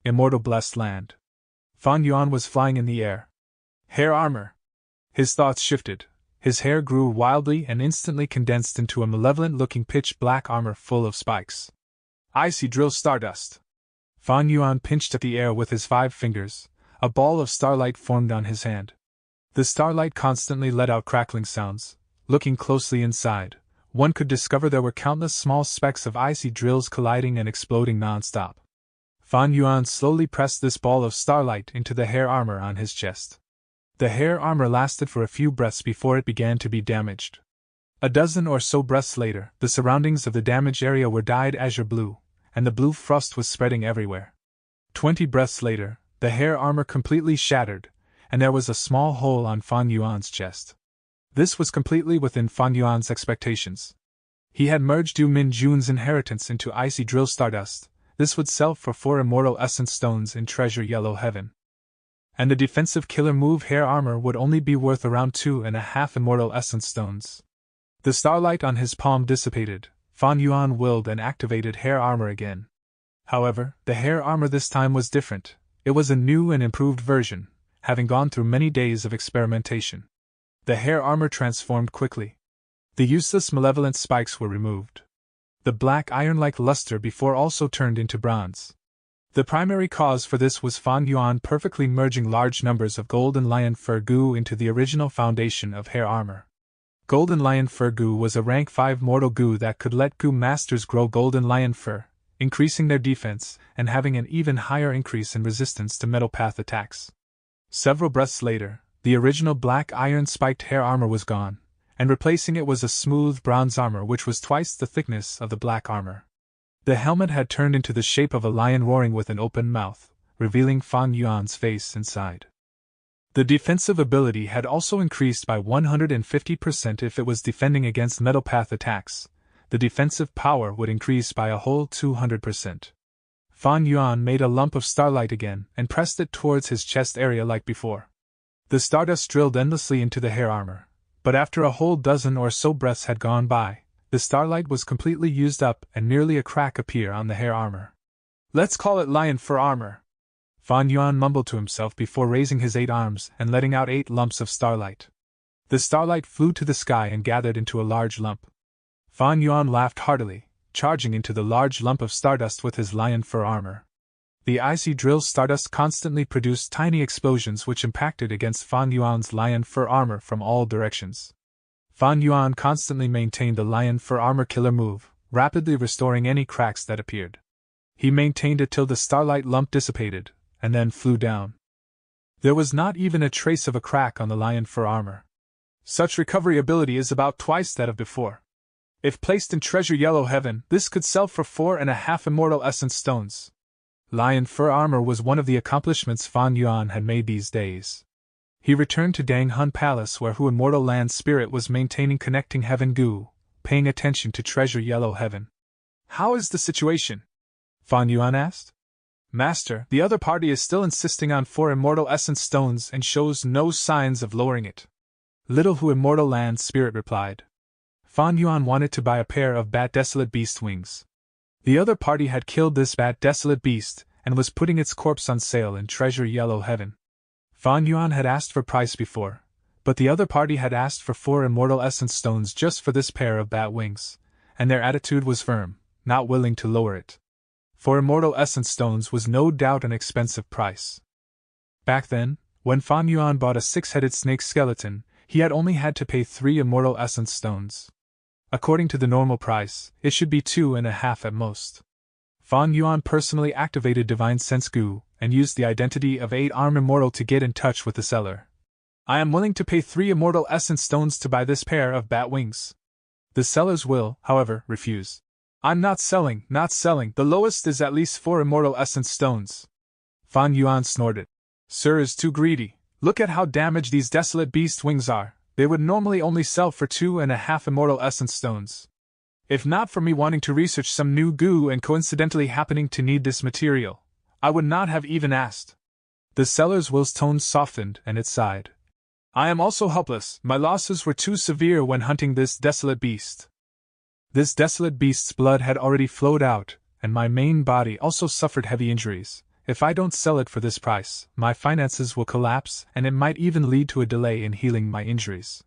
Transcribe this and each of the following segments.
Immortal blessed land. Fan Yuan was flying in the air. Hair armor! His thoughts shifted. His hair grew wildly and instantly condensed into a malevolent-looking pitch-black armor full of spikes. Icy drill stardust! Fan Yuan pinched at the air with his 5 fingers. A ball of starlight formed on his hand. The starlight constantly let out crackling sounds. Looking closely inside, one could discover there were countless small specks of icy drills colliding and exploding non-stop. Fan Yuan slowly pressed this ball of starlight into the hair armor on his chest. The hair armor lasted for a few breaths before it began to be damaged. A dozen or so breaths later, the surroundings of the damaged area were dyed azure blue, and the blue frost was spreading everywhere. 20 breaths later, the hair armor completely shattered, and there was a small hole on Fan Yuan's chest. This was completely within Fan Yuan's expectations. He had merged Yu Min Jun's inheritance into icy drill stardust. This would sell for 4 immortal essence stones in Treasure Yellow Heaven. And the defensive killer move hair armor would only be worth around 2.5 immortal essence stones. The starlight on his palm dissipated. Fan Yuan willed and activated hair armor again. However, the hair armor this time was different. It was a new and improved version, having gone through many days of experimentation. The hair armor transformed quickly. The useless malevolent spikes were removed. The black iron-like luster before also turned into bronze. The primary cause for this was Fan Yuan perfectly merging large numbers of golden lion fur goo into the original foundation of hair armor. Golden lion fur goo was a rank 5 mortal goo that could let goo masters grow golden lion fur, increasing their defense and having an even higher increase in resistance to metal path attacks. Several breaths later, the original black iron spiked hair armor was gone, and replacing it was a smooth bronze armor which was twice the thickness of the black armor. The helmet had turned into the shape of a lion roaring with an open mouth, revealing Fan Yuan's face inside. The defensive ability had also increased by 150% if it was defending against metal path attacks. The defensive power would increase by a whole 200%. Fan Yuan made a lump of starlight again and pressed it towards his chest area like before. The stardust drilled endlessly into the hair armor, but after a whole dozen or so breaths had gone by, the starlight was completely used up and merely a crack appeared on the hair armor. "Let's call it lion fur armor," Fan Yuan mumbled to himself before raising his 8 arms and letting out 8 lumps of starlight. The starlight flew to the sky and gathered into a large lump. Fan Yuan laughed heartily, charging into the large lump of stardust with his lion fur armor. The icy drill stardust constantly produced tiny explosions which impacted against Fan Yuan's lion fur armor from all directions. Fan Yuan constantly maintained the lion fur armor killer move, rapidly restoring any cracks that appeared. He maintained it till the starlight lump dissipated, and then flew down. There was not even a trace of a crack on the lion fur armor. Such recovery ability is about twice that of before. If placed in Treasure Yellow Heaven, this could sell for 4.5 immortal essence stones. Lion fur armor was one of the accomplishments Fan Yuan had made these days. He returned to Dang Hun Palace where Hu Immortal Land Spirit was maintaining connecting Heaven Gu, paying attention to Treasure Yellow Heaven. "How is the situation?" Fan Yuan asked. "Master, the other party is still insisting on 4 immortal essence stones and shows no signs of lowering it," Little Hu Immortal Land Spirit replied. Fan Yuan wanted to buy a pair of Bat Desolate Beast wings. The other party had killed this Bat Desolate Beast and was putting its corpse on sale in Treasure Yellow Heaven. Fan Yuan had asked for price before, but the other party had asked for 4 immortal essence stones just for this pair of bat wings, and their attitude was firm, not willing to lower it. 4 immortal essence stones was no doubt an expensive price. Back then, when Fan Yuan bought a 6-headed snake skeleton, he had only had to pay 3 immortal essence stones. According to the normal price, it should be 2.5 at most. Fan Yuan personally activated Divine Sense Gu and used the identity of 8-Arm Immortal to get in touch with the seller. "I am willing to pay 3 immortal essence stones to buy this pair of bat wings." The sellers will, however, refuse. "I'm not selling, the lowest is at least 4 immortal essence stones." Fan Yuan snorted. "Sir is too greedy. Look at how damaged these desolate beast wings are. They would normally only sell for 2.5 immortal essence stones. If not for me wanting to research some new goo and coincidentally happening to need this material, I would not have even asked." The seller's will's tone softened and it sighed. "I am also helpless. My losses were too severe when hunting this desolate beast. This desolate beast's blood had already flowed out, and my main body also suffered heavy injuries. If I don't sell it for this price, my finances will collapse and it might even lead to a delay in healing my injuries.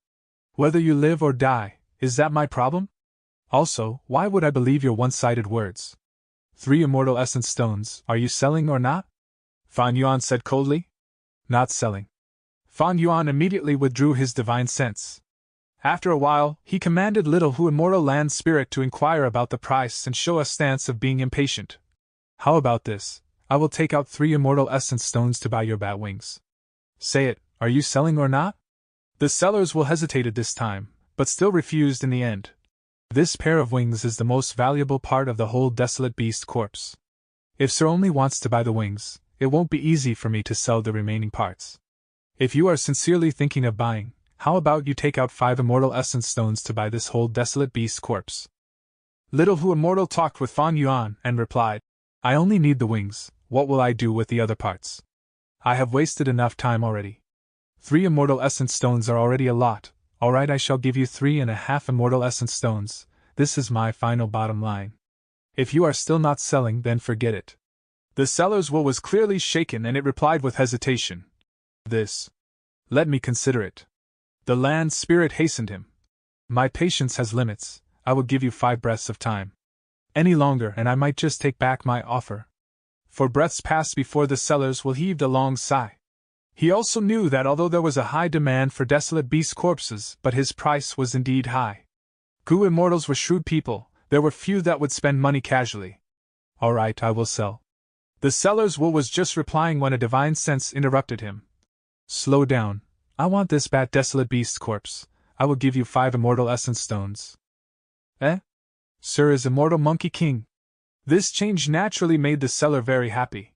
Whether you live or die, is that my problem? Also, why would I believe your one-sided words? 3 immortal essence stones, are you selling or not? Fan Yuan said coldly. Not selling. Fan Yuan immediately withdrew his divine sense. After a while, he commanded Little Hu Immortal Land Spirit to inquire about the price and show a stance of being impatient. How about this? I will take out 3 immortal essence stones to buy your bat wings. Say it, are you selling or not? The sellers will hesitated this time, but still refused in the end. This pair of wings is the most valuable part of the whole desolate beast corpse. If Sir only wants to buy the wings, it won't be easy for me to sell the remaining parts. If you are sincerely thinking of buying, how about you take out 5 immortal essence stones to buy this whole desolate beast corpse? Little Hu Immortal talked with Fan Yuan and replied, I only need the wings, what will I do with the other parts? I have wasted enough time already. 3 immortal essence stones are already a lot. Alright, I shall give you 3.5 immortal essence stones, this is my final bottom line. If you are still not selling, then forget it. The seller's will was clearly shaken and it replied with hesitation. This. Let me consider it. The land spirit hastened him. My patience has limits, I will give you 5 breaths of time. Any longer and I might just take back my offer. 4 breaths passed before the seller's will heaved a long sigh. He also knew that although there was a high demand for desolate beast corpses, but his price was indeed high. Gu immortals were shrewd people, there were few that would spend money casually. Alright, I will sell. The seller's will was just replying when a divine sense interrupted him. Slow down, I want this bat desolate beast corpse, I will give you 5 immortal essence stones. Eh? Sir is immortal monkey king. This change naturally made the seller very happy.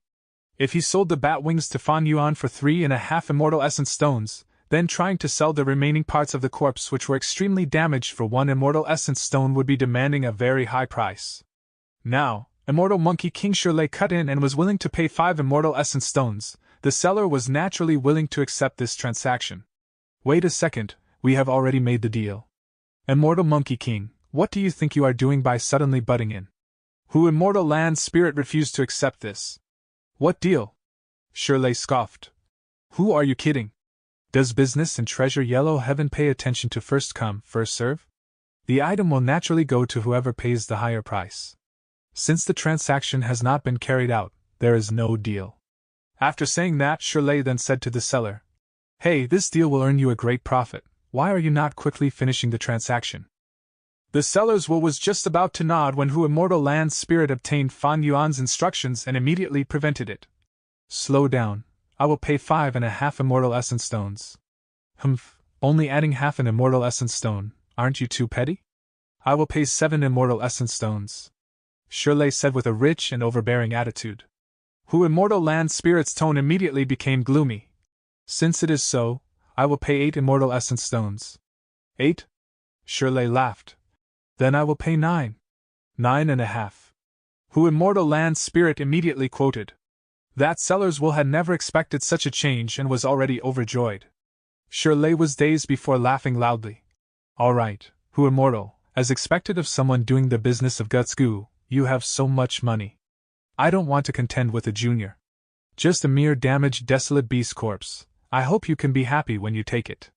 If he sold the bat wings to Fan Yuan for 3.5 immortal essence stones, then trying to sell the remaining parts of the corpse which were extremely damaged for 1 immortal essence stone would be demanding a very high price. Now, immortal monkey King Shirley cut in and was willing to pay 5 immortal essence stones. The seller was naturally willing to accept this transaction. Wait a second, we have already made the deal. Immortal monkey king, what do you think you are doing by suddenly butting in? Hu Immortal Land Spirit refused to accept this. What deal? Shirley scoffed. Who are you kidding? Does business and treasure yellow heaven pay attention to first come, first serve? The item will naturally go to whoever pays the higher price. Since the transaction has not been carried out, there is no deal. After saying that, Shirley then said to the seller, Hey, this deal will earn you a great profit, why are you not quickly finishing the transaction? The seller's will was just about to nod when Hu Immortal Land Spirit obtained Fan Yuan's instructions and immediately prevented it. Slow down, I will pay 5.5 immortal essence stones. Humph, only adding half an immortal essence stone, aren't you too petty? I will pay 7 immortal essence stones. Shirley said with a rich and overbearing attitude. Hu Immortal Land Spirit's tone immediately became gloomy. Since it is so, I will pay 8 immortal essence stones. 8? Shirley laughed. Then I will pay 9. 9.5. Hu Immortal Land Spirit immediately quoted. That seller's will had never expected such a change and was already overjoyed. Shirley was dazed before laughing loudly. All right, Hu Immortal, as expected of someone doing the business of guts goo, you have so much money. I don't want to contend with a junior. Just a mere damaged desolate beast corpse. I hope you can be happy when you take it.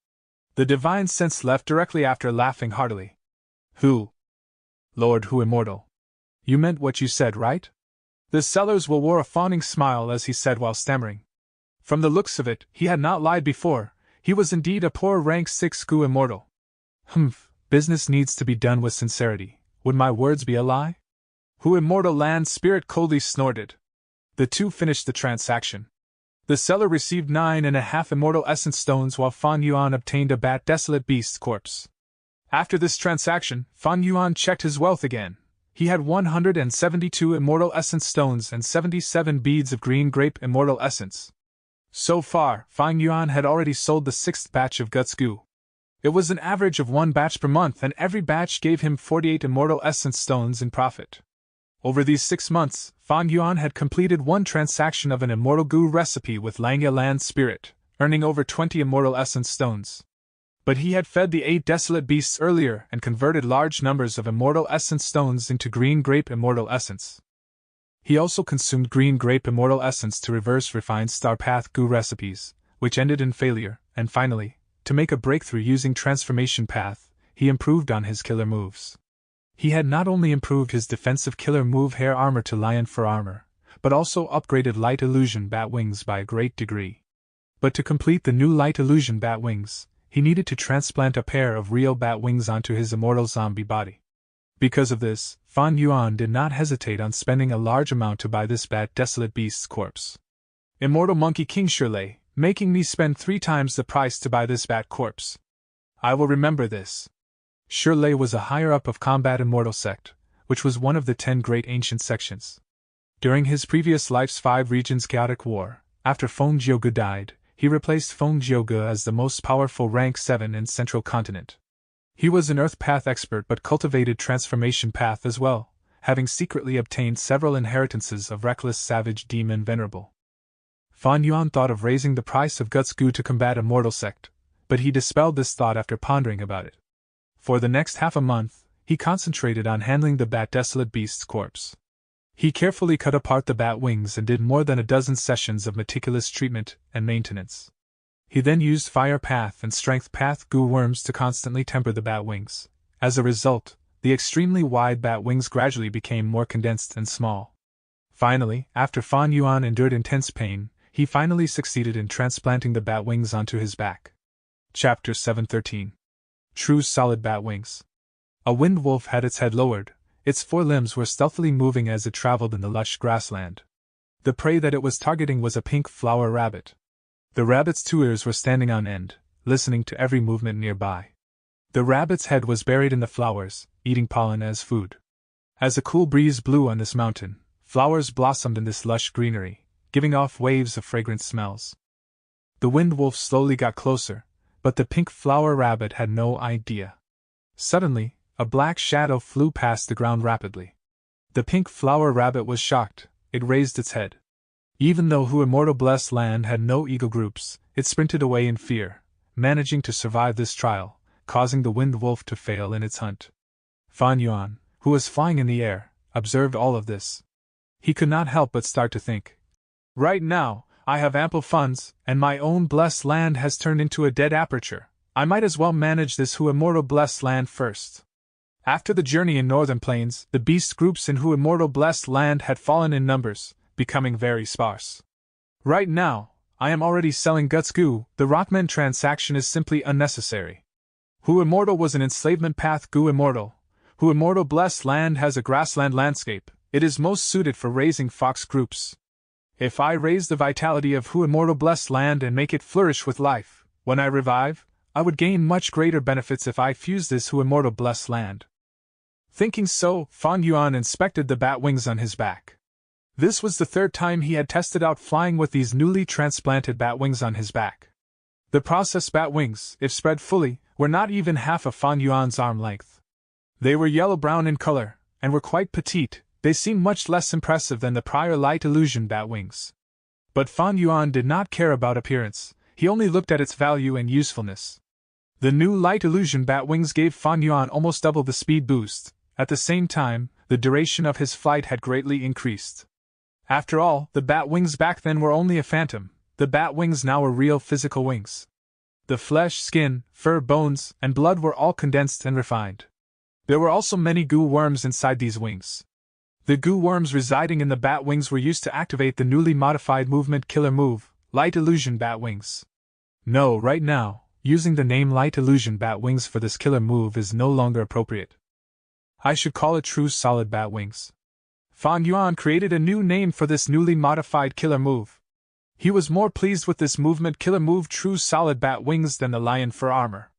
The divine sense left directly after laughing heartily. Who? Lord Hu Immortal. You meant what you said, right? The seller's will wore a fawning smile as he said while stammering. From the looks of it, he had not lied before, he was indeed a poor rank 6 Gu Immortal. Humph, business needs to be done with sincerity, would my words be a lie? Hu Immortal Land Spirit coldly snorted. The two finished the transaction. The seller received 9.5 immortal essence stones while Fan Yuan obtained a bat desolate beast corpse. After this transaction, Fan Yuan checked his wealth again. He had 172 immortal essence stones and 77 beads of green grape immortal essence. So far, Fan Yuan had already sold the 6th batch of guts goo. It was an average of 1 batch per month and every batch gave him 48 immortal essence stones in profit. Over these 6 months, Fan Yuan had completed 1 transaction of an immortal goo recipe with Langya Land Spirit, earning over 20 immortal essence stones. But he had fed the 8 desolate beasts earlier and converted large numbers of immortal essence stones into green grape immortal essence. He also consumed green grape immortal essence to reverse refined star path goo recipes, which ended in failure, and finally, to make a breakthrough using transformation path, he improved on his killer moves. He had not only improved his defensive killer move hair armor to lion fur armor, but also upgraded light illusion bat wings by a great degree. But to complete the new light illusion bat wings, he needed to transplant a pair of real bat wings onto his immortal zombie body. Because of this, Fan Yuan did not hesitate on spending a large amount to buy this bat desolate beast's corpse. Immortal Monkey King Shirley, making me spend 3 times the price to buy this bat corpse. I will remember this. Shirley was a higher-up of Combat Immortal Sect, which was one of the 10 great ancient sections. During his previous life's 5 regions chaotic war, after Feng Jiuge died, he replaced Feng Jiuge as the most powerful rank 7 in Central Continent. He was an Earth Path expert but cultivated Transformation Path as well, having secretly obtained several inheritances of Reckless Savage Demon Venerable. Fan Yuan thought of raising the price of Guts Gu to combat Immortal Sect, but he dispelled this thought after pondering about it. For the next half a month, he concentrated on handling the Bat Desolate Beast's corpse. He carefully cut apart the bat wings and did more than a dozen sessions of meticulous treatment and maintenance. He then used Fire Path and Strength Path goo worms to constantly temper the bat wings. As a result, the extremely wide bat wings gradually became more condensed and small. Finally, after Fan Yuan endured intense pain, he finally succeeded in transplanting the bat wings onto his back. Chapter 713. True Solid Bat Wings. A wind wolf had its head lowered. Its 4 limbs were stealthily moving as it traveled in the lush grassland. The prey that it was targeting was a pink flower rabbit. The rabbit's 2 ears were standing on end, listening to every movement nearby. The rabbit's head was buried in the flowers, eating pollen as food. As a cool breeze blew on this mountain, flowers blossomed in this lush greenery, giving off waves of fragrant smells. The wind wolf slowly got closer, but the pink flower rabbit had no idea. Suddenly, a black shadow flew past the ground rapidly. The pink flower rabbit was shocked. It raised its head. Even though Hu Immortal Blessed Land had no eagle groups, it sprinted away in fear, managing to survive this trial, causing the wind wolf to fail in its hunt. Fan Yuan, who was flying in the air, observed all of this. He could not help but start to think. Right now, I have ample funds, and my own blessed land has turned into a dead aperture. I might as well manage this Hu Immortal Blessed Land first. After the journey in northern plains, the beast groups in Hu Immortal Blessed Land had fallen in numbers, becoming very sparse. Right now, I am already selling Guts Gu. The Rockman transaction is simply unnecessary. Hu Immortal was an enslavement path Gu Immortal. Hu Immortal Blessed Land has a grassland landscape. It is most suited for raising fox groups. If I raise the vitality of Hu Immortal Blessed Land and make it flourish with life, when I revive, I would gain much greater benefits if I fuse this Hu Immortal Blessed Land. Thinking so, Fan Yuan inspected the bat wings on his back. This was the 3rd time he had tested out flying with these newly transplanted bat wings on his back. The processed bat wings, if spread fully, were not even half of Fan Yuan's arm length. They were yellow-brown in color, and were quite petite. They seemed much less impressive than the prior light illusion bat wings. But Fan Yuan did not care about appearance, he only looked at its value and usefulness. The new light illusion bat wings gave Fan Yuan almost double the speed boost. At the same time, the duration of his flight had greatly increased. After all, the bat wings back then were only a phantom. The bat wings now were real physical wings. The flesh, skin, fur, bones, and blood were all condensed and refined. There were also many goo worms inside these wings. The goo worms residing in the bat wings were used to activate the newly modified movement killer move, Light Illusion Bat Wings. No, right now, using the name Light Illusion Bat Wings for this killer move is no longer appropriate. I should call it True Solid Bat Wings. Fan Yuan created a new name for this newly modified killer move. He was more pleased with this movement killer move True Solid Bat Wings than the lion fur armor.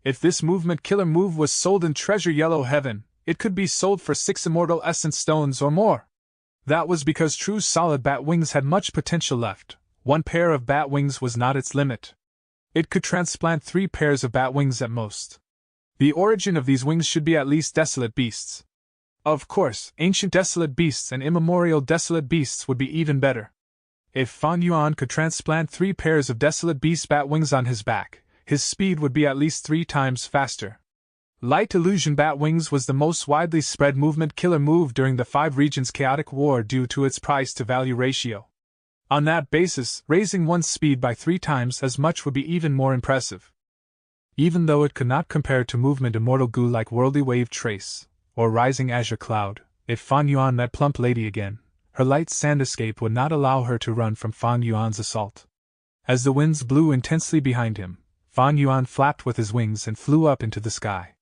If this movement killer move was sold in Treasure Yellow Heaven, it could be sold for 6 Immortal Essence Stones or more. That was because True Solid Bat Wings had much potential left. 1 pair of bat wings was not its limit. It could transplant 3 pairs of bat wings at most. The origin of these wings should be at least desolate beasts. Of course, ancient desolate beasts and immemorial desolate beasts would be even better. If Fan Yuan could transplant 3 pairs of desolate beast bat wings on his back, his speed would be at least 3 times faster. Light illusion bat wings was the most widely spread movement killer move during the 5 regions chaotic war due to its price to value ratio. On that basis, raising one's speed by 3 times as much would be even more impressive. Even though it could not compare to movement immortal goo like Worldly Wave Trace, or Rising Azure Cloud, if Fan Yuan met Plump Lady again, her light sand escape would not allow her to run from Fan Yuan's assault. As the winds blew intensely behind him, Fan Yuan flapped with his wings and flew up into the sky.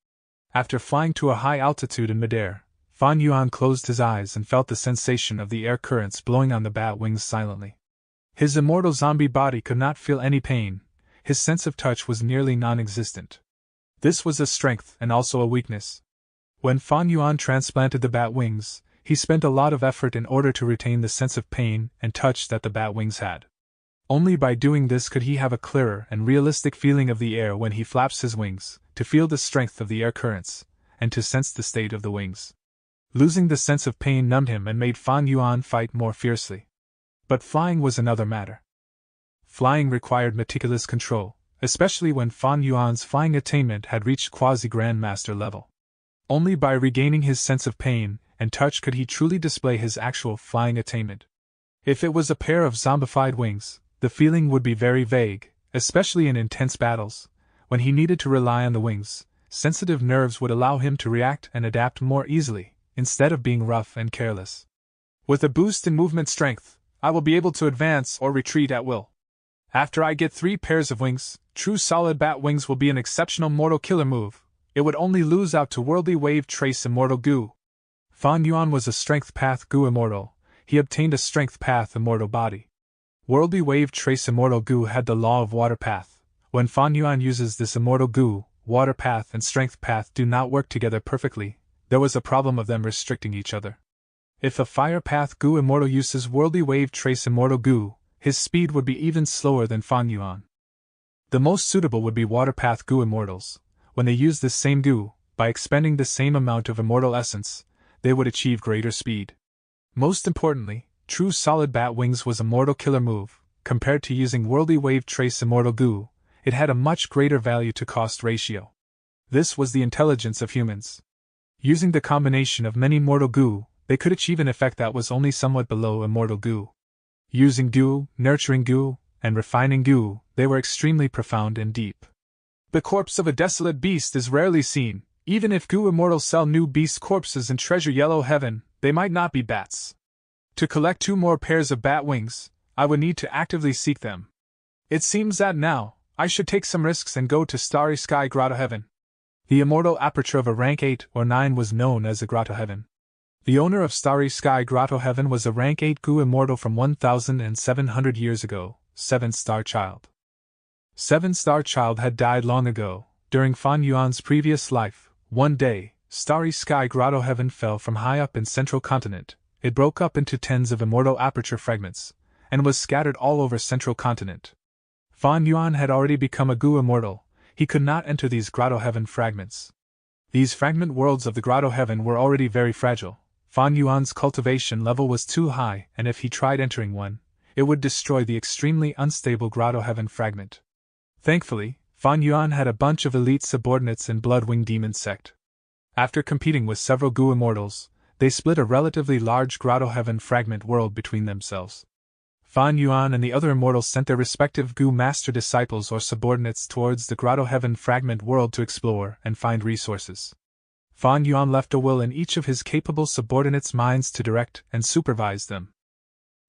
After flying to a high altitude in midair, Fan Yuan closed his eyes and felt the sensation of the air currents blowing on the bat wings silently. His immortal zombie body could not feel any pain, his sense of touch was nearly non-existent. This was a strength and also a weakness. When Fan Yuan transplanted the bat wings, he spent a lot of effort in order to retain the sense of pain and touch that the bat wings had. Only by doing this could he have a clearer and realistic feeling of the air when he flaps his wings, to feel the strength of the air currents, and to sense the state of the wings. Losing the sense of pain numbed him and made Fan Yuan fight more fiercely. But flying was another matter. Flying required meticulous control, especially when Fan Yuan's flying attainment had reached quasi-grandmaster level. Only by regaining his sense of pain and touch could he truly display his actual flying attainment. If it was a pair of zombified wings, the feeling would be very vague, especially in intense battles. When he needed to rely on the wings, sensitive nerves would allow him to react and adapt more easily, instead of being rough and careless. With a boost in movement strength, I will be able to advance or retreat at will. After I get 3 pairs of wings, true solid bat wings will be an exceptional mortal killer move. It would only lose out to Worldly Wave Trace Immortal Goo. Fan Yuan was a Strength Path Goo Immortal. He obtained a Strength Path Immortal body. Worldly Wave Trace Immortal Goo had the Law of Water Path. When Fan Yuan uses this Immortal Goo, Water Path and Strength Path do not work together perfectly. There was a problem of them restricting each other. If a Fire Path Goo Immortal uses Worldly Wave Trace Immortal Goo, his speed would be even slower than Fan Yuan. The most suitable would be Water Path Goo Immortals. When they use this same goo, by expending the same amount of immortal essence, they would achieve greater speed. Most importantly, true solid bat wings was a mortal killer move. Compared to using Worldly Wave Trace Immortal Goo, it had a much greater value to cost ratio. This was the intelligence of humans. Using the combination of many mortal goo, they could achieve an effect that was only somewhat below immortal goo. Using goo, nurturing goo, and refining goo, they were extremely profound and deep. The corpse of a desolate beast is rarely seen. Even if goo immortals sell new beast corpses in Treasure Yellow Heaven, they might not be bats. To collect 2 more pairs of bat wings, I would need to actively seek them. It seems that now, I should take some risks and go to Starry Sky Grotto Heaven. The immortal aperture of a rank 8 or 9 was known as a Grotto Heaven. The owner of Starry Sky Grotto Heaven was a rank 8 goo immortal from 1,700 years ago, 7-Star Child. 7-Star Child had died long ago, during Fan Yuan's previous life. One day, Starry Sky Grotto Heaven fell from high up in Central Continent. It broke up into tens of immortal aperture fragments, and was scattered all over Central Continent. Fan Yuan had already become a goo immortal. He could not enter these Grotto Heaven fragments. These fragment worlds of the Grotto Heaven were already very fragile. Fan Yuan's cultivation level was too high, and if he tried entering one, it would destroy the extremely unstable Grotto Heaven fragment. Thankfully, Fan Yuan had a bunch of elite subordinates in Bloodwing Demon Sect. After competing with several goo immortals, they split a relatively large Grotto Heaven fragment world between themselves. Fan Yuan and the other immortals sent their respective goo master disciples or subordinates towards the Grotto Heaven fragment world to explore and find resources. Fan Yuan left a will in each of his capable subordinates' minds to direct and supervise them.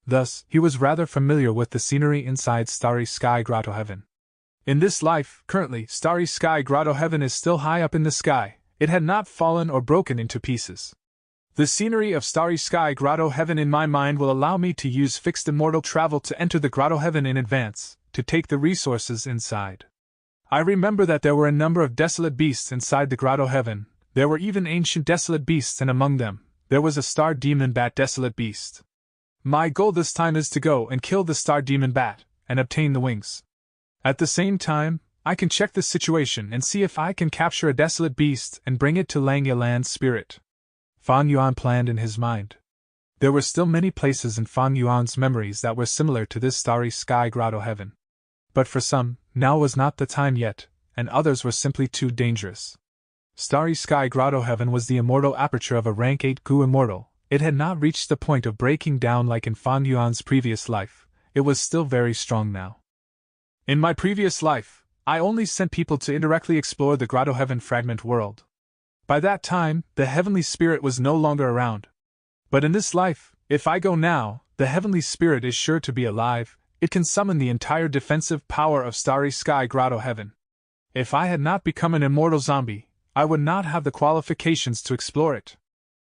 Thus, he was rather familiar with the scenery inside Starry Sky Grotto Heaven. In this life, currently, Starry Sky Grotto Heaven is still high up in the sky. It had not fallen or broken into pieces. The scenery of Starry Sky Grotto Heaven in my mind will allow me to use fixed immortal travel to enter the Grotto Heaven in advance, to take the resources inside. I remember that there were a number of desolate beasts inside the Grotto Heaven. There were even ancient desolate beasts, and among them, there was a star demon bat desolate beast. My goal this time is to go and kill the star demon bat, and obtain the wings. At the same time, I can check the situation and see if I can capture a desolate beast and bring it to Langya Land's spirit. Fan Yuan planned in his mind. There were still many places in Fan Yuan's memories that were similar to this Starry Sky Grotto Heaven. But for some, now was not the time yet, and others were simply too dangerous. Starry Sky Grotto Heaven was the immortal aperture of a rank 8 Gu immortal. It had not reached the point of breaking down like in Fan Yuan's previous life. It was still very strong now. In my previous life, I only sent people to indirectly explore the Grotto Heaven fragment world. By that time, the heavenly spirit was no longer around. But in this life, if I go now, the heavenly spirit is sure to be alive. It can summon the entire defensive power of Starry Sky Grotto Heaven. If I had not become an immortal zombie, I would not have the qualifications to explore it.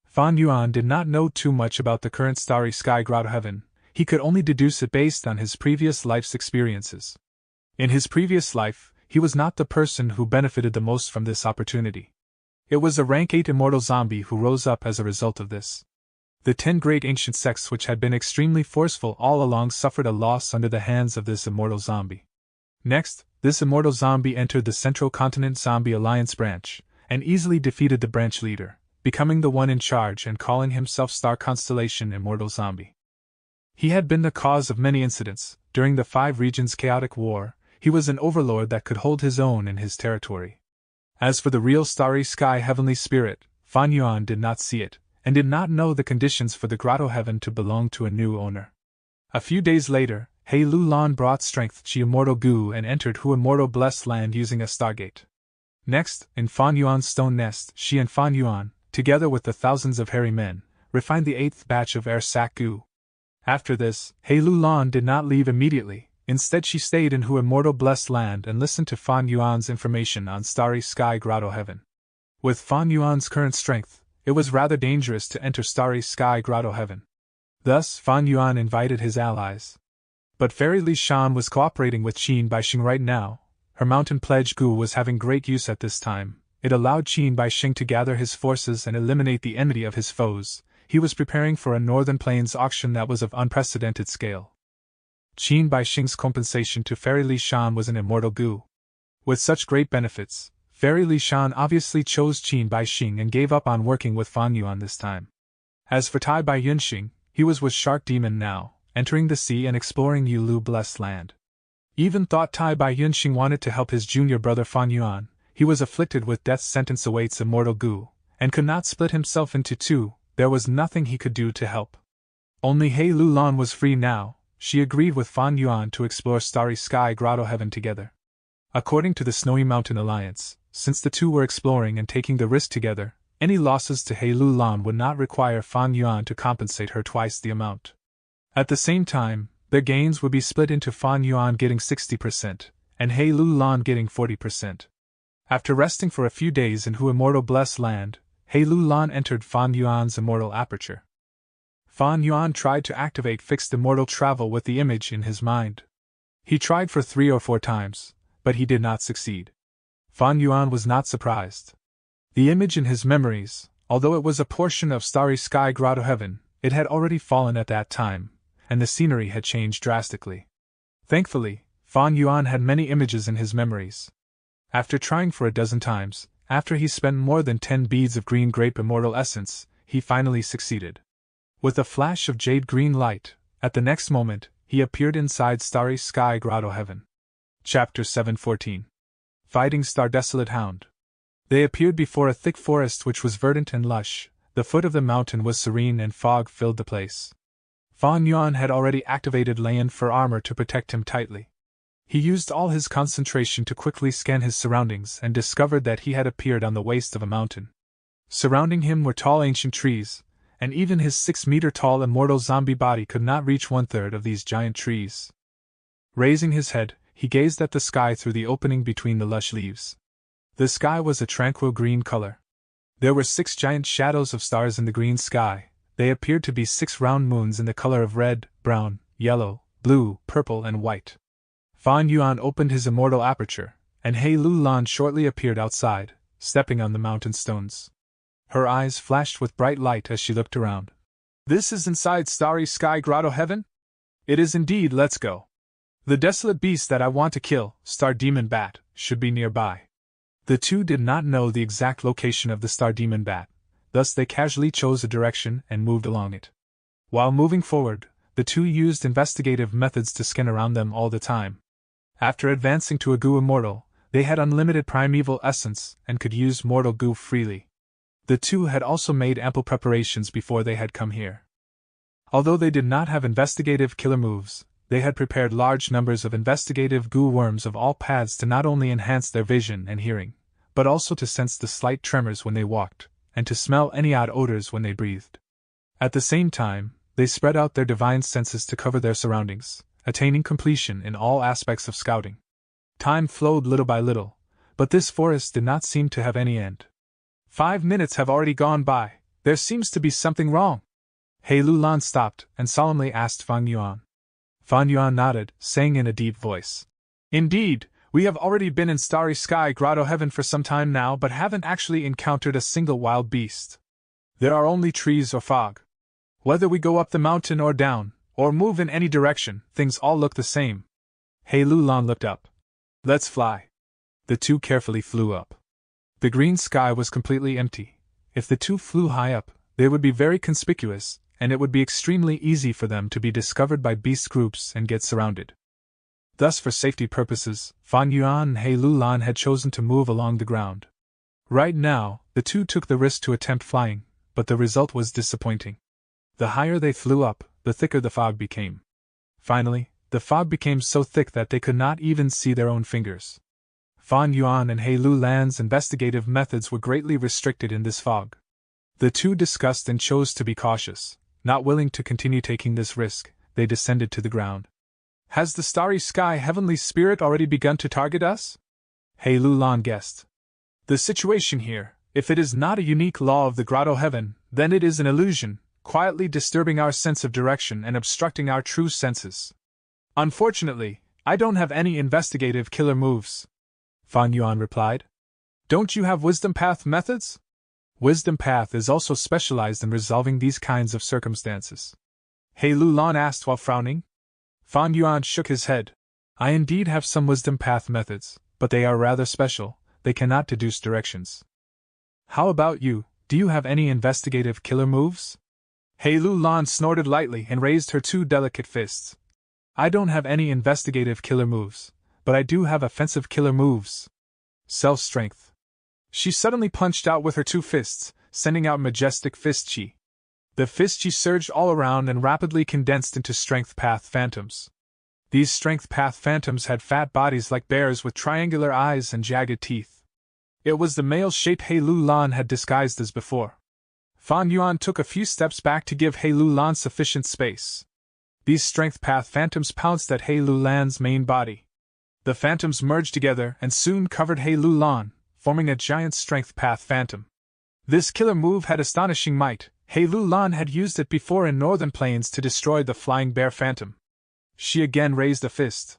Fan Yuan did not know too much about the current Starry Sky Grotto Heaven. He could only deduce it based on his previous life's experiences. In his previous life, he was not the person who benefited the most from this opportunity. It was a rank 8 immortal zombie who rose up as a result of this. The 10 great ancient sects which had been extremely forceful all along suffered a loss under the hands of this immortal zombie. Next, this immortal zombie entered the Central Continent Zombie Alliance branch, and easily defeated the branch leader, becoming the one in charge and calling himself Star Constellation Immortal Zombie. He had been the cause of many incidents. During the 5 regions chaotic war, he was an overlord that could hold his own in his territory. As for the real Starry Sky Heavenly Spirit, Fan Yuan did not see it, and did not know the conditions for the Grotto Heaven to belong to a new owner. A few days later, He Lu Lan brought strength Chi Immortal Gu and entered Hu Immortal Blessed Land using a Stargate. Next, in Fan Yuan's stone nest, she and Fan Yuan, together with the thousands of hairy men, refined the 8th batch of Air Sac Gu. After this, He Lu Lan did not leave immediately. Instead she stayed in Hu Immortal Blessed Land and listened to Fan Yuan's information on Starry Sky Grotto Heaven. With Fan Yuan's current strength, it was rather dangerous to enter Starry Sky Grotto Heaven. Thus, Fan Yuan invited his allies. But Fairy Li Shan was cooperating with Qin Baixing right now. Her Mountain Pledge Gu was having great use at this time. It allowed Qin Baixing to gather his forces and eliminate the enmity of his foes. He was preparing for a Northern Plains auction that was of unprecedented scale. Qin Baixing's compensation to Fairy Li Shan was an immortal Gu. With such great benefits, Fairy Li Shan obviously chose Qin Baixing and gave up on working with Fan Yuan this time. As for Tai Bai Yunxing, he was with Shark Demon now, entering the sea and exploring Yulu Blessed Land. Even thought Tai Bai Yunxing wanted to help his junior brother Fan Yuan. He was afflicted with death sentence awaits immortal Gu, and could not split himself into 2. There was nothing he could do to help. Only He Lu Lan was free now. She agreed with Fan Yuan to explore Starry Sky Grotto Heaven together. According to the Snowy Mountain Alliance, since the two were exploring and taking the risk together, any losses to He Lu Lan would not require Fan Yuan to compensate her twice the amount. At the same time, their gains would be split into Fan Yuan getting 60%, and He Lu Lan getting 40%. After resting for a few days in Hu Immortal Blessed Land, He Lu Lan entered Fan Yuan's immortal aperture. Fan Yuan tried to activate fixed immortal travel with the image in his mind. He tried for 3 or 4 times, but he did not succeed. Fan Yuan was not surprised. The image in his memories, although it was a portion of Starry Sky Grotto Heaven, it had already fallen at that time, and the scenery had changed drastically. Thankfully, Fan Yuan had many images in his memories. After trying for a dozen times, after he spent more than 10 beads of green grape immortal essence, he finally succeeded. With a flash of jade green light, at the next moment, he appeared inside Starry Sky Grotto Heaven. Chapter 714. Fighting Star Desolate Hound. They appeared before a thick forest which was verdant and lush. The foot of the mountain was serene and fog filled the place. Fan Yuan had already activated Lian fur armor to protect him tightly. He used all his concentration to quickly scan his surroundings and discovered that he had appeared on the waist of a mountain. Surrounding him were tall ancient trees, and even his 6-meter-tall immortal zombie body could not reach 1/3 of these giant trees. Raising his head, he gazed at the sky through the opening between the lush leaves. The sky was a tranquil green color. There were 6 giant shadows of stars in the green sky. They appeared to be 6 round moons in the color of red, brown, yellow, blue, purple, and white. Fan Yuan opened his immortal aperture, and He Lu Lan shortly appeared outside, stepping on the mountain stones. Her eyes flashed with bright light as she looked around. "This is inside Starry Sky Grotto Heaven?" "It is indeed, let's go. The desolate beast that I want to kill, Star Demon Bat, should be nearby." The two did not know the exact location of the Star Demon Bat, thus they casually chose a direction and moved along it. While moving forward, the two used investigative methods to scan around them all the time. After advancing to a Gu Immortal, They had unlimited primeval essence and could use mortal goo freely. The two had also made ample preparations before they had come here. Although they did not have investigative killer moves, they had prepared large numbers of investigative goo worms of all paths to not only enhance their vision and hearing, but also to sense the slight tremors when they walked, and to smell any odd odors when they breathed. At the same time, they spread out their divine senses to cover their surroundings, attaining completion in all aspects of scouting. Time flowed little by little, but this forest did not seem to have any end. 5 minutes have already gone by. There seems to be something wrong. He Lulan stopped and solemnly asked Fang Yuan. Fang Yuan nodded, saying in a deep voice, "Indeed, we have already been in Starry Sky Grotto Heaven for some time now, but haven't actually encountered a single wild beast. There are only trees or fog. Whether we go up the mountain or down, or move in any direction, things all look the same." He Lulan looked up. "Let's fly." The two carefully flew up. The green sky was completely empty. If the two flew high up, they would be very conspicuous, and it would be extremely easy for them to be discovered by beast groups and get surrounded. Thus, for safety purposes, Fang Yuan and He Lulan had chosen to move along the ground. Right now, the two took the risk to attempt flying, but the result was disappointing. The higher they flew up, the thicker the fog became. Finally, the fog became so thick that they could not even see their own fingers. Fang Yuan and He Lulan's investigative methods were greatly restricted in this fog. The two discussed and chose to be cautious. Not willing to continue taking this risk, they descended to the ground. "Has the Starry Sky Heavenly Spirit already begun to target us?" He Lulan guessed. "The situation here, if it is not a unique law of the Grotto Heaven, then it is an illusion, quietly disturbing our sense of direction and obstructing our true senses. Unfortunately, I don't have any investigative killer moves," Fang Yuan replied. "Don't you have Wisdom Path methods?" Wisdom Path is also specialized in resolving these kinds of circumstances. He Lulan asked while frowning. Fang Yuan shook his head. "I indeed have some Wisdom Path methods, but they are rather special, they cannot deduce directions." "How about you, do you have any investigative killer moves?" He Lulan snorted lightly and raised her two delicate fists. "I don't have any investigative killer moves, but I do have offensive killer moves. Self-strength." She suddenly punched out with her two fists, sending out majestic fist chi. The fist chi surged all around and rapidly condensed into Strength Path Phantoms. These Strength Path Phantoms had fat bodies like bears with triangular eyes and jagged teeth. It was the male shape He Lulan had disguised as before. Fang Yuan took a few steps back to give He Lulan sufficient space. These Strength Path Phantoms pounced at He Lulan's main body. The phantoms merged together and soon covered He Lulan, forming a giant Strength Path Phantom. This killer move had astonishing might. He Lulan had used it before in Northern Plains to destroy the Flying Bear Phantom. She again raised a fist.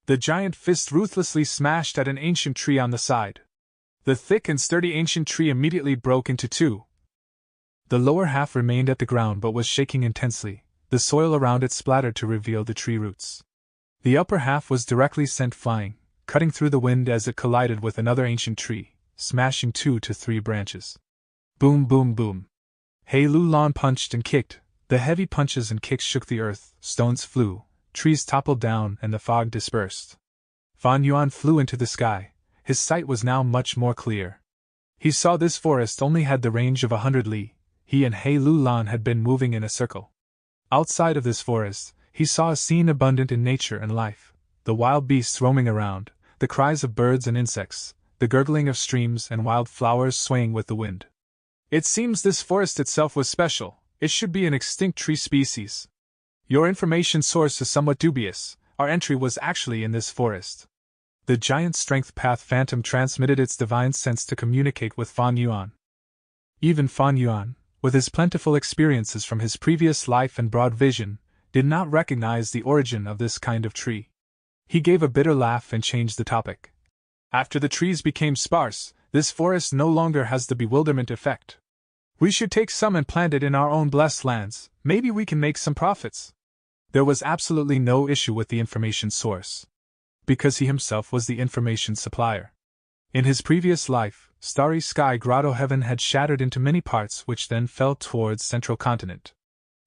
The giant fist ruthlessly smashed at an ancient tree on the side. The thick and sturdy ancient tree immediately broke into two. The lower half remained at the ground but was shaking intensely. The soil around it splattered to reveal the tree roots. The upper half was directly sent flying, cutting through the wind as it collided with another ancient tree, smashing 2 to 3 branches. Boom, boom, boom. He Lulan punched and kicked. The heavy punches and kicks shook the earth, stones flew, trees toppled down, and the fog dispersed. Fang Yuan flew into the sky. His sight was now much more clear. He saw this forest only had the range of 100 li. He and He Lulan had been moving in a circle. Outside of this forest, he saw a scene abundant in nature and life, the wild beasts roaming around, the cries of birds and insects, the gurgling of streams and wild flowers swaying with the wind. It seems this forest itself was special. It should be an extinct tree species. Your information source is somewhat dubious. Our entry was actually in this forest. The giant Strength Path Phantom transmitted its divine sense to communicate with Fang Yuan. Even Fang Yuan, with his plentiful experiences from his previous life and broad vision, did not recognize the origin of this kind of tree. He gave a bitter laugh and changed the topic. "After the trees became sparse, this forest no longer has the bewilderment effect. We should take some and plant it in our own blessed lands. Maybe we can make some profits." There was absolutely no issue with the information source, because he himself was the information supplier. In his previous life, Starry Sky Grotto Heaven had shattered into many parts which then fell towards Central Continent.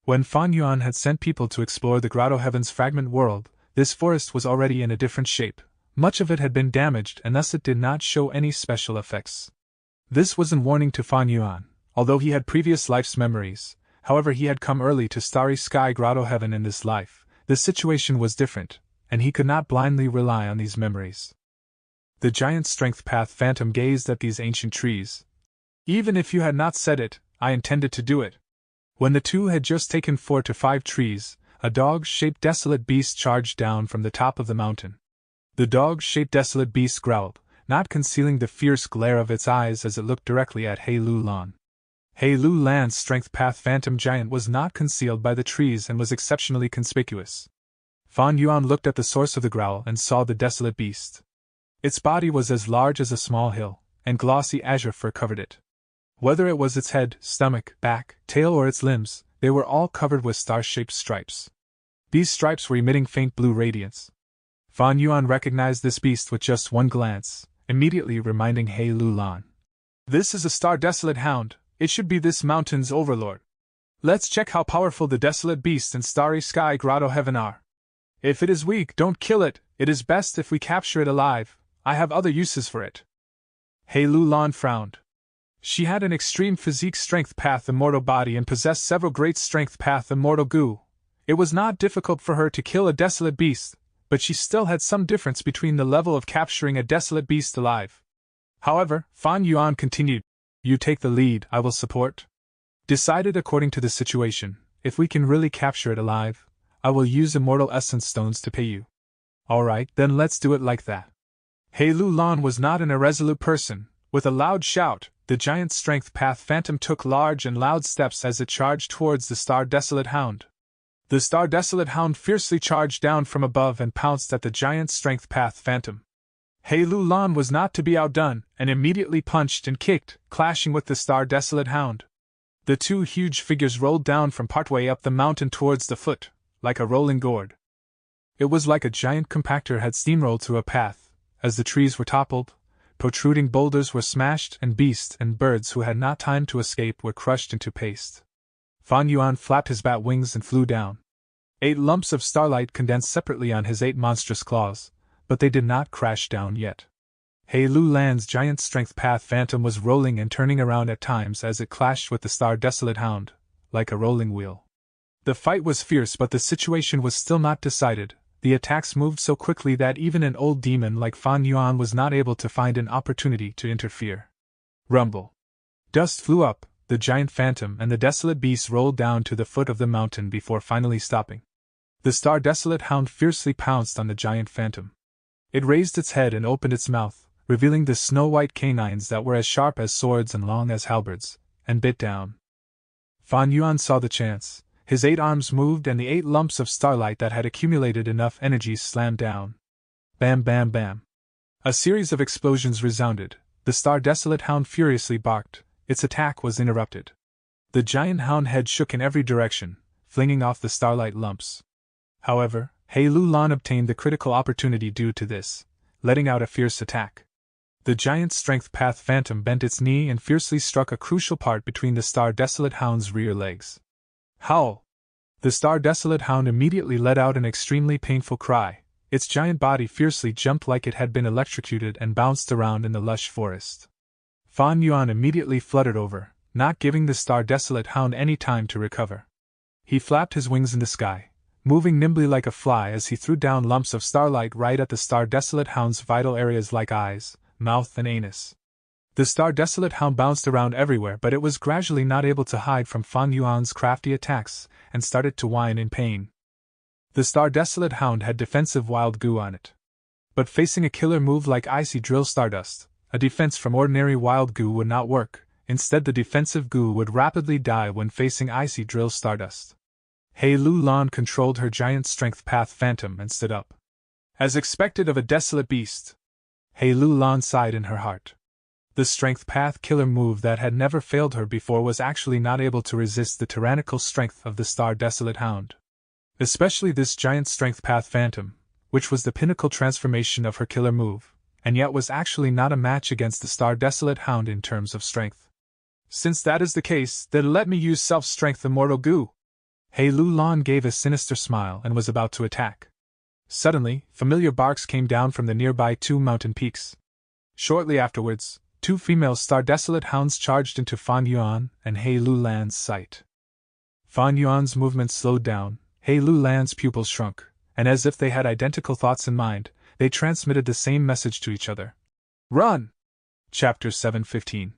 When Fang Yuan had sent people to explore the Grotto Heaven's fragment world, this forest was already in a different shape, much of it had been damaged and thus it did not show any special effects. This was in warning to Fan Yuan, although he had previous life's memories. However, he had come early to Starry Sky Grotto Heaven in this life. The situation was different, and he could not blindly rely on these memories. The giant strength path phantom gazed at these ancient trees. Even if you had not said it, I intended to do it. When the two had just taken 4 to 5 trees, a dog-shaped desolate beast charged down from the top of the mountain. The dog-shaped desolate beast growled, not concealing the fierce glare of its eyes as it looked directly at He Lu Lan. He Lu Lan's strength path phantom giant was not concealed by the trees and was exceptionally conspicuous. Fan Yuan looked at the source of the growl and saw the desolate beast. Its body was as large as a small hill, and glossy azure fur covered it. Whether it was its head, stomach, back, tail or its limbs, they were all covered with star-shaped stripes. These stripes were emitting faint blue radiance. Fan Yuan recognized this beast with just one glance, immediately reminding He Lu Lan. This is a star desolate hound, it should be this mountain's overlord. Let's check how powerful the desolate beast and Starry Sky Grotto Heaven are. If it is weak, don't kill it, it is best if we capture it alive, I have other uses for it. He Lu Lan frowned. She had an extreme physique strength path immortal body and possessed several great strength path immortal goo. It was not difficult for her to kill a desolate beast, but she still had some difference between the level of capturing a desolate beast alive. However, Fan Yuan continued, you take the lead, I will support. Decided according to the situation, if we can really capture it alive, I will use immortal essence stones to pay you. Alright, then let's do it like that. He Lu Lan was not an irresolute person. With a loud shout, the giant strength path phantom took large and loud steps as it charged towards the star desolate hound. The star desolate hound fiercely charged down from above and pounced at the giant strength path phantom. He Lu Lan was not to be outdone, and immediately punched and kicked, clashing with the star desolate hound. The two huge figures rolled down from partway up the mountain towards the foot, like a rolling gourd. It was like a giant compactor had steamrolled through a path. As the trees were toppled, protruding boulders were smashed and beasts and birds who had not time to escape were crushed into paste. Fan Yuan flapped his bat wings and flew down. 8 lumps of starlight condensed separately on his 8 monstrous claws, but they did not crash down yet. He Lu Lan's giant strength path phantom was rolling and turning around at times as it clashed with the star desolate hound, like a rolling wheel. The fight was fierce, but the situation was still not decided. The attacks moved so quickly that even an old demon like Fan Yuan was not able to find an opportunity to interfere. Rumble. Dust flew up, the giant phantom and the desolate beast rolled down to the foot of the mountain before finally stopping. The star desolate hound fiercely pounced on the giant phantom. It raised its head and opened its mouth, revealing the snow-white canines that were as sharp as swords and long as halberds, and bit down. Fan Yuan saw the chance. His 8 arms moved and the 8 lumps of starlight that had accumulated enough energy slammed down. Bam bam bam. A series of explosions resounded. The star desolate hound furiously barked. Its attack was interrupted. The giant hound head shook in every direction, flinging off the starlight lumps. However, He Lu Lan obtained the critical opportunity due to this, letting out a fierce attack. The giant strength path phantom bent its knee and fiercely struck a crucial part between the star desolate hound's rear legs. Howl! The star desolate hound immediately let out an extremely painful cry. Its giant body fiercely jumped like it had been electrocuted and bounced around in the lush forest. Fan Yuan immediately fluttered over, not giving the star desolate hound any time to recover. He flapped his wings in the sky, moving nimbly like a fly as he threw down lumps of starlight right at the star desolate hound's vital areas like eyes, mouth and anus. The star desolate hound bounced around everywhere, but it was gradually not able to hide from Fan Yuan's crafty attacks, and started to whine in pain. The star desolate hound had defensive wild goo on it. But facing a killer move like icy drill stardust, a defense from ordinary wild goo would not work. Instead, the defensive goo would rapidly die when facing icy drill stardust. He Lu Lan controlled her giant strength path phantom and stood up. As expected of a desolate beast, He Lu Lan sighed in her heart. The strength path killer move that had never failed her before was actually not able to resist the tyrannical strength of the star desolate hound. Especially this giant strength path phantom, which was the pinnacle transformation of her killer move, and yet was actually not a match against the star desolate hound in terms of strength. Since that is the case, then let me use self-strength immortal goo. He Lu Lan gave a sinister smile and was about to attack. Suddenly, familiar barks came down from the nearby two mountain peaks. Shortly afterwards, two female star-desolate hounds charged into Fan Yuan and He Lulan's sight. Fan Yuan's movements slowed down, He Lulan's pupils shrunk, and as if they had identical thoughts in mind, they transmitted the same message to each other. Run! Chapter 7:15.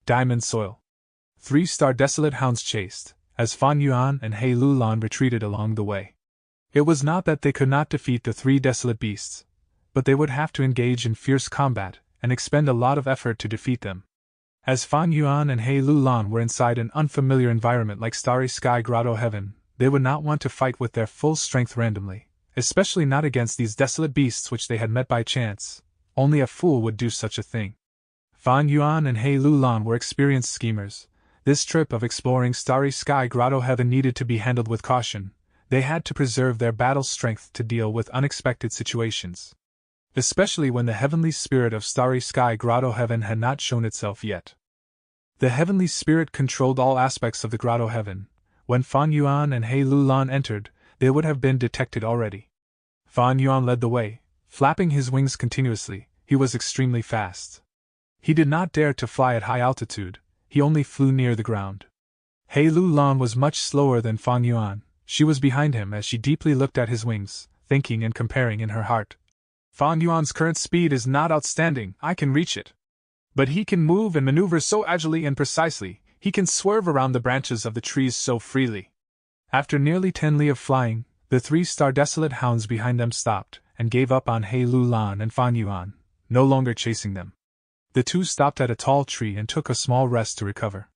Diamond Soil. Three star-desolate hounds chased, as Fan Yuan and He Lulan retreated along the way. It was not that they could not defeat the three desolate beasts, but they would have to engage in fierce combat and expend a lot of effort to defeat them. As Fan Yuan and He Lulan were inside an unfamiliar environment like Starry Sky Grotto Heaven, they would not want to fight with their full strength randomly, especially not against these desolate beasts which they had met by chance. Only a fool would do such a thing. Fan Yuan and He Lulan were experienced schemers. This trip of exploring Starry Sky Grotto Heaven needed to be handled with caution. They had to preserve their battle strength to deal with unexpected situations, especially when the heavenly spirit of Starry Sky Grotto Heaven had not shown itself yet. The heavenly spirit controlled all aspects of the Grotto Heaven. When Fan Yuan and He Lulan entered, they would have been detected already. Fan Yuan led the way, flapping his wings continuously. He was extremely fast. He did not dare to fly at high altitude, he only flew near the ground. He Lulan was much slower than Fan Yuan. She was behind him as she deeply looked at his wings, thinking and comparing in her heart. Fan Yuan's current speed is not outstanding, I can reach it. But he can move and maneuver so agilely and precisely, he can swerve around the branches of the trees so freely. After nearly 10 li of flying, the three star-desolate hounds behind them stopped, and gave up on He Lulan and Fan Yuan, no longer chasing them. The two stopped at a tall tree and took a small rest to recover.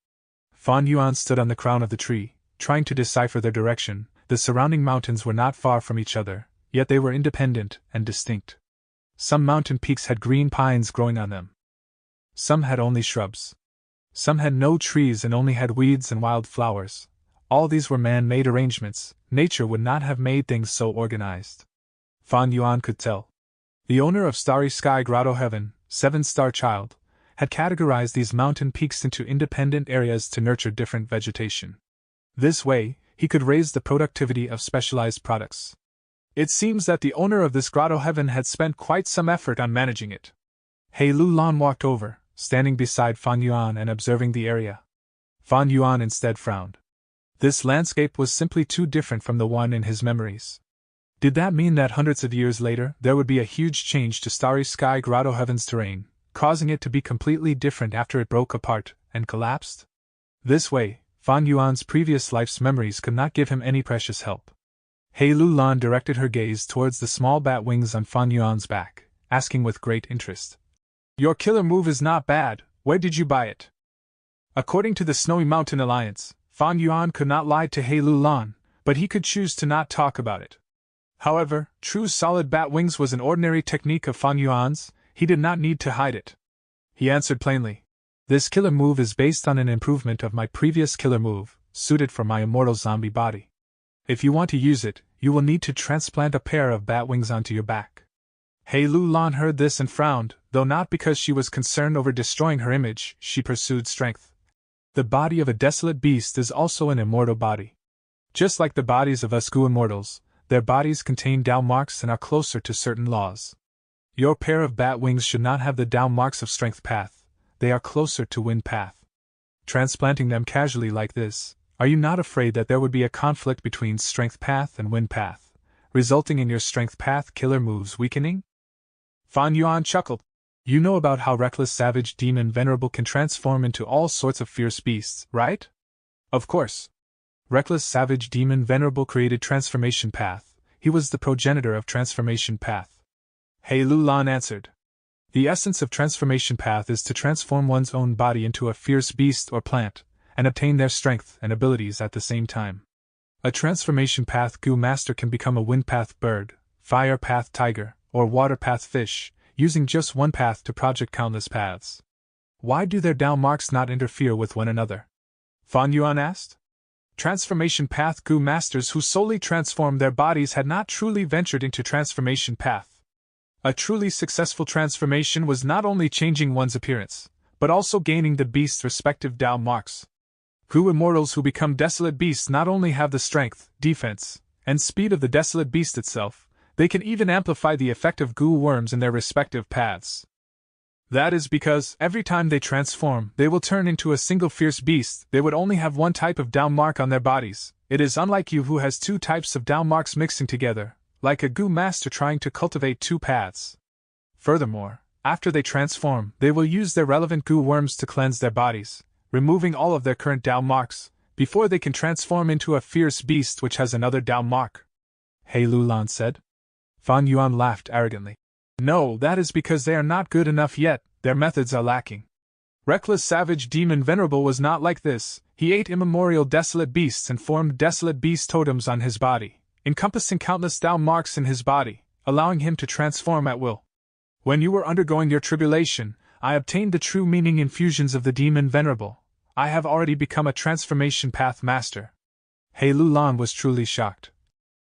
Fan Yuan stood on the crown of the tree, trying to decipher their direction. The surrounding mountains were not far from each other, yet they were independent and distinct. Some mountain peaks had green pines growing on them. Some had only shrubs. Some had no trees and only had weeds and wild flowers. All these were man-made arrangements. Nature would not have made things so organized. Fan Yuan could tell. The owner of Starry Sky Grotto Heaven, 7-star child, had categorized these mountain peaks into independent areas to nurture different vegetation. This way, he could raise the productivity of specialized products. It seems that the owner of this Grotto Heaven had spent quite some effort on managing it. He Lulan walked over, standing beside Fan Yuan and observing the area. Fan Yuan instead frowned. This landscape was simply too different from the one in his memories. Did that mean that hundreds of years later there would be a huge change to Starry Sky Grotto Heaven's terrain, causing it to be completely different after it broke apart and collapsed? This way, Fan Yuan's previous life's memories could not give him any precious help. He Lulan directed her gaze towards the small bat wings on Fan Yuan's back, asking with great interest. Your killer move is not bad, where did you buy it? According to the Snowy Mountain Alliance, Fan Yuan could not lie to He Lulan, but he could choose to not talk about it. However, true solid bat wings was an ordinary technique of Fan Yuan's. He did not need to hide it. He answered plainly. This killer move is based on an improvement of my previous killer move, suited for my immortal zombie body. If you want to use it, you will need to transplant a pair of bat wings onto your back. He Lulan heard this and frowned, though not because she was concerned over destroying her image. She pursued strength. The body of a desolate beast is also an immortal body. Just like the bodies of us immortals, their bodies contain Tao marks and are closer to certain laws. Your pair of bat wings should not have the Tao marks of strength path. They are closer to wind path. Transplanting them casually like this, are you not afraid that there would be a conflict between strength path and wind path, resulting in your strength path killer moves weakening? Fan Yuan chuckled. You know about how Reckless Savage Demon Venerable can transform into all sorts of fierce beasts, right? Of course. Reckless Savage Demon Venerable created Transformation Path. He was the progenitor of Transformation Path. He Lulan answered. The essence of Transformation Path is to transform one's own body into a fierce beast or plant, and obtain their strength and abilities at the same time. A Transformation Path Goo Master can become a Wind Path bird, Fire Path tiger, or Water Path fish, using just one path to project countless paths. Why do their Tao marks not interfere with one another? Fan Yuan asked. Transformation Path Goo Masters who solely transform their bodies had not truly ventured into Transformation Path. A truly successful transformation was not only changing one's appearance, but also gaining the beast's respective Tao marks. Goo immortals who become desolate beasts not only have the strength, defense, and speed of the desolate beast itself, They can even amplify the effect of goo worms in their respective paths. That is because, every time they transform, they will turn into a single fierce beast. They would only have one type of down mark on their bodies. It is unlike you who has two types of down marks mixing together, like a goo master trying to cultivate two paths. Furthermore, after they transform, they will use their relevant goo worms to cleanse their bodies, removing all of their current down marks, before they can transform into a fierce beast which has another down mark. He Lulan said. Fan Yuan laughed arrogantly. No, that is because they are not good enough yet, their methods are lacking. Reckless savage demon Venerable was not like this. He ate immemorial desolate beasts and formed desolate beast totems on his body, encompassing countless down marks in his body, allowing him to transform at will. When you were undergoing your tribulation, I obtained the true meaning infusions of the demon Venerable. I have already become a transformation path master. He Lulan was truly shocked.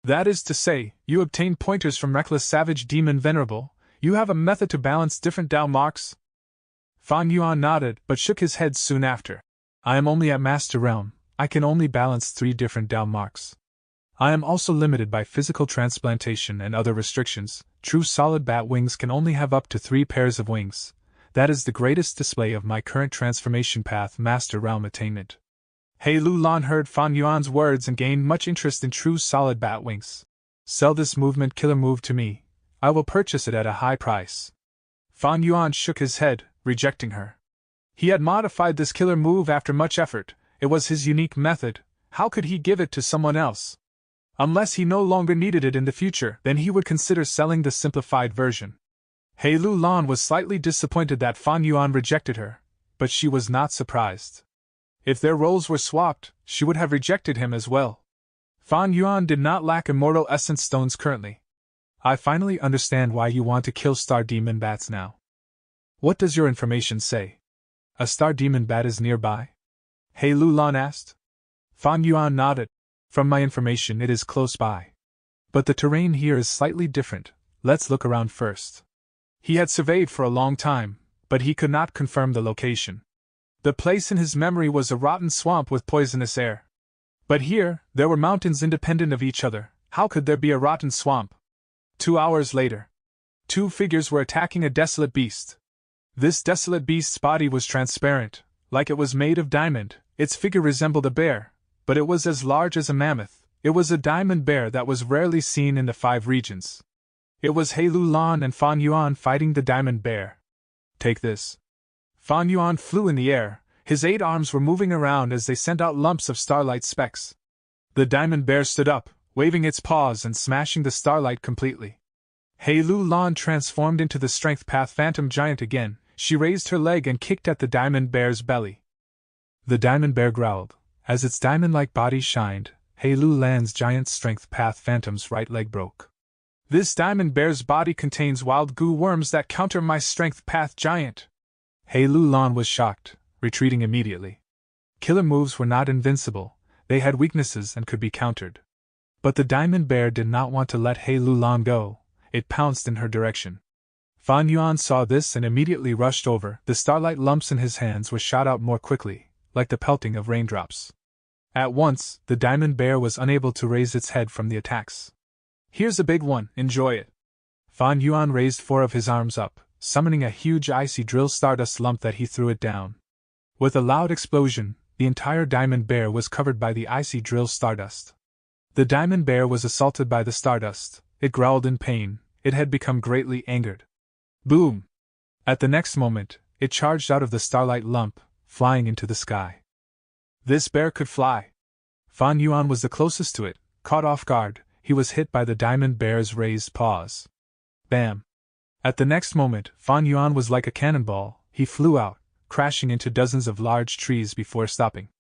That is to say, you obtained pointers from reckless savage demon Venerable. You have a method to balance different down marks? Fan Yuan nodded, but shook his head soon after. I am only at Master Realm. I can only balance 3 different down marks. I am also limited by physical transplantation and other restrictions. True solid bat wings can only have up to 3 pairs of wings. That is the greatest display of my current transformation path Master Realm attainment. He Lulan heard Fan Yuan's words and gained much interest in true solid bat wings. Sell this movement killer move to me. I will purchase it at a high price. Fan Yuan shook his head, rejecting her. He had modified this killer move after much effort. It was his unique method. How could he give it to someone else? Unless he no longer needed it in the future, then he would consider selling the simplified version. He Lulan was slightly disappointed that Fan Yuan rejected her, but she was not surprised. If their roles were swapped, she would have rejected him as well. Fan Yuan did not lack immortal essence stones currently. I finally understand why you want to kill star demon bats now. What does your information say? A star demon bat is nearby? He Lulan asked. Fan Yuan nodded. From my information, it is close by. But the terrain here is slightly different. Let's look around first. He had surveyed for a long time, but he could not confirm the location. The place in his memory was a rotten swamp with poisonous air. But here, there were mountains independent of each other. How could there be a rotten swamp? 2 hours later, 2 figures were attacking a desolate beast. This desolate beast's body was transparent, like it was made of diamond. Its figure resembled a bear, but it was as large as a mammoth. It was a diamond bear that was rarely seen in the 5 regions. It was He Lulan and Fan Yuan fighting the diamond bear. Take this. Fan Yuan flew in the air. His 8 arms were moving around as they sent out lumps of starlight specks. The diamond bear stood up, waving its paws and smashing the starlight completely. He Lulan transformed into the Strength Path Phantom Giant again. She raised her leg and kicked at the diamond bear's belly. The diamond bear growled. As its diamond-like body shined, He Lulan's giant Strength Path Phantom's right leg broke. This diamond bear's body contains wild goo worms that counter my Strength Path Giant. He Lulan was shocked, retreating immediately. Killer moves were not invincible. They had weaknesses and could be countered. But the diamond bear did not want to let He Lulan go. It pounced in her direction. Fan Yuan saw this and immediately rushed over. The starlight lumps in his hands were shot out more quickly, like the pelting of raindrops. At once, the diamond bear was unable to raise its head from the attacks. Here's a big one, enjoy it. Fan Yuan raised 4 of his arms up, summoning a huge icy drill stardust lump that he threw it down. With a loud explosion, the entire diamond bear was covered by the icy drill stardust. The diamond bear was assaulted by the stardust. It growled in pain. It had become greatly angered. Boom! At the next moment, it charged out of the starlight lump, flying into the sky. This bear could fly. Fan Yuan was the closest to it. Caught off guard, he was hit by the diamond bear's raised paws. Bam! At the next moment, Fan Yuan was like a cannonball. He flew out, crashing into dozens of large trees before stopping.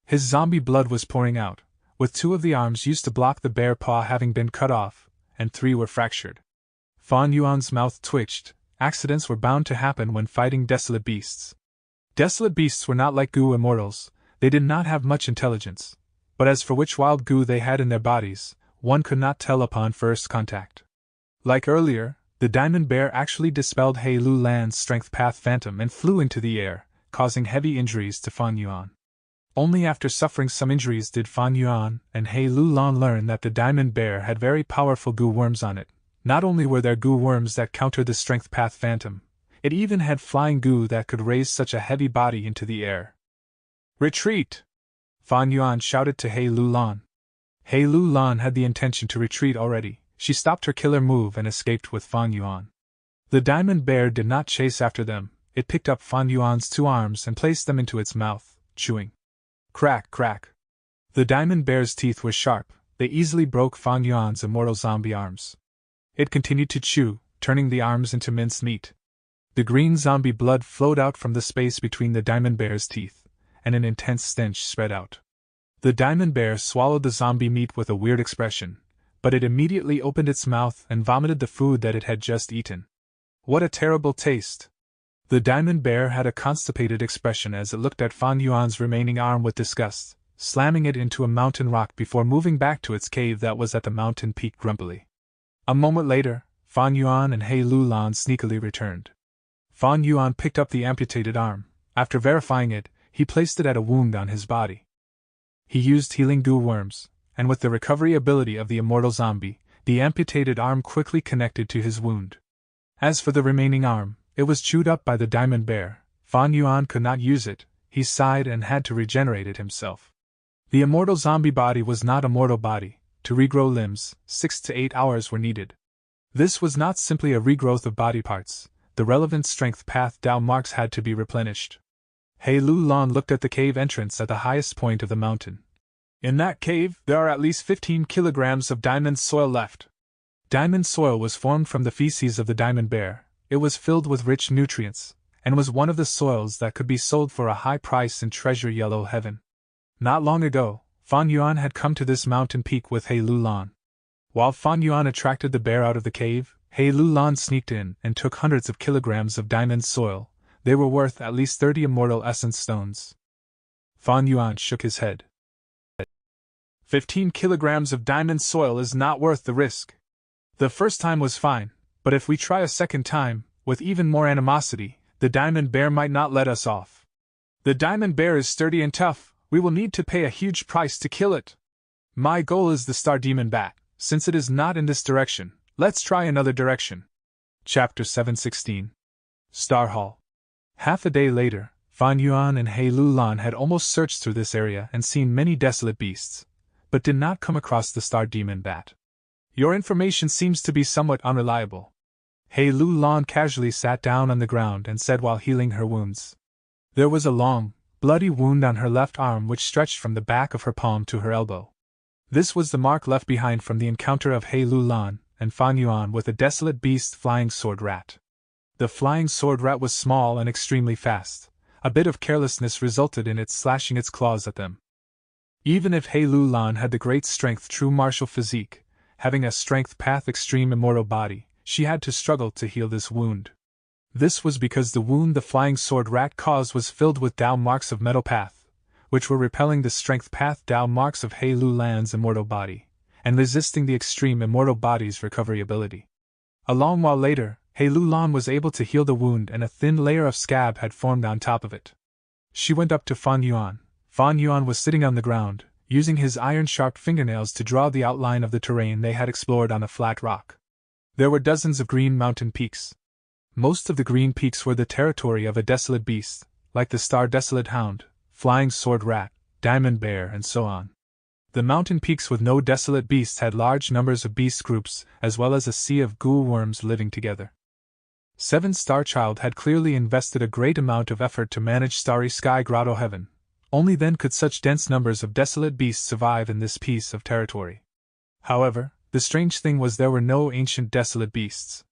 His zombie blood was pouring out, with 2 of the arms used to block the bear paw having been cut off, and 3 were fractured. Fan Yuan's mouth twitched. Accidents were bound to happen when fighting desolate beasts. Desolate beasts were not like goo immortals. They did not have much intelligence. But as for which wild goo they had in their bodies, one could not tell upon first contact. Like earlier, the diamond bear actually dispelled He Lulan's Strength Path Phantom and flew into the air, causing heavy injuries to Fan Yuan. Only after suffering some injuries did Fan Yuan and He Lulan learn that the diamond bear had very powerful goo worms on it. Not only were there goo worms that countered the strength path phantom, it even had flying goo that could raise such a heavy body into the air. Retreat! Fan Yuan shouted to He Lu Lan. He Lu Lan had the intention to retreat already. She stopped her killer move and escaped with Fan Yuan. The diamond bear did not chase after them. It picked up Fan Yuan's 2 arms and placed them into its mouth, chewing. Crack, crack. The diamond bear's teeth were sharp. They easily broke Fan Yuan's immortal zombie arms. It continued to chew, turning the arms into minced meat. The green zombie blood flowed out from the space between the diamond bear's teeth, and an intense stench spread out. The diamond bear swallowed the zombie meat with a weird expression, but it immediately opened its mouth and vomited the food that it had just eaten. What a terrible taste! The diamond bear had a constipated expression as it looked at Fan Yuan's remaining arm with disgust, slamming it into a mountain rock before moving back to its cave that was at the mountain peak grumpily. A moment later, Fan Yuan and He Lu Lan sneakily returned. Fan Yuan picked up the amputated arm. After verifying it, he placed it at a wound on his body. He used healing goo worms, and with the recovery ability of the immortal zombie, the amputated arm quickly connected to his wound. As for the remaining arm, it was chewed up by the diamond bear. Fan Yuan could not use it. He sighed and had to regenerate it himself. The immortal zombie body was not a mortal body. To regrow limbs, 6 to 8 hours were needed. This was not simply a regrowth of body parts. The relevant strength path Dao marks had to be replenished. He Lu Lan looked at the cave entrance at the highest point of the mountain. In that cave, there are at least 15 kilograms of diamond soil left. Diamond soil was formed from the feces of the diamond bear. It was filled with rich nutrients, and was one of the soils that could be sold for a high price in Treasure Yellow Heaven. Not long ago, Fan Yuan had come to this mountain peak with He Lu Lan. While Fan Yuan attracted the bear out of the cave, He Lu Lan sneaked in and took hundreds of kilograms of diamond soil. They were worth at least 30 immortal essence stones. Fan Yuan shook his head. 15 kilograms of diamond soil is not worth the risk. The first time was fine, but if we try a second time, with even more animosity, the diamond bear might not let us off. The diamond bear is sturdy and tough. We will need to pay a huge price to kill it. My goal is the star demon bat. Since it is not in this direction, let's try another direction. Chapter 716. Star Hall. Half a day later, Fan Yuan and He Lu Lan had almost searched through this area and seen many desolate beasts, but did not come across the star demon bat. Your information seems to be somewhat unreliable. He Lu Lan casually sat down on the ground and said while healing her wounds. There was a long, bloody wound on her left arm which stretched from the back of her palm to her elbow. This was the mark left behind from the encounter of He Lu Lan and Fan Yuan with a desolate beast flying sword rat. The flying sword rat was small and extremely fast. A bit of carelessness resulted in it slashing its claws at them. Even if He Lu Lan had the great strength true martial physique, having a strength path extreme immortal body, she had to struggle to heal this wound. This was because the wound the flying sword rat caused was filled with Dao marks of metal path, which were repelling the strength path Dao marks of He Lu Lan's immortal body, and resisting the extreme immortal body's recovery ability. A long while later, He Lu Lan was able to heal the wound and a thin layer of scab had formed on top of it. She went up to Fan Yuan. Fan Yuan was sitting on the ground, using his iron-sharp fingernails to draw the outline of the terrain they had explored on a flat rock. There were dozens of green mountain peaks. Most of the green peaks were the territory of a desolate beast, like the star desolate hound, flying sword rat, diamond bear, and so on. The mountain peaks with no desolate beasts had large numbers of beast groups, as well as a sea of ghoul worms living together. Seven Star Child had clearly invested a great amount of effort to manage Starry Sky Grotto Heaven. Only then could such dense numbers of desolate beasts survive in this piece of territory. However, the strange thing was there were no ancient desolate beasts.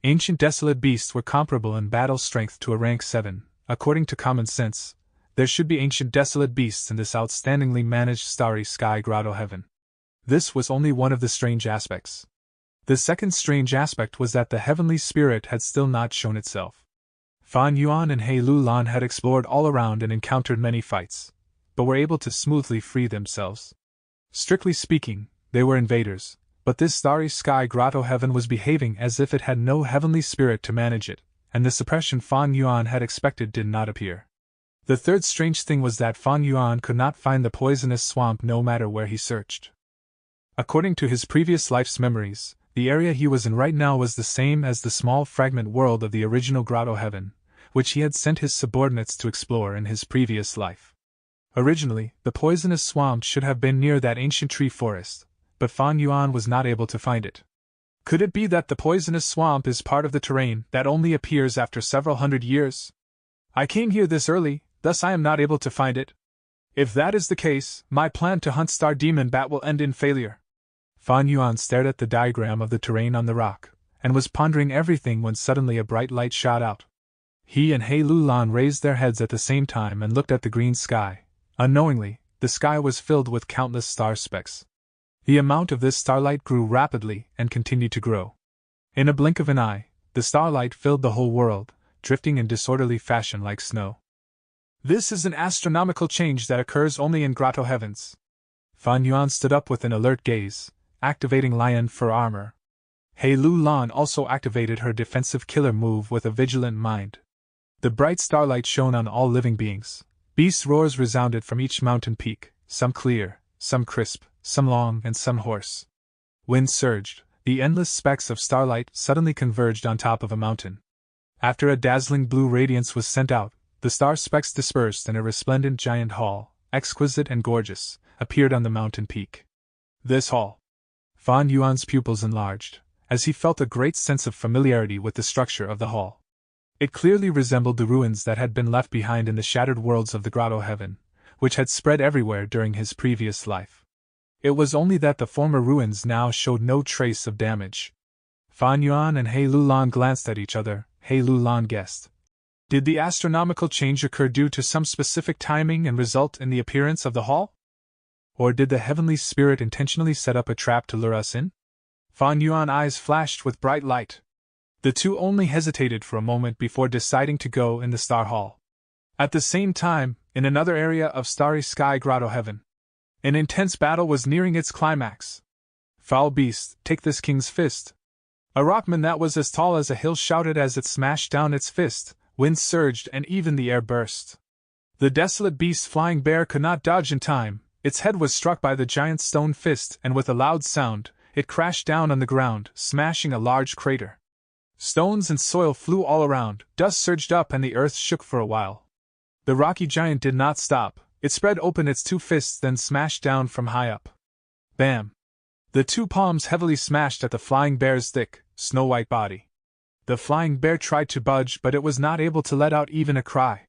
Ancient desolate beasts were comparable in battle strength to a rank 7. According to common sense, there should be ancient desolate beasts in this outstandingly managed Starry Sky Grotto Heaven. This was only one of the strange aspects. The second strange aspect was that the heavenly spirit had still not shown itself. Fan Yuan and He Lu Lan had explored all around and encountered many fights, but were able to smoothly free themselves. Strictly speaking, they were invaders, but this Starry Sky Grotto Heaven was behaving as if it had no heavenly spirit to manage it, and the suppression Fan Yuan had expected did not appear. The third strange thing was that Fan Yuan could not find the poisonous swamp no matter where he searched. According to his previous life's memories, The area he was in right now was the same as the small fragment world of the original grotto heaven, which he had sent his subordinates to explore in his previous life. Originally, the poisonous swamp should have been near that ancient tree forest, but Fan Yuan was not able to find it. Could it be that the poisonous swamp is part of the terrain that only appears after several hundred years? I came here this early, thus I am not able to find it. If that is the case, my plan to hunt Star Demon Bat will end in failure. Fan Yuan stared at the diagram of the terrain on the rock, and was pondering everything when suddenly a bright light shot out. He and He Lulan raised their heads at the same time and looked at the green sky. Unknowingly, the sky was filled with countless star specks. The amount of this starlight grew rapidly and continued to grow. In a blink of an eye, the starlight filled the whole world, drifting in disorderly fashion like snow. This is an astronomical change that occurs only in grotto heavens. Fan Yuan stood up with an alert gaze, activating lion fur armor. He Lulan also activated her defensive killer move with a vigilant mind. The bright starlight shone on all living beings. Beast roars resounded from each mountain peak, some clear, some crisp, some long, and some hoarse. Wind surged, the endless specks of starlight suddenly converged on top of a mountain. After a dazzling blue radiance was sent out, the star specks dispersed and a resplendent giant hall, exquisite and gorgeous, appeared on the mountain peak. This hall. Fan Yuan's pupils enlarged, as he felt a great sense of familiarity with the structure of the hall. It clearly resembled the ruins that had been left behind in the shattered worlds of the grotto heaven, which had spread everywhere during his previous life. It was only that the former ruins now showed no trace of damage. Fan Yuan and He Lulan glanced at each other. He Lulan guessed. Did the astronomical change occur due to some specific timing and result in the appearance of the hall? Or did the heavenly spirit intentionally set up a trap to lure us in? Fan Yuan's eyes flashed with bright light. The two only hesitated for a moment before deciding to go in the Star Hall. At the same time, in another area of Starry Sky Grotto Heaven, an intense battle was nearing its climax. Foul beast, take this king's fist. A rockman that was as tall as a hill shouted as it smashed down its fist. Wind surged and even the air burst. The desolate beast's flying bear could not dodge in time. Its head was struck by the giant's stone fist, and with a loud sound, it crashed down on the ground, smashing a large crater. Stones and soil flew all around, dust surged up and the earth shook for a while. The rocky giant did not stop. It spread open its two fists, then smashed down from high up. Bam! The two palms heavily smashed at the flying bear's thick, snow-white body. The flying bear tried to budge, but it was not able to let out even a cry.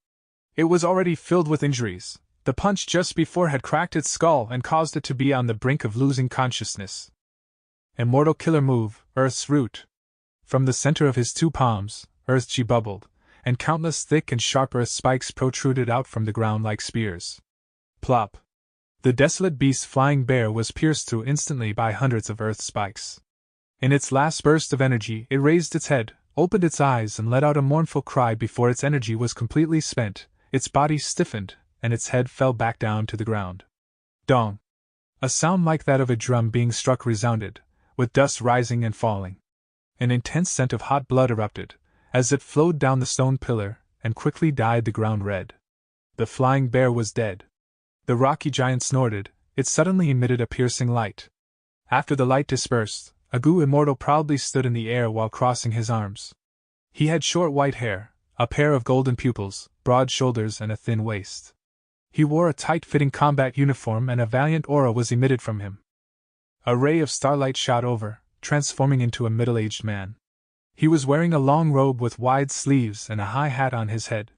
It was already filled with injuries. The punch just before had cracked its skull and caused it to be on the brink of losing consciousness. Immortal killer move, Earth's Root. From the center of his two palms, Earth Chi bubbled, and countless thick and sharp earth spikes protruded out from the ground like spears. Plop! The desolate beast's flying bear was pierced through instantly by hundreds of earth spikes. In its last burst of energy, it raised its head, opened its eyes, and let out a mournful cry before its energy was completely spent. Its body stiffened, and its head fell back down to the ground. Dong! A sound like that of a drum being struck resounded, with dust rising and falling. An intense scent of hot blood erupted, as it flowed down the stone pillar, and quickly dyed the ground red. The flying bear was dead. The rocky giant snorted. It suddenly emitted a piercing light. After the light dispersed, Agu Immortal proudly stood in the air while crossing his arms. He had short white hair, a pair of golden pupils, broad shoulders, and a thin waist. He wore a tight-fitting combat uniform, and a valiant aura was emitted from him. A ray of starlight shot over, transforming into a middle-aged man. He was wearing a long robe with wide sleeves and a high hat on his head.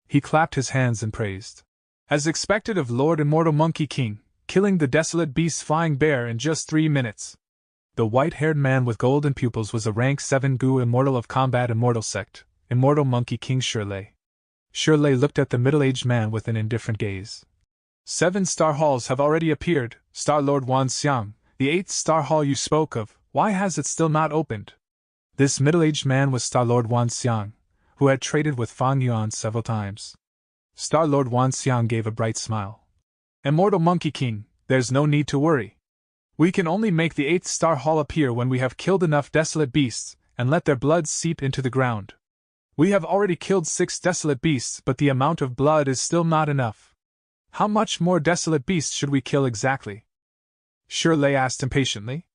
He clapped his hands and praised. As expected of Lord Immortal Monkey King, killing the desolate beast's flying bear in just 3 minutes. The white-haired man with golden pupils was a rank 7 Gu Immortal of Combat Immortal Sect, Immortal Monkey King Shirley. Shirley looked at the middle-aged man with an indifferent gaze. 7 star halls have already appeared, Star-Lord Wan Xiang, the 8th star hall you spoke of, why has it still not opened? This middle-aged man was Star-Lord Wan Xiang, who had traded with Fan Yuan several times. Star-Lord Wan Xiang gave a bright smile. Immortal Monkey King, there's no need to worry. We can only make the 8th star hall appear when we have killed enough desolate beasts, and let their blood seep into the ground. We have already killed 6 desolate beasts, but the amount of blood is still not enough. How much more desolate beasts should we kill exactly? Shirley asked impatiently.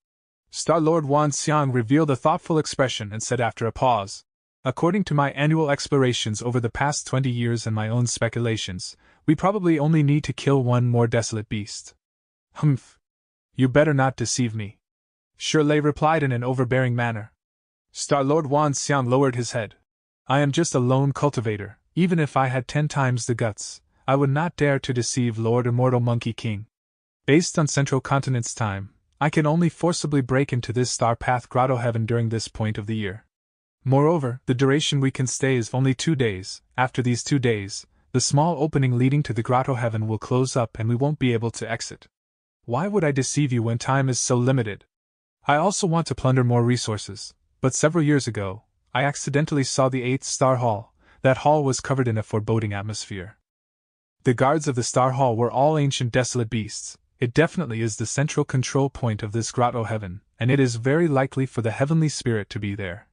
Star-Lord Wan Xiang revealed a thoughtful expression and said after a pause, "According to my annual explorations over the past 20 years and my own speculations, we probably only need to kill one more desolate beast." "Humph. You better not deceive me," Shirley replied in an overbearing manner. Star-Lord Wan Xiang lowered his head. "I am just a lone cultivator. Even if I had 10 times the guts, I would not dare to deceive Lord Immortal Monkey King. Based on Central Continent's time, I can only forcibly break into this star path grotto heaven during this point of the year. Moreover, the duration we can stay is only 2 days. After these 2 days, the small opening leading to the grotto heaven will close up and we won't be able to exit. Why would I deceive you when time is so limited? I also want to plunder more resources, but several years ago, I accidentally saw the 8th Star Hall. That hall was covered in a foreboding atmosphere. The guards of the Star Hall were all ancient desolate beasts. It definitely is the central control point of this grotto heaven, and it is very likely for the heavenly spirit to be there."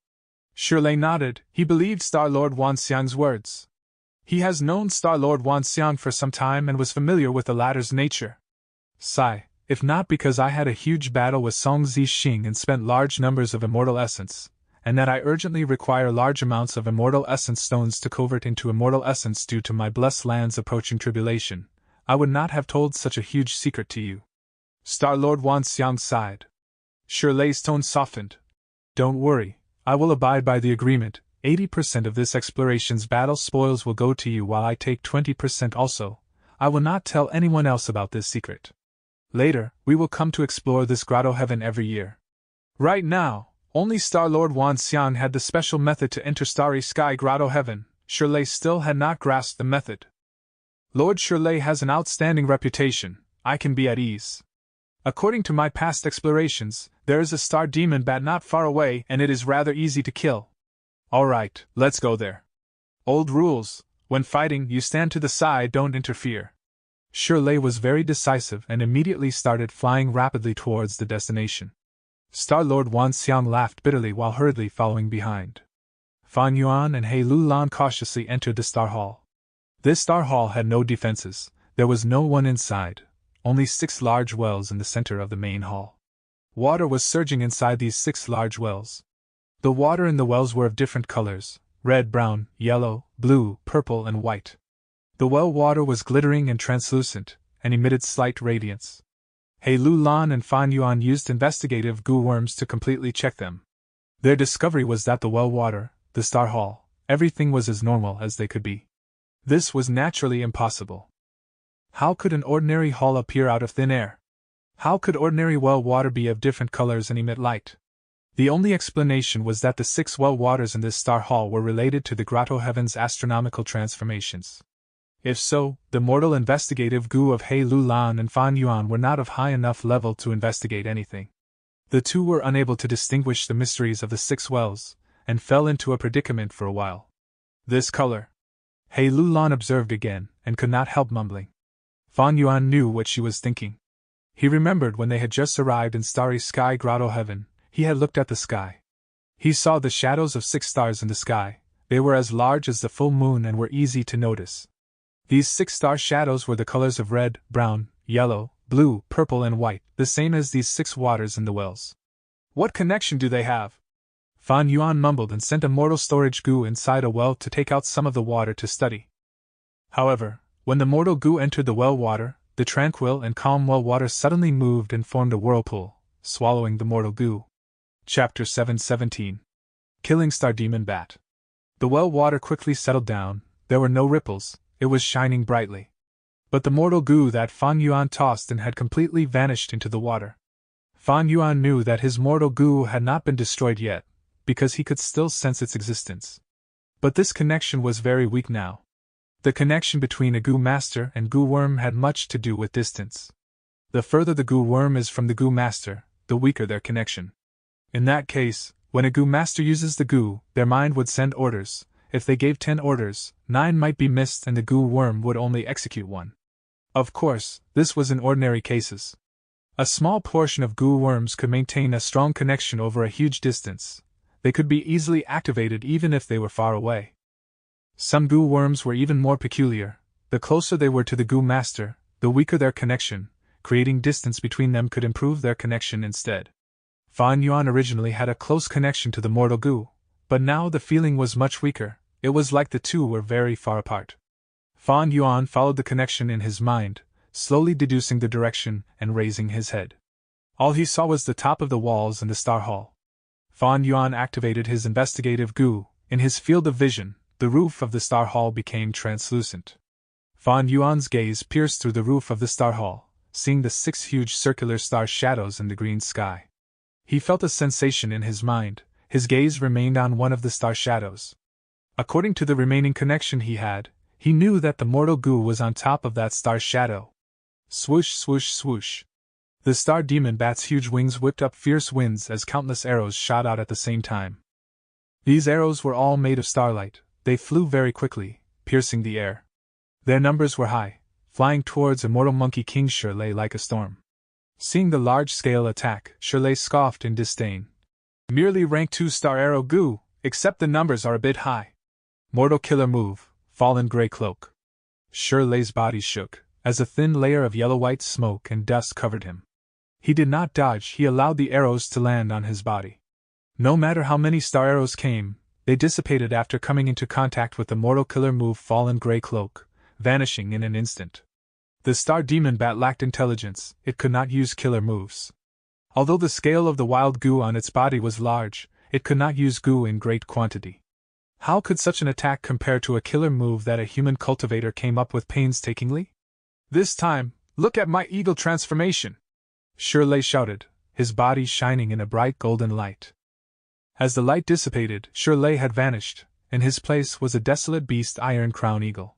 Shirley nodded. He believed Star-Lord Wan Xiang's words. He has known Star-Lord Wan Xiang for some time and was familiar with the latter's nature. "Sigh, if not because I had a huge battle with Song Zixing and spent large numbers of immortal essence, and that I urgently require large amounts of immortal essence stones to convert into immortal essence due to my blessed land's approaching tribulation, I would not have told such a huge secret to you." Star-Lord Wan Xiang sighed. Shirley's tone softened. "Don't worry, I will abide by the agreement. 80% of this exploration's battle spoils will go to you while I take 20% also. I will not tell anyone else about this secret. Later, we will come to explore this grotto heaven every year. Right now, only Star-Lord Wan Xiang had the special method to enter Starry Sky Grotto Heaven. Shirley still had not grasped the method. Lord Shirley has an outstanding reputation. I can be at ease. According to my past explorations, there is a star demon bat not far away and it is rather easy to kill. All right, let's go there. Old rules, when fighting you stand to the side, don't interfere." Shirley was very decisive and immediately started flying rapidly towards the destination. Star-Lord Wan Xiang laughed bitterly while hurriedly following behind. Fan Yuan and He Lulan cautiously entered the Star Hall. This Star Hall had no defenses, there was no one inside, only 6 large wells in the center of the main hall. Water was surging inside these 6 large wells. The water in the wells were of different colors: red, brown, yellow, blue, purple, and white. The well water was glittering and translucent, and emitted slight radiance. He Lulan and Fan Yuan used investigative goo worms to completely check them. Their discovery was that the well water, the Star Hall, everything was as normal as they could be. This was naturally impossible. How could an ordinary hall appear out of thin air? How could ordinary well water be of different colors and emit light? The only explanation was that the 6 well waters in this Star Hall were related to the grotto heaven's astronomical transformations. If so, the mortal investigative goo of He Lulan and Fan Yuan were not of high enough level to investigate anything. The two were unable to distinguish the mysteries of the 6 wells, and fell into a predicament for a while. "This color," He Lulan observed again, and could not help mumbling. Fan Yuan knew what she was thinking. He remembered when they had just arrived in Starry Sky Grotto Heaven, he had looked at the sky. He saw the shadows of 6 stars in the sky. They were as large as the full moon and were easy to notice. These 6 star shadows were the colors of red, brown, yellow, blue, purple, and white, the same as these 6 waters in the wells. "What connection do they have?" Fan Yuan mumbled and sent a mortal storage goo inside a well to take out some of the water to study. However, when the mortal goo entered the well water, the tranquil and calm well water suddenly moved and formed a whirlpool, swallowing the mortal goo. Chapter 717. Killing Star Demon Bat. The well water quickly settled down, there were no ripples, it was shining brightly. But the mortal goo that Fan Yuan tossed in had completely vanished into the water. Fan Yuan knew that his mortal goo had not been destroyed yet, because he could still sense its existence. But this connection was very weak now. The connection between a goo master and goo worm had much to do with distance. The further the goo worm is from the goo master, the weaker their connection. In that case, when a goo master uses the goo, their mind would send orders. If they gave 10 orders, 9 might be missed and the goo worm would only execute 1. Of course, this was in ordinary cases. A small portion of goo worms could maintain a strong connection over a huge distance. They could be easily activated even if they were far away. Some goo worms were even more peculiar. The closer they were to the goo master, the weaker their connection. Creating distance between them could improve their connection instead. Fan Yuan originally had a close connection to the mortal Gu, but now the feeling was much weaker. It was like the two were very far apart. Fan Yuan followed the connection in his mind, slowly deducing the direction and raising his head. All he saw was the top of the walls and the Star Hall. Fan Yuan activated his investigative Gu. In his field of vision, the roof of the Star Hall became translucent. Fan Yuan's gaze pierced through the roof of the Star Hall, seeing the 6 huge circular star shadows in the green sky. He felt a sensation in his mind. His gaze remained on one of the star shadows. According to the remaining connection he had, he knew that the mortal Gu was on top of that star shadow. Swoosh, swoosh, swoosh. The star demon bat's huge wings whipped up fierce winds as countless arrows shot out at the same time. These arrows were all made of starlight. They flew very quickly, piercing the air. Their numbers were high, flying towards Immortal Monkey King Shirley like a storm. Seeing the large-scale attack, Shirley scoffed in disdain. Merely rank 2-star arrow Gu, except the numbers are a bit high. Mortal killer move, fallen gray cloak. Shirley's body shook, as a thin layer of yellow-white smoke and dust covered him. He did not dodge, he allowed the arrows to land on his body. No matter how many star arrows came, they dissipated after coming into contact with the mortal killer move fallen gray cloak, vanishing in an instant. The star demon bat lacked intelligence, it could not use killer moves. Although the scale of the wild Gu on its body was large, it could not use Gu in great quantity. How could such an attack compare to a killer move that a human cultivator came up with painstakingly? This time, look at my eagle transformation! Shirley shouted, his body shining in a bright golden light. As the light dissipated, Shirley had vanished. In his place was a desolate beast Iron Crown Eagle.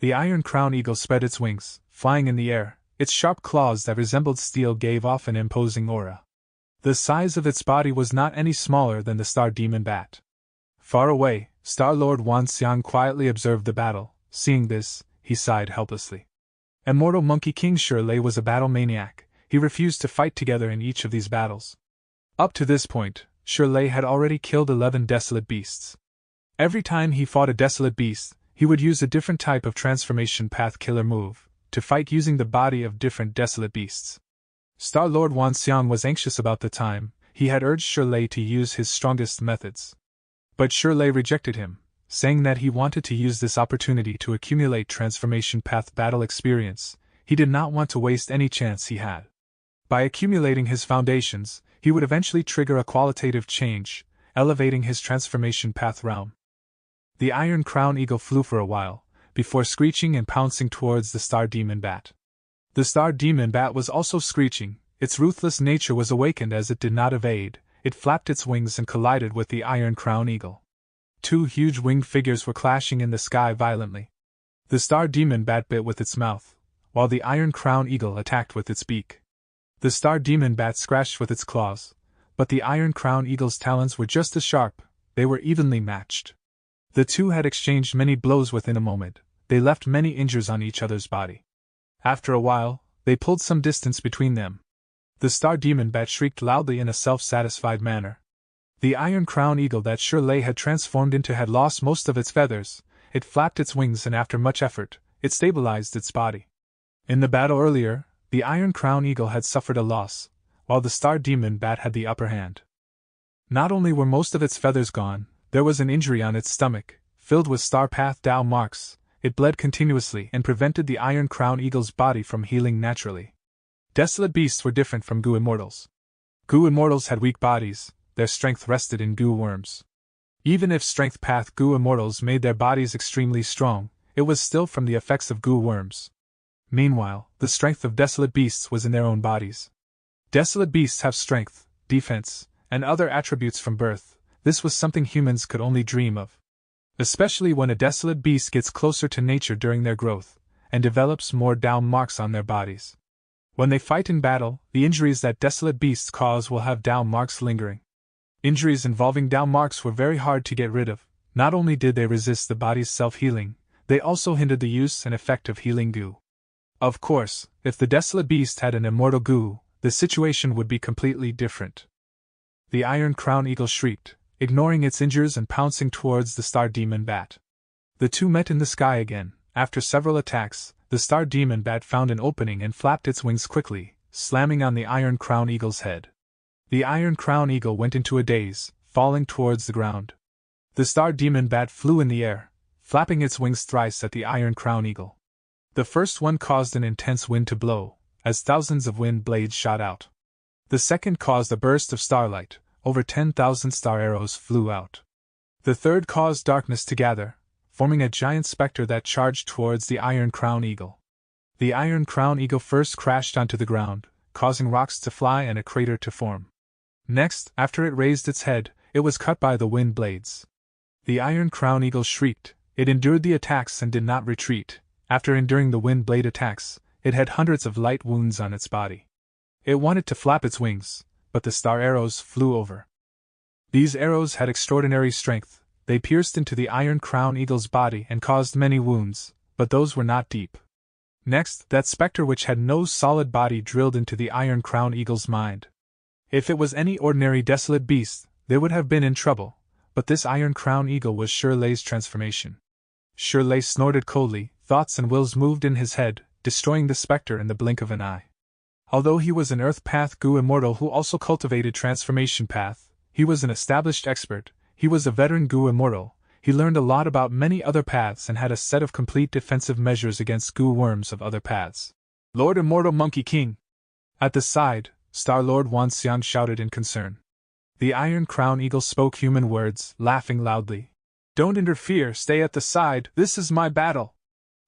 The Iron Crown Eagle spread its wings, flying in the air. Its sharp claws that resembled steel gave off an imposing aura. The size of its body was not any smaller than the Star Demon Bat. Far away, Star-Lord Wan Xiang quietly observed the battle. Seeing this, he sighed helplessly. Immortal Monkey King Shirley was a battle maniac. He refused to fight together in each of these battles. Up to this point, Shirley had already killed 11 desolate beasts. Every time he fought a desolate beast, he would use a different type of transformation path killer move, to fight using the body of different desolate beasts. Star-Lord Wan Xiang was anxious about the time. He had urged Shirley to use his strongest methods. But Shirley rejected him, saying that he wanted to use this opportunity to accumulate transformation path battle experience. He did not want to waste any chance he had. By accumulating his foundations, he would eventually trigger a qualitative change, elevating his transformation path realm. The Iron Crown Eagle flew for a while, before screeching and pouncing towards the Star Demon Bat. The Star Demon Bat was also screeching. Its ruthless nature was awakened as it did not evade. It flapped its wings and collided with the Iron Crown Eagle. 2 huge winged figures were clashing in the sky violently. The Star Demon Bat bit with its mouth, while the Iron Crown Eagle attacked with its beak. The Star Demon Bat scratched with its claws, but the Iron Crown Eagle's talons were just as sharp. They were evenly matched. The two had exchanged many blows within a moment. They left many injuries on each other's body. After a while, they pulled some distance between them. The Star Demon Bat shrieked loudly in a self-satisfied manner. The Iron Crown Eagle that Shirley had transformed into had lost most of its feathers. It flapped its wings and after much effort, it stabilized its body. In the battle earlier, the Iron Crown Eagle had suffered a loss, while the Star Demon Bat had the upper hand. Not only were most of its feathers gone, there was an injury on its stomach, filled with Star Path Dao marks. It bled continuously and prevented the Iron Crown Eagle's body from healing naturally. Desolate beasts were different from Gu Immortals. Gu Immortals had weak bodies, their strength rested in Gu worms. Even if Strength Path Gu Immortals made their bodies extremely strong, it was still from the effects of Gu worms. Meanwhile, the strength of desolate beasts was in their own bodies. Desolate beasts have strength, defense, and other attributes from birth. This was something humans could only dream of. Especially when a desolate beast gets closer to nature during their growth, and develops more Dao marks on their bodies. When they fight in battle, the injuries that desolate beasts cause will have Dao marks lingering. Injuries involving Dao marks were very hard to get rid of. Not only did they resist the body's self-healing, they also hindered the use and effect of healing Gu. Of course, if the desolate beast had an immortal Gu, the situation would be completely different. The Iron Crown Eagle shrieked, ignoring its injuries and pouncing towards the Star Demon Bat. The two met in the sky again. After several attacks, the Star Demon Bat found an opening and flapped its wings quickly, slamming on the Iron Crown Eagle's head. The Iron Crown Eagle went into a daze, falling towards the ground. The Star Demon Bat flew in the air, flapping its wings thrice at the Iron Crown Eagle. The first one caused an intense wind to blow, as thousands of wind blades shot out. The second caused a burst of starlight, over 10,000 star arrows flew out. The third caused darkness to gather, forming a giant specter that charged towards the Iron Crown Eagle. The Iron Crown Eagle first crashed onto the ground, causing rocks to fly and a crater to form. Next, after it raised its head, it was cut by the wind blades. The Iron Crown Eagle shrieked. It endured the attacks and did not retreat. After enduring the wind blade attacks, it had hundreds of light wounds on its body. It wanted to flap its wings, but the star arrows flew over. These arrows had extraordinary strength. They pierced into the Iron Crown Eagle's body and caused many wounds, but those were not deep. Next, that specter which had no solid body drilled into the Iron Crown Eagle's mind. If it was any ordinary desolate beast, they would have been in trouble, but this Iron Crown Eagle was Shirley's transformation. Shirley snorted coldly, thoughts and wills moved in his head, destroying the specter in the blink of an eye. Although he was an Earth Path Goo Immortal who also cultivated Transformation Path, he was an established expert, he was a veteran Goo Immortal, he learned a lot about many other paths and had a set of complete defensive measures against goo worms of other paths. Lord Immortal Monkey King! At the side, Star-Lord Wanxiang shouted in concern. The Iron Crown Eagle spoke human words, laughing loudly. Don't interfere, stay at the side, this is my battle!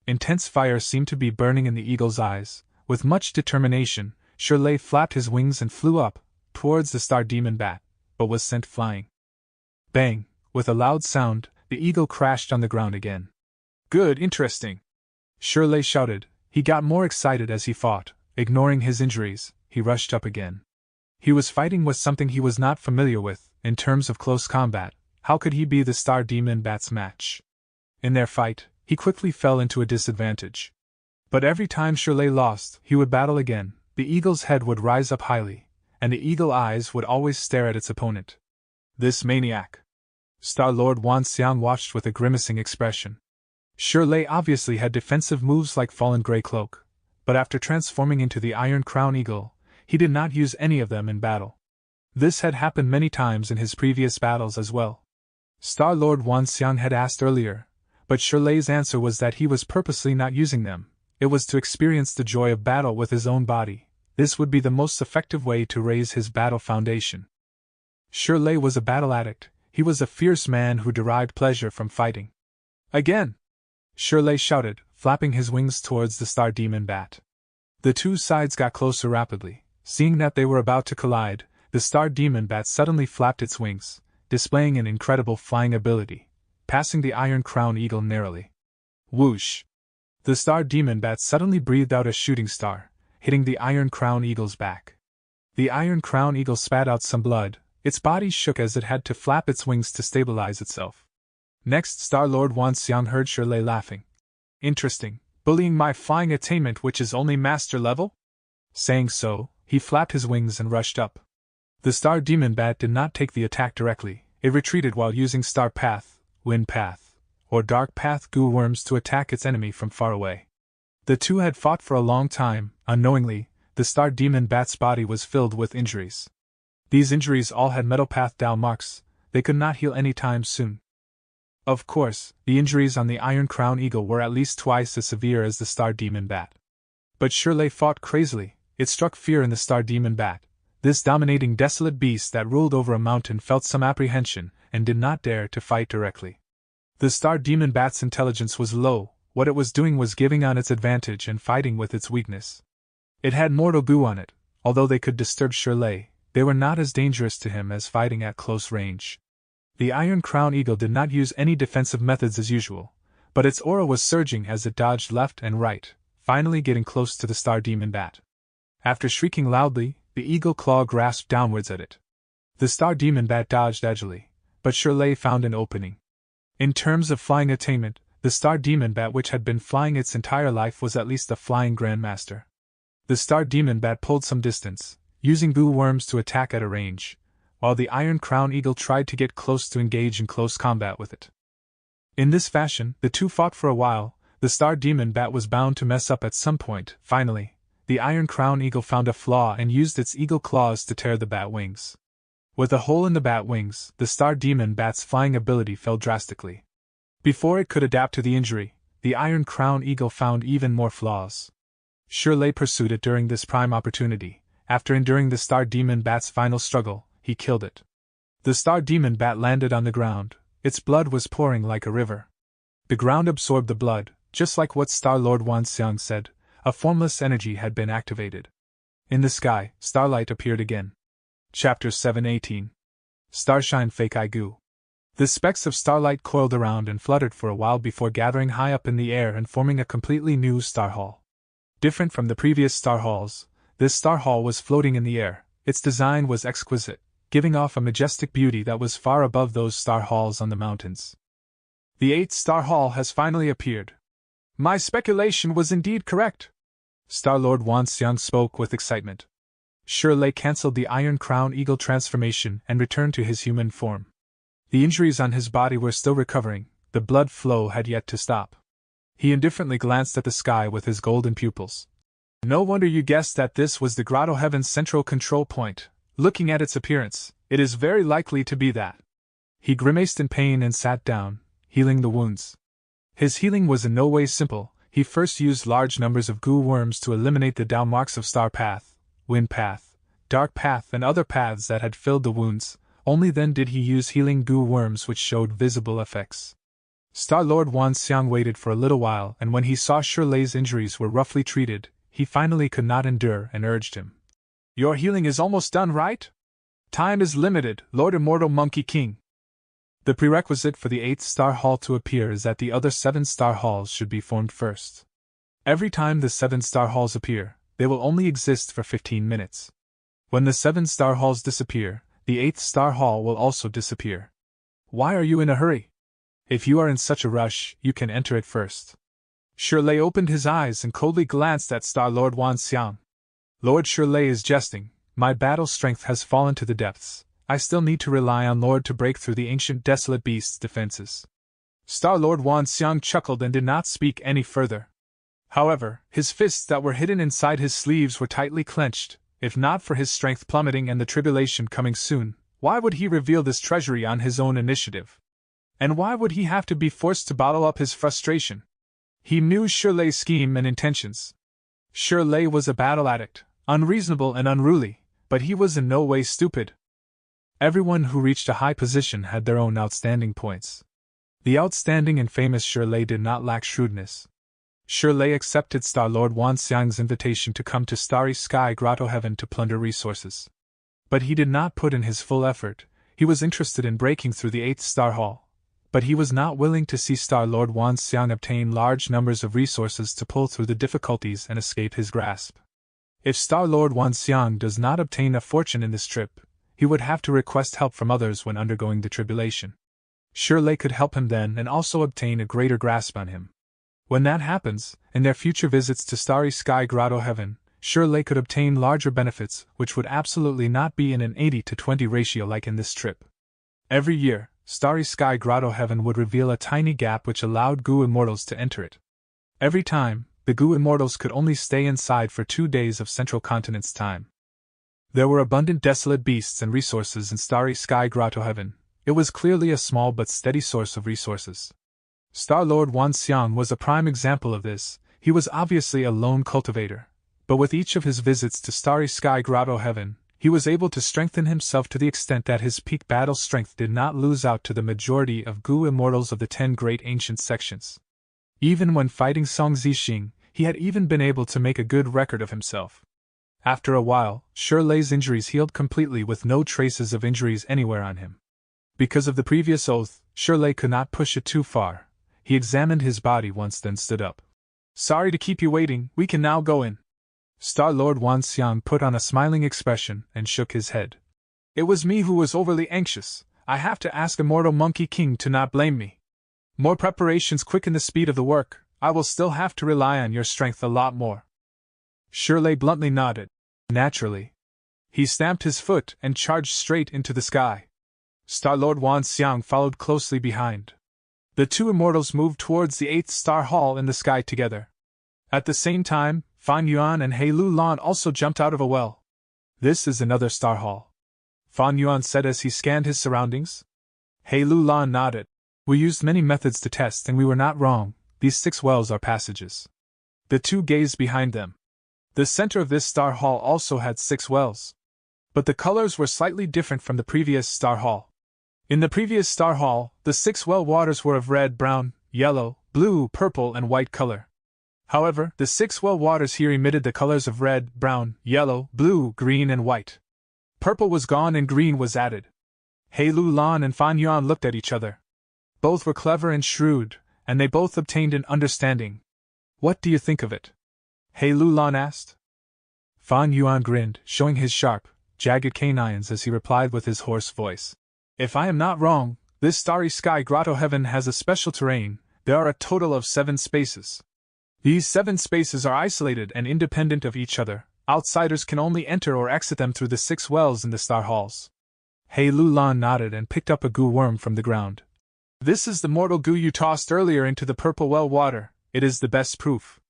Intense fire seemed to be burning in the eagle's eyes. With much determination, Shirley flapped his wings and flew up, towards the Star Demon Bat, but was sent flying. Bang! With a loud sound, the eagle crashed on the ground again. Good, interesting! Shirley shouted. He got more excited as he fought. Ignoring his injuries, he rushed up again. He was fighting with something he was not familiar with, in terms of close combat. How could he be the Star Demon Bat's match? In their fight, he quickly fell into a disadvantage. But every time Shirley lost, he would battle again, the eagle's head would rise up highly, and the eagle eyes would always stare at its opponent. This maniac! Star-Lord Wanxiang watched with a grimacing expression. Shirley obviously had defensive moves like Fallen Grey Cloak, but after transforming into the Iron Crown Eagle, he did not use any of them in battle. This had happened many times in his previous battles as well. Star-Lord Wanxiang had asked earlier, but Shirley's answer was that he was purposely not using them. It was to experience the joy of battle with his own body. This would be the most effective way to raise his battle foundation. Shirley was a battle addict. He was a fierce man who derived pleasure from fighting. Again! Shirley shouted, flapping his wings towards the Star Demon Bat. The two sides got closer rapidly. Seeing that they were about to collide, the Star Demon Bat suddenly flapped its wings, displaying an incredible flying ability, passing the Iron Crown Eagle narrowly. Whoosh! The Star Demon Bat suddenly breathed out a shooting star, hitting the Iron Crown Eagle's back. The Iron Crown Eagle spat out some blood. Its body shook as it had to flap its wings to stabilize itself. Next, Star-Lord Wanxiang heard Shirley laughing. Interesting, bullying my flying attainment which is only master level? Saying so, he flapped his wings and rushed up. The Star Demon Bat did not take the attack directly, it retreated while using Star Path, Wind Path, or Dark Path goo worms to attack its enemy from far away. The two had fought for a long time. Unknowingly, the Star Demon Bat's body was filled with injuries. These injuries all had Metal Path Dao marks. They could not heal any time soon. Of course, the injuries on the Iron Crown Eagle were at least twice as severe as the Star Demon Bat. But Shirley fought crazily. It struck fear in the Star Demon Bat. This dominating desolate beast that ruled over a mountain felt some apprehension and did not dare to fight directly. The Star Demon Bat's intelligence was low. What it was doing was giving on its advantage and fighting with its weakness. It had mortal goo on it. Although they could disturb Shirley, they were not as dangerous to him as fighting at close range. The Iron Crown Eagle did not use any defensive methods as usual, but its aura was surging as it dodged left and right, finally getting close to the Star Demon Bat. After shrieking loudly, the eagle claw grasped downwards at it. The Star Demon Bat dodged agilely, but Shirley found an opening. In terms of flying attainment, the Star Demon Bat which had been flying its entire life was at least a flying grandmaster. The Star Demon Bat pulled some distance, using goo worms to attack at a range, while the Iron Crown Eagle tried to get close to engage in close combat with it. In this fashion, the two fought for a while. The Star Demon Bat was bound to mess up at some point. Finally, the Iron Crown Eagle found a flaw and used its eagle claws to tear the bat wings. With a hole in the bat wings, the Star Demon Bat's flying ability fell drastically. Before it could adapt to the injury, the Iron Crown Eagle found even more flaws. Shirley pursued it during this prime opportunity. After enduring the Star Demon Bat's final struggle, he killed it. The Star Demon Bat landed on the ground. Its blood was pouring like a river. The ground absorbed the blood, just like what Star-Lord Wan Xiang said. A formless energy had been activated. In the sky, starlight appeared again. Chapter 7:18. Starshine Fake Aigu. The specks of starlight coiled around and fluttered for a while before gathering high up in the air and forming a completely new star hall. Different from the previous star halls, this star hall was floating in the air. Its design was exquisite, giving off a majestic beauty that was far above those star halls on the mountains. The 8th star hall has finally appeared. My speculation was indeed correct. Star-Lord Wan Xiang spoke with excitement. Shirley cancelled the Iron Crown Eagle transformation and returned to his human form. The injuries on his body were still recovering, the blood flow had yet to stop. He indifferently glanced at the sky with his golden pupils. No wonder you guessed that this was the Grotto Heaven's central control point. Looking at its appearance, it is very likely to be that. He grimaced in pain and sat down, healing the wounds. His healing was in no way simple. He first used large numbers of goo worms to eliminate the down marks of Star Path, Wind Path, Dark Path and other paths that had filled the wounds. Only then did he use healing goo worms which showed visible effects. Star-Lord Wan Xiang waited for a little while, and when he saw Shirley's injuries were roughly treated, he finally could not endure and urged him. Your healing is almost done, right? Time is limited, Lord Immortal Monkey King. The prerequisite for the 8th star hall to appear is that the other 7 star halls should be formed first. Every time the 7 star halls appear, they will only exist for 15 minutes. When the 7 star halls disappear, the 8th star hall will also disappear. Why are you in a hurry? If you are in such a rush, you can enter it first. Shirley opened his eyes and coldly glanced at Star-Lord Wan Xiang. Lord Shirley is jesting. My battle strength has fallen to the depths. I still need to rely on Lord to break through the ancient desolate beast's defenses. Star-Lord Wan Xiang chuckled and did not speak any further. However, his fists that were hidden inside his sleeves were tightly clenched. If not for his strength plummeting and the tribulation coming soon, why would he reveal this treasury on his own initiative? And why would he have to be forced to bottle up his frustration? He knew Shirley's scheme and intentions. Shirley was a battle addict, unreasonable and unruly, but he was in no way stupid. Everyone who reached a high position had their own outstanding points. The outstanding and famous Shirley did not lack shrewdness. Shirley accepted Star-Lord Wan Xiang's invitation to come to Starry Sky Grotto Heaven to plunder resources. But he did not put in his full effort. He was interested in breaking through the 8th star hall. But he was not willing to see Star-Lord Wan Xiang obtain large numbers of resources to pull through the difficulties and escape his grasp. If Star-Lord Wan Xiang does not obtain a fortune in this trip, he would have to request help from others when undergoing the tribulation. Shirley could help him then and also obtain a greater grasp on him. When that happens, in their future visits to Starry Sky Grotto Heaven, Shirley could obtain larger benefits which would absolutely not be in an 80-20 ratio like in this trip. Every year, Starry Sky Grotto Heaven would reveal a tiny gap which allowed Goo Immortals to enter it. Every time, the Goo Immortals could only stay inside for 2 days of Central Continent's time. There were abundant desolate beasts and resources in Starry Sky Grotto Heaven. It was clearly a small but steady source of resources. Star-Lord Wan Xiang was a prime example of this. He was obviously a lone cultivator, but with each of his visits to Starry Sky Grotto Heaven, he was able to strengthen himself to the extent that his peak battle strength did not lose out to the majority of Goo Immortals of the 10 great ancient sections. Even when fighting Song Zixing, he had even been able to make a good record of himself. After a while, Shirley's injuries healed completely with no traces of injuries anywhere on him. Because of the previous oath, Shirley could not push it too far. He examined his body once then stood up. Sorry to keep you waiting, we can now go in. Star-Lord Wan Xiang put on a smiling expression and shook his head. It was me who was overly anxious. I have to ask Immortal Monkey King to not blame me. More preparations quicken the speed of the work. I will still have to rely on your strength a lot more. Shirley bluntly nodded. Naturally. He stamped his foot and charged straight into the sky. Star-Lord Wan Xiang followed closely behind. The 2 immortals moved towards the 8th star hall in the sky together. At the same time, Fan Yuan and He Lu Lan also jumped out of a well. This is another star hall, Fan Yuan said as he scanned his surroundings. He Lu Lan nodded. We used many methods to test and we were not wrong. These 6 wells are passages. The two gazed behind them. The center of this star hall also had 6 wells. But the colors were slightly different from the previous star hall. In the previous star hall, the 6 well waters were of red, brown, yellow, blue, purple, and white color. However, the 6 well waters here emitted the colors of red, brown, yellow, blue, green, and white. Purple was gone and green was added. He Lu Lan and Fan Yuan looked at each other. Both were clever and shrewd, and they both obtained an understanding. What do you think of it? He Lu Lan asked. Fan Yuan grinned, showing his sharp, jagged canines as he replied with his hoarse voice. If I am not wrong, this starry sky grotto heaven has a special terrain. There are a total of 7 spaces. These 7 spaces are isolated and independent of each other. Outsiders can only enter or exit them through the 6 wells in the star halls. He Lu Lan nodded and picked up a goo worm from the ground. This is the mortal goo you tossed earlier into the purple well water. It is the best proof.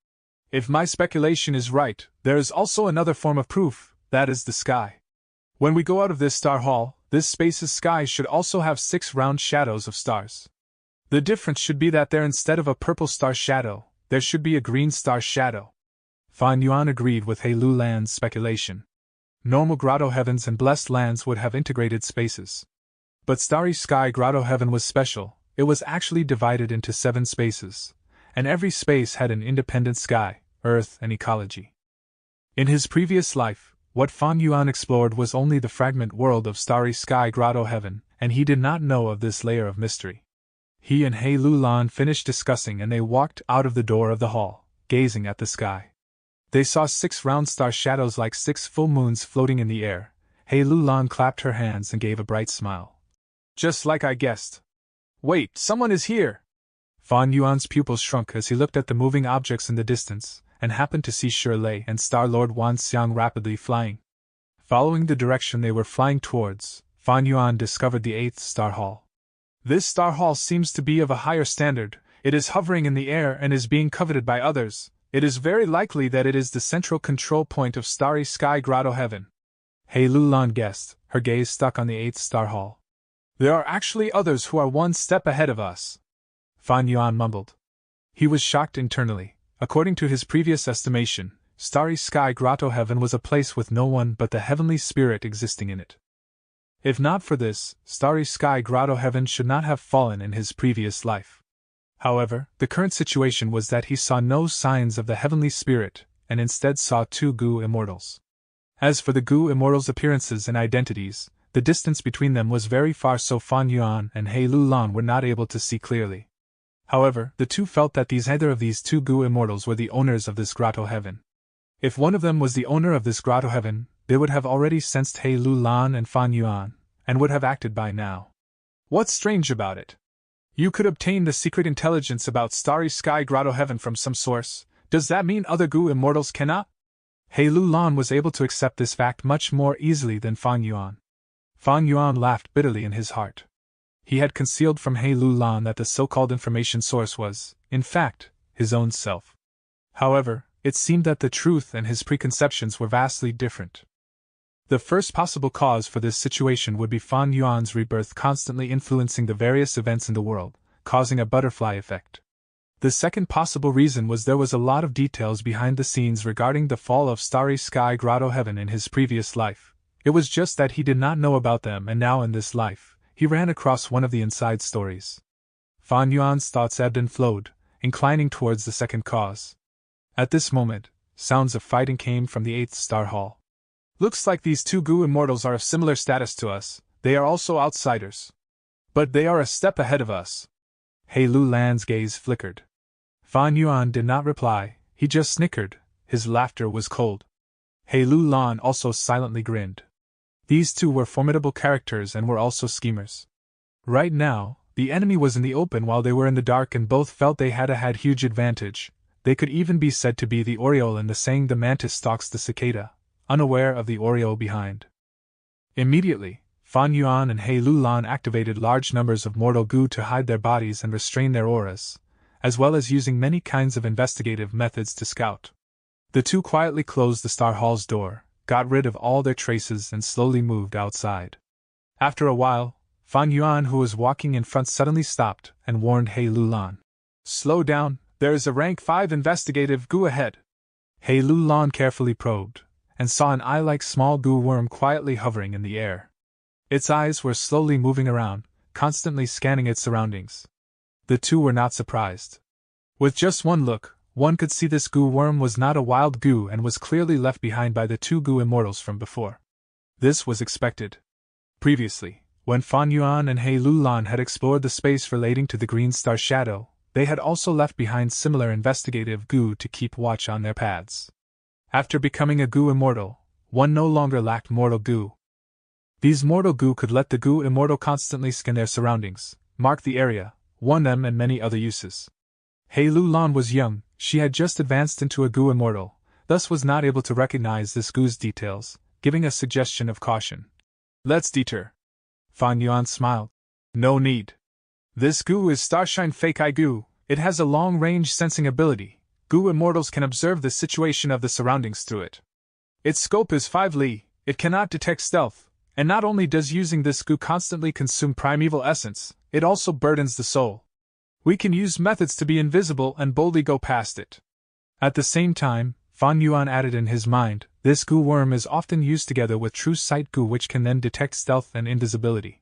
If my speculation is right, there is also another form of proof, that is the sky. When we go out of this star hall, this space's sky should also have 6 round shadows of stars. The difference should be that there, instead of a purple star shadow, there should be a green star shadow. Fan Yuan agreed with He Lu Lan's speculation. Normal grotto heavens and blessed lands would have integrated spaces. But starry sky grotto heaven was special. It was actually divided into 7 spaces, and every space had an independent sky, earth, and ecology. In his previous life, what Fan Yuan explored was only the fragment world of starry sky grotto heaven, and he did not know of this layer of mystery. He and He Lu Lan finished discussing and they walked out of the door of the hall, gazing at the sky. They saw 6 round star shadows like 6 full moons floating in the air. He Lu Lan clapped her hands and gave a bright smile. Just like I guessed. Wait, someone is here! Fan Yuan's pupils shrunk as he looked at the moving objects in the distance, and happened to see Shirley and Star-Lord Wan Xiang rapidly flying. Following the direction they were flying towards, Fan Yuan discovered the 8th star hall. This star hall seems to be of a higher standard. It is hovering in the air and is being coveted by others. It is very likely that it is the central control point of starry sky grotto heaven. He Lu Lan guessed, her gaze stuck on the 8th star hall. There are actually others who are 1 step ahead of us, Fan Yuan mumbled. He was shocked internally. According to his previous estimation, starry sky grotto heaven was a place with no one but the heavenly spirit existing in it. If not for this, starry sky grotto heaven should not have fallen in his previous life. However, the current situation was that he saw no signs of the heavenly spirit, and instead saw 2 goo immortals. As for the goo immortals' appearances and identities, the distance between them was very far, so Fan Yuan and He Lu Lan were not able to see clearly. However, the two felt that either of these 2 goo immortals were the owners of this grotto heaven. If one of them was the owner of this grotto heaven, they would have already sensed He Lu Lan and Fan Yuan, and would have acted by now. What's strange about it? You could obtain the secret intelligence about starry sky grotto heaven from some source. Does that mean other goo immortals cannot? He Lu Lan was able to accept this fact much more easily than Fan Yuan. Fan Yuan laughed bitterly in his heart. He had concealed from He Lu Lan that the so-called information source was, in fact, his own self. However, it seemed that the truth and his preconceptions were vastly different. The first possible cause for this situation would be Fan Yuan's rebirth constantly influencing the various events in the world, causing a butterfly effect. The second possible reason was there was a lot of details behind the scenes regarding the fall of starry sky grotto heaven in his previous life. It was just that he did not know about them, and now in this life, he ran across one of the inside stories. Fan Yuan's thoughts ebbed and flowed, inclining towards the second cause. At this moment, sounds of fighting came from the 8th star hall. Looks like these 2 goo immortals are of similar status to us. They are also outsiders. But they are a step ahead of us. He Lu Lan's gaze flickered. Fan Yuan did not reply, he just snickered. His laughter was cold. He Lu Lan also silently grinned. These 2 were formidable characters and were also schemers. Right now, the enemy was in the open while they were in the dark, and both felt they had huge advantage. They could even be said to be the Oriole in the saying the mantis stalks the cicada, unaware of the Oriole behind. Immediately, Fan Yuan and He Lu Lan activated large numbers of mortal goo to hide their bodies and restrain their auras, as well as using many kinds of investigative methods to scout. The two quietly closed the Star Hall's door, got rid of all their traces, and slowly moved outside. After a while, Fan Yuan, who was walking in front, suddenly stopped and warned He Lulan. "Slow down, there is a rank 5 investigative goo ahead." He Lulan carefully probed, and saw an eye-like small goo worm quietly hovering in the air. Its eyes were slowly moving around, constantly scanning its surroundings. The two were not surprised. With just one look, one could see this goo worm was not a wild goo and was clearly left behind by the two goo immortals from before. This was expected. Previously, when Fan Yuan and He Lulan had explored the space relating to the Green Star Shadow, they had also left behind similar investigative goo to keep watch on their paths. After becoming a goo immortal, one no longer lacked mortal goo. These mortal goo could let the goo immortal constantly scan their surroundings, mark the area, warn them, and many other uses. He Lulan was young, she had just advanced into a goo immortal, thus was not able to recognize this goo's details, giving a suggestion of caution. "Let's deter." Fan Yuan smiled. "No need. This goo is Starshine Fake Eye Goo. It has a long-range sensing ability. Goo immortals can observe the situation of the surroundings through it. Its scope is 5 li, it cannot detect stealth, and not only does using this goo constantly consume primeval essence, it also burdens the soul. We can use methods to be invisible and boldly go past it." At the same time, Fan Yuan added in his mind, this goo worm is often used together with true sight goo, which can then detect stealth and invisibility.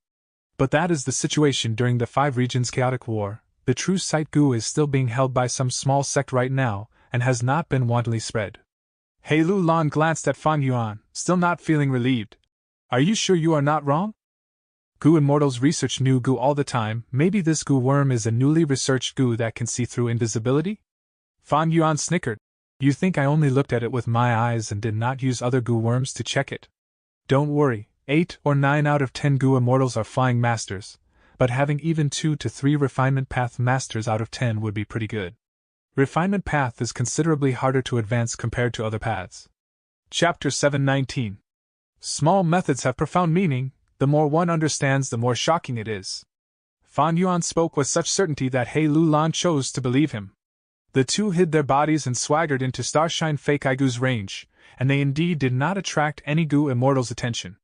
But that is the situation during the 5 regions chaotic war. The true sight goo is still being held by some small sect right now, and has not been wantonly spread. He Lulan glanced at Fan Yuan, still not feeling relieved. "Are you sure you are not wrong? Goo immortals research new goo all the time. Maybe this goo worm is a newly researched goo that can see through invisibility?" Fan Yuan snickered. "You think I only looked at it with my eyes and did not use other goo worms to check it? Don't worry, 8 or 9 out of 10 goo immortals are flying masters, but having even 2 to 3 refinement path masters out of 10 would be pretty good. Refinement path is considerably harder to advance compared to other paths." Chapter 719. Small methods have profound meaning. The more one understands, the more shocking it is. Fan Yuan spoke with such certainty that He Lulan chose to believe him. The two hid their bodies and swaggered into Starshine Fake Eye Goo's range, and they indeed did not attract any goo immortal's attention.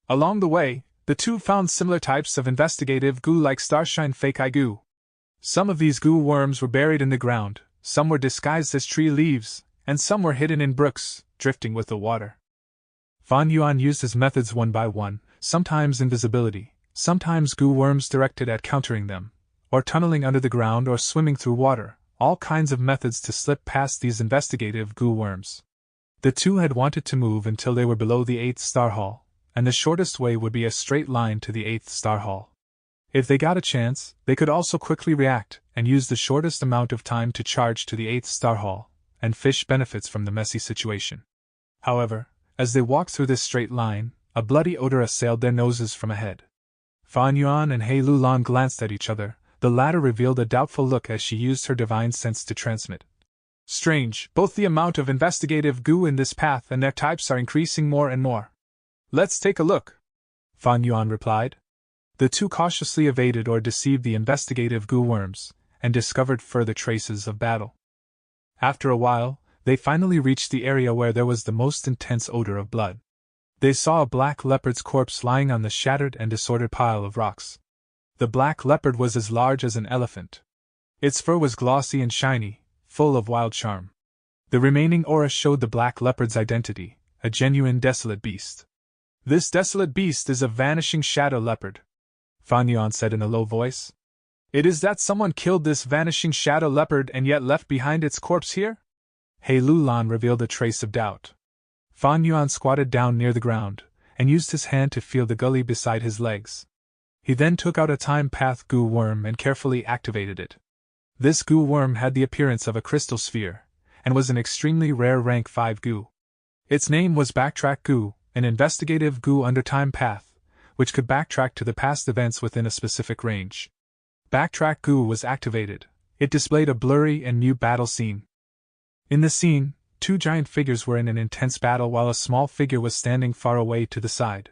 Along the way, the two found similar types of investigative goo like Starshine Fake Eye Goo. Some of these goo worms were buried in the ground, some were disguised as tree leaves, and some were hidden in brooks, drifting with the water. Fan Yuan used his methods one by one, sometimes invisibility, sometimes goo worms directed at countering them, or tunneling under the ground or swimming through water, all kinds of methods to slip past these investigative goo worms. The two had wanted to move until they were below the 8th Star Hall, and the shortest way would be a straight line to the 8th Star Hall. If they got a chance, they could also quickly react and use the shortest amount of time to charge to the 8th Star Hall, and fish benefits from the messy situation. However, as they walked through this straight line, a bloody odor assailed their noses from ahead. Fan Yuan and He Lulan glanced at each other. The latter revealed a doubtful look as she used her divine sense to transmit. "Strange, both the amount of investigative goo in this path and their types are increasing more and more. Let's take a look," Fan Yuan replied. The two cautiously evaded or deceived the investigative goo worms, and discovered further traces of battle. After a while, they finally reached the area where there was the most intense odor of blood. They saw a black leopard's corpse lying on the shattered and disordered pile of rocks. The black leopard was as large as an elephant. Its fur was glossy and shiny, full of wild charm. The remaining aura showed the black leopard's identity, a genuine desolate beast. "This desolate beast is a vanishing shadow leopard," Fan Yuan said in a low voice. "It is that someone killed this vanishing shadow leopard and yet left behind its corpse here?" He Lulan revealed a trace of doubt. Fan Yuan squatted down near the ground, and used his hand to feel the gully beside his legs. He then took out a time path goo worm and carefully activated it. This goo worm had the appearance of a crystal sphere, and was an extremely rare rank 5 goo. Its name was Backtrack Goo, an investigative goo under time path, which could backtrack to the past events within a specific range. Backtrack Goo was activated. It displayed a blurry and new battle scene. In the scene, 2 giant figures were in an intense battle while a small figure was standing far away to the side.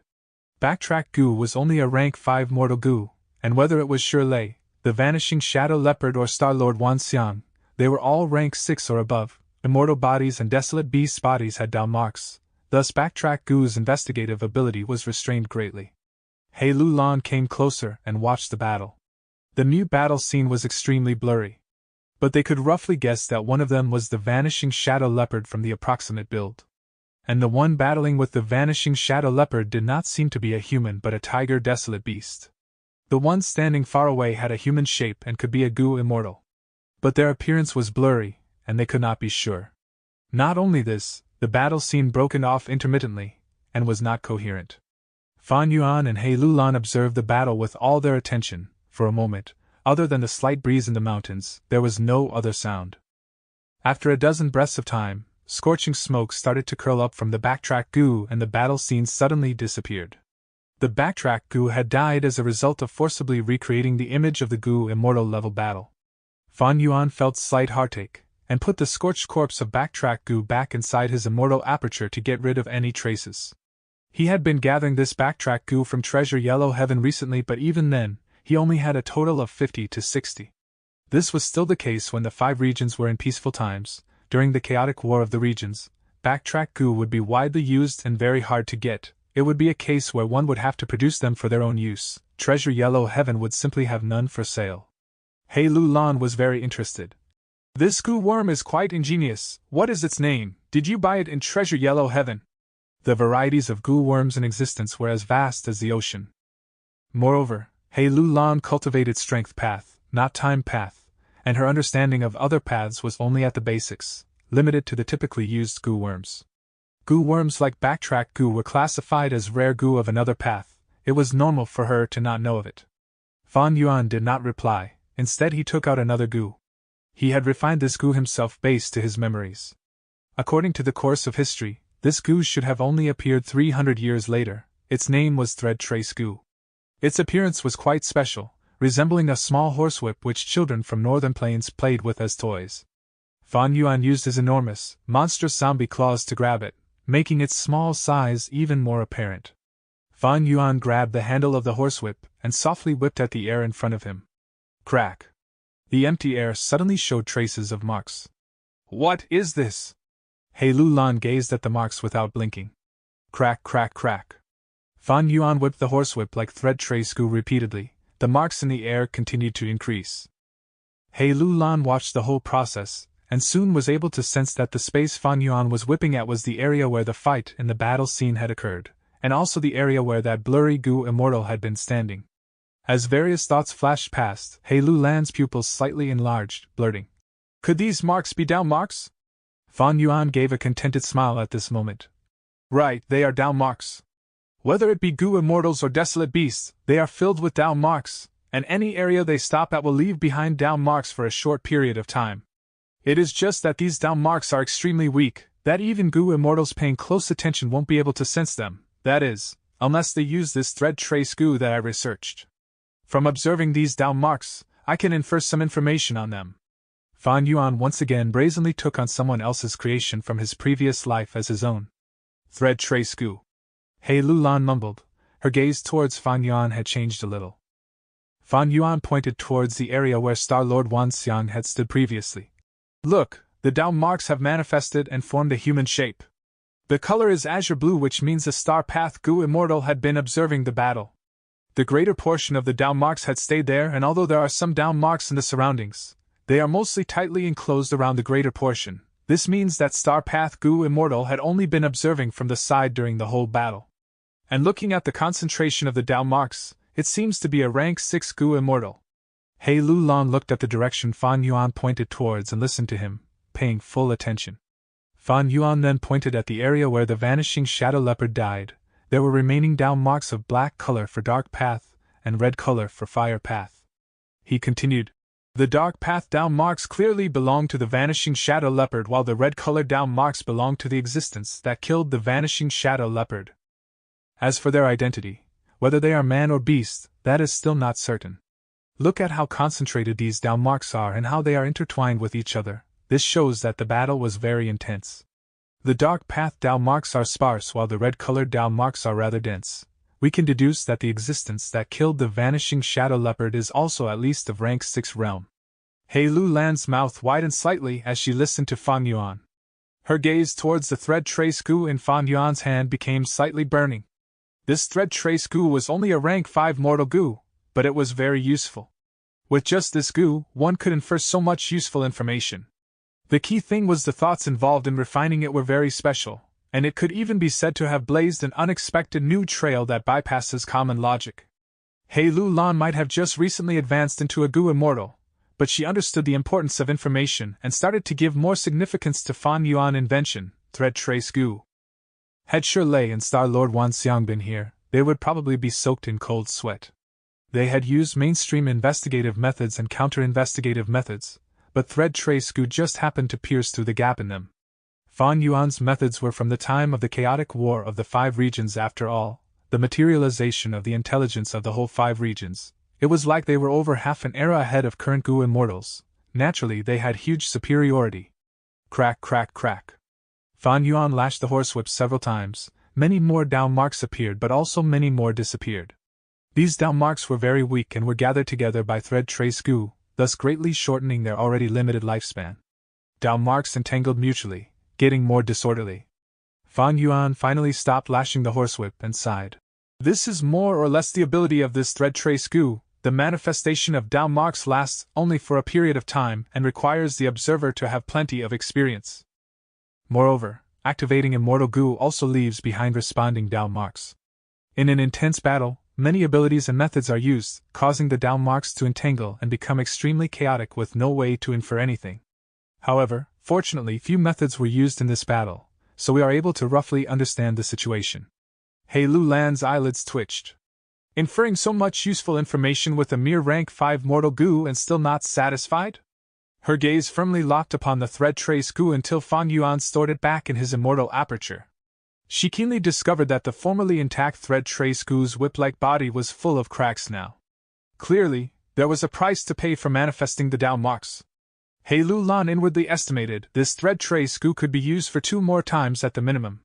Backtrack Goo was only a rank 5 mortal goo, and whether it was Shirley, the vanishing shadow leopard, or Star-Lord Wanxiang, they were all rank 6 or above, immortal bodies and desolate beast bodies had Dao marks, thus Backtrack Gu's investigative ability was restrained greatly. He Lu Lan came closer and watched the battle. The new battle scene was extremely blurry, but they could roughly guess that one of them was the Vanishing Shadow Leopard from the approximate build. And the one battling with the Vanishing Shadow Leopard did not seem to be a human but a tiger desolate beast. The one standing far away had a human shape and could be a Gu immortal. But their appearance was blurry, and they could not be sure. Not only this, the battle scene broken off intermittently, and was not coherent. Fan Yuan and He Lu Lan observed the battle with all their attention. For a moment, other than the slight breeze in the mountains, there was no other sound. After a dozen breaths of time, scorching smoke started to curl up from the Backtrack Gu and the battle scene suddenly disappeared. The Backtrack Gu had died as a result of forcibly recreating the image of the Gu immortal level battle. Fan Yuan felt slight heartache, and put the scorched corpse of Backtrack Gu back inside his immortal aperture to get rid of any traces. He had been gathering this Backtrack Gu from Treasure Yellow Heaven recently, but even then, he only had a total of 50 to 60. This was still the case when the 5 regions were in peaceful times. During the chaotic war of the regions, Backtrack Gu would be widely used and very hard to get. It would be a case where one would have to produce them for their own use. Treasure Yellow Heaven would simply have none for sale. He Lu Lan was very interested. This Gu worm is quite ingenious. What is its name? Did you buy it in Treasure Yellow Heaven? The varieties of Gu worms in existence were as vast as the ocean. Moreover, He Lu Lan cultivated Strength Path, not Time Path, and her understanding of other paths was only at the basics, limited to the typically used Gu worms. Gu worms like Backtrack Gu were classified as rare Gu of another path. It was normal for her to not know of it. Fan Yuan did not reply. Instead he took out another Gu. He had refined this Gu himself based to his memories. According to the course of history, this Gu should have only appeared 300 years later. Its name was Thread Trace Gu. Its appearance was quite special, resembling a small horsewhip which children from northern plains played with as toys. Fan Yuan used his enormous, monstrous zombie claws to grab it, making its small size even more apparent. Fan Yuan grabbed the handle of the horsewhip and softly whipped at the air in front of him. Crack! The empty air suddenly showed traces of marks. What is this? He Lu Lan gazed at the marks without blinking. Crack, crack, crack. Fan Yuan whipped the horsewhip like Thread Trace Gu repeatedly. The marks in the air continued to increase. He Lu Lan watched the whole process, and soon was able to sense that the space Fan Yuan was whipping at was the area where the fight in the battle scene had occurred, and also the area where that blurry Gu immortal had been standing. As various thoughts flashed past, He Lu Lan's pupils slightly enlarged, blurting, "Could these marks be Dao marks?" Fan Yuan gave a contented smile at this moment. "Right, they are Dao marks. Whether it be Gu immortals or desolate beasts, they are filled with Dao marks, and any area they stop at will leave behind Dao marks for a short period of time. It is just that these Dao marks are extremely weak, that even Gu immortals paying close attention won't be able to sense them, that is, unless they use this Thread Trace Gu that I researched. From observing these Dao marks, I can infer some information on them." Fan Yuan once again brazenly took on someone else's creation from his previous life as his own. Thread Trace Gu. He Lu Lan mumbled. Her gaze towards Fan Yuan had changed a little. Fan Yuan pointed towards the area where Star-Lord Wan Xiang had stood previously. "Look, the Dao marks have manifested and formed a human shape. The color is azure blue, which means the Star Path Gu immortal had been observing the battle. The greater portion of the Dao marks had stayed there, and although there are some Dao marks in the surroundings, they are mostly tightly enclosed around the greater portion. This means that Star Path Gu immortal had only been observing from the side during the whole battle. And looking at the concentration of the Dao marks, it seems to be a rank 6 Gu immortal." He Lu Lan looked at the direction Fan Yuan pointed towards and listened to him, paying full attention. Fan Yuan then pointed at the area where the Vanishing Shadow Leopard died. There were remaining Dao marks of black color for Dark Path and red color for Fire Path. He continued, "The Dark Path Dao marks clearly belong to the Vanishing Shadow Leopard, while the red-colored Dao marks belong to the existence that killed the Vanishing Shadow Leopard. As for their identity, whether they are man or beast, that is still not certain. Look at how concentrated these Dao marks are and how they are intertwined with each other. This shows that the battle was very intense. The Dark Path Dao marks are sparse while the red-colored Dao marks are rather dense. We can deduce that the existence that killed the Vanishing Shadow Leopard is also at least of rank 6 realm." He Lu Lan's mouth widened slightly as she listened to Fan Yuan. Her gaze towards the thread trace goo in Fan Yuan's hand became slightly burning. This thread trace goo was only a rank 5 mortal goo, but it was very useful. With just this goo, one could infer so much useful information. The key thing was the thoughts involved in refining it were very special, and it could even be said to have blazed an unexpected new trail that bypasses common logic. Hei Lu Lan might have just recently advanced into a goo immortal, but she understood the importance of information and started to give more significance to Fan Yuan invention, thread trace goo. Had Shirley and Star Lord Wan Xiang been here, they would probably be soaked in cold sweat. They had used mainstream investigative methods and counter-investigative methods, but thread trace goo just happened to pierce through the gap in them. Fan Yuan's methods were from the time of the chaotic war of the 5 regions after all, the materialization of the intelligence of the whole 5 regions. It was like they were over half an era ahead of current goo immortals. Naturally, they had huge superiority. Crack, crack, crack. Fan Yuan lashed the horsewhip several times. Many more down marks appeared, but also many more disappeared. These down marks were very weak and were gathered together by thread trace goo, thus greatly shortening their already limited lifespan. Down marks entangled mutually, getting more disorderly. Fan Yuan finally stopped lashing the horsewhip and sighed. This is more or less the ability of this thread trace goo. The manifestation of down marks lasts only for a period of time and requires the observer to have plenty of experience. Moreover, activating immortal goo also leaves behind responding down marks. In an intense battle, many abilities and methods are used, causing the down marks to entangle and become extremely chaotic with no way to infer anything. However, fortunately few methods were used in this battle, so we are able to roughly understand the situation. Hei Lu Lan's eyelids twitched. Inferring so much useful information with a mere rank 5 mortal goo and still not satisfied? Her gaze firmly locked upon the thread trace goo until Fan Yuan stored it back in his immortal aperture. She keenly discovered that the formerly intact thread trace goo's whip-like body was full of cracks now. Clearly, there was a price to pay for manifesting the down marks. Hei Lu Lan inwardly estimated this thread trace goo could be used for 2 more times at the minimum.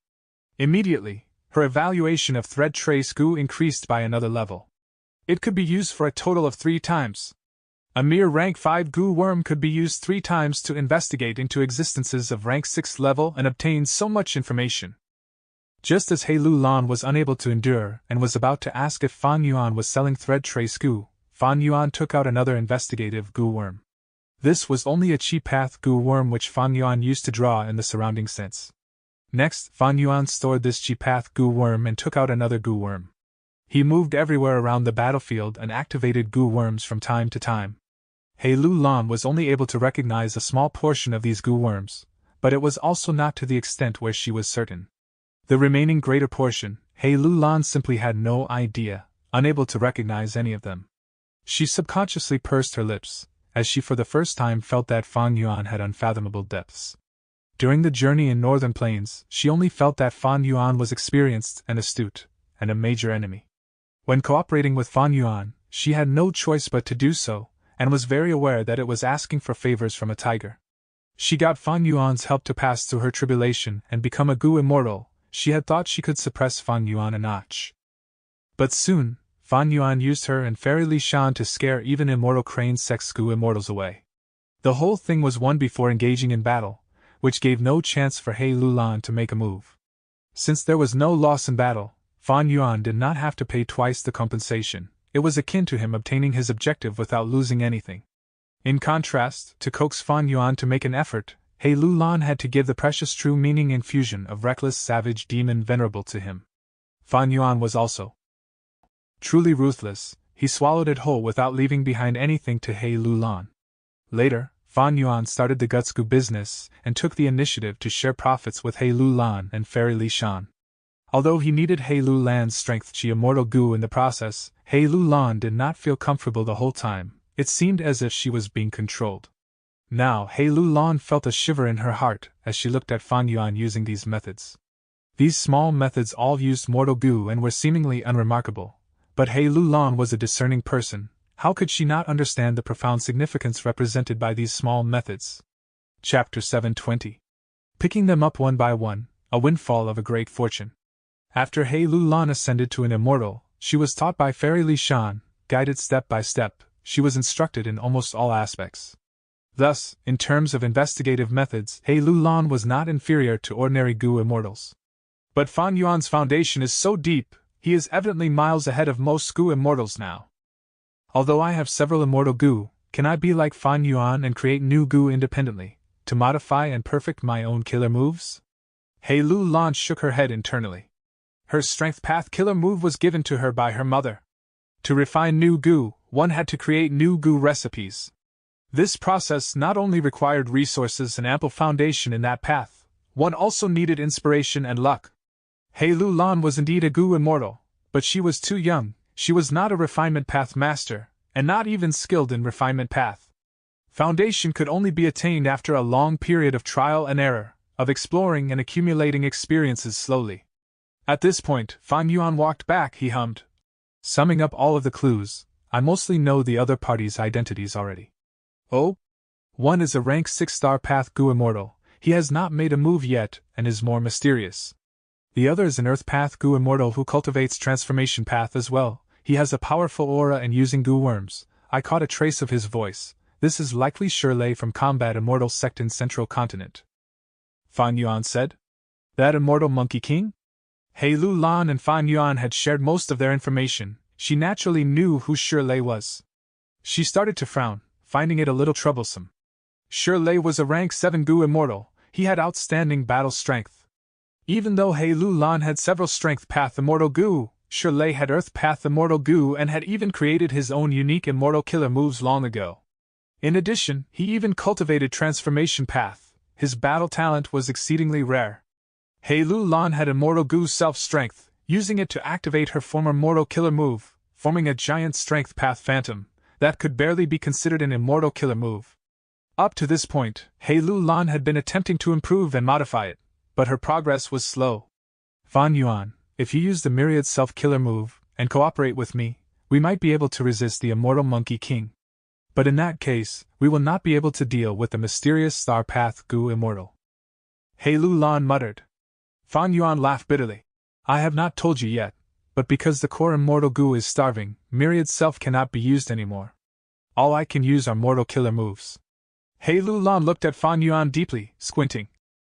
Immediately, her evaluation of thread trace goo increased by another level. It could be used for a total of 3 times. A mere rank 5 goo worm could be used 3 times to investigate into existences of rank 6 level and obtain so much information. Just as Hei Lu Lan was unable to endure and was about to ask if Fan Yuan was selling thread trace goo, Fan Yuan took out another investigative goo worm. This was only a cheap path goo worm which Fan Yuan used to draw in the surrounding sense. Next, Fan Yuan stored this cheap path goo worm and took out another goo worm. He moved everywhere around the battlefield and activated goo worms from time to time. Hei Lu Lan was only able to recognize a small portion of these goo worms, but it was also not to the extent where she was certain. The remaining greater portion, Hei Lu Lan simply had no idea, unable to recognize any of them. She subconsciously pursed her lips, as she for the first time felt that Fan Yuan had unfathomable depths. During the journey in northern plains, she only felt that Fan Yuan was experienced and astute, and a major enemy. When cooperating with Fan Yuan, she had no choice but to do so, and was very aware that it was asking for favors from a tiger. She got Fan Yuan's help to pass through her tribulation and become a goo immortal. She had thought she could suppress Fan Yuan a notch. But soon, Fan Yuan used her and Fairy Li Shan to scare even immortal crane sex goo immortals away. The whole thing was won before engaging in battle, which gave no chance for Hei Lu Lan to make a move. Since there was no loss in battle, Fan Yuan did not have to pay twice the compensation. It was akin to him obtaining his objective without losing anything. In contrast, to coax Fan Yuan to make an effort, Hei Lu Lan had to give the precious true meaning infusion of reckless savage demon venerable to him. Fan Yuan was also truly ruthless. He swallowed it whole without leaving behind anything to Hei Lu Lan. Later, Fan Yuan started the Gutsku business and took the initiative to share profits with Hei Lu Lan and Fairy Li Shan. Although he needed Hei Lu Lan's strength chi immortal goo in the process, Hei Lu Lan did not feel comfortable the whole time. It seemed as if she was being controlled. Now Hei Lu Lan felt a shiver in her heart as she looked at Fan Yuan using these methods. These small methods all used mortal goo and were seemingly unremarkable, but Hei Lu Lan was a discerning person. How could she not understand the profound significance represented by these small methods? Chapter 720. Picking them up one by one, a windfall of a great fortune. After Hei Lu Lan ascended to an immortal, she was taught by Fairy Li Shan, guided step by step. She was instructed in almost all aspects. Thus, in terms of investigative methods, He Lulan was not inferior to ordinary Gu immortals. But Fan Yuan's foundation is so deep, he is evidently miles ahead of most Gu immortals now. Although I have several immortal Gu, can I be like Fan Yuan and create new Gu independently, to modify and perfect my own killer moves? He Lulan shook her head internally. Her strength path killer move was given to her by her mother. To refine new Gu, one had to create new Gu recipes. This process not only required resources and ample foundation in that path, one also needed inspiration and luck. He Lulan was indeed a Gu immortal, but she was too young, she was not a refinement path master, and not even skilled in refinement path. Foundation could only be attained after a long period of trial and error, of exploring and accumulating experiences slowly. At this point, Fan Yuan walked back, he hummed. Summing up all of the clues, I mostly know the other party's identities already. Oh? One is a rank 6-star path Gu immortal, he has not made a move yet and is more mysterious. The other is an earth path Gu immortal who cultivates transformation path as well, he has a powerful aura and using Gu worms, I caught a trace of his voice, this is likely Shirley from Combat Immortal Sect in Central Continent. Fan Yuan said. That immortal Monkey King? He Lulan and Fan Yuan had shared most of their information, she naturally knew who Shirley was. She started to frown, finding it a little troublesome. Shirley was a rank 7 Gu immortal, he had outstanding battle strength. Even though He Lulan had several strength path immortal Gu, Shirley had earth path immortal Gu and had even created his own unique immortal killer moves long ago. In addition, he even cultivated transformation path, his battle talent was exceedingly rare. He Lulan had immortal Gu self-strength, using it to activate her former mortal killer move, forming a giant strength path phantom, that could barely be considered an immortal killer move. Up to this point, He Lulan had been attempting to improve and modify it, but her progress was slow. Fan Yuan, if you use the myriad self-killer move, and cooperate with me, we might be able to resist the immortal Monkey King. But in that case, we will not be able to deal with the mysterious Star Path Gu immortal. He Lulan muttered. Fan Yuan laughed bitterly. I have not told you yet, but because the core immortal Gu is starving, myriad self cannot be used anymore. All I can use are mortal killer moves. He Lulan looked at Fan Yuan deeply, squinting.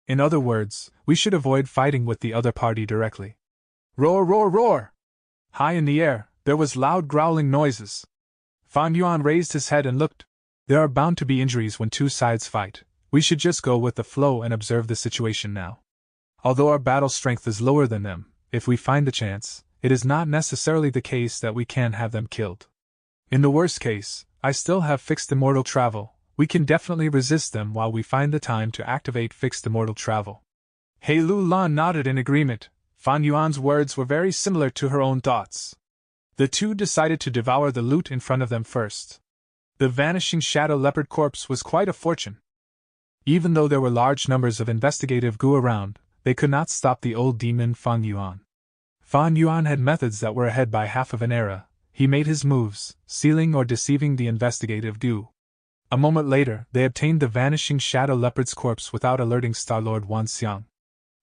In other words, we should avoid fighting with the other party directly. Roar, roar, roar! High in the air, there was loud growling noises. Fan Yuan raised his head and looked. There are bound to be injuries when two sides fight. We should just go with the flow and observe the situation now. Although our battle strength is lower than them, if we find the chance, it is not necessarily the case that we can have them killed. In the worst case, I still have fixed immortal travel. We can definitely resist them while we find the time to activate fixed immortal travel. He Lulan nodded in agreement. Fan Yuan's words were very similar to her own thoughts. The two decided to devour the loot in front of them first. The vanishing shadow leopard corpse was quite a fortune. Even though there were large numbers of investigative Gu around, they could not stop the old demon Fan Yuan. Fan Yuan had methods that were ahead by half of an era. He made his moves, sealing or deceiving the investigative Gu. A moment later, they obtained the vanishing shadow leopard's corpse without alerting Star-Lord Wan Xiang.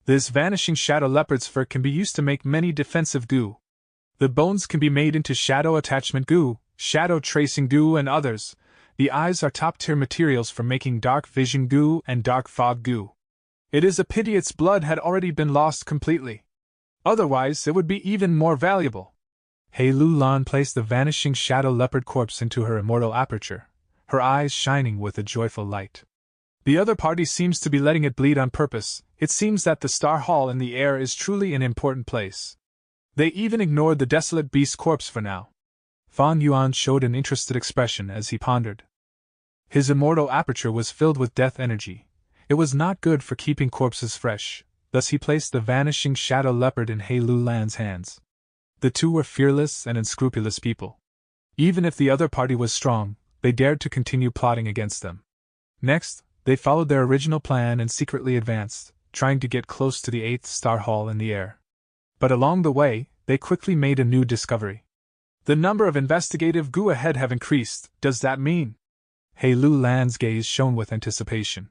This vanishing shadow leopard's fur can be used to make many defensive Gu. The bones can be made into shadow attachment Gu, shadow tracing Gu and others. The eyes are top-tier materials for making dark vision Gu and dark fog Gu. It is a pity its blood had already been lost completely. Otherwise, it would be even more valuable. He Lulan placed the vanishing shadow leopard corpse into her immortal aperture, her eyes shining with a joyful light. The other party seems to be letting it bleed on purpose. It seems that the Star Hall in the air is truly an important place. They even ignored the desolate beast corpse for now. Fan Yuan showed an interested expression as he pondered. His immortal aperture was filled with death energy. It was not good for keeping corpses fresh, thus he placed the vanishing shadow leopard in He Lulan's hands. The two were fearless and unscrupulous people. Even if the other party was strong, they dared to continue plotting against them. Next, they followed their original plan and secretly advanced, trying to get close to the 8th Star Hall in the air. But along the way, they quickly made a new discovery. The number of investigative Gu ahead have increased. Does that mean? He Lulan's gaze shone with anticipation.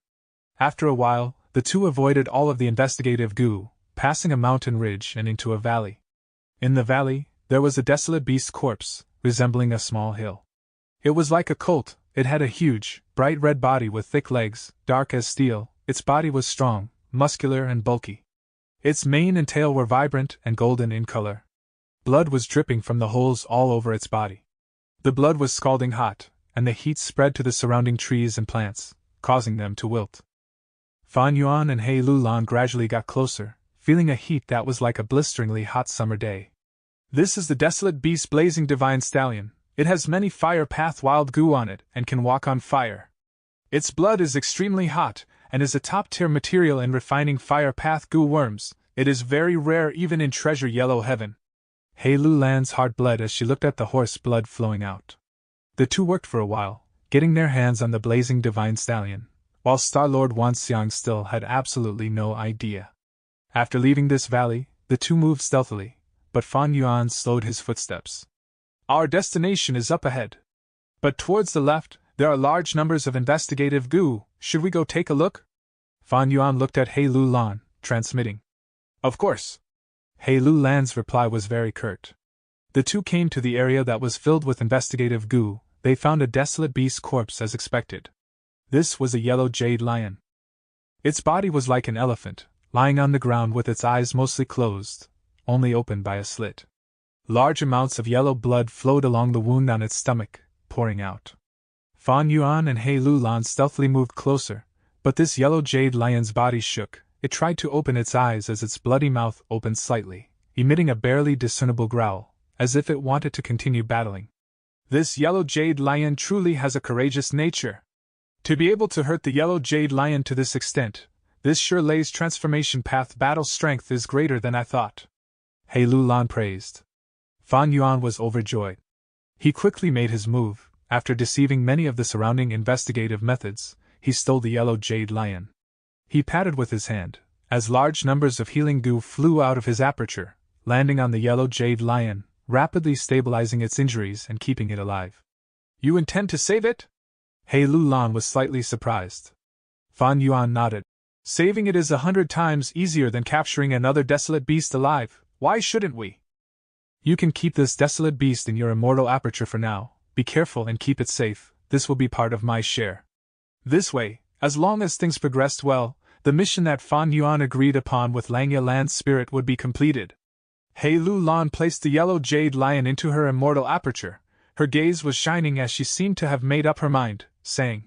After a while, the two avoided all of the investigative Gu, passing a mountain ridge and into a valley. In the valley, there was a desolate beast corpse, resembling a small hill. It was like a colt, It had a huge, bright red body with thick legs, dark as steel. Its body was strong, muscular and bulky. Its mane and tail were vibrant and golden in color. Blood was dripping from the holes all over its body. The blood was scalding hot, and the heat spread to the surrounding trees and plants, causing them to wilt. Fan Yuan and He Lulan gradually got closer, feeling a heat that was like a blisteringly hot summer day. This is the desolate beast blazing divine stallion. It has many fire path wild goo on it and can walk on fire. Its blood is extremely hot and is a top-tier material in refining fire path goo worms. It is very rare even in treasure yellow heaven. He Lulan's heart bled as she looked at the horse blood flowing out. The two worked for a while, getting their hands on the blazing divine stallion, while Star-Lord Wanxiang still had absolutely no idea. After leaving this valley, the two moved stealthily, but Fan Yuan slowed his footsteps. Our destination is up ahead. But towards the left, there are large numbers of investigative goo. Should we go take a look? Fan Yuan looked at He Lulan, transmitting. Of course. He Lulan's reply was very curt. The two came to the area that was filled with investigative goo. They found a desolate beast corpse as expected. This was a yellow jade lion. Its body was like an elephant, lying on the ground with its eyes mostly closed, only opened by a slit. Large amounts of yellow blood flowed along the wound on its stomach, pouring out. Fan Yuan and He Lulan stealthily moved closer, but this yellow jade lion's body shook. It tried to open its eyes as its bloody mouth opened slightly, emitting a barely discernible growl, as if it wanted to continue battling. This yellow jade lion truly has a courageous nature. To be able to hurt the yellow jade lion to this extent, this sure lays transformation path battle strength is greater than I thought. He Lulan praised. Fan Yuan was overjoyed. He quickly made his move. After deceiving many of the surrounding investigative methods, he stole the yellow jade lion. He patted with his hand, as large numbers of healing goo flew out of his aperture, landing on the yellow jade lion, rapidly stabilizing its injuries and keeping it alive. You intend to save it? He Lulan was slightly surprised. Fan Yuan nodded. Saving it is 100 times easier than capturing another desolate beast alive. Why shouldn't we? You can keep this desolate beast in your immortal aperture for now. Be careful and keep it safe. This will be part of my share. This way, as long as things progressed well, the mission that Fan Yuan agreed upon with Langya Land's spirit would be completed. He Lulan placed the yellow jade lion into her immortal aperture. Her gaze was shining as she seemed to have made up her mind, saying,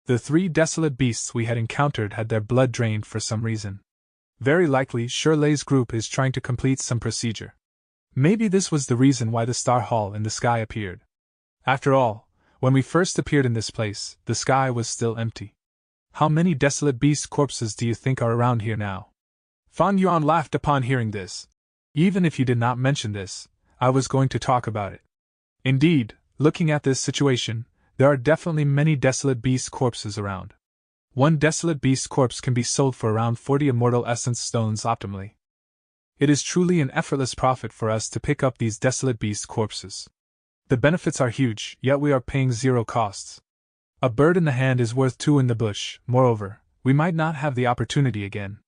The 3 desolate beasts we had encountered had their blood drained for some reason. Very likely Shirley's group is trying to complete some procedure. Maybe this was the reason why the star hall in the sky appeared. After all, when we first appeared in this place, the sky was still empty. How many desolate beast corpses do you think are around here now? Fan Yuan laughed upon hearing this. Even if you did not mention this, I was going to talk about it. Indeed, looking at this situation, there are definitely many desolate beast corpses around. One desolate beast corpse can be sold for around 40 immortal essence stones optimally. It is truly an effortless profit for us to pick up these desolate beast corpses. The benefits are huge, yet we are paying 0 costs. A bird in the hand is worth 2 in the bush. Moreover, we might not have the opportunity again.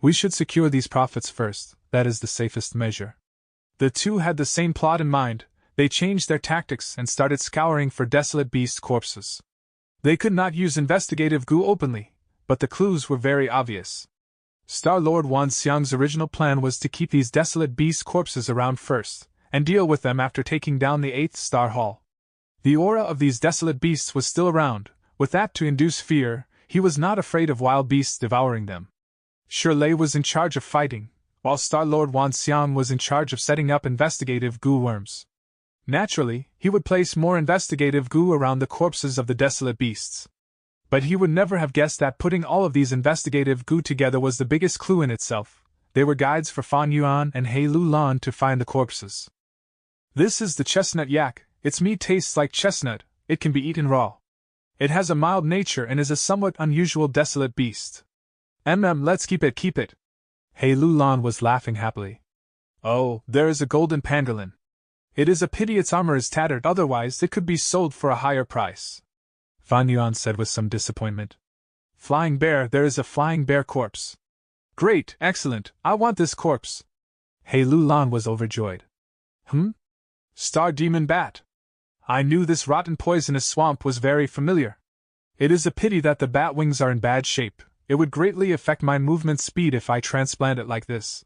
We should secure these profits first. That is the safest measure. The two had the same plot in mind. They changed their tactics and started scouring for desolate beast corpses. They could not use investigative goo openly, but the clues were very obvious. Star-Lord Wanxiang's original plan was to keep these desolate beast corpses around first, and deal with them after taking down the 8th Star Hall. The aura of these desolate beasts was still around. With that to induce fear, he was not afraid of wild beasts devouring them. Shirley was in charge of fighting, while Star-Lord Wanxiang was in charge of setting up investigative goo worms. Naturally, he would place more investigative goo around the corpses of the desolate beasts. But he would never have guessed that putting all of these investigative goo together was the biggest clue in itself. They were guides for Fan Yuan and He Lulan to find the corpses. This is the chestnut yak. Its meat tastes like chestnut. It can be eaten raw. It has a mild nature and is a somewhat unusual desolate beast. Let's keep it. He Lulan was laughing happily. Oh, there is a golden pangolin. It is a pity its armor is tattered, otherwise it could be sold for a higher price. Fan Yuan said with some disappointment. Flying bear, there is a flying bear corpse. Great, excellent, I want this corpse. He Lulan was overjoyed. Star demon bat. I knew this rotten poisonous swamp was very familiar. It is a pity that the bat wings are in bad shape. It would greatly affect my movement speed if I transplant it like this.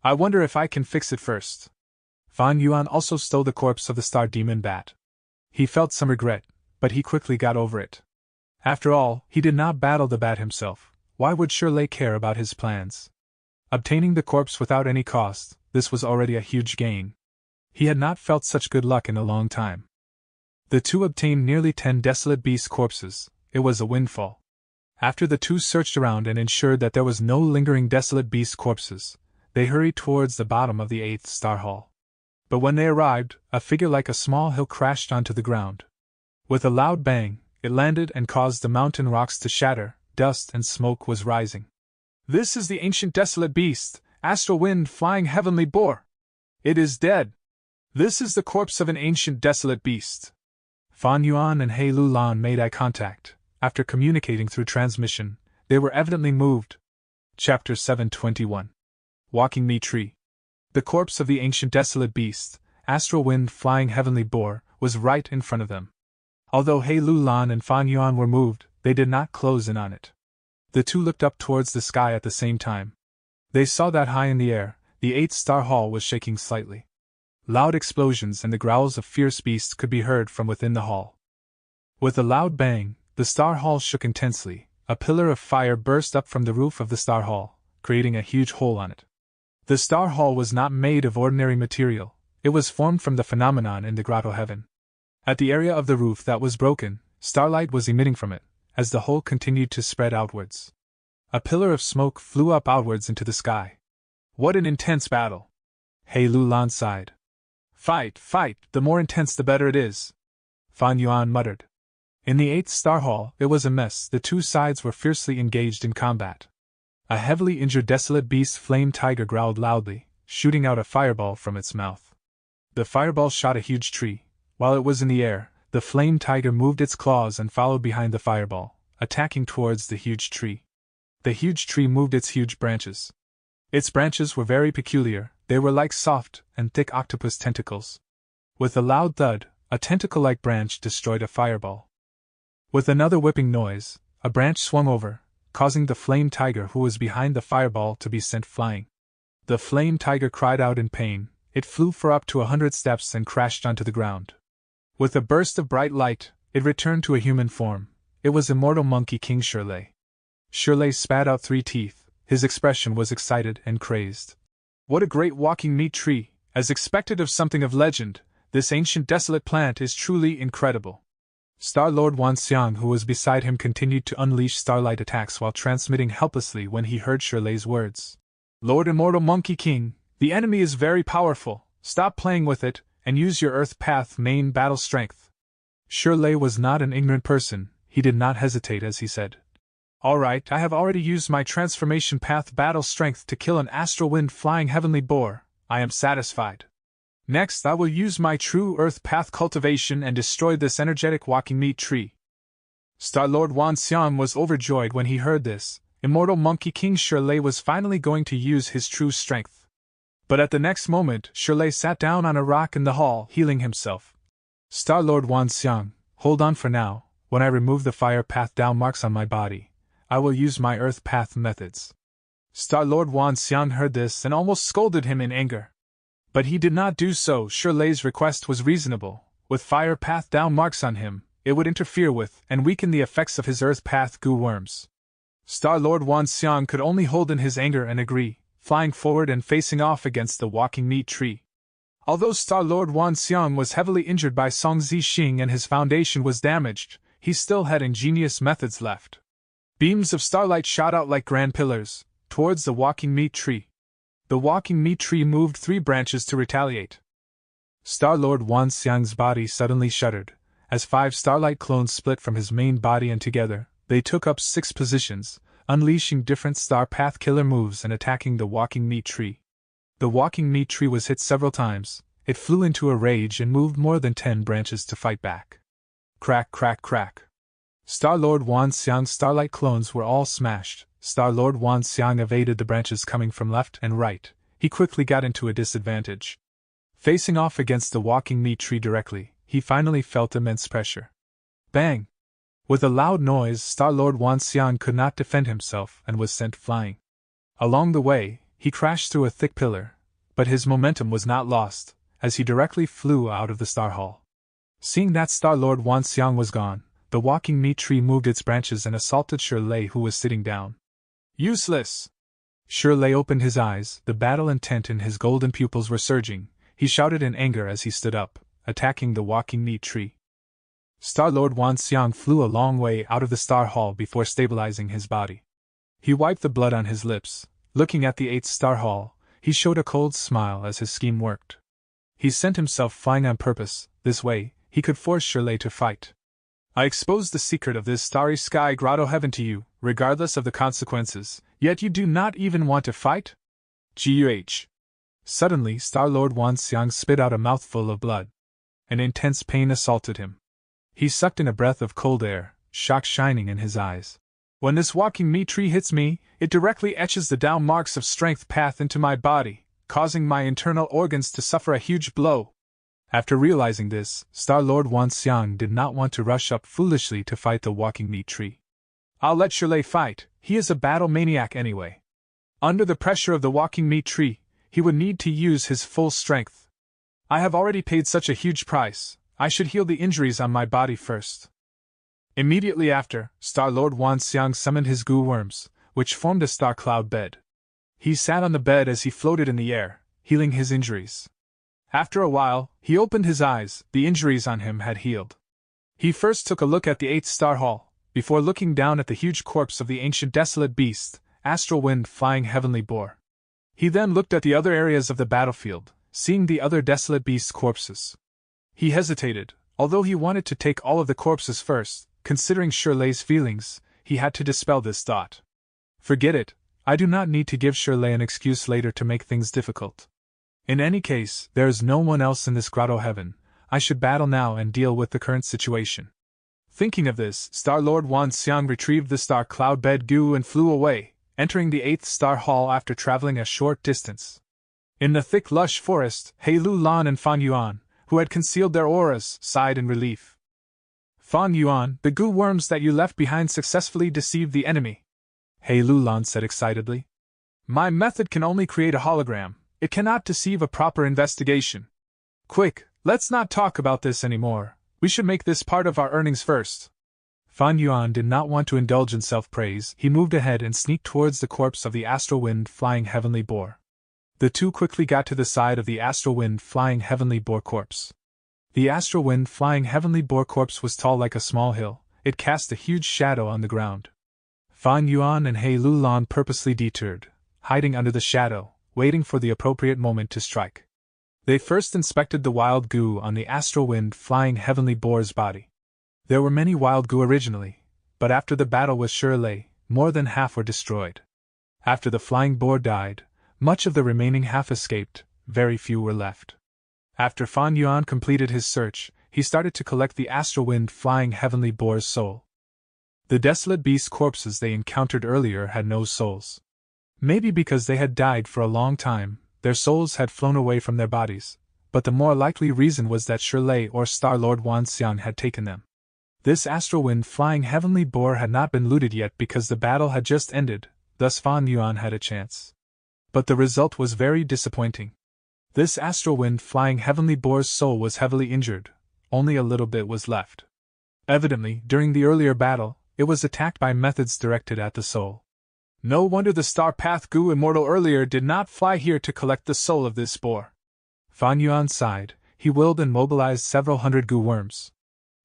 I wonder if I can fix it first. Fan Yuan also stole the corpse of the star demon bat. He felt some regret, but he quickly got over it. After all, he did not battle the bat himself. Why would Shirley care about his plans? Obtaining the corpse without any cost, this was already a huge gain. He had not felt such good luck in a long time. The two obtained nearly 10 desolate beast corpses. It was a windfall. After the two searched around and ensured that there was no lingering desolate beast corpses, they hurried towards the bottom of the 8th star hall. But when they arrived, a figure like a small hill crashed onto the ground. With a loud bang, it landed and caused the mountain rocks to shatter. Dust and smoke was rising. This is the ancient desolate beast, astral wind flying heavenly boar. It is dead. This is the corpse of an ancient desolate beast. Fan Yuan and He Lulan made eye contact. After communicating through transmission, they were evidently moved. Chapter 721. Walking Me Tree. The corpse of the ancient desolate beast, astral wind flying heavenly boar, was right in front of them. Although He Lulan and Fan Yuan were moved, they did not close in on it. The two looked up towards the sky at the same time. They saw that high in the air, the 8th star hall was shaking slightly. Loud explosions and the growls of fierce beasts could be heard from within the hall. With a loud bang, the star hall shook intensely. A pillar of fire burst up from the roof of the star hall, creating a huge hole on it. The star hall was not made of ordinary material, it was formed from the phenomenon in the grotto heaven. At the area of the roof that was broken, starlight was emitting from it, as the hole continued to spread outwards. A pillar of smoke flew up outwards into the sky. What an intense battle! He Lulan sighed. Fight, fight, the more intense the better it is, Fan Yuan muttered. In the 8th star hall, it was a mess. The two sides were fiercely engaged in combat. A heavily injured desolate beast flame tiger growled loudly, shooting out a fireball from its mouth. The fireball shot a huge tree. While it was in the air, the flame tiger moved its claws and followed behind the fireball, attacking towards the huge tree. The huge tree moved its huge branches. Its branches were very peculiar, they were like soft and thick octopus tentacles. With a loud thud, a tentacle-like branch destroyed a fireball. With another whipping noise, a branch swung over, causing the flame tiger who was behind the fireball to be sent flying. The flame tiger cried out in pain, it flew for up to 100 steps and crashed onto the ground. With a burst of bright light, it returned to a human form. It was immortal Monkey King Shirley. Shirley spat out 3 teeth, his expression was excited and crazed. What a great walking meat tree, as expected of something of legend, this ancient desolate plant is truly incredible. Star-Lord Wanxiang, who was beside him, continued to unleash starlight attacks while transmitting helplessly when he heard Shirley's words. Lord Immortal Monkey King, the enemy is very powerful, stop playing with it, and use your Earth Path main battle strength. Shirley was not an ignorant person, he did not hesitate as he said. Alright, I have already used my transformation path battle strength to kill an astral wind flying heavenly boar, I am satisfied. Next I will use my true Earth Path cultivation and destroy this energetic walking meat tree. Star-Lord Wanxiang was overjoyed when he heard this. Immortal Monkey King Shirley was finally going to use his true strength. But at the next moment, Shirley sat down on a rock in the hall, healing himself. Star-Lord Wanxiang, hold on for now. When I remove the fire path down marks on my body, I will use my Earth Path methods. Star-Lord Wanxiang heard this and almost scolded him in anger. But he did not do so. Shirley's request was reasonable. With fire path down marks on him, it would interfere with and weaken the effects of his Earth Path goo worms. Star-Lord Wanxiang could only hold in his anger and agree, flying forward and facing off against the walking meat tree. Although Star-Lord Wanxiang was heavily injured by Song Zixing and his foundation was damaged, he still had ingenious methods left. Beams of starlight shot out like grand pillars, towards the walking meat tree. The walking meat tree moved 3 branches to retaliate. Star-Lord Wanxiang's body suddenly shuddered, as 5 starlight clones split from his main body and together, they took up 6 positions, unleashing different star path killer moves and attacking the walking meat tree. The walking meat tree was hit several times, it flew into a rage and moved more than 10 branches to fight back. Crack, crack, crack. Star-Lord Wanxiang's starlight clones were all smashed. Star-Lord Wanxiang evaded the branches coming from left and right. He quickly got into a disadvantage. Facing off against the walking meat tree directly, he finally felt immense pressure. Bang! With a loud noise, Star-Lord Wan Xiang could not defend himself and was sent flying. Along the way, he crashed through a thick pillar, but his momentum was not lost, as he directly flew out of the Star Hall. Seeing that Star-Lord Wan Xiang was gone, the walking meat tree moved its branches and assaulted Shirley, who was sitting down. Useless! Shirley opened his eyes, the battle intent in his golden pupils were surging. He shouted in anger as he stood up, attacking the walking meat tree. Star-Lord Wan Xiang flew a long way out of the Star Hall before stabilizing his body. He wiped the blood on his lips. Looking at the 8th Star Hall, he showed a cold smile as his scheme worked. He sent himself flying on purpose. This way, he could force Shirley to fight. I exposed the secret of this starry sky grotto heaven to you, regardless of the consequences, yet you do not even want to fight? Guh! Suddenly, Star-Lord Wan Xiang spit out a mouthful of blood. An intense pain assaulted him. He sucked in a breath of cold air, shock shining in his eyes. When this walking meat tree hits me, it directly etches the down marks of strength path into my body, causing my internal organs to suffer a huge blow. After realizing this, Star-Lord Wan Xiang did not want to rush up foolishly to fight the walking meat tree. I'll let Shirley fight, he is a battle maniac anyway. Under the pressure of the walking meat tree, he would need to use his full strength. I have already paid such a huge price, I should heal the injuries on my body first. Immediately after, Star-Lord Wan Xiang summoned his goo worms, which formed a star cloud bed. He sat on the bed as he floated in the air, healing his injuries. After a while, he opened his eyes, the injuries on him had healed. He first took a look at the 8th Star Hall, before looking down at the huge corpse of the ancient desolate beast, astral wind flying heavenly boar. He then looked at the other areas of the battlefield, seeing the other desolate beast's corpses. He hesitated, although he wanted to take all of the corpses first. Considering Shirley's feelings, he had to dispel this thought. Forget it, I do not need to give Shirley an excuse later to make things difficult. In any case, there is no one else in this grotto heaven. I should battle now and deal with the current situation. Thinking of this, Star-Lord Wan Xiang retrieved the star cloud bed goo and flew away, entering the 8th Star Hall after traveling a short distance. In the thick lush forest, He Lu Lan and Fan Yuan, who had concealed their auras, sighed in relief. Fan Yuan, the goo worms that you left behind successfully deceived the enemy, He Lu Lan said excitedly. My method can only create a hologram, it cannot deceive a proper investigation. Quick, let's not talk about this anymore, we should make this part of our earnings first. Fan Yuan did not want to indulge in self-praise, he moved ahead and sneaked towards the corpse of the astral wind flying heavenly boar. The two quickly got to the side of the astral wind flying heavenly boar corpse. The astral wind flying heavenly boar corpse was tall like a small hill, it cast a huge shadow on the ground. Fan Yuan and He Lu Lan purposely detoured, hiding under the shadow, waiting for the appropriate moment to strike. They first inspected the wild goo on the astral wind flying heavenly boar's body. There were many wild goo originally, but after the battle with Shirley, more than half were destroyed. After the flying boar died, much of the remaining half escaped, very few were left. After Fan Yuan completed his search, he started to collect the astral wind flying heavenly boar's soul. The desolate beast corpses they encountered earlier had no souls. Maybe because they had died for a long time, their souls had flown away from their bodies, but the more likely reason was that Shirley or Star-Lord Wan Xiang had taken them. This astral wind flying heavenly boar had not been looted yet because the battle had just ended, thus Fan Yuan had a chance. But the result was very disappointing. This astral wind flying heavenly boar's soul was heavily injured, only a little bit was left. Evidently, during the earlier battle, it was attacked by methods directed at the soul. No wonder the Star Path Goo Immortal earlier did not fly here to collect the soul of this boar. Fan Yuan sighed, he willed and mobilized several hundred goo worms.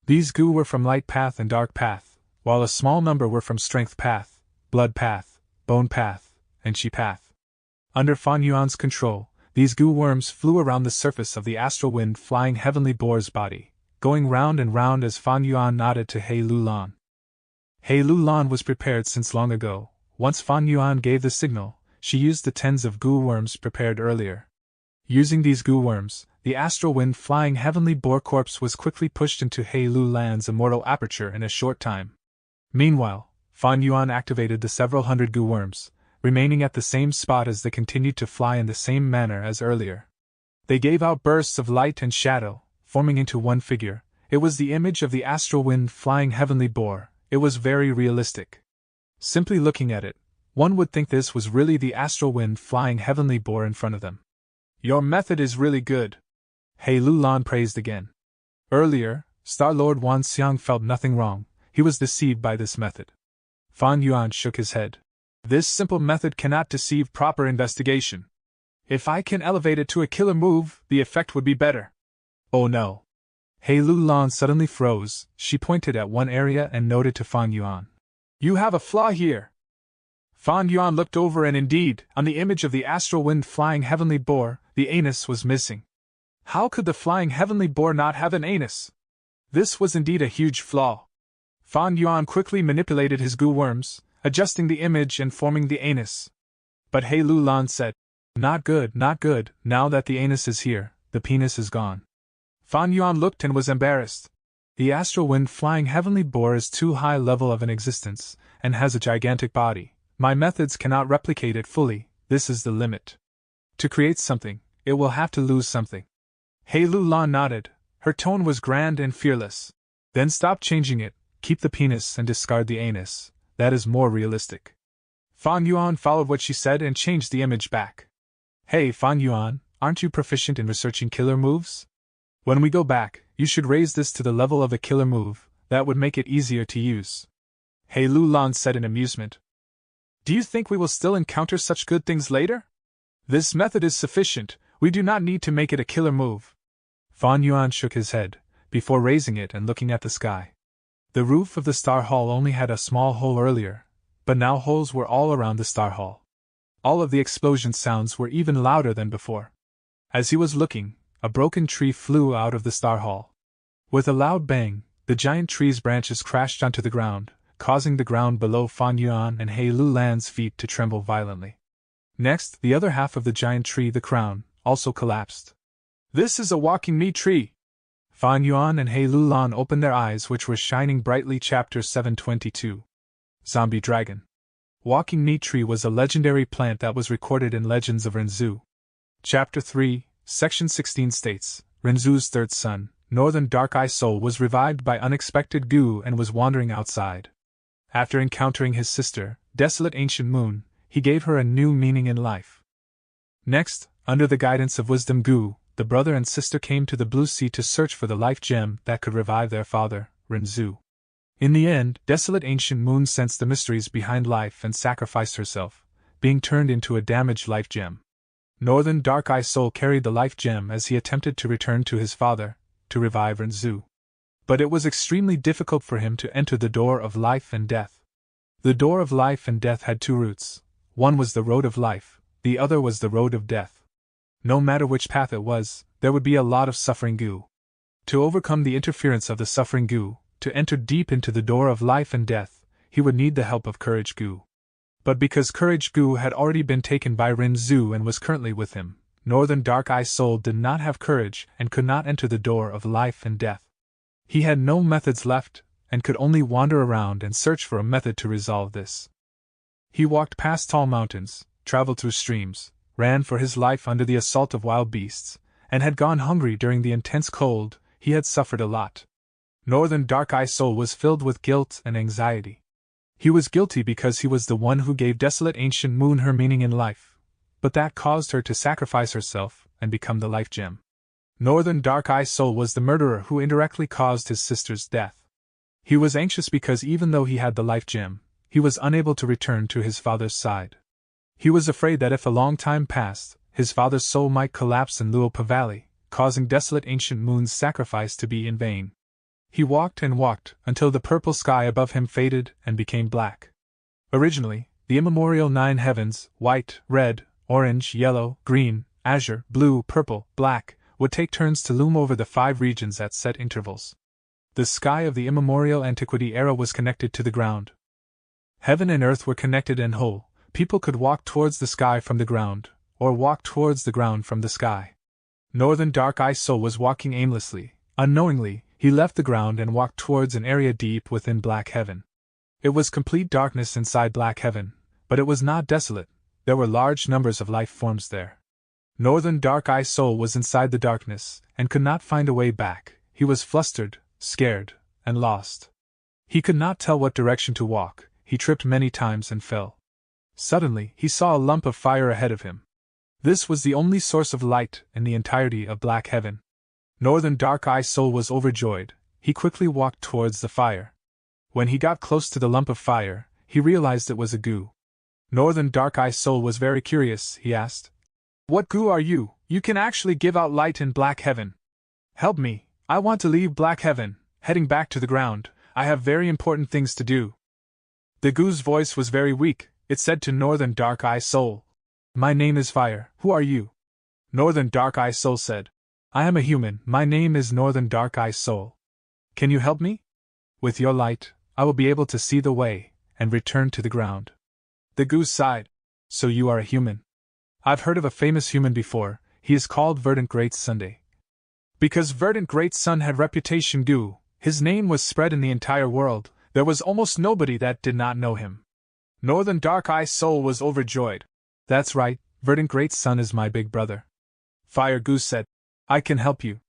These goo were from Light Path and Dark Path, while a small number were from Strength Path, Blood Path, Bone Path, and Chi Path. Under Fan Yuan's control, these goo worms flew around the surface of the astral wind flying heavenly boar's body, going round and round as Fan Yuan nodded to He Lu Lan. He Lu Lan was prepared since long ago. Once Fan Yuan gave the signal, she used the tens of goo worms prepared earlier. Using these goo worms, the astral wind flying heavenly boar corpse was quickly pushed into He Lu Lan's immortal aperture in a short time. Meanwhile, Fan Yuan activated the several hundred goo worms, remaining at the same spot as they continued to fly in the same manner as earlier. They gave out bursts of light and shadow, forming into one figure. It was the image of the astral wind flying heavenly boar. It was very realistic. Simply looking at it, one would think this was really the astral wind flying heavenly boar in front of them. Your method is really good, He Lulan praised again. Earlier, Star-Lord Wan Xiang felt nothing wrong. He was deceived by this method. Fan Yuan shook his head. This simple method cannot deceive proper investigation. If I can elevate it to a killer move, the effect would be better. Oh no. He Lulan suddenly froze. She pointed at one area and noted to Fan Yuan. You have a flaw here. Fan Yuan looked over and indeed, on the image of the astral wind flying heavenly boar, the anus was missing. How could the flying heavenly boar not have an anus? This was indeed a huge flaw. Fan Yuan quickly manipulated his goo worms, adjusting the image and forming the anus. But He Lulan said, Not good, not good, now that the anus is here, the penis is gone. Fan Yuan looked and was embarrassed. The astral wind flying heavenly boar is too high level of an existence, and has a gigantic body. My methods cannot replicate it fully, this is the limit. To create something, it will have to lose something. He Lulan nodded, her tone was grand and fearless. Then stop changing it, keep the penis and discard the anus, that is more realistic. Fan Yuan followed what she said and changed the image back. Hey Fan Yuan, aren't you proficient in researching killer moves? When we go back, you should raise this to the level of a killer move, that would make it easier to use. He Lulan said in amusement. Do you think we will still encounter such good things later? This method is sufficient, we do not need to make it a killer move. Fan Yuan shook his head, before raising it and looking at the sky. The roof of the Star Hall only had a small hole earlier, but now holes were all around the Star Hall. All of the explosion sounds were even louder than before. As he was looking, a broken tree flew out of the Star Hall. With a loud bang, the giant tree's branches crashed onto the ground, causing the ground below Fan Yuan and He Lulan's feet to tremble violently. Next, the other half of the giant tree, the crown, also collapsed. This is a walking meat tree! Fan Yuan and He Lulan opened their eyes, which were shining brightly. Chapter 722. Zombie Dragon. Walking meat tree was a legendary plant that was recorded in Legends of Renzu. Chapter 3, Section 16 states, Renzu's third son, Northern Dark Eye Soul, was revived by unexpected goo and was wandering outside. After encountering his sister, Desolate Ancient Moon, he gave her a new meaning in life. Next, under the guidance of Wisdom Goo, the brother and sister came to the Blue Sea to search for the life gem that could revive their father, Renzu. In the end, Desolate Ancient Moon sensed the mysteries behind life and sacrificed herself, being turned into a damaged life gem. Northern Dark Eye Soul carried the life gem as he attempted to return to his father, to revive Renzu. But it was extremely difficult for him to enter the door of life and death. The door of life and death had two routes. One was the road of life, the other was the road of death. No matter which path it was, there would be a lot of suffering goo. To overcome the interference of the suffering goo, to enter deep into the door of life and death, he would need the help of Courage Goo. But because Courage Goo had already been taken by Renzu and was currently with him, Northern Dark Eye Soul did not have courage and could not enter the door of life and death. He had no methods left, and could only wander around and search for a method to resolve this. He walked past tall mountains, traveled through streams, ran for his life under the assault of wild beasts, and had gone hungry during the intense cold. He had suffered a lot. Northern Dark Eye Soul was filled with guilt and anxiety. He was guilty because he was the one who gave Desolate Ancient Moon her meaning in life, but that caused her to sacrifice herself and become the life gem. Northern Dark Eye Soul was the murderer who indirectly caused his sister's death. He was anxious because even though he had the life gem, he was unable to return to his father's side. He was afraid that if a long time passed, his father's soul might collapse in Luopa Valley, causing Desolate Ancient Moon's sacrifice to be in vain. He walked and walked until the purple sky above him faded and became black. Originally, the immemorial 9 heavens, white, red, orange, yellow, green, azure, blue, purple, black, would take turns to loom over the 5 regions at set intervals. The sky of the immemorial antiquity era was connected to the ground. Heaven and earth were connected and whole. People could walk towards the sky from the ground, or walk towards the ground from the sky. Northern Dark Eye Soul was walking aimlessly. Unknowingly, he left the ground and walked towards an area deep within Black Heaven. It was complete darkness inside Black Heaven, but it was not desolate. There were large numbers of life forms there. Northern Dark Eye Soul was inside the darkness, and could not find a way back. He was flustered, scared, and lost. He could not tell what direction to walk. He tripped many times and fell. Suddenly, he saw a lump of fire ahead of him. This was the only source of light in the entirety of Black Heaven. Northern Dark-Eye Soul was overjoyed. He quickly walked towards the fire. When he got close to the lump of fire, he realized it was a goo. Northern Dark-Eye Soul was very curious. He asked, "What goo are you? You can actually give out light in Black Heaven. Help me, I want to leave Black Heaven, heading back to the ground. I have very important things to do." The goo's voice was very weak. It said to Northern Dark-Eye Soul, "My name is Fire. Who are you?" Northern Dark-Eye Soul said, "I am a human. My name is Northern Dark-Eye Soul. Can you help me? With your light, I will be able to see the way and return to the ground." The goose sighed. "So you are a human? I've heard of a famous human before. He is called Verdant Great Sunday. Because Verdant Great Sun had reputation goo, his name was spread in the entire world. There was almost nobody that did not know him." Northern Dark-Eye Soul was overjoyed. "That's right, Verdant Great Sun is my big brother." Fire Goose said, "I can help you.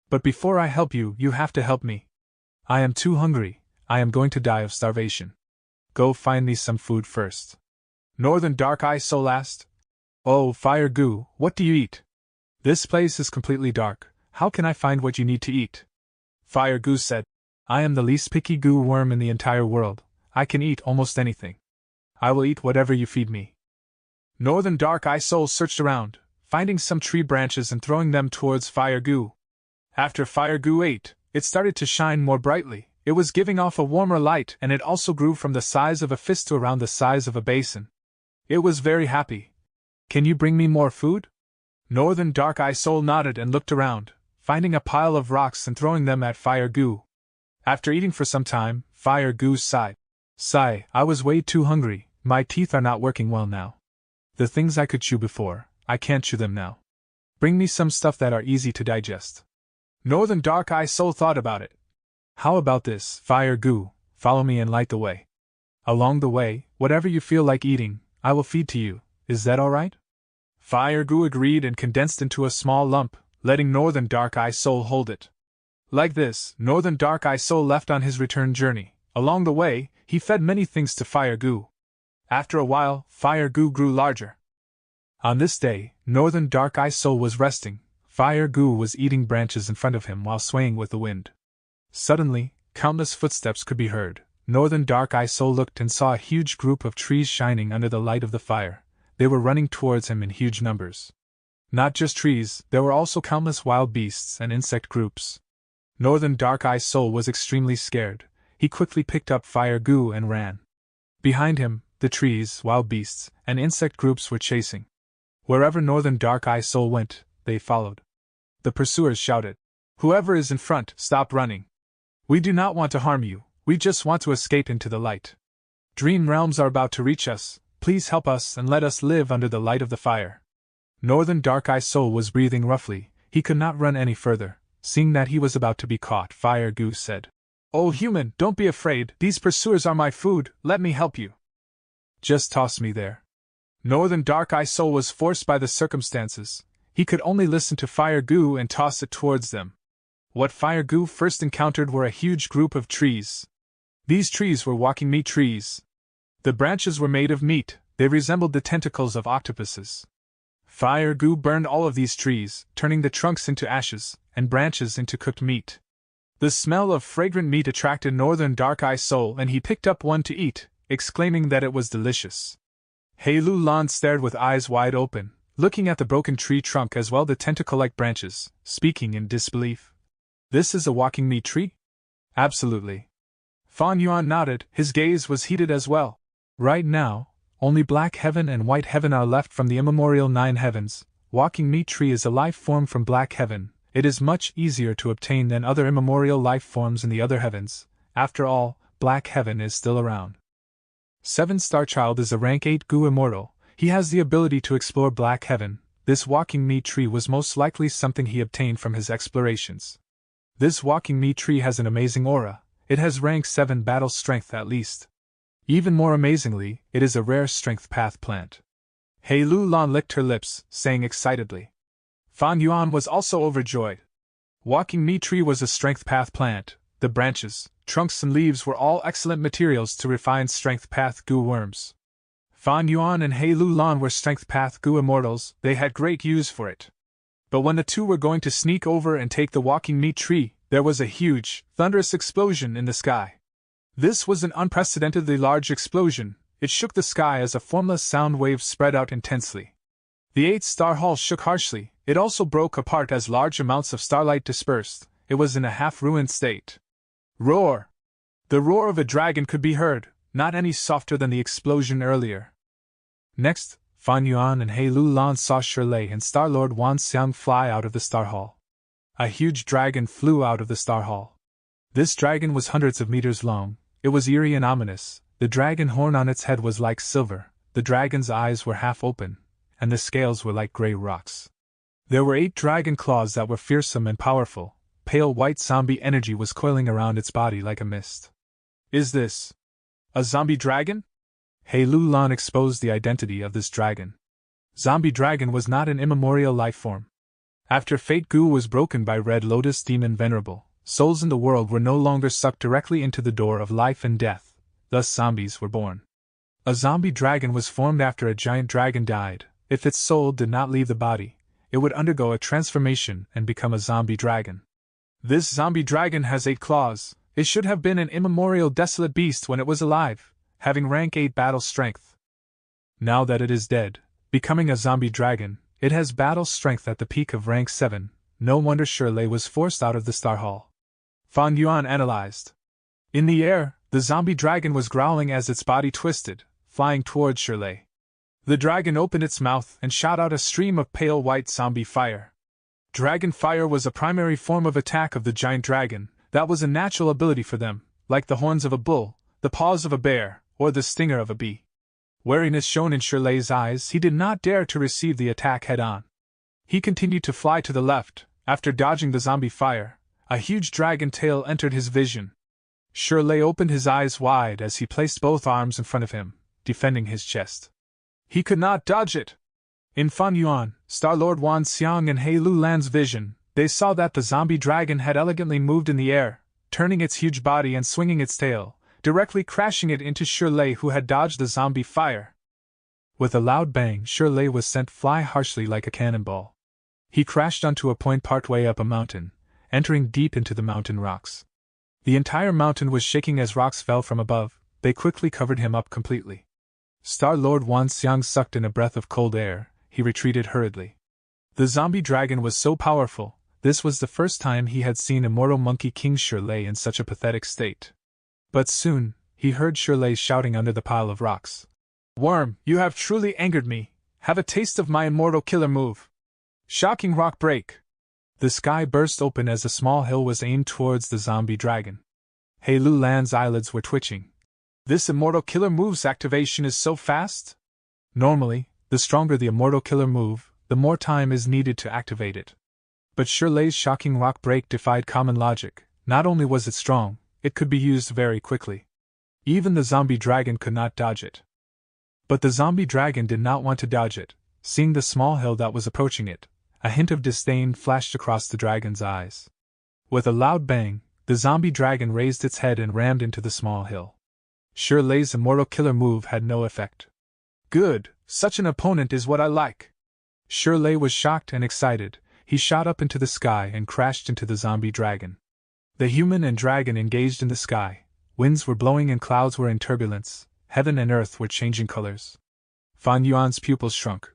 But before I help you, you have to help me. I am too hungry. I am going to die of starvation. Go find me some food first." Northern Dark-Eye Soul asked, "Oh, Fire Goo, what do you eat? This place is completely dark. How can I find what you need to eat?" Fire Goose said, "I am the least picky goo worm in the entire world. I can eat almost anything. I will eat whatever you feed me." Northern Dark-Eye Soul searched around, finding some tree branches and throwing them towards Fire Goo. After Fire Goo ate, it started to shine more brightly. It was giving off a warmer light, and it also grew from the size of a fist to around the size of a basin. It was very happy. "Can you bring me more food?" Northern Dark-Eye Soul nodded and looked around, finding a pile of rocks and throwing them at Fire Goo. After eating for some time, Fire Goo sighed. "Sigh, I was way too hungry. My teeth are not working well now. The things I could chew before, I can't chew them now. Bring me some stuff that are easy to digest." Northern Dark-Eye Soul thought about it. "How about this, Fire Goo? Follow me and light the way. Along the way, whatever you feel like eating, I will feed to you. Is that all right?" Fire Goo agreed and condensed into a small lump, letting Northern Dark-Eye Soul hold it. Like this, Northern Dark-Eye Soul left on his return journey. Along the way, he fed many things to Fire Goo. After a while, Fire Goo grew larger. On this day, Northern Dark-Eye Soul was resting. Fire Goo was eating branches in front of him while swaying with the wind. Suddenly, countless footsteps could be heard. Northern Dark-Eye Soul looked and saw a huge group of trees shining under the light of the fire. They were running towards him in huge numbers. Not just trees, there were also countless wild beasts and insect groups. Northern Dark-Eye Soul was extremely scared. He quickly picked up Fire Goo and ran. Behind him, the trees, wild beasts, and insect groups were chasing. Wherever Northern Dark-Eye Soul went, they followed. The pursuers shouted, "Whoever is in front, stop running. We do not want to harm you, we just want to escape into the light. Dream realms are about to reach us, please help us and let us live under the light of the fire." Northern Dark-Eye Soul was breathing roughly. He could not run any further. Seeing that he was about to be caught, Fire Goo said, "Oh human, don't be afraid, these pursuers are my food, let me help you. Just toss me there." Northern Dark-Eye Soul was forced by the circumstances. He could only listen to Fire Goo and toss it towards them. What Fire Goo first encountered were a huge group of trees. These trees were walking meat trees. The branches were made of meat, they resembled the tentacles of octopuses. Fire Goo burned all of these trees, turning the trunks into ashes, and branches into cooked meat. The smell of fragrant meat attracted Northern Dark-Eye Soul, and he picked up one to eat, exclaiming that it was delicious. Heilu Lan stared with eyes wide open, looking at the broken tree trunk as well the tentacle-like branches, speaking in disbelief. "This is a walking meat tree?" "Absolutely." Fan Yuan nodded, his gaze was heated as well. Right now, only Black Heaven and White Heaven are left from the immemorial 9 heavens. Walking meat tree is a life form from Black Heaven. It is much easier to obtain than other immemorial life forms in the other heavens. After all, Black Heaven is still around. 7-Star Child is a rank 8 Goo Immortal. He has the ability to explore Black Heaven. This walking meat tree was most likely something he obtained from his explorations. This walking meat tree has an amazing aura. It has rank 7 battle strength at least. Even more amazingly, it is a rare strength path plant. Heilu Lan licked her lips, saying excitedly. Fan Yuan was also overjoyed. Walking meat tree was a strength path plant. The branches, trunks and leaves were all excellent materials to refine strength path goo worms. Fan Yuan and He Lu Lan were strength path goo immortals, they had great use for it. But when the two were going to sneak over and take the walking meat tree, there was a huge, thunderous explosion in the sky. This was an unprecedentedly large explosion. It shook the sky as a formless sound wave spread out intensely. The 8-star hall shook harshly. It also broke apart as large amounts of starlight dispersed. It was in a half-ruined state. Roar! The roar of a dragon could be heard, not any softer than the explosion earlier. Next, Fan Yuan and He Lu Lan saw Shirley and Star-Lord Wan Xiang fly out of the Star Hall. A huge dragon flew out of the Star Hall. This dragon was hundreds of meters long. It was eerie and ominous. The dragon horn on its head was like silver, the dragon's eyes were half open, and the scales were like gray rocks. There were 8 dragon claws that were fearsome and powerful. Pale white zombie energy was coiling around its body like a mist. Is this a zombie dragon? He Lu Lan exposed the identity of this dragon. Zombie dragon was not an immemorial life form. After Fate Gu was broken by Red Lotus Demon Venerable, souls in the world were no longer sucked directly into the door of life and death. Thus zombies were born. A zombie dragon was formed after a giant dragon died. If its soul did not leave the body, it would undergo a transformation and become a zombie dragon. This zombie dragon has 8 claws. It should have been an immemorial desolate beast when it was alive, having rank 8 battle strength. Now that it is dead, becoming a zombie dragon, it has battle strength at the peak of rank 7. No wonder Shirley was forced out of the Star Hall. Fan Yuan analyzed. In the air, the zombie dragon was growling as its body twisted, flying towards Shirley. The dragon opened its mouth and shot out a stream of pale white zombie fire. Dragon fire was a primary form of attack of the giant dragon. That was a natural ability for them, like the horns of a bull, the paws of a bear, or the stinger of a bee. Wariness shone in Shirley's eyes. He did not dare to receive the attack head-on. He continued to fly to the left. After dodging the zombie fire, a huge dragon tail entered his vision. Shirley opened his eyes wide as he placed both arms in front of him, defending his chest. He could not dodge it. In Fan Yuan, Star-Lord Wan Xiang and He Lu Lan's vision, they saw that the zombie dragon had elegantly moved in the air, turning its huge body and swinging its tail, directly crashing it into Shirley, who had dodged the zombie fire. With a loud bang, Shirley was sent fly harshly like a cannonball. He crashed onto a point partway up a mountain, entering deep into the mountain rocks. The entire mountain was shaking as rocks fell from above. They quickly covered him up completely. Star-Lord Wan Xiang sucked in a breath of cold air. He retreated hurriedly. The zombie dragon was so powerful. This was the first time he had seen immortal Monkey King Shirley in such a pathetic state. But soon, he heard Shirley shouting under the pile of rocks. "Worm, you have truly angered me. Have a taste of my immortal killer move." Shocking rock break. The sky burst open as a small hill was aimed towards the zombie dragon. He Lu Lan's eyelids were twitching. This immortal killer move's activation is so fast? Normally, the stronger the immortal killer move, the more time is needed to activate it. But Shirley's shocking rock break defied common logic. Not only was it strong, it could be used very quickly. Even the zombie dragon could not dodge it. But the zombie dragon did not want to dodge it. Seeing the small hill that was approaching it, a hint of disdain flashed across the dragon's eyes. With a loud bang, the zombie dragon raised its head and rammed into the small hill. Shirley's immortal killer move had no effect. Good, such an opponent is what I like. Shirley was shocked and excited. He shot up into the sky and crashed into the zombie dragon. The human and dragon engaged in the sky. Winds were blowing and clouds were in turbulence. Heaven and earth were changing colors. Fan Yuan's pupils shrunk.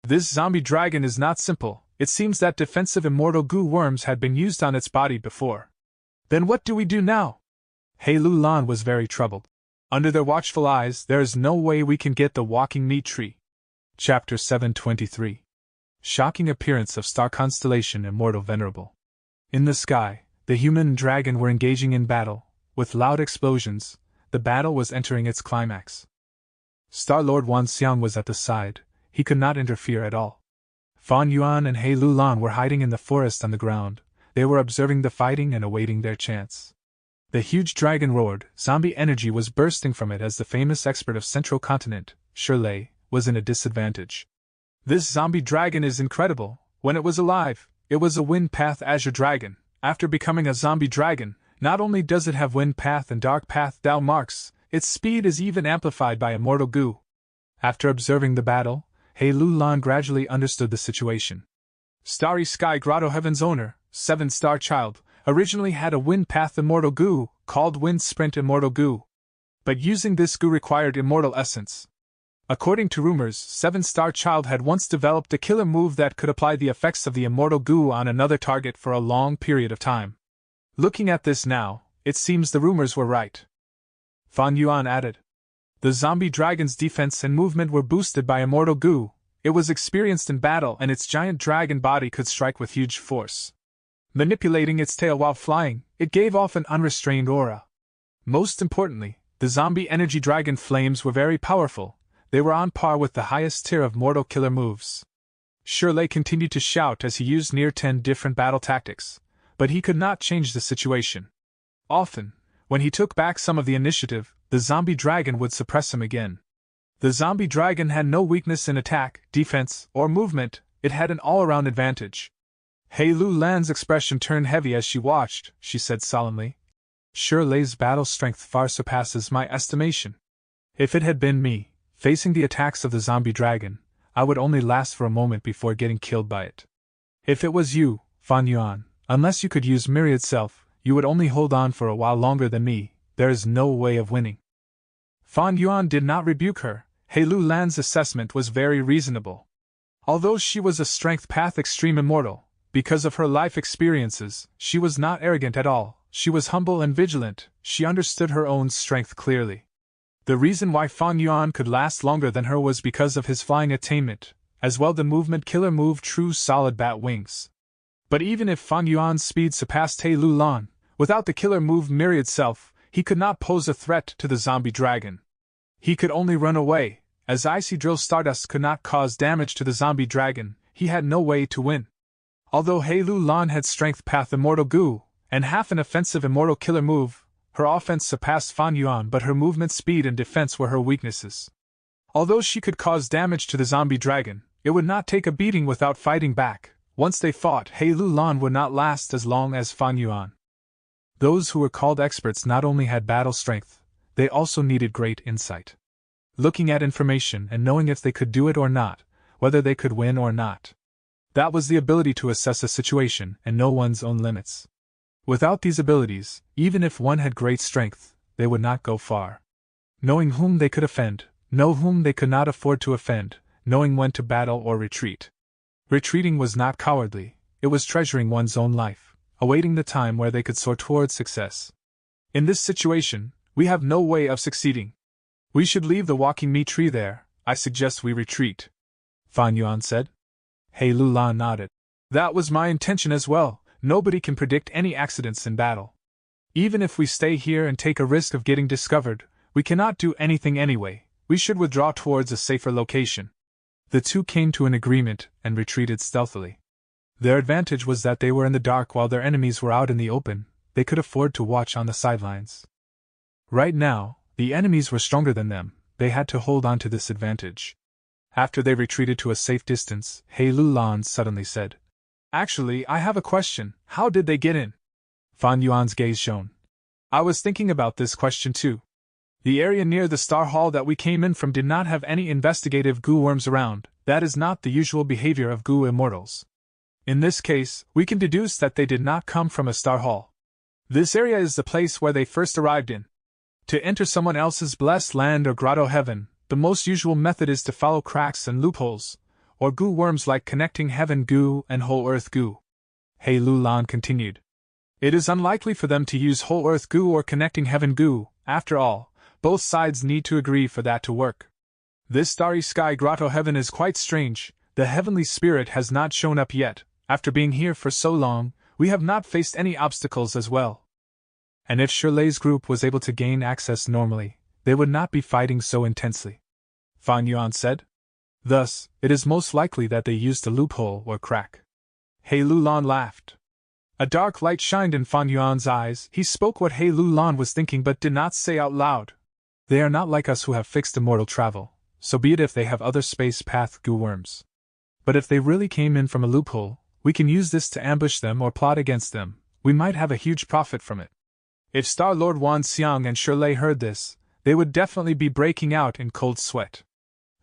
This zombie dragon is not simple. It seems that defensive immortal goo worms had been used on its body before. Then what do we do now? He Lu Lan was very troubled. Under their watchful eyes, there is no way we can get the walking meat tree. Chapter 723. Shocking appearance of star constellation Immortal Venerable. In the sky, the human and dragon were engaging in battle. With loud explosions, the battle was entering its climax. Star-Lord Wan Xiang was at the side. He could not interfere at all. Fan Yuan and He Lu Lan were hiding in the forest on the ground. They were observing the fighting and awaiting their chance. The huge dragon roared. Zombie energy was bursting from it as the famous expert of Central Continent, Shirley, was in a disadvantage. This zombie dragon is incredible. When it was alive, it was a wind path azure dragon. After becoming a zombie dragon, not only does it have wind path and dark path Dao marks, its speed is even amplified by immortal goo. After observing the battle, He Lu Lan gradually understood the situation. Starry Sky Grotto Heaven's owner, 7-star child, originally had a wind path immortal goo, called wind sprint immortal goo. But using this goo required immortal essence. According to rumors, 7-star child had once developed a killer move that could apply the effects of the immortal goo on another target for a long period of time. Looking at this now, it seems the rumors were right. Fan Yuan added. The zombie dragon's defense and movement were boosted by immortal goo. It was experienced in battle and its giant dragon body could strike with huge force. Manipulating its tail while flying, it gave off an unrestrained aura. Most importantly, the zombie energy dragon flames were very powerful. They were on par with the highest tier of mortal killer moves. Shirley continued to shout as he used near 10 different battle tactics, but he could not change the situation. Often, when he took back some of the initiative, the zombie dragon would suppress him again. The zombie dragon had no weakness in attack, defense, or movement. It had an all-around advantage. He Lu Lan's expression turned heavy as she watched. She said solemnly, Shirley's battle strength far surpasses my estimation. If it had been me, facing the attacks of the zombie dragon, I would only last for a moment before getting killed by it. If it was you, Fan Yuan, unless you could use Myriad Self, you would only hold on for a while longer than me. There is no way of winning. Fan Yuan did not rebuke her. He Lu Lan's assessment was very reasonable. Although she was a strength path extreme immortal, because of her life experiences, she was not arrogant at all. She was humble and vigilant. She understood her own strength clearly. The reason why Fan Yuan could last longer than her was because of his flying attainment, as well the movement killer move True Solid Bat Wings. But even if Fan Yuan's speed surpassed He Lu Lan, without the killer move Myriad Self, he could not pose a threat to the zombie dragon. He could only run away. As Icy Drill Stardust could not cause damage to the zombie dragon, he had no way to win. Although He Lu Lan had strength path immortal goo, and half an offensive immortal killer move, her offense surpassed Fan Yuan, but her movement speed and defense were her weaknesses. Although she could cause damage to the zombie dragon, it would not take a beating without fighting back. Once they fought, He Lu Lan would not last as long as Fan Yuan. Those who were called experts not only had battle strength, they also needed great insight. Looking at information and knowing if they could do it or not, whether they could win or not. That was the ability to assess a situation and know one's own limits. Without these abilities, even if one had great strength, they would not go far. Knowing whom they could offend, know whom they could not afford to offend, knowing when to battle or retreat. Retreating was not cowardly, it was treasuring one's own life, awaiting the time where they could soar towards success. In this situation, we have no way of succeeding. We should leave the walking meat tree there. I suggest we retreat, Fan Yuan said. He Lu Lan nodded. That was my intention as well. Nobody can predict any accidents in battle. Even if we stay here and take a risk of getting discovered, we cannot do anything anyway. We should withdraw towards a safer location. The two came to an agreement and retreated stealthily. Their advantage was that they were in the dark while their enemies were out in the open. They could afford to watch on the sidelines. Right now, the enemies were stronger than them. They had to hold on to this advantage. After they retreated to a safe distance, He Lu Lan suddenly said, Actually, I have a question. How did they get in? Fan Yuan's gaze shone. I was thinking about this question too. The area near the Star Hall that we came in from did not have any investigative goo worms around. That is not the usual behavior of goo immortals. In this case, we can deduce that they did not come from a Star Hall. This area is the place where they first arrived in. To enter someone else's blessed land or grotto heaven, the most usual method is to follow cracks and loopholes, or goo worms like connecting heaven goo and whole earth goo. He Lu Lan continued. It is unlikely for them to use whole earth goo or connecting heaven goo. After all, both sides need to agree for that to work. This starry sky grotto heaven is quite strange. The heavenly spirit has not shown up yet. After being here for so long, we have not faced any obstacles as well. And if Shirley's group was able to gain access normally, they would not be fighting so intensely, Fan Yuan said. Thus, it is most likely that they used a loophole or crack. He Lu Lan laughed. A dark light shined in Fan Yuan's eyes. He spoke what He Lu Lan was thinking but did not say out loud. They are not like us who have fixed immortal travel, so be it if they have other space path goo worms. But if they really came in from a loophole, we can use this to ambush them or plot against them. We might have a huge profit from it. If Star-Lord Wan Xiang and Shirley heard this, they would definitely be breaking out in cold sweat.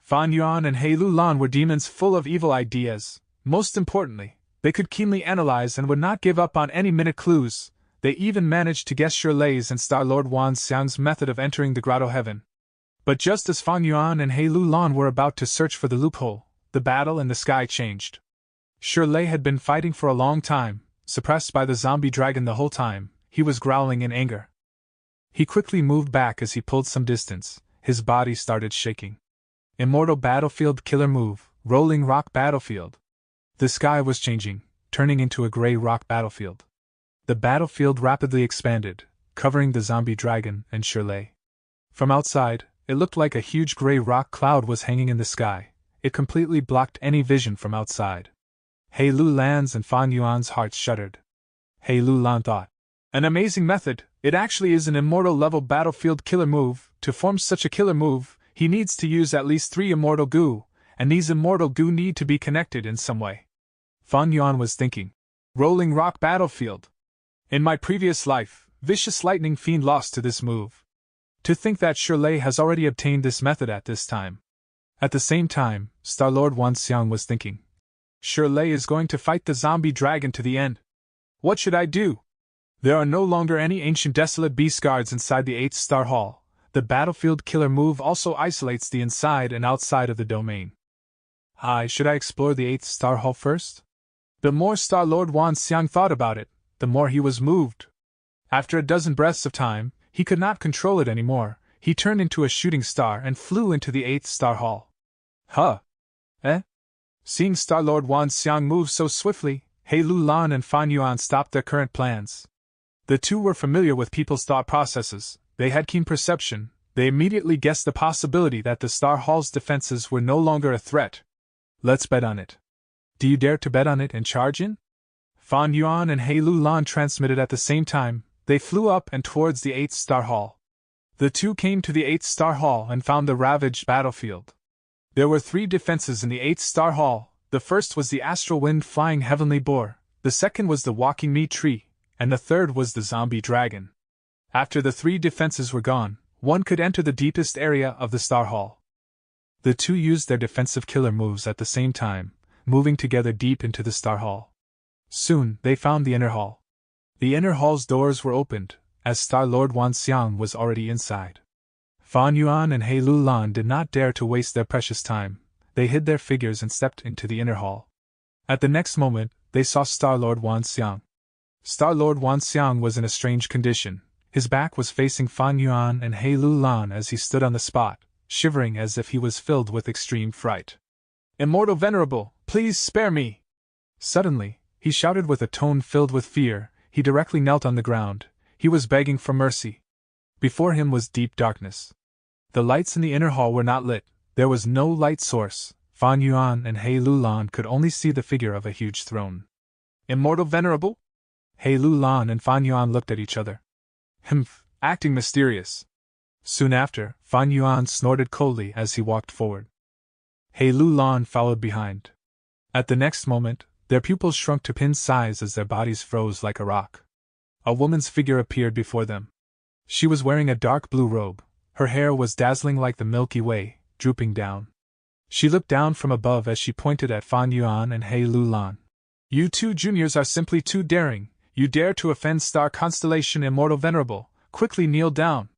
Fan Yuan and He Lulan were demons full of evil ideas. Most importantly, they could keenly analyze and would not give up on any minute clues. They even managed to guess Shirley's and Star-Lord Wan Xiang's method of entering the Grotto Heaven. But just as Fan Yuan and He Lulan were about to search for the loophole, the battle in the sky changed. Shirley had been fighting for a long time, suppressed by the zombie dragon the whole time. He was growling in anger. He quickly moved back as he pulled some distance. His body started shaking. Immortal Battlefield Killer Move, Rolling Rock Battlefield. The sky was changing, turning into a gray rock battlefield. The battlefield rapidly expanded, covering the zombie dragon and Shirley. From outside, it looked like a huge gray rock cloud was hanging in the sky. It completely blocked any vision from outside. He Lulan's and Fan Yuan's hearts shuddered. He Lulan thought, "An amazing method. It actually is an immortal-level battlefield killer move. To form such a killer move, he needs to use at least 3 immortal goo, and these immortal goo need to be connected in some way." Fan Yuan was thinking. Rolling rock battlefield. In my previous life, Vicious Lightning Fiend lost to this move. To think that Shirley has already obtained this method at this time. At the same time, Star-Lord Wan Xiang was thinking. Shirley is going to fight the zombie dragon to the end. What should I do? There are no longer any ancient desolate beast guards inside the 8th Star Hall. The battlefield killer move also isolates the inside and outside of the domain. Should I explore the 8th Star Hall first? The more Star-Lord Wan Xiang thought about it, the more he was moved. After a dozen breaths of time, he could not control it anymore. He turned into a shooting star and flew into the 8th Star Hall. Seeing Star-Lord Wan Xiang move so swiftly, He Lulan and Fan Yuan stopped their current plans. The two were familiar with people's thought processes. They had keen perception. They immediately guessed the possibility that the Star Hall's defenses were no longer a threat. Let's bet on it. Do you dare to bet on it and charge in? Fan Yuan and He Lulan transmitted at the same time. They flew up and towards the 8th Star Hall. The two came to the 8th Star Hall and found the ravaged battlefield. There were 3 defenses in the 8th Star Hall. The first was the astral wind flying heavenly boar, the second was the walking meat tree, and the third was the zombie dragon. After the 3 defenses were gone, one could enter the deepest area of the Star Hall. The two used their defensive killer moves at the same time, moving together deep into the Star Hall. Soon, they found the inner hall. The inner hall's doors were opened, as Star-Lord Wan Xiang was already inside. Fan Yuan and He Lulan did not dare to waste their precious time. They hid their figures and stepped into the inner hall. At the next moment, they saw Star-Lord Wan Xiang. Star-Lord Wan Xiang was in a strange condition. His back was facing Fan Yuan and He Lulan as he stood on the spot, shivering as if he was filled with extreme fright. "Immortal Venerable, please spare me!" Suddenly, he shouted with a tone filled with fear. He directly knelt on the ground. He was begging for mercy. Before him was deep darkness. The lights in the inner hall were not lit. There was no light source. Fan Yuan and He Lulan could only see the figure of a huge throne. "Immortal Venerable?" He Lulan and Fan Yuan looked at each other. Acting mysterious. Soon after, Fan Yuan snorted coldly as he walked forward. He Lulan followed behind. At the next moment, their pupils shrunk to pin size as their bodies froze like a rock. A woman's figure appeared before them. She was wearing a dark blue robe. Her hair was dazzling like the Milky Way, drooping down. She looked down from above as she pointed at Fan Yuan and He Lulan. "You two juniors are simply too daring. You dare to offend Star Constellation Immortal Venerable. Quickly kneel down."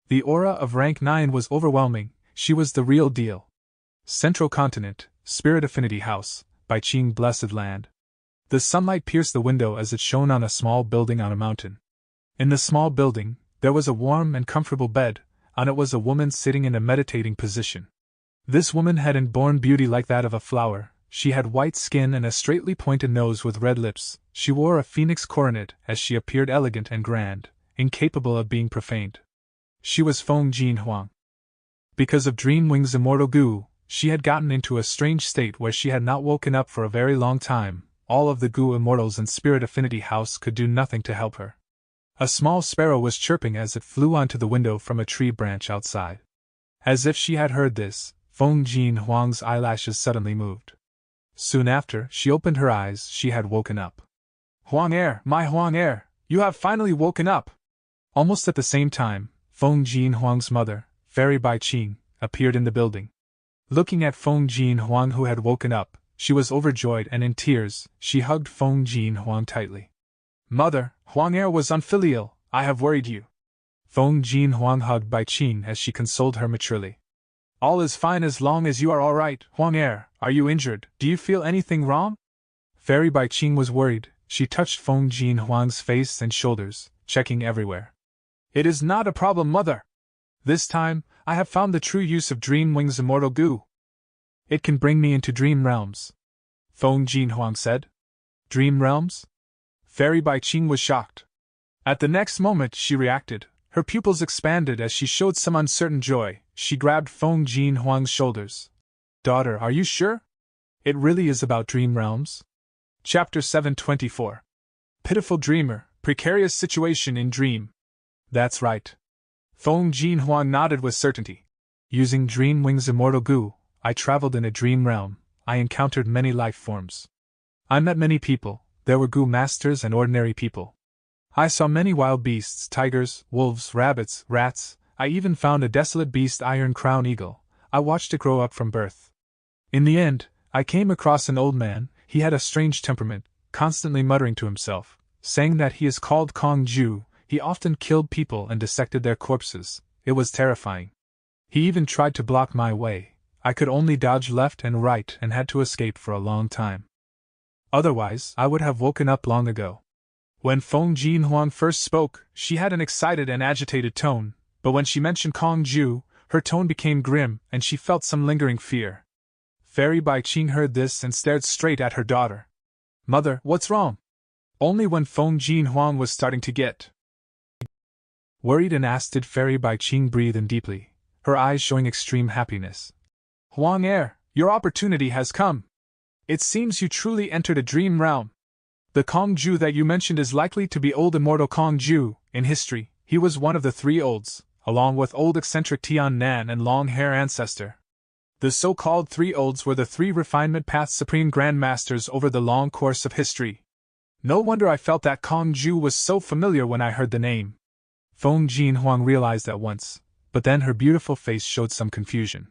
The aura of rank 9 was overwhelming. She was the real deal. Central Continent, Spirit Affinity House, by Qing Blessed Land. The sunlight pierced the window as it shone on a small building on a mountain. In the small building, there was a warm and comfortable bed. On it was a woman sitting in a meditating position. This woman had inborn beauty like that of a flower. She had white skin and a straightly pointed nose with red lips. She wore a phoenix coronet as she appeared elegant and grand, incapable of being profaned. She was Feng Jin Huang. Because of Dreamwing's immortal goo, she had gotten into a strange state where she had not woken up for a very long time. All of the goo immortals in Spirit Affinity House could do nothing to help her. A small sparrow was chirping as it flew onto the window from a tree branch outside. As if she had heard this, Feng Jin Huang's eyelashes suddenly moved. Soon after, she opened her eyes. She had woken up. Huang Er, my Huang Er, you have finally woken up! Almost at the same time, Feng Jin Huang's mother, Fairy Bai Qing, appeared in the building. Looking at Feng Jin Huang, who had woken up, she was overjoyed and in tears. She hugged Feng Jin Huang tightly. Mother, Huang Er was unfilial, I have worried you. Feng Jin Huang hugged Bai Qing as she consoled her maturely. All is fine as long as you are all right, Huang Er. Are you injured? Do you feel anything wrong? Fairy Bai Qing was worried. She touched Feng Jin Huang's face and shoulders, checking everywhere. It is not a problem, Mother. This time, I have found the true use of Dream Wing's immortal goo. It can bring me into dream realms. Feng Jin Huang said. Dream realms? Fairy Bai Qing was shocked. At the next moment she reacted. Her pupils expanded as she showed some uncertain joy. She grabbed Feng Jin Huang's shoulders. Daughter, are you sure? It really is about dream realms? Chapter 724. Pitiful dreamer, precarious situation in dream. That's right. Feng Jin Huang nodded with certainty. Using Dream Wing's immortal goo, I traveled in a dream realm. I encountered many life forms. I met many people. There were goo masters and ordinary people. I saw many wild beasts, tigers, wolves, rabbits, rats. I even found a desolate beast, iron crown eagle. I watched it grow up from birth. In the end, I came across an old man. He had a strange temperament, constantly muttering to himself, saying that he is called Kong Ju. He often killed people and dissected their corpses. It was terrifying. He even tried to block my way. I could only dodge left and right and had to escape for a long time. Otherwise, I would have woken up long ago. When Feng Jin Huang first spoke, she had an excited and agitated tone, but when she mentioned Kong Ju, her tone became grim and she felt some lingering fear. Fairy Bai Qing heard this and stared straight at her daughter. Mother, what's wrong? Only when Feng Jin Huang was starting to get worried and asked did Fairy Bai Qing breathe in deeply, her eyes showing extreme happiness. Huang Er, your opportunity has come. It seems you truly entered a dream realm. The Kong Ju that you mentioned is likely to be old immortal Kong Ju. In history, he was one of the three olds, along with old eccentric Tian Nan and long hair ancestor. The so-called three olds were the three refinement path's supreme grandmasters over the long course of history. No wonder I felt that Kong Ju was so familiar when I heard the name. Feng Jin Huang realized at once, but then her beautiful face showed some confusion.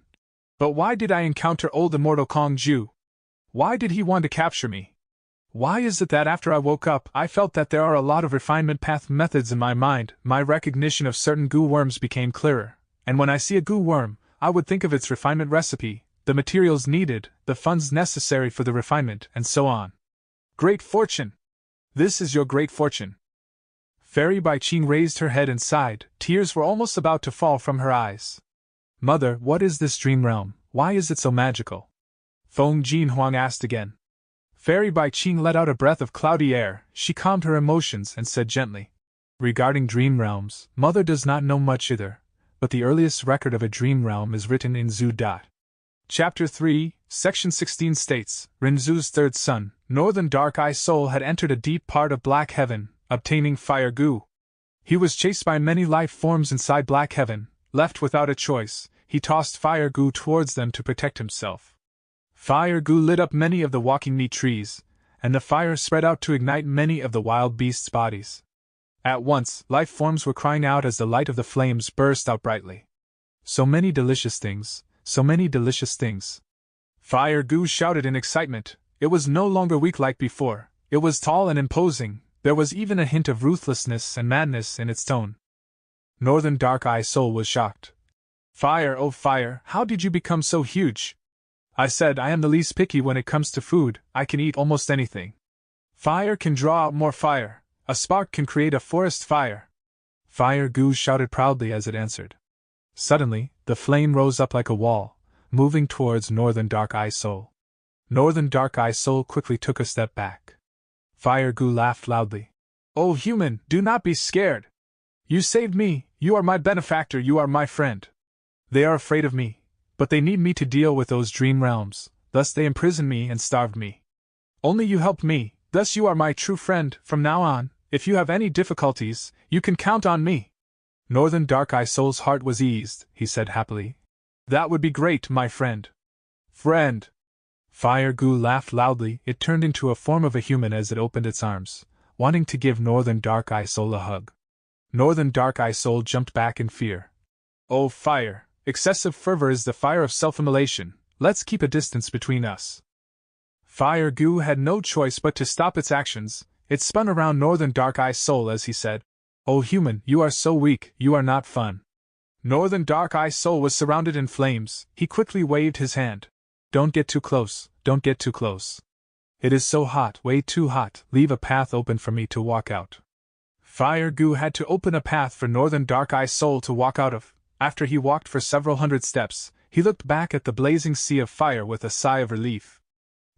But why did I encounter old immortal Kong Ju? Why did he want to capture me? Why is it that after I woke up, I felt that there are a lot of refinement path methods in my mind? My recognition of certain goo worms became clearer, and when I see a goo worm, I would think of its refinement recipe, the materials needed, the funds necessary for the refinement, and so on. Great fortune! This is your great fortune. Fairy Bai Qing raised her head and sighed. Tears were almost about to fall from her eyes. Mother, what is this dream realm? Why is it so magical? Feng Jin Huang asked again. Fairy Bai Qing let out a breath of cloudy air. She calmed her emotions and said gently. Regarding dream realms, Mother does not know much either, but the earliest record of a dream realm is written in Zhu. Chapter 3, Section 16 states, Rinzu's third son, Northern Dark Eye Soul, had entered a deep part of Black Heaven, obtaining fire goo. He was chased by many life forms inside Black Heaven. Left without a choice, he tossed fire goo towards them to protect himself. Fire goo lit up many of the walking meat trees, and the fire spread out to ignite many of the wild beasts' bodies. At once, life forms were crying out as the light of the flames burst out brightly. So many delicious things, so many delicious things. Fire goo shouted in excitement. It was no longer weak like before, it was tall and imposing. There was even a hint of ruthlessness and madness in its tone. Northern Dark Eye Soul was shocked. Fire, oh fire, how did you become so huge? I said I am the least picky when it comes to food. I can eat almost anything. Fire can draw out more fire. A spark can create a forest fire. Fire goo shouted proudly as it answered. Suddenly, the flame rose up like a wall, moving towards Northern Dark Eye Soul. Northern Dark Eye Soul quickly took a step back. Fire goo laughed loudly. Oh human, do not be scared. You saved me, you are my benefactor, you are my friend. They are afraid of me, but they need me to deal with those dream realms, thus they imprisoned me and starved me. Only you helped me, thus you are my true friend. From now on, if you have any difficulties, you can count on me. Northern Dark Eye Soul's heart was eased, he said happily. That would be great, my friend. Friend! Fire goo laughed loudly. It turned into a form of a human as it opened its arms. wanting to give Northern Dark Eye Soul a hug. Northern Dark Eye Soul jumped back in fear. "Oh, fire! Excessive fervor is the fire of self-immolation. Let's keep a distance between us." Fire Goo had no choice but to stop its actions. It spun around Northern Dark Eye Soul as he said, "Oh human, you are so weak, you are not fun." Northern Dark Eye Soul was surrounded in flames. He quickly waved his hand. "Don't get too close, don't get too close. It is so hot, way too hot, leave a path open for me to walk out." Fire Goo had to open a path for Northern Dark Eye Soul to walk out of. After he walked for several hundred steps, he looked back at the blazing sea of fire with a sigh of relief.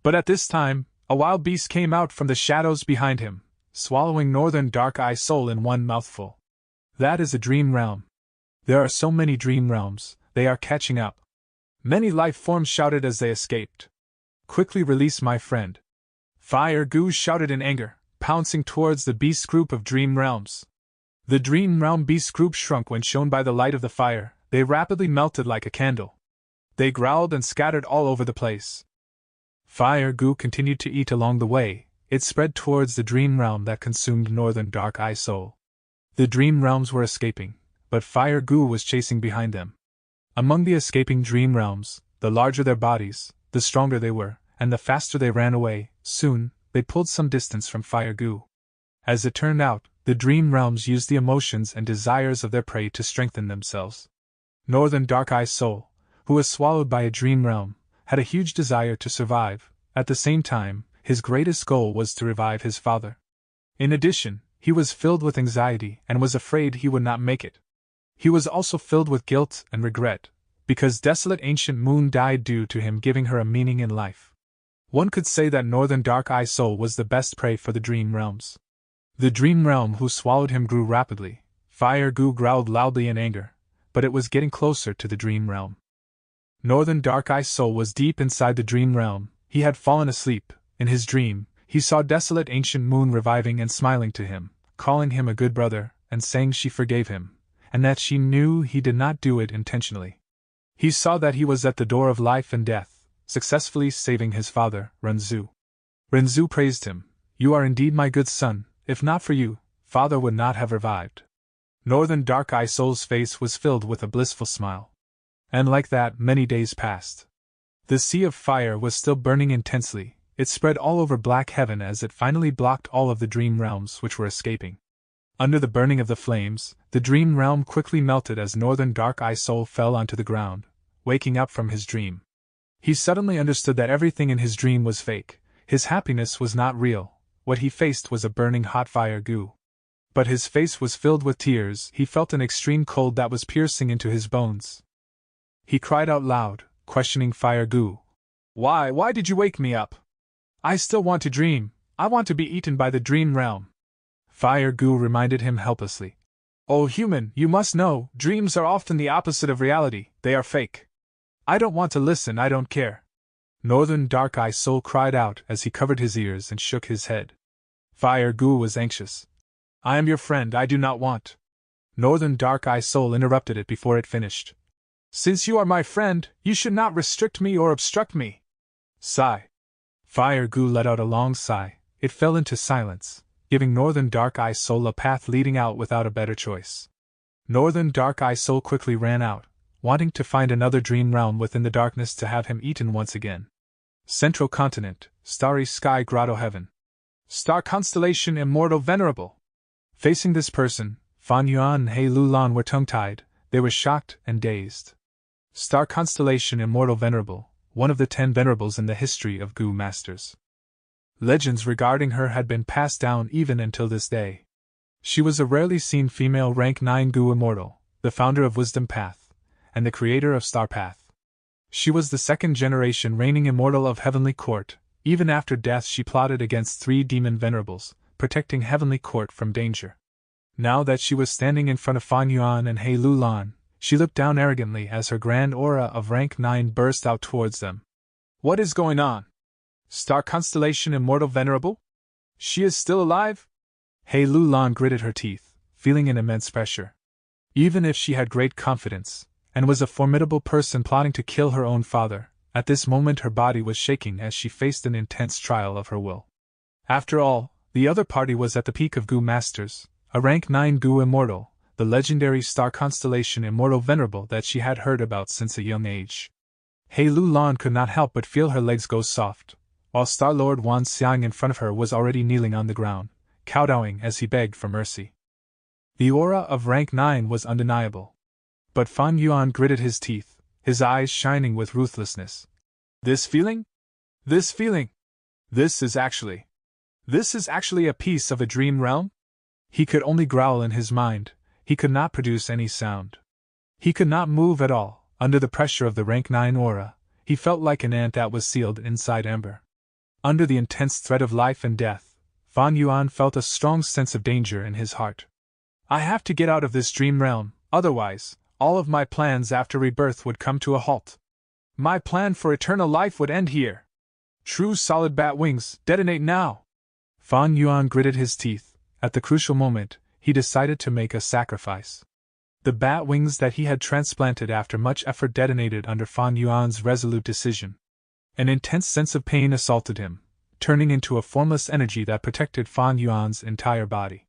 But at this time, a wild beast came out from the shadows behind him, swallowing Northern Dark Eye Soul in one mouthful. That is a dream realm. There are so many dream realms, they are catching up. Many life forms shouted as they escaped. "Quickly release my friend." Fire Goo shouted in anger, pouncing towards the beast group of dream realms. The dream realm beast group shrunk when shown by the light of the fire. They rapidly melted like a candle. They growled and scattered all over the place. Fire Goo continued to eat along the way. It spread towards the dream realm that consumed Northern Dark Eye Soul. The dream realms were escaping, but Fire Goo was chasing behind them. Among the escaping dream realms, the larger their bodies, the stronger they were, and the faster they ran away. Soon, they pulled some distance from Fire Goo. As it turned out, the dream realms used the emotions and desires of their prey to strengthen themselves. Northern Dark Eye Soul, who was swallowed by a dream realm, had a huge desire to survive. At the same time, his greatest goal was to revive his father. In addition, he was filled with anxiety and was afraid he would not make it. He was also filled with guilt and regret, because Desolate Ancient Moon died due to him giving her a meaning in life. One could say that Northern Dark Eye Soul was the best prey for the dream realms. The dream realm who swallowed him grew rapidly. Fire Goo growled loudly in anger, but it was getting closer to the dream realm. Northern Dark Eye Soul was deep inside the dream realm. He had fallen asleep. In his dream, he saw Desolate Ancient Moon reviving and smiling to him, calling him a good brother, and saying she forgave him, and that she knew he did not do it intentionally. He saw that he was at the door of life and death, successfully saving his father, Renzu. Renzu praised him. "You are indeed my good son. If not for you, father would not have revived." Northern Dark Eye Soul's face was filled with a blissful smile. And like that, many days passed. The sea of fire was still burning intensely. It spread all over Black Heaven as it finally blocked all of the dream realms which were escaping. Under the burning of the flames, the dream realm quickly melted as Northern Dark Eye Soul fell onto the ground, waking up from his dream. He suddenly understood that everything in his dream was fake. His happiness was not real. What he faced was a burning hot Fire Goo. But his face was filled with tears. He felt an extreme cold that was piercing into his bones. He cried out loud, questioning Fire Goo. Why did you wake me up? I still want to dream. I want to be eaten by the dream realm." Fire Goo reminded him helplessly. "Oh human, you must know, dreams are often the opposite of reality. They are fake. I don't want to listen, I don't care." Northern Dark Eye Soul cried out as he covered his ears and shook his head. Fire Goo was anxious. "I am your friend, I do not want." Northern Dark Eye Soul interrupted it before it finished. "Since you are my friend, you should not restrict me or obstruct me." Sigh. Fire Goo let out a long sigh. It fell into silence, giving Northern Dark Eye Soul a path leading out without a better choice. Northern Dark Eye Soul quickly ran out, wanting to find another dream realm within the darkness to have him eaten once again. Central Continent, Starry Sky Grotto Heaven. Star Constellation Immortal Venerable. Facing this person, Fan Yuan and He Lulan were tongue-tied. They were shocked and dazed. Star Constellation Immortal Venerable, one of the 10 venerables in the history of Goo Masters. Legends regarding her had been passed down even until this day. She was a rarely seen female rank 9 Goo Immortal, the founder of Wisdom Path, and the creator of Star Path. She was the second generation reigning immortal of Heavenly Court. Even after death she plotted against 3 demon venerables, protecting Heavenly Court from danger. Now that she was standing in front of Fan Yuan and He Lulan, she looked down arrogantly as her grand aura of rank 9 burst out towards them. "What is going on? Star Constellation Immortal Venerable? She is still alive?" He Lulan gritted her teeth, feeling an immense pressure. Even if she had great confidence, and was a formidable person plotting to kill her own father, at this moment her body was shaking as she faced an intense trial of her will. After all, The other party was at the peak of Gu Masters, a rank 9 Gu Immortal, the legendary star constellation Immortal Venerable that she had heard about since a young age. Hei Lu Lan could not help but feel her legs go soft, while Star Lord Wan Xiang in front of her was already kneeling on the ground, kowtowing as he begged for mercy. The aura of rank 9 was undeniable. But Fan Yuan gritted his teeth, his eyes shining with ruthlessness. This feeling? This feeling! This is actually a piece of a dream realm? He could only growl in his mind, he could not produce any sound. He could not move at all, under the pressure of the rank 9 aura, he felt like an ant that was sealed inside ember. Under the intense threat of life and death, Fan Yuan felt a strong sense of danger in his heart. I have to get out of this dream realm, otherwise, all of my plans after rebirth would come to a halt. My plan for eternal life would end here. True solid bat wings, detonate now! Fan Yuan gritted his teeth. At the crucial moment, he decided to make a sacrifice. The bat wings that he had transplanted after much effort detonated under Fan Yuan's resolute decision. An intense sense of pain assaulted him, turning into a formless energy that protected Fan Yuan's entire body.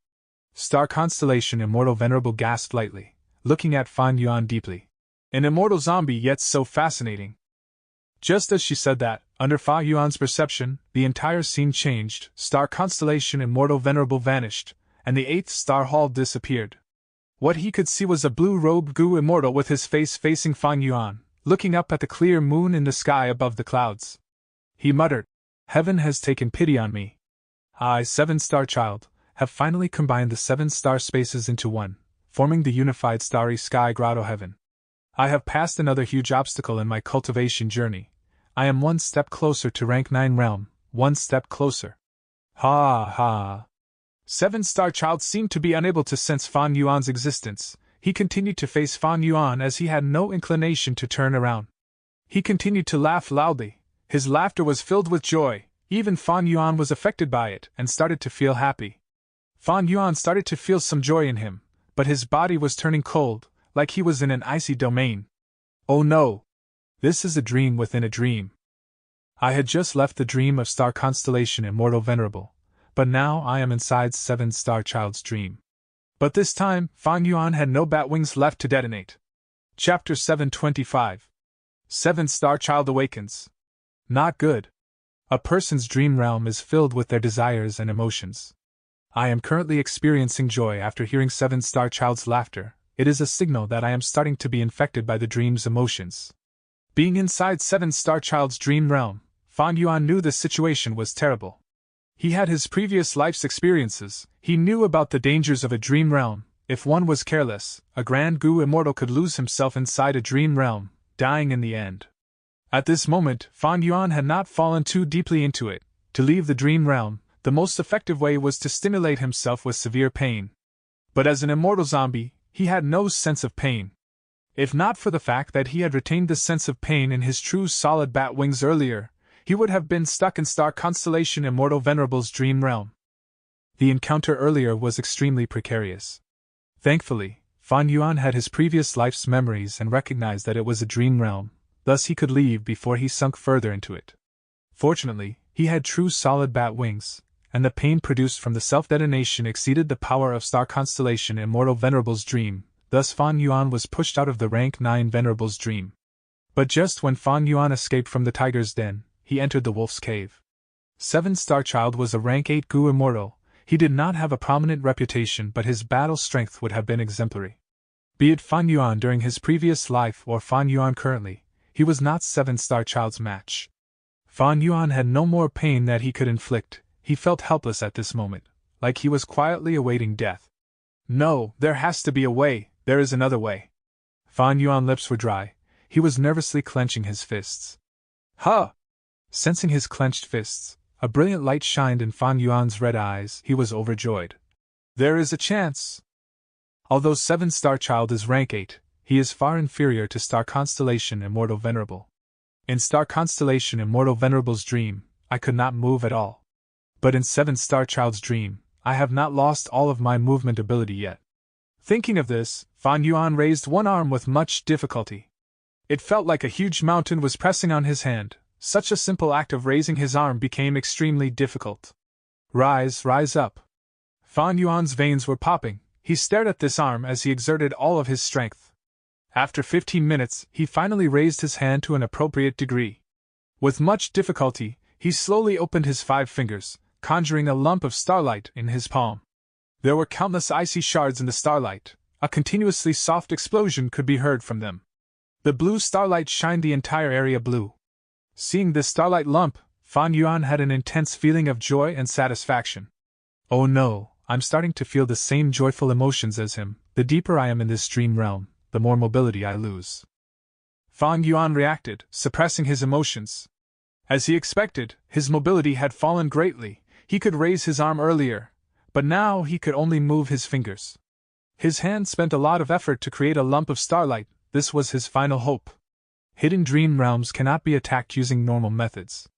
Star Constellation Immortal Venerable gasped lightly, looking at Fan Yuan deeply. An immortal zombie, yet so fascinating. Just as she said that, under Fan Yuan's perception, the entire scene changed. Star Constellation Immortal Venerable vanished, and the 8th star hall disappeared. What he could see was a blue-robed Gu Immortal with his face facing Fan Yuan, looking up at the clear moon in the sky above the clouds. He muttered, "Heaven has taken pity on me. I, 7-star child, have finally combined the 7-star spaces into one, forming the unified starry sky grotto heaven. I have passed another huge obstacle in my cultivation journey. I am one step closer to rank 9 realm, one step closer." Ha ha. 7-star child seemed to be unable to sense Fan Yuan's existence. He continued to face Fan Yuan as he had no inclination to turn around. He continued to laugh loudly. His laughter was filled with joy. Even Fan Yuan was affected by it and started to feel happy. Fan Yuan started to feel some joy in him, but his body was turning cold, like he was in an icy domain. Oh no! This is a dream within a dream. I had just left the dream of Star Constellation Immortal Venerable, but now I am inside 7-star child's dream. But this time, Fan Yuan had no bat wings left to detonate. Chapter 725. 7-star child awakens. Not good. A person's dream realm is filled with their desires and emotions. I am currently experiencing joy after hearing 7-star child's laughter. It is a signal that I am starting to be infected by the dream's emotions. Being inside 7-star child's dream realm, Fan Yuan knew the situation was terrible. He had his previous life's experiences. He knew about the dangers of a dream realm. If one was careless, a Grand Gu Immortal could lose himself inside a dream realm, dying in the end. At this moment, Fan Yuan had not fallen too deeply into it. To leave the dream realm, the most effective way was to stimulate himself with severe pain. But as an immortal zombie, he had no sense of pain. If not for the fact that he had retained the sense of pain in his true solid bat wings earlier, he would have been stuck in Star Constellation Immortal Venerable's dream realm. The encounter earlier was extremely precarious. Thankfully, Fan Yuan had his previous life's memories and recognized that it was a dream realm, thus he could leave before he sunk further into it. Fortunately, he had true solid bat wings, and the pain produced from the self-detonation exceeded the power of Star Constellation Immortal Venerable's dream, thus Fan Yuan was pushed out of the rank 9 Venerable's dream. But just when Fan Yuan escaped from the tiger's den, he entered the wolf's cave. 7-star child was a rank 8 Gu Immortal. He did not have a prominent reputation, but his battle strength would have been exemplary. Be it Fan Yuan during his previous life or Fan Yuan currently, he was not 7-star child's match. Fan Yuan had no more pain that he could inflict. He felt helpless at this moment, like he was quietly awaiting death. No, there has to be a way, there is another way. Fan Yuan's lips were dry. He was nervously clenching his fists. Huh! Sensing his clenched fists, a brilliant light shined in Fan Yuan's red eyes. He was overjoyed. There is a chance! Although 7-star child is rank 8, he is far inferior to Star Constellation Immortal Venerable. In Star Constellation Immortal Venerable's dream, I could not move at all. But in 7-star child's dream, I have not lost all of my movement ability yet. Thinking of this, Fan Yuan raised one arm with much difficulty. It felt like a huge mountain was pressing on his hand. Such a simple act of raising his arm became extremely difficult. Rise up. Fan Yuan's veins were popping. He stared at this arm as he exerted all of his strength. After 15 minutes, he finally raised his hand to an appropriate degree. With much difficulty, he slowly opened his 5 fingers, conjuring a lump of starlight in his palm. There were countless icy shards in the starlight. A continuously soft explosion could be heard from them. The blue starlight shined the entire area blue. Seeing this starlight lump, Fan Yuan had an intense feeling of joy and satisfaction. Oh no, I'm starting to feel the same joyful emotions as him. The deeper I am in this dream realm, the more mobility I lose. Fan Yuan reacted, suppressing his emotions. As he expected, his mobility had fallen greatly. He could raise his arm earlier, but now he could only move his fingers. His hand spent a lot of effort to create a lump of starlight. This was his final hope. Hidden dream realms cannot be attacked using normal methods.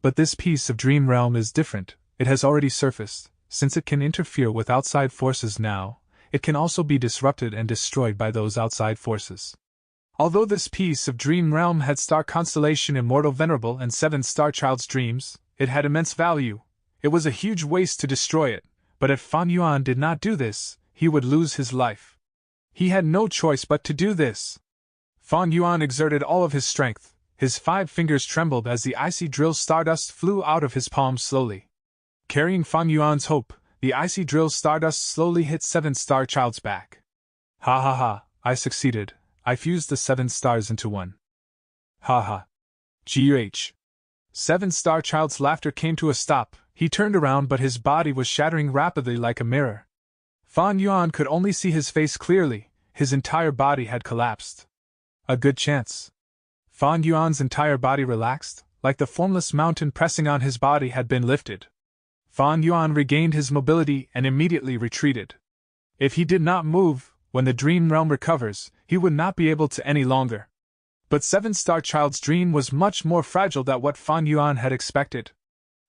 But this piece of dream realm is different. It has already surfaced. Since it can interfere with outside forces now, it can also be disrupted and destroyed by those outside forces. Although this piece of dream realm had star constellation Immortal Venerable and 7 star child's dreams, it had immense value. It was a huge waste to destroy it, but if Fan Yuan did not do this, he would lose his life. He had no choice but to do this. Fan Yuan exerted all of his strength. His 5 fingers trembled as the icy drill stardust flew out of his palms slowly. Carrying Fan Yuan's hope, the icy drill stardust slowly hit 7 star child's back. Ha ha ha, I succeeded. I fused the 7 stars into one. Ha ha. G.U.H. 7 star child's laughter came to a stop. He turned around, but his body was shattering rapidly like a mirror. Fan Yuan could only see his face clearly. His entire body had collapsed. A good chance. Fan Yuan's entire body relaxed, like the formless mountain pressing on his body had been lifted. Fan Yuan regained his mobility and immediately retreated. If he did not move, when the dream realm recovers, he would not be able to any longer. But 7 star child's dream was much more fragile than what Fan Yuan had expected.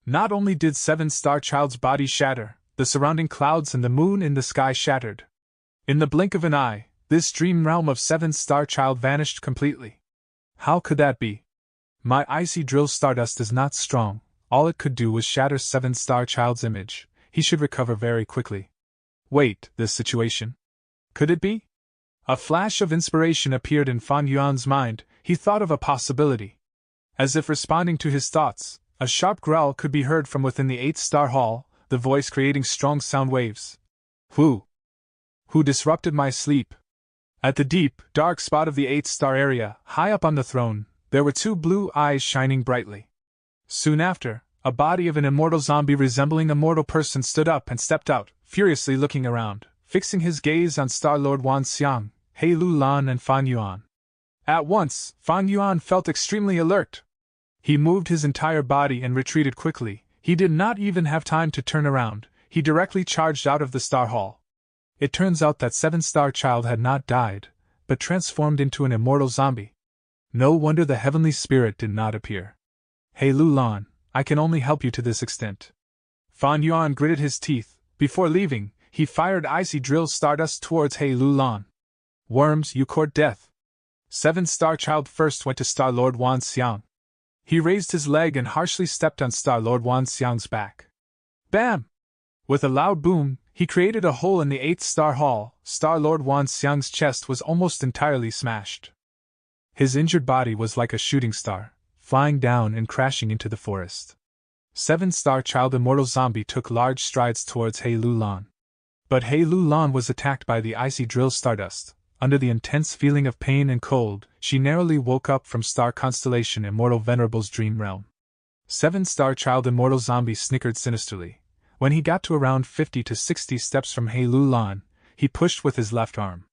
Not only did 7 star child's body shatter, the surrounding clouds and the moon in the sky shattered. In the blink of an eye, this dream realm of 7 star child vanished completely. How could that be? My icy drill stardust is not strong. All it could do was shatter 7 star child's image. He should recover very quickly. Wait, this situation? Could it be? A flash of inspiration appeared in Fan Yuan's mind. He thought of a possibility. As if responding to his thoughts, a sharp growl could be heard from within the 8 star hall, the voice creating strong sound waves. Who disrupted my sleep? At the deep, dark spot of the 8 star area, high up on the throne, there were 2 blue eyes shining brightly. Soon after, a body of an immortal zombie resembling a mortal person stood up and stepped out, furiously looking around, fixing his gaze on Star-Lord Wan Xiang, He Lu Lan and Fan Yuan. At once, Fan Yuan felt extremely alert. He moved his entire body and retreated quickly. He did not even have time to turn around. He directly charged out of the Star Hall. It turns out that 7 star child had not died, but transformed into an immortal zombie. No wonder the heavenly spirit did not appear. Hey Lu Lan, I can only help you to this extent. Fan Yuan gritted his teeth. Before leaving, he fired icy drill stardust towards He Lu Lan. Worms, you court death. 7 star child first went to Star-Lord Wan Xiang. He raised his leg and harshly stepped on Star-Lord Wan Xiang's back. Bam! With a loud boom, he created a hole in the 8th star hall. Star-Lord Wan Xiang's chest was almost entirely smashed. His injured body was like a shooting star, flying down and crashing into the forest. 7 star child immortal zombie took large strides towards He Lu Lan. But He Lu Lan was attacked by the icy drill stardust. Under the intense feeling of pain and cold, she narrowly woke up from star constellation Immortal Venerable's dream realm. 7 star child immortal zombie snickered sinisterly. When he got to around 50 to 60 steps from He Lu Lan, he pushed with his left arm.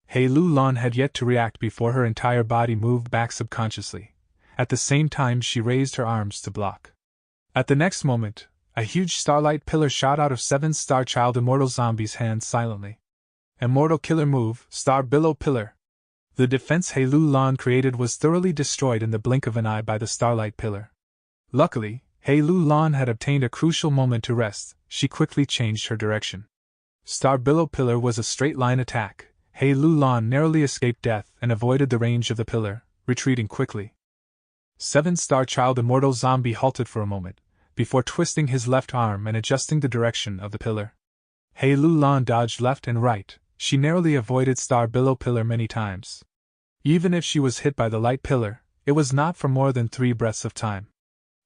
He Lu Lan had yet to react before her entire body moved back subconsciously. At the same time she raised her arms to block. At the next moment, a huge starlight pillar shot out of 7 star child immortal zombie's hands silently. Immortal killer move, Star Billow Pillar. The defense He Lu Lan created was thoroughly destroyed in the blink of an eye by the starlight pillar. Luckily, He Lu Lan had obtained a crucial moment to rest. She quickly changed her direction. Star Billow Pillar was a straight-line attack. He Lu Lan narrowly escaped death and avoided the range of the pillar, retreating quickly. 7 star child immortal zombie halted for a moment, before twisting his left arm and adjusting the direction of the pillar. Hei Lu Lan dodged left and right. She narrowly avoided Star Billow Pillar many times. Even if she was hit by the light pillar, it was not for more than 3 breaths of time.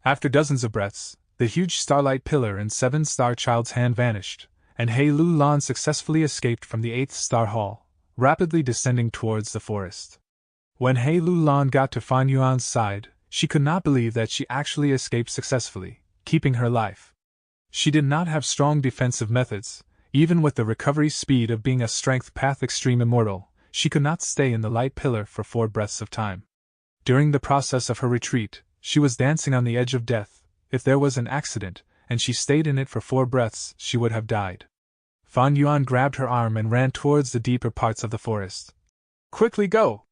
After dozens of breaths, the huge starlight pillar in 7-Star Child's hand vanished, and Hei Lu Lan successfully escaped from the 8th Star Hall, rapidly descending towards the forest. When Hei Lu Lan got to Fan Yuan's side, she could not believe that she actually escaped successfully, keeping her life. She did not have strong defensive methods. Even with the recovery speed of being a strength path extreme immortal, she could not stay in the light pillar for 4 breaths of time. During the process of her retreat, she was dancing on the edge of death. If there was an accident, and she stayed in it for 4 breaths, she would have died. Fan Yuan grabbed her arm and ran towards the deeper parts of the forest. Quickly go!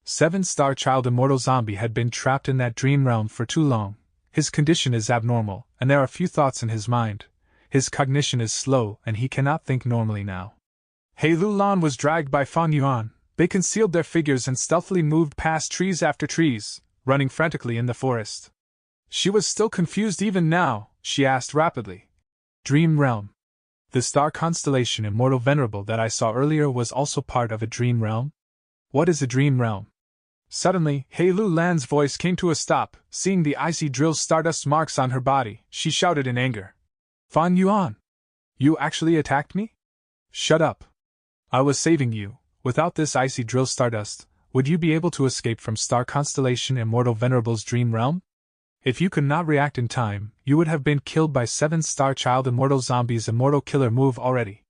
7-Star Child Immortal Zombie had been trapped in that dream realm for too long. His condition is abnormal, and there are few thoughts in his mind. His cognition is slow, and he cannot think normally now. Hei Lu Lan was dragged by Fan Yuan. They concealed their figures and stealthily moved past trees after trees, running frantically in the forest. She was still confused even now. She asked rapidly. Dream realm. The star constellation Immortal Venerable that I saw earlier was also part of a dream realm? What is a dream realm? Suddenly, Hei Lu Lan's voice came to a stop. Seeing the icy drill stardust marks on her body, she shouted in anger. Fan Yuan! You actually attacked me? Shut up. I was saving you. Without this icy drill stardust, would you be able to escape from Star Constellation Immortal Venerable's dream realm? If you could not react in time, you would have been killed by 7-Star Child Immortal Zombie's Immortal Killer move already.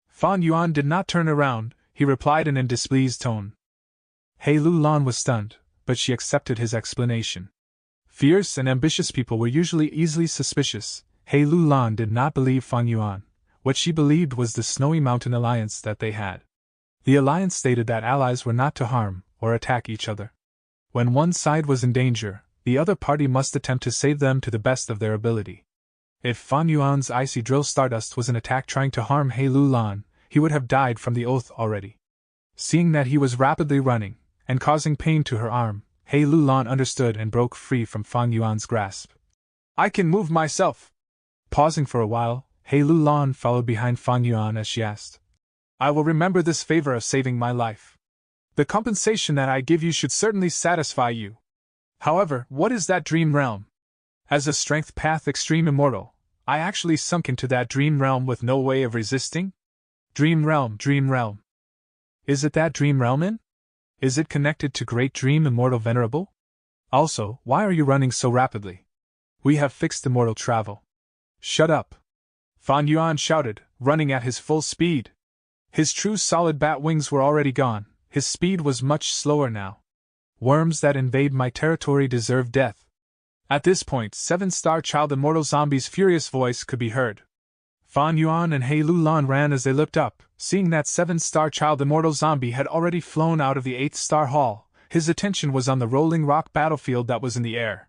Fan Yuan did not turn around, he replied in a displeased tone. Hei Lu Lan was stunned, but she accepted his explanation. Fierce and ambitious people were usually easily suspicious. Hei Lu Lan did not believe Fan Yuan. What she believed was the Snowy Mountain alliance that they had. The alliance stated that allies were not to harm or attack each other. When one side was in danger, the other party must attempt to save them to the best of their ability. If Fan Yuan's icy drill stardust was an attack trying to harm Hei Lu Lan, he would have died from the oath already. Seeing that he was rapidly running, and causing pain to her arm, Hei Lu Lan understood and broke free from Fan Yuan's grasp. I can move myself! Pausing for a while, Hei Lu Lan followed behind Fan Yuan as she asked. I will remember this favor of saving my life. The compensation that I give you should certainly satisfy you. However, what is that dream realm? As a strength path extreme immortal, I actually sunk into that dream realm with no way of resisting? Dream realm, dream realm. Is it that dream realm in? Is it connected to Great Dream Immortal Venerable? Also, why are you running so rapidly? We have fixed immortal travel. Shut up! Fan Yuan shouted, running at his full speed. His true solid bat wings were already gone, his speed was much slower now. Worms that invade my territory deserve death. At this point, 7-Star Child Immortal Zombie's furious voice could be heard. Fan Yuan and Hei Lu Lan ran as they leapt up, seeing that 7-Star Child Immortal Zombie had already flown out of the 8th Star Hall. His attention was on the rolling rock battlefield that was in the air.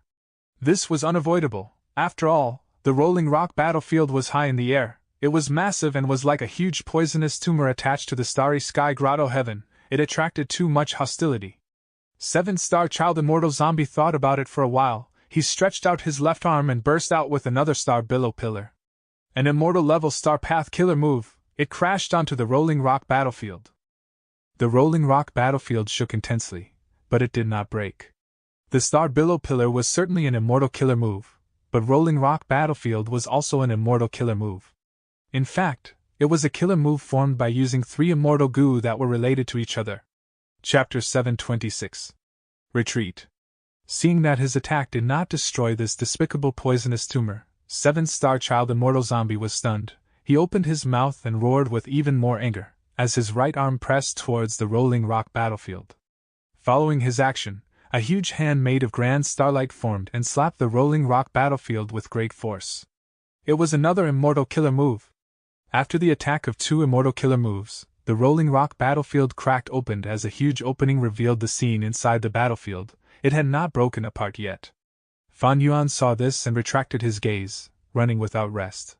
This was unavoidable. After all, the rolling rock battlefield was high in the air. It was massive and was like a huge poisonous tumor attached to the starry sky grotto heaven. It attracted too much hostility. 7-Star Child Immortal Zombie thought about it for a while. He stretched out his left arm and burst out with another Star Billow Pillar. An immortal level Star Path Killer move. It crashed onto the rolling rock battlefield. The rolling rock battlefield shook intensely, but it did not break. The Star Billow Pillar was certainly an immortal killer move, but rolling rock battlefield was also an immortal killer move. In fact, it was a killer move formed by using 3 immortal goo that were related to each other. Chapter 726. Retreat. Seeing that his attack did not destroy this despicable poisonous tumor, 7-Star Child Immortal Zombie was stunned. He opened his mouth and roared with even more anger, as his right arm pressed towards the rolling rock battlefield. Following his action, a huge hand made of grand starlight formed and slapped the rolling rock battlefield with great force. It was another immortal killer move. After the attack of 2 immortal killer moves, the rolling rock battlefield cracked open as a huge opening revealed the scene inside the battlefield. It had not broken apart yet. Fan Yuan saw this and retracted his gaze, running without rest.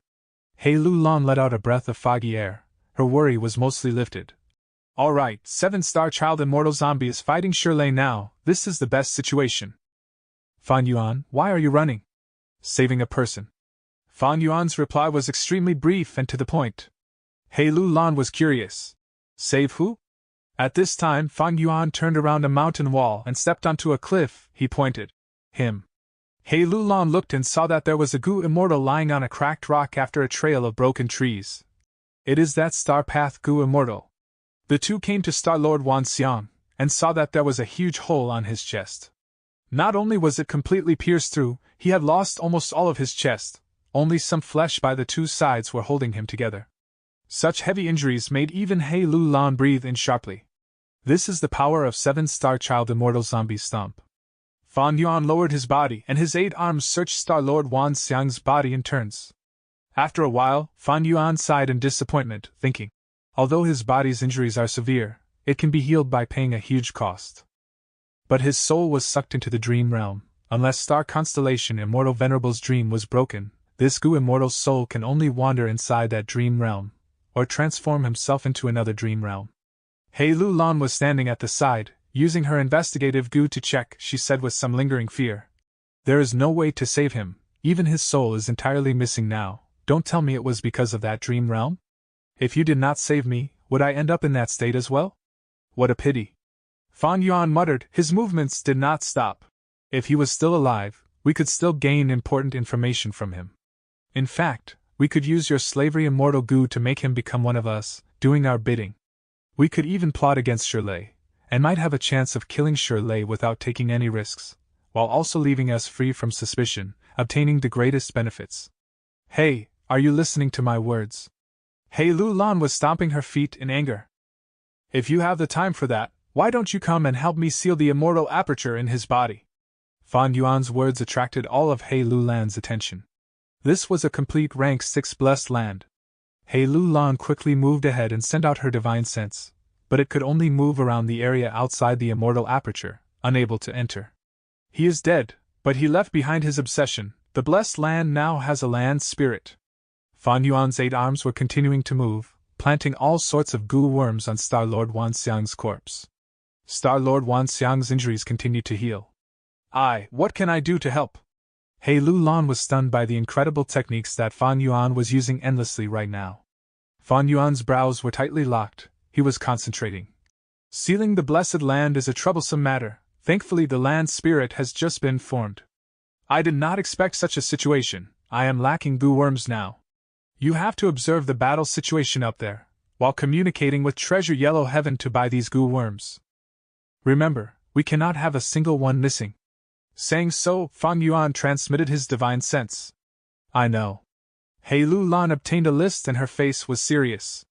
Hei Lu Lan let out a breath of foggy air. Her worry was mostly lifted. All right, 7-Star Child Immortal Zombie is fighting Shirley now. This is the best situation. Fan Yuan, why are you running? saving a person. Fan Yuan's reply was extremely brief and to the point. He Lu Lan was curious. Save who? At this time, Fan Yuan turned around a mountain wall and stepped onto a cliff. He pointed. Him. He Lu Lan looked and saw that there was a Gu Immortal lying on a cracked rock after a trail of broken trees. It is that Star Path Gu Immortal. The two came to Star-Lord Wan Xiang, and saw that there was a huge hole on his chest. Not only was it completely pierced through, he had lost almost all of his chest, only some flesh by the two sides were holding him together. Such heavy injuries made even He Lu Lan breathe in sharply. This is the power of 7-star child immortal zombie stomp. Fan Yuan lowered his body and his 8 arms searched Star-Lord Wan Xiang's body in turns. After a while, Fan Yuan sighed in disappointment, thinking, although his body's injuries are severe, it can be healed by paying a huge cost. But his soul was sucked into the dream realm. Unless Star Constellation Immortal Venerable's dream was broken, this Gu Immortal's soul can only wander inside that dream realm, or transform himself into another dream realm. He Lu Lan was standing at the side, using her investigative Gu to check. She said with some lingering fear. There is no way to save him, even his soul is entirely missing now. Don't tell me it was because of that dream realm? If you did not save me, would I end up in that state as well? What a pity. Fan Yuan muttered. His movements did not stop. If he was still alive, we could still gain important information from him. In fact, we could use your slavery immortal Gu to make him become one of us, doing our bidding. We could even plot against Shirley, and might have a chance of killing Shirley without taking any risks, while also leaving us free from suspicion, obtaining the greatest benefits. Hey, are you listening to my words? He Lu Lan was stomping her feet in anger. If you have the time for that, why don't you come and help me seal the immortal aperture in his body? Fan Yuan's words attracted all of He Lu Lan's attention. This was a complete rank 6 blessed land. He Lu Lan quickly moved ahead and sent out her divine sense, but it could only move around the area outside the immortal aperture, unable to enter. He is dead, but he left behind his obsession. The blessed land now has a land spirit. Fan Yuan's 8 arms were continuing to move, planting all sorts of goo worms on Star-Lord Wan Xiang's corpse. Star-Lord Wan Xiang's injuries continued to heal. What can I do to help? He Lu Lan was stunned by the incredible techniques that Fan Yuan was using endlessly right now. Fan Yuan's brows were tightly locked, he was concentrating. Sealing the blessed land is a troublesome matter. Thankfully the land spirit has just been formed. I did not expect such a situation. I am lacking goo worms now. You have to observe the battle situation up there, while communicating with Treasure Yellow Heaven to buy these goo worms. Remember, we cannot have a single one missing. Saying so, Fan Yuan transmitted his divine sense. I know. He Lu Lan obtained a list and her face was serious.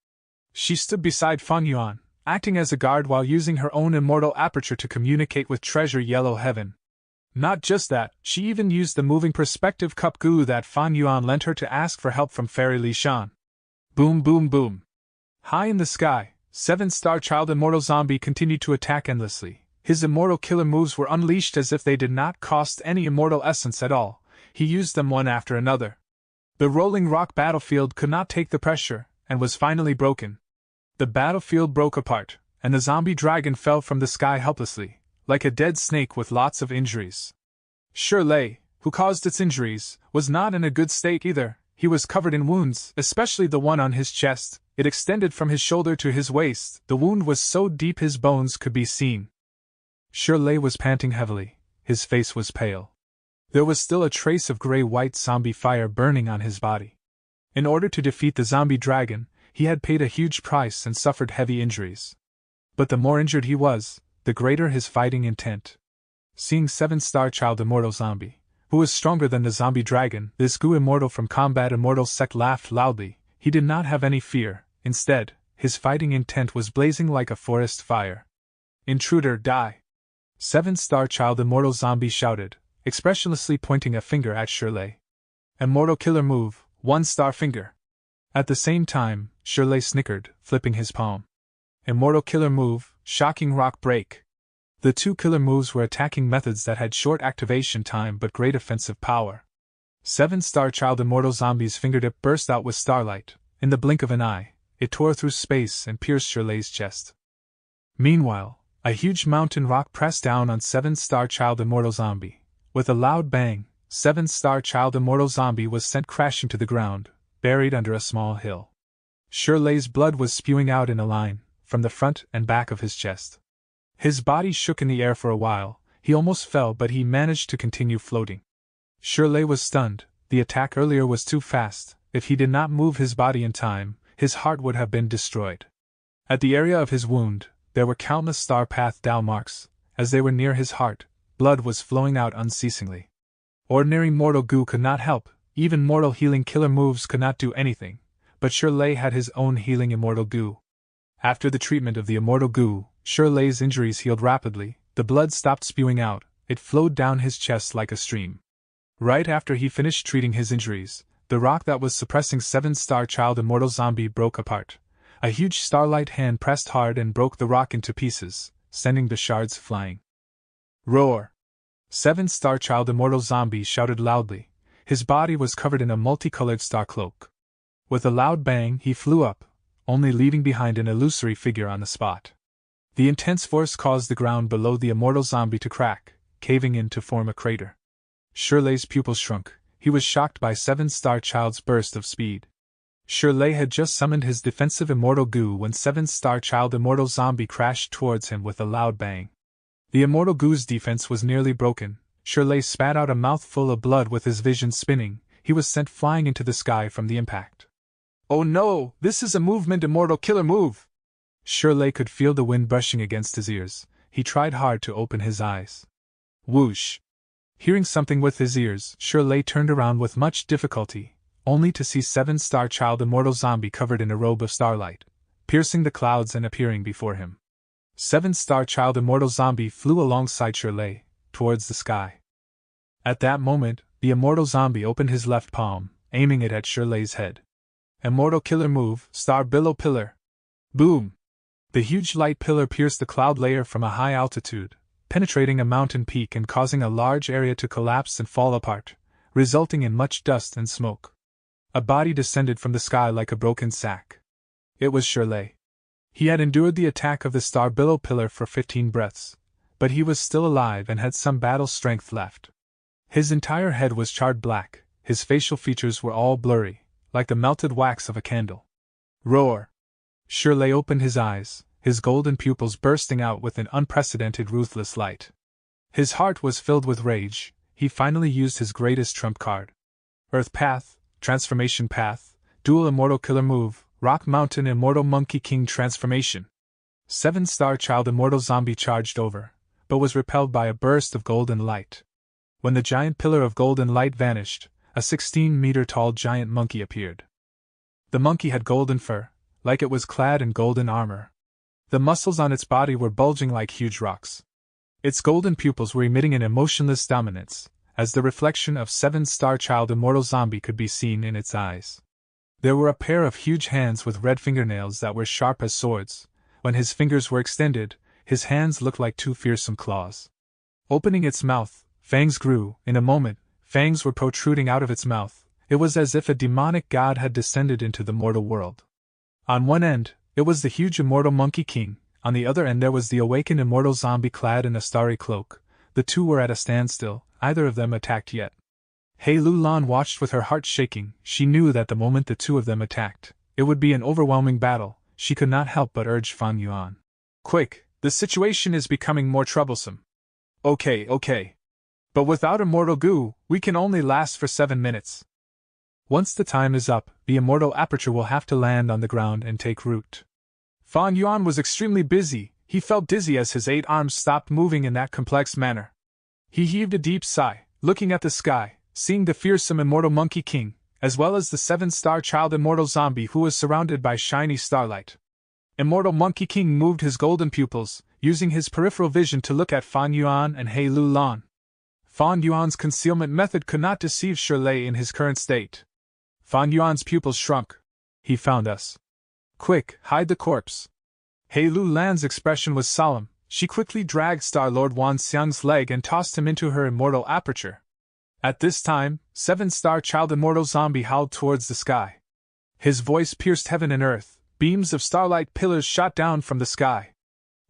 She stood beside Fan Yuan, acting as a guard while using her own immortal aperture to communicate with Treasure Yellow Heaven. Not just that, she even used the moving perspective cup goo that Fan Yuan lent her to ask for help from Fairy Li Shan. Boom boom boom. High in the sky, 7-star child immortal zombie continued to attack endlessly. His immortal killer moves were unleashed as if they did not cost any immortal essence at all. He used them one after another. The rolling rock battlefield could not take the pressure, and was finally broken. The battlefield broke apart, and the zombie dragon fell from the sky helplessly, like a dead snake with lots of injuries. Shirley, who caused its injuries, was not in a good state either. He was covered in wounds, especially the one on his chest. It extended from his shoulder to his waist. The wound was so deep his bones could be seen. Shirley was panting heavily. His face was pale. There was still a trace of gray-white zombie fire burning on his body. In order to defeat the zombie dragon, he had paid a huge price and suffered heavy injuries. But the more injured he was, the greater his fighting intent. Seeing 7-star child immortal zombie, who was stronger than the zombie dragon, this Gu immortal from combat immortal sect laughed loudly. He did not have any fear. Instead, his fighting intent was blazing like a forest fire. Intruder, die! 7-star child immortal zombie shouted, expressionlessly pointing a finger at Shirley. Immortal killer move, 1-star finger. At the same time, Shirley snickered, flipping his palm. Immortal killer move, shocking rock break. The two killer moves were attacking methods that had short activation time but great offensive power. 7-star child immortal zombie's fingertip burst out with starlight. In the blink of an eye, it tore through space and pierced Shirley's chest. Meanwhile, a huge mountain rock pressed down on 7-star child immortal zombie. With a loud bang, seven-star child immortal zombie was sent crashing to the ground, buried under a small hill. Shirley's blood was spewing out in a line, from the front and back of his chest. His body shook in the air for a while, he almost fell but he managed to continue floating. Shirley was stunned, the attack earlier was too fast, if he did not move his body in time, his heart would have been destroyed. At the area of his wound, there were countless star path dowel marks. As they were near his heart, blood was flowing out unceasingly. Ordinary mortal goo could not help, even mortal healing killer moves could not do anything, but Shirley had his own healing immortal goo. After the treatment of the immortal goo, Shirley's injuries healed rapidly, the blood stopped spewing out, it flowed down his chest like a stream. Right after he finished treating his injuries, the rock that was suppressing seven-star child immortal zombie broke apart. A huge starlight hand pressed hard and broke the rock into pieces, sending the shards flying. Roar! Seven-star child immortal zombie shouted loudly. His body was covered in a multicolored star cloak. With a loud bang, he flew up, only leaving behind an illusory figure on the spot. The intense force caused the ground below the immortal zombie to crack, caving in to form a crater. Shirley's pupils shrunk. He was shocked by seven-star child's burst of speed. Shirley had just summoned his defensive immortal goo when seven-star child immortal zombie crashed towards him with a loud bang. The immortal goo's defense was nearly broken. Shirley spat out a mouthful of blood with his vision spinning. He was sent flying into the sky from the impact. Oh no, this is a movement immortal killer move! Shirley could feel the wind brushing against his ears. He tried hard to open his eyes. Whoosh! Hearing something with his ears, Shirley turned around with much difficulty, only to see seven-star child immortal zombie covered in a robe of starlight, piercing the clouds and appearing before him. Seven-star child immortal zombie flew alongside Shirley, towards the sky. At that moment, the immortal zombie opened his left palm, aiming it at Shirley's head. Immortal killer move, star billow pillar. Boom! The huge light pillar pierced the cloud layer from a high altitude, penetrating a mountain peak and causing a large area to collapse and fall apart, resulting in much dust and smoke. A body descended from the sky like a broken sack. It was Shirley. He had endured the attack of the star billow pillar for 15 breaths, but he was still alive and had some battle strength left. His entire head was charred black, his facial features were all blurry, like the melted wax of a candle. Roar! Shirley opened his eyes, his golden pupils bursting out with an unprecedented ruthless light. His heart was filled with rage. He finally used his greatest trump card. Earth Path, Transformation Path, Dual Immortal Killer Move, Rock Mountain Immortal Monkey King Transformation. Seven-star child immortal zombie charged over, but was repelled by a burst of golden light. When the giant pillar of golden light vanished, a 16-meter-tall giant monkey appeared. The monkey had golden fur, like it was clad in golden armor. The muscles on its body were bulging like huge rocks. Its golden pupils were emitting an emotionless dominance, as the reflection of seven-star child immortal zombie could be seen in its eyes. There were a pair of huge hands with red fingernails that were sharp as swords. When his fingers were extended, his hands looked like two fearsome claws. Opening its mouth, fangs grew. In a moment, fangs were protruding out of its mouth. It was as if a demonic god had descended into the mortal world. On one end, it was the huge immortal Monkey King. On the other end there was the awakened immortal zombie clad in a starry cloak. The two were at a standstill, either of them attacked yet. Hei Lu Lan watched with her heart shaking. She knew that the moment the two of them attacked, it would be an overwhelming battle. She could not help but urge Fan Yuan. Quick, the situation is becoming more troublesome. Okay. But without immortal goo, we can only last for 7 minutes. Once the time is up, the immortal aperture will have to land on the ground and take root. Fan Yuan was extremely busy. He felt dizzy as his 8 arms stopped moving in that complex manner. He heaved a deep sigh, looking at the sky, seeing the fearsome immortal Monkey King, as well as the 7-star child immortal zombie who was surrounded by shiny starlight. Immortal Monkey King moved his golden pupils, using his peripheral vision to look at Fan Yuan and Hei Lu Lan. Fan Yuan's concealment method could not deceive Shirley in his current state. Fan Yuan's pupils shrunk. He found us. Quick, hide the corpse. Hei Lu Lan's expression was solemn. She quickly dragged Star-Lord Wan Xiang's leg and tossed him into her immortal aperture. At this time, 7-star child immortal zombie howled towards the sky. His voice pierced heaven and earth. Beams of starlight pillars shot down from the sky.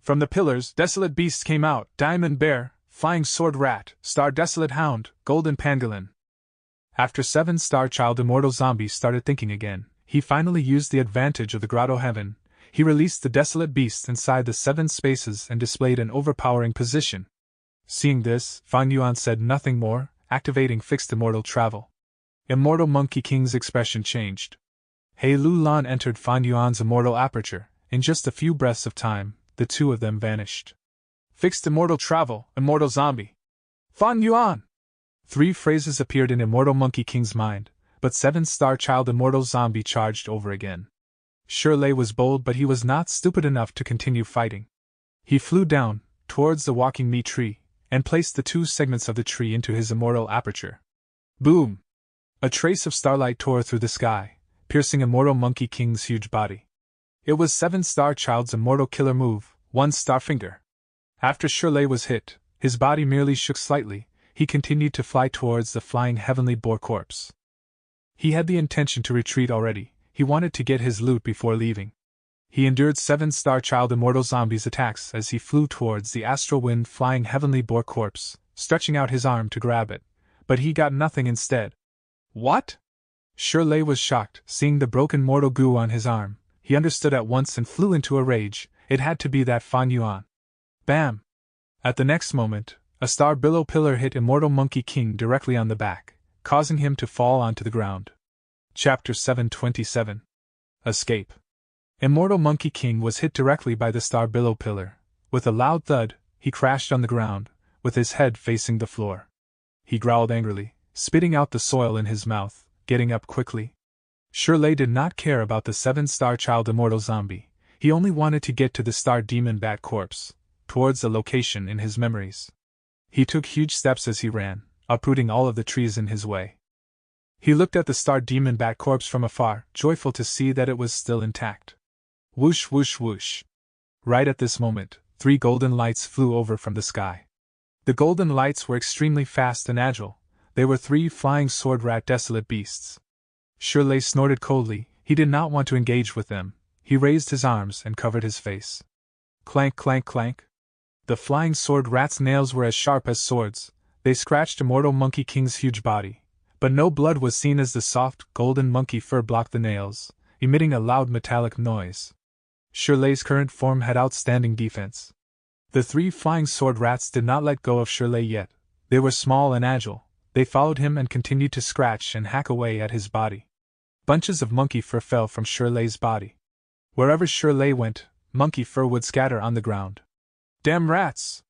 From the pillars, desolate beasts came out: Diamond Bear, Flying Sword Rat, Star Desolate Hound, Golden Pangolin. After 7-star child immortal zombie started thinking again, he finally used the advantage of the grotto heaven. He released the desolate beast inside the 7 spaces and displayed an overpowering position. Seeing this, Fang Yuan said nothing more, activating fixed immortal travel. Immortal Monkey King's expression changed. He Lu Lan entered Fang Yuan's immortal aperture. In just a few breaths of time, the two of them vanished. Fixed immortal travel, immortal zombie. Fang Yuan! 3 phrases appeared in Immortal Monkey King's mind, but 7-star child immortal zombie charged over again. Shirley was bold, but he was not stupid enough to continue fighting. He flew down, towards the walking meat tree, and placed the 2 segments of the tree into his immortal aperture. Boom! A trace of starlight tore through the sky, piercing Immortal Monkey King's huge body. It was 7-star child's immortal killer move, 1-star finger. After Shirley was hit, his body merely shook slightly. He continued to fly towards the flying heavenly boar corpse. He had the intention to retreat already. He wanted to get his loot before leaving. He endured 7-star child immortal zombie's attacks as he flew towards the astral wind flying heavenly boar corpse, stretching out his arm to grab it, but he got nothing instead. What? Shirley was shocked, seeing the broken mortal goo on his arm. He understood at once and flew into a rage. It had to be that Fang Yuan. Bam! At the next moment, a star billow pillar hit Immortal Monkey King directly on the back, causing him to fall onto the ground. Chapter 727. Escape. Immortal Monkey King was hit directly by the star billow pillar. With a loud thud, he crashed on the ground, with his head facing the floor. He growled angrily, spitting out the soil in his mouth, getting up quickly. Shirley did not care about the 7-star child immortal zombie. He only wanted to get to the star demon bat corpse, towards a location in his memories. He took huge steps as he ran, uprooting all of the trees in his way. He looked at the star demon bat corpse from afar, joyful to see that it was still intact. Whoosh whoosh whoosh. Right at this moment, 3 golden lights flew over from the sky. The golden lights were extremely fast and agile. They were 3 flying sword rat desolate beasts. Shirley snorted coldly. He did not want to engage with them. He raised his arms and covered his face. Clank clank clank. The flying sword rat's nails were as sharp as swords. They scratched Immortal Monkey King's huge body, but no blood was seen as the soft, golden monkey fur blocked the nails, emitting a loud metallic noise. Shirley's current form had outstanding defense. The 3 flying sword rats did not let go of Shirley yet. They were small and agile. They followed him and continued to scratch and hack away at his body. Bunches of monkey fur fell from Shirley's body. Wherever Shirley went, monkey fur would scatter on the ground. Damn rats!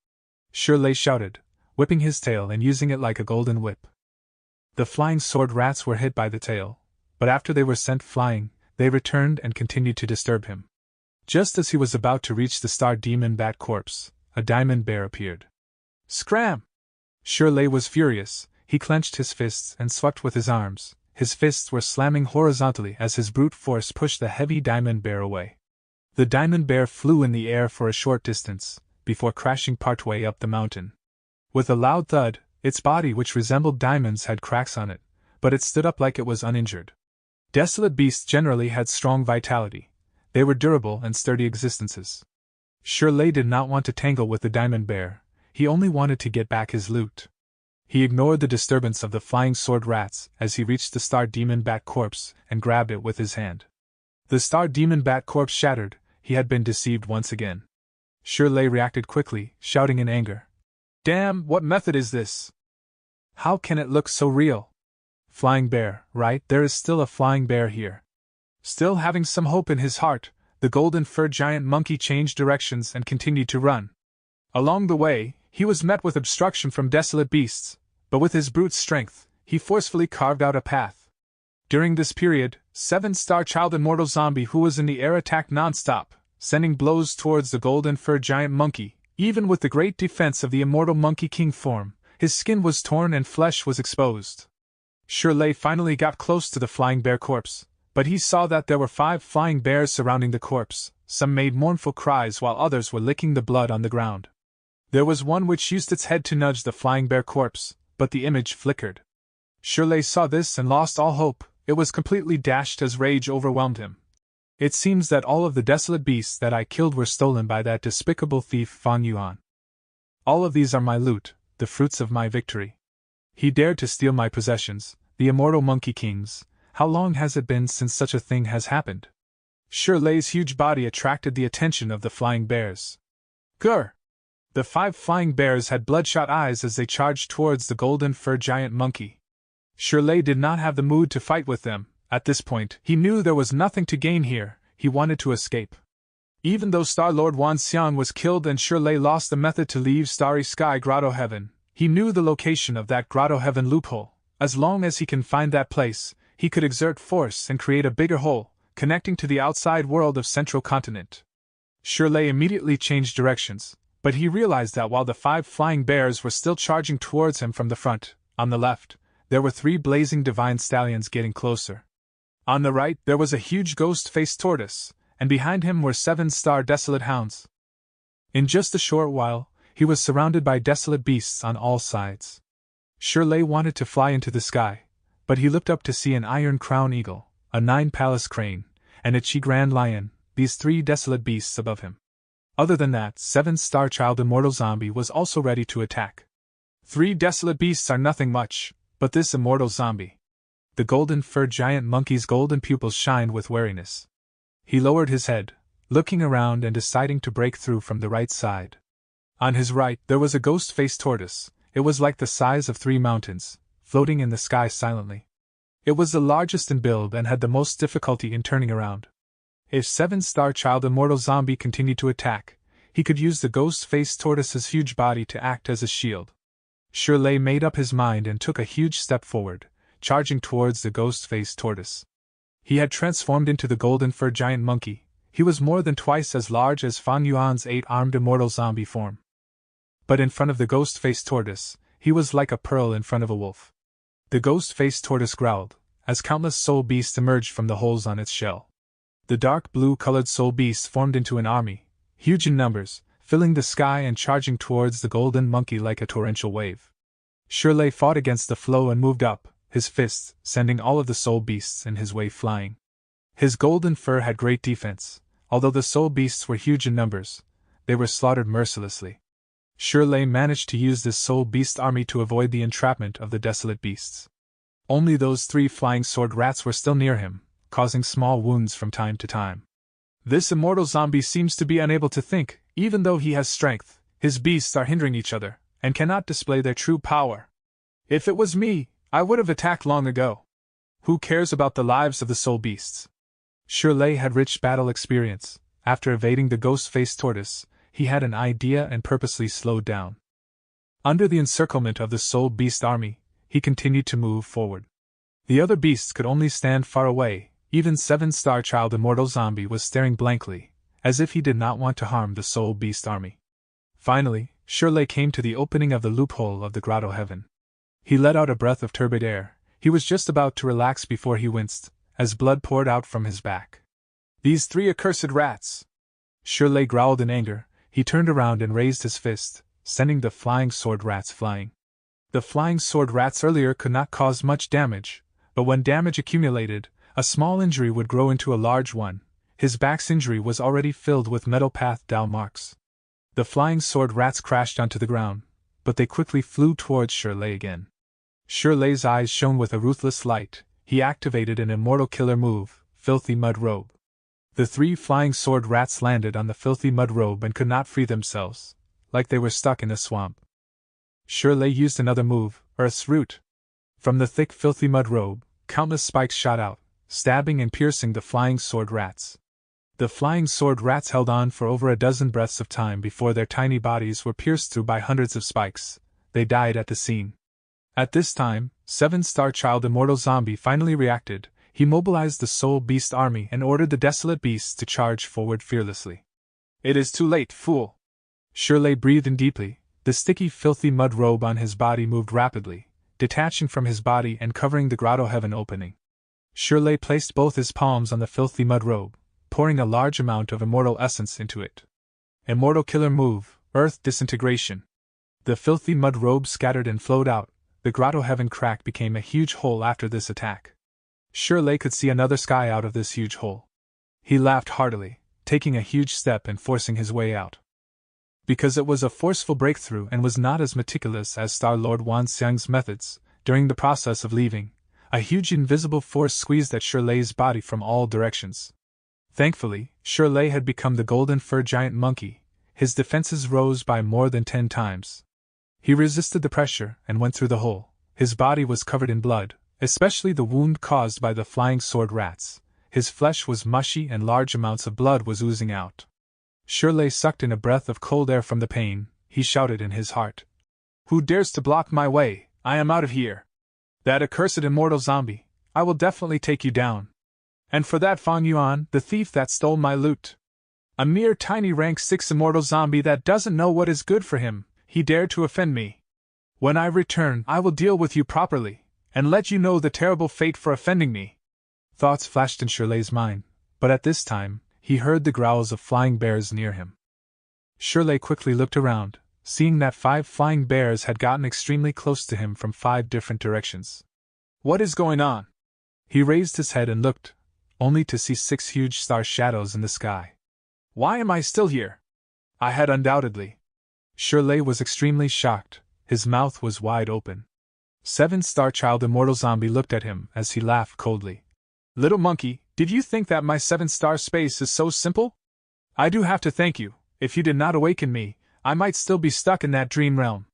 Shirley shouted, whipping his tail and using it like a golden whip. The flying sword rats were hit by the tail, but after they were sent flying, they returned and continued to disturb him. Just as he was about to reach the star demon bat corpse, a diamond bear appeared. Scram! Shirley was furious. He clenched his fists and swept with his arms. His fists were slamming horizontally as his brute force pushed the heavy diamond bear away. The diamond bear flew in the air for a short distance, before crashing partway up the mountain. With a loud thud, its body, which resembled diamonds, had cracks on it, but it stood up like it was uninjured. Desolate beasts generally had strong vitality. They were durable and sturdy existences. Shirley did not want to tangle with the diamond bear. He only wanted to get back his loot. He ignored the disturbance of the flying sword rats as he reached the star demon bat corpse and grabbed it with his hand. The star demon bat corpse shattered. He had been deceived once again. Shirley reacted quickly, shouting in anger. Damn, what method is this? How can it look so real? Flying bear, right, there is still a flying bear here. Still having some hope in his heart, the golden fur giant monkey changed directions and continued to run. Along the way, he was met with obstruction from desolate beasts, but with his brute strength, he forcefully carved out a path. During this period, 7-star child immortal zombie who was in the air attacked non-stop, sending blows towards the golden fur giant monkey. Even with the great defense of the Immortal Monkey King form, his skin was torn and flesh was exposed. Shirley finally got close to the flying bear corpse, but he saw that there were 5 flying bears surrounding the corpse. Some made mournful cries while others were licking the blood on the ground. There was one which used its head to nudge the flying bear corpse, but the image flickered. Shirley saw this and lost all hope. It was completely dashed as rage overwhelmed him. It seems that all of the desolate beasts that I killed were stolen by that despicable thief Fang Yuan. All of these are my loot, the fruits of my victory. He dared to steal my possessions, the immortal Monkey King's. How long has it been since such a thing has happened? Shirley's huge body attracted the attention of the flying bears. Grr! The 5 flying bears had bloodshot eyes as they charged towards the golden fur giant monkey. Shirley did not have the mood to fight with them. At this point, he knew there was nothing to gain here. He wanted to escape. Even though Star-Lord Wan Xian was killed and Shirley lost the method to leave Starry Sky Grotto Heaven, he knew the location of that Grotto Heaven loophole. As long as he can find that place, he could exert force and create a bigger hole, connecting to the outside world of Central Continent. Shirley immediately changed directions, but he realized that while the 5 flying bears were still charging towards him from the front, on the left, there were 3 blazing divine stallions getting closer. On the right, there was a huge ghost-faced tortoise, and behind him were 7 star desolate hounds. In just a short while, he was surrounded by desolate beasts on all sides. Shirley wanted to fly into the sky, but he looked up to see an iron crown eagle, a 9 palace crane, and a chi grand lion, these 3 desolate beasts above him. Other than that, 7 star child immortal zombie was also ready to attack. 3 desolate beasts are nothing much, but this immortal zombie. The golden fur giant monkey's golden pupils shined with wariness. He lowered his head, looking around and deciding to break through from the right side. On his right, there was a ghost-faced tortoise. It was like the size of 3 mountains, floating in the sky silently. It was the largest in build and had the most difficulty in turning around. If 7 star child immortal zombie continued to attack, he could use the ghost-faced tortoise's huge body to act as a shield. Shirley made up his mind and took a huge step forward, charging towards the ghost-faced tortoise. He had transformed into the golden fur giant monkey. He was more than twice as large as Fan Yuan's 8-armed immortal zombie form. But in front of the ghost-faced tortoise, he was like a pearl in front of a wolf. The ghost-faced tortoise growled, as countless soul beasts emerged from the holes on its shell. The dark blue-colored soul beasts formed into an army, huge in numbers, filling the sky and charging towards the golden monkey like a torrential wave. Shirley fought against the flow and moved up, his fists sending all of the soul beasts in his way flying. His golden fur had great defense. Although the soul beasts were huge in numbers, they were slaughtered mercilessly. Shirley managed to use this soul beast army to avoid the entrapment of the desolate beasts. Only those 3 flying sword rats were still near him, causing small wounds from time to time. This immortal zombie seems to be unable to think. Even though he has strength, his beasts are hindering each other, and cannot display their true power. If it was me, I would have attacked long ago. Who cares about the lives of the soul beasts? Shirley had rich battle experience. After evading the ghost-faced tortoise, he had an idea and purposely slowed down. Under the encirclement of the soul beast army, he continued to move forward. The other beasts could only stand far away. Even 7 star child immortal zombie was staring blankly, as if he did not want to harm the soul beast army. Finally, Shirley came to the opening of the loophole of the Grotto Heaven. He let out a breath of turbid air. He was just about to relax before he winced, as blood poured out from his back. These 3 accursed rats! Shirley growled in anger. He turned around and raised his fist, sending the flying sword rats flying. The flying sword rats earlier could not cause much damage, but when damage accumulated, a small injury would grow into a large one. His back's injury was already filled with metal path dowel marks. The flying sword rats crashed onto the ground, but they quickly flew towards Shirley again. Shirley's eyes shone with a ruthless light. He activated an immortal killer move, Filthy Mud Robe. The 3 flying sword rats landed on the filthy mud robe and could not free themselves, like they were stuck in a swamp. Shirley used another move, Earth's Root. From the thick filthy mud robe, countless spikes shot out, stabbing and piercing the flying sword rats. The flying sword rats held on for over a dozen breaths of time before their tiny bodies were pierced through by hundreds of spikes. They died at the scene. At this time, 7 star child immortal zombie finally reacted. He mobilized the soul beast army and ordered the desolate beasts to charge forward fearlessly. It is too late, fool! Shirley breathed in deeply. The sticky, filthy mud robe on his body moved rapidly, detaching from his body and covering the Grotto Heaven opening. Shirley placed both his palms on the filthy mud robe, pouring a large amount of immortal essence into it. Immortal killer move, Earth Disintegration. The filthy mud robe scattered and flowed out. The Grotto Heaven crack became a huge hole after this attack. Shirley could see another sky out of this huge hole. He laughed heartily, taking a huge step and forcing his way out. Because it was a forceful breakthrough and was not as meticulous as Star-Lord Wan Xiang's methods, during the process of leaving, a huge invisible force squeezed at Shirley's body from all directions. Thankfully, Shirley had become the golden fur giant monkey. His defenses rose by more than 10 times. He resisted the pressure and went through the hole. His body was covered in blood, especially the wound caused by the flying sword rats. His flesh was mushy and large amounts of blood was oozing out. Shirley sucked in a breath of cold air from the pain. He shouted in his heart, "Who dares to block my way? I am out of here. That accursed immortal zombie, I will definitely take you down. And for that Fang Yuan, the thief that stole my loot. A mere tiny rank 6 immortal zombie that doesn't know what is good for him, he dared to offend me. When I return, I will deal with you properly, and let you know the terrible fate for offending me." Thoughts flashed in Shirley's mind, but at this time, he heard the growls of flying bears near him. Shirley quickly looked around, seeing that 5 flying bears had gotten extremely close to him from 5 different directions. "What is going on?" He raised his head and looked, only to see 6 huge star shadows in the sky. "Why am I still here?" I had undoubtedly. Shirley was extremely shocked, his mouth was wide open. 7-star child immortal zombie looked at him as he laughed coldly. "Little monkey, did you think that my 7-star space is so simple? I do have to thank you. If you did not awaken me, I might still be stuck in that dream realm.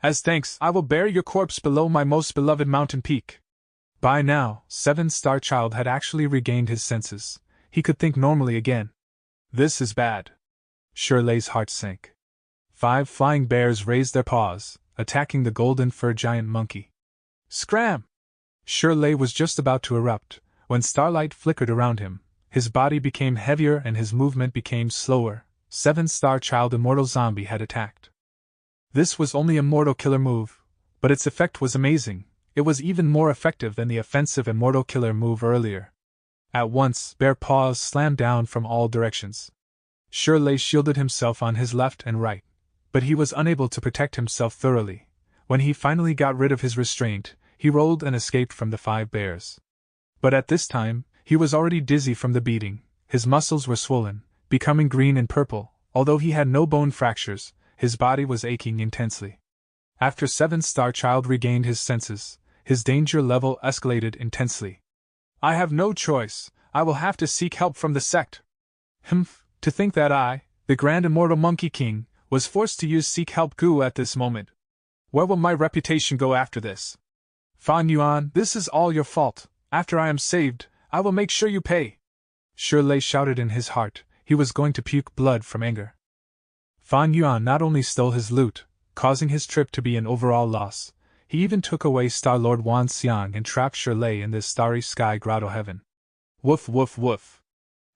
As thanks, I will bury your corpse below my most beloved mountain peak." By now, 7-star child had actually regained his senses. He could think normally again. This is bad. Shirley's heart sank. 5 flying bears raised their paws, attacking the golden fur giant monkey. Scram! Shirley was just about to erupt, when starlight flickered around him. His body became heavier and his movement became slower. 7-star child immortal zombie had attacked. This was only a mortal killer move, but its effect was amazing. It was even more effective than the offensive immortal killer move earlier. At once, bear paws slammed down from all directions. Shirley shielded himself on his left and right, but he was unable to protect himself thoroughly. When he finally got rid of his restraint, he rolled and escaped from the 5 bears. But at this time, he was already dizzy from the beating. His muscles were swollen, becoming green and purple. Although he had no bone fractures, his body was aching intensely. After 7-star child regained his senses, his danger level escalated intensely. "I have no choice, I will have to seek help from the sect." Humph, to think that I, the Grand Immortal Monkey King, was forced to use seek help goo at this moment. Where will my reputation go after this? Fan Yuan, this is all your fault. After I am saved, I will make sure you pay. Shirley shouted in his heart. He was going to puke blood from anger. Fan Yuan not only stole his loot, causing his trip to be an overall loss, he even took away Star-Lord Wan Xiang and trapped Shirley in this starry sky grotto heaven. Woof woof woof.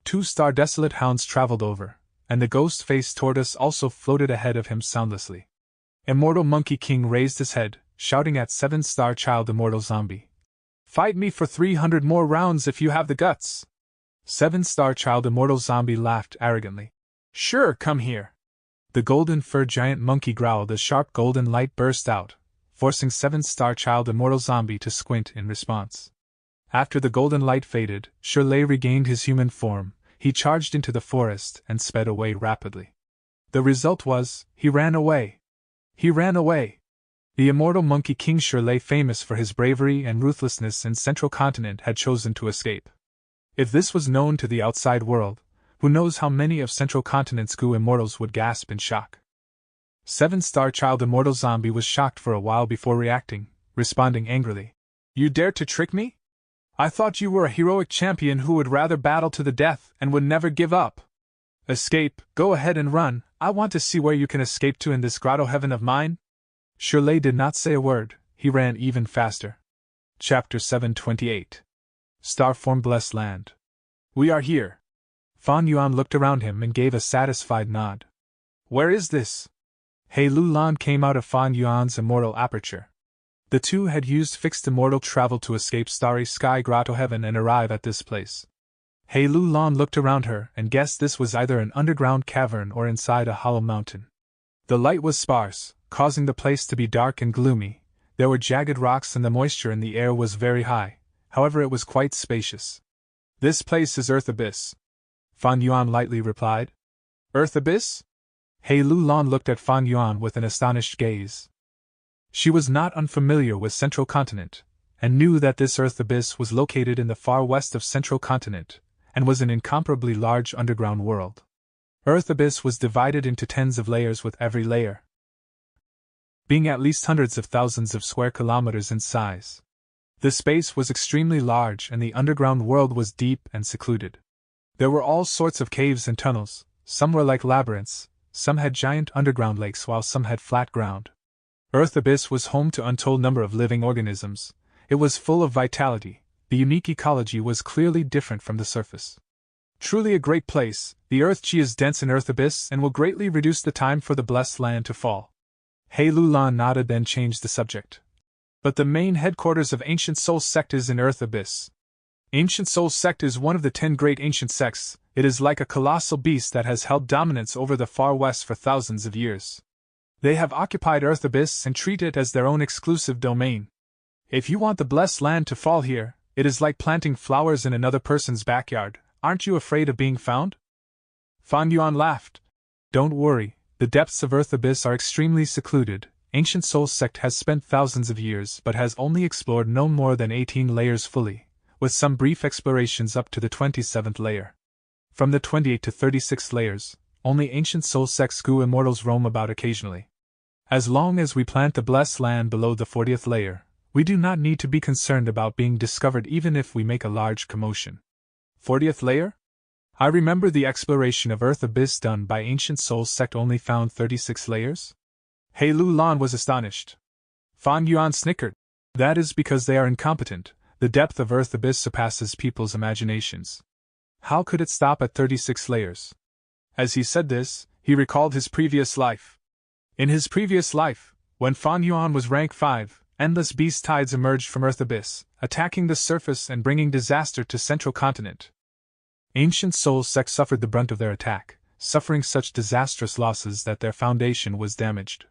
2-star desolate hounds traveled over, and the ghost-faced tortoise also floated ahead of him soundlessly. Immortal Monkey King raised his head, shouting at 7-star child immortal zombie. "Fight me for 300 more rounds if you have the guts." 7-star child immortal zombie laughed arrogantly. "Sure, come here." The golden fur giant monkey growled as sharp golden light burst out, forcing 7-star child immortal zombie to squint in response. After the golden light faded, Shirley regained his human form. He charged into the forest and sped away rapidly. The result was, he ran away. He ran away. The immortal Monkey King Shirley, famous for his bravery and ruthlessness in Central Continent, had chosen to escape. If this was known to the outside world, who knows how many of Central Continent's goo immortals would gasp in shock. 7-star child immortal zombie was shocked for a while before reacting, responding angrily. "You dared to trick me? I thought you were a heroic champion who would rather battle to the death and would never give up. Escape, go ahead and run, I want to see where you can escape to in this grotto heaven of mine." Shirley did not say a word, he ran even faster. Chapter 728. Starform Blessed Land. "We are here." Fan Yuan looked around him and gave a satisfied nod. "Where is this?" He Lulan came out of Fan Yuan's immortal aperture. The two had used fixed immortal travel to escape Starry Sky Grotto Heaven and arrive at this place. He Lulan looked around her and guessed this was either an underground cavern or inside a hollow mountain. The light was sparse, causing the place to be dark and gloomy. There were jagged rocks and the moisture in the air was very high. However, it was quite spacious. "This place is Earth Abyss," Fan Yuan lightly replied. "Earth Abyss?" He Lu Lan looked at Fan Yuan with an astonished gaze. She was not unfamiliar with Central Continent, and knew that this Earth Abyss was located in the far west of Central Continent, and was an incomparably large underground world. Earth Abyss was divided into tens of layers, with every layer being at least hundreds of thousands of square kilometers in size. The space was extremely large, and the underground world was deep and secluded. There were all sorts of caves and tunnels. Some were like labyrinths, some had giant underground lakes, while some had flat ground. Earth Abyss was home to untold number of living organisms. It was full of vitality. The unique ecology was clearly different from the surface. Truly a great place. The Earth Chi is dense in Earth Abyss and will greatly reduce the time for the blessed land to fall. He Lu Lan nodded, then changed the subject. But the main headquarters of Ancient Soul Sect is in Earth Abyss. Ancient Soul Sect is one of the 10 great ancient sects. It is like a colossal beast that has held dominance over the far west for thousands of years. They have occupied Earth Abyss and treat it as their own exclusive domain. If you want the blessed land to fall here, it is like planting flowers in another person's backyard. Aren't you afraid of being found? Fan Yuan laughed. Don't worry, the depths of Earth Abyss are extremely secluded. Ancient Soul Sect has spent thousands of years but has only explored no more than 18 layers fully, with some brief explorations up to the 27th layer. From the 28 to 36 layers, only Ancient Soul Sect's Gu immortals roam about occasionally. As long as we plant the blessed land below the 40th layer, we do not need to be concerned about being discovered even if we make a large commotion. 40th layer? I remember the exploration of Earth Abyss done by Ancient Soul Sect only found 36 layers? He Lu Lan was astonished. Fan Yuan snickered. That is because they are incompetent. The depth of Earth Abyss surpasses people's imaginations. How could it stop at 36 layers? As he said this, he recalled his previous life. In his previous life, when Fan Yuan was rank 5, endless beast tides emerged from Earth Abyss, attacking the surface and bringing disaster to Central Continent. Ancient Soul Sect suffered the brunt of their attack, suffering such disastrous losses that their foundation was damaged.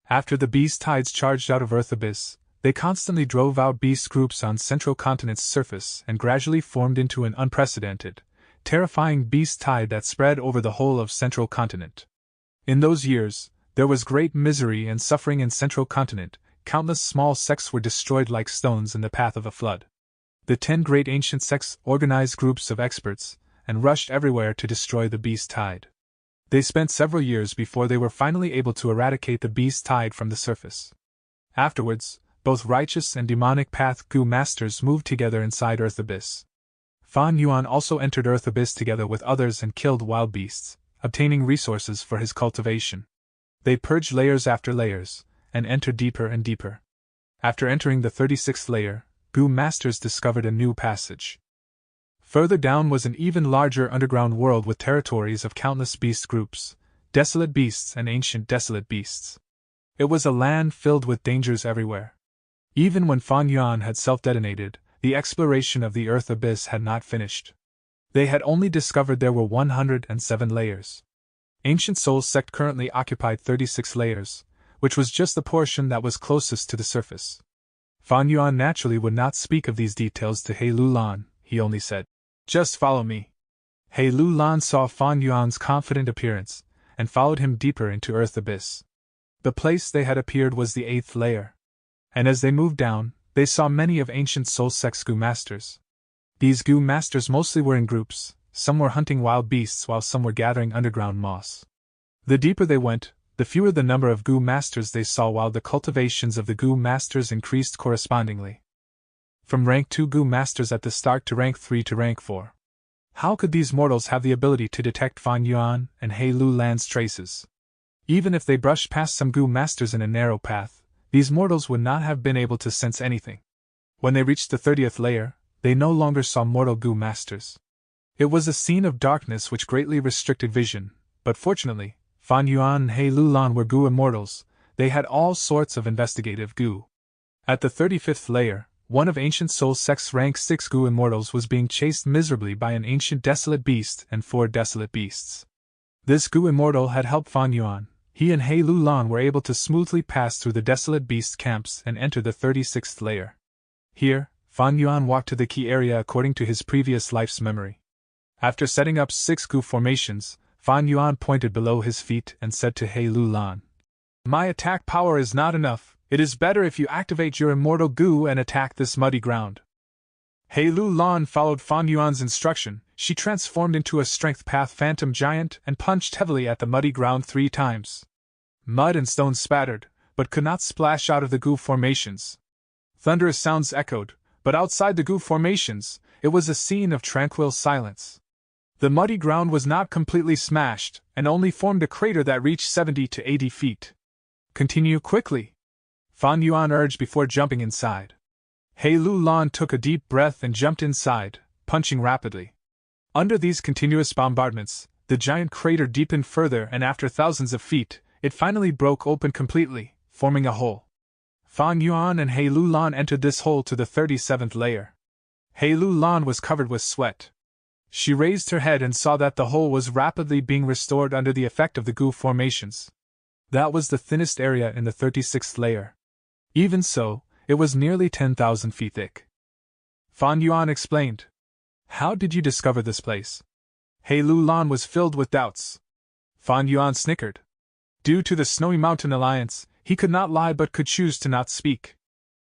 After the beast tides charged out of Earth Abyss, they constantly drove out beast groups on Central Continent's surface and gradually formed into an unprecedented, terrifying beast tide that spread over the whole of Central Continent. In those years, there was great misery and suffering in Central Continent. Countless small sects were destroyed like stones in the path of a flood. The 10 great ancient sects organized groups of experts and rushed everywhere to destroy the beast tide. They spent several years before they were finally able to eradicate the beast tide from the surface. Afterwards, both righteous and demonic path Gu masters moved together inside Earth Abyss. Fan Yuan also entered Earth Abyss together with others and killed wild beasts, obtaining resources for his cultivation. They purged layers after layers, and entered deeper and deeper. After entering the 36th layer, Gu masters discovered a new passage. Further down was an even larger underground world with territories of countless beast groups, desolate beasts and ancient desolate beasts. It was a land filled with dangers everywhere. Even when Fan Yuan had self-detonated, the exploration of the Earth Abyss had not finished. They had only discovered there were 107 layers. Ancient Soul Sect currently occupied 36 layers, which was just the portion that was closest to the surface. Fan Yuan naturally would not speak of these details to He Lu Lan. He only said, "Just follow me." He Lu Lan saw Fan Yuan's confident appearance, and followed him deeper into Earth Abyss. The place they had appeared was the 8th layer. And as they moved down, they saw many of Ancient Soul Sect's Gu masters. These Gu masters mostly were in groups, some were hunting wild beasts while some were gathering underground moss. The deeper they went, the fewer the number of Gu masters they saw, while the cultivations of the Gu masters increased correspondingly. From rank 2 Gu masters at the start to rank 3 to rank 4. How could these mortals have the ability to detect Fan Yuan and He Lu Lan's traces? Even if they brushed past some Gu masters in a narrow path, these mortals would not have been able to sense anything. When they reached the 30th layer, they no longer saw mortal Gu masters. It was a scene of darkness which greatly restricted vision, but fortunately, Fan Yuan and He Lu Lan were Gu immortals. They had all sorts of investigative Gu. At the 35th layer, one of Ancient Soul Sect's rank 6 Gu immortals was being chased miserably by an ancient desolate beast and 4 desolate beasts. This Gu immortal had helped Fan Yuan. He and He Lu Lan were able to smoothly pass through the desolate beast camps and enter the 36th layer. Here, Fan Yuan walked to the key area according to his previous life's memory. After setting up 6 Gu formations, Fan Yuan pointed below his feet and said to He Lu Lan, "My attack power is not enough. It is better if you activate your immortal goo and attack this muddy ground." He Lu Lan followed Fan Yuan's instruction. She transformed into a strength path phantom giant and punched heavily at the muddy ground 3 times. Mud and stones spattered, but could not splash out of the goo formations. Thunderous sounds echoed, but outside the goo formations, it was a scene of tranquil silence. The muddy ground was not completely smashed, and only formed a crater that reached 70 to 80 feet. "Continue quickly," Fan Yuan urged before jumping inside. He Lu Lan took a deep breath and jumped inside, punching rapidly. Under these continuous bombardments, the giant crater deepened further, and after thousands of feet, it finally broke open completely, forming a hole. Fan Yuan and He Lu Lan entered this hole to the 37th layer. He Lu Lan was covered with sweat. She raised her head and saw that the hole was rapidly being restored under the effect of the goo formations. That was the thinnest area in the 36th layer. Even so, it was nearly 10,000 feet thick. Fan Yuan explained. "How did you discover this place?" He Lu Lan was filled with doubts. Fan Yuan snickered. Due to the Snowy Mountain Alliance, he could not lie but could choose to not speak.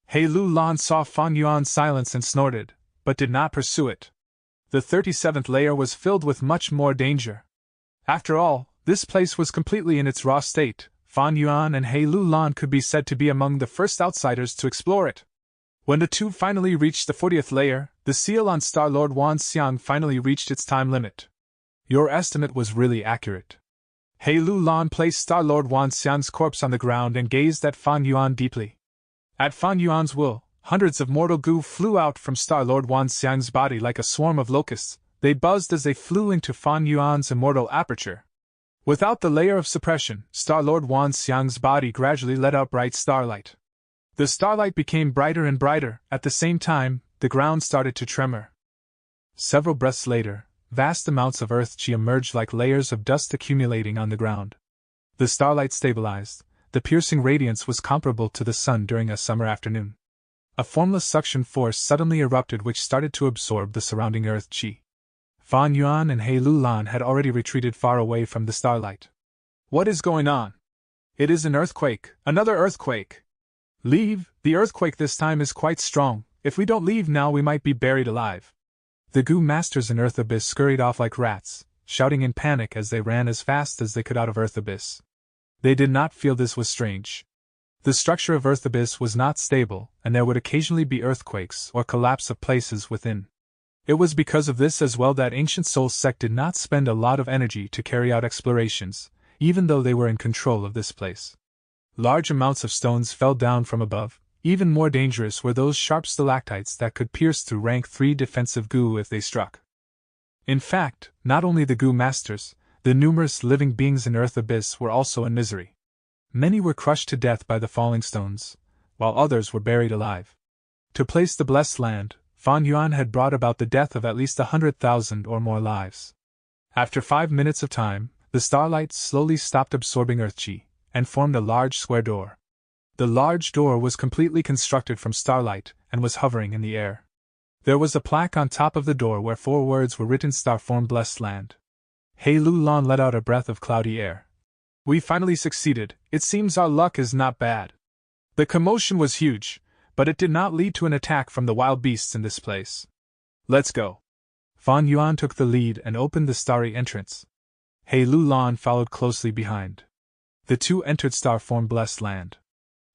He Lu Lan saw Fan Yuan's silence and snorted, but did not pursue it. The 37th layer was filled with much more danger. After all, this place was completely in its raw state. Fan Yuan and He Lu Lan could be said to be among the first outsiders to explore it. When the two finally reached the 40th layer, the seal on Star-Lord Wan Xiang finally reached its time limit. Your estimate was really accurate. He Lu Lan placed Star-Lord Wan Xiang's corpse on the ground and gazed at Fan Yuan deeply. At Fan Yuan's will, hundreds of mortal goo flew out from Star-Lord Wan Xiang's body like a swarm of locusts. They buzzed as they flew into Fan Yuan's immortal aperture. Without the layer of suppression, Star-Lord Wan Xiang's body gradually let out bright starlight. The starlight became brighter and brighter. At the same time, the ground started to tremor. Several breaths later, vast amounts of earth chi emerged like layers of dust accumulating on the ground. The starlight stabilized. The piercing radiance was comparable to the sun during a summer afternoon. A formless suction force suddenly erupted which started to absorb the surrounding earth chi. Fan Yuan and He Lu Lan had already retreated far away from the starlight. "What is going on?" "It is an earthquake, another earthquake." "Leave, the earthquake this time is quite strong. If we don't leave now we might be buried alive." The goo masters in Earth Abyss scurried off like rats, shouting in panic as they ran as fast as they could out of Earth Abyss. They did not feel this was strange. The structure of Earth Abyss was not stable, and there would occasionally be earthquakes or collapse of places within. It was because of this as well that Ancient Soul Sect did not spend a lot of energy to carry out explorations, even though they were in control of this place. Large amounts of stones fell down from above. Even more dangerous were those sharp stalactites that could pierce through rank 3 defensive goo if they struck. In fact, not only the goo masters, the numerous living beings in Earth Abyss were also in misery. Many were crushed to death by the falling stones, while others were buried alive. To place the blessed land, Fan Yuan had brought about the death of at least 100,000 or more lives. After 5 minutes of time, the starlight slowly stopped absorbing earth chi, and formed a large square door. The large door was completely constructed from starlight, and was hovering in the air. There was a plaque on top of the door where 4 words were written: Starform Blessed Land. He Lu Lan let out a breath of cloudy air. "We finally succeeded. It seems our luck is not bad." The commotion was huge, but it did not lead to an attack from the wild beasts in this place. "Let's go." Fan Yuan took the lead and opened the starry entrance. He Lu Lan followed closely behind. The two entered Starform Blessed Land.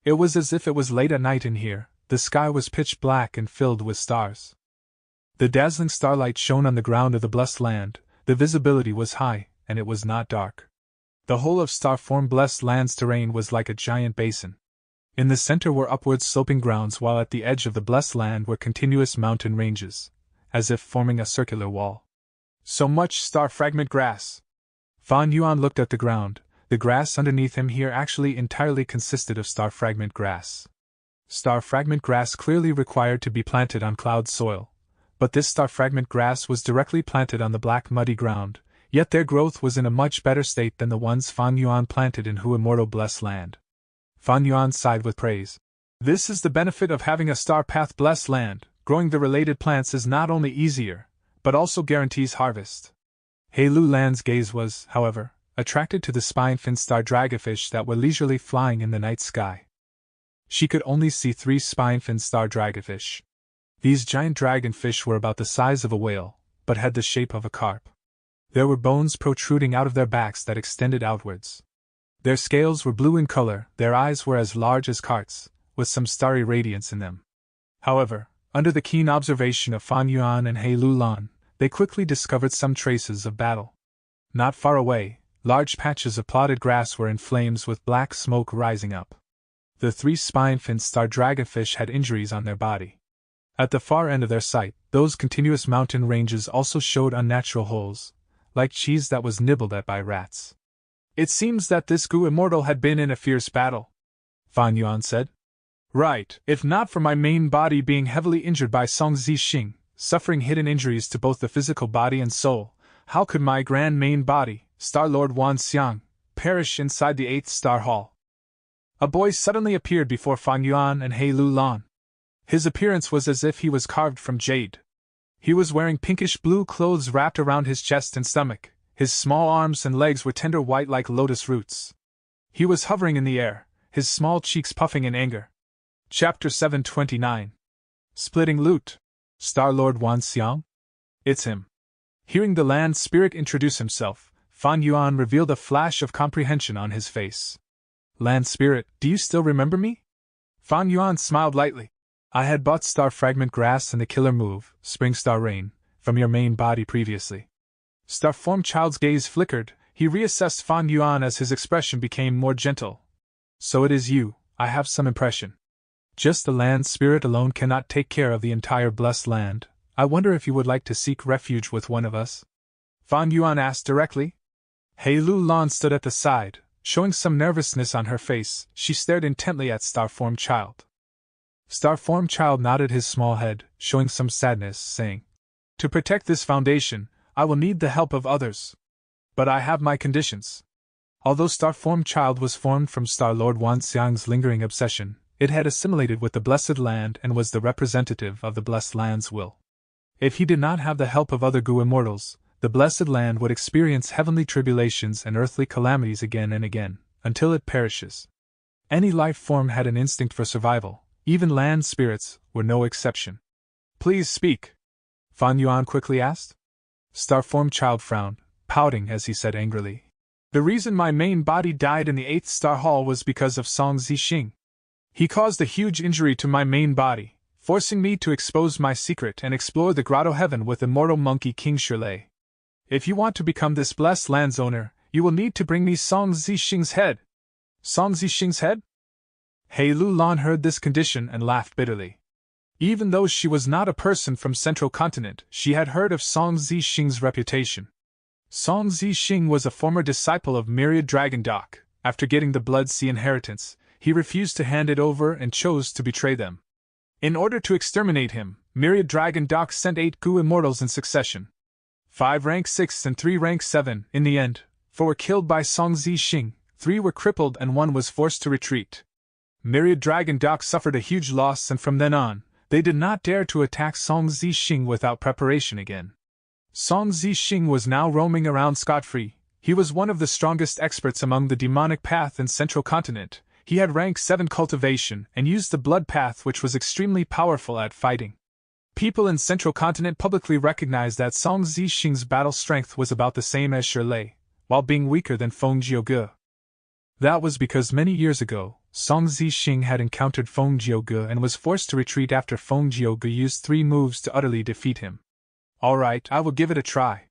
It was as if it was late at night in here. The sky was pitch black and filled with stars. The dazzling starlight shone on the ground of the blessed land. The visibility was high, and it was not dark. The whole of Starform Blessed Land's terrain was like a giant basin. In the center were upwards sloping grounds, while at the edge of the blessed land were continuous mountain ranges, as if forming a circular wall. So much star fragment grass! Fan Yuan looked at the ground. The grass underneath him here actually entirely consisted of star fragment grass. Star fragment grass clearly required to be planted on cloud soil, but this star fragment grass was directly planted on the black muddy ground, yet their growth was in a much better state than the ones Fan Yuan planted in Hu Immortal Blessed Land. Fan Yuan sighed with praise. This is the benefit of having a star path blessed land. Growing the related plants is not only easier, but also guarantees harvest. He Lu Lan's gaze was, however, attracted to the spine-fin star dragonfish that were leisurely flying in the night sky. She could only see 3 spine-fin star dragonfish. These giant dragonfish were about the size of a whale, but had the shape of a carp. There were bones protruding out of their backs that extended outwards. Their scales were blue in color, their eyes were as large as carts, with some starry radiance in them. However, under the keen observation of Fan Yuan and He Lu Lan, they quickly discovered some traces of battle. Not far away, large patches of plotted grass were in flames with black smoke rising up. The 3 spine-fin star dragonfish had injuries on their body. At the far end of their sight, those continuous mountain ranges also showed unnatural holes, like cheese that was nibbled at by rats. It seems that this Gu immortal had been in a fierce battle, Fan Yuan said. Right, if not for my main body being heavily injured by Song Zixing, suffering hidden injuries to both the physical body and soul, how could my grand main body, Star Lord Wan Xiang, perish inside the 8th Star Hall? A boy suddenly appeared before Fan Yuan and He Lu Lan. His appearance was as if he was carved from jade. He was wearing pinkish-blue clothes wrapped around his chest and stomach. His small arms and legs were tender white like lotus roots. He was hovering in the air, his small cheeks puffing in anger. Chapter 729. Splitting Loot. Star-Lord Wan Xiang? It's him. Hearing the land spirit introduce himself, Fan Yuan revealed a flash of comprehension on his face. Land spirit, do you still remember me? Fan Yuan smiled lightly. I had bought Star Fragment Grass and the killer move, Spring Star Rain, from your main body previously. Starform Child's gaze flickered. He reassessed Fan Yuan as his expression became more gentle. So it is you, I have some impression. Just the land spirit alone cannot take care of the entire blessed land. I wonder if you would like to seek refuge with one of us? Fan Yuan asked directly. He Lu Lan stood at the side, showing some nervousness on her face. She stared intently at Starform Child. Starform Child nodded his small head, showing some sadness, saying, To protect this foundation, I will need the help of others. But I have my conditions. Although Starform Child was formed from Star-Lord Wan Xiang's lingering obsession, it had assimilated with the Blessed Land and was the representative of the Blessed Land's will. If he did not have the help of other Gu immortals, the Blessed Land would experience heavenly tribulations and earthly calamities again and again, until it perishes. Any life form had an instinct for survival. Even land spirits were no exception. Please speak, Fan Yuan quickly asked. Starform Child frowned, pouting as he said angrily. The reason my main body died in the 8th Star Hall was because of Song Zixing. He caused a huge injury to my main body, forcing me to expose my secret and explore the Grotto Heaven with Immortal Monkey King Shirley. If you want to become this blessed land's owner, you will need to bring me Song Zixing's head. Song Zixing's head? He Lu Lan heard this condition and laughed bitterly. Even though she was not a person from Central Continent, she had heard of Song Zixing's reputation. Song Zixing was a former disciple of Myriad Dragon Doc. After getting the Blood Sea inheritance, he refused to hand it over and chose to betray them. In order to exterminate him, Myriad Dragon Doc sent 8 Gu immortals in succession. 5 rank 6 and 3 rank 7, in the end, 4 were killed by Song Zixing, 3 were crippled and 1 was forced to retreat. Myriad Dragon Doc suffered a huge loss and from then on, they did not dare to attack Song Zixing without preparation again. Song Zixing was now roaming around scot-free. He was one of the strongest experts among the demonic path in Central Continent. He had rank 7 cultivation and used the blood path, which was extremely powerful at fighting. People in Central Continent publicly recognized that Song Zixing's battle strength was about the same as Shirley, while being weaker than Feng Jiuge. That was because many years ago, Song Zixing had encountered Feng Jiuge and was forced to retreat after Feng Jiuge used 3 moves to utterly defeat him. Alright, I will give it a try.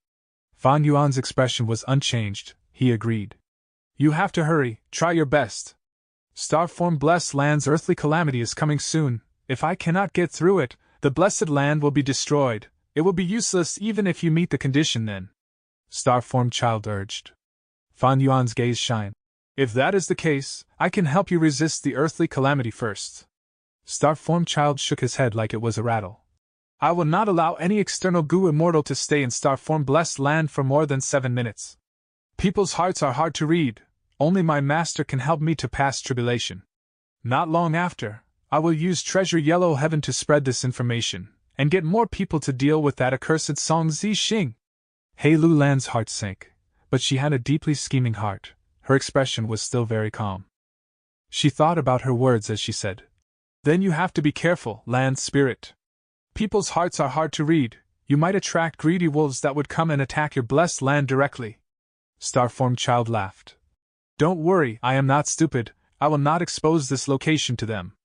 Fan Yuan's expression was unchanged. He agreed. You have to hurry, try your best. Starform Blessed Land's earthly calamity is coming soon. If I cannot get through it, the Blessed Land will be destroyed. It will be useless even if you meet the condition then. Starform Child urged. Fan Yuan's gaze shined. If that is the case, I can help you resist the earthly calamity first. Starform Child shook his head like it was a rattle. I will not allow any external Gu immortal to stay in Starform Blessed Land for more than 7 minutes. People's hearts are hard to read. Only my master can help me to pass tribulation. Not long after, I will use Treasure Yellow Heaven to spread this information, and get more people to deal with that accursed Song Zixing. Hei Lu Lan's heart sank, but she had a deeply scheming heart. Her expression was still very calm. She thought about her words as she said, "Then you have to be careful, land spirit. People's hearts are hard to read. You might attract greedy wolves that would come and attack your blessed land directly." Starform Child laughed. "Don't worry, I am not stupid. I will not expose this location to them.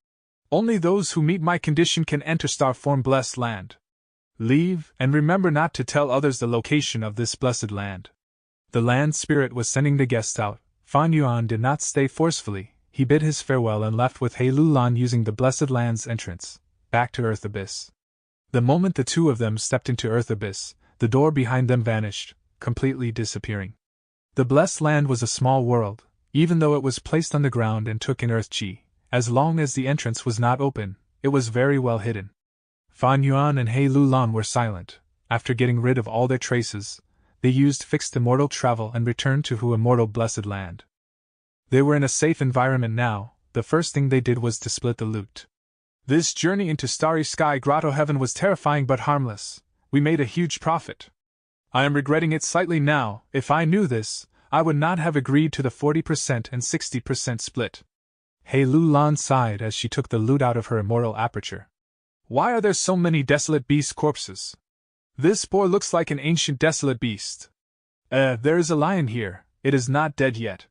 Only those who meet my condition can enter Starform Blessed Land. Leave, and remember not to tell others the location of this blessed land." The land spirit was sending the guests out. Fan Yuan did not stay forcefully. He bid his farewell and left with Hei Lu Lan using the blessed land's entrance, back to Earth Abyss. The moment the two of them stepped into Earth Abyss, the door behind them vanished, completely disappearing. The blessed land was a small world, even though it was placed on the ground and took in Earth Chi. As long as the entrance was not open, it was very well hidden. Fan Yuan and Hei Lu Lan were silent. After getting rid of all their traces, they used fixed immortal travel and returned to Hu Immortal Blessed Land. They were in a safe environment now. The first thing they did was to split the loot. This journey into Starry Sky Grotto Heaven was terrifying but harmless. We made a huge profit. I am regretting it slightly now. If I knew this, I would not have agreed to the 40% and 60% split. Hei Lu Lan sighed as she took the loot out of her immortal aperture. Why are there so many desolate beast corpses? This boar looks like an ancient desolate beast. There is a lion here. It is not dead yet.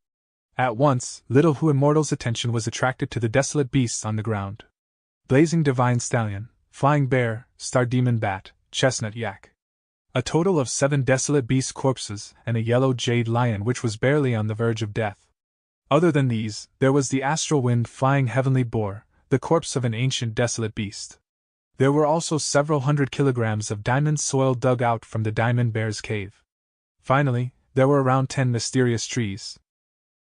At once, little Hu Immortal's attention was attracted to the desolate beasts on the ground. Blazing Divine Stallion, Flying Bear, Star Demon Bat, Chestnut Yak. A total of 7 desolate beast corpses and a yellow jade lion which was barely on the verge of death. Other than these, there was the astral wind flying heavenly boar, the corpse of an ancient desolate beast. There were also several hundred kilograms of diamond soil dug out from the diamond bear's cave. Finally, there were around 10 mysterious trees.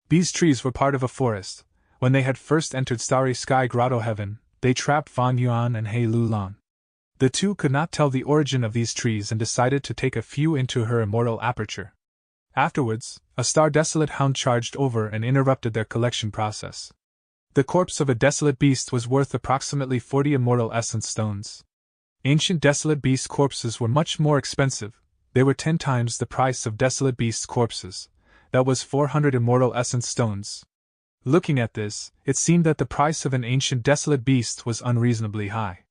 These trees were part of a forest. When they had first entered Starry Sky Grotto Heaven, they trapped Fan Yuan and Hei Lu Lan. The two could not tell the origin of these trees and decided to take a few into her immortal aperture. Afterwards, a star desolate hound charged over and interrupted their collection process. The corpse of a desolate beast was worth approximately 40 immortal essence stones. Ancient desolate beast corpses were much more expensive. They were 10 times the price of desolate beast corpses. That was 400 immortal essence stones. Looking at this, it seemed that the price of an ancient desolate beast was unreasonably high.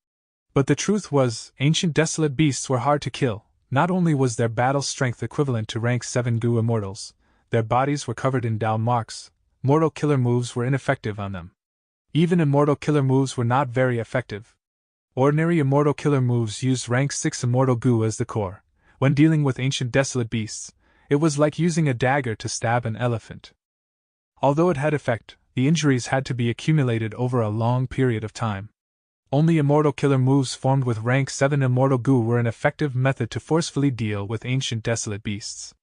But the truth was, ancient desolate beasts were hard to kill. Not only was their battle strength equivalent to rank 7 Gu immortals, their bodies were covered in Dao marks. Mortal killer moves were ineffective on them. Even immortal killer moves were not very effective. Ordinary immortal killer moves used rank 6 immortal Gu as the core. When dealing with ancient desolate beasts, it was like using a dagger to stab an elephant. Although it had effect, the injuries had to be accumulated over a long period of time. Only immortal killer moves formed with rank 7 immortal Gu were an effective method to forcefully deal with ancient desolate beasts.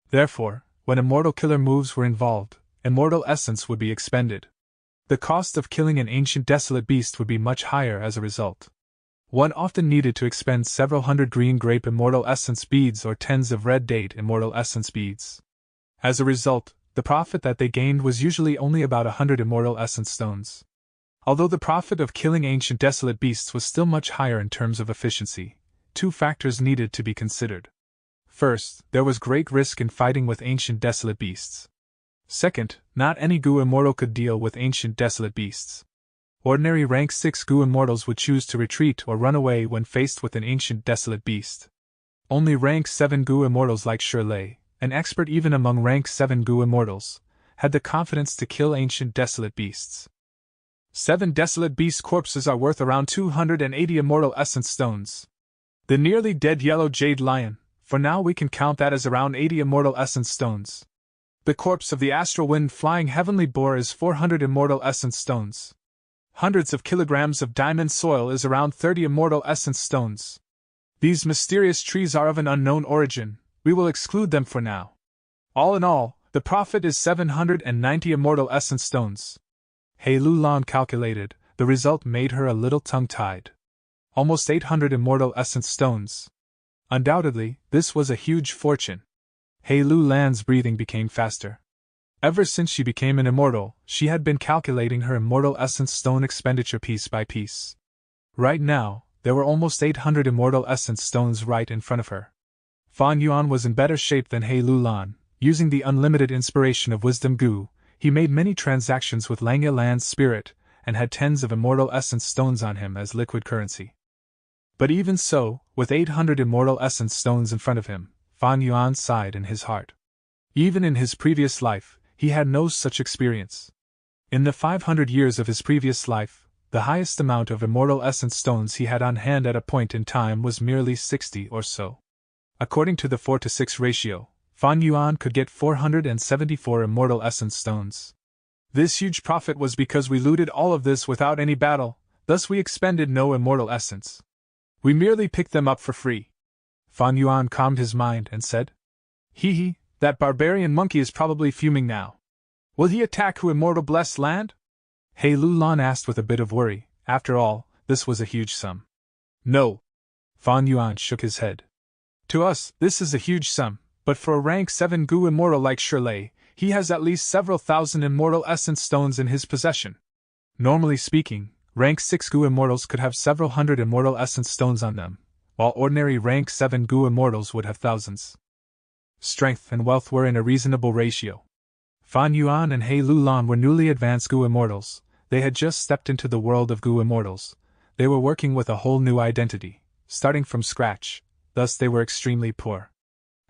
Therefore, when immortal killer moves were involved, immortal essence would be expended. The cost of killing an ancient desolate beast would be much higher as a result. One often needed to expend several hundred green grape immortal essence beads or tens of red date immortal essence beads. As a result, the profit that they gained was usually only about 100 immortal essence stones. Although the profit of killing ancient desolate beasts was still much higher in terms of efficiency, 2 factors needed to be considered. First, there was great risk in fighting with ancient desolate beasts. Second, not any Gu immortal could deal with ancient desolate beasts. Ordinary rank 6 Gu immortals would choose to retreat or run away when faced with an ancient desolate beast. Only rank 7 Gu immortals like Shirley, an expert even among rank 7 Gu immortals, had the confidence to kill ancient desolate beasts. 7 desolate beast corpses are worth around 280 immortal essence stones. The nearly dead yellow jade lion, for now we can count that as around 80 immortal essence stones. The corpse of the astral wind flying heavenly boar is 400 immortal essence stones. Hundreds of kilograms of diamond soil is around 30 immortal essence stones. These mysterious trees are of an unknown origin. We will exclude them for now. All in all, the profit is 790 immortal essence stones. Hei Lu Lan calculated. The result made her a little tongue-tied. Almost 800 immortal essence stones. Undoubtedly, this was a huge fortune. Hei Lu Lan's breathing became faster. Ever since she became an immortal, she had been calculating her immortal essence stone expenditure piece by piece. Right now, there were almost 800 immortal essence stones right in front of her. Fan Yuan was in better shape than He Lulan. Using the unlimited inspiration of wisdom Gu, he made many transactions with Langya Land's spirit, and had tens of immortal essence stones on him as liquid currency. But even so, with 800 immortal essence stones in front of him, Fan Yuan sighed in his heart. Even in his previous life, he had no such experience. In the 500 years of his previous life, the highest amount of immortal essence stones he had on hand at a point in time was merely 60 or so. According to the 4-to-6 ratio, Fan Yuan could get 474 immortal essence stones. This huge profit was because we looted all of this without any battle, thus we expended no immortal essence. We merely picked them up for free. Fan Yuan calmed his mind and said, Hee, that barbarian monkey is probably fuming now. Will he attack Hu Immortal Blessed Land? He Lulan asked with a bit of worry. After all, this was a huge sum. No. Fan Yuan shook his head. To us, this is a huge sum, but for a rank 7 Gu Immortal like Shirley, he has at least several thousand immortal essence stones in his possession. Normally speaking, rank 6 Gu Immortals could have several hundred immortal essence stones on them, while ordinary rank 7 Gu Immortals would have thousands. Strength and wealth were in a reasonable ratio. Fan Yuan and He Lulan were newly advanced Gu Immortals. They had just stepped into the world of Gu Immortals. They were working with a whole new identity, starting from scratch, thus they were extremely poor.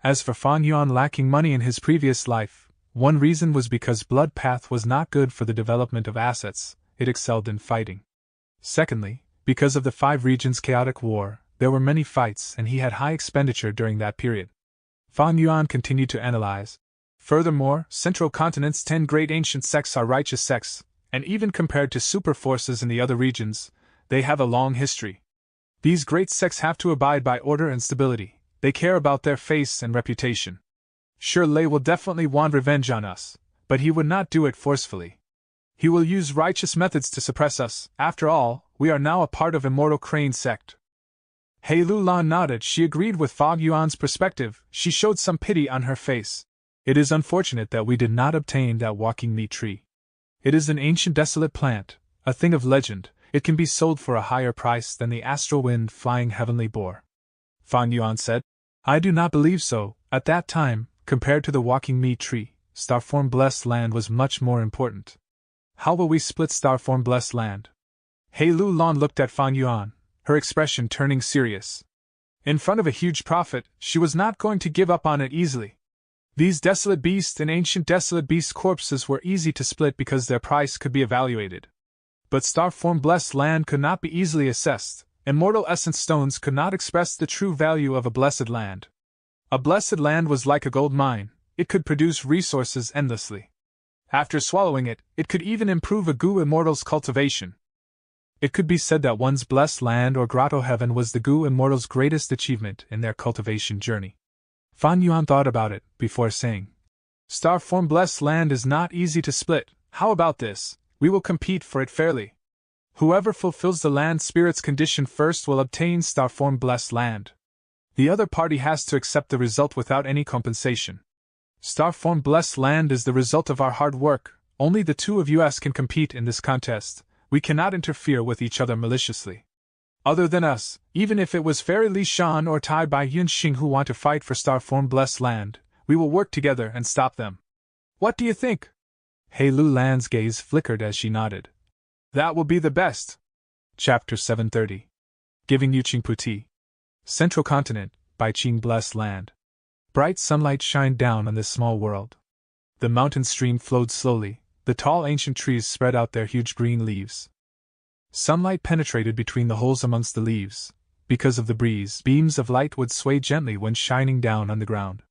As for Fan Yuan lacking money in his previous life, one reason was because Blood Path was not good for the development of assets, it excelled in fighting. Secondly, because of the 5 regions' chaotic war, there were many fights and he had high expenditure during that period. Fan Yuan continued to analyze. Furthermore, Central Continent's 10 great ancient sects are righteous sects, and even compared to super forces in the other regions, they have a long history. These great sects have to abide by order and stability. They care about their face and reputation. Shirley will definitely want revenge on us, but he would not do it forcefully. He will use righteous methods to suppress us. After all, we are now a part of Immortal Crane sect. He Lulan nodded. She agreed with Fan Yuan's perspective. She showed some pity on her face. It is unfortunate that we did not obtain that walking meat tree. It is an ancient desolate plant, a thing of legend. It can be sold for a higher price than the astral wind flying heavenly boar. Fan Yuan said, I do not believe so. At that time, compared to the walking meat tree, Starform Blessed Land was much more important. How will we split Starform Blessed Land? He Lulan looked at Fan Yuan, her expression turning serious. In front of a huge profit, she was not going to give up on it easily. These desolate beasts and ancient desolate beast corpses were easy to split because their price could be evaluated. But Starform Blessed Land could not be easily assessed. Immortal essence stones could not express the true value of a blessed land. A blessed land was like a gold mine. It could produce resources endlessly. After swallowing it, it could even improve a Gu Immortal's cultivation. It could be said that one's blessed land or grotto heaven was the Gu Immortal's greatest achievement in their cultivation journey. Fan Yuan thought about it, before saying, Starform Blessed Land is not easy to split. How about this? We will compete for it fairly. Whoever fulfills the land spirit's condition first will obtain Starform Blessed Land. The other party has to accept the result without any compensation. Starform Blessed Land is the result of our hard work. Only the two of us can compete in this contest. We cannot interfere with each other maliciously. Other than us, even if it was Fairy Li Shan or Tai Bai Yunxing who want to fight for Starform Blessed Land, we will work together and stop them. What do you think? He Lulan's gaze flickered as she nodded. That will be the best. Chapter 730. Giving Yuqing Puti. Central Continent, by Qing Blessed Land. Bright sunlight shined down on this small world. The mountain stream flowed slowly, the tall ancient trees spread out their huge green leaves. Sunlight penetrated between the holes amongst the leaves. Because of the breeze, beams of light would sway gently when shining down on the ground.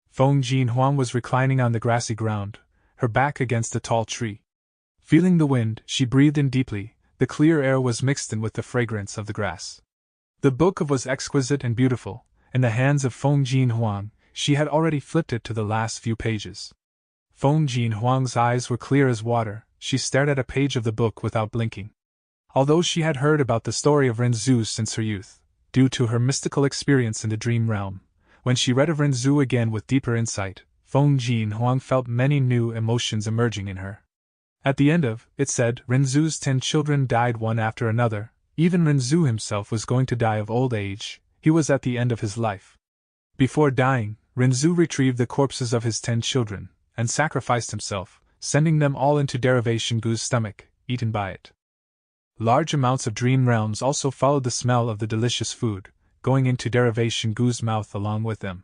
Feng Jin Huang was reclining on the grassy ground, her back against a tall tree. Feeling the wind, she breathed in deeply. The clear air was mixed in with the fragrance of the grass. The book was exquisite and beautiful. In the hands of Feng Jin Huang, she had already flipped it to the last few pages. Feng Jin Huang's eyes were clear as water. She stared at a page of the book without blinking. Although she had heard about the story of Renzu since her youth, due to her mystical experience in the dream realm, when she read of Renzu again with deeper insight, Feng Jin Huang felt many new emotions emerging in her. At the end of it said, Renzu's 10 children died one after another. Even Renzu himself was going to die of old age. He was at the end of his life. Before dying, Rinzhu retrieved the corpses of his 10 children, and sacrificed himself, sending them all into Derivation Gu's stomach, eaten by it. Large amounts of dream realms also followed the smell of the delicious food, going into Derivation Gu's mouth along with them.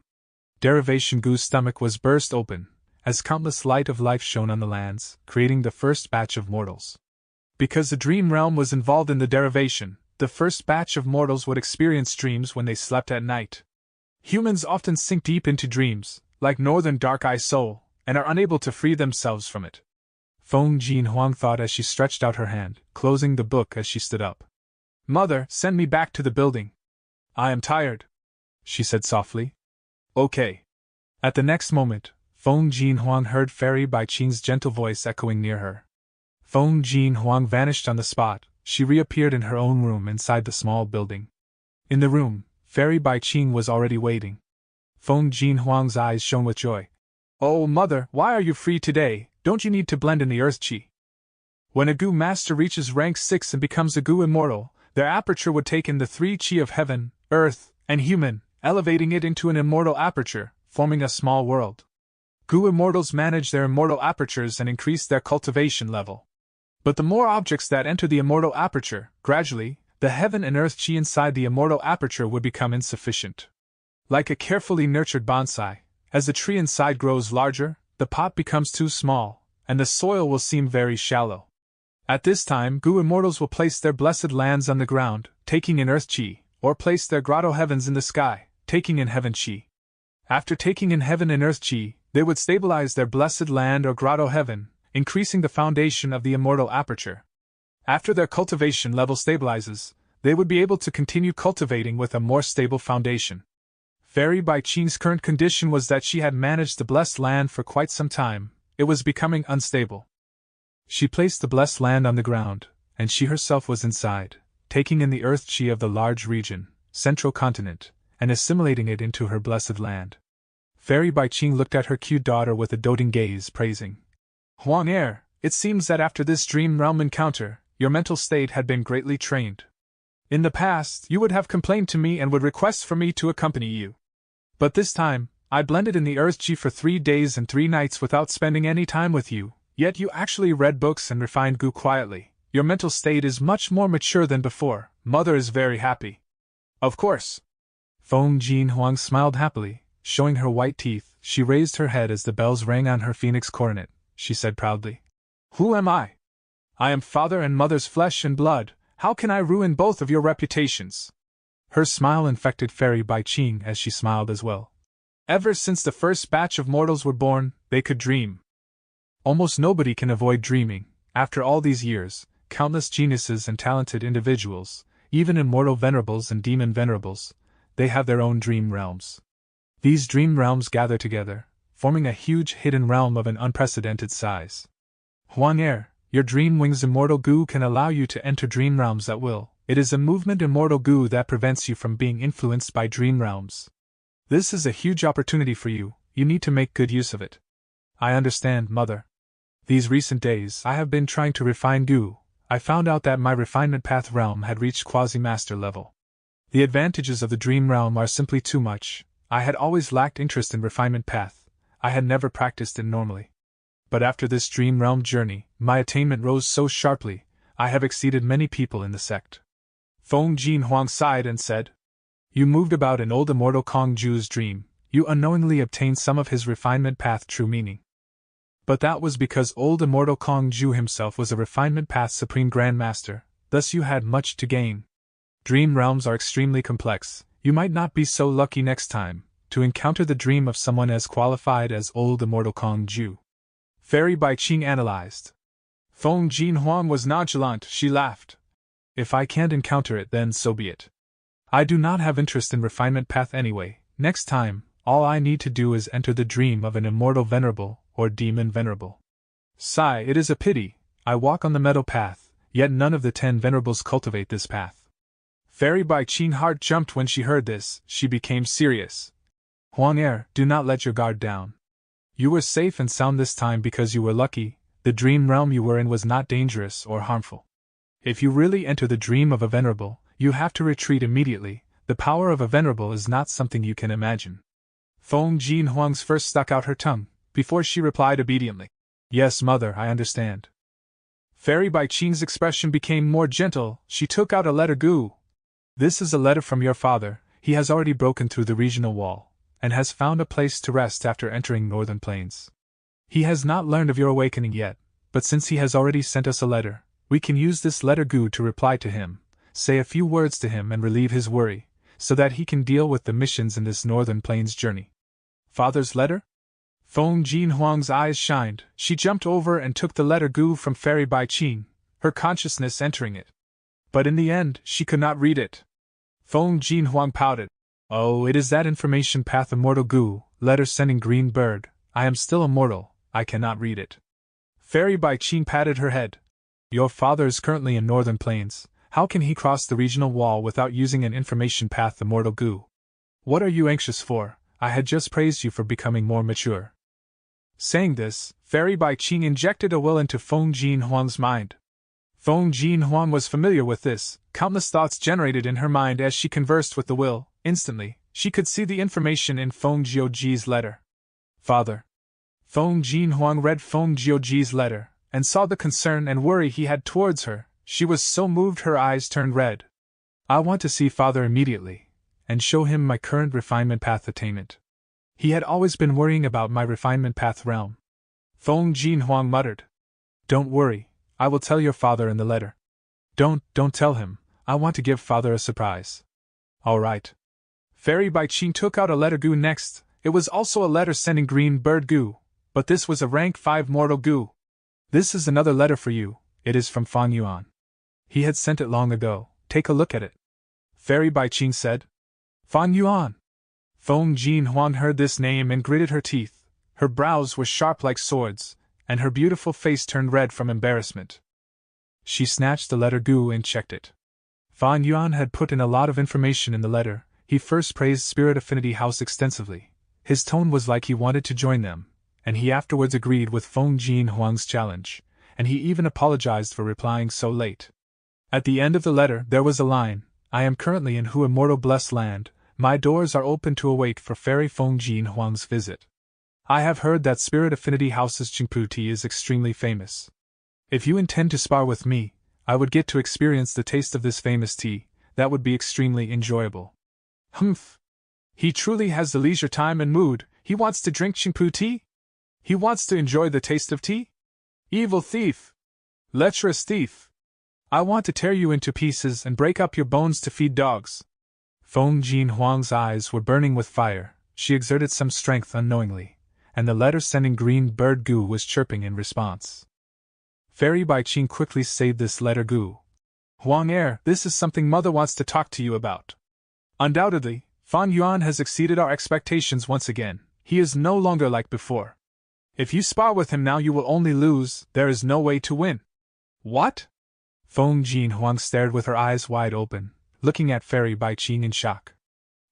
Derivation Gu's stomach was burst open, as countless light of life shone on the lands, creating the first batch of mortals. Because the dream realm was involved in the derivation, the first batch of mortals would experience dreams when they slept at night. Humans often sink deep into dreams, like Northern Dark-Eye Soul, and are unable to free themselves from it. Feng Jinhuang thought as she stretched out her hand, closing the book as she stood up. Mother, send me back to the building. I am tired, she said softly. Okay. At the next moment, Feng Jinhuang heard Fairy Bai Qing's gentle voice echoing near her. Feng Jinhuang vanished on the spot. She reappeared in her own room inside the small building. In the room, Fairy Bai Qing was already waiting. Feng Jinhuang's eyes shone with joy. Oh, Mother, why are you free today? Don't you need to blend in the Earth Qi? When a Gu Master reaches rank 6 and becomes a Gu Immortal, their aperture would take in the 3 Qi of heaven, earth, and human, elevating it into an immortal aperture, forming a small world. Gu Immortals manage their immortal apertures and increase their cultivation level. But the more objects that enter the immortal aperture, gradually, the heaven and earth Qi inside the immortal aperture would become insufficient. Like a carefully nurtured bonsai, as the tree inside grows larger, the pot becomes too small, and the soil will seem very shallow. At this time, Gu Immortals will place their blessed lands on the ground, taking in earth Qi, or place their grotto heavens in the sky, taking in heaven Qi. After taking in heaven and earth Qi, they would stabilize their blessed land or grotto heaven, increasing the foundation of the immortal aperture. After their cultivation level stabilizes, they would be able to continue cultivating with a more stable foundation. Fairy Bai Qing's current condition was that she had managed the blessed land for quite some time. It was becoming unstable. She placed the blessed land on the ground, and she herself was inside, taking in the earth Qi of the large region, central continent, and assimilating it into her blessed land. Fairy Bai Qing looked at her cute daughter with a doting gaze, praising. Huang Er, it seems that after this dream realm encounter, your mental state had been greatly trained. In the past, you would have complained to me and would request for me to accompany you. But this time, I blended in the Earth Qi for 3 days and 3 nights without spending any time with you, yet you actually read books and refined Gu quietly. Your mental state is much more mature than before. Mother is very happy. Of course. Feng Jinhuang smiled happily, showing her white teeth. She raised her head as the bells rang on her phoenix coronet. She said proudly. Who am I? I am father and mother's flesh and blood. How can I ruin both of your reputations? Her smile infected Fairy Bai Qing as she smiled as well. Ever since the first batch of mortals were born, they could dream. Almost nobody can avoid dreaming. After all these years, countless geniuses and talented individuals, even immortal venerables and demon venerables, they have their own dream realms. These dream realms gather together, forming a huge hidden realm of an unprecedented size. Huang Er, your dream wings immortal Gu can allow you to enter dream realms at will. It is a movement immortal Gu that prevents you from being influenced by dream realms. This is a huge opportunity for you. You need to make good use of it. I understand, Mother. These recent days I have been trying to refine Gu. I found out that my refinement path realm had reached quasi-master level. The advantages of the dream realm are simply too much. I had always lacked interest in refinement path. I had never practiced it normally. But after this dream realm journey, my attainment rose so sharply, I have exceeded many people in the sect. Feng Jinhuang sighed and said, You moved about in old immortal Kong Ju's dream. You unknowingly obtained some of his refinement path true meaning. But that was because old immortal Kong Ju himself was a refinement path supreme grandmaster, thus you had much to gain. Dream realms are extremely complex. You might not be so lucky next time to encounter the dream of someone as qualified as old immortal Kong Ju. Fairy Bai Qing analyzed. Feng Jinhuang was nonchalant. She laughed. If I can't encounter it, then so be it. I do not have interest in refinement path anyway. Next time, all I need to do is enter the dream of an immortal venerable or demon venerable. Sigh, it is a pity. I walk on the meadow path, yet none of the 10 venerables cultivate this path. Fairy Bai Qing's heart jumped when she heard this. She became serious. Huang Er, do not let your guard down. You were safe and sound this time because you were lucky. The dream realm you were in was not dangerous or harmful. If you really enter the dream of a venerable, you have to retreat immediately. The power of a venerable is not something you can imagine. Feng Jin Huang's first stuck out her tongue, before she replied obediently. Yes, mother, I understand. Fairy Bai Qing's expression became more gentle. She took out a letter. Gu. This is a letter from your father. He has already broken through the regional wall, and has found a place to rest after entering Northern Plains. He has not learned of your awakening yet, but since he has already sent us a letter, we can use this letter Gu to reply to him, say a few words to him and relieve his worry, so that he can deal with the missions in this Northern Plains journey. Father's letter? Feng Jin Huang's eyes shined. She jumped over and took the letter Gu from Fairy Bai Qing, her consciousness entering it. But in the end, she could not read it. Feng Jin Huang pouted. Oh, it is that information path immortal Gu, letter sending green bird. I am still immortal, I cannot read it. Fairy Bai Qing patted her head. Your father is currently in Northern Plains. How can he cross the regional wall without using an information path immortal Gu? What are you anxious for? I had just praised you for becoming more mature. Saying this, Fairy Bai Qing injected a will into Feng Jin Huang's mind. Feng Jin Huang was familiar with this. Countless thoughts generated in her mind as she conversed with the will. Instantly, she could see the information in Feng Jiuji's letter. Father. Feng Jin Huang read Feng Jiuji's letter, and saw the concern and worry he had towards her. She was so moved her eyes turned red. I want to see father immediately, and show him my current refinement path attainment. He had always been worrying about my refinement path realm. Feng Jin Huang muttered. Don't worry, I will tell your father in the letter. Don't tell him, I want to give father a surprise. All right. Fairy Bai Qing took out a letter Gu next. It was also a letter sending green bird Gu, but this was a rank 5 mortal Gu. This is another letter for you, it is from Fang Yuan. He had sent it long ago, take a look at it. Fairy Bai Qing said. Fang Yuan. Feng Jin Huang heard this name and gritted her teeth. Her brows were sharp like swords, and her beautiful face turned red from embarrassment. She snatched the letter Gu and checked it. Fang Yuan had put in a lot of information in the letter. He first praised Spirit Affinity House extensively. His tone was like he wanted to join them, and he afterwards agreed with Feng Jin Huang's challenge, and he even apologized for replying so late. At the end of the letter there was a line, I am currently in Hu Immortal Blessed Land. My doors are open to await for Fairy Feng Jin Huang's visit. I have heard that Spirit Affinity House's Qingpu tea is extremely famous. If you intend to spar with me, I would get to experience the taste of this famous tea. That would be extremely enjoyable. Humph! He truly has the leisure time and mood. He wants to drink Qingpu tea? He wants to enjoy the taste of tea? Evil thief! Lecherous thief! I want to tear you into pieces and break up your bones to feed dogs. Feng Jin Huang's eyes were burning with fire. She exerted some strength unknowingly, and the letter sending green bird Gu was chirping in response. Fairy Bai Qing quickly saved this letter Gu. Huang this is something mother wants to talk to you about. Undoubtedly, Fang Yuan has exceeded our expectations once again. He is no longer like before. If you spar with him now you will only lose, there is no way to win. What? Feng Jin Huang stared with her eyes wide open, looking at Fairy Bai Qing in shock.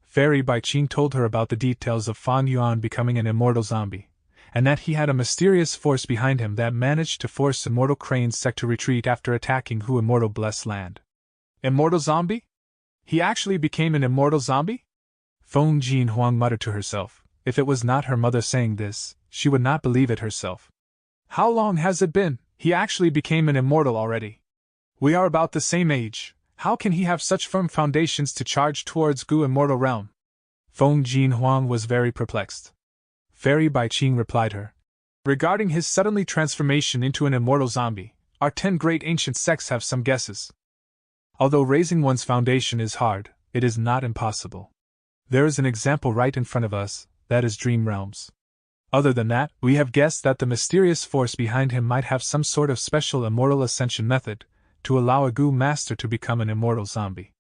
Fairy Bai Qing told her about the details of Fang Yuan becoming an immortal zombie, and that he had a mysterious force behind him that managed to force Immortal Crane's sect to retreat after attacking Hu Immortal Blessed Land. Immortal zombie? He actually became an immortal zombie? Feng Jin Huang muttered to herself. If it was not her mother saying this, she would not believe it herself. How long has it been? He actually became an immortal already. We are about the same age. How can he have such firm foundations to charge towards Gu immortal realm? Feng Jin Huang was very perplexed. Fairy Bai Qing replied her. Regarding his suddenly transformation into an immortal zombie, our 10 great ancient sects have some guesses. Although raising one's foundation is hard, it is not impossible. There is an example right in front of us, that is Dream Realms. Other than that, we have guessed that the mysterious force behind him might have some sort of special immortal ascension method, to allow a Gu master to become an immortal zombie.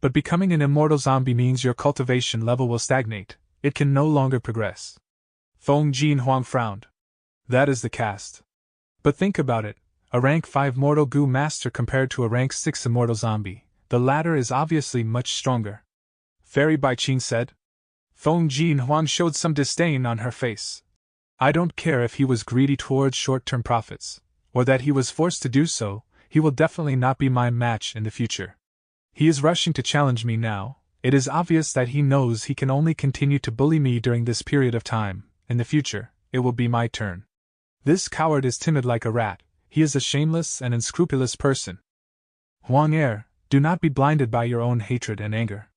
But becoming an immortal zombie means your cultivation level will stagnate, it can no longer progress. Feng Jin Huang frowned. That is the cast. But think about it, a rank 5 mortal Gu master compared to a rank 6 immortal zombie, the latter is obviously much stronger. Fairy Bai Qing said. Feng Jin Huang showed some disdain on her face. I don't care if he was greedy towards short-term profits, or that he was forced to do so, he will definitely not be my match in the future. He is rushing to challenge me now, It is obvious that he knows he can only continue to bully me during this period of time. In the future, it will be my turn. This coward is timid like a rat. He is a shameless and unscrupulous person. Huang Er, do not be blinded by your own hatred and anger.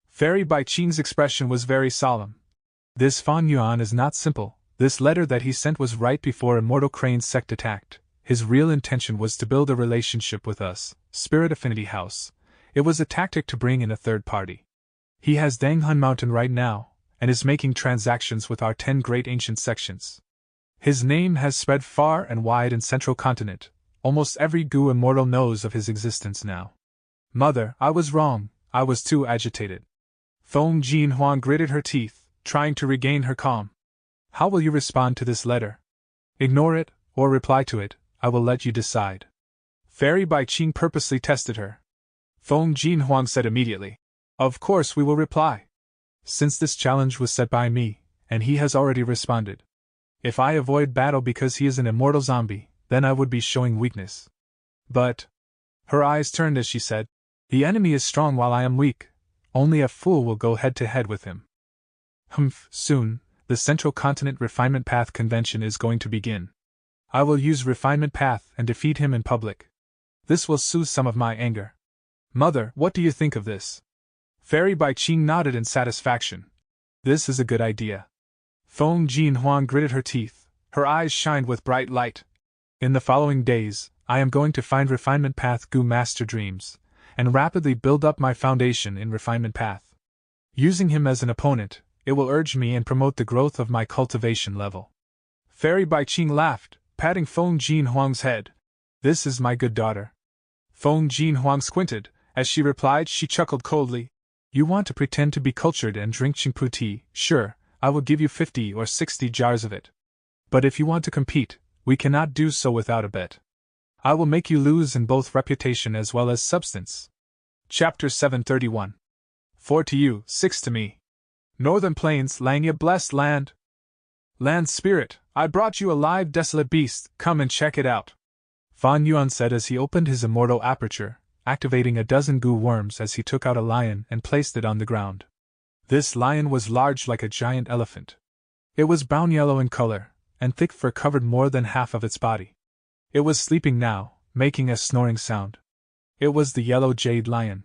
Fairy Bai Qing's expression was very solemn. This Fan Yuan is not simple. This letter that he sent was right before Immortal Crane's sect attacked. His real intention was to build a relationship with us, Spirit Affinity House. It was a tactic to bring in a third party. He has Danghun Mountain right now, and is making transactions with our 10 great ancient sections. His name has spread far and wide in Central Continent. Almost every Gu immortal knows of his existence now. Mother, I was wrong. I was too agitated. Feng Jin Huang gritted her teeth, trying to regain her calm. How will you respond to this letter? Ignore it, or reply to it. I will let you decide. Fairy Bai Qing purposely tested her. Feng Jin Huang said immediately. Of course we will reply. Since this challenge was set by me, and he has already responded. If I avoid battle because he is an immortal zombie, then I would be showing weakness. But... Her eyes turned as she said, the enemy is strong while I am weak. Only a fool will go head-to-head with him. Soon, the Central Continent Refinement Path Convention is going to begin. I will use Refinement Path and defeat him in public. This will soothe some of my anger. Mother, what do you think of this? Fairy Bai Qing nodded in satisfaction. This is a good idea. Feng Jin Huang gritted her teeth. Her eyes shined with bright light. In the following days, I am going to find Refinement Path Gu Master Dreams, and rapidly build up my foundation in Refinement Path. Using him as an opponent, it will urge me and promote the growth of my cultivation level. Fairy Bai Qing laughed, patting Feng Jin Huang's head. This is my good daughter. Feng Jin Huang squinted. As she replied, she chuckled coldly. You want to pretend to be cultured and drink Qingpu tea, sure, I will give you 50 or 60 jars of it. But if you want to compete, we cannot do so without a bet. I will make you lose in both reputation as well as substance. Chapter 731. 4 to you, 6 to me. Northern Plains, Langya blessed land. Land spirit, I brought you a live desolate beast, come and check it out. Fan Yuan said as he opened his immortal aperture, activating a dozen Gu worms as he took out a lion and placed it on the ground. This lion was large like a giant elephant. It was brown-yellow in color, and thick fur covered more than half of its body. It was sleeping now, making a snoring sound. It was the yellow jade lion.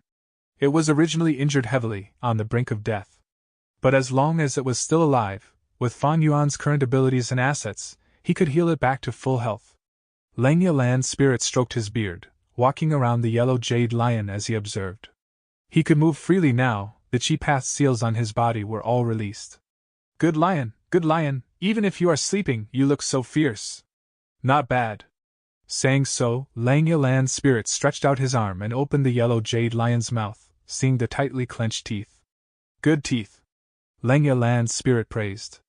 It was originally injured heavily, on the brink of death. But as long as it was still alive, with Fan Yuan's current abilities and assets, he could heal it back to full health. Langya Land Spirit stroked his beard, walking around the yellow jade lion as he observed. He could move freely now, the chi path seals on his body were all released. Good lion, even if you are sleeping, you look so fierce. Not bad. Saying so, Langya Land Spirit stretched out his arm and opened the yellow jade lion's mouth, seeing the tightly clenched teeth. Good teeth. Langya Land Spirit praised.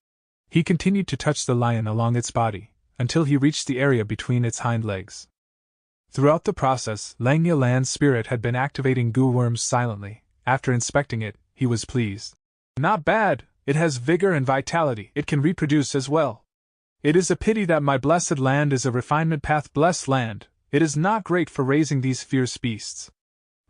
He continued to touch the lion along its body, until he reached the area between its hind legs. Throughout the process, Langya Land Spirit had been activating Gu worms silently. After inspecting it, he was pleased. Not bad, it has vigor and vitality, it can reproduce as well. It is a pity that my blessed land is a refinement path blessed land, it is not great for raising these fierce beasts.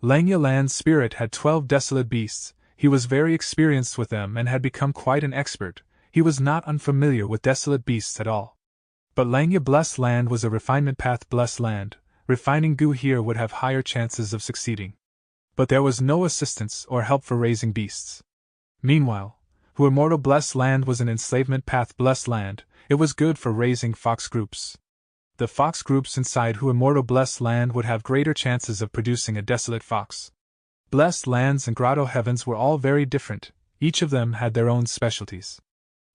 Langya Land Spirit had 12 desolate beasts, he was very experienced with them and had become quite an expert, he was not unfamiliar with desolate beasts at all. But Langya Blessed Land was a refinement path blessed land, refining Gu here would have higher chances of succeeding. But there was no assistance or help for raising beasts. Meanwhile, Hu Immortal Blessed Land was an enslavement path blessed land, it was good for raising fox groups. The fox groups inside Hu Immortal Blessed Land would have greater chances of producing a desolate fox. Blessed lands and grotto heavens were all very different, each of them had their own specialties.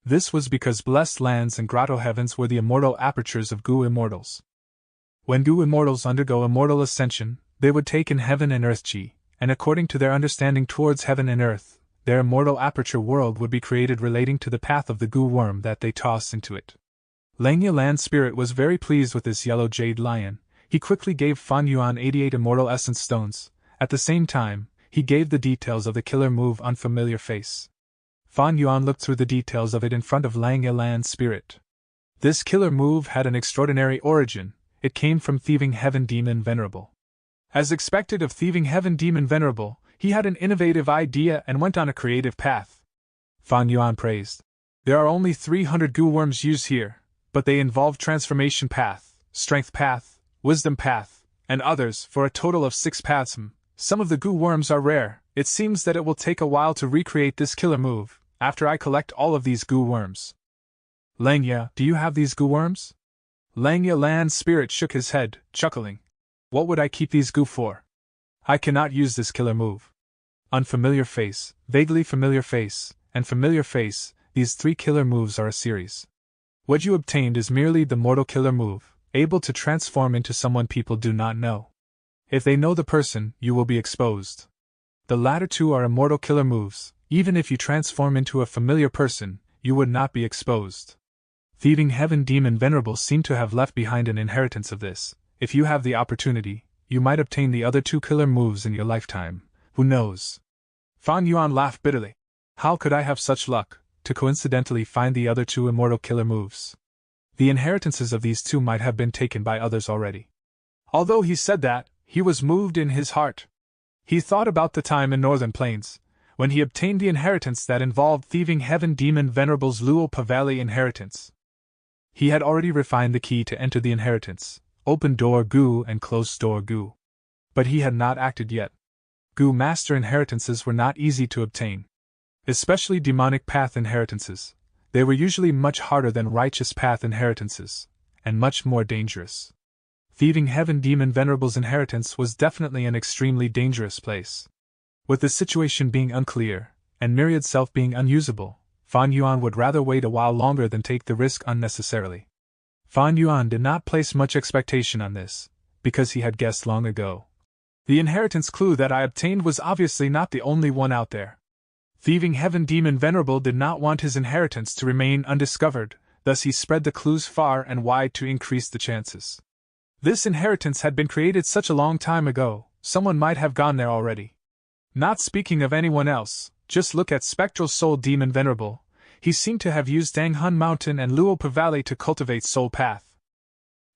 This was because blessed lands and grotto heavens were the immortal apertures of Gu immortals. When Gu immortals undergo immortal ascension, they would take in heaven and earth chi, and according to their understanding towards heaven and earth, their immortal aperture world would be created relating to the path of the Gu worm that they toss into it. Langya Land Spirit was very pleased with this yellow jade lion, he quickly gave Fan Yuan 88 immortal essence stones, at the same time, he gave the details of the killer move Unfamiliar Face. Fan Yuan looked through the details of it in front of Langya Land Spirit. This killer move had an extraordinary origin, it came from Thieving Heaven Demon Venerable. As expected of Thieving Heaven Demon Venerable, He had an innovative idea and went on a creative path. Fan Yuan praised. There are only 300 goo worms used here, but they involve transformation path, strength path, wisdom path, and others for a total of 6 paths. Some of the goo worms are rare. It seems that it will take a while to recreate this killer move, after I collect all of these goo worms. Langya, do you have these goo worms? Langya Land Spirit shook his head, chuckling. What would I keep these goo for? I cannot use this killer move. Unfamiliar face, vaguely familiar face, and familiar face, these 3 killer moves are a series. What you obtained is merely the mortal killer move, able to transform into someone people do not know. If they know the person, you will be exposed. The latter 2 are immortal killer moves. Even if you transform into a familiar person, you would not be exposed. Thieving Heaven Demon Venerable seem to have left behind an inheritance of this. If you have the opportunity, you might obtain the other 2 killer moves in your lifetime. Who knows? Fan Yuan laughed bitterly. How could I have such luck, to coincidentally find the other 2 immortal killer moves? The inheritances of these 2 might have been taken by others already. Although he said that, he was moved in his heart. He thought about the time in Northern Plains, when he obtained the inheritance that involved Thieving Heaven Demon Venerable's Luo Pavali inheritance. He had already refined the key to enter the inheritance, open door goo and closed door goo. But he had not acted yet. Goo master inheritances were not easy to obtain. Especially demonic path inheritances. They were usually much harder than righteous path inheritances, and much more dangerous. Thieving Heaven Demon Venerable's inheritance was definitely an extremely dangerous place. With the situation being unclear, and Myriad Self being unusable, Fan Yuan would rather wait a while longer than take the risk unnecessarily. Fan Yuan did not place much expectation on this, because he had guessed long ago. The inheritance clue that I obtained was obviously not the only one out there. Thieving Heaven Demon Venerable did not want his inheritance to remain undiscovered, thus he spread the clues far and wide to increase the chances. This inheritance had been created such a long time ago, someone might have gone there already. Not speaking of anyone else, just look at Spectral Soul Demon Venerable. He seemed to have used Danghun Mountain and Luopa Valley to cultivate Soul Path.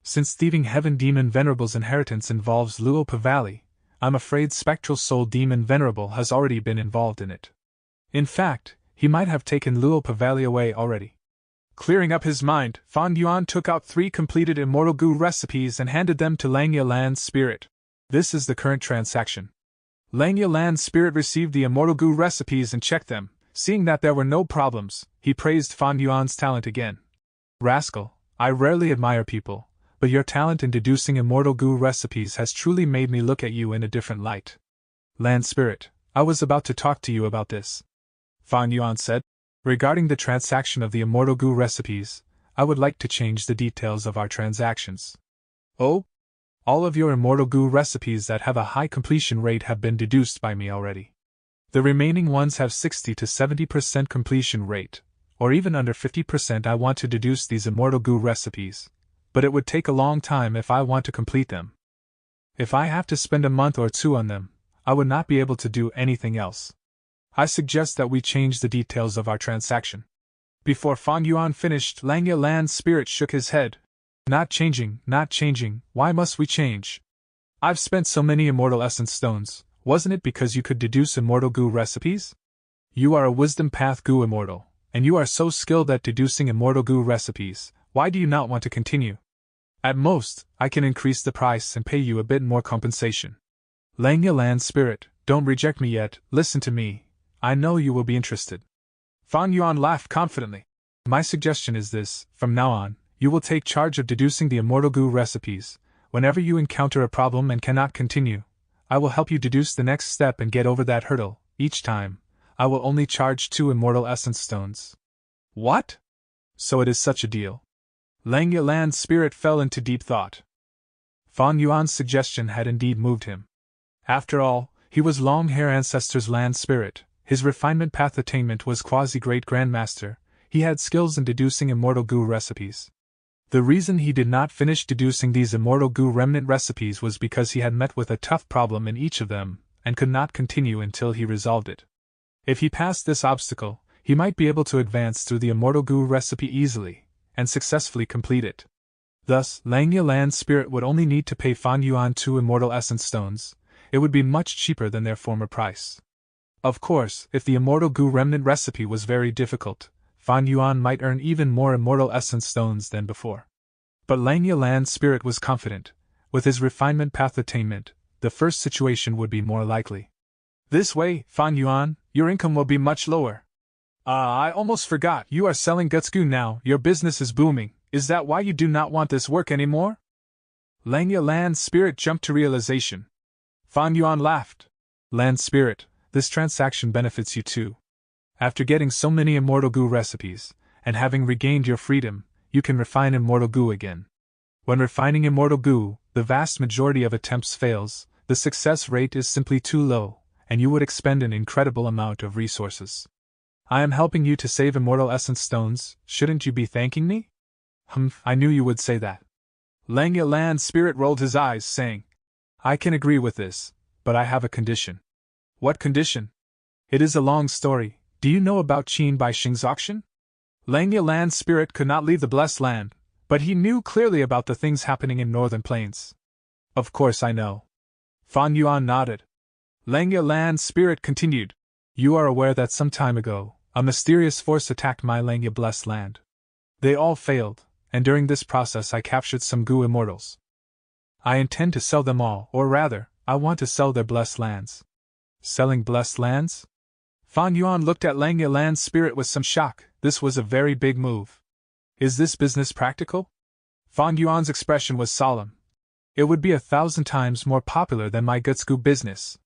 Since Thieving Heaven Demon Venerable's inheritance involves Luopa Valley, I'm afraid Spectral Soul Demon Venerable has already been involved in it. In fact, he might have taken Luopa Valley away already. Clearing up his mind, Fan Yuan took out 3 completed Immortal Goo recipes and handed them to Langya Land Spirit. This is the current transaction. Langya Land Spirit received the Immortal Goo recipes and checked them. Seeing that there were no problems, he praised Fan Yuan's talent again. Rascal, I rarely admire people, but your talent in deducing Immortal Goo recipes has truly made me look at you in a different light. Land Spirit, I was about to talk to you about this. Fan Yuan said. Regarding the transaction of the Immortal Goo recipes, I would like to change the details of our transactions. Oh? All of your Immortal Goo recipes that have a high completion rate have been deduced by me already. The remaining ones have 60 to 70% completion rate, or even under 50%. I want to deduce these Immortal Goo recipes, but it would take a long time if I want to complete them. If I have to spend a month or 2 on them, I would not be able to do anything else. I suggest that we change the details of our transaction. Before Fan Yuan finished, Langya Land Spirit shook his head. Not changing, why must we change? I've spent so many Immortal Essence Stones, wasn't it because you could deduce Immortal Goo recipes? You are a Wisdom Path Goo Immortal, and you are so skilled at deducing Immortal Goo recipes, why do you not want to continue? At most, I can increase the price and pay you a bit more compensation. Langya Land Spirit, don't reject me yet, listen to me, I know you will be interested. Fan Yuan laughed confidently. My suggestion is this, from now on, you will take charge of deducing the Immortal Goo recipes. Whenever you encounter a problem and cannot continue, I will help you deduce the next step and get over that hurdle. Each time, I will only charge 2 Immortal Essence Stones. What? So it is such a deal. Langya Land Spirit fell into deep thought. Fan Yuan's suggestion had indeed moved him. After all, he was Long Hair Ancestor's Land Spirit, his refinement path attainment was quasi-great Grandmaster, he had skills in deducing Immortal Goo recipes. The reason he did not finish deducing these Immortal Goo remnant recipes was because he had met with a tough problem in each of them, and could not continue until he resolved it. If he passed this obstacle, he might be able to advance through the Immortal Goo recipe easily, and successfully complete it. Thus, Langya Land Spirit would only need to pay Fan Yuan 2 Immortal Essence Stones. it would be much cheaper than their former price. Of course, if the immortal goo remnant recipe was very difficult, Fan Yuan might earn even more immortal essence stones than before. But Langya Land's spirit was confident. With his refinement path attainment, the first situation would be more likely. This way, Fan Yuan, your income will be much lower. I almost forgot, you are selling Gutsgu now, your business is booming, is that why you do not want this work anymore? Langya Land's spirit jumped to realization. Fan Yuan laughed. Land spirit, this transaction benefits you too. After getting so many immortal goo recipes, and having regained your freedom, you can refine immortal goo again. When refining immortal goo, the vast majority of attempts fails, the success rate is simply too low, and you would expend an incredible amount of resources. I am helping you to save immortal essence stones, shouldn't you be thanking me? I knew you would say that. Langya Land's spirit rolled his eyes, saying, I can agree with this, but I have a condition. What condition? It is a long story. Do you know about Qin Bai Xing's auction? Langya Land's spirit could not leave the blessed land, but he knew clearly about the things happening in northern plains. Of course I know. Fan Yuan nodded. Langya Land's spirit continued. You are aware that some time ago, a mysterious force attacked my Langya blessed land. They all failed, and during this process I captured some goo immortals. I intend to sell them all, or rather, I want to sell their blessed lands. Selling blessed lands? Fan Yuan looked at Langya Land's spirit with some shock. This was a very big move. Is this business practical? Fan Yuan's expression was solemn. It would be 1,000 times more popular than my Gutsgu business.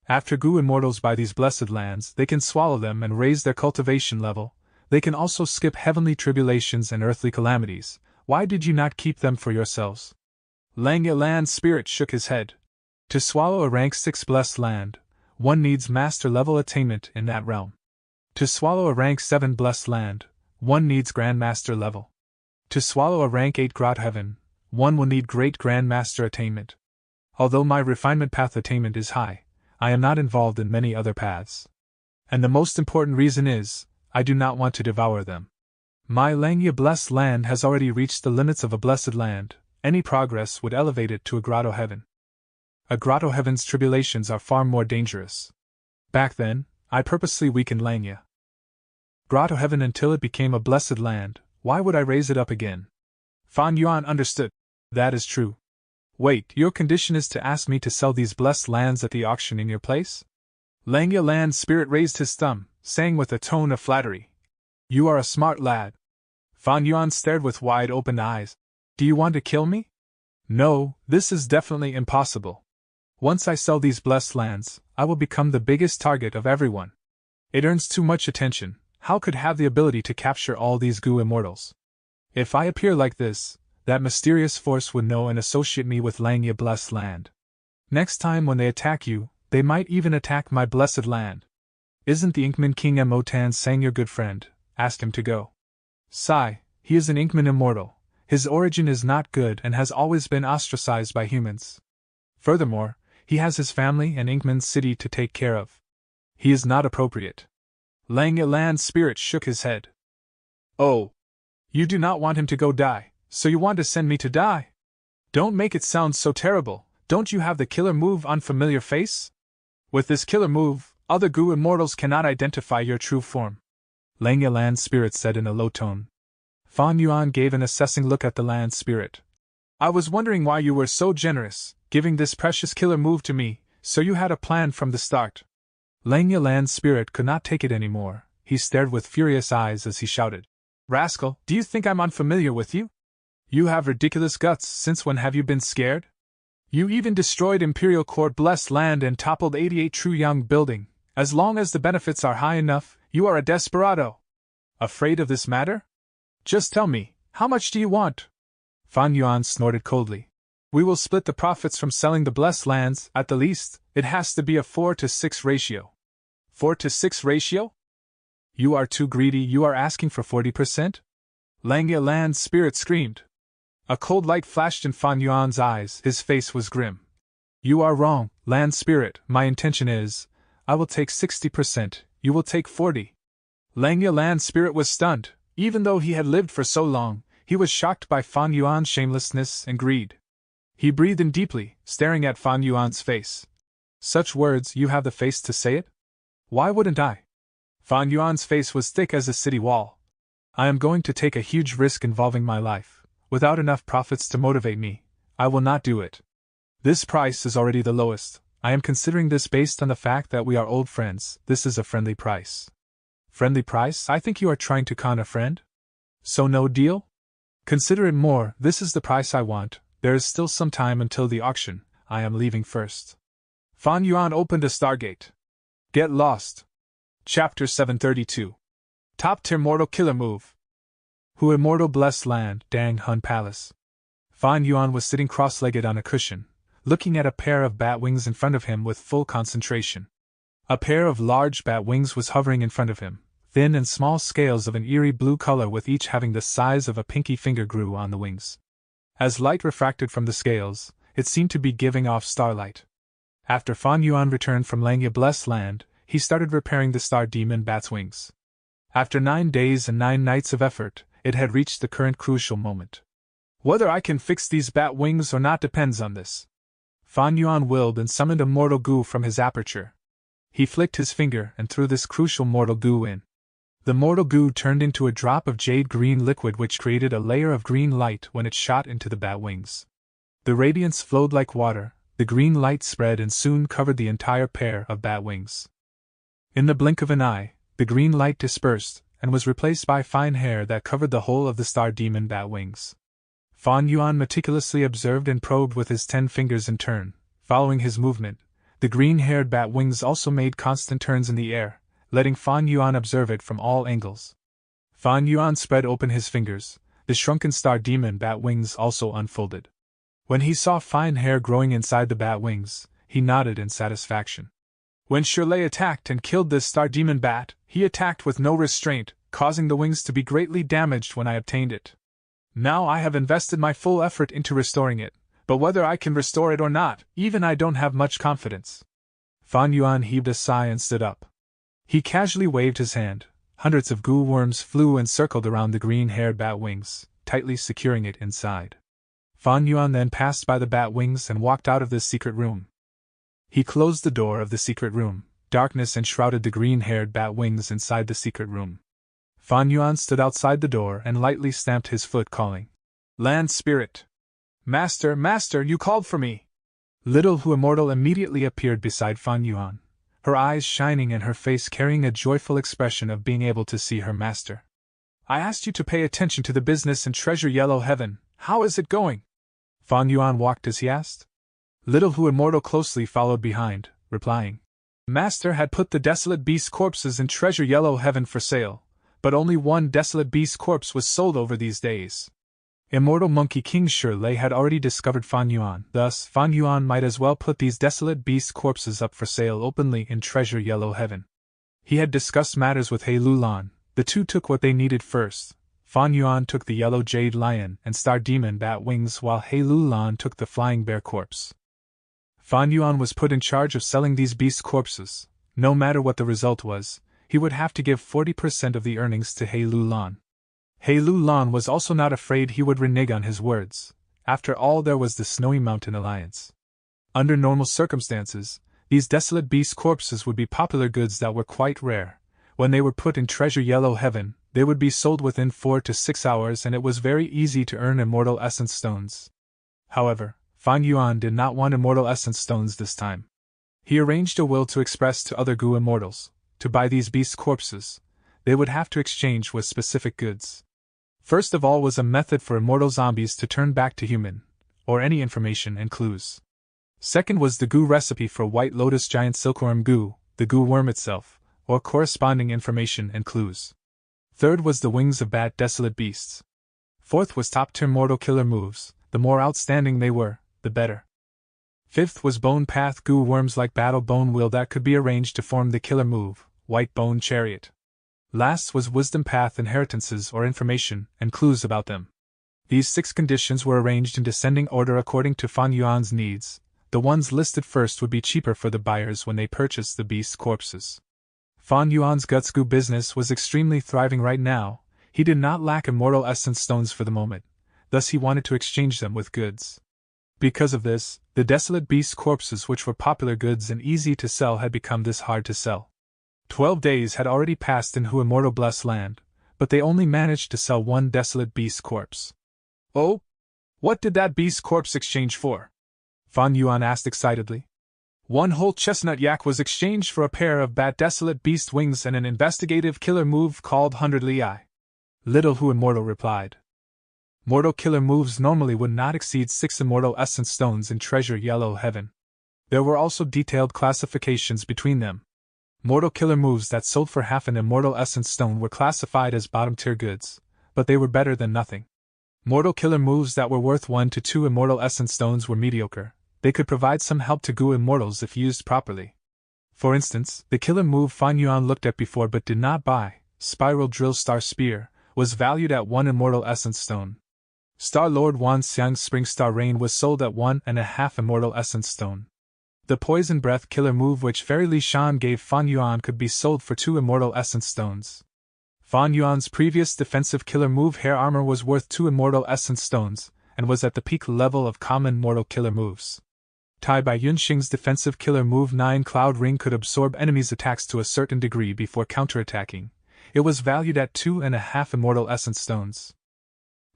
After goo immortals buy these blessed lands, they can swallow them and raise their cultivation level. They can also skip heavenly tribulations and earthly calamities. Why did you not keep them for yourselves? Langya Land's spirit shook his head. To swallow a rank 6 blessed land, one needs master level attainment in that realm. To swallow a rank 7 blessed land, one needs grandmaster level. To swallow a rank 8 grot heaven, one will need great grandmaster attainment. Although my refinement path attainment is high, I am not involved in many other paths. And the most important reason is, I do not want to devour them. My Langya blessed land has already reached the limits of a blessed land. Any progress would elevate it to a grotto heaven. A grotto heaven's tribulations are far more dangerous. Back then, I purposely weakened Langya grotto heaven until it became a blessed land. Why would I raise it up again? Fan Yuan understood. That is true. Wait, your condition is to ask me to sell these blessed lands at the auction in your place? Langya Land's spirit raised his thumb, saying with a tone of flattery. You are a smart lad. Fan Yuan stared with wide-open eyes. Do you want to kill me? No, this is definitely impossible. Once I sell these blessed lands, I will become the biggest target of everyone. It earns too much attention. How could have the ability to capture all these goo immortals? If I appear like this, that mysterious force would know and associate me with Langya blessed land. Next time when they attack you, they might even attack my blessed land. Isn't the Inkman King Motan Sang your good friend? Ask him to go. Sigh, he is an Inkman immortal. His origin is not good and has always been ostracized by humans. Furthermore, he has his family and Inkman's city to take care of. He is not appropriate. Langya Land's spirit shook his head. Oh. You do not want him to go die, so you want to send me to die? Don't make it sound so terrible. Don't you have the killer move on familiar face? With this killer move, other goo immortals cannot identify your true form. Langya Land's spirit said in a low tone. Fan Yuan gave an assessing look at the land spirit. I was wondering why you were so generous, giving this precious killer move to me, so you had a plan from the start. Langya Land's spirit could not take it anymore. He stared with furious eyes as he shouted. Rascal, do you think I'm unfamiliar with you? You have ridiculous guts. Since when have you been scared? You even destroyed Imperial Court blessed land and toppled 88 True Young building. As long as the benefits are high enough, you are a desperado. Afraid of this matter? Just tell me, how much do you want? Fan Yuan snorted coldly. We will split the profits from selling the blessed lands. At the least, it has to be a 4-to-6 ratio. 4-to-6 ratio? You are too greedy. You are asking for 40%? Langya Land's spirit screamed. A cold light flashed in Fan Yuan's eyes. His face was grim. You are wrong, land spirit. My intention is, I will take 60%, you will take 40%. Langya Land's spirit was stunned. Even though he had lived for so long, he was shocked by Fan Yuan's shamelessness and greed. He breathed in deeply, staring at Fan Yuan's face. Such words, you have the face to say it? Why wouldn't I? Fan Yuan's face was thick as a city wall. I am going to take a huge risk involving my life. Without enough profits to motivate me, I will not do it. This price is already the lowest. I am considering this based on the fact that we are old friends. This is a friendly price. Friendly price? I think you are trying to con a friend? So no deal? Consider it more. This is the price I want. There is still some time until the auction. I am leaving first. Fan Yuan opened a stargate. Get lost. Chapter 732. Top-tier mortal killer move. Hu Immortal Blessed Land, Dang Hun Palace. Fan Yuan was sitting cross-legged on a cushion, looking at a pair of bat wings in front of him with full concentration. A pair of large bat wings was hovering in front of him. Thin and small scales of an eerie blue color with each having the size of a pinky finger grew on the wings. As light refracted from the scales, it seemed to be giving off starlight. After Fan Yuan returned from Langya Blessed Land, he started repairing the star demon bat's wings. After 9 days and 9 nights of effort, it had reached the current crucial moment. Whether I can fix these bat wings or not depends on this. Fan Yuan willed and summoned a mortal goo from his aperture. He flicked his finger and threw this crucial mortal goo in. The mortal goo turned into a drop of jade green liquid which created a layer of green light when it shot into the bat wings. The radiance flowed like water, the green light spread and soon covered the entire pair of bat wings. In the blink of an eye, the green light dispersed, and was replaced by fine hair that covered the whole of the star demon bat wings. Fan Yuan meticulously observed and probed with his 10 fingers in turn. Following his movement, the green-haired bat wings also made constant turns in the air, letting Fan Yuan observe it from all angles. Fan Yuan spread open his fingers. The shrunken star demon bat wings also unfolded. When he saw fine hair growing inside the bat wings, he nodded in satisfaction. When Shirley attacked and killed this star demon bat, he attacked with no restraint, causing the wings to be greatly damaged when I obtained it. Now I have invested my full effort into restoring it, but whether I can restore it or not, even I don't have much confidence. Fan Yuan heaved a sigh and stood up. He casually waved his hand. Hundreds of goo worms flew and circled around the green-haired bat wings, tightly securing it inside. Fan Yuan then passed by the bat wings and walked out of this secret room. He closed the door of the secret room. Darkness enshrouded the green-haired bat wings inside the secret room. Fan Yuan stood outside the door and lightly stamped his foot, calling, "Land Spirit! Master, Master, you called for me!" Little Hu Immortal immediately appeared beside Fan Yuan, her eyes shining and her face carrying a joyful expression of being able to see her master. "I asked you to pay attention to the business in Treasure Yellow Heaven. How is it going?" Fan Yuan walked as he asked. Little Hu Immortal closely followed behind, replying, "Master had put the desolate beast corpses in Treasure Yellow Heaven for sale, but only one desolate beast corpse was sold over these days." Immortal Monkey King Shirley had already discovered Fan Yuan, thus Fan Yuan might as well put these desolate beast corpses up for sale openly in Treasure Yellow Heaven. He had discussed matters with He Lulan. The two took what they needed first. Fan Yuan took the yellow jade lion and star demon bat wings while He Lulan took the flying bear corpse. Fan Yuan was put in charge of selling these beast corpses. No matter what the result was, he would have to give 40% of the earnings to He Lulan. He Lulan was also not afraid he would renege on his words. After all, there was the Snowy Mountain Alliance. Under normal circumstances, these desolate beast corpses would be popular goods that were quite rare. When they were put in Treasure Yellow Heaven, they would be sold within 4 to 6 hours, and it was very easy to earn Immortal Essence Stones. However, Fan Yuan did not want Immortal Essence Stones this time. He arranged a will to express to other Goo Immortals. To buy these beast corpses, they would have to exchange with specific goods. First of all was a method for immortal zombies to turn back to human, or any information and clues. Second was the goo recipe for White Lotus Giant Silkworm goo, the goo worm itself, or corresponding information and clues. Third was the wings of bat desolate beasts. Fourth was top-tier mortal killer moves. The more outstanding they were, the better. Fifth was bone path goo worms like battle bone wheel that could be arranged to form the killer move, White Bone Chariot. Last was wisdom path inheritances or information and clues about them. These 6 conditions were arranged in descending order according to Fan Yuan's needs. The ones listed first would be cheaper for the buyers when they purchased the beast corpses. Fan Yuan's Gutsgoo business was extremely thriving right now. He did not lack immortal essence stones for the moment, thus he wanted to exchange them with goods. Because of this, The desolate beast corpses, which were popular goods and easy to sell, had become this hard to sell. 12 days had already passed in Hu Immortal Blessed Land, but they only managed to sell one desolate beast corpse. Oh? What did that beast corpse exchange for? Fan Yuan asked excitedly. One whole chestnut yak was exchanged for a pair of bat desolate beast wings and an investigative killer move called 100 Li. Little Hu Immortal replied. Mortal killer moves normally would not exceed 6 immortal essence stones in Treasure Yellow Heaven. There were also detailed classifications between them. Mortal killer moves that sold for half an immortal essence stone were classified as bottom-tier goods, but they were better than nothing. Mortal killer moves that were worth 1 to 2 immortal essence stones were mediocre. They could provide some help to Gu immortals if used properly. For instance, the killer move Fan Yuan looked at before but did not buy, Spiral Drill Star Spear, was valued at 1 immortal essence stone. Star Lord Wan Xiang's Spring Star Rain was sold at 1.5 immortal essence stone. The Poison Breath killer move which Fairy Li Shan gave Fan Yuan could be sold for 2 immortal essence stones. Fan Yuan's previous defensive killer move Hair Armor was worth 2 immortal essence stones, and was at the peak level of common mortal killer moves. Tai Bai Yunxing's defensive killer move 9 Cloud Ring could absorb enemies' attacks to a certain degree before counterattacking. It was valued at 2.5 immortal essence stones.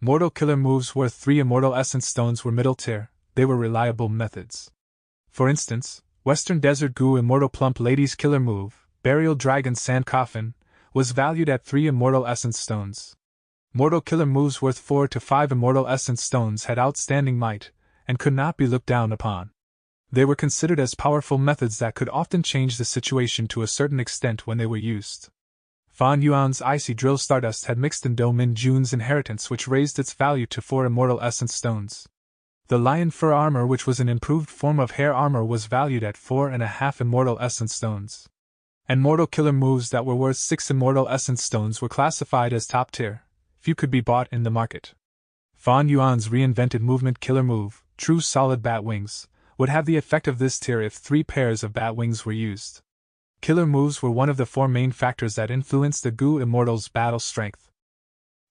Mortal killer moves worth 3 immortal essence stones were middle tier, they were reliable methods. For instance, Western Desert Gu Immortal Plump Lady's killer move, Burial Dragon Sand Coffin, was valued at 3 immortal essence stones. Mortal killer moves worth 4 to 5 immortal essence stones had outstanding might, and could not be looked down upon. They were considered as powerful methods that could often change the situation to a certain extent when they were used. Fan Yuan's Icy Drill Stardust had mixed in Do Min Jun's inheritance, which raised its value to 4 immortal essence stones. The Lion Fur Armor, which was an improved form of hair armor, was valued at 4.5 immortal essence stones. And mortal killer moves that were worth 6 immortal essence stones were classified as top tier. Few could be bought in the market. Fan Yuan's reinvented movement killer move, True Solid Bat Wings, would have the effect of this tier if 3 pairs of bat wings were used. Killer moves were one of the 4 main factors that influenced the Gu Immortals' battle strength.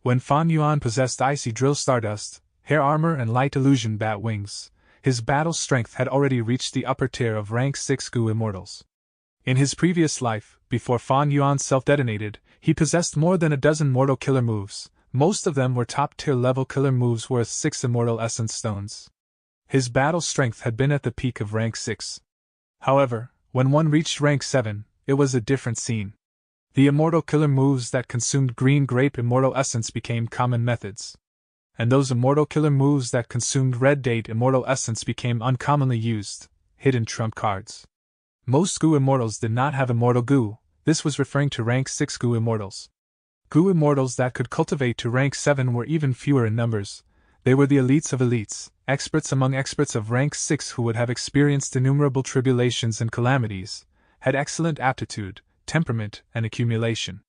When Fan Yuan possessed Icy Drill Stardust, Hair Armor and Light Illusion Bat Wings, his battle strength had already reached the upper tier of rank 6 Gu Immortals. In his previous life, before Fan Yuan self-detonated, he possessed more than a dozen mortal killer moves. Most of them were top-tier level killer moves worth 6 immortal essence stones. His battle strength had been at the peak of rank 6. However, when one reached rank 7, it was a different scene. The immortal killer moves that consumed green grape immortal essence became common methods. And those immortal killer moves that consumed red date immortal essence became uncommonly used, hidden trump cards. Most Gu Immortals did not have immortal Gu, this was referring to rank 6 Gu Immortals. Gu Immortals that could cultivate to rank 7 were even fewer in numbers. They were the elites of elites, experts among experts of rank 6 who would have experienced innumerable tribulations and calamities, had excellent aptitude, temperament, and accumulation.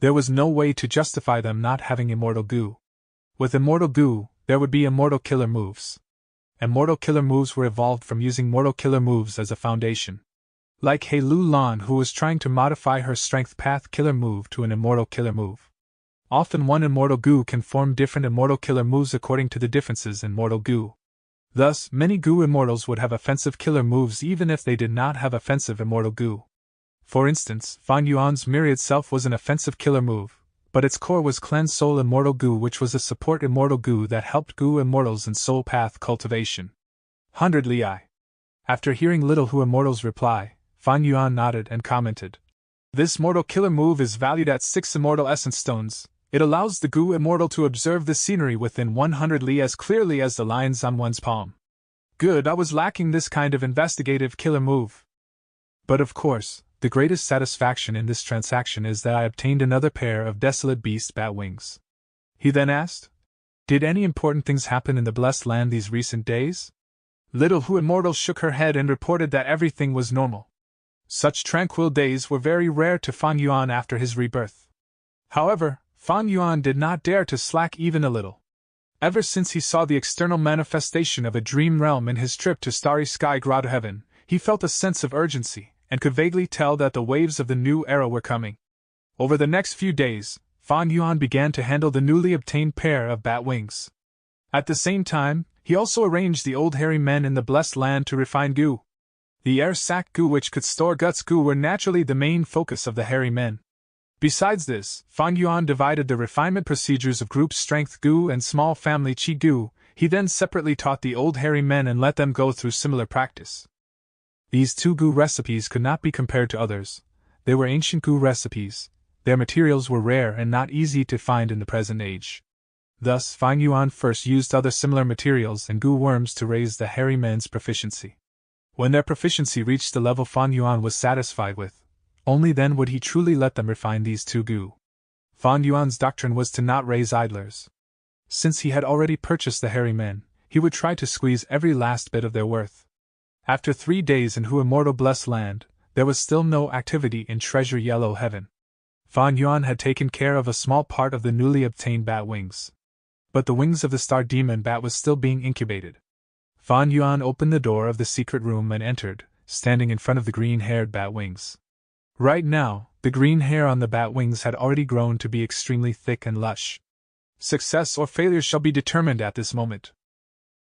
There was no way to justify them not having immortal Gu. With immortal Gu, there would be immortal killer moves. Immortal killer moves were evolved from using mortal killer moves as a foundation. Like He Lu Lan, who was trying to modify her Strength Path killer move to an immortal killer move. Often one immortal Gu can form different immortal killer moves according to the differences in mortal Gu. Thus, many Gu Immortals would have offensive killer moves even if they did not have offensive immortal Gu. For instance, Fan Yuan's Myriad Self was an offensive killer move, but its core was Cleanse Soul Immortal Gu, which was a support immortal Gu that helped Gu Immortals in soul path cultivation. 100 Li. After hearing Little Hu Immortal's reply, Fan Yuan nodded and commented. This mortal killer move is valued at 6 immortal essence stones. It allows the Gu Immortal to observe the scenery within 100 Li as clearly as the lines on one's palm. Good, I was lacking this kind of investigative killer move. But of course, the greatest satisfaction in this transaction is that I obtained another pair of Desolate Beast bat wings. He then asked, Did any important things happen in the Blessed Land these recent days? Little Hu Immortal shook her head and reported that everything was normal. Such tranquil days were very rare to Fan Yuan after his rebirth. However, Fan Yuan did not dare to slack even a little. Ever since he saw the external manifestation of a dream realm in his trip to Starry Sky Grotto Heaven, he felt a sense of urgency, and could vaguely tell that the waves of the new era were coming. Over the next few days, Fan Yuan began to handle the newly obtained pair of bat wings. At the same time, He also arranged the old hairy men in the blessed land to refine goo. The air sac goo which could store guts goo were naturally the main focus of the hairy men. Besides this, Fan Yuan divided the refinement procedures of group strength goo and small family chi goo. He then separately taught the old hairy men and let them go through similar practice. These two goo recipes could not be compared to others. They were ancient goo recipes. Their materials were rare and not easy to find in the present age. Thus, Fan Yuan first used other similar materials and goo worms to raise the hairy men's proficiency. When their proficiency reached the level Fan Yuan was satisfied with, only then would he truly let them refine these two goo. Fan Yuan's doctrine was to not raise idlers. Since he had already purchased the hairy men, he would try to squeeze every last bit of their worth. After 3 days in Hu Immortal Blessed Land, there was still no activity in Treasure Yellow Heaven. Fan Yuan had taken care of a small part of the newly obtained bat wings. But the wings of the star demon bat was still being incubated. Fan Yuan opened the door of the secret room and entered, standing in front of the green-haired bat wings. Right now, the green hair on the bat wings had already grown to be extremely thick and lush. Success or failure shall be determined at this moment.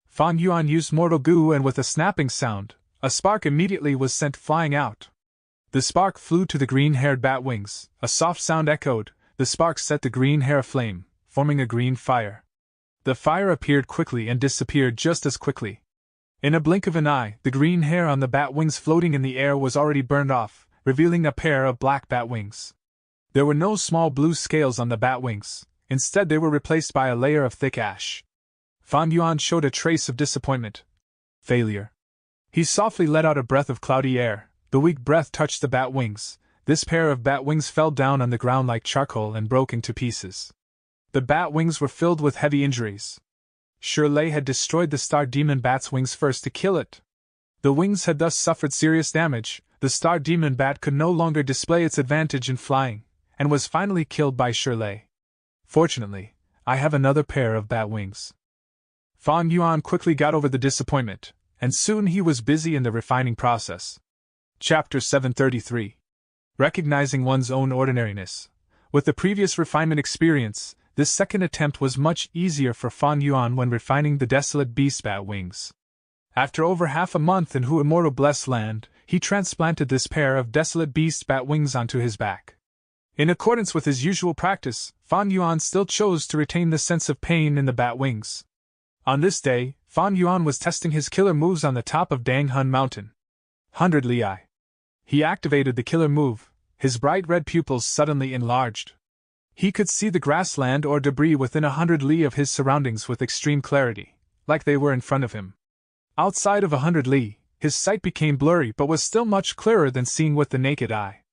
Fan Yuan used mortal goo, and with a snapping sound, a spark immediately was sent flying out. The spark flew to the green-haired bat wings, a soft sound echoed, the spark set the green hair aflame, forming a green fire. The fire appeared quickly and disappeared just as quickly. In a blink of an eye, the green hair on the bat wings floating in the air was already burned off, revealing a pair of black bat wings. There were no small blue scales on the bat wings, instead they were replaced by a layer of thick ash. Fan Yuan showed a trace of disappointment. Failure. He softly let out a breath of cloudy air. The weak breath touched the bat wings. This pair of bat wings fell down on the ground like charcoal and broke into pieces. The bat wings were filled with heavy injuries. Shirley had destroyed the star demon bat's wings first to kill it. The wings had thus suffered serious damage. The star demon bat could no longer display its advantage in flying, and was finally killed by Shirley. Fortunately, I have another pair of bat wings. Fan Yuan quickly got over the disappointment, and soon he was busy in the refining process. Chapter 733. Recognizing one's own ordinariness. With the previous refinement experience, this second attempt was much easier for Fan Yuan when refining the desolate beast bat wings. After over half a month in Hu Immortal Blessed Land, he transplanted this pair of desolate beast bat wings onto his back. In accordance with his usual practice, Fan Yuan still chose to retain the sense of pain in the bat wings. On this day, Fan Yuan was testing his killer moves on the top of Dang Hun Mountain. 100 Li. He activated the killer move. His bright red pupils suddenly enlarged. He could see the grassland or debris within 100 li of his surroundings with extreme clarity, like they were in front of him. Outside of 100 li, his sight became blurry but was still much clearer than seeing with the naked eye.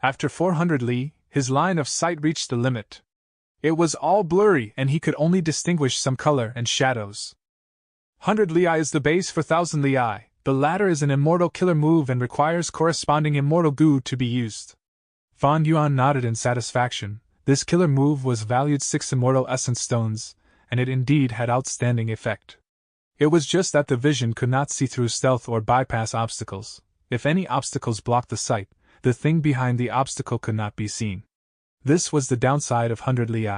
After 400 li, his line of sight reached the limit. It was all blurry and he could only distinguish some color and shadows. 100 li is the base for 1000 li. The latter is an immortal killer move and requires corresponding immortal goo to be used. Fan Yuan nodded in satisfaction. This killer move was valued 6 immortal essence stones, and it indeed had outstanding effect. It was just that the vision could not see through stealth or bypass obstacles. If any obstacles blocked the sight, the thing behind the obstacle could not be seen. This was the downside of 100 li.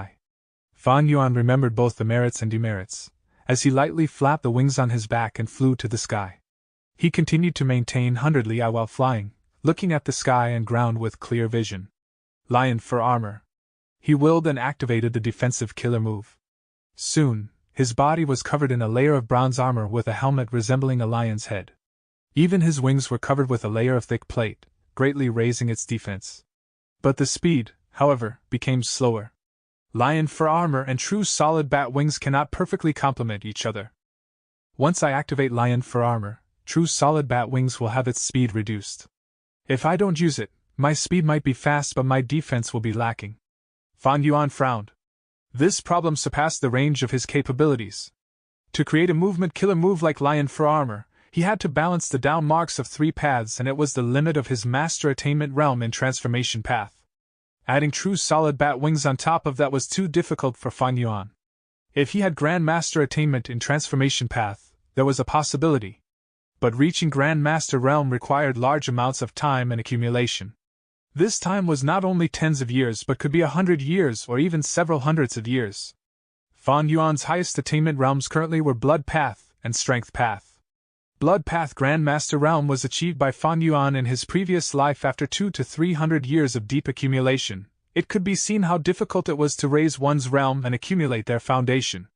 Fan Yuan remembered both the merits and demerits, as he lightly flapped the wings on his back and flew to the sky. He continued to maintain 100 li while flying, looking at the sky and ground with clear vision. Lion for armor. He willed and activated the defensive killer move. Soon, his body was covered in a layer of bronze armor with a helmet resembling a lion's head. Even his wings were covered with a layer of thick plate, greatly raising its defense. But the speed, however, became slower. Lion for armor and true solid bat wings cannot perfectly complement each other. Once I activate Lion for armor, true solid bat wings will have its speed reduced. If I don't use it, my speed might be fast but my defense will be lacking. Fan Yuan frowned. This problem surpassed the range of his capabilities. To create a movement killer move like Lion for armor, he had to balance the down marks of 3 paths, and it was the limit of his master attainment realm in transformation path. Adding true solid bat wings on top of that was too difficult for Fan Yuan. If he had Grand Master attainment in transformation path, there was a possibility. But reaching Grand Master realm required large amounts of time and accumulation. This time was not only tens of years but could be 100 years or even several hundreds of years. Fan Yuan's highest attainment realms currently were Blood Path, and Strength Path. Blood Path Grandmaster Realm was achieved by Fan Yuan in his previous life after 200 to 300 years of deep accumulation. It could be seen how difficult it was to raise one's realm and accumulate their foundation.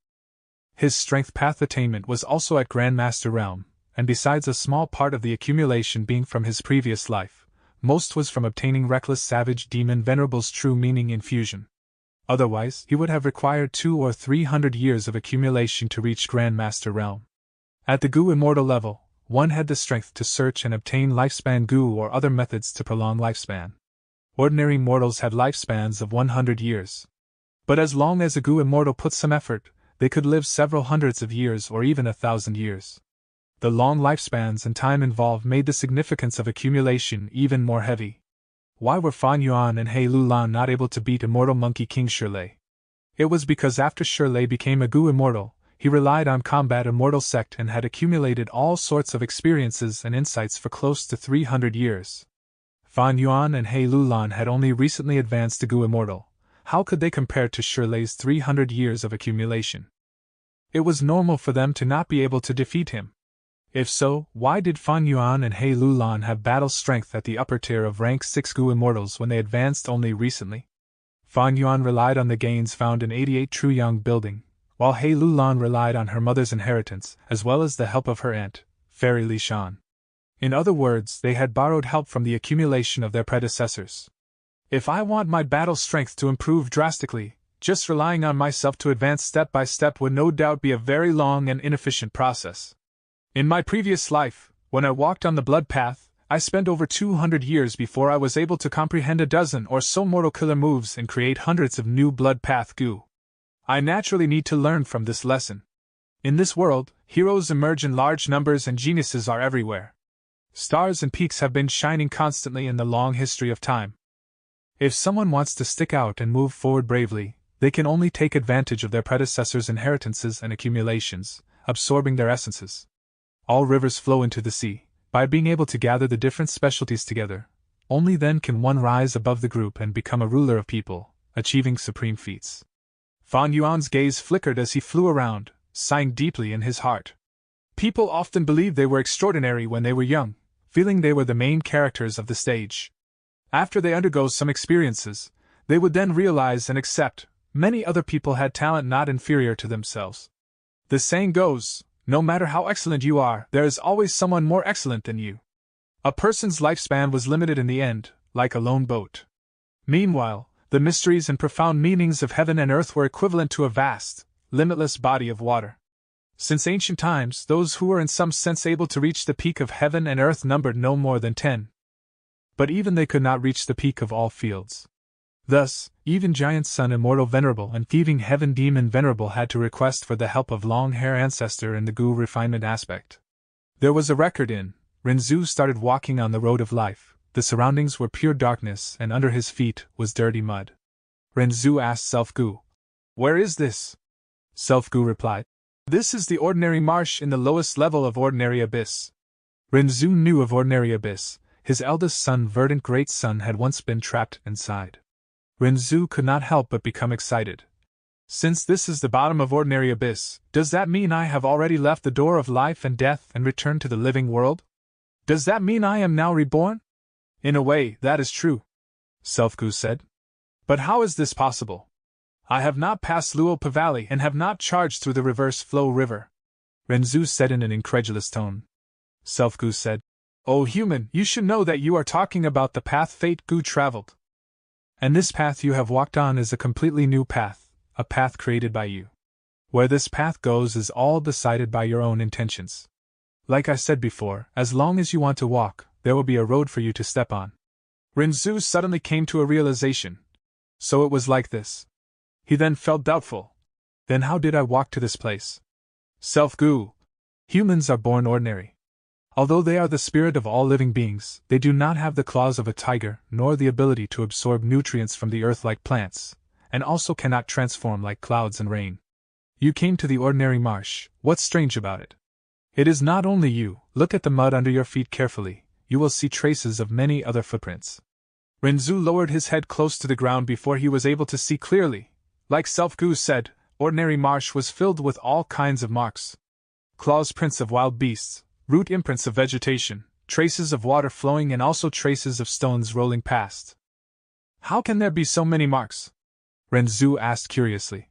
His Strength Path attainment was also at Grandmaster Realm, and besides a small part of the accumulation being from his previous life, most was from obtaining Reckless Savage Demon Venerable's true meaning infusion. Otherwise, he would have required 200 or 300 years of accumulation to reach Grandmaster Realm. At the Gu Immortal level, one had the strength to search and obtain lifespan Gu or other methods to prolong lifespan. Ordinary mortals had lifespans of 100 years. But as long as a Gu Immortal put some effort, they could live several hundreds of years or even 1,000 years. The long lifespans and time involved made the significance of accumulation even more heavy. Why were Fan Yuan and He Lulan not able to beat Immortal Monkey King Shirley? It was because after Shirley became a Gu Immortal, he relied on Combat Immortal Sect and had accumulated all sorts of experiences and insights for close to 300 years. Fan Yuan and He Lulan had only recently advanced to Gu Immortal. How could they compare to Shirley's 300 years of accumulation? It was normal for them to not be able to defeat him. If so, why did Fan Yuan and He Lulan have battle strength at the upper tier of rank 6 Gu Immortals when they advanced only recently? Fan Yuan relied on the gains found in 88 Truyang building, while He Lulan relied on her mother's inheritance, as well as the help of her aunt, Fairy Li Shan. In other words, they had borrowed help from the accumulation of their predecessors. If I want my battle strength to improve drastically, just relying on myself to advance step by step would no doubt be a very long and inefficient process. In my previous life, when I walked on the blood path, I spent over 200 years before I was able to comprehend a dozen or so mortal killer moves and create hundreds of new blood path Gu. I naturally need to learn from this lesson. In this world, heroes emerge in large numbers and geniuses are everywhere. Stars and peaks have been shining constantly in the long history of time. If someone wants to stick out and move forward bravely, they can only take advantage of their predecessors' inheritances and accumulations, absorbing their essences. All rivers flow into the sea. By being able to gather the different specialties together, only then can one rise above the group and become a ruler of people, achieving supreme feats. Fan Yuan's gaze flickered as he flew around, sighing deeply in his heart. People often believed they were extraordinary when they were young, feeling they were the main characters of the stage. After they undergo some experiences, they would then realize and accept many other people had talent not inferior to themselves. The saying goes, no matter how excellent you are, there is always someone more excellent than you. A person's lifespan was limited in the end, like a lone boat. Meanwhile, the mysteries and profound meanings of heaven and earth were equivalent to a vast, limitless body of water. Since ancient times, those who were in some sense able to reach the peak of heaven and earth numbered no more than 10. But even they could not reach the peak of all fields. Thus, even Giant Sun Immortal Venerable and Thieving Heaven Demon Venerable had to request for the help of Long Hair Ancestor in the Gu refinement aspect. There was a record in. Renzu started walking on the road of life. The surroundings were pure darkness and under his feet was dirty mud. Renzu asked Self-Gu, "Where is this?" Self-Gu replied, "This is the ordinary marsh in the lowest level of Ordinary Abyss." Renzu knew of Ordinary Abyss. His eldest son Verdant Great Sun had once been trapped inside. Renzu could not help but become excited. Since this is the bottom of Ordinary Abyss, does that mean I have already left the door of life and death and returned to the living world? Does that mean I am now reborn? In a way, that is true, Self-Gu said. But how is this possible? I have not passed Luopa Valley and have not charged through the reverse flow river, Renzu said in an incredulous tone. Self-Gu said, "O human, you should know that you are talking about the path Fate Gu traveled. And this path you have walked on is a completely new path, a path created by you. Where this path goes is all decided by your own intentions. Like I said before, as long as you want to walk, there will be a road for you to step on." Renzu suddenly came to a realization. So it was like this. He then felt doubtful. Then how did I walk to this place? Self-Gu. Humans are born ordinary. Although they are the spirit of all living beings, they do not have the claws of a tiger, nor the ability to absorb nutrients from the earth like plants, and also cannot transform like clouds and rain. You came to the ordinary marsh. What's strange about it? It is not only you. Look at the mud under your feet carefully. You will see traces of many other footprints. Renzu lowered his head close to the ground before he was able to see clearly. Like Self-Gu said, Ordinary Marsh was filled with all kinds of marks. claws prints of wild beasts, root imprints of vegetation, traces of water flowing and also traces of stones rolling past. How can there be so many marks? Renzu asked curiously.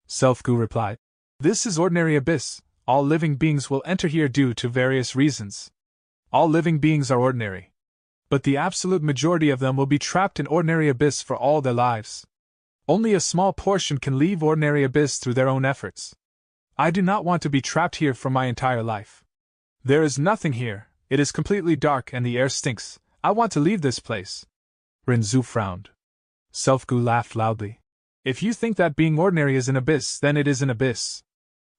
Self-Gu replied. This is ordinary abyss. All living beings will enter here due to various reasons. All living beings are ordinary. But the absolute majority of them will be trapped in ordinary abyss for all their lives. Only a small portion can leave ordinary abyss through their own efforts. I do not want to be trapped here for my entire life. There is nothing here, it is completely dark and the air stinks. I want to leave this place. Renzu frowned. Self-Gu laughed loudly. If you think that being ordinary is an abyss, then it is an abyss.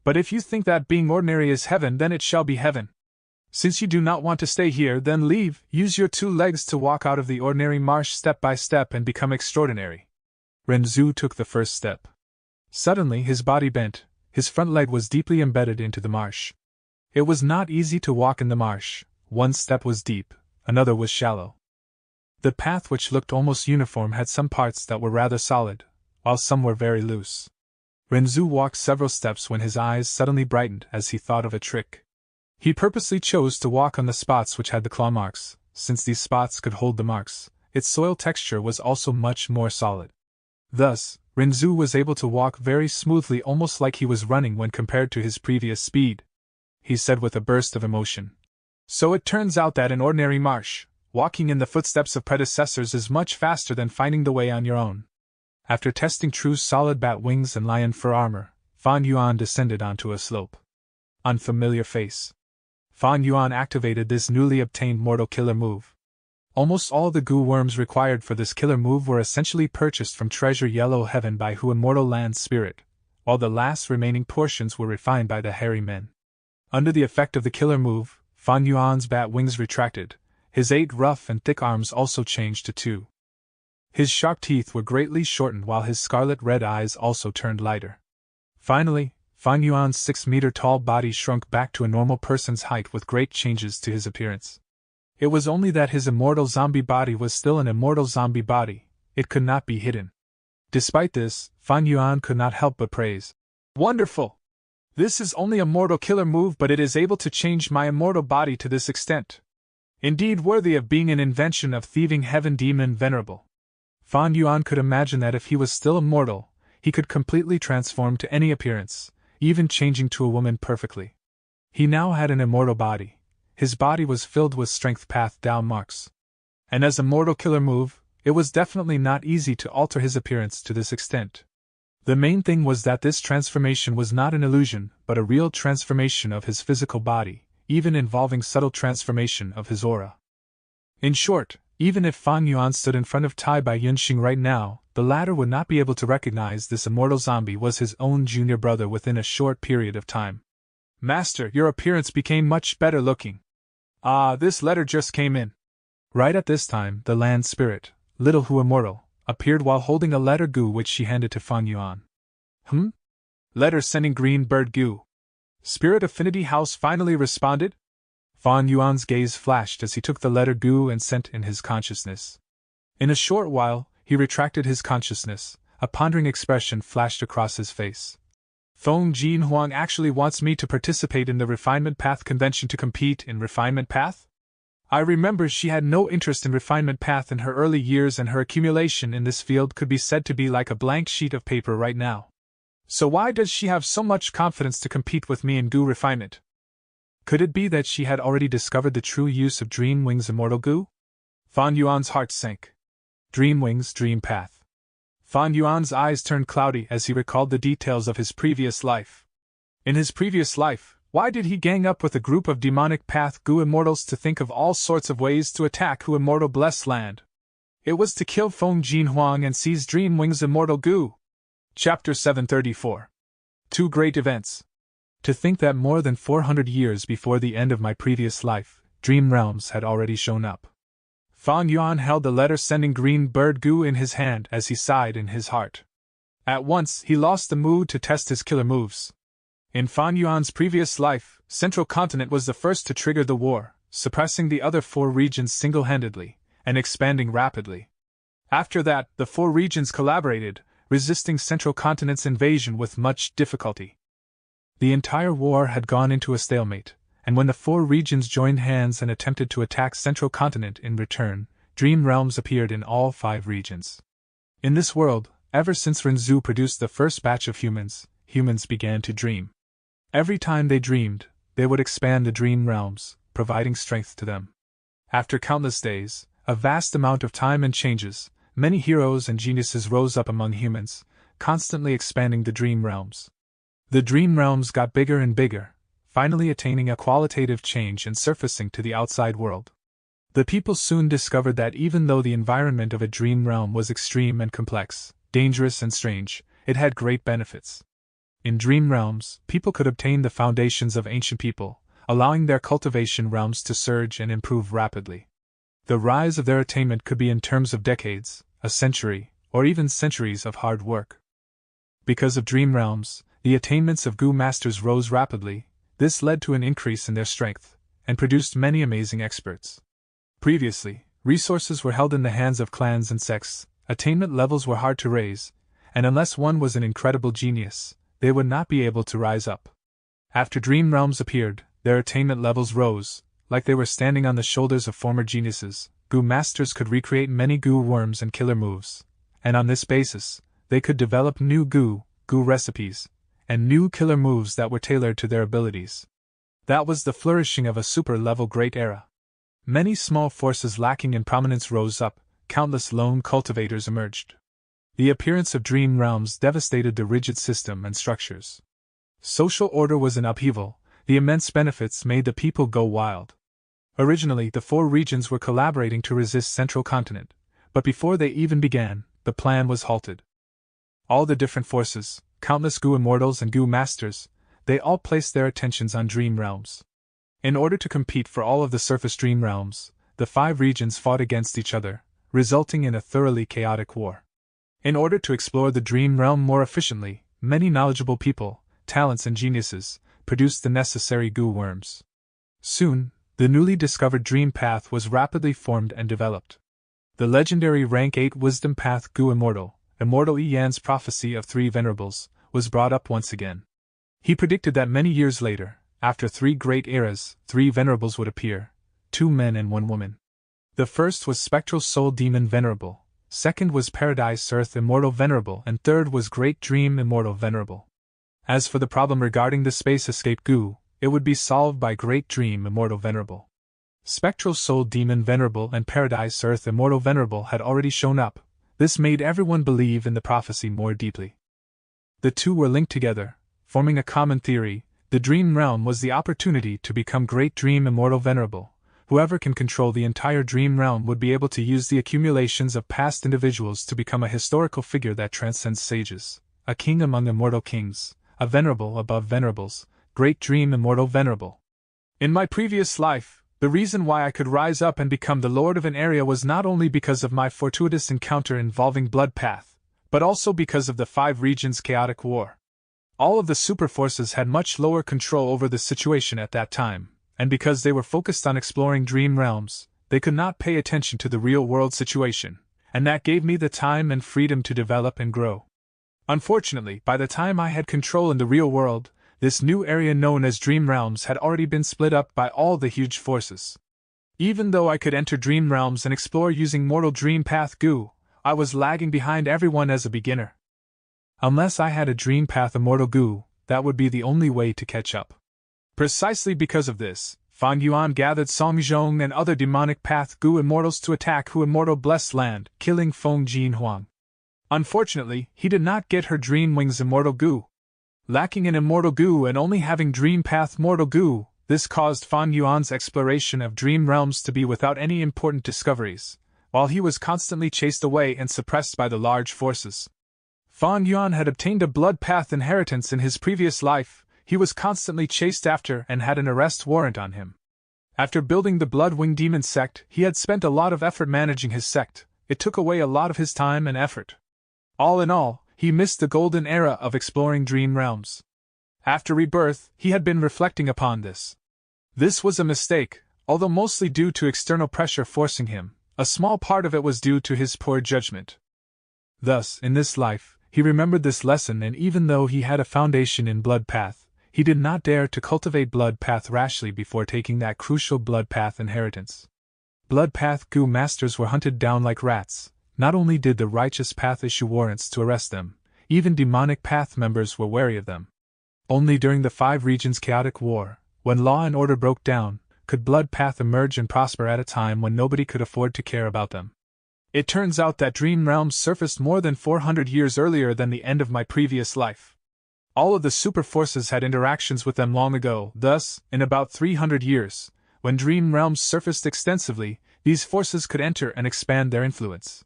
But if you think that being ordinary is heaven, then it shall be heaven. Since you do not want to stay here, then leave, use your 2 legs to walk out of the ordinary marsh step by step and become extraordinary. Renzu took the first step. Suddenly his body bent, his front leg was deeply embedded into the marsh. It was not easy to walk in the marsh, one step was deep, another was shallow. The path, which looked almost uniform, had some parts that were rather solid, while some were very loose. Renzu walked several steps when his eyes suddenly brightened as he thought of a trick. He purposely chose to walk on the spots which had the claw marks, since these spots could hold the marks. Its soil texture was also much more solid. Thus, Renzu was able to walk very smoothly, almost like he was running when compared to his previous speed. He said with a burst of emotion. So it turns out that in ordinary marsh, walking in the footsteps of predecessors is much faster than finding the way on your own. After testing true solid bat wings and lion fur armor, Fan Yuan descended onto a slope. Unfamiliar face. Fan Yuan activated this newly obtained mortal killer move. Almost all the goo worms required for this killer move were essentially purchased from Treasure Yellow Heaven by Hu Immortal Land Spirit, while the last remaining portions were refined by the hairy men. Under the effect of the killer move, Fan Yuan's bat wings retracted, his 8 rough and thick arms also changed to 2. His sharp teeth were greatly shortened while his scarlet-red eyes also turned lighter. Finally, Fan Yuan's 6-meter-tall body shrunk back to a normal person's height with great changes to his appearance. It was only that his immortal zombie body was still an immortal zombie body, it could not be hidden. Despite this, Fan Yuan could not help but praise. Wonderful! This is only a mortal killer move, but it is able to change my immortal body to this extent. Indeed worthy of being an invention of thieving heaven demon venerable. Fan Yuan could imagine that if he was still immortal, he could completely transform to any appearance, even changing to a woman perfectly. He now had an immortal body. His body was filled with strength path down marks. And as a mortal killer move, it was definitely not easy to alter his appearance to this extent. The main thing was that this transformation was not an illusion, but a real transformation of his physical body, even involving subtle transformation of his aura. In short, even if Fan Yuan stood in front of Tai Bai Yunxing right now, the latter would not be able to recognize this immortal zombie was his own junior brother within a short period of time. Master, your appearance became much better looking. Ah, this letter just came in. Right at this time, the land spirit, Little Hu Immortal, appeared while holding a letter Gu which she handed to Fan Yuan. Letter sending green bird Gu. Spirit Affinity House finally responded? Fan Yuan's gaze flashed as he took the letter Gu and sent in his consciousness. In a short while, he retracted his consciousness, a pondering expression flashed across his face. Feng Jin Huang actually wants me to participate in the Refinement Path convention to compete in Refinement Path? I remember she had no interest in Refinement Path in her early years, and her accumulation in this field could be said to be like a blank sheet of paper right now. So why does she have so much confidence to compete with me in Gu Refinement? Could it be that she had already discovered the true use of Dream Wings Immortal Gu? Fan Yuan's heart sank. Dream Wings, Dream Path. Fan Yuan's eyes turned cloudy as he recalled the details of his previous life. In his previous life, why did he gang up with a group of demonic Path Gu Immortals to think of all sorts of ways to attack Hu Immortal Blessed Land? It was to kill Feng Jin Huang and seize Dream Wings Immortal Gu. Chapter 734. 2 Great Events. To think that more than 400 years before the end of my previous life, Dream Realms had already shown up. Fan Yuan held the letter-sending green bird Gu in his hand as he sighed in his heart. At once, he lost the mood to test his killer moves. In Fan Yuan's previous life, Central Continent was the first to trigger the war, suppressing the other 4 regions single-handedly, and expanding rapidly. After that, the 4 regions collaborated, resisting Central Continent's invasion with much difficulty. The entire war had gone into a stalemate, and when the 4 regions joined hands and attempted to attack Central Continent in return, dream realms appeared in all 5 regions. In this world, ever since Renzu produced the first batch of humans began to dream. Every time they dreamed, they would expand the dream realms, providing strength to them. After countless days, a vast amount of time and changes, many heroes and geniuses rose up among humans, constantly expanding the dream realms. The dream realms got bigger and bigger, finally attaining a qualitative change and surfacing to the outside world. The people soon discovered that even though the environment of a dream realm was extreme and complex, dangerous and strange, it had great benefits. In dream realms, people could obtain the foundations of ancient people, allowing their cultivation realms to surge and improve rapidly. The rise of their attainment could be in terms of decades, a century, or even centuries of hard work. Because of dream realms, the attainments of Gu masters rose rapidly. This led to an increase in their strength, and produced many amazing experts. Previously, resources were held in the hands of clans and sects, attainment levels were hard to raise, and unless one was an incredible genius, they would not be able to rise up. After dream realms appeared, their attainment levels rose, like they were standing on the shoulders of former geniuses. Gu masters could recreate many Gu worms and killer moves, and on this basis, they could develop new Gu recipes, and new killer moves that were tailored to their abilities. That was the flourishing of a super-level great era. Many small forces lacking in prominence rose up, countless lone cultivators emerged. The appearance of dream realms devastated the rigid system and structures. Social order was in upheaval, the immense benefits made the people go wild. Originally, the 4 regions were collaborating to resist Central Continent, but before they even began, the plan was halted. All the different forces, countless Gu immortals and Gu masters, they all placed their attentions on dream realms. In order to compete for all of the surface dream realms, the 5 regions fought against each other, resulting in a thoroughly chaotic war. In order to explore the dream realm more efficiently, many knowledgeable people, talents and geniuses, produced the necessary Gu worms. Soon, the newly discovered dream path was rapidly formed and developed. The legendary rank 8 wisdom path Gu Immortal Yi Yan's prophecy of 3 venerables, was brought up once again. He predicted that many years later, after 3 great eras, 3 venerables would appear, 2 men and 1 woman. The first was Spectral Soul Demon Venerable, second was Paradise Earth Immortal Venerable, and third was Great Dream Immortal Venerable. As for the problem regarding the space escape Gu, it would be solved by Great Dream Immortal Venerable. Spectral Soul Demon Venerable and Paradise Earth Immortal Venerable had already shown up. This made everyone believe in the prophecy more deeply. The two were linked together, forming a common theory. The dream realm was the opportunity to become Great Dream Immortal Venerable. Whoever can control the entire dream realm would be able to use the accumulations of past individuals to become a historical figure that transcends sages, a king among immortal kings, a venerable above venerables, Great Dream Immortal Venerable. In my previous life, the reason why I could rise up and become the lord of an area was not only because of my fortuitous encounter involving Blood Path, but also because of the 5 regions' chaotic war. All of the super forces had much lower control over the situation at that time, and because they were focused on exploring dream realms, they could not pay attention to the real-world situation, and that gave me the time and freedom to develop and grow. Unfortunately, by the time I had control in the real world, this new area known as Dream Realms had already been split up by all the huge forces. Even though I could enter Dream Realms and explore using Mortal Dream Path Gu, I was lagging behind everyone as a beginner. Unless I had a Dream Path Immortal Gu, that would be the only way to catch up. Precisely because of this, Fang Yuan gathered Song Zhong and other demonic path Gu immortals to attack Hu Immortal Blessed Land, killing Feng Jin Huang. Unfortunately, he did not get her Dream Wings Immortal Gu. Lacking in Immortal Gu and only having Dream Path Mortal Gu, this caused Fan Yuan's exploration of dream realms to be without any important discoveries, while he was constantly chased away and suppressed by the large forces. Fan Yuan had obtained a blood path inheritance in his previous life. He was constantly chased after and had an arrest warrant on him. After building the Blood-Winged Demon sect, he had spent a lot of effort managing his sect. It took away a lot of his time and effort. All in all, he missed the golden era of exploring dream realms. After rebirth, he had been reflecting upon this. This was a mistake, although mostly due to external pressure forcing him. A small part of it was due to his poor judgment. Thus, in this life, he remembered this lesson, and even though he had a foundation in Blood Path, He did not dare to cultivate blood path rashly before taking that crucial blood path inheritance. Blood path Gu masters were hunted down like rats. Not only did the righteous path issue warrants to arrest them, even demonic path members were wary of them. Only during the Five Regions' chaotic war, when law and order broke down, could blood path emerge and prosper at a time when nobody could afford to care about them. It turns out that dream realms surfaced more than 400 years earlier than the end of my previous life. All of the super forces had interactions with them long ago. Thus, in about 300 years, when dream realms surfaced extensively, these forces could enter and expand their influence.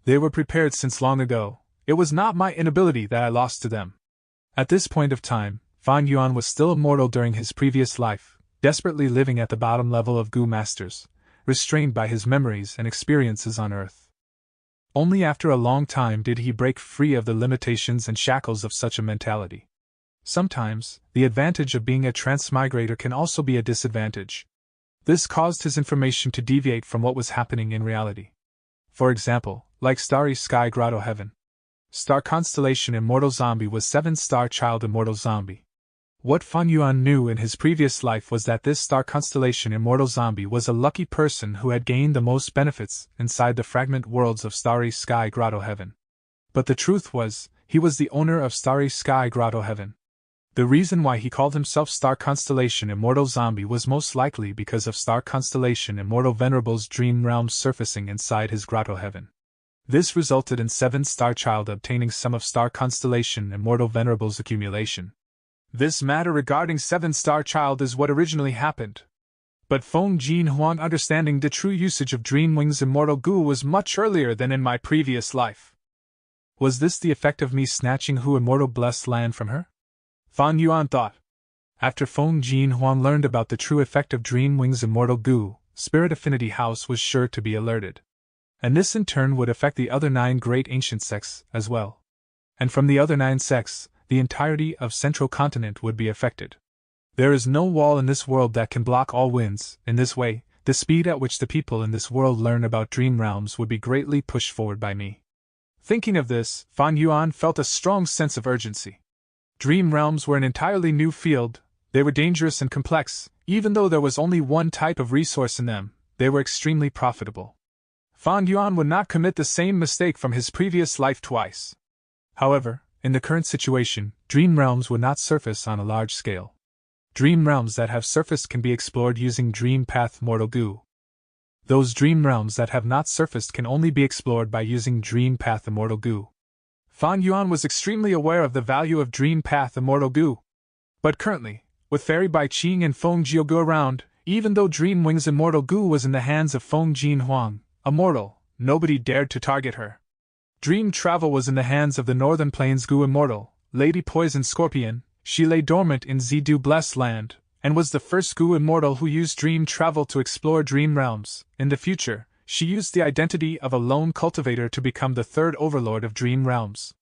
They were prepared since long ago. It was not my inability that I lost to them. At this point of time, Fan Yuan was still immortal during his previous life, desperately living at the bottom level of Gu masters, restrained by his memories and experiences on Earth. Only after a long time did he break free of the limitations and shackles of such a mentality. Sometimes, the advantage of being a transmigrator can also be a disadvantage. This caused his information to deviate from what was happening in reality. For example, like Starry Sky Grotto Heaven. Star Constellation Immortal Zombie was 7-star Child Immortal Zombie. What Fan Yuan knew in his previous life was that this star constellation Immortal Zombie was a lucky person who had gained the most benefits inside the fragment worlds of Starry Sky Grotto Heaven. But the truth was, he was the owner of Starry Sky Grotto Heaven. The reason why he called himself Star Constellation Immortal Zombie was most likely because of Star Constellation Immortal Venerable's dream realm surfacing inside his Grotto Heaven. This resulted in 7-star Child obtaining some of Star Constellation Immortal Venerable's accumulation. This matter regarding 7-star Child is what originally happened. But Feng Jin Huang understanding the true usage of Dreamwing's Immortal Gu was much earlier than in my previous life. Was this the effect of me snatching Hu Immortal Blessed Land from her? Fan Yuan thought. After Feng Jin Huang learned about the true effect of Dreamwing's Immortal Gu, Spirit Affinity House was sure to be alerted. And this in turn would affect the other 9 great ancient sects as well. And from the other 9 sects, the entirety of Central Continent would be affected. There is no wall in this world that can block all winds. In this way, the speed at which the people in this world learn about dream realms would be greatly pushed forward by me. Thinking of this, Fan Yuan felt a strong sense of urgency. Dream realms were an entirely new field. They were dangerous and complex. Even though there was only one type of resource in them, they were extremely profitable. Fan Yuan would not commit the same mistake from his previous life twice. However, in the current situation, dream realms would not surface on a large scale. Dream realms that have surfaced can be explored using Dream Path Mortal Gu. Those dream realms that have not surfaced can only be explored by using Dream Path Immortal Gu. Fan Yuan was extremely aware of the value of Dream Path Immortal Gu. But currently, with Fairy Bai Qing and Feng Jiugu around, even though Dreamwing's Immortal Gu was in the hands of Feng Jin Huang, Immortal, nobody dared to target her. Dream Travel was in the hands of the Northern Plains Gu Immortal, Lady Poison Scorpion. She lay dormant in Zidu Blessed Land, and was the first Gu Immortal who used Dream Travel to explore dream realms. In the future, she used the identity of a lone cultivator to become the 3rd overlord of dream realms.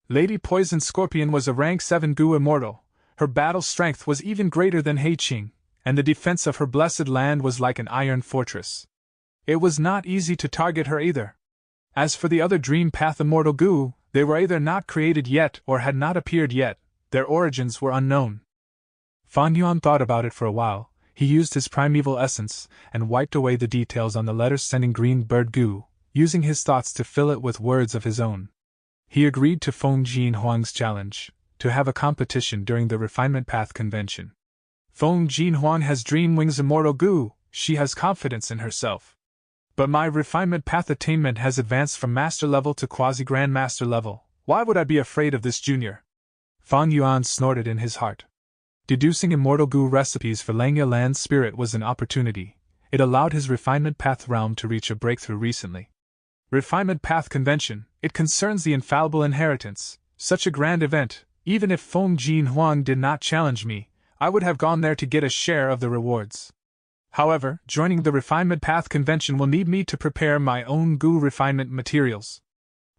Lady Poison Scorpion was a rank 7 Gu Immortal. Her battle strength was even greater than Hei Qing, and the defense of her blessed land was like an iron fortress. It was not easy to target her either. As for the other Dream Path Immortal Gu, they were either not created yet or had not appeared yet. Their origins were unknown. Fan Yuan thought about it for a while. He used his primeval essence and wiped away the details on the letters sending Green Bird Gu, using his thoughts to fill it with words of his own. He agreed to Feng Jin Huang's challenge, to have a competition during the Refinement Path Convention. Feng Jin Huang has Dreamwing's Immortal Gu, she has confidence in herself. But my Refinement Path attainment has advanced from Master level to Quasi-Grand Master level. Why would I be afraid of this junior? Fan Yuan snorted in his heart. Deducing Immortal Gu recipes for Langya Land's spirit was an opportunity. It allowed his Refinement Path realm to reach a breakthrough recently. Refinement Path Convention, it concerns the infallible inheritance. Such a grand event, even if Feng Jin Huang did not challenge me, I would have gone there to get a share of the rewards. However, joining the Refinement Path Convention will need me to prepare my own Gu refinement materials.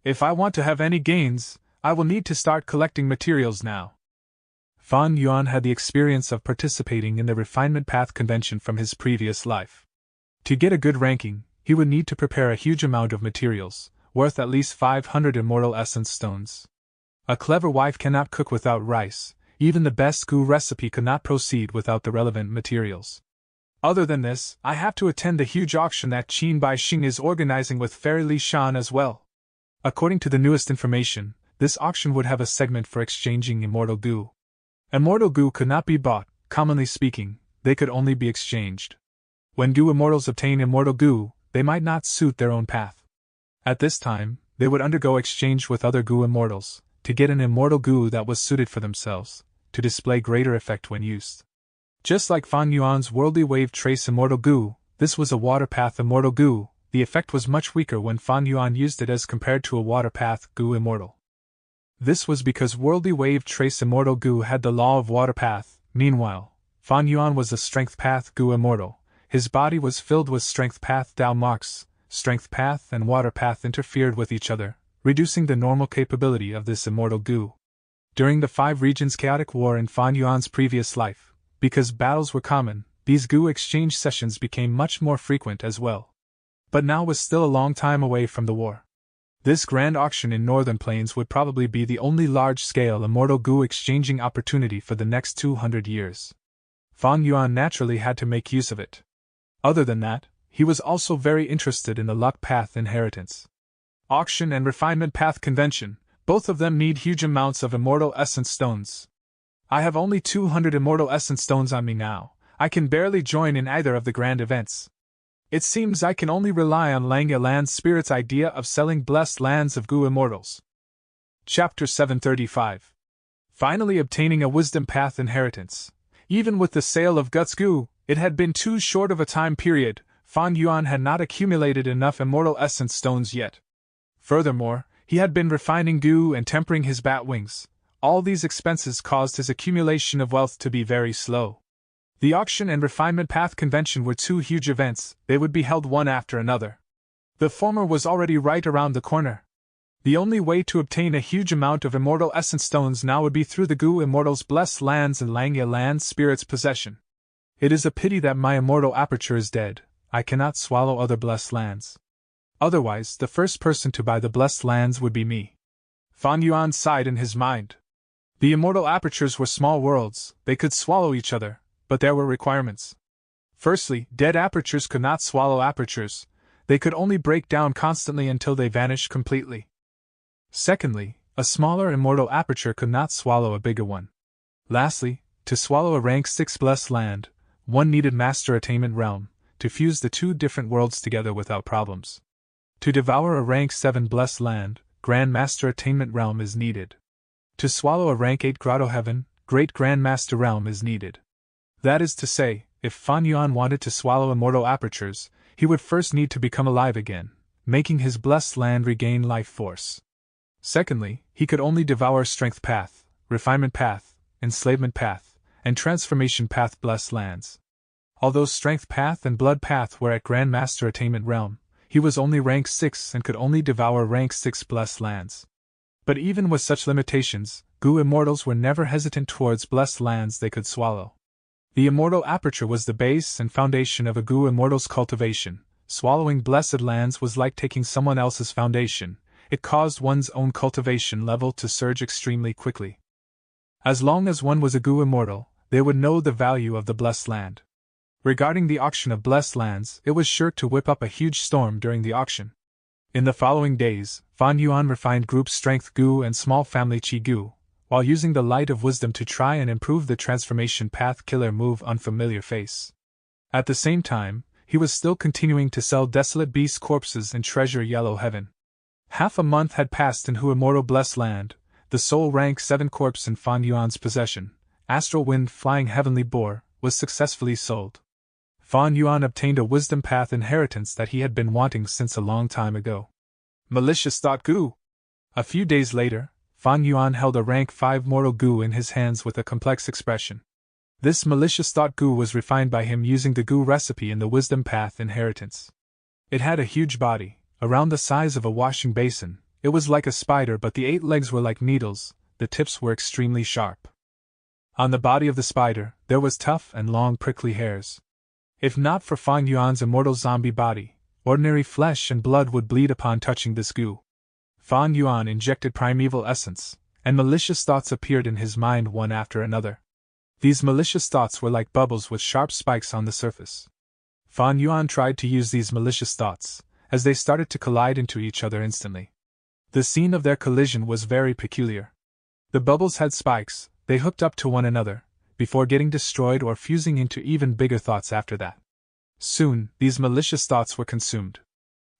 If I want to have any gains, I will need to start collecting materials now. Fan Yuan had the experience of participating in the Refinement Path Convention from his previous life. To get a good ranking, he would need to prepare a huge amount of materials, worth at least 500 Immortal Essence Stones. A clever wife cannot cook without rice. Even the best goo recipe could not proceed without the relevant materials. Other than this, I have to attend the huge auction that Qin Bai Xing is organizing with Fairy Li Shan as well. According to the newest information, this auction would have a segment for exchanging immortal goo. Immortal goo could not be bought, commonly speaking, they could only be exchanged. When goo immortals obtain immortal goo, they might not suit their own path. At this time, they would undergo exchange with other goo immortals, to get an immortal goo that was suited for themselves, to display greater effect when used. Just like Fan Yuan's worldly wave trace immortal goo, this was a water path immortal goo. The effect was much weaker when Fan Yuan used it as compared to a water path goo immortal. This was because worldly wave trace immortal goo had the law of water path. Meanwhile, Fan Yuan was a strength path goo immortal. His body was filled with strength path Dao marks. Strength path and water path interfered with each other, reducing the normal capability of this immortal goo. During the 5 regions chaotic war in Fan Yuan's previous life, because battles were common, these goo exchange sessions became much more frequent as well. But now was still a long time away from the war. This grand auction in Northern Plains would probably be the only large-scale immortal goo exchanging opportunity for the next 200 years. Fan Yuan naturally had to make use of it. Other than that, he was also very interested in the luck path inheritance. Auction and refinement path convention, both of them need huge amounts of immortal essence stones. I have only 200 immortal essence stones on me now. I can barely join in either of the grand events. It seems I can only rely on Langya Land Spirit's idea of selling blessed lands of goo immortals. Chapter 735. Finally obtaining a wisdom path inheritance. Even with the sale of Guts Goo, it had been too short of a time period. Fan Yuan had not accumulated enough immortal essence stones yet. Furthermore, he had been refining goo and tempering his bat wings. All these expenses caused his accumulation of wealth to be very slow. The auction and refinement path convention were 2 huge events. They would be held one after another. The former was already right around the corner. The only way to obtain a huge amount of immortal essence stones now would be through the goo immortals' blessed lands and Langya Land Spirit's possession. It is a pity that my immortal aperture is dead. I cannot swallow other blessed lands. Otherwise, the first person to buy the blessed lands would be me. Fan Yuan sighed in his mind. The immortal apertures were small worlds, they could swallow each other, but there were requirements. Firstly, dead apertures could not swallow apertures, they could only break down constantly until they vanished completely. Secondly, a smaller immortal aperture could not swallow a bigger one. Lastly, to swallow a rank 6 blessed land, one needed master attainment realm, to fuse the 2 different worlds together without problems. To devour a rank 7 blessed land, Grand Master attainment realm is needed. To swallow a rank 8 grotto heaven, Great Grand Master realm is needed. That is to say, if Fan Yuan wanted to swallow immortal apertures, he would first need to become alive again, making his blessed land regain life force. Secondly, he could only devour strength path, refinement path, enslavement path, and transformation path blessed lands. Although strength path and blood path were at Grand Master attainment realm, he was only rank 6 and could only devour rank 6 blessed lands. But even with such limitations, goo immortals were never hesitant towards blessed lands they could swallow. The immortal aperture was the base and foundation of a goo immortal's cultivation. Swallowing blessed lands was like taking someone else's foundation. It caused one's own cultivation level to surge extremely quickly. As long as one was a goo immortal, they would know the value of the blessed land. Regarding the auction of blessed lands, it was sure to whip up a huge storm during the auction. In the following days, Fan Yuan refined group strength goo and small family qi goo, while using the light of wisdom to try and improve the transformation path killer move Unfamiliar Face. At the same time, he was still continuing to sell desolate beast corpses in Treasure Yellow Heaven. Half a month had passed in Hu Immortal Blessed Land, the sole rank 7 corpse in Fan Yuan's possession, Astral Wind Flying Heavenly Boar, was successfully sold. Fan Yuan obtained a wisdom path inheritance that he had been wanting since a long time ago. Malicious Thought Goo. A few days later, Fan Yuan held a rank 5 mortal goo in his hands with a complex expression. This malicious thought goo was refined by him using the goo recipe in the wisdom path inheritance. It had a huge body, around the size of a washing basin. It was like a spider, but the 8 legs were like needles, the tips were extremely sharp. On the body of the spider, there was tough and long prickly hairs. If not for Fan Yuan's immortal zombie body, ordinary flesh and blood would bleed upon touching this goo. Fan Yuan injected primeval essence, and malicious thoughts appeared in his mind one after another. These malicious thoughts were like bubbles with sharp spikes on the surface. Fan Yuan tried to use these malicious thoughts, as they started to collide into each other instantly. The scene of their collision was very peculiar. The bubbles had spikes, they hooked up to one another, before getting destroyed or fusing into even bigger thoughts after that. Soon, these malicious thoughts were consumed.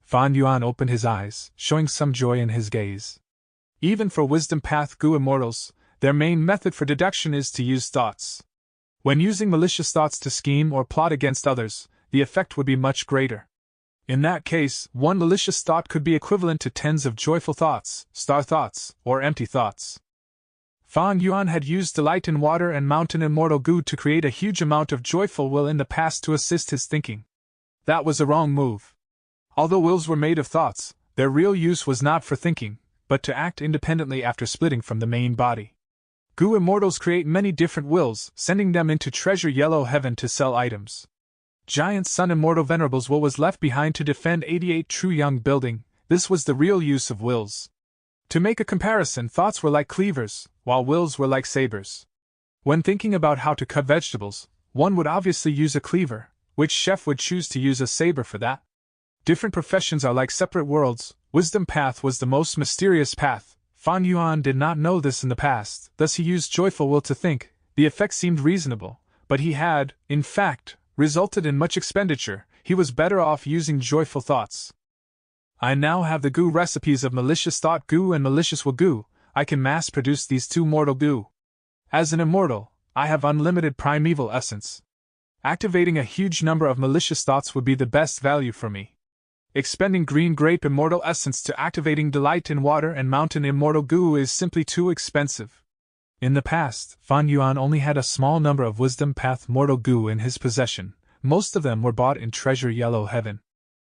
Fan Yuan opened his eyes, showing some joy in his gaze. Even for Wisdom Path Gu immortals, their main method for deduction is to use thoughts. When using malicious thoughts to scheme or plot against others, the effect would be much greater. In that case, one malicious thought could be equivalent to tens of joyful thoughts, star thoughts, or empty thoughts. Fan Yuan had used Delight in Water and Mountain Immortal Gu to create a huge amount of joyful will in the past to assist his thinking. That was a wrong move. Although wills were made of thoughts, their real use was not for thinking, but to act independently after splitting from the main body. Gu immortals create many different wills, sending them into Treasure Yellow Heaven to sell items. Giant Sun Immortal Venerable's will was left behind to defend 88 True Young Building. This was the real use of wills. To make a comparison, thoughts were like cleavers, while wills were like sabers. When thinking about how to cut vegetables, one would obviously use a cleaver. Which chef would choose to use a saber for that? Different professions are like separate worlds. Wisdom Path was the most mysterious path. Fan Yuan did not know this in the past, thus he used joyful will to think. The effect seemed reasonable, but he had, in fact, resulted in much expenditure. He was better off using joyful thoughts. I now have the Gu recipes of Malicious Thought Gu and Malicious Will Gu. I can mass produce these two mortal Gu. As an immortal, I have unlimited primeval essence. Activating a huge number of malicious thoughts would be the best value for me. Expending Green Grape Immortal Essence to activating Delight in Water and Mountain Immortal Gu is simply too expensive. In the past, Fan Yuan only had a small number of Wisdom Path Mortal Gu in his possession. Most of them were bought in Treasure Yellow Heaven.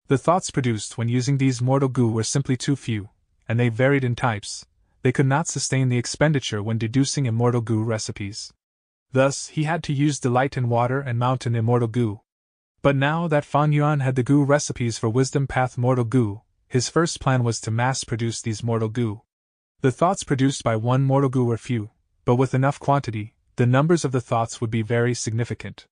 The thoughts produced when using these mortal Gu were simply too few, and they varied in types. They could not sustain the expenditure when deducing Immortal Gu recipes. Thus, he had to use Delight in Water and Mountain Immortal Gu. But now that Fan Yuan had the Gu recipes for Wisdom Path Mortal Gu, his first plan was to mass-produce these Mortal Gu. The thoughts produced by one Mortal Gu were few, but with enough quantity, the numbers of the thoughts would be very significant.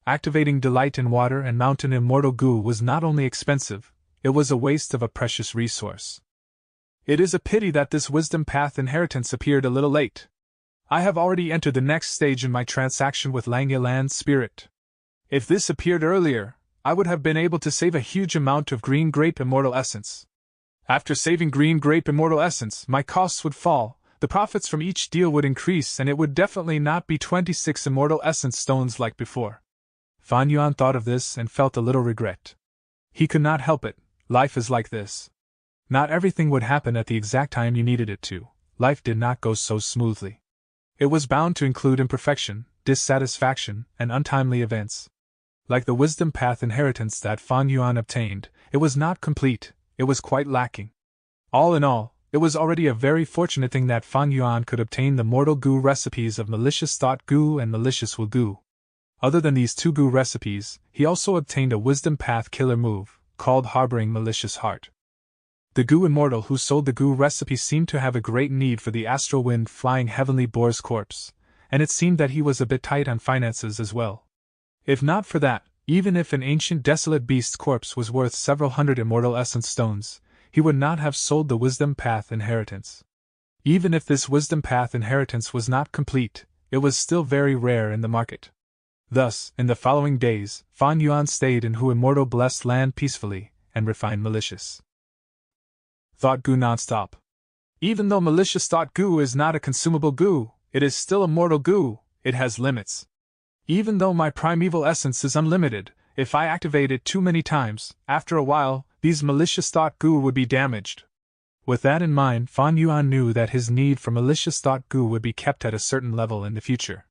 Activating Delight in Water and Mountain Immortal Gu was not only expensive, it was a waste of a precious resource. It is a pity that this Wisdom Path inheritance appeared a little late. I have already entered the next stage in my transaction with Langya Land Spirit. If this appeared earlier, I would have been able to save a huge amount of Green Grape Immortal Essence. After saving Green Grape Immortal Essence, my costs would fall, the profits from each deal would increase, and it would definitely not be 26 Immortal Essence stones like before. Fan Yuan thought of this and felt a little regret. He could not help it, life is like this. Not everything would happen at the exact time you needed it to. Life did not go so smoothly. It was bound to include imperfection, dissatisfaction, and untimely events. Like the Wisdom Path inheritance that Fan Yuan obtained, it was not complete, it was quite lacking. All in all, it was already a very fortunate thing that Fan Yuan could obtain the Mortal Gu recipes of Malicious Thought Gu and Malicious Will Gu. Other than these two Gu recipes, he also obtained a Wisdom Path killer move, called Harboring Malicious Heart. The Gu immortal who sold the Gu recipe seemed to have a great need for the astral wind flying heavenly boar's corpse, and it seemed that he was a bit tight on finances as well. If not for that, even if an ancient desolate beast's corpse was worth several hundred immortal essence stones, he would not have sold the Wisdom Path inheritance. Even if this Wisdom Path inheritance was not complete, it was still very rare in the market. Thus, in the following days, Fan Yuan stayed in Hu Immortal Blessed Land peacefully, and refined Malicious Thought Gu non-stop. Even though Malicious Thought Gu is not a consumable Gu, it is still a mortal Gu, it has limits. Even though my primeval essence is unlimited, if I activate it too many times, after a while, these Malicious Thought Gu would be damaged. With that in mind, Fan Yuan knew that his need for Malicious Thought Gu would be kept at a certain level in the future.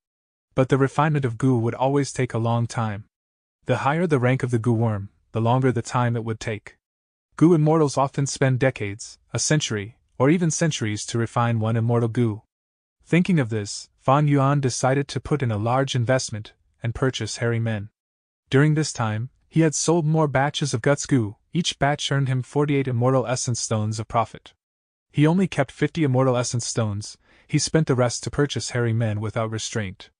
But the refinement of Gu would always take a long time. The higher the rank of the Gu worm, the longer the time it would take. Gu immortals often spend decades, a century, or even centuries to refine one immortal Gu. Thinking of this, Fan Yuan decided to put in a large investment and purchase Hairy Men. During this time, he had sold more batches of Guts Gu. Each batch earned him 48 Immortal Essence Stones of profit. He only kept 50 Immortal Essence Stones. he spent the rest to purchase hairy men without restraint.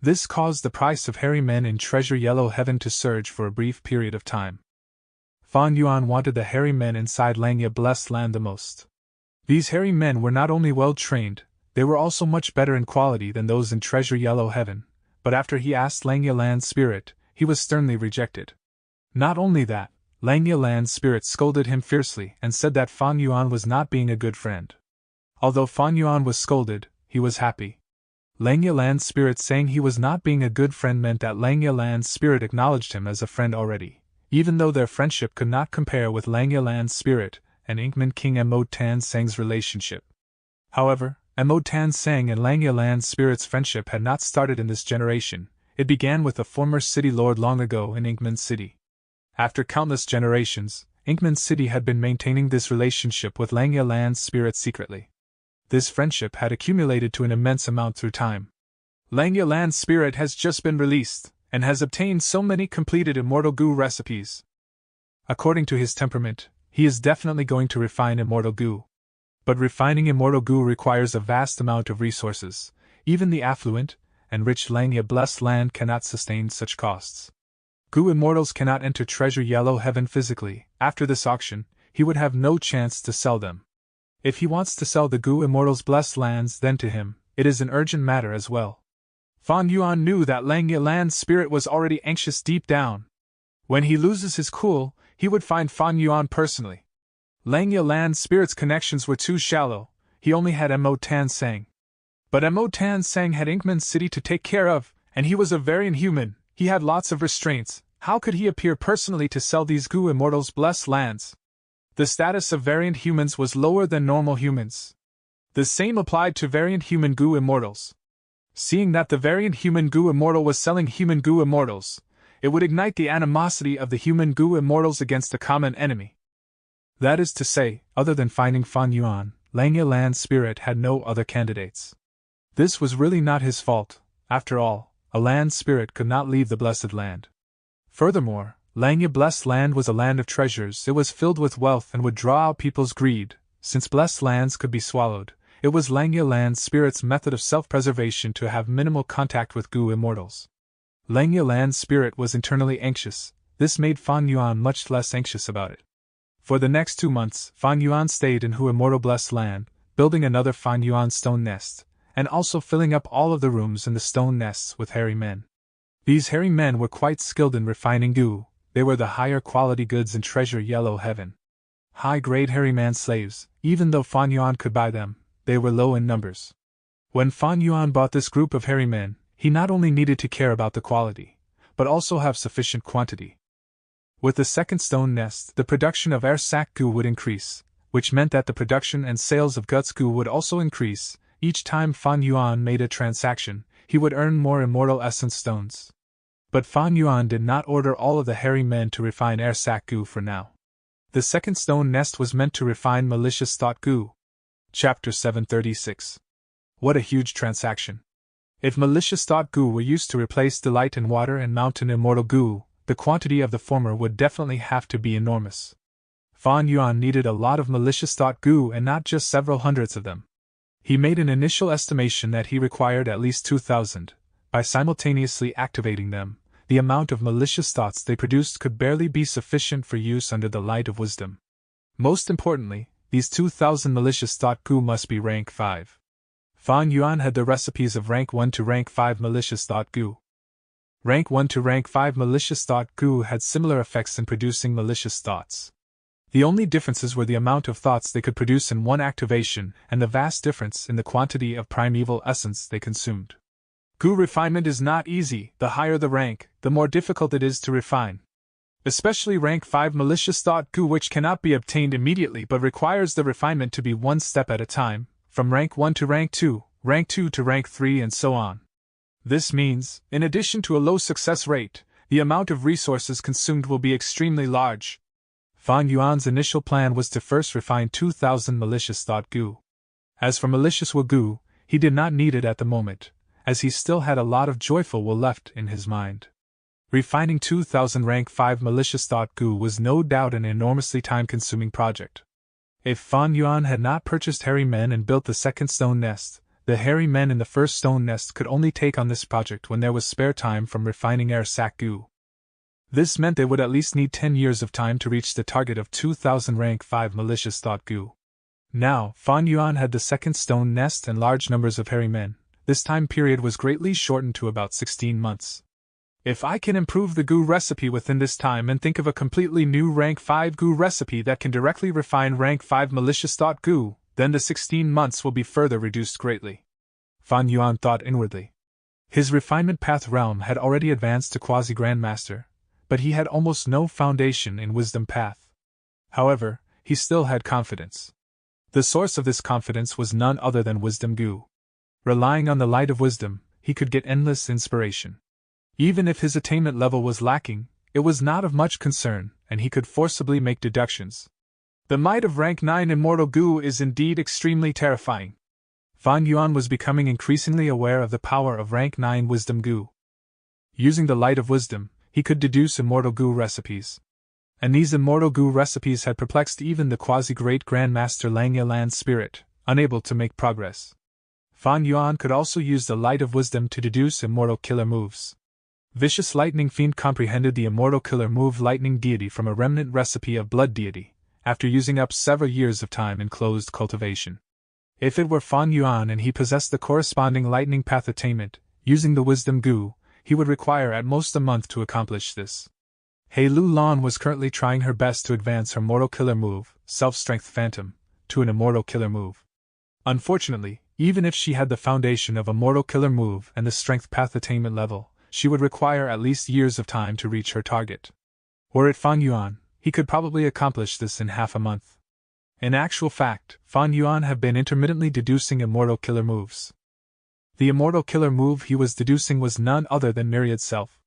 This caused the price of hairy men in Treasure Yellow Heaven to surge for a brief period of time. Fan Yuan wanted the hairy men inside Langya Blessed Land the most. These hairy men were not only well trained, they were also much better in quality than those in Treasure Yellow Heaven, but after he asked Langya Land's spirit, he was sternly rejected. Not only that, Langya Land's spirit scolded him fiercely and said that Fan Yuan was not being a good friend. Although Fan Yuan was scolded, he was happy. Langya Land's spirit saying he was not being a good friend meant that Langya Land's spirit acknowledged him as a friend already, even though their friendship could not compare with Langya Land's spirit and Inkman King Mo Tan Seng's relationship. However, Mo Tan Seng and Langya Land's spirit's friendship had not started in this generation. It began with a former city lord long ago in Inkman City. After countless generations, Inkman City had been maintaining this relationship with Langya Land's spirit secretly. This friendship had accumulated to an immense amount through time. Langya Land's spirit has just been released, and has obtained so many completed immortal goo recipes. According to his temperament, he is definitely going to refine immortal goo. But refining immortal goo requires a vast amount of resources. Even the affluent and rich Langya Blessed Land cannot sustain such costs. Goo immortals cannot enter Treasure Yellow Heaven physically. After this auction, he would have no chance to sell them. If he wants to sell the Goo Immortals' blessed lands, then to him, it is an urgent matter as well. Fan Yuan knew that Langya Land's spirit was already anxious deep down. When he loses his cool, he would find Fan Yuan personally. Langya Land's spirit's connections were too shallow, he only had Mo Tan Seng. But Mo Tan Seng had Inkman City to take care of, and he was a variant human, he had lots of restraints. How could he appear personally to sell these Goo Immortals' blessed lands? The status of variant humans was lower than normal humans. The same applied to variant human Goo Immortals. Seeing that the variant human Goo Immortal was selling human Goo Immortals, it would ignite the animosity of the human Goo Immortals against a common enemy. That is to say, other than finding Fan Yuan, Langya Land's spirit had no other candidates. This was really not his fault. After all, a land spirit could not leave the blessed land. Furthermore, Langya Blessed Land was a land of treasures. It was filled with wealth and would draw out people's greed. Since blessed lands could be swallowed, it was Langya Land's spirit's method of self-preservation to have minimal contact with Goo Immortals. Langya Land's spirit was internally anxious. This made Fan Yuan much less anxious about it. For the next 2 months, Fan Yuan stayed in Hu Immortal Blessed Land, building another Fan Yuan stone nest, and also filling up all of the rooms in the stone nests with hairy men. These hairy men were quite skilled in refining goo. They were the higher quality goods in Treasure Yellow Heaven. High-grade hairy man slaves, even though Fan Yuan could buy them, they were low in numbers. When Fan Yuan bought this group of hairy men, he not only needed to care about the quality, but also have sufficient quantity. With the second stone nest, the production of air sac goo would increase, which meant that the production and sales of guts goo would also increase. Each time Fan Yuan made a transaction, he would earn more immortal essence stones. But Fan Yuan did not order all of the hairy men to refine air sac goo for now. The second stone nest was meant to refine malicious thought goo. Chapter 736. What a huge transaction. If malicious thought goo were used to replace delight in water and mountain immortal goo, the quantity of the former would definitely have to be enormous. Fan Yuan needed a lot of malicious thought goo and not just several hundreds of them. He made an initial estimation that he required at least 2,000. By simultaneously activating them, the amount of malicious thoughts they produced could barely be sufficient for use under the light of wisdom. Most importantly, these 2,000 malicious thought goo must be rank 5. Fan Yuan had the recipes of rank 1 to rank 5 malicious thought goo. Rank 1 to rank 5 malicious thought goo had similar effects in producing malicious thoughts. The only differences were the amount of thoughts they could produce in one activation and the vast difference in the quantity of primeval essence they consumed. Goo refinement is not easy. The higher the rank, the more difficult it is to refine. Especially rank 5 malicious thought goo, which cannot be obtained immediately but requires the refinement to be one step at a time, from rank 1 to rank 2 to rank 3 and so on. This means, in addition to a low success rate, the amount of resources consumed will be extremely large. Fan Yuan's initial plan was to first refine 2,000 malicious thought goo. As for malicious will goo, he did not need it at the moment, as he still had a lot of joyful will left in his mind. Refining 2,000 rank 5 malicious thought goo was no doubt an enormously time-consuming project. If Fan Yuan had not purchased hairy men and built the second stone nest, The hairy men in the first stone nest could only take on this project when there was spare time from refining air sac goo. This meant they would at least need 10 years of time to reach the target of 2,000 rank 5 malicious thought goo. Now, Fan Yuan had the second stone nest and large numbers of hairy men. This time period was greatly shortened to about 16 months. If I can improve the goo recipe within this time and think of a completely new rank 5 goo recipe that can directly refine rank 5 malicious thought goo, then the 16 months will be further reduced greatly. Fan Yuan thought inwardly. His refinement path realm had already advanced to quasi-grandmaster, but he had almost no foundation in wisdom path. However, he still had confidence. The source of this confidence was none other than wisdom goo. Relying on the light of wisdom, he could get endless inspiration. Even if his attainment level was lacking, it was not of much concern, and he could forcibly make deductions. The might of rank 9 immortal goo is indeed extremely terrifying. Fan Yuan was becoming increasingly aware of the power of rank 9 wisdom goo. Using the light of wisdom, he could deduce immortal goo recipes. And these immortal goo recipes had perplexed even the quasi-great Grandmaster Langya Land Spirit, unable to make progress. Fan Yuan could also use the light of wisdom to deduce immortal killer moves. Vicious Lightning Fiend comprehended the immortal killer move Lightning Deity from a remnant recipe of Blood Deity, after using up several years of time in closed cultivation. If it were Fan Yuan and he possessed the corresponding lightning path attainment, using the wisdom goo, he would require at most a month to accomplish this. Hei Lu Lan was currently trying her best to advance her mortal killer move, Self-Strength Phantom, to an immortal killer move. Unfortunately, even if she had the foundation of a mortal killer move and the strength path attainment level, she would require at least years of time to reach her target. Were it Fan Yuan, he could probably accomplish this in half a month. In actual fact, Fan Yuan had been intermittently deducing immortal killer moves. The immortal killer move he was deducing was none other than Myriad Self.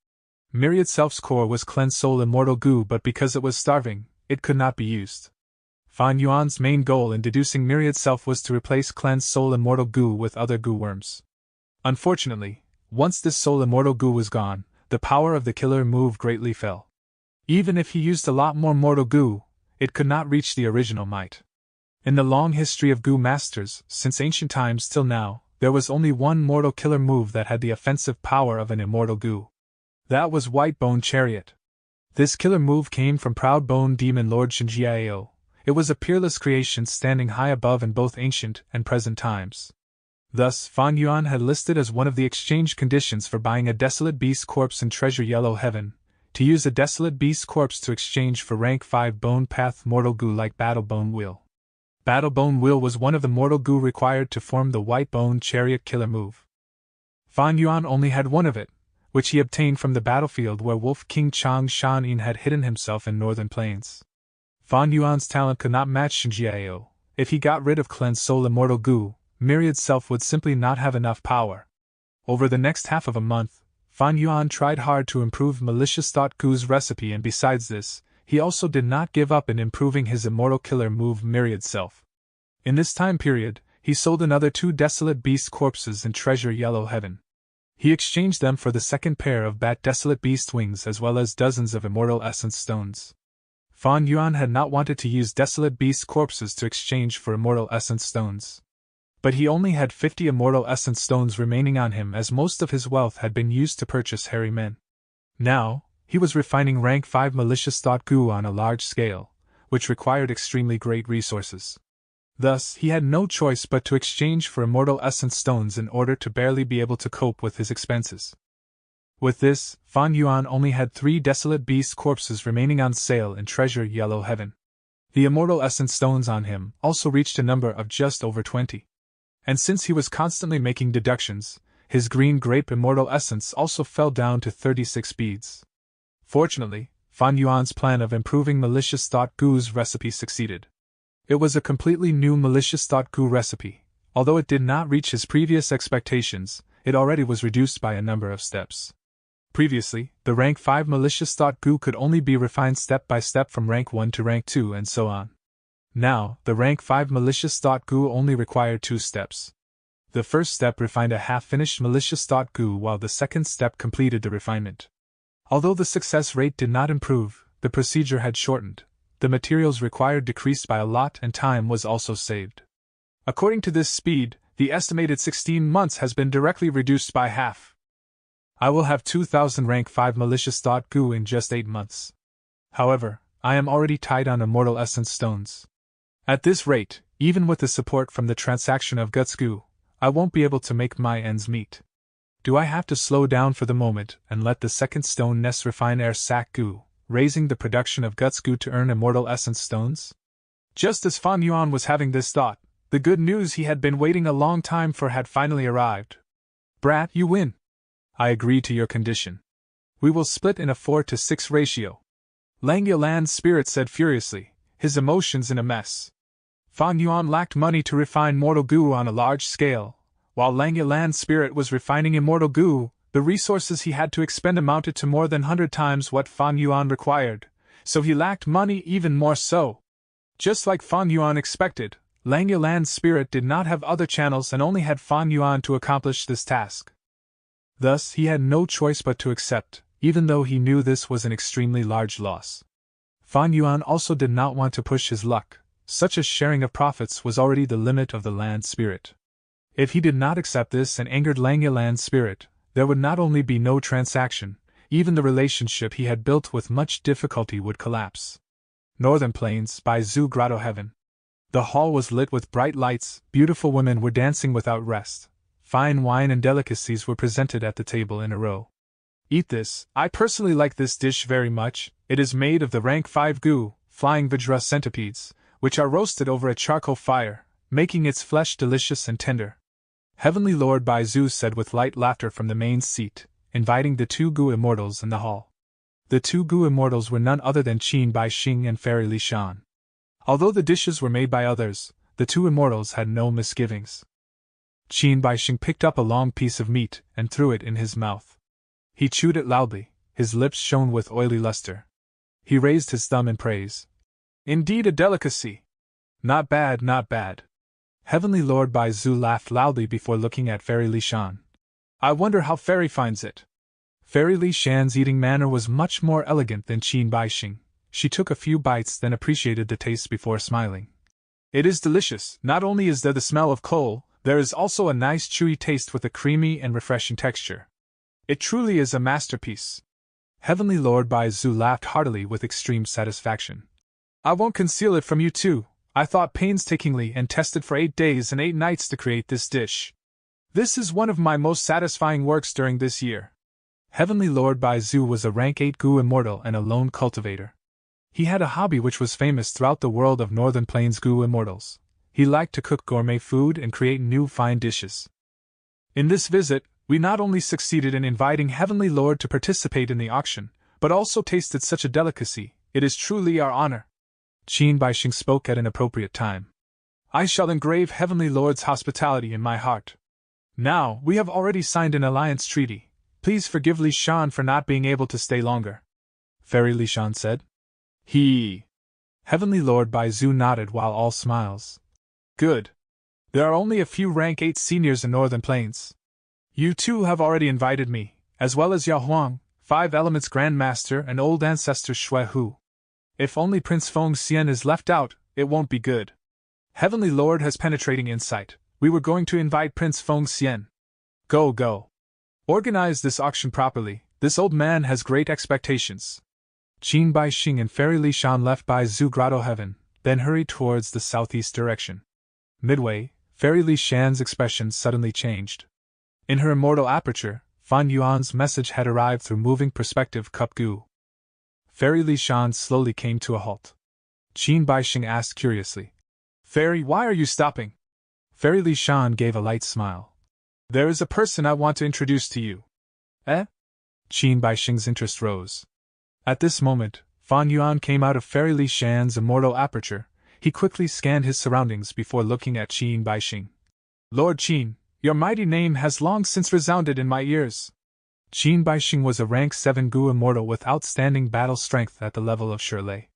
Myriad Self's core was Cleanse Soul immortal goo, but because it was starving, it could not be used. Fan Yuan's main goal in deducing Myriad Self was to replace Cleanse Soul immortal goo with other goo worms. Unfortunately, once this soul immortal goo was gone, the power of the killer move greatly fell. Even if he used a lot more mortal goo, it could not reach the original might. In the long history of goo masters, since ancient times till now, there was only one mortal killer move that had the offensive power of an immortal goo. That was White Bone Chariot. This killer move came from Proud Bone Demon Lord Shinjiao. It was a peerless creation standing high above in both ancient and present times. Thus, Fan Yuan had listed as one of the exchange conditions for buying a Desolate Beast corpse in Treasure Yellow Heaven, to use a Desolate Beast corpse to exchange for rank 5 Bone Path mortal goo like Battle Bone Wheel. Battle Bone Wheel was one of the mortal goo required to form the White Bone Chariot killer move. Fan Yuan only had one of it, which he obtained from the battlefield where Wolf King Chang Shan-in had hidden himself in northern plains. Fan Yuan's talent could not match Shinjiao. If he got rid of Cleanse Soul immortal goo, Myriad Self would simply not have enough power. Over the next half of a month, Fan Yuan tried hard to improve Malicious Thought Goo's recipe, and besides this, he also did not give up in improving his immortal killer move Myriad Self. In this time period, he sold another 2 Desolate Beast corpses in Treasure Yellow Heaven. He exchanged them for the second pair of Bat Desolate Beast wings as well as dozens of Immortal Essence stones. Fan Yuan had not wanted to use Desolate Beast corpses to exchange for Immortal Essence stones. But he only had 50 Immortal Essence stones remaining on him, as most of his wealth had been used to purchase hairy men. Now, he was refining rank 5 Malicious Thought goo on a large scale, which required extremely great resources. Thus, he had no choice but to exchange for Immortal Essence stones in order to barely be able to cope with his expenses. With this, Fan Yuan only had 3 Desolate Beast corpses remaining on sale in Treasure Yellow Heaven. The Immortal Essence stones on him also reached a number of just over 20. And since he was constantly making deductions, his green grape Immortal Essence also fell down to 36 beads. Fortunately, Fan Yuan's plan of improving Malicious Thought goo's recipe succeeded. It was a completely new Malicious Thought goo recipe. Although it did not reach his previous expectations, it already was reduced by a number of steps. Previously, the rank 5 Malicious Thought goo could only be refined step by step from rank 1 to rank 2 and so on. Now, the rank 5 Malicious Thought goo only required 2 steps. The first step refined a half-finished Malicious Thought goo, while the second step completed the refinement. Although the success rate did not improve, the procedure had shortened, the materials required decreased by a lot, and time was also saved. According to this speed, the estimated 16 months has been directly reduced by half. I will have 2,000 rank 5 malicious thought goo in just 8 months. However, I am already tied on immortal essence stones. At this rate, even with the support from the transaction of guts goo, I won't be able to make my ends meet. Do I have to slow down for the moment and let the second stone nest refine air sac goo, raising the production of guts goo to earn immortal essence stones? Just as Fan Yuan was having this thought, the good news he had been waiting a long time for had finally arrived. Brat, you win. I agree to your condition. We will split in a 4-to-6 ratio. Lang Yalan's spirit said furiously, his emotions in a mess. Fan Yuan lacked money to refine mortal goo on a large scale. While Lang Yalan's spirit was refining immortal goo, the resources he had to expend amounted to more than 100 times what Fan Yuan required, so he lacked money even more so. Just like Fan Yuan expected, Lang Yalan's spirit did not have other channels and only had Fan Yuan to accomplish this task. Thus, he had no choice but to accept, even though he knew this was an extremely large loss. Fan Yuan also did not want to push his luck, such as sharing of profits was already the limit of the land spirit. If he did not accept this and angered Lang Yalan's spirit, there would not only be no transaction, even the relationship he had built with much difficulty would collapse. Northern Plains, by Zhu Grotto Heaven. The hall was lit with bright lights, beautiful women were dancing without rest, fine wine and delicacies were presented at the table in a row. Eat this, I personally like this dish very much, it is made of the rank 5 goo, flying Vajra centipedes, which are roasted over a charcoal fire, making its flesh delicious and tender. Heavenly Lord Baizu said with light laughter from the main seat, inviting the 2 goo immortals in the hall. The 2 goo immortals were none other than Qin Baixing and Fairy Li Shan. Although the dishes were made by others, the 2 immortals had no misgivings. Qin Baixing picked up a long piece of meat and threw it in his mouth. He chewed it loudly, his lips shone with oily luster. He raised his thumb in praise. Indeed a delicacy. Not bad, not bad. Heavenly Lord Baizu laughed loudly before looking at Fairy Li Shan. I wonder how Fairy finds it. Fairy Li Shan's eating manner was much more elegant than Qin Baixing. She took a few bites then appreciated the taste before smiling. It is delicious, not only is there the smell of coal, there is also a nice chewy taste with a creamy and refreshing texture. It truly is a masterpiece. Heavenly Lord Baizu laughed heartily with extreme satisfaction. I won't conceal it from you too, I thought painstakingly and tested for 8 days and 8 nights to create this dish. This is one of my most satisfying works during this year. Heavenly Lord Baizu was a rank 8 goo immortal and a lone cultivator. He had a hobby which was famous throughout the world of Northern Plains goo immortals. He liked to cook gourmet food and create new fine dishes. In this visit, we not only succeeded in inviting Heavenly Lord to participate in the auction, but also tasted such a delicacy. It is truly our honor. Qin Baixing spoke at an appropriate time. I shall engrave Heavenly Lord's hospitality in my heart. Now, we have already signed an alliance treaty. Please forgive Li Shan for not being able to stay longer. Fairy Li Shan said. Heavenly Lord Baizu nodded while all smiles. Good. There are only a few rank 8 seniors in Northern Plains. You too have already invited me, as well as Yao Huang, 5 Elements Grandmaster and old ancestor Shui Hu. If only Prince Feng Xian is left out, it won't be good. Heavenly Lord has penetrating insight. We were going to invite Prince Feng Xian. Go. Organize this auction properly, this old man has great expectations. Qin Baixing and Fairy Li Shan left by Zhu Grotto Heaven, then hurried towards the southeast direction. Midway, Fairy Li Shan's expression suddenly changed. In her immortal aperture, Fan Yuan's message had arrived through moving perspective cup goo. Fairy Li Shan slowly came to a halt. Qin Baixing asked curiously, Fairy, why are you stopping? Fairy Li Shan gave a light smile. There is a person I want to introduce to you. Eh? Qin Baixing's interest rose. At this moment, Fan Yuan came out of Fairy Li Shan's immortal aperture. He quickly scanned his surroundings before looking at Qin Baixing. Lord Qin, your mighty name has long since resounded in my ears. Qin Baixing was a rank 7 goo immortal with outstanding battle strength at the level of Shirley.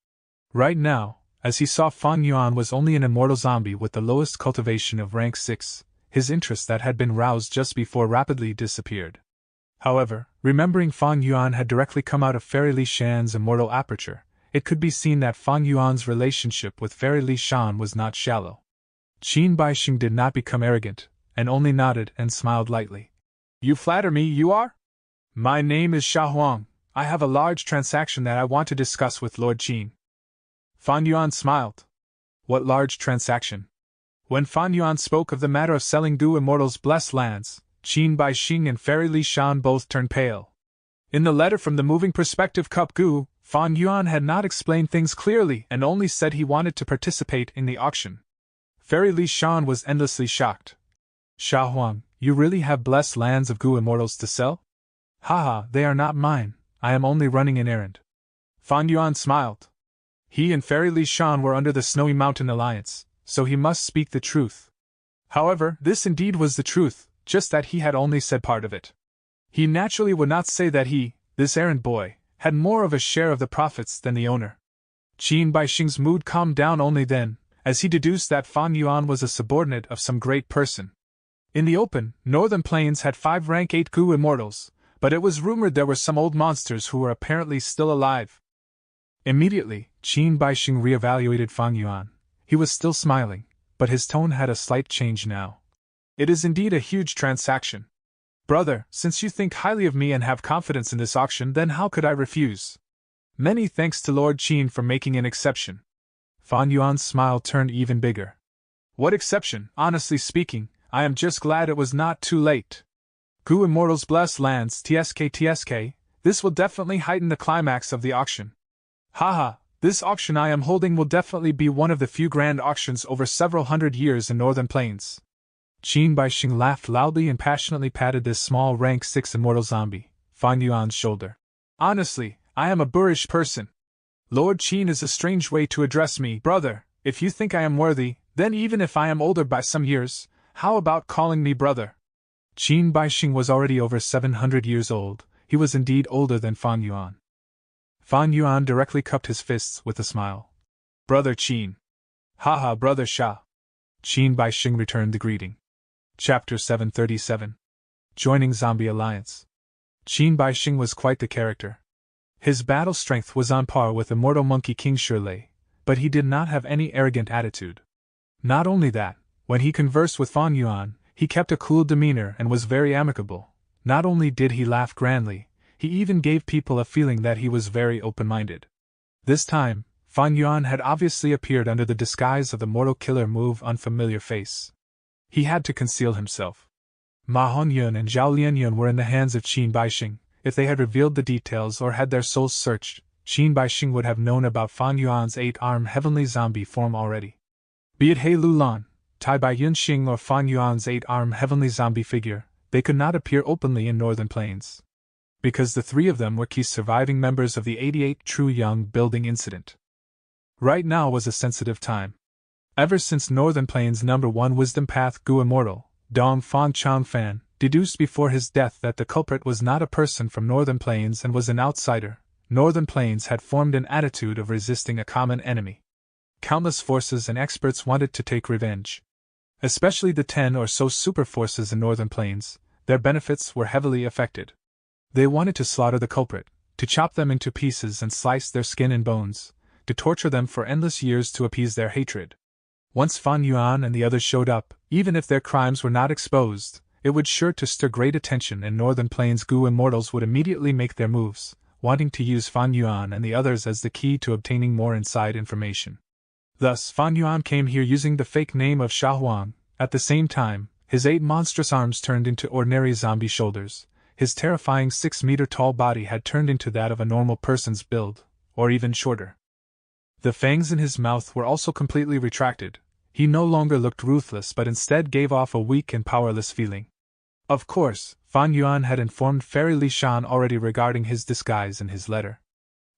Right now, as he saw Fan Yuan was only an immortal zombie with the lowest cultivation of rank 6, his interest that had been roused just before rapidly disappeared. However, remembering Fan Yuan had directly come out of Fairy Li Shan's immortal aperture, it could be seen that Fan Yuan's relationship with Fairy Li Shan was not shallow. Qin Baixing did not become arrogant, and only nodded and smiled lightly. You flatter me, you are? My name is Xia Huang. I have a large transaction that I want to discuss with Lord Qin. Fan Yuan smiled. What large transaction? When Fan Yuan spoke of the matter of selling Gu Immortal's blessed lands, Qin Baixing and Fairy Li Shan both turned pale. In the letter from the moving perspective Cup Gu, Fan Yuan had not explained things clearly and only said he wanted to participate in the auction. Fairy Li Shan was endlessly shocked. Xia Huang, you really have blessed lands of Gu Immortals to sell? Haha, they are not mine, I am only running an errand. Fan Yuan smiled. He and Fairy Li Shan were under the Snowy Mountain Alliance, so he must speak the truth. However, this indeed was the truth, just that he had only said part of it. He naturally would not say that he, this errand boy, had more of a share of the profits than the owner. Qin Baixing's mood calmed down only then, as he deduced that Fan Yuan was a subordinate of some great person. In the open, Northern Plains had 5 rank 8 Gu Immortals, but it was rumored there were some old monsters who were apparently still alive. Immediately, Qin Baixing reevaluated Fan Yuan. He was still smiling, but his tone had a slight change now. It is indeed a huge transaction. Brother, since you think highly of me and have confidence in this auction, then how could I refuse? Many thanks to Lord Qin for making an exception. Fan Yuan's smile turned even bigger. What exception? Honestly speaking, I am just glad it was not too late. Gu Immortal's blessed lands, TSK, this will definitely heighten the climax of the auction. Haha, this auction I am holding will definitely be one of the few grand auctions over several hundred years in Northern Plains. Qin Baixing laughed loudly and passionately patted this small rank 6 immortal zombie, Fan Yuan's shoulder. Honestly, I am a boorish person. Lord Qin is a strange way to address me, brother. If you think I am worthy, then even if I am older by some years, how about calling me brother? Qin Baixing was already over 700 years old. He was indeed older than Fan Yuan. Fan Yuan directly cupped his fists with a smile. Brother Qin. Haha, brother Xia. Qin Baixing returned the greeting. Chapter 737. Joining Zombie Alliance. Qin Baixing was quite the character. His battle strength was on par with Immortal Monkey King Shirley, but he did not have any arrogant attitude. Not only that, when he conversed with Fan Yuan, he kept a cool demeanor and was very amicable. Not only did he laugh grandly, he even gave people a feeling that he was very open-minded. This time, Fan Yuan had obviously appeared under the disguise of the mortal killer move unfamiliar face. He had to conceal himself. Ma Honyun and Zhao Lianyun were in the hands of Qin Baixing. If they had revealed the details or had their souls searched, Qin Baixing would have known about Fan Yuan's 8-armed heavenly zombie form already. Be it He Lulan, Tai Bai Yunxing or Fan Yuan's 8-armed heavenly zombie figure, they could not appear openly in Northern Plains. Because the 3 of them were key surviving members of the 88 True Young building incident. Right now was a sensitive time. Ever since Northern Plains' #1 Wisdom Path Gu Immortal, Dong Fan Changfan, deduced before his death that the culprit was not a person from Northern Plains and was an outsider, Northern Plains had formed an attitude of resisting a common enemy. Countless forces and experts wanted to take revenge. Especially the 10 or so super forces in Northern Plains, their benefits were heavily affected. They wanted to slaughter the culprit, to chop them into pieces and slice their skin and bones, to torture them for endless years to appease their hatred. Once Fan Yuan and the others showed up, even if their crimes were not exposed, it would sure to stir great attention, and Northern Plains Gu Immortals would immediately make their moves, wanting to use Fan Yuan and the others as the key to obtaining more inside information. Thus, Fan Yuan came here using the fake name of Xia Huang. At the same time, his 8 monstrous arms turned into ordinary zombie shoulders. His terrifying 6-meter-tall body had turned into that of a normal person's build, or even shorter. The fangs in his mouth were also completely retracted. He no longer looked ruthless but instead gave off a weak and powerless feeling. Of course, Fan Yuan had informed Fairy Li Shan already regarding his disguise in his letter.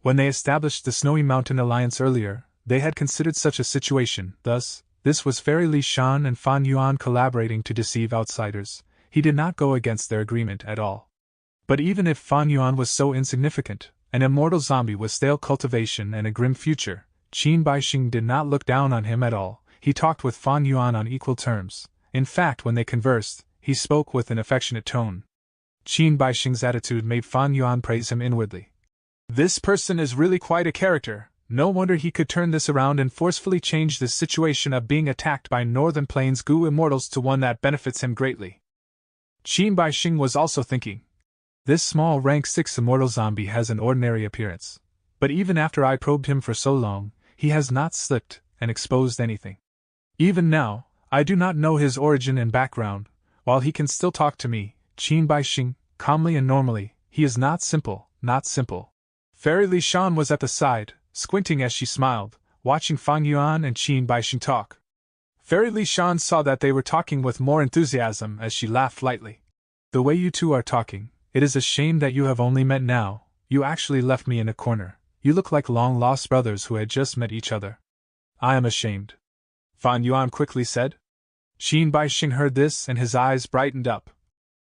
When they established the Snowy Mountain Alliance earlier, they had considered such a situation. Thus, this was Fairy Li Shan and Fan Yuan collaborating to deceive outsiders. He did not go against their agreement at all. But even if Fan Yuan was so insignificant, an immortal zombie with stale cultivation and a grim future, Qin Baixing did not look down on him at all. He talked with Fan Yuan on equal terms. In fact, when they conversed, he spoke with an affectionate tone. Qin Baixing's attitude made Fan Yuan praise him inwardly. This person is really quite a character. No wonder he could turn this around and forcefully change this situation of being attacked by Northern Plains goo immortals to one that benefits him greatly. Qin Baixing was also thinking. This small rank 6 immortal zombie has an ordinary appearance, but even after I probed him for so long, he has not slipped and exposed anything. Even now, I do not know his origin and background. While he can still talk to me, Qin Baixing, calmly and normally, he is not simple, not simple. Fairy Li Shan was at the side, squinting as she smiled, watching Fang Yuan and Qin Baixing talk. Fairy Li Shan saw that they were talking with more enthusiasm as she laughed lightly. The way you two are talking, it is a shame that you have only met now. You actually left me in a corner. You look like long-lost brothers who had just met each other. I am ashamed, Fang Yuan quickly said. Qin Baixing heard this and his eyes brightened up.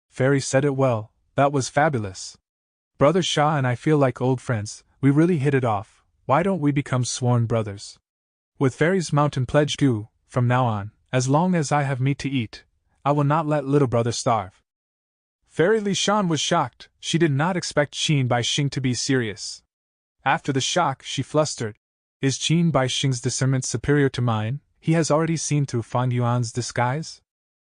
Fairy said it well, that was fabulous. Brother Sha and I feel like old friends, we really hit it off. Why don't we become sworn brothers? With Fairy's mountain pledge goo, from now on, as long as I have meat to eat, I will not let little brother starve. Fairy Li Shan was shocked. She did not expect Qin Baixing to be serious. After the shock, she flustered. Is Qin Baixing's discernment superior to mine? He has already seen through Fang Yuan's disguise?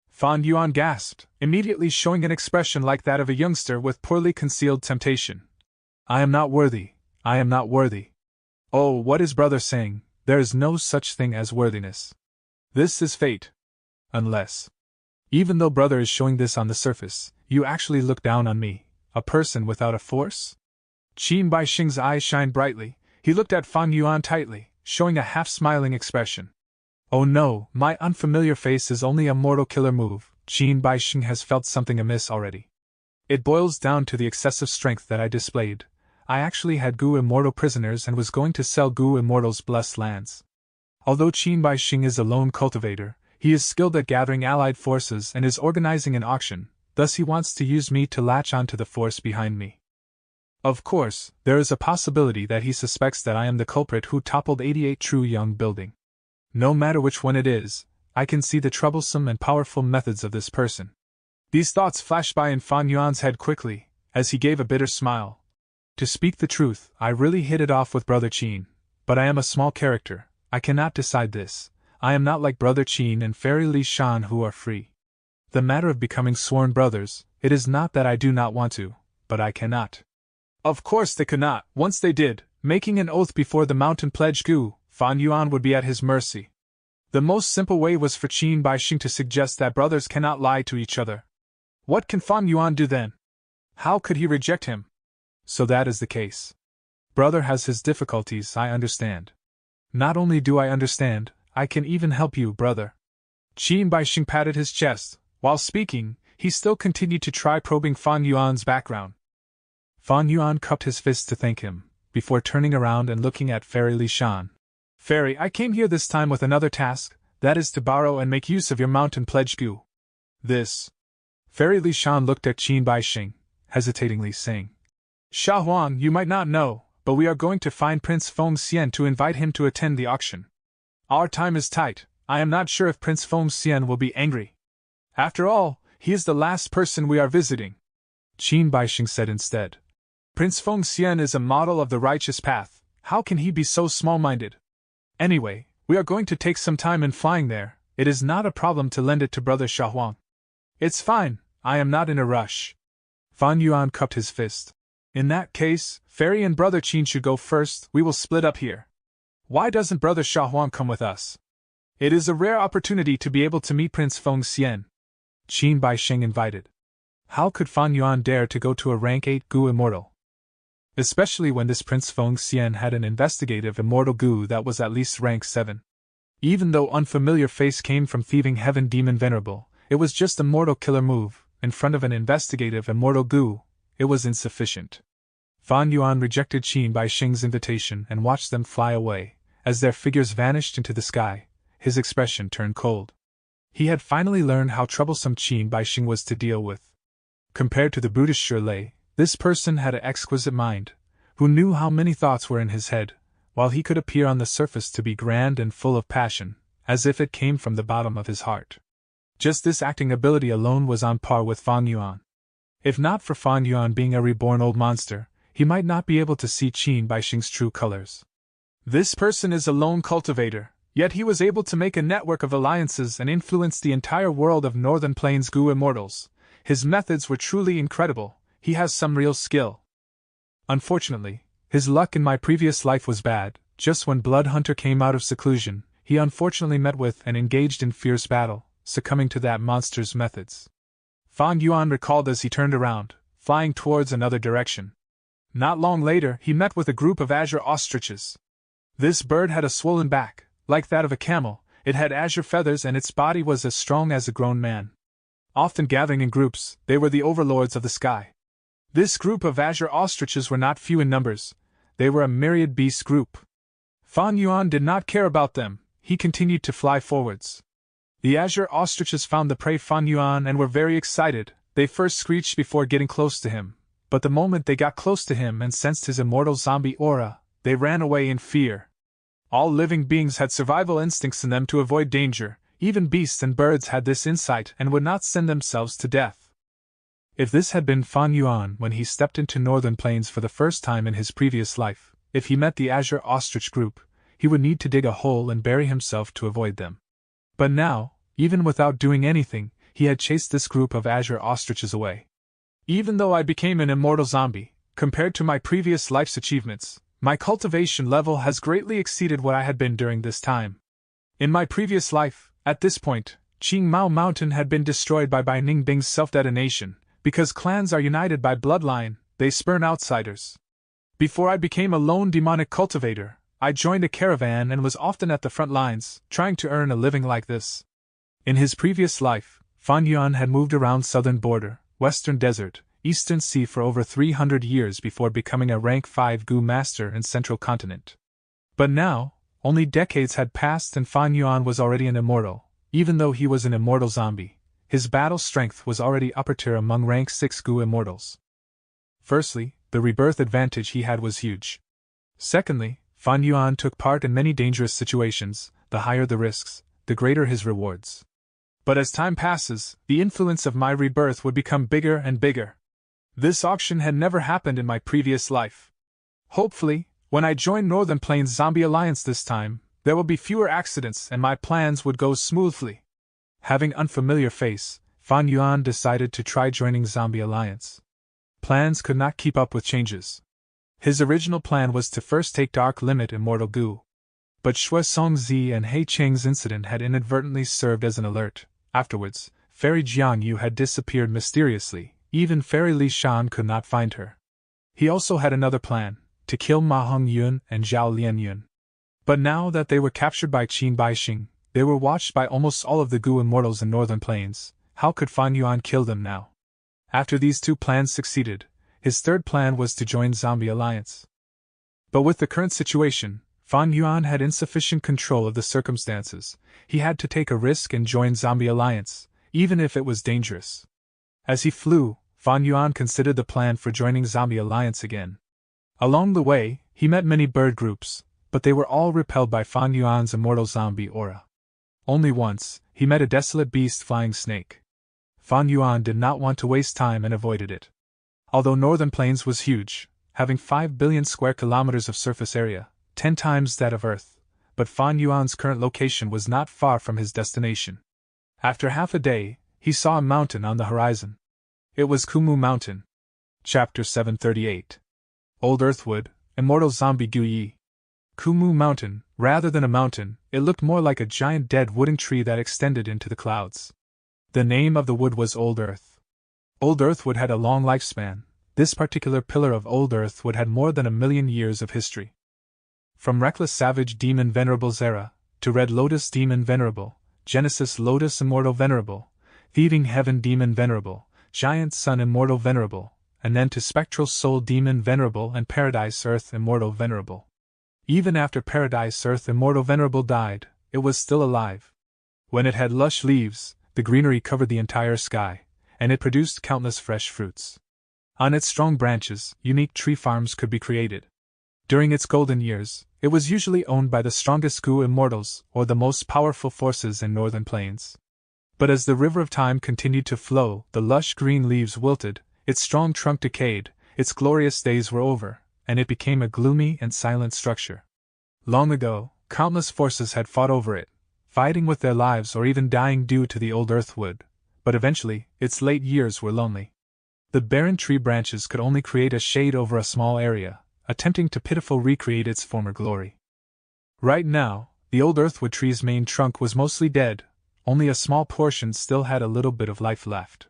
Fang Yuan gasped, immediately showing an expression like that of a youngster with poorly concealed temptation. I am not worthy. I am not worthy. Oh, what is brother saying? There is no such thing as worthiness. This is fate. Unless. Even though brother is showing this on the surface, you actually look down on me, a person without a force? Qin Baixing's eyes shined brightly. He looked at Fang Yuan tightly, showing a half-smiling expression. Oh no, my unfamiliar face is only a mortal killer move. Qin Baixing has felt something amiss already. It boils down to the excessive strength that I displayed. I actually had goo immortal prisoners and was going to sell goo immortals' blessed lands. Although Qin Baixing is a lone cultivator, he is skilled at gathering allied forces and is organizing an auction, thus he wants to use me to latch onto the force behind me. Of course, there is a possibility that he suspects that I am the culprit who toppled 88 True Young building. No matter which one it is, I can see the troublesome and powerful methods of this person. These thoughts flashed by in Fang Yuan's head quickly, as he gave a bitter smile. To speak the truth, I really hit it off with Brother Qin, but I am a small character, I cannot decide this. I am not like Brother Qin and Fairy Li Shan who are free. The matter of becoming sworn brothers, it is not that I do not want to, but I cannot. Of course they could not. Once they did, making an oath before the mountain pledge goo, Fang Yuan would be at his mercy. The most simple way was for Qin Baixing to suggest that brothers cannot lie to each other. What can Fang Yuan do then? How could he reject him? So that is the case. Brother has his difficulties, I understand. Not only do I understand, I can even help you, brother. Qin Baixing patted his chest. While speaking, he still continued to try probing Fang Yuan's background. Fang Yuan cupped his fist to thank him, before turning around and looking at Fairy Li Shan. Fairy, I came here this time with another task, that is to borrow and make use of your mountain pledge goo. This. Fairy Li Shan looked at Qin Baixing, hesitatingly saying. Sha Huang, you might not know, but we are going to find Prince Feng Xian to invite him to attend the auction. Our time is tight. I am not sure if Prince Feng Xian will be angry. After all, he is the last person we are visiting. Qin Baixing said instead. Prince Feng Xian is a model of the righteous path. How can he be so small-minded? Anyway, we are going to take some time in flying there. It is not a problem to lend it to Brother Sha Huang. It's fine, I am not in a rush. Fang Yuan cupped his fist. In that case, Fairy and Brother Qin should go first. We will split up here. Why doesn't Brother Sha Huang come with us? It is a rare opportunity to be able to meet Prince Feng Xian. Qin Baixing invited. How could Fang Yuan dare to go to a rank 8 goo immortal? Especially when this Prince Feng Xian had an investigative immortal goo that was at least rank 7. Even though unfamiliar face came from Thieving Heaven Demon Venerable, it was just a mortal killer move. In front of an investigative immortal goo, it was insufficient. Fang Yuan rejected Qin Baixing's invitation and watched them fly away. As their figures vanished into the sky, his expression turned cold. He had finally learned how troublesome Qin Baixing was to deal with. Compared to the brutish Shirley, this person had an exquisite mind, who knew how many thoughts were in his head, while he could appear on the surface to be grand and full of passion, as if it came from the bottom of his heart. Just this acting ability alone was on par with Fang Yuan. If not for Fang Yuan being a reborn old monster, he might not be able to see Qin Baixing's true colors. This person is a lone cultivator, yet he was able to make a network of alliances and influence the entire world of Northern Plains Goo immortals. His methods were truly incredible. He has some real skill. Unfortunately, his luck in my previous life was bad. Just when Blood Hunter came out of seclusion, he unfortunately met with and engaged in fierce battle, succumbing to that monster's methods. Fan Yuan recalled as he turned around, flying towards another direction. Not long later, he met with a group of azure ostriches. This bird had a swollen back, like that of a camel. It had azure feathers and its body was as strong as a grown man. Often gathering in groups, they were the overlords of the sky. This group of azure ostriches were not few in numbers. They were a myriad beast group. Fan Yuan did not care about them. He continued to fly forwards. The azure ostriches found the prey Fan Yuan and were very excited. They first screeched before getting close to him, but the moment they got close to him and sensed his immortal zombie aura, they ran away in fear. All living beings had survival instincts in them to avoid danger. Even beasts and birds had this insight and would not send themselves to death. If this had been Fan Yuan when he stepped into Northern Plains for the first time in his previous life, if he met the azure ostrich group, he would need to dig a hole and bury himself to avoid them. But now, even without doing anything, he had chased this group of azure ostriches away. Even though I became an immortal zombie, compared to my previous life's achievements, my cultivation level has greatly exceeded what I had been during this time. In my previous life, at this point, Qingmao Mountain had been destroyed by Bai Ningbing's self-detonation. Because clans are united by bloodline, they spurn outsiders. Before I became a lone demonic cultivator, I joined a caravan and was often at the front lines, trying to earn a living like this. In his previous life, Fan Yuan had moved around southern border, western desert, eastern sea for over 300 years before becoming a rank 5 Goo master in central continent. But now, only decades had passed and Fan Yuan was already an immortal. Even though he was an immortal zombie, his battle strength was already upper tier among rank 6 Goo immortals. Firstly, the rebirth advantage he had was huge. Secondly, Fan Yuan took part in many dangerous situations. The higher the risks, the greater his rewards. But as time passes, the influence of my rebirth would become bigger and bigger. This auction had never happened in my previous life. Hopefully, when I join Northern Plains Zombie Alliance this time, there will be fewer accidents and my plans would go smoothly. Having unfamiliar face, Fan Yuan decided to try joining Zombie Alliance. Plans could not keep up with changes. His original plan was to first take Dark Limit Immortal Goo. But Shui Songzi and He Cheng's incident had inadvertently served as an alert. Afterwards, Fairy Jiang Yu had disappeared mysteriously. Even Fairy Li Shan could not find her. He also had another plan, to kill Ma Hong Yun and Zhao Lian Yun. But now that they were captured by Qin Baixing, they were watched by almost all of the Goo immortals in Northern Plains. How could Fan Yuan kill them now? After these two plans succeeded, his third plan was to join Zombie Alliance. But with the current situation, Fan Yuan had insufficient control of the circumstances. He had to take a risk and join Zombie Alliance, even if it was dangerous. As he flew, Fan Yuan considered the plan for joining Zombie Alliance again. Along the way, he met many bird groups, but they were all repelled by Fan Yuan's immortal zombie aura. Only once, he met a desolate beast flying snake. Fan Yuan did not want to waste time and avoided it. Although Northern Plains was huge, having 5 billion square kilometers of surface area, 10 times that of Earth, but Fan Yuan's current location was not far from his destination. After half a day, he saw a mountain on the horizon. It was Kumu Mountain. Chapter 738. Old Earthwood, Immortal Zombie Guyi. Kumu Mountain, rather than a mountain, it looked more like a giant dead wooden tree that extended into the clouds. The name of the wood was Old Earth. Old Earthwood had a long lifespan. This particular pillar of Old Earthwood had more than 1,000,000 years of history. From Reckless Savage Demon Venerable Zera, to Red Lotus Demon Venerable, Genesis Lotus Immortal Venerable, Thieving Heaven Demon Venerable, Giant Sun Immortal Venerable, and then to Spectral Soul Demon Venerable and Paradise Earth Immortal Venerable. Even after Paradise Earth Immortal Venerable died, it was still alive. When it had lush leaves, the greenery covered the entire sky, and it produced countless fresh fruits. On its strong branches, unique tree farms could be created. During its golden years, it was usually owned by the strongest Goo immortals or the most powerful forces in Northern Plains. But as the river of time continued to flow, the lush green leaves wilted, its strong trunk decayed, its glorious days were over, and it became a gloomy and silent structure. Long ago, countless forces had fought over it, fighting with their lives or even dying due to the old earthwood, but eventually, its late years were lonely. The barren tree branches could only create a shade over a small area, attempting to pitifully recreate its former glory. Right now, the old earthwood tree's main trunk was mostly dead, only a small portion still had a little bit of life left.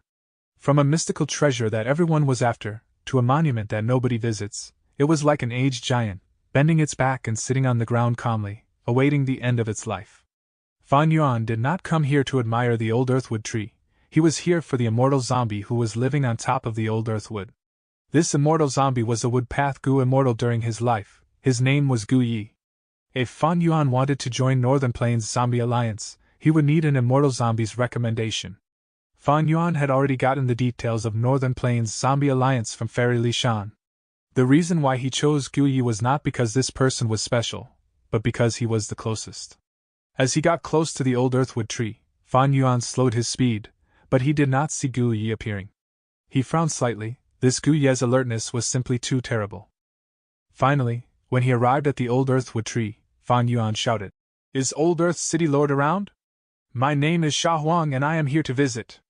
From a mystical treasure that everyone was after, to a monument that nobody visits, it was like an aged giant, bending its back and sitting on the ground calmly, awaiting the end of its life. Fan Yuan did not come here to admire the old earthwood tree, he was here for the immortal zombie who was living on top of the old earthwood. This immortal zombie was a woodpath Gu immortal during his life, his name was Gu Yi. If Fan Yuan wanted to join Northern Plains Zombie Alliance, he would need an immortal zombie's recommendation. Fan Yuan had already gotten the details of Northern Plains Zombie Alliance from Fairy Li Shan. The reason why he chose Gu Yi was not because this person was special, but because he was the closest. As he got close to the old earthwood tree, Fan Yuan slowed his speed, but he did not see Gu Yi appearing. He frowned slightly, this Gu Yi's alertness was simply too terrible. Finally, when he arrived at the old earthwood tree, Fan Yuan shouted, "Is Old Earth City Lord around? My name is Sha Huang and I am here to visit."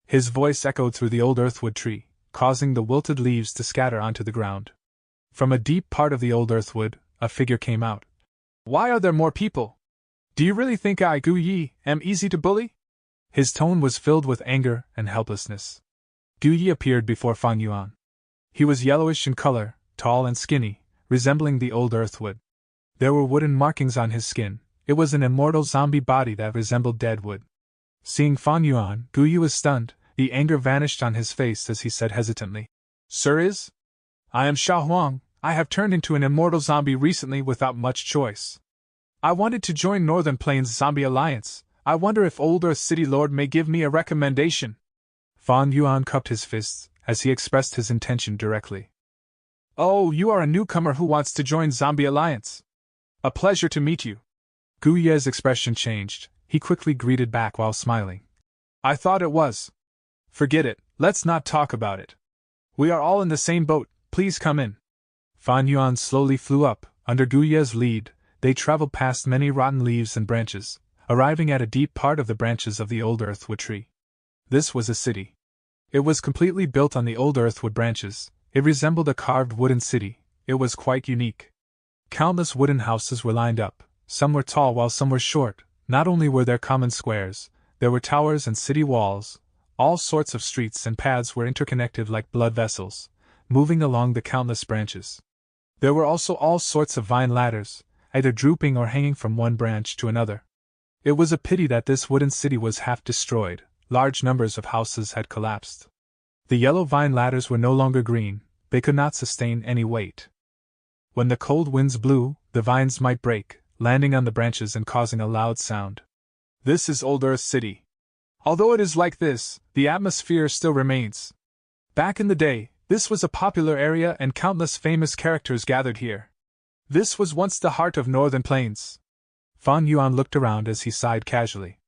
His voice echoed through the old earthwood tree, causing the wilted leaves to scatter onto the ground. From a deep part of the old earthwood, a figure came out. "Why are there more people? Do you really think I, Gu Yi, am easy to bully?" His tone was filled with anger and helplessness. Gu Yi appeared before Fan Yuan. He was yellowish in color, tall and skinny, resembling the old earthwood. There were wooden markings on his skin. It was an immortal zombie body that resembled dead wood. Seeing Fan Yuan, Gu Yi was stunned. The anger vanished on his face as he said hesitantly, "Sir I am Sha Huang. I have turned into an immortal zombie recently without much choice. I wanted to join Northern Plains Zombie Alliance. I wonder if Old Earth City Lord may give me a recommendation." Fan Yuan cupped his fists as he expressed his intention directly. "Oh, you are a newcomer who wants to join Zombie Alliance. A pleasure to meet you." Gu Yi's expression changed. He quickly greeted back while smiling. "I thought it was. Forget it, let's not talk about it. We are all in the same boat, please come in." Fan Yuan slowly flew up. Under Gu Yi's lead, they traveled past many rotten leaves and branches, arriving at a deep part of the branches of the old earthwood tree. This was a city. It was completely built on the old earthwood branches. It resembled a carved wooden city. It was quite unique. Countless wooden houses were lined up. Some were tall while some were short. Not only were there common squares, there were towers and city walls. All sorts of streets and paths were interconnected like blood vessels, moving along the countless branches. There were also all sorts of vine ladders, either drooping or hanging from one branch to another. It was a pity that this wooden city was half destroyed. Large numbers of houses had collapsed. The yellow vine ladders were no longer green, they could not sustain any weight. When the cold winds blew, the vines might break, landing on the branches and causing a loud sound. This is Old Earth City. Although it is like this, the atmosphere still remains. Back in the day, this was a popular area and countless famous characters gathered here. This was once the heart of Northern Plains. Fan Yuan looked around as he sighed casually.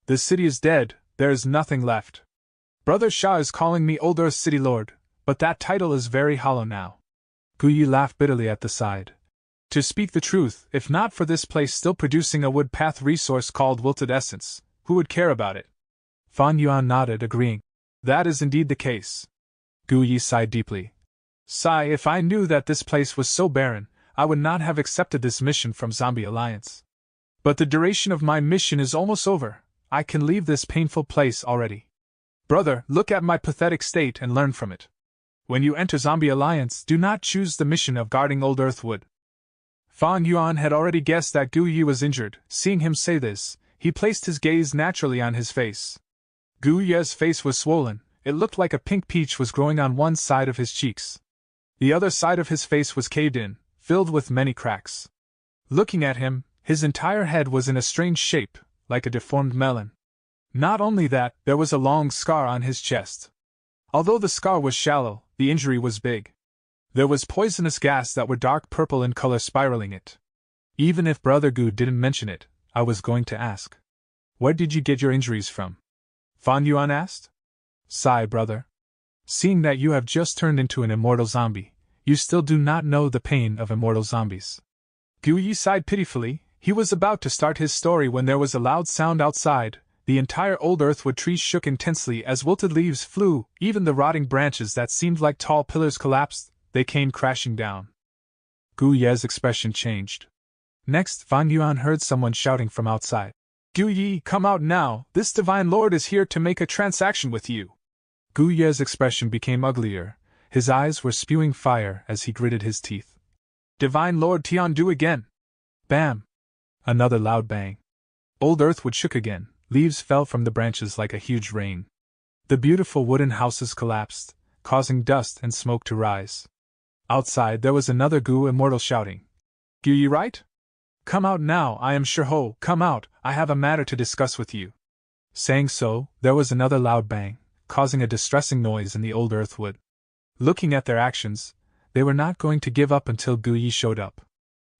The city is dead, there is nothing left. Brother Sha is calling me Old Earth City Lord, but that title is very hollow now. Gu Yi laughed bitterly at the side. To speak the truth, if not for this place still producing a woodpath resource called wilted essence, who would care about it? Fan Yuan nodded, agreeing. That is indeed the case. Gu Yi sighed deeply. Sigh, if I knew that this place was so barren, I would not have accepted this mission from Zombie Alliance. But the duration of my mission is almost over. I can leave this painful place already. Brother, look at my pathetic state and learn from it. When you enter Zombie Alliance, do not choose the mission of guarding Old Earthwood. Fan Yuan had already guessed that Gu Yi was injured. Seeing him say this, he placed his gaze naturally on his face. Gu Yi's face was swollen. It looked like a pink peach was growing on one side of his cheeks. The other side of his face was caved in, filled with many cracks. Looking at him, his entire head was in a strange shape, like a deformed melon. Not only that, there was a long scar on his chest. Although the scar was shallow, the injury was big. There was poisonous gas that were dark purple in color spiraling it. Even if Brother Gu didn't mention it, I was going to ask. Where did you get your injuries from? Fan Yuan asked. Sigh, brother. Seeing that you have just turned into an immortal zombie, you still do not know the pain of immortal zombies. Gu Yi sighed pitifully. He was about to start his story when there was a loud sound outside. The entire old earthwood tree shook intensely as wilted leaves flew, even the rotting branches that seemed like tall pillars collapsed. They came crashing down. Gu Ye's expression changed. Next, Fan Yuan heard someone shouting from outside. Gu Yi, come out now, this divine lord is here to make a transaction with you. Gu Ye's expression became uglier. His eyes were spewing fire as he gritted his teeth. Divine Lord Tiandu again! Bam! Another loud bang. Old earthwood shook again, leaves fell from the branches like a huge rain. The beautiful wooden houses collapsed, causing dust and smoke to rise. Outside there was another Gu immortal shouting. Gu Yi right? Come out now, I am Shiho, come out, I have a matter to discuss with you. Saying so, there was another loud bang, causing a distressing noise in the old earthwood. Looking at their actions, they were not going to give up until Gu Yi showed up.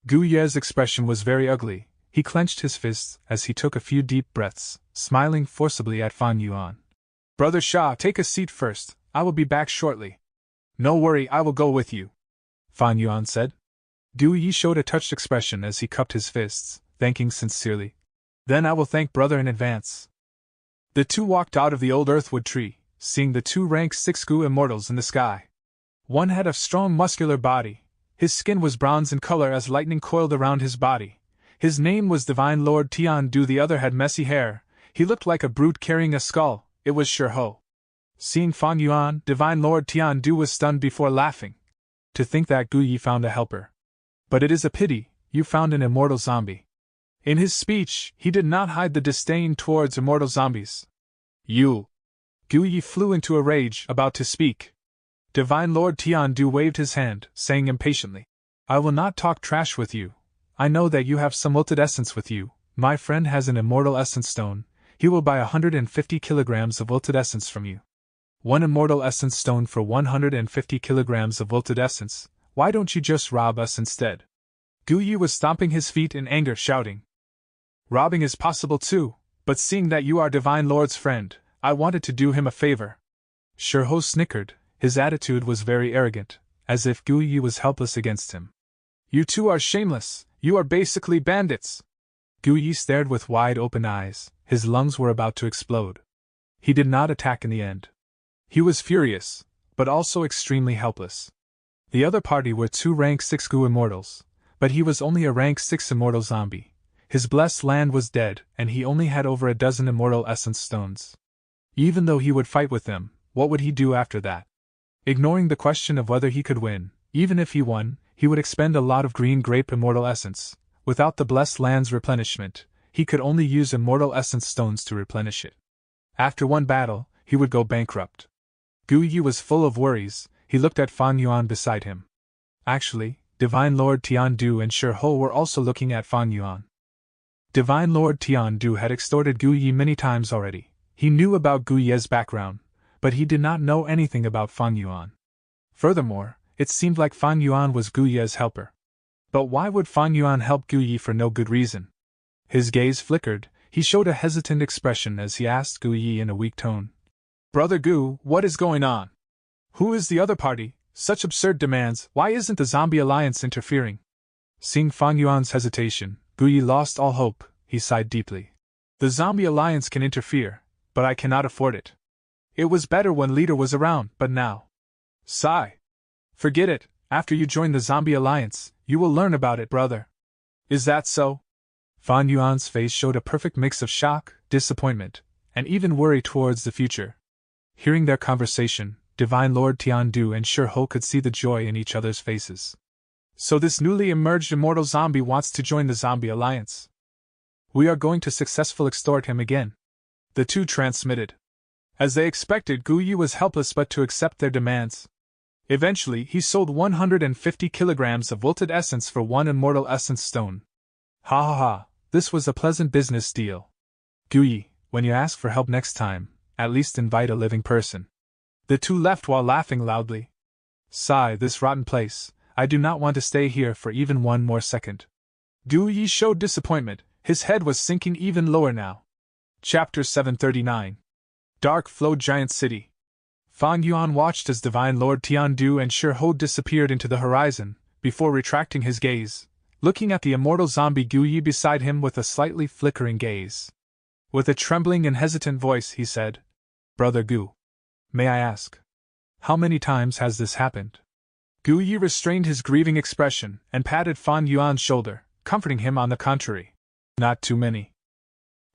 Gu Ye's expression was very ugly. He clenched his fists as he took a few deep breaths, smiling forcibly at Fan Yuan. Brother Sha, take a seat first, I will be back shortly. No worry, I will go with you, Fan Yuan said. Gu Yi showed a touched expression as he cupped his fists, thanking sincerely. Then I will thank brother in advance. The two walked out of the old earthwood tree, seeing the two rank 6 Gu immortals in the sky. One had a strong muscular body. His skin was bronze in color as lightning coiled around his body. His name was Divine Lord Tiandu. The other had messy hair. He looked like a brute carrying a skull. It was Shiho. Seeing Fan Yuan, Divine Lord Tiandu was stunned before laughing. To think that Gu Yi found a helper. But it is a pity, you found an immortal zombie. In his speech, he did not hide the disdain towards immortal zombies. You! Gu Yi flew into a rage, about to speak. Divine Lord Tiandu waved his hand, saying impatiently, I will not talk trash with you. I know that you have some wilted essence with you. My friend has an immortal essence stone. He will buy 150 kilograms of wilted essence from you. One immortal essence stone for 150 kilograms of wilted essence. Why don't you just rob us instead? Gu Yi was stomping his feet in anger, shouting. Robbing is possible too, but seeing that you are Divine Lord's friend, I wanted to do him a favor. Shiho snickered. His attitude was very arrogant, as if Gu Yi was helpless against him. You two are shameless, you are basically bandits. Gu Yi stared with wide open eyes, his lungs were about to explode. He did not attack in the end. He was furious, but also extremely helpless. The other party were two rank 6 Gu immortals, but he was only a rank 6 immortal zombie. His blessed land was dead, and he only had over a dozen immortal essence stones. Even though he would fight with them, what would he do after that? Ignoring the question of whether he could win, even if he won, he would expend a lot of green grape immortal essence. Without the blessed land's replenishment, he could only use immortal essence stones to replenish it. After one battle, he would go bankrupt. Gu Yi was full of worries. He looked at Fan Yuan beside him. Actually, Divine Lord Tiandu and Shiho were also looking at Fan Yuan. Divine Lord Tiandu had extorted Gu Yi many times already. He knew about Gu Ye's background, but he did not know anything about Fan Yuan. Furthermore, it seemed like Fan Yuan was Gu Ye's helper. But why would Fan Yuan help Gu Yi for no good reason? His gaze flickered. He showed a hesitant expression as he asked Gu Yi in a weak tone. Brother Gu, what is going on? Who is the other party? Such absurd demands, why isn't the Zombie Alliance interfering? Seeing Fan Yuan's hesitation, Gu Yi lost all hope. He sighed deeply. The Zombie Alliance can interfere, but I cannot afford it. It was better when Leader was around, but now. Sigh. Forget it, after you join the Zombie Alliance, you will learn about it, brother. Is that so? Fan Yuan's face showed a perfect mix of shock, disappointment, and even worry towards the future. Hearing their conversation, Divine Lord Tiandu and Shiho could see the joy in each other's faces. So this newly emerged immortal zombie wants to join the Zombie Alliance. We are going to successfully extort him again. The two transmitted. As they expected, Gu Yi was helpless but to accept their demands. Eventually, he sold 150 kilograms of wilted essence for one immortal essence stone. Ha ha ha, this was a pleasant business deal. Gu Yi, when you ask for help next time, at least invite a living person. The two left while laughing loudly. Sigh, this rotten place, I do not want to stay here for even one more second. Gu Yi showed disappointment, his head was sinking even lower now. Chapter 739. Dark Flow Giant City. Fan Yuan watched as Divine Lord Tiandu and Shiho disappeared into the horizon, before retracting his gaze, looking at the immortal zombie Gu Yi beside him with a slightly flickering gaze. With a trembling and hesitant voice, he said, "Brother Gu, may I ask, how many times has this happened?" Gu Yi restrained his grieving expression and patted Fan Yuan's shoulder, comforting him on the contrary. "Not too many.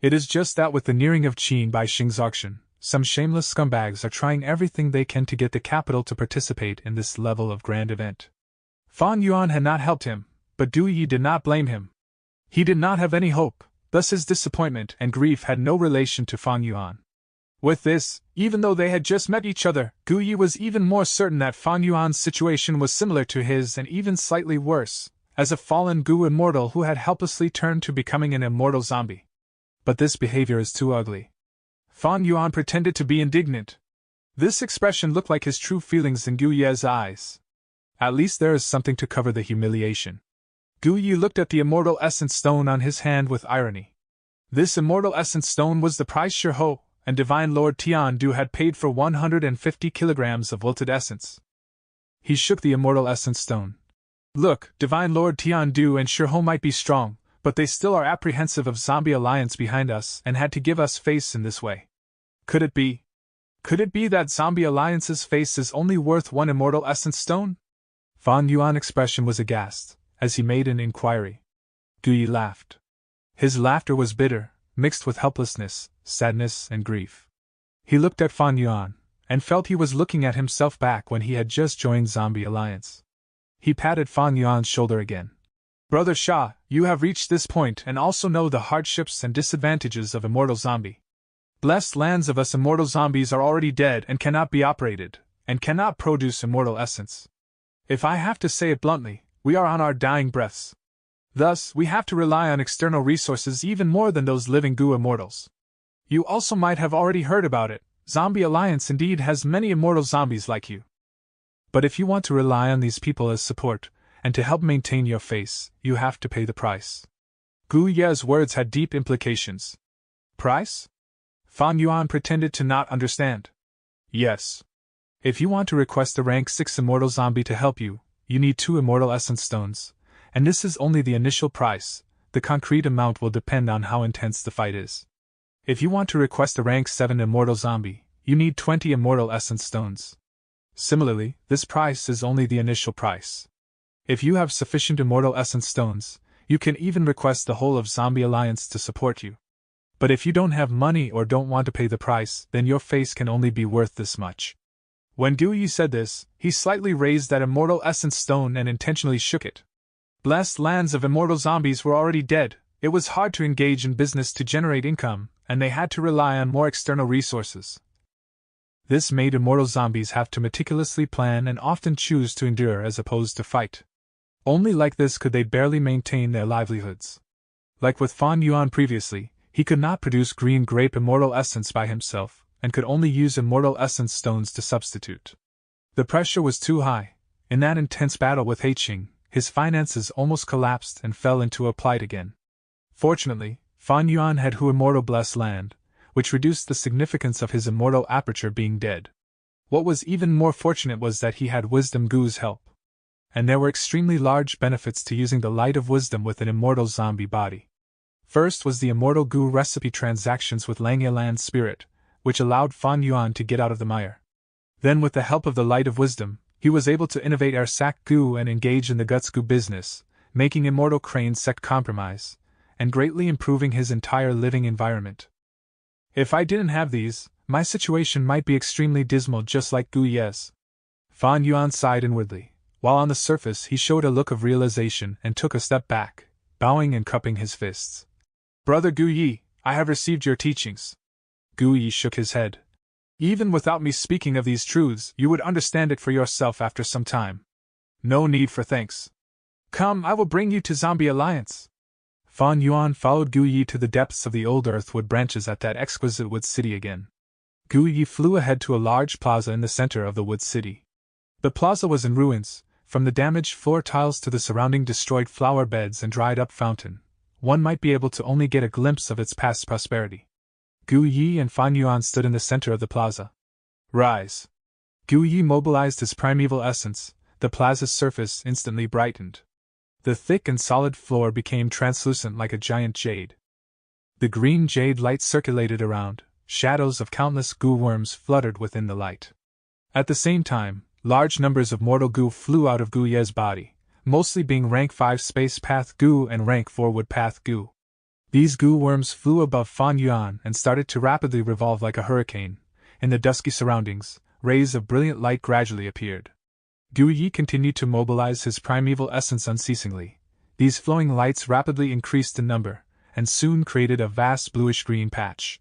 It is just that with the nearing of Qin Bai Xing's auction, some shameless scumbags are trying everything they can to get the capital to participate in this level of grand event." Fan Yuan had not helped him, but Gu Yi did not blame him. He did not have any hope, thus his disappointment and grief had no relation to Fan Yuan. With this, even though they had just met each other, Gu Yi was even more certain that Fan Yuan's situation was similar to his and even slightly worse, as a fallen Gu immortal who had helplessly turned to becoming an immortal zombie. "But this behavior is too ugly." Fan Yuan pretended to be indignant. This expression looked like his true feelings in Gu Ye's eyes. At least there is something to cover the humiliation. Gu Yi looked at the immortal essence stone on his hand with irony. This immortal essence stone was the price Shih and Divine Lord Tian Du had paid for 150 kilograms of wilted essence. He shook the immortal essence stone. "Look, Divine Lord Tian Du and Shih might be strong, but they still are apprehensive of zombie alliance behind us and had to give us face in this way. Could it be? Could it be that zombie alliance's face is only worth one immortal essence stone?" Fan Yuan's expression was aghast, as he made an inquiry. Gu Yi laughed. His laughter was bitter, mixed with helplessness, sadness, and grief. He looked at Fan Yuan, and felt he was looking at himself back when he had just joined Zombie Alliance. He patted Fan Yuan's shoulder again. "Brother Shah, you have reached this point and also know the hardships and disadvantages of immortal zombie. Blessed lands of us immortal zombies are already dead and cannot be operated, and cannot produce immortal essence. If I have to say it bluntly, we are on our dying breaths. Thus, we have to rely on external resources even more than those living Gu immortals. You also might have already heard about it, Zombie Alliance indeed has many immortal zombies like you. But if you want to rely on these people as support, and to help maintain your face, you have to pay the price." Gu Ye's words had deep implications. "Price?" Fan Yuan pretended to not understand. "Yes. If you want to request a rank 6 immortal zombie to help you, you need 2 immortal essence stones, and this is only the initial price. The concrete amount will depend on how intense the fight is. If you want to request a rank 7 immortal zombie, you need 20 immortal essence stones. Similarly, this price is only the initial price. If you have sufficient immortal essence stones, you can even request the whole of Zombie Alliance to support you. But if you don't have money or don't want to pay the price, then your face can only be worth this much." When Gu Yi said this, he slightly raised that immortal essence stone and intentionally shook it. Blessed lands of immortal zombies were already dead, it was hard to engage in business to generate income, and they had to rely on more external resources. This made immortal zombies have to meticulously plan and often choose to endure as opposed to fight. Only like this could they barely maintain their livelihoods. Like with Fan Yuan previously, he could not produce green grape immortal essence by himself, and could only use immortal essence stones to substitute. The pressure was too high. In that intense battle with Heiqing, his finances almost collapsed and fell into a plight again. Fortunately, Fan Yuan had Hu immortal blessed land, which reduced the significance of his immortal aperture being dead. What was even more fortunate was that he had Wisdom Gu's help. And there were extremely large benefits to using the light of wisdom with an immortal zombie body. First was the immortal Gu recipe transactions with Langye Land's spirit, which allowed Fan Yuan to get out of the mire. Then with the help of the light of wisdom, he was able to innovate Ersak Gu and engage in the Guts Gu business, making immortal Crane's sect compromise, and greatly improving his entire living environment. If I didn't have these, my situation might be extremely dismal just like Gu Ye's. Fan Yuan sighed inwardly, while on the surface he showed a look of realization and took a step back, bowing and cupping his fists. "Brother Gu Yi, I have received your teachings." Gu Yi shook his head. "Even without me speaking of these truths, you would understand it for yourself after some time. No need for thanks. Come, I will bring you to Zombie Alliance." Fan Yuan followed Gu Yi to the depths of the old earthwood branches at that exquisite wood city again. Gu Yi flew ahead to a large plaza in the center of the wood city. The plaza was in ruins, from the damaged floor tiles to the surrounding destroyed flower beds and dried-up fountain. One might be able to only get a glimpse of its past prosperity. Gu Yi and Fan Yuan stood in the center of the plaza. "Rise." Gu Yi mobilized his primeval essence, the plaza's surface instantly brightened. The thick and solid floor became translucent like a giant jade. The green jade light circulated around, shadows of countless goo worms fluttered within the light. At the same time, large numbers of mortal goo flew out of Gu Ye's body, mostly being rank 5 space path goo and rank 4 wood path goo. These goo worms flew above Fan Yuan and started to rapidly revolve like a hurricane. In the dusky surroundings, rays of brilliant light gradually appeared. Gu Yi continued to mobilize his primeval essence unceasingly. These flowing lights rapidly increased in number, and soon created a vast bluish-green patch.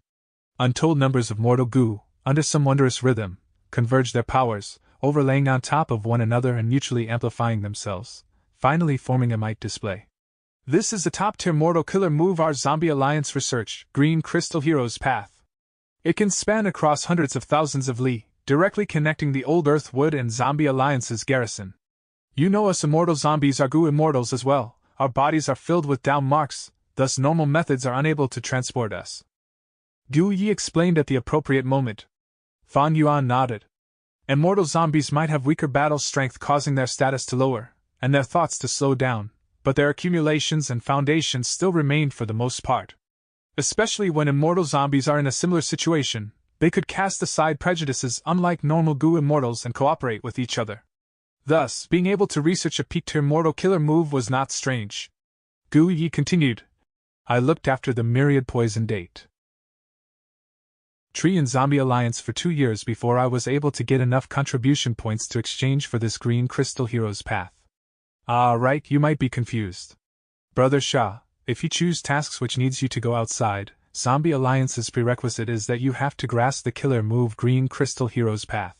Untold numbers of mortal goo, under some wondrous rhythm, converged their powers, overlaying on top of one another and mutually amplifying themselves, finally forming a might display. This is the top-tier mortal killer move our Zombie Alliance research, Green Crystal Hero's Path. It can span across hundreds of thousands of li, directly connecting the old Earthwood and Zombie Alliance's garrison. You know us immortal zombies are goo immortals as well. Our bodies are filled with down marks, thus normal methods are unable to transport us. Gu Yi explained at the appropriate moment. Fan Yuan nodded. Immortal zombies might have weaker battle strength, causing their status to lower, and their thoughts to slow down, but their accumulations and foundations still remained for the most part. Especially when immortal zombies are in a similar situation, they could cast aside prejudices unlike normal goo immortals and cooperate with each other. Thus, being able to research a peak-tier mortal killer move was not strange. Gu Yi continued. I looked after the myriad poison date tree in Zombie Alliance for 2 years before I was able to get enough contribution points to exchange for this Green Crystal Hero's Path. Ah, right, you might be confused. Brother Shah, if you choose tasks which needs you to go outside, Zombie Alliance's prerequisite is that you have to grasp the killer move Green Crystal Hero's Path.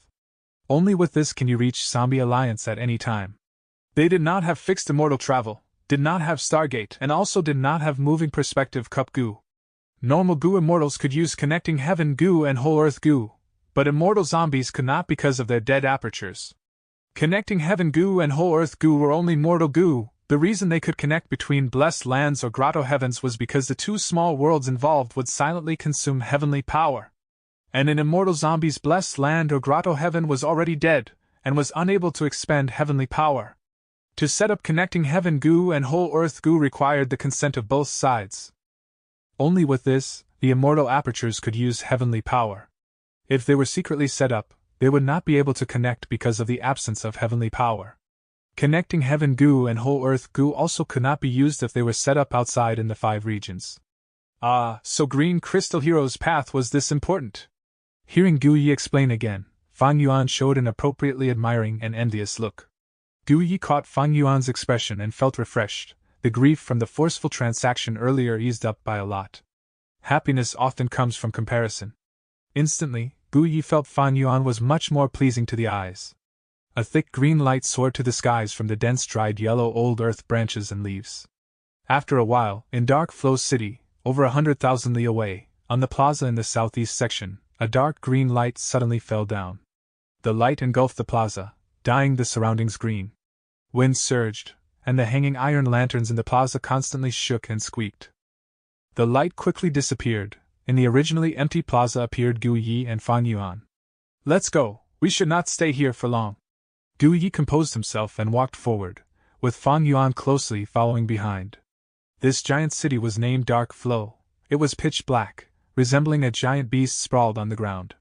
Only with this can you reach Zombie Alliance at any time. They did not have fixed immortal travel, did not have Stargate, and also did not have moving perspective cup goo. Normal goo immortals could use connecting heaven goo and whole earth goo, but immortal zombies could not because of their dead apertures. Connecting heaven goo and whole earth goo were only mortal goo. The reason they could connect between blessed lands or grotto heavens was because the two small worlds involved would silently consume heavenly power. And an immortal zombie's blessed land or grotto heaven was already dead, and was unable to expend heavenly power. To set up connecting heaven goo and whole earth goo required the consent of both sides. Only with this, the immortal apertures could use heavenly power. If they were secretly set up, they would not be able to connect because of the absence of heavenly power. Connecting heaven goo and whole earth goo also could not be used if they were set up outside in the 5 regions. Ah, so Green Crystal Hero's Path was this important. Hearing Gu Yi explain again, Fan Yuan showed an appropriately admiring and envious look. Gu Yi caught Fan Yuan's expression and felt refreshed. The grief from the forceful transaction earlier eased up by a lot. Happiness often comes from comparison. Instantly, Gu Yi felt Fan Yuan was much more pleasing to the eyes. A thick green light soared to the skies from the dense dried yellow old earth branches and leaves. After a while, in Dark Flow City, over 100,000 li away, on the plaza in the southeast section, a dark green light suddenly fell down. The light engulfed the plaza, dyeing the surroundings green. Wind surged, and the hanging iron lanterns in the plaza constantly shook and squeaked. The light quickly disappeared. In the originally empty plaza appeared Gu Yi and Fan Yuan. Let's go, we should not stay here for long. Gu Yi composed himself and walked forward, with Fan Yuan closely following behind. This giant city was named Dark Flow. It was pitch black, resembling a giant beast sprawled on the ground.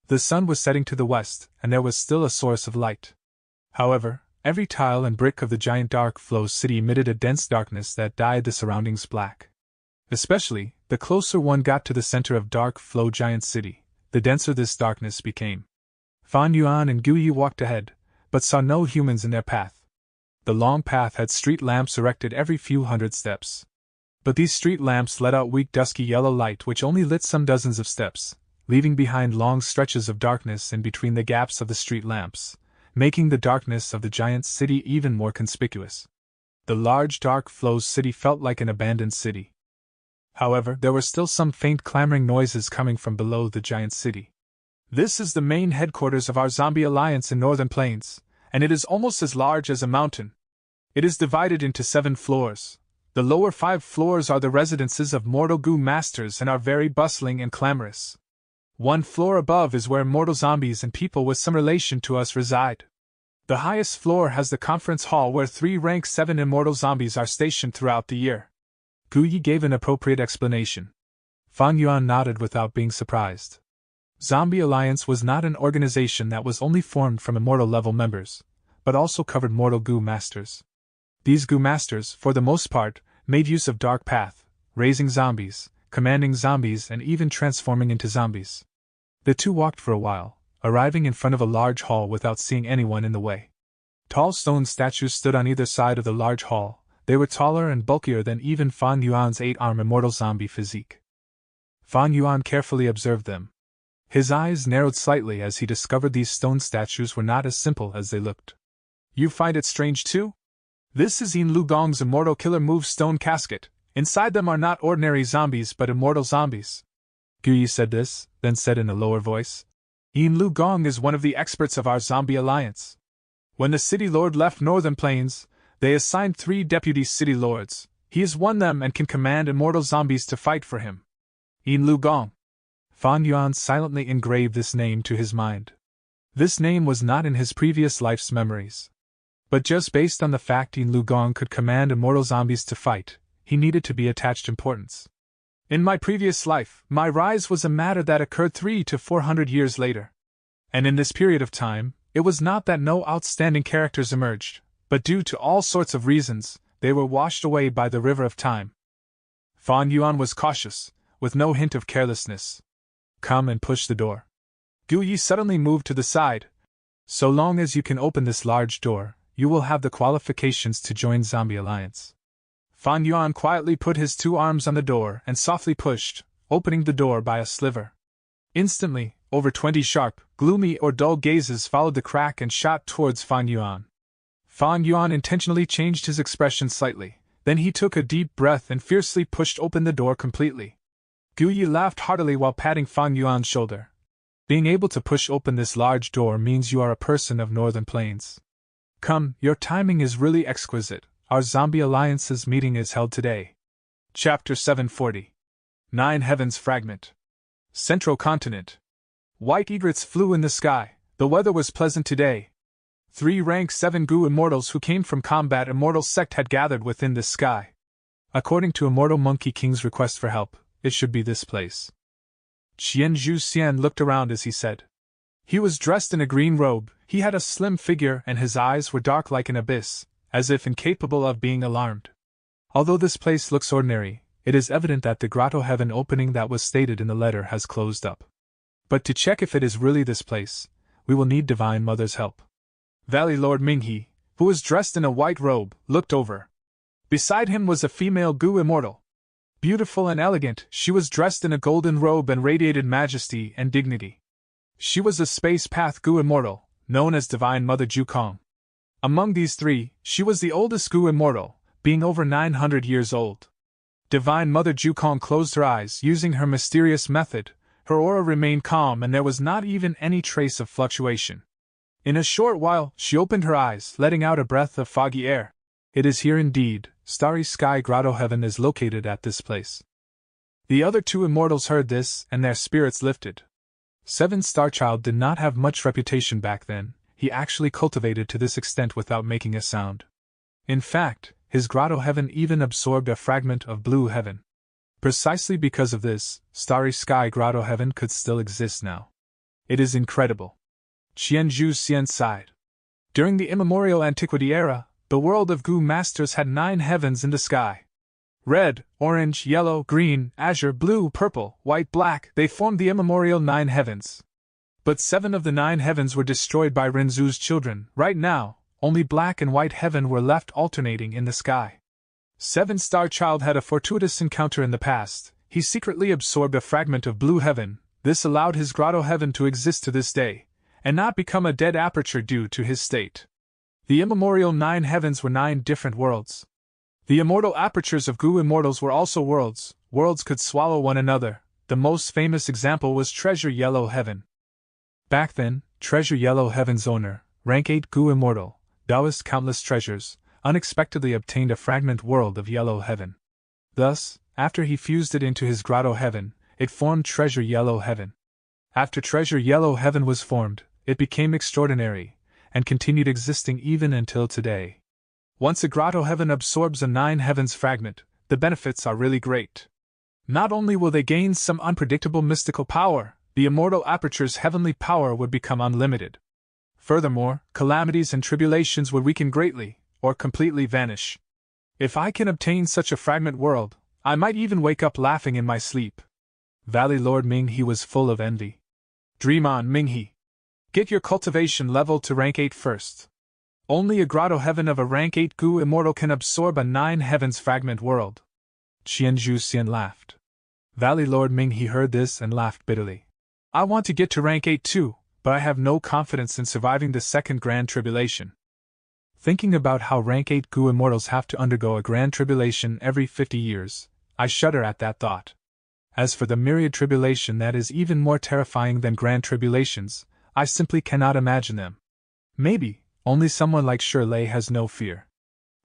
The sun was setting to the west, and there was still a source of light. However, every tile and brick of the giant Dark Flow city emitted a dense darkness that dyed the surroundings black. Especially, the closer one got to the center of Dark Flow Giant City, the denser this darkness became. Fan Yuan and Gu Yi walked ahead, but saw no humans in their path. The long path had street lamps erected every few hundred steps. But these street lamps let out weak dusky yellow light which only lit some dozens of steps, leaving behind long stretches of darkness in between the gaps of the street lamps, making the darkness of the giant city even more conspicuous. The large Dark Flow city felt like an abandoned city. However, there were still some faint clamoring noises coming from below the giant city. This is the main headquarters of our Zombie Alliance in Northern Plains, and it is almost as large as a mountain. It is divided into 7 floors. The lower 5 floors are the residences of mortal goo masters and are very bustling and clamorous. 1 floor above is where mortal zombies and people with some relation to us reside. The highest floor has the conference hall where 3 rank 7 immortal zombies are stationed throughout the year. Gu Yi gave an appropriate explanation. Fang Yuan nodded without being surprised. Zombie Alliance was not an organization that was only formed from immortal level members, but also covered mortal Gu Masters. These Gu Masters, for the most part, made use of Dark Path, raising zombies, commanding zombies, and even transforming into zombies. The two walked for a while, arriving in front of a large hall without seeing anyone in the way. Tall stone statues stood on either side of the large hall. They were taller and bulkier than even Fang Yuan's 8-arm immortal zombie physique. Fang Yuan carefully observed them. His eyes narrowed slightly as he discovered these stone statues were not as simple as they looked. You find it strange too? This is Yin Lu Gong's immortal killer move stone casket. Inside them are not ordinary zombies but immortal zombies. Gu Yi said this, then said in a lower voice, Yin Lu Gong is one of the experts of our zombie alliance. When the city lord left Northern Plains, they assigned 3 deputy city lords. He has won them and can command immortal zombies to fight for him. Yin Lu Gong. Fang Yuan silently engraved this name to his mind. This name was not in his previous life's memories. But just based on the fact Yin Lu Gong could command immortal zombies to fight, he needed to be attached importance. In my previous life, my rise was a matter that occurred 300 to 400 years later. And in this period of time, it was not that no outstanding characters emerged, but due to all sorts of reasons, they were washed away by the river of time. Fang Yuan was cautious, with no hint of carelessness. Come and push the door. Gu Yi suddenly moved to the side. So long as you can open this large door, you will have the qualifications to join Zombie Alliance. Fang Yuan quietly put his 2 arms on the door and softly pushed, opening the door by a sliver. Instantly, over 20 sharp, gloomy or dull gazes followed the crack and shot towards Fang Yuan. Fang Yuan intentionally changed his expression slightly, then he took a deep breath and fiercely pushed open the door completely. Gu Yi laughed heartily while patting Fang Yuan's shoulder. Being able to push open this large door means you are a person of Northern Plains. Come, your timing is really exquisite. Our Zombie Alliance's meeting is held today. Chapter 740. 9 Heavens Fragment. Central Continent. White egrets flew in the sky. The weather was pleasant today. 3 rank 7 Gu immortals who came from Combat Immortal Sect had gathered within this sky. According to Immortal Monkey King's request for help, it should be this place. Qian Zhu Xian looked around as he said. He was dressed in a green robe, he had a slim figure and his eyes were dark like an abyss, as if incapable of being alarmed. Although this place looks ordinary, it is evident that the Grotto Heaven opening that was stated in the letter has closed up. But to check if it is really this place, we will need Divine Mother's help. Valley Lord Minghe, who was dressed in a white robe, looked over. Beside him was a female Gu immortal. Beautiful and elegant, she was dressed in a golden robe and radiated majesty and dignity. She was a Space Path Gu immortal, known as Divine Mother Jukong. Among these 3, she was the oldest Gu immortal, being over 900 years old. Divine Mother Jukong closed her eyes using her mysterious method. Her aura remained calm and there was not even any trace of fluctuation. In a short while, she opened her eyes, letting out a breath of foggy air. It is here indeed. Starry Sky Grotto Heaven is located at this place. The other 2 immortals heard this, and their spirits lifted. 7 Starchild did not have much reputation back then, he actually cultivated to this extent without making a sound. In fact, his Grotto Heaven even absorbed a fragment of Blue Heaven. Precisely because of this, Starry Sky Grotto Heaven could still exist now. It is incredible. Qian Zhu Xian sighed. During the immemorial antiquity era, the world of Gu Masters had 9 heavens in the sky. Red, orange, yellow, green, azure, blue, purple, white, black, they formed the immemorial 9 heavens. But 7 of the 9 heavens were destroyed by Renzu's children. Right now, only black and white heaven were left alternating in the sky. 7 Star Child had a fortuitous encounter in the past. He secretly absorbed a fragment of blue heaven. This allowed his Grotto Heaven to exist to this day, and not become a dead aperture due to his state. The immemorial 9 heavens were 9 different worlds. The immortal apertures of Gu immortals were also worlds. Worlds could swallow one another. The most famous example was Treasure Yellow Heaven. Back then, Treasure Yellow Heaven's owner, rank 8 Gu immortal, Taoist countless treasures, unexpectedly obtained a fragment world of Yellow Heaven. Thus, after he fused it into his Grotto Heaven, it formed Treasure Yellow Heaven. After Treasure Yellow Heaven was formed, it became extraordinary, and continued existing even until today. Once a grotto heaven absorbs a nine heavens fragment, the benefits are really great. Not only will they gain some unpredictable mystical power, the immortal aperture's heavenly power would become unlimited. Furthermore, calamities and tribulations would weaken greatly, or completely vanish. If I can obtain such a fragment world, I might even wake up laughing in my sleep. Valley Lord Ming-He was full of envy. Dream on, Ming-He. Get your cultivation level to rank 8 first. Only a grotto heaven of a rank 8 Gu immortal can absorb a 9 heavens fragment world. Qianzhu Xian laughed. Valley Lord Ming-He heard this and laughed bitterly. I want to get to rank 8 too, but I have no confidence in surviving the second Grand Tribulation. Thinking about how rank 8 Gu immortals have to undergo a Grand Tribulation every 50 years, I shudder at that thought. As for the myriad tribulation that is even more terrifying than Grand Tribulations, I simply cannot imagine them. Maybe, only someone like Shirley has no fear.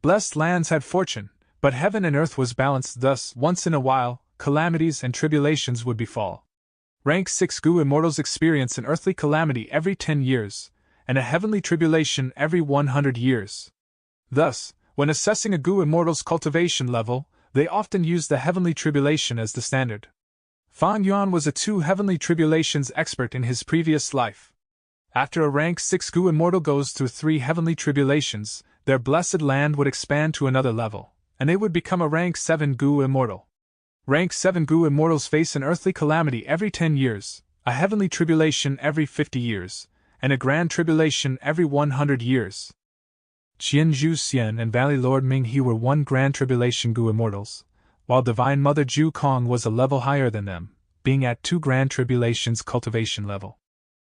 Blessed lands had fortune, but heaven and earth was balanced, thus, once in a while, calamities and tribulations would befall. Rank 6 Gu immortals experience an earthly calamity every 10 years, and a heavenly tribulation every 100 years. Thus, when assessing a Gu immortal's cultivation level, they often use the heavenly tribulation as the standard. Fan Yuan was a 2 heavenly tribulations expert in his previous life. After a rank 6 Gu immortal goes through 3 heavenly tribulations, their blessed land would expand to another level, and they would become a rank 7 Gu immortal. Rank 7 Gu immortals face an earthly calamity every 10 years, a heavenly tribulation every 50 years, and a grand tribulation every 100 years. Qianzhu Xian and Valley Lord Ming-He were 1 grand tribulation Gu immortals, while Divine Mother Ju Kong was a level higher than them, being at 2 grand tribulations cultivation level.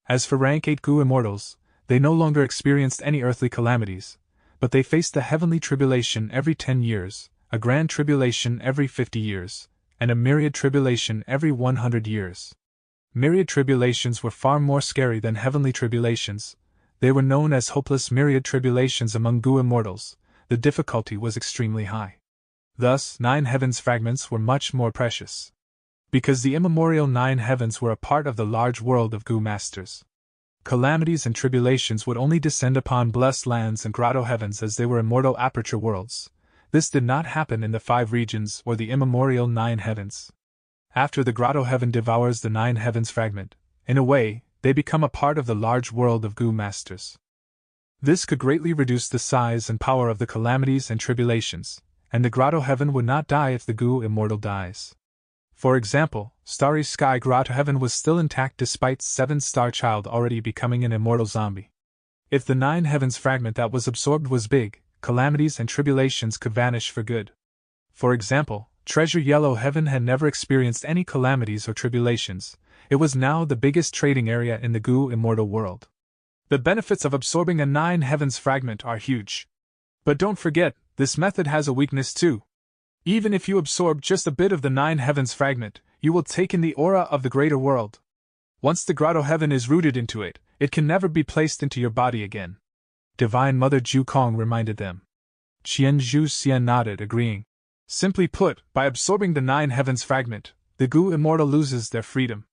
As for rank 8 Gu immortals, they no longer experienced any earthly calamities, but they faced the heavenly tribulation every 10 years, a grand tribulation every 50 years, and a myriad tribulation every 100 years. Myriad tribulations were far more scary than heavenly tribulations. They were known as hopeless myriad tribulations among Gu immortals. The difficulty was extremely high. Thus, 9 heavens fragments were much more precious. Because the immemorial 9 heavens were a part of the large world of Gu masters. Calamities and tribulations would only descend upon blessed lands and grotto heavens as they were immortal aperture worlds. This did not happen in the 5 regions or the immemorial 9 heavens. After the grotto heaven devours the 9 heavens fragment, in a way, they become a part of the large world of Gu masters. This could greatly reduce the size and power of the calamities and tribulations, and the grotto heaven would not die if the Gu immortal dies. For example, Starry Sky Grotto Heaven was still intact despite 7-star child already becoming an immortal zombie. If the 9 heavens fragment that was absorbed was big, calamities and tribulations could vanish for good. For example, Treasure Yellow Heaven had never experienced any calamities or tribulations. It was now the biggest trading area in the Gu immortal world. The benefits of absorbing a 9 heavens fragment are huge. But don't forget, this method has a weakness too. Even if you absorb just a bit of the 9 heavens fragment, you will take in the aura of the greater world. Once the grotto heaven is rooted into it, it can never be placed into your body again. Divine Mother Ju Kong reminded them. Qianzhu Xian nodded, agreeing. Simply put, by absorbing the 9 heavens fragment, the Gu immortal loses their freedom.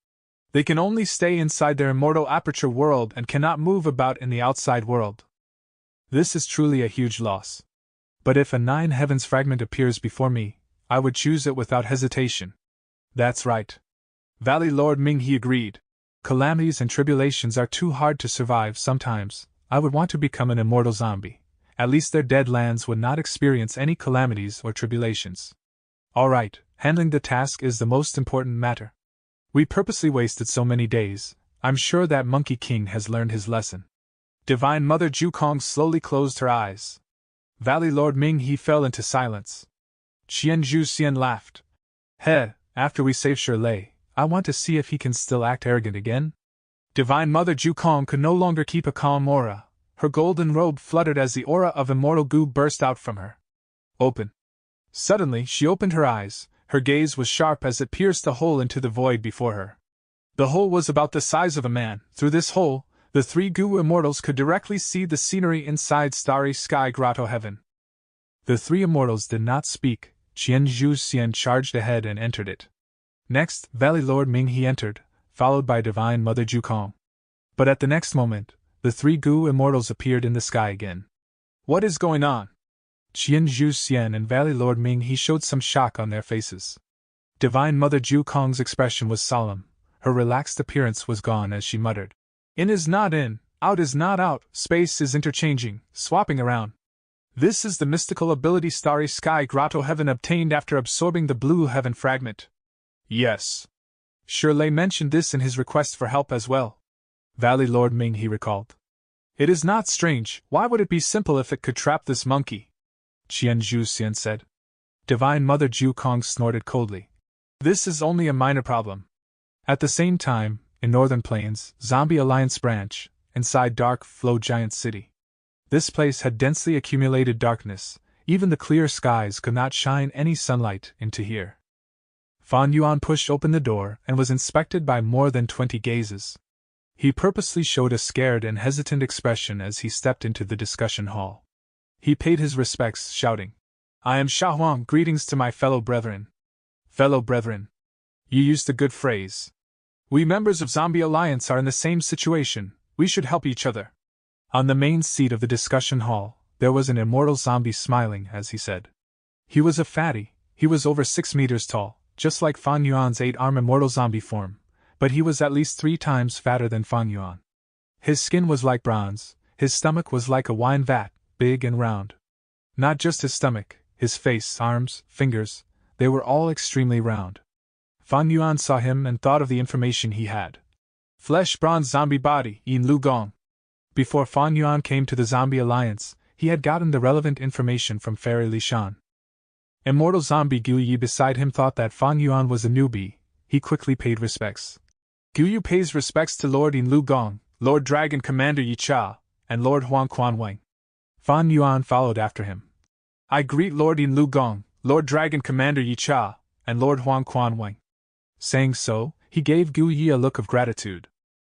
They can only stay inside their immortal aperture world and cannot move about in the outside world. This is truly a huge loss. But if a 9 heavens fragment appears before me, I would choose it without hesitation. That's right. Valley Lord Ming-He agreed. Calamities and tribulations are too hard to survive sometimes. I would want to become an immortal zombie. At least their dead lands would not experience any calamities or tribulations. Alright, handling the task is the most important matter. We purposely wasted so many days. I'm sure that Monkey King has learned his lesson. Divine Mother Ju Kong slowly closed her eyes. Valley Lord Ming-He fell into silence. Qianzhu Xian laughed. After we save Shirley, I want to see if he can still act arrogant again. Divine Mother Ju Kong could no longer keep a calm aura. Her golden robe fluttered as the aura of immortal Gu burst out from her. Open. Suddenly, she opened her eyes. Her gaze was sharp as it pierced a hole into the void before her. The hole was about the size of a man. Through this hole, the 3 Gu immortals could directly see the scenery inside Starry Sky Grotto Heaven. The 3 immortals did not speak. Qianzhu Xian charged ahead and entered it. Next, Valley Lord Ming-He entered, followed by Divine Mother Ju Kong. But at the next moment, the three Gu immortals appeared in the sky again. What is going on? Qian Zhu Xian and Valley Lord Ming He showed some shock on their faces. Divine Mother Ju Kong's expression was solemn, her relaxed appearance was gone as she muttered. In is not in, out is not out, space is interchanging, swapping around. This is the mystical ability Starry Sky Grotto Heaven obtained after absorbing the Blue Heaven fragment. Yes. Shirley mentioned this in his request for help as well. Valley Lord Ming He recalled. It is not strange, why would it be simple if it could trap this monkey? Qian Zhu Xian said. Divine Mother Ju Kong snorted coldly. This is only a minor problem. At the same time, in Northern Plains, Zombie Alliance branch, inside Dark Flow Giant City. This place had densely accumulated darkness, even the clear skies could not shine any sunlight into here. Fan Yuan pushed open the door and was inspected by more than 20 gazes. He purposely showed a scared and hesitant expression as he stepped into the discussion hall. He paid his respects, shouting, I am Sha Huang, greetings to my fellow brethren. Fellow brethren. You used a good phrase. We members of Zombie Alliance are in the same situation, we should help each other. On the main seat of the discussion hall, there was an immortal zombie smiling as he said. He was a fatty, he was over 6 meters tall, just like Fan Yuan's 8-arm immortal zombie form, but he was at least 3 times fatter than Fan Yuan. His skin was like bronze, his stomach was like a wine vat, big and round. Not just his stomach, his face, arms, fingers, they were all extremely round. Fan Yuan saw him and thought of the information he had. Flesh bronze zombie body, Yin Lu Gong. Before Fan Yuan came to the Zombie Alliance, he had gotten the relevant information from Fairy Li Shan. Immortal zombie Gu Yi beside him thought that Fan Yuan was a newbie. He quickly paid respects. Gu Yu pays respects to Lord Yin Lu Gong, Lord Dragon Commander Yi Cha, and Lord Huang Quan Wang. Fan Yuan followed after him. I greet Lord Yin Lu Gong, Lord Dragon Commander Yi Cha, and Lord Huang Quan Wang. Saying so, he gave Gu Yi a look of gratitude.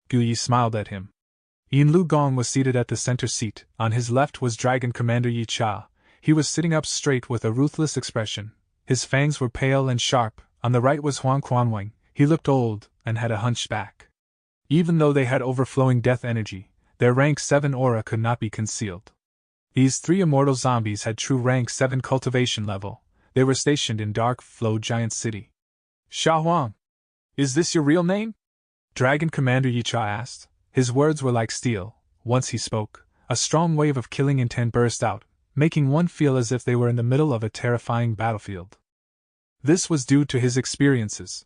Gu Yi smiled at him. Yin Lu Gong was seated at the center seat, on his left was Dragon Commander Yi Cha. He was sitting up straight with a ruthless expression. His fangs were pale and sharp. On the right was Huang Quan Wang. He looked old, and had a hunched back. Even though they had overflowing death energy, their rank 7 aura could not be concealed. These 3 immortal zombies had true rank 7 cultivation level. They were stationed in Dark Flow Giant City. Sha Huang, is this your real name? Dragon Commander Yi Cha asked. His words were like steel. Once he spoke, a strong wave of killing intent burst out, making one feel as if they were in the middle of a terrifying battlefield. This was due to his experiences.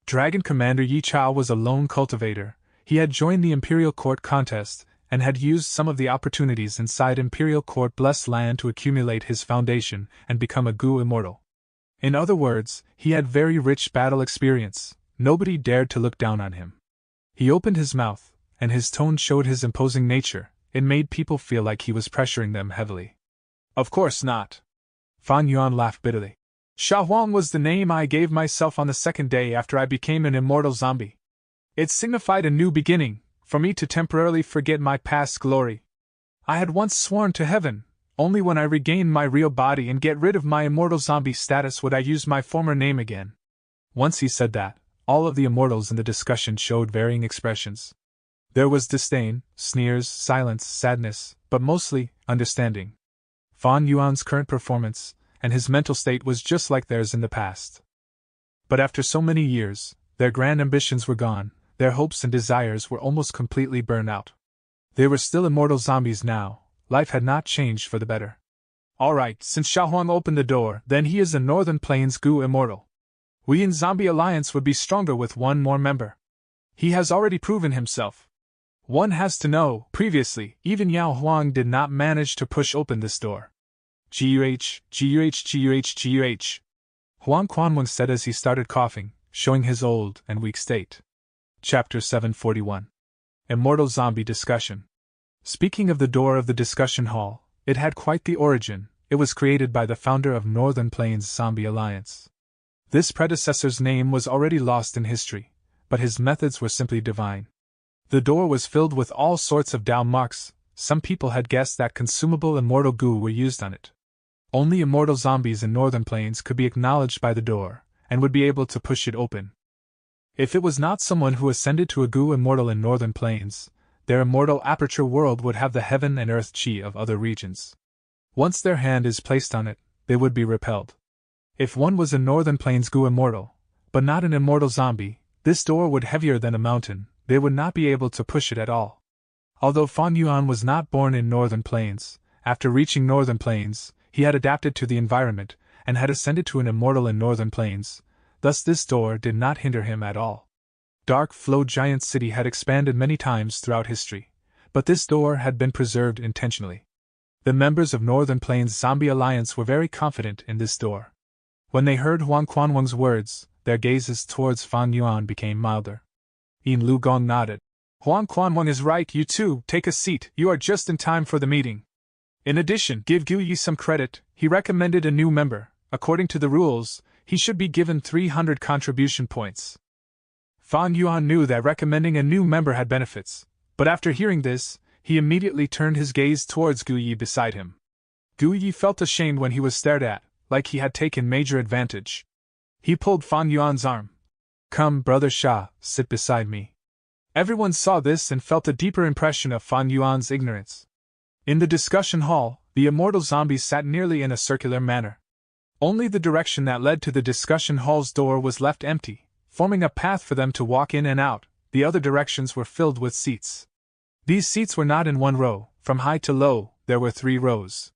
Dragon Commander Yi Cha was a lone cultivator. He had joined the Imperial Court contest, and had used some of the opportunities inside Imperial Court blessed land to accumulate his foundation and become a Gu immortal. In other words, he had very rich battle experience. Nobody dared to look down on him. He opened his mouth, and his tone showed his imposing nature. It made people feel like he was pressuring them heavily. Of course not. Fan Yuan laughed bitterly. Sha Huang was the name I gave myself on the 2nd day after I became an immortal zombie. It signified a new beginning, for me to temporarily forget my past glory. I had once sworn to heaven, only when I regained my real body and get rid of my immortal zombie status would I use my former name again. Once he said that, all of the immortals in the discussion showed varying expressions. There was disdain, sneers, silence, sadness, but mostly understanding. Fan Yuan's current performance and his mental state was just like theirs in the past. But after so many years, their grand ambitions were gone, their hopes and desires were almost completely burned out. They were still immortal zombies now, life had not changed for the better. Alright, since Sha Huang opened the door, then he is a Northern Plains Gu immortal. We in Zombie Alliance would be stronger with one more member. He has already proven himself. One has to know, previously, even Yao Huang did not manage to push open this door. Guh. Huang Quanwen said as he started coughing, showing his old and weak state. Chapter 741. Immortal Zombie Discussion. Speaking of the door of the discussion hall, it had quite the origin. It was created by the founder of Northern Plains Zombie Alliance. This predecessor's name was already lost in history, but his methods were simply divine. The door was filled with all sorts of Dao marks. Some people had guessed that consumable immortal goo were used on it. Only immortal zombies in Northern Plains could be acknowledged by the door, and would be able to push it open. If it was not someone who ascended to a Gu immortal in Northern Plains, their immortal aperture world would have the heaven and earth chi of other regions. Once their hand is placed on it, they would be repelled. If one was a Northern Plains Gu immortal, but not an immortal zombie, this door would heavier than a mountain, they would not be able to push it at all. Although Fan Yuan was not born in Northern Plains, after reaching Northern Plains, he had adapted to the environment, and had ascended to an immortal in Northern Plains, thus this door did not hinder him at all. Dark Flow Giant City had expanded many times throughout history, but this door had been preserved intentionally. The members of Northern Plains Zombie Alliance were very confident in this door. When they heard Huang Quanwang's words, their gazes towards Fan Yuan became milder. Yin Lu Gong nodded. Huang Quanwang is right, you too, take a seat, you are just in time for the meeting. In addition, give Gu Yi some credit, he recommended a new member. According to the rules, he should be given 300 contribution points. Fan Yuan knew that recommending a new member had benefits, but after hearing this, he immediately turned his gaze towards Gu Yi beside him. Gu Yi felt ashamed when he was stared at, like he had taken major advantage. He pulled Fan Yuan's arm. Come, Brother Sha, sit beside me. Everyone saw this and felt a deeper impression of Fan Yuan's ignorance. In the discussion hall, the immortal zombies sat nearly in a circular manner. Only the direction that led to the discussion hall's door was left empty, forming a path for them to walk in and out. The other directions were filled with seats. These seats were not in one row, from high to low, there were 3 rows.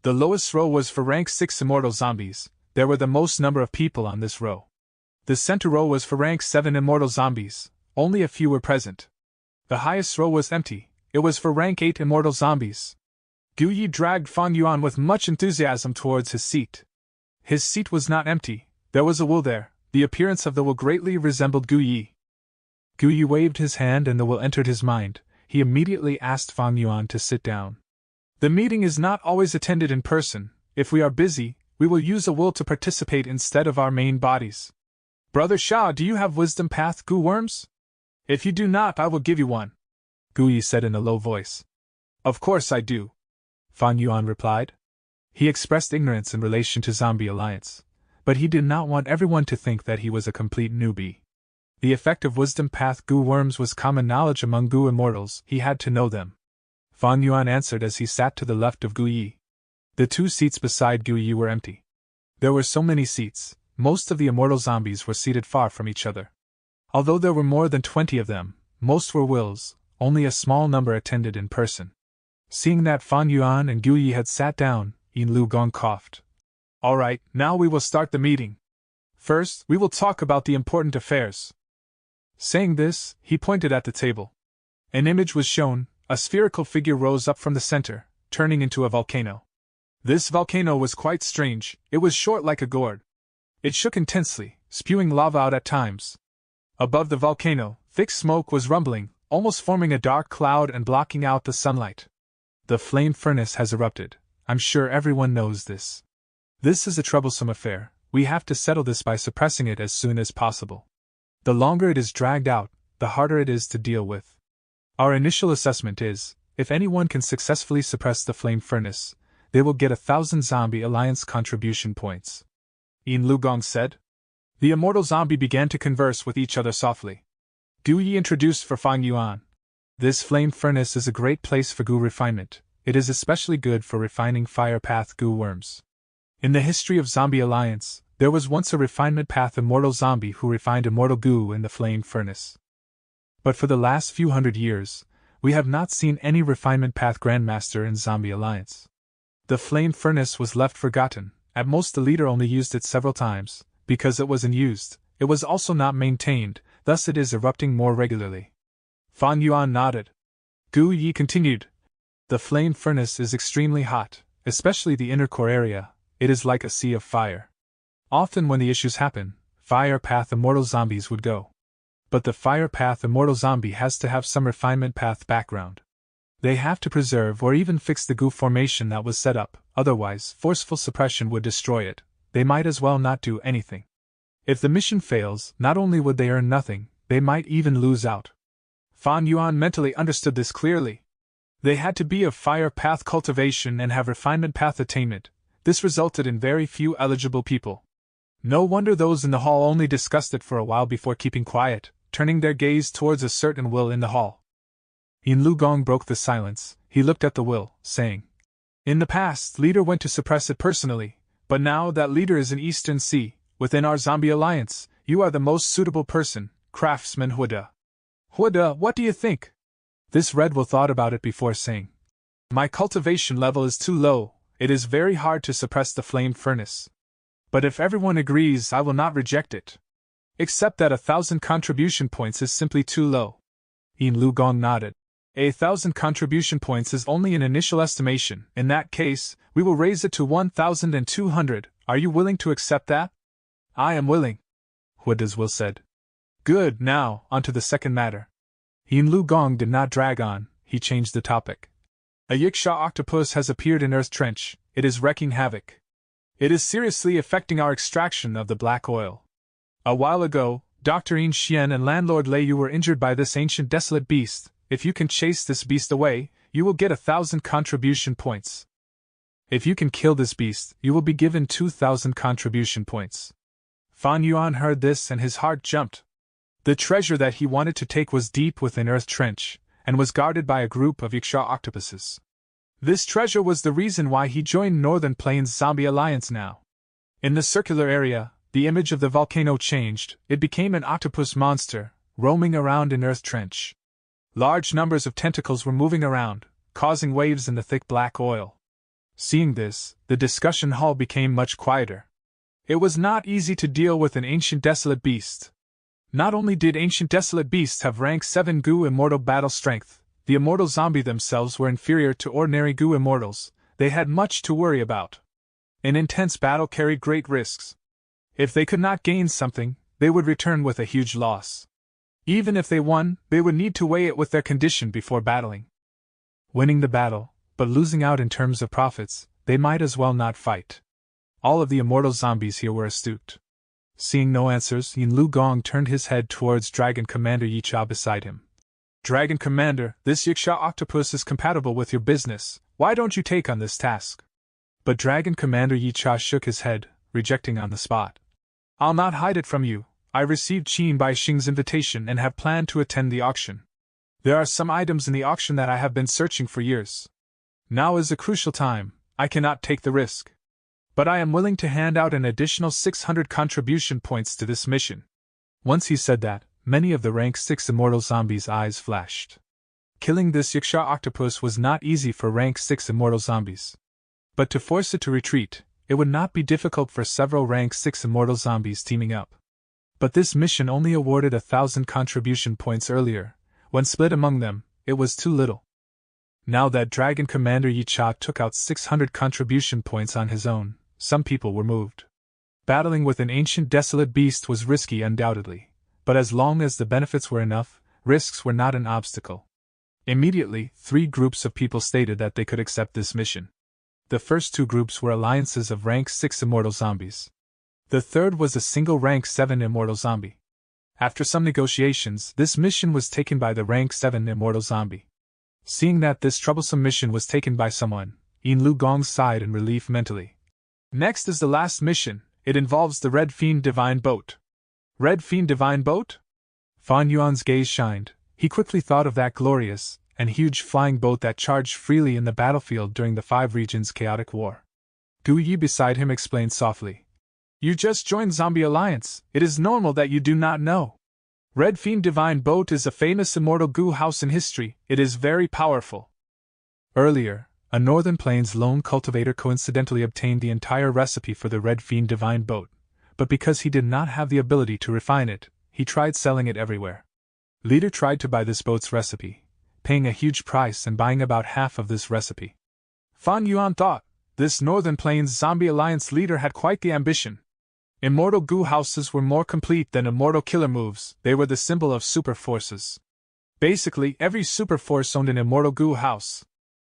The lowest row was for rank 6 immortal zombies, there were the most number of people on this row. The center row was for rank 7 immortal zombies, only a few were present. The highest row was empty, it was for rank 8 immortal zombies. Gu Yi dragged Fan Yuan with much enthusiasm towards his seat. His seat was not empty, there was a will there, the appearance of the will greatly resembled Gu Yi. Gu Yi waved his hand and the will entered his mind, he immediately asked Fan Yuan to sit down. The meeting is not always attended in person, if we are busy, we will use a will to participate instead of our main bodies. Brother Sha, do you have wisdom path Gu worms? If you do not, I will give you one, Gu Yi said in a low voice. Of course I do, Fan Yuan replied. He expressed ignorance in relation to Zombie Alliance, but he did not want everyone to think that he was a complete newbie. The effect of wisdom path Gu worms was common knowledge among Gu immortals, he had to know them. Fan Yuan answered as he sat to the left of Gu Yi. The 2 seats beside Gu Yi were empty. There were so many seats, most of the immortal zombies were seated far from each other. Although there were more than 20 of them, most were wills, only a small number attended in person. Seeing that Fan Yuan and Gu Yi had sat down, Yin Lu Gong coughed. All right, now we will start the meeting. First, we will talk about the important affairs. Saying this, he pointed at the table. An image was shown, a spherical figure rose up from the center, turning into a volcano. This volcano was quite strange, it was short like a gourd. It shook intensely, spewing lava out at times. Above the volcano, thick smoke was rumbling, almost forming a dark cloud and blocking out the sunlight. The flame furnace has erupted, I'm sure everyone knows this. This is a troublesome affair, we have to settle this by suppressing it as soon as possible. The longer it is dragged out, the harder it is to deal with. Our initial assessment is, if anyone can successfully suppress the flame furnace, they will get 1,000 Zombie Alliance contribution points. Yin Lu Gong said. The immortal zombie began to converse with each other softly. Gu Yi introduced for Fan Yuan. This flame furnace is a great place for Gu refinement, it is especially good for refining fire path Gu worms. In the history of Zombie Alliance, there was once a refinement path immortal zombie who refined immortal Gu in the flame furnace. But for the last few hundred years, we have not seen any refinement path grandmaster in Zombie Alliance. The flame furnace was left forgotten, at most the leader only used it several times. Because it wasn't used, it was also not maintained, thus it is erupting more regularly. Fan Yuan nodded. Gu Yi continued. The flame furnace is extremely hot, especially the inner core area, it is like a sea of fire. Often when the issues happen, fire path immortal zombies would go. But the fire path immortal zombie has to have some refinement path background. They have to preserve or even fix the Gu formation that was set up, otherwise forceful suppression would destroy it. They might as well not do anything. If the mission fails, not only would they earn nothing, they might even lose out. Fan Yuan mentally understood this clearly. They had to be of fire path cultivation and have refinement path attainment. This resulted in very few eligible people. No wonder those in the hall only discussed it for a while before keeping quiet, turning their gaze towards a certain will in the hall. Yin Lu Gong broke the silence. He looked at the will, saying, "In the past, leader went to suppress it personally, but now that leader is in Eastern Sea, within our zombie alliance, you are the most suitable person, craftsman Huda." "Huda, what do you think?" This Red will thought about it before saying, "My cultivation level is too low, it is very hard to suppress the flame furnace. But if everyone agrees, I will not reject it. Except that 1,000 contribution points is simply too low." Yin Lu Gong nodded. 1,000 contribution points is only an initial estimation. In that case, we will raise it to 1,200. Are you willing to accept that? "I am willing," Huda's will said. "Good, now, on to the second matter." Yin Lu Gong did not drag on, he changed the topic. "A Yiksha octopus has appeared in Earth Trench. It is wreaking havoc. It is seriously affecting our extraction of the black oil. A while ago, Dr. Yin Xian and Landlord Lei Yu were injured by this ancient desolate beast. If you can chase this beast away, you will get 1,000 contribution points. If you can kill this beast, you will be given 2,000 contribution points." Fan Yuan heard this and his heart jumped. The treasure that he wanted to take was deep within Earth Trench, and was guarded by a group of Yiksha octopuses. This treasure was the reason why he joined Northern Plains Zombie Alliance now. In the circular area, the image of the volcano changed. It became an octopus monster, roaming around in Earth Trench. Large numbers of tentacles were moving around, causing waves in the thick black oil. Seeing this, the discussion hall became much quieter. It was not easy to deal with an ancient desolate beast. Not only did ancient desolate beasts have rank 7 Gu immortal battle strength, the immortal zombie themselves were inferior to ordinary Gu immortals. They had much to worry about. An intense battle carried great risks. If they could not gain something, they would return with a huge loss. Even if they won, they would need to weigh it with their condition before battling. Winning the battle, but losing out in terms of profits, they might as well not fight. All of the immortal zombies here were astute. Seeing no answers, Yin Lu Gong turned his head towards Dragon Commander Yicha beside him. "Dragon Commander, this Yiksha octopus is compatible with your business. Why don't you take on this task?" But Dragon Commander Yicha shook his head, rejecting on the spot. "I'll not hide it from you. I received Qin Bai Xing's invitation and have planned to attend the auction. There are some items in the auction that I have been searching for years. Now is a crucial time. I cannot take the risk. But I am willing to hand out an additional 600 contribution points to this mission." Once he said that, many of the rank 6 immortal zombies' eyes flashed. Killing this Yiksha octopus was not easy for rank 6 immortal zombies. But to force it to retreat, it would not be difficult for several rank 6 immortal zombies teaming up. But this mission only awarded 1,000 contribution points earlier. When split among them, it was too little. Now that Dragon Commander Yicha took out 600 contribution points on his own, some people were moved. Battling with an ancient desolate beast was risky undoubtedly, but as long as the benefits were enough, risks were not an obstacle. Immediately, 3 groups of people stated that they could accept this mission. The first 2 groups were alliances of rank 6 immortal zombies. The third was a single rank 7 immortal zombie. After some negotiations, this mission was taken by the rank 7 immortal zombie. Seeing that this troublesome mission was taken by someone, Yin Lu Gong sighed in relief mentally. Next is the last mission. It involves the Red Fiend Divine Boat. Red Fiend Divine Boat? Fan Yuan's gaze shined. He quickly thought of that glorious and huge flying boat that charged freely in the battlefield during the 5 regions' chaotic war. Gu Yi beside him explained softly. "You just joined Zombie Alliance. It is normal that you do not know. Red Fiend Divine Boat is a famous immortal Gu house in history. It is very powerful." Earlier, a Northern Plains lone cultivator coincidentally obtained the entire recipe for the Red Fiend Divine Boat, but because he did not have the ability to refine it, he tried selling it everywhere. Leader tried to buy this boat's recipe, paying a huge price and buying about half of this recipe. Fan Yuan thought, this Northern Plains Zombie Alliance leader had quite the ambition. Immortal Gu houses were more complete than immortal killer moves. They were the symbol of super forces. Basically, every super force owned an immortal Gu house.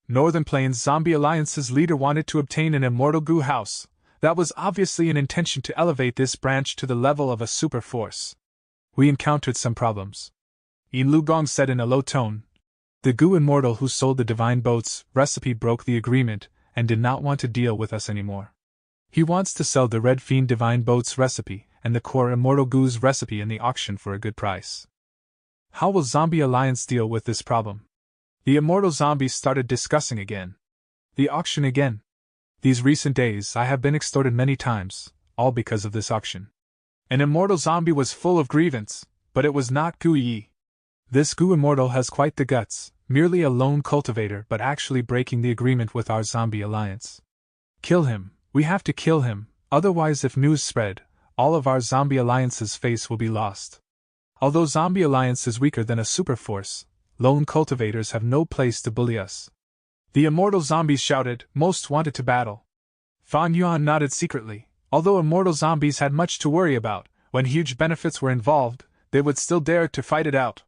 Northern Plains Zombie Alliance's leader wanted to obtain an immortal Gu house. That was obviously an intention to elevate this branch to the level of a super force. "We encountered some problems," Yin Lu Gong said in a low tone. "The Gu immortal who sold the divine boat's recipe broke the agreement and did not want to deal with us anymore. He wants to sell the Red Fiend Divine Boat's recipe and the core Immortal Gu's recipe in the auction for a good price." "How will Zombie Alliance deal with this problem?" The immortal zombies started discussing again. The auction again. These recent days I have been extorted many times, all because of this auction. An immortal zombie was full of grievance, but it was not Gu Yi. This Gu immortal has quite the guts, merely a lone cultivator but actually breaking the agreement with our zombie alliance. Kill him, we have to kill him, otherwise if news spread, all of our zombie alliance's face will be lost. Although zombie alliance is weaker than a superforce, lone cultivators have no place to bully us. The immortal zombies shouted, most wanted to battle. Fan Yuan nodded secretly. Although immortal zombies had much to worry about, when huge benefits were involved, they would still dare to fight it out.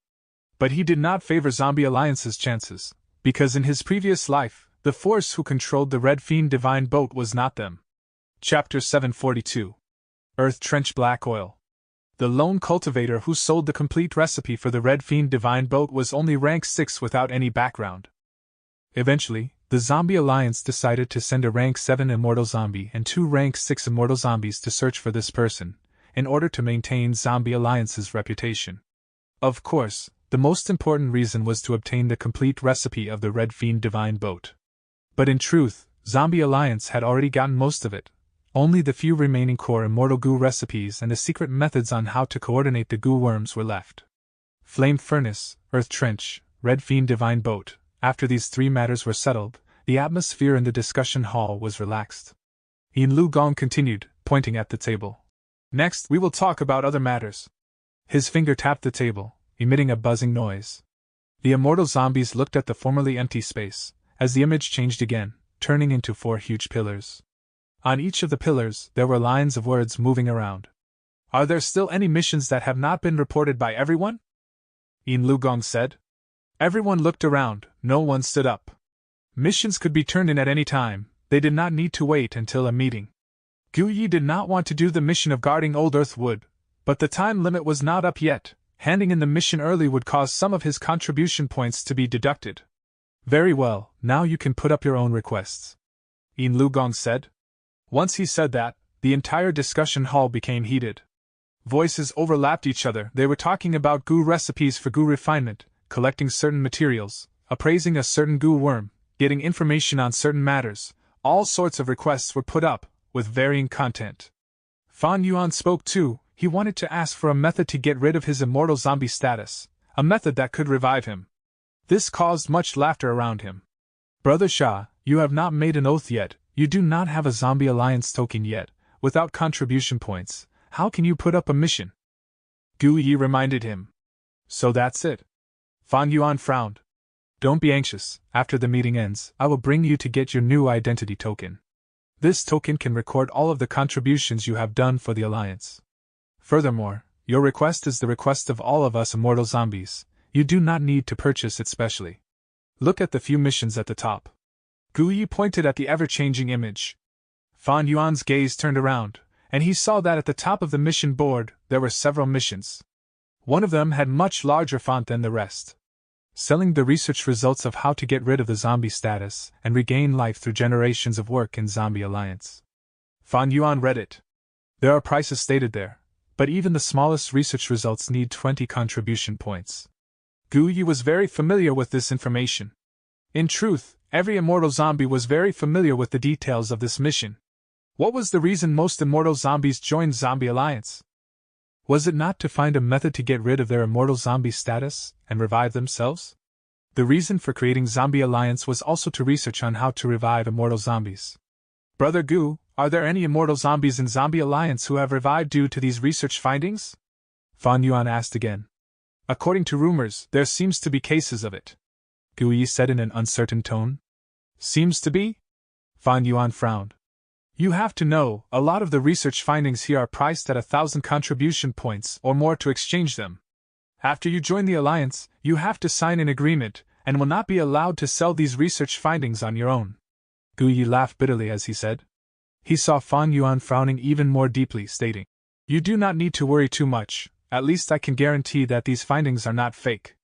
But he did not favor Zombie Alliance's chances, because in his previous life, the force who controlled the Red Fiend Divine Boat was not them. Chapter 742. Earth Trench Black Oil. The lone cultivator who sold the complete recipe for the Red Fiend Divine Boat was only rank 6 without any background. Eventually, the Zombie Alliance decided to send a rank 7 immortal zombie and 2 rank 6 immortal zombies to search for this person, in order to maintain Zombie Alliance's reputation. Of course, the most important reason was to obtain the complete recipe of the Red Fiend Divine Boat. But in truth, Zombie Alliance had already gotten most of it. Only the few remaining core immortal goo recipes and the secret methods on how to coordinate the goo worms were left. Flame Furnace, Earth Trench, Red Fiend Divine Boat. After these 3 matters were settled, the atmosphere in the discussion hall was relaxed. Yin Lu Gong continued, pointing at the table. Next, we will talk about other matters. His finger tapped the table, emitting a buzzing noise. The immortal zombies looked at the formerly empty space, as the image changed again, turning into 4 huge pillars. On each of the pillars, there were lines of words moving around. Are there still any missions that have not been reported by everyone? Yin Lu Gong said. Everyone looked around, no one stood up. Missions could be turned in at any time, they did not need to wait until a meeting. Gu Yi did not want to do the mission of guarding Old Earth Wood, but the time limit was not up yet. Handing in the mission early would cause some of his contribution points to be deducted. Very well, now you can put up your own requests. Yin Lu Gong said. Once he said that, the entire discussion hall became heated. Voices overlapped each other, they were talking about goo recipes for goo refinement, collecting certain materials, appraising a certain goo worm, getting information on certain matters. All sorts of requests were put up, with varying content. Fan Yuan spoke too. He wanted to ask for a method to get rid of his immortal zombie status, a method that could revive him. This caused much laughter around him. Brother Shah, you have not made an oath yet, you do not have a Zombie Alliance token yet, without contribution points, how can you put up a mission? Gu Yi reminded him. So that's it. Fan Yuan frowned. Don't be anxious, after the meeting ends, I will bring you to get your new identity token. This token can record all of the contributions you have done for the Alliance. Furthermore, your request is the request of all of us immortal zombies, you do not need to purchase it specially. Look at the few missions at the top. Gu Yi pointed at the ever-changing image. Fan Yuan's gaze turned around, and he saw that at the top of the mission board, there were several missions. One of them had much larger font than the rest. Selling the research results of how to get rid of the zombie status and regain life through generations of work in Zombie Alliance. Fan Yuan read it. There are prices stated there, but even the smallest research results need 20 contribution points. Gu Yi was very familiar with this information. In truth, every immortal zombie was very familiar with the details of this mission. What was the reason most immortal zombies joined Zombie Alliance? Was it not to find a method to get rid of their immortal zombie status and revive themselves? The reason for creating Zombie Alliance was also to research on how to revive immortal zombies. Brother Gu, are there any immortal zombies in Zombie Alliance who have revived due to these research findings? Fan Yuan asked again. According to rumors, there seems to be cases of it. Gu Yi said in an uncertain tone. Seems to be? Fan Yuan frowned. You have to know, a lot of the research findings here are priced at 1,000 contribution points or more to exchange them. After you join the Alliance, you have to sign an agreement, and will not be allowed to sell these research findings on your own. Gu Yi laughed bitterly as he said. He saw Fan Yuan frowning even more deeply, stating, You do not need to worry too much, at least I can guarantee that these findings are not fake.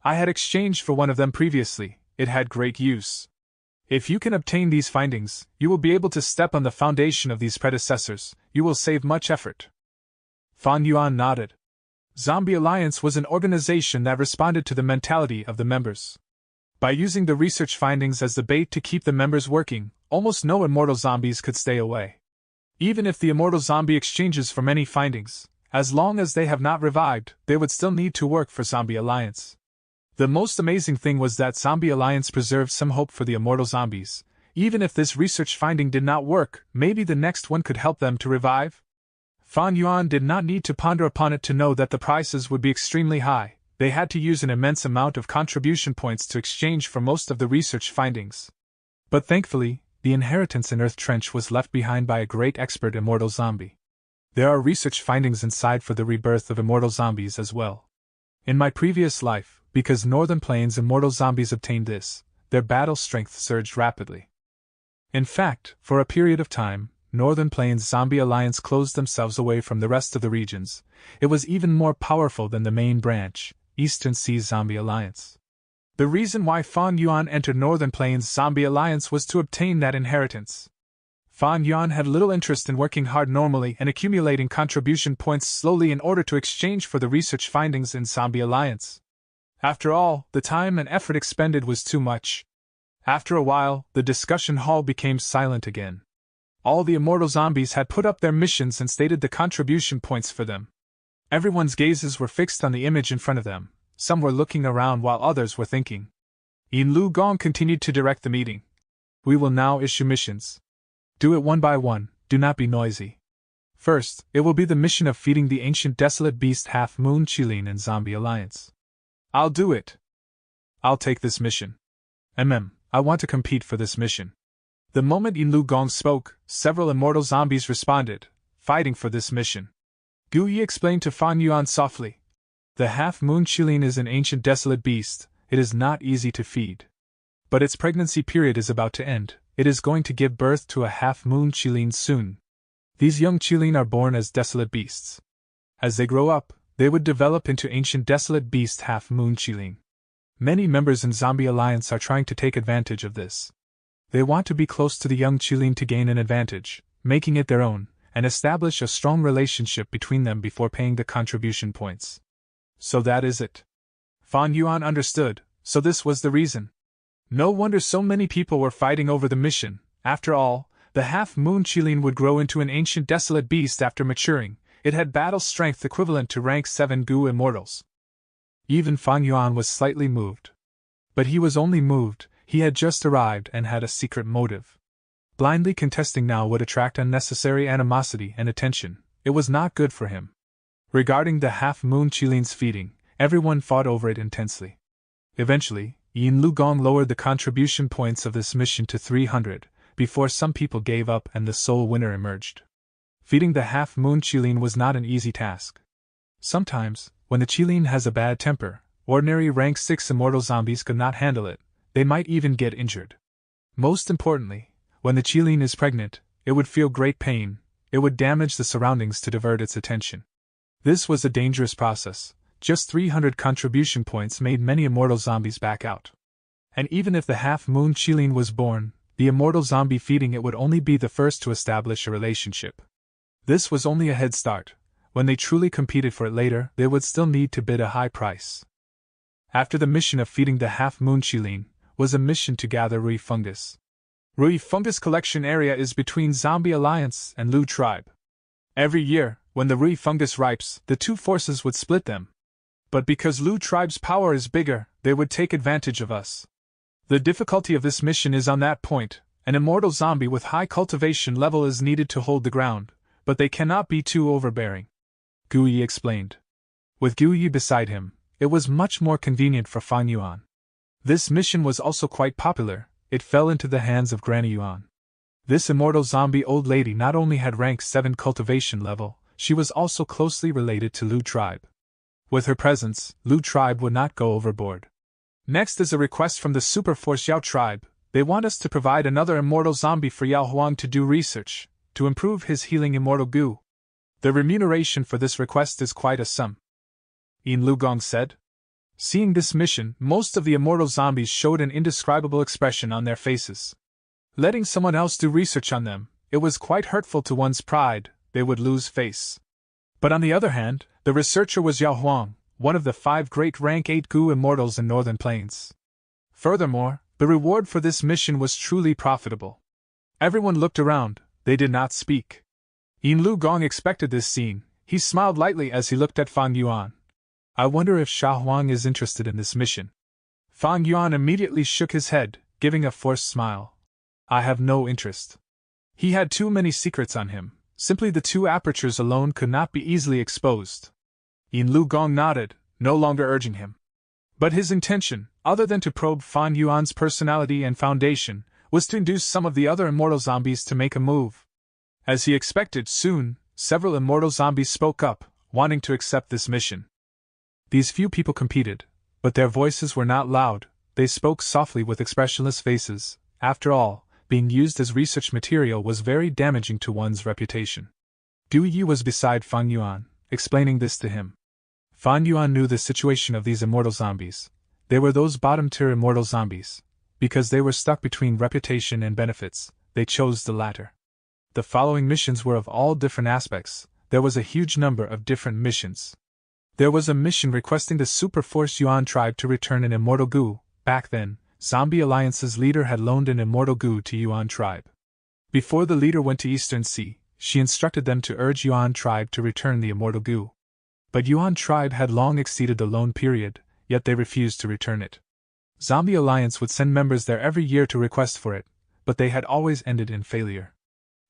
I had exchanged for one of them previously, it had great use. If you can obtain these findings, you will be able to step on the foundation of these predecessors, you will save much effort. Fan Yuan nodded. Zombie Alliance was an organization that responded to the mentality of the members. By using the research findings as the bait to keep the members working, almost no immortal zombies could stay away. Even if the immortal zombie exchanges for many findings, as long as they have not revived, they would still need to work for Zombie Alliance. The most amazing thing was that Zombie Alliance preserved some hope for the immortal zombies. Even if this research finding did not work, maybe the next one could help them to revive? Fan Yuan did not need to ponder upon it to know that the prices would be extremely high. They had to use an immense amount of contribution points to exchange for most of the research findings. But thankfully, the inheritance in Earth Trench was left behind by a great expert immortal zombie. There are research findings inside for the rebirth of immortal zombies as well. In my previous life, because Northern Plains immortal zombies obtained this, their battle strength surged rapidly. In fact, for a period of time, Northern Plains Zombie Alliance closed themselves away from the rest of the regions. It was even more powerful than the main branch, Eastern Seas Zombie Alliance. The reason why Fan Yuan entered Northern Plains Zombie Alliance was to obtain that inheritance. Fan Yuan had little interest in working hard normally and accumulating contribution points slowly in order to exchange for the research findings in Zombie Alliance. After all, the time and effort expended was too much. After a while, the discussion hall became silent again. All the immortal zombies had put up their missions and stated the contribution points for them. Everyone's gazes were fixed on the image in front of them. Some were looking around while others were thinking. Yin Lu Gong continued to direct the meeting. We will now issue missions. Do it one by one, do not be noisy. First, it will be the mission of feeding the ancient desolate beast Half Moon Qilin in Zombie Alliance. I'll do it. I'll take this mission. I want to compete for this mission. The moment Yin Lu Gong spoke, several immortal zombies responded, fighting for this mission. Gu Yi explained to Fan Yuan softly. The Half Moon Qilin is an ancient desolate beast. It is not easy to feed. But its pregnancy period is about to end. It is going to give birth to a Half Moon Qilin soon. These young Qilin are born as desolate beasts. As they grow up, they would develop into ancient desolate beast Half Moon Qilin. Many members in Zombie Alliance are trying to take advantage of this. They want to be close to the young Qilin to gain an advantage, making it their own, and establish a strong relationship between them before paying the contribution points. So that is it. Fan Yuan understood, so this was the reason. No wonder so many people were fighting over the mission. After all, the Half Moon Qilin would grow into an ancient desolate beast after maturing. It had battle strength equivalent to rank 7 Gu Immortals. Even Fan Yuan was slightly moved. But he was only moved, he had just arrived and had a secret motive. Blindly contesting now would attract unnecessary animosity and attention. It was not good for him. Regarding the Half Moon Qilin's feeding, everyone fought over it intensely. Eventually, Yin Lu Gong lowered the contribution points of this mission to 300, before some people gave up and the sole winner emerged. Feeding the Half Moon Qilin was not an easy task. Sometimes, when the Qilin has a bad temper, ordinary rank 6 immortal zombies could not handle it. They might even get injured. Most importantly, when the Qilin is pregnant, it would feel great pain. It would damage the surroundings to divert its attention. This was a dangerous process. Just 300 contribution points made many immortal zombies back out. And even if the Half Moon Qilin was born, the immortal zombie feeding it would only be the first to establish a relationship. This was only a head start. When they truly competed for it later, they would still need to bid a high price. After the mission of feeding the Half Moon Qilin, was a mission to gather Rui fungus. Rui fungus collection area is between Zombie Alliance and Lu tribe. Every year, when the Rui fungus ripes, the two forces would split them. But because Lu tribe's power is bigger, they would take advantage of us. The difficulty of this mission is on that point. An immortal zombie with high cultivation level is needed to hold the ground, but they cannot be too overbearing. Gu Yi explained. With Gu Yi beside him, it was much more convenient for Fan Yuan. This mission was also quite popular. It fell into the hands of Granny Yuan. This immortal zombie old lady not only had rank 7 cultivation level, she was also closely related to Lu tribe. With her presence, Lu tribe would not go overboard. Next is a request from the Super Force Yao tribe. They want us to provide another immortal zombie for Yao Huang to do research, to improve his healing immortal Gu. The remuneration for this request is quite a sum. Yin Lu Gong said. Seeing this mission, most of the immortal zombies showed an indescribable expression on their faces. Letting someone else do research on them, it was quite hurtful to one's pride. They would lose face. But on the other hand, the researcher was Yao Huang, one of the 5 great rank 8 Gu immortals in Northern Plains. Furthermore, the reward for this mission was truly profitable. Everyone looked around, they did not speak. Yin Lu Gong expected this scene, he smiled lightly as he looked at Fang Yuan. I wonder if Sha Huang is interested in this mission. Fang Yuan immediately shook his head, giving a forced smile. I have no interest. He had too many secrets on him, simply the 2 apertures alone could not be easily exposed. Yin Lu Gong nodded, no longer urging him. But his intention, other than to probe Fan Yuan's personality and foundation, was to induce some of the other immortal zombies to make a move. As he expected, soon, several immortal zombies spoke up, wanting to accept this mission. These few people competed, but their voices were not loud, they spoke softly with expressionless faces. After all, being used as research material was very damaging to one's reputation. Du Yi was beside Fang Yuan, explaining this to him. Fan Yuan knew the situation of these immortal zombies. They were those bottom-tier immortal zombies. Because they were stuck between reputation and benefits, they chose the latter. The following missions were of all different aspects. There was a huge number of different missions. There was a mission requesting the Super Force Yuan tribe to return an immortal Gu. Back then, Zombie Alliance's leader had loaned an immortal Gu to Yuan tribe. Before the leader went to Eastern Sea, she instructed them to urge Yuan tribe to return the immortal Gu. But Yuan tribe had long exceeded the loan period, yet they refused to return it. Zombie Alliance would send members there every year to request for it, but they had always ended in failure.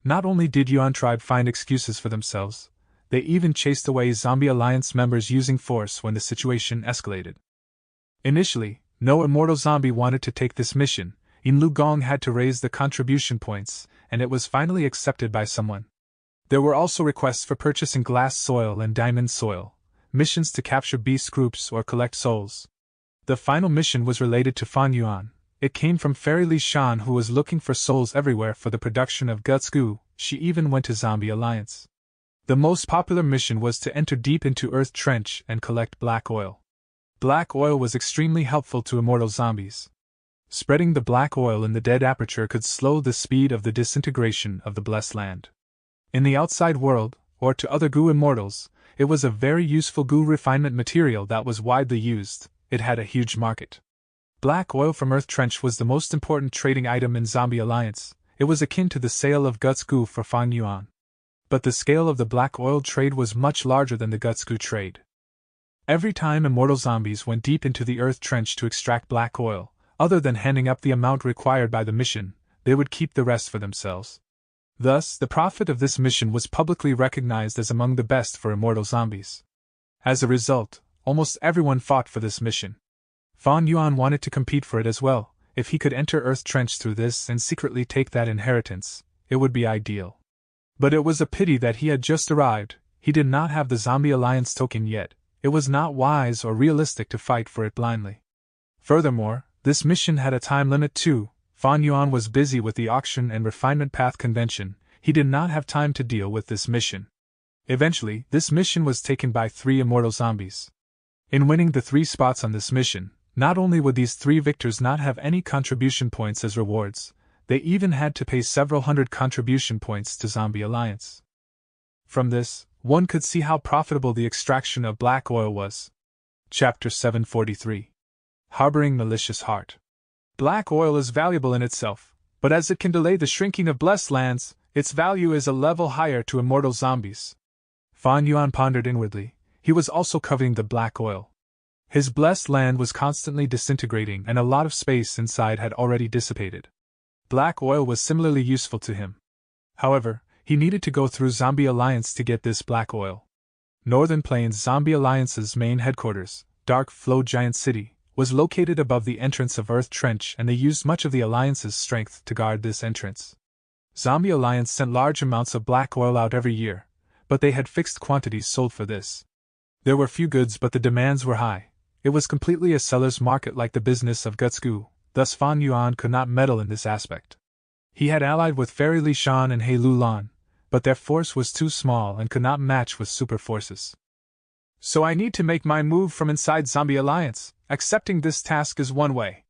Not only did Yuan tribe find excuses for themselves, they even chased away Zombie Alliance members using force when the situation escalated. Initially, no immortal zombie wanted to take this mission. Yin Lu Gong had to raise the contribution points, and it was finally accepted by someone. There were also requests for purchasing glass soil and diamond soil, missions to capture beast groups or collect souls. The final mission was related to Fan Yuan. It came from Fairy Li Shan, who was looking for souls everywhere for the production of Guts Gu. She even went to Zombie Alliance. The most popular mission was to enter deep into Earth Trench and collect black oil. Black oil was extremely helpful to immortal zombies. Spreading the black oil in the dead aperture could slow the speed of the disintegration of the blessed land. In the outside world, or to other Gu immortals, it was a very useful Gu refinement material that was widely used. It had a huge market. Black oil from Earth Trench was the most important trading item in Zombie Alliance. It was akin to the sale of Guts Gu for Fang Yuan. But the scale of the black oil trade was much larger than the Guts Gu trade. Every time immortal zombies went deep into the Earth Trench to extract black oil, other than handing up the amount required by the mission, they would keep the rest for themselves. Thus, the profit of this mission was publicly recognized as among the best for immortal zombies. As a result, almost everyone fought for this mission. Fan Yuan wanted to compete for it as well. If he could enter Earth Trench through this and secretly take that inheritance, it would be ideal. But it was a pity that he had just arrived. He did not have the Zombie Alliance token yet. It was not wise or realistic to fight for it blindly. Furthermore, this mission had a time limit too. Fan Yuan was busy with the auction and refinement path convention. He did not have time to deal with this mission. Eventually, this mission was taken by 3 immortal zombies. In winning the 3 spots on this mission, not only would these 3 victors not have any contribution points as rewards, they even had to pay several hundred contribution points to Zombie Alliance. From this, one could see how profitable the extraction of black oil was. Chapter 743. Harboring Malicious Heart. Black oil is valuable in itself, but as it can delay the shrinking of blessed lands, its value is a level higher to immortal zombies. Fan Yuan pondered inwardly. He was also coveting the black oil. His blessed land was constantly disintegrating and a lot of space inside had already dissipated. Black oil was similarly useful to him. However, he needed to go through Zombie Alliance to get this black oil. Northern Plains Zombie Alliance's main headquarters, Dark Flow Giant City, was located above the entrance of Earth Trench, and they used much of the Alliance's strength to guard this entrance. Zombie Alliance sent large amounts of black oil out every year, but they had fixed quantities sold for this. There were few goods, but the demands were high. It was completely a seller's market like the business of Guts Gu, thus Fan Yuan could not meddle in this aspect. He had allied with Fairy Li Shan and He Lu Lan, but their force was too small and could not match with super forces. So I need to make my move from inside Zombie Alliance. Accepting this task is one way.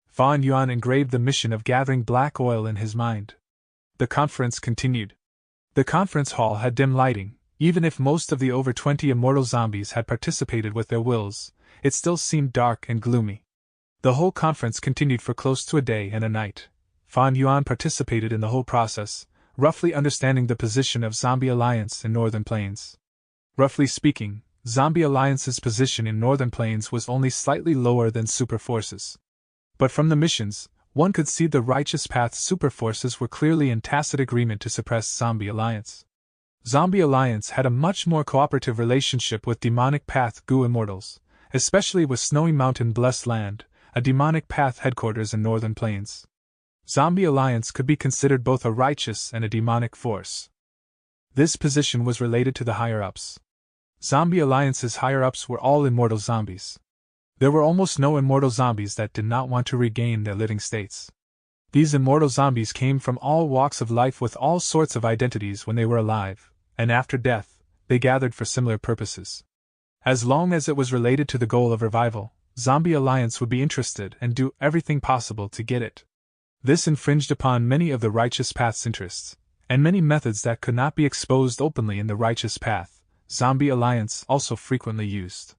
Fan Yuan engraved the mission of gathering black oil in his mind. The conference continued. The conference hall had dim lighting. Even if most of the over 20 immortal zombies had participated with their wills, it still seemed dark and gloomy. The whole conference continued for close to a day and a night. Fan Yuan participated in the whole process, roughly understanding the position of Zombie Alliance in Northern Plains. Roughly speaking, Zombie Alliance's position in Northern Plains was only slightly lower than Super Forces. But from the missions, one could see the Righteous Path Super Forces were clearly in tacit agreement to suppress Zombie Alliance. Zombie Alliance had a much more cooperative relationship with Demonic Path Gu Immortals, especially with Snowy Mountain Blessed Land, a Demonic Path headquarters in Northern Plains. Zombie Alliance could be considered both a righteous and a demonic force. This position was related to the higher-ups. Zombie Alliance's higher-ups were all immortal zombies. There were almost no immortal zombies that did not want to regain their living states. These immortal zombies came from all walks of life with all sorts of identities when they were alive, and after death, they gathered for similar purposes. As long as it was related to the goal of revival, Zombie Alliance would be interested and do everything possible to get it. This infringed upon many of the Righteous Path's interests, and many methods that could not be exposed openly in the Righteous Path, Zombie Alliance also frequently used.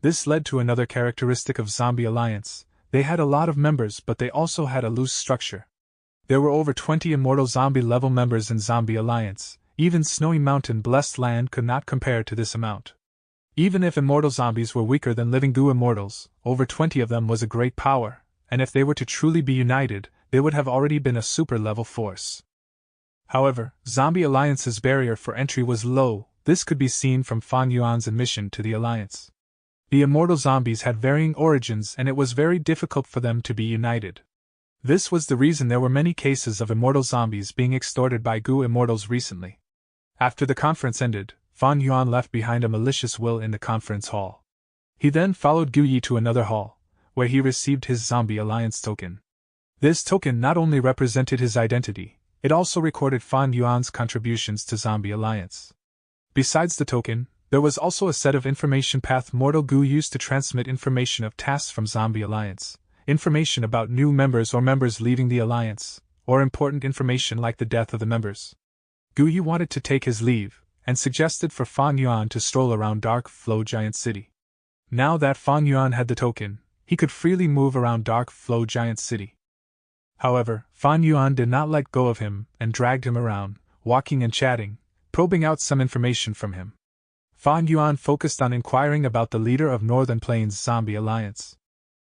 This led to another characteristic of Zombie Alliance: they had a lot of members, but they also had a loose structure. There were over 20 immortal zombie level members in Zombie Alliance. Even Snowy Mountain Blessed Land could not compare to this amount. Even if immortal zombies were weaker than living Gu Immortals, over 20 of them was a great power, and if they were to truly be united, they would have already been a super-level force. However, Zombie Alliance's barrier for entry was low. This could be seen from Fan Yuan's admission to the Alliance. The immortal zombies had varying origins and it was very difficult for them to be united. This was the reason there were many cases of immortal zombies being extorted by Gu Immortals recently. After the conference ended, Fan Yuan left behind a malicious will in the conference hall. He then followed Gu Yi to another hall, where he received his Zombie Alliance token. This token not only represented his identity, it also recorded Fan Yuan's contributions to Zombie Alliance. Besides the token, there was also a set of information path Mortal Gu used to transmit information of tasks from Zombie Alliance, information about new members or members leaving the Alliance, or important information like the death of the members. Gu Yi wanted to take his leave, and suggested for Fan Yuan to stroll around Dark Flow Giant City. Now that Fan Yuan had the token, he could freely move around Dark Flow Giant City. However, Fan Yuan did not let go of him and dragged him around, walking and chatting, probing out some information from him. Fan Yuan focused on inquiring about the leader of Northern Plains Zombie Alliance.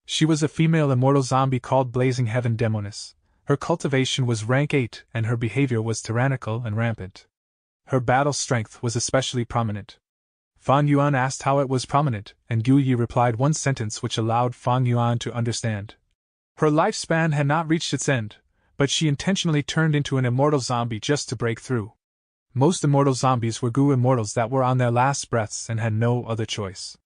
She was a female immortal zombie called Blazing Heaven Demoness. Her cultivation was rank 8 and her behavior was tyrannical and rampant. Her battle strength was especially prominent. Fan Yuan asked how it was prominent, and Gu Yi replied one sentence which allowed Fan Yuan to understand. Her lifespan had not reached its end, but she intentionally turned into an immortal zombie just to break through. Most immortal zombies were Gu Immortals that were on their last breaths and had no other choice.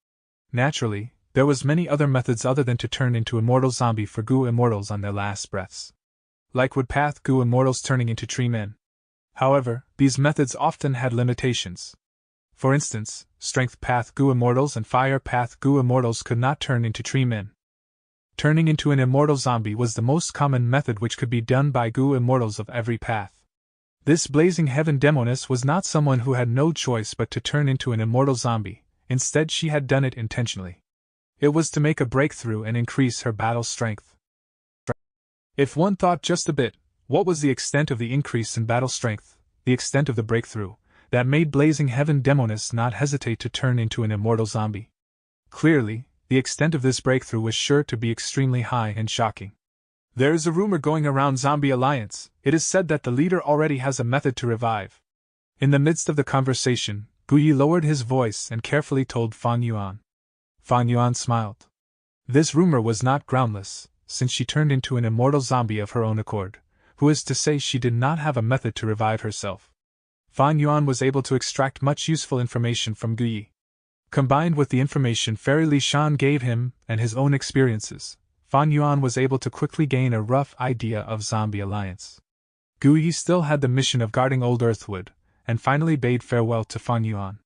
Naturally, there was many other methods other than to turn into immortal zombie for Gu Immortals on their last breaths. Like Wood Path Gu Immortals turning into tree men. However, these methods often had limitations. For instance, Strength Path Gu Immortals and Fire Path Gu Immortals could not turn into tree men. Turning into an immortal zombie was the most common method which could be done by Gu Immortals of every path. This Blazing Heaven Demoness was not someone who had no choice but to turn into an immortal zombie, instead she had done it intentionally. It was to make a breakthrough and increase her battle strength. If one thought just a bit, what was the extent of the increase in battle strength, the extent of the breakthrough, that made Blazing Heaven Demoness not hesitate to turn into an immortal zombie? Clearly, the extent of this breakthrough was sure to be extremely high and shocking. There is a rumor going around Zombie Alliance. It is said that the leader already has a method to revive. In the midst of the conversation, Gu Yi lowered his voice and carefully told Fan Yuan. Fan Yuan smiled. This rumor was not groundless, since she turned into an immortal zombie of her own accord, who is to say she did not have a method to revive herself. Fan Yuan was able to extract much useful information from Gu Yi. Combined with the information Fairy Li Shan gave him and his own experiences, Fan Yuan was able to quickly gain a rough idea of Zombie Alliance. Gu Yi still had the mission of guarding Old Earthwood, and finally bade farewell to Fan Yuan.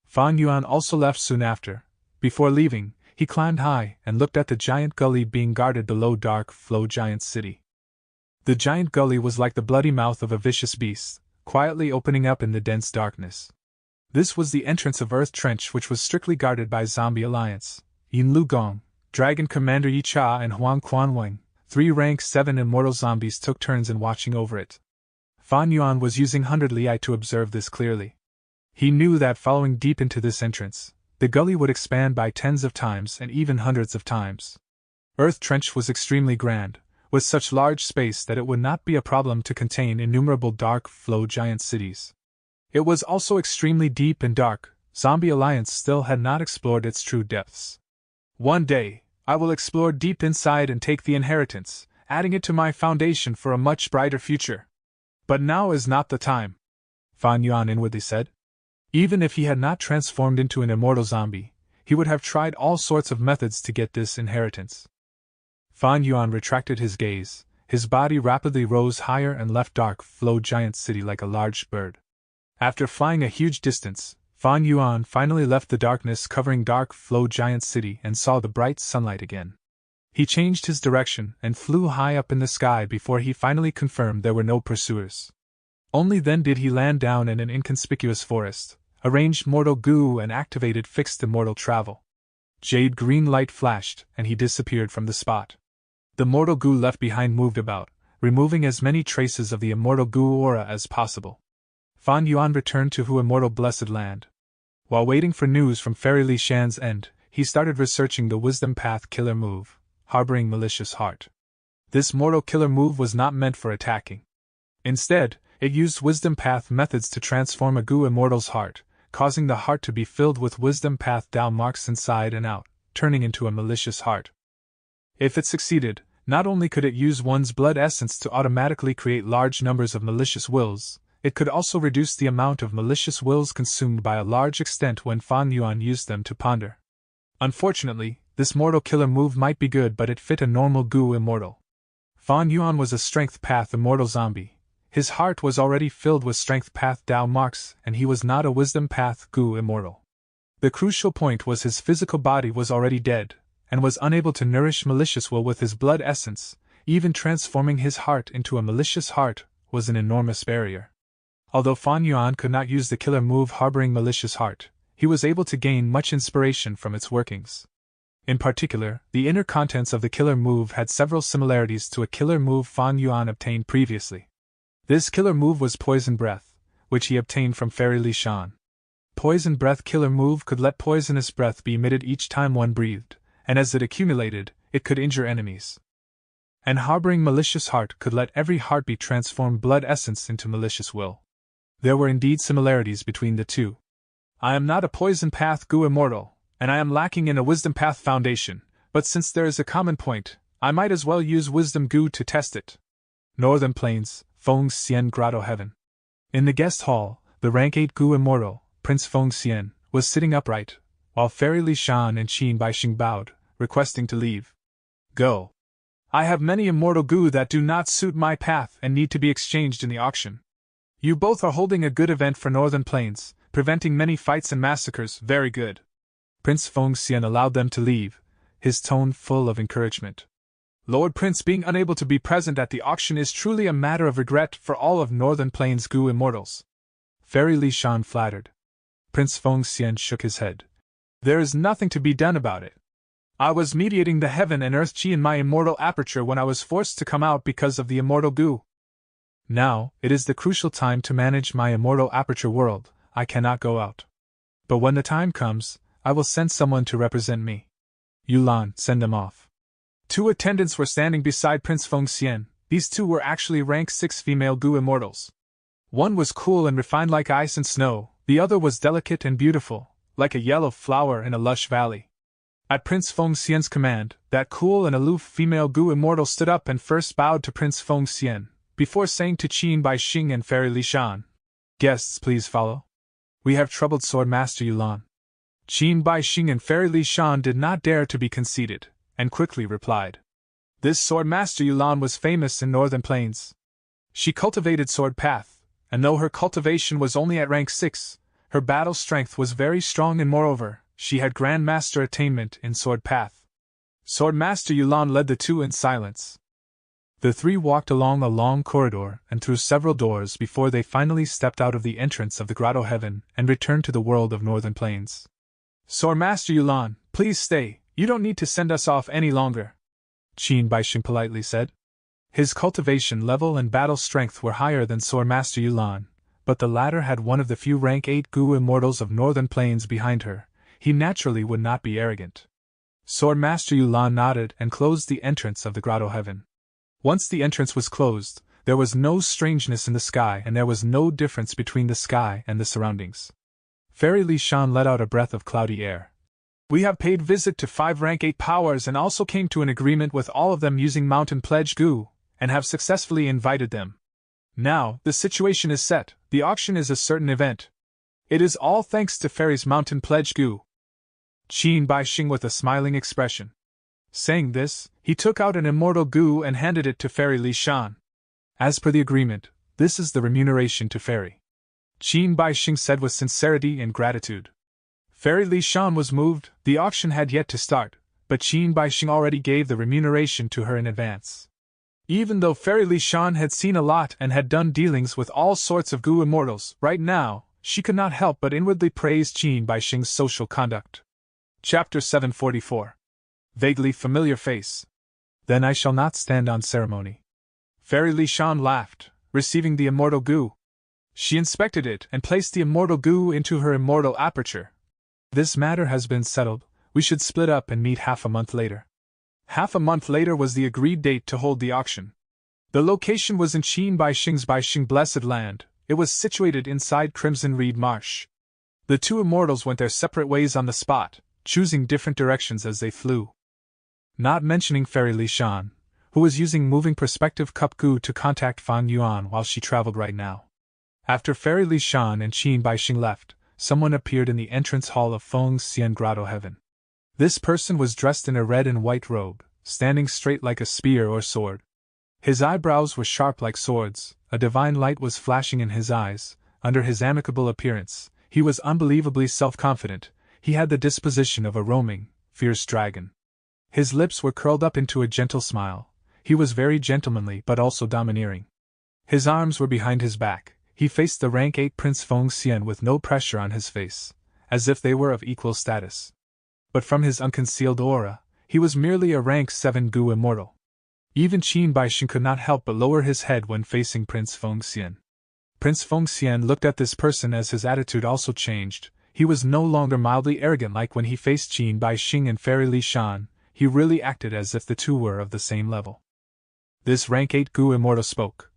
Fan Yuan also left soon after. Before leaving, he climbed high and looked at the giant gully being guarded below Dark Flow Giant City. The giant gully was like the bloody mouth of a vicious beast, quietly opening up in the dense darkness. This was the entrance of Earth Trench, which was strictly guarded by Zombie Alliance. Yin Lu Gong, Dragon Commander Yi Cha and Huang Quanwang, 3 rank 7 immortal zombies, took turns in watching over it. Fan Yuan was using 100 Li to observe this clearly. He knew that following deep into this entrance, the gully would expand by tens of times and even hundreds of times. Earth Trench was extremely grand, with such large space that it would not be a problem to contain innumerable dark flow giant cities. It was also extremely deep and dark. Zombie Alliance still had not explored its true depths. One day, I will explore deep inside and take the inheritance, adding it to my foundation for a much brighter future. But now is not the time, Fan Yuan inwardly said. Even if he had not transformed into an immortal zombie, he would have tried all sorts of methods to get this inheritance. Fan Yuan retracted his gaze. His body rapidly rose higher and left Dark Flow Giant City like a large bird. After flying a huge distance, Fan Yuan finally left the darkness covering Dark Flow Giant City and saw the bright sunlight again. He changed his direction and flew high up in the sky before he finally confirmed there were no pursuers. Only then did he land down in an inconspicuous forest, arranged mortal goo and activated fixed immortal travel. Jade green light flashed, and he disappeared from the spot. The mortal goo left behind moved about, removing as many traces of the immortal goo aura as possible. Fan Yuan returned to Hu Immortal Blessed Land. While waiting for news from Fairy Li Shan's end, he started researching the Wisdom Path Killer move, Harboring Malicious Heart. This mortal killer move was not meant for attacking. Instead, it used Wisdom Path methods to transform a goo immortal's heart, causing the heart to be filled with Wisdom Path Dao marks inside and out, turning into a malicious heart. If it succeeded, not only could it use one's blood essence to automatically create large numbers of malicious wills, it could also reduce the amount of malicious wills consumed by a large extent when Fan Yuan used them to ponder. Unfortunately, this mortal killer move might be good, but it fit a normal goo immortal. Fan Yuan was a Strength Path immortal zombie. His heart was already filled with Strength Path Dao marks, and he was not a Wisdom Path goo immortal. The crucial point was his physical body was already dead, and was unable to nourish malicious will with his blood essence. Even transforming his heart into a malicious heart was an enormous barrier. Although Fan Yuan could not use the killer move Harboring Malicious Heart, he was able to gain much inspiration from its workings. In particular, the inner contents of the killer move had several similarities to a killer move Fan Yuan obtained previously. This killer move was Poison Breath, which he obtained from Fairy Li Shan. Poison Breath killer move could let poisonous breath be emitted each time one breathed, and as it accumulated, it could injure enemies. And Harboring Malicious Heart could let every heartbeat transform blood essence into malicious will. There were indeed similarities between the two. I am not a Poison Path goo immortal, and I am lacking in a Wisdom Path foundation, but since there is a common point, I might as well use Wisdom goo to test it. Northern Plains, Feng Xian Grotto Heaven. In the guest hall, the rank 8 goo immortal, Prince Feng Xian, was sitting upright, while Fairy Li Shan and Qin Baixing bowed, requesting to leave. Go. I have many immortal goo that do not suit my path and need to be exchanged in the auction. You both are holding a good event for Northern Plains, preventing many fights and massacres. Very good. Prince Feng Xian allowed them to leave, his tone full of encouragement. Lord Prince being unable to be present at the auction is truly a matter of regret for all of Northern Plains goo immortals. Fairy Li Shan flattered. Prince Feng Xian shook his head. There is nothing to be done about it. I was mediating the heaven and earth chi in my immortal aperture when I was forced to come out because of the immortal goo. Now, it is the crucial time to manage my immortal aperture world. I cannot go out. But when the time comes, I will send someone to represent me. Yulan, send them off. 2 attendants were standing beside Prince Feng Xian. These 2 were actually rank 6 female goo immortals. One was cool and refined like ice and snow, the other was delicate and beautiful, like a yellow flower in a lush valley. At Prince Feng Xian's command, that cool and aloof female goo immortal stood up and first bowed to Prince Feng Xian, before saying to Qin Baixing and Fairy Li Shan, "Guests, please follow. We have troubled Sword Master Yulan." Qin Baixing and Fairy Li Shan did not dare to be conceited, and quickly replied. This Sword Master Yulan was famous in Northern Plains. She cultivated Sword Path, and though her cultivation was only at rank 6, her battle strength was very strong, and moreover, she had Grand Master attainment in Sword Path. Sword Master Yulan led the 2 in silence. The 3 walked along a long corridor and through several doors before they finally stepped out of the entrance of the Grotto Heaven and returned to the world of Northern Plains. Sword Master Yulan, please stay. You don't need to send us off any longer, Qin Baixing politely said. His cultivation level and battle strength were higher than Sword Master Yulan, but the latter had one of the few rank 8 Gu immortals of Northern Plains behind her. He naturally would not be arrogant. Sword Master Yulan nodded and closed the entrance of the grotto heaven. Once the entrance was closed, there was no strangeness in the sky and there was no difference between the sky and the surroundings. Fairy Li Shan let out a breath of cloudy air. We have paid visit to 5 rank 8 powers and also came to an agreement with all of them using Mountain Pledge Gu, and have successfully invited them. Now, the situation is set, the auction is a certain event. It is all thanks to Fairy's Mountain Pledge Gu. Qin Baixing with a smiling expression. Saying this, he took out an immortal Gu and handed it to Fairy Li Shan. As per the agreement, this is the remuneration to Fairy, Qin Baixing said with sincerity and gratitude. Fairy Li Shan was moved. The auction had yet to start, but Qin Baixing already gave the remuneration to her in advance. Even though Fairy Li Shan had seen a lot and had done dealings with all sorts of Gu immortals, right now, she could not help but inwardly praise Qin Baixing's social conduct. Chapter 744. Vaguely familiar face. Then I shall not stand on ceremony. Fairy Li Shan laughed, receiving the immortal Gu. She inspected it and placed the immortal Gu into her immortal aperture. This matter has been settled, we should split up and meet half a month later. Half a month later was the agreed date to hold the auction. The location was in Qin Baixing's Baixing Blessed Land. It was situated inside Crimson Reed Marsh. The two immortals went their separate ways on the spot, choosing different directions as they flew. Not mentioning Fairy Li Shan, who was using moving perspective cup Gu to contact Fang Yuan while she traveled right now. After Fairy Li Shan and Qin Baixing left, someone appeared in the entrance hall of Feng Xian Grotto Heaven. This person was dressed in a red and white robe, standing straight like a spear or sword. His eyebrows were sharp like swords, a divine light was flashing in his eyes. Under his amicable appearance, he was unbelievably self-confident. He had the disposition of a roaming, fierce dragon. His lips were curled up into a gentle smile. He was very gentlemanly but also domineering. His arms were behind his back. He faced the rank 8 Prince Feng Xian with no pressure on his face, as if they were of equal status. But from his unconcealed aura, he was merely a rank 7 Gu immortal. Even Qin Baixing could not help but lower his head when facing Prince Feng Xian. Prince Feng Xian looked at this person as his attitude also changed. He was no longer mildly arrogant like when he faced Qin Baixing and Fairy Li Shan. He really acted as if the two were of the same level. This rank 8 Gu immortal spoke.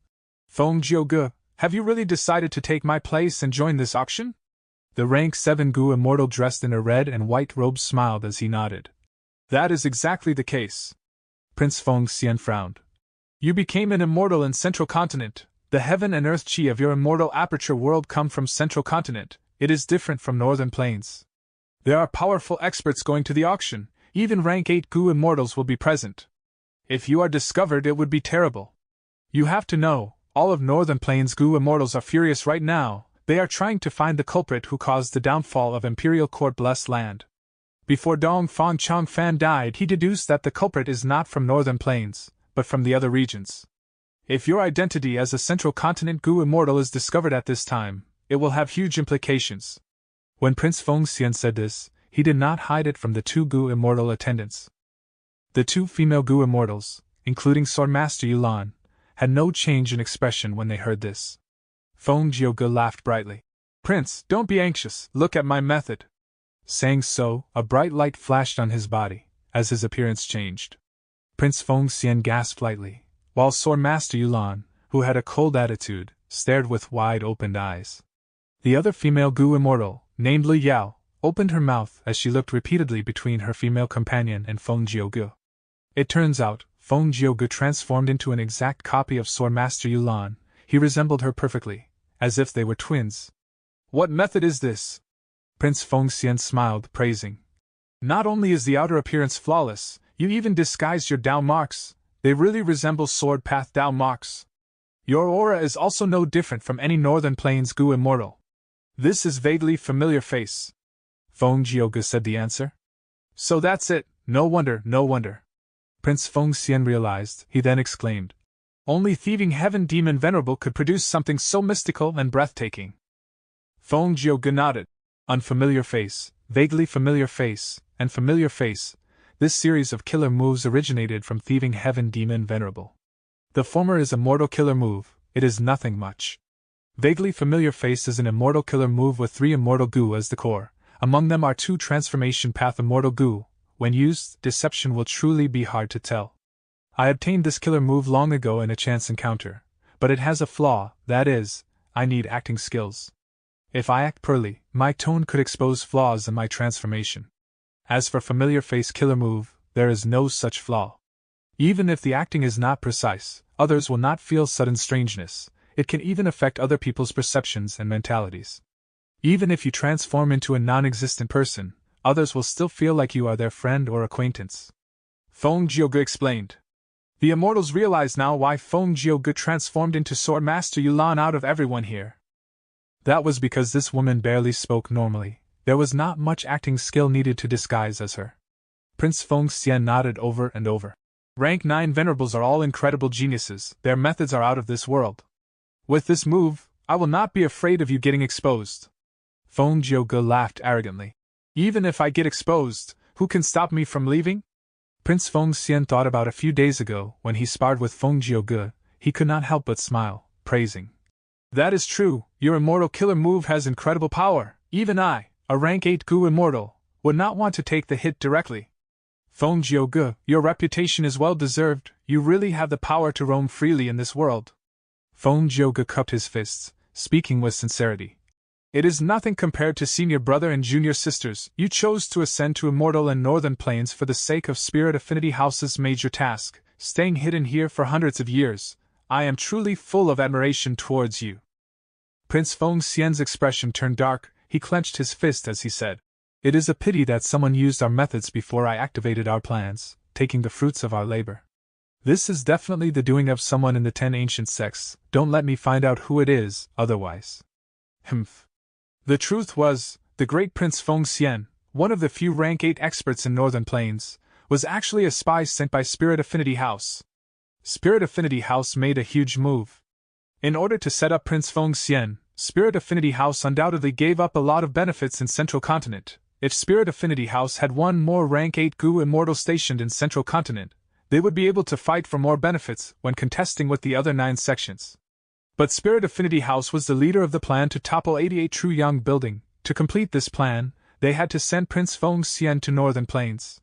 Feng Jiuge, have you really decided to take my place and join this auction? The rank 7 Gu immortal dressed in a red and white robe smiled as he nodded. That is exactly the case. Prince Feng Xian frowned. You became an immortal in Central Continent. The heaven and earth chi of your immortal aperture world come from Central Continent. It is different from Northern Plains. There are powerful experts going to the auction. Even rank 8 Gu immortals will be present. If you are discovered, it would be terrible. You have to know, all of Northern Plains Gu immortals are furious right now. They are trying to find the culprit who caused the downfall of Imperial Court Blessed Land. Before Dong Fang Changfan died, he deduced that the culprit is not from Northern Plains, but from the other regions. If your identity as a Central Continent Gu immortal is discovered at this time, it will have huge implications. When Prince Feng Xian said this, he did not hide it from the two Gu immortal attendants. The two female Gu immortals, including Sword Master Yulan, had no change in expression when they heard this. Feng Jiuge laughed brightly. Prince, don't be anxious, look at my method. Saying so, a bright light flashed on his body, as his appearance changed. Prince Feng Xian gasped lightly, while Sword Master Yulan, who had a cold attitude, stared with wide-opened eyes. The other female Gu immortal, named Li Yao, opened her mouth as she looked repeatedly between her female companion and Feng Jiuge. It turns out, Feng Jiuge transformed into an exact copy of Sword Master Yulan. He resembled her perfectly, as if they were twins. What method is this? Prince Feng Xian smiled, praising. Not only is the outer appearance flawless, you even disguised your Dao marks. They really resemble Sword Path Dao marks. Your aura is also no different from any Northern Plains Gu immortal. This is vaguely familiar face. Feng Jiuge said the answer. So that's it, no wonder, no wonder. Prince Feng Xian realized, he then exclaimed. Only thieving heaven demon venerable could produce something so mystical and breathtaking. Feng Jiuge nodded. Unfamiliar face, vaguely familiar face, and familiar face. This series of killer moves originated from Thieving Heaven Demon Venerable. The former is a mortal killer move, it is nothing much. Vaguely Familiar Face is an immortal killer move with 3 immortal goo as the core. Among them are 2 transformation path immortal goo. When used, deception will truly be hard to tell. I obtained this killer move long ago in a chance encounter, but it has a flaw, that is, I need acting skills. If I act poorly, my tone could expose flaws in my transformation. As for Familiar Face killer move, there is no such flaw. Even if the acting is not precise, others will not feel sudden strangeness. It can even affect other people's perceptions and mentalities. Even if you transform into a non-existent person, others will still feel like you are their friend or acquaintance. Feng Jiuge explained. The immortals realize now why Feng Jiuge transformed into Sword Master Yulan out of everyone here. That was because this woman barely spoke normally. There was not much acting skill needed to disguise as her. Prince Feng Xian nodded over and over. Rank 9 Venerables are all incredible geniuses, their methods are out of this world. With this move, I will not be afraid of you getting exposed. Feng Jiuge laughed arrogantly. Even if I get exposed, who can stop me from leaving? Prince Feng Xian thought about a few days ago when he sparred with Feng Jiuge. He could not help but smile, praising. That is true, your immortal killer move has incredible power. Even I, a rank 8 Gu immortal, would not want to take the hit directly. Feng Jiuge, your reputation is well deserved, you really have the power to roam freely in this world. Feng Jiuge cupped his fists, speaking with sincerity. It is nothing compared to senior brother and junior sisters. You chose to ascend to Immortal and Northern Plains for the sake of Spirit Affinity House's major task, staying hidden here for hundreds of years. I am truly full of admiration towards you. Prince Feng Xian's expression turned dark. He clenched his fist as he said, It is a pity that someone used our methods before I activated our plans, taking the fruits of our labor. This is definitely the doing of someone in the 10 ancient sects. Don't let me find out who it is, otherwise. Humph. The truth was, the great Prince Feng Xian, one of the few rank 8 experts in Northern Plains, was actually a spy sent by Spirit Affinity House. Spirit Affinity House made a huge move. In order to set up Prince Feng Xian, Spirit Affinity House undoubtedly gave up a lot of benefits in Central Continent. If Spirit Affinity House had one more rank 8 Gu immortal stationed in Central Continent, they would be able to fight for more benefits when contesting with the other 9 sections. But Spirit Affinity House was the leader of the plan to topple 88 True Young Building. To complete this plan, they had to send Prince Feng Xian to Northern Plains.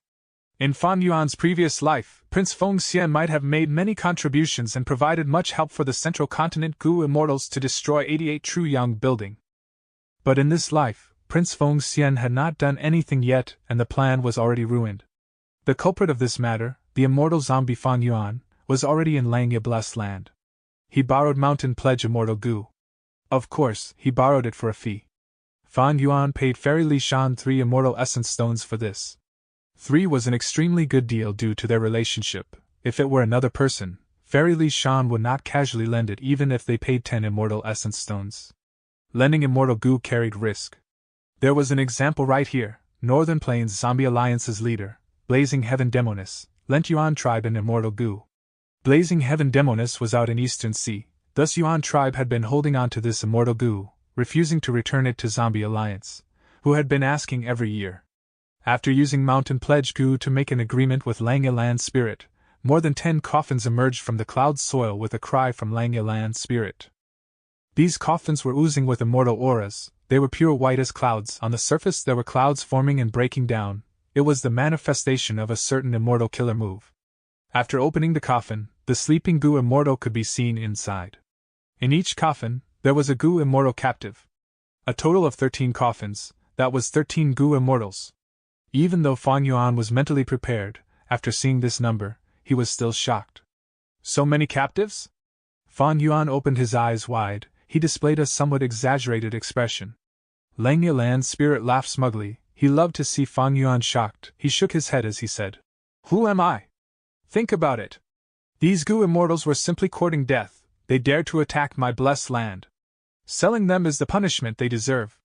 In Fan Yuan's previous life, Prince Feng Xian might have made many contributions and provided much help for the Central Continent Gu Immortals to destroy 88 True Young Building. But in this life, Prince Feng Xian had not done anything yet, and the plan was already ruined. The culprit of this matter, the immortal zombie Fan Yuan, was already in Langya Blessed Land. He borrowed Mountain Pledge Immortal Gu. Of course, he borrowed it for a fee. Fan Yuan paid Fairy Li Shan 3 Immortal Essence Stones for this. 3 was an extremely good deal due to their relationship. If it were another person, Fairy Li Shan would not casually lend it even if they paid 10 Immortal Essence Stones. Lending Immortal Gu carried risk. There was an example right here. Northern Plains Zombie Alliance's leader, Blazing Heaven Demonis, lent Yuan Tribe an Immortal Gu. Blazing Heaven Demonis was out in Eastern Sea, thus Yuan Tribe had been holding on to this Immortal Gu, refusing to return it to Zombie Alliance, who had been asking every year. After using Mountain Pledge Gu to make an agreement with Langya Land Spirit, more than 10 coffins emerged from the cloud soil with a cry from Langya Land Spirit. These coffins were oozing with immortal auras, they were pure white as clouds. On the surface there were clouds forming and breaking down. It was the manifestation of a certain immortal killer move. After opening the coffin, the sleeping Gu Immortal could be seen inside. In each coffin, there was a Gu Immortal captive. A total of 13 coffins, that was 13 Gu Immortals. Even though Fan Yuan was mentally prepared, after seeing this number, he was still shocked. So many captives? Fan Yuan opened his eyes wide, he displayed a somewhat exaggerated expression. Langya Land Spirit laughed smugly, he loved to see Fan Yuan shocked. He shook his head as he said, Who am I? Think about it. These Gu Immortals were simply courting death, they dared to attack my blessed land. Selling them is the punishment they deserve.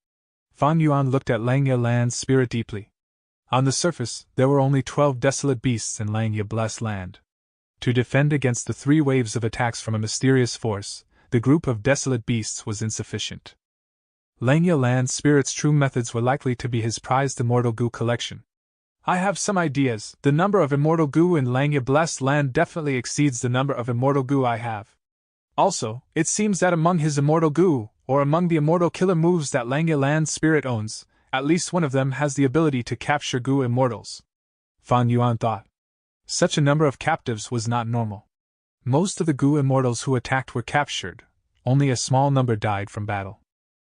Fan Yuan looked at Langya Land's spirit deeply. On the surface, there were only 12 desolate beasts in Langya Blessed Land. To defend against the 3 waves of attacks from a mysterious force, the group of desolate beasts was insufficient. Langya Land's spirit's true methods were likely to be his prized immortal Gu collection. I have some ideas. The number of immortal goo in Langya Blessed Land definitely exceeds the number of immortal goo I have. Also, it seems that among his immortal goo, or among the immortal killer moves that Langya Land Spirit owns, at least one of them has the ability to capture goo immortals. Fan Yuan thought. Such a number of captives was not normal. Most of the goo immortals who attacked were captured, only a small number died from battle.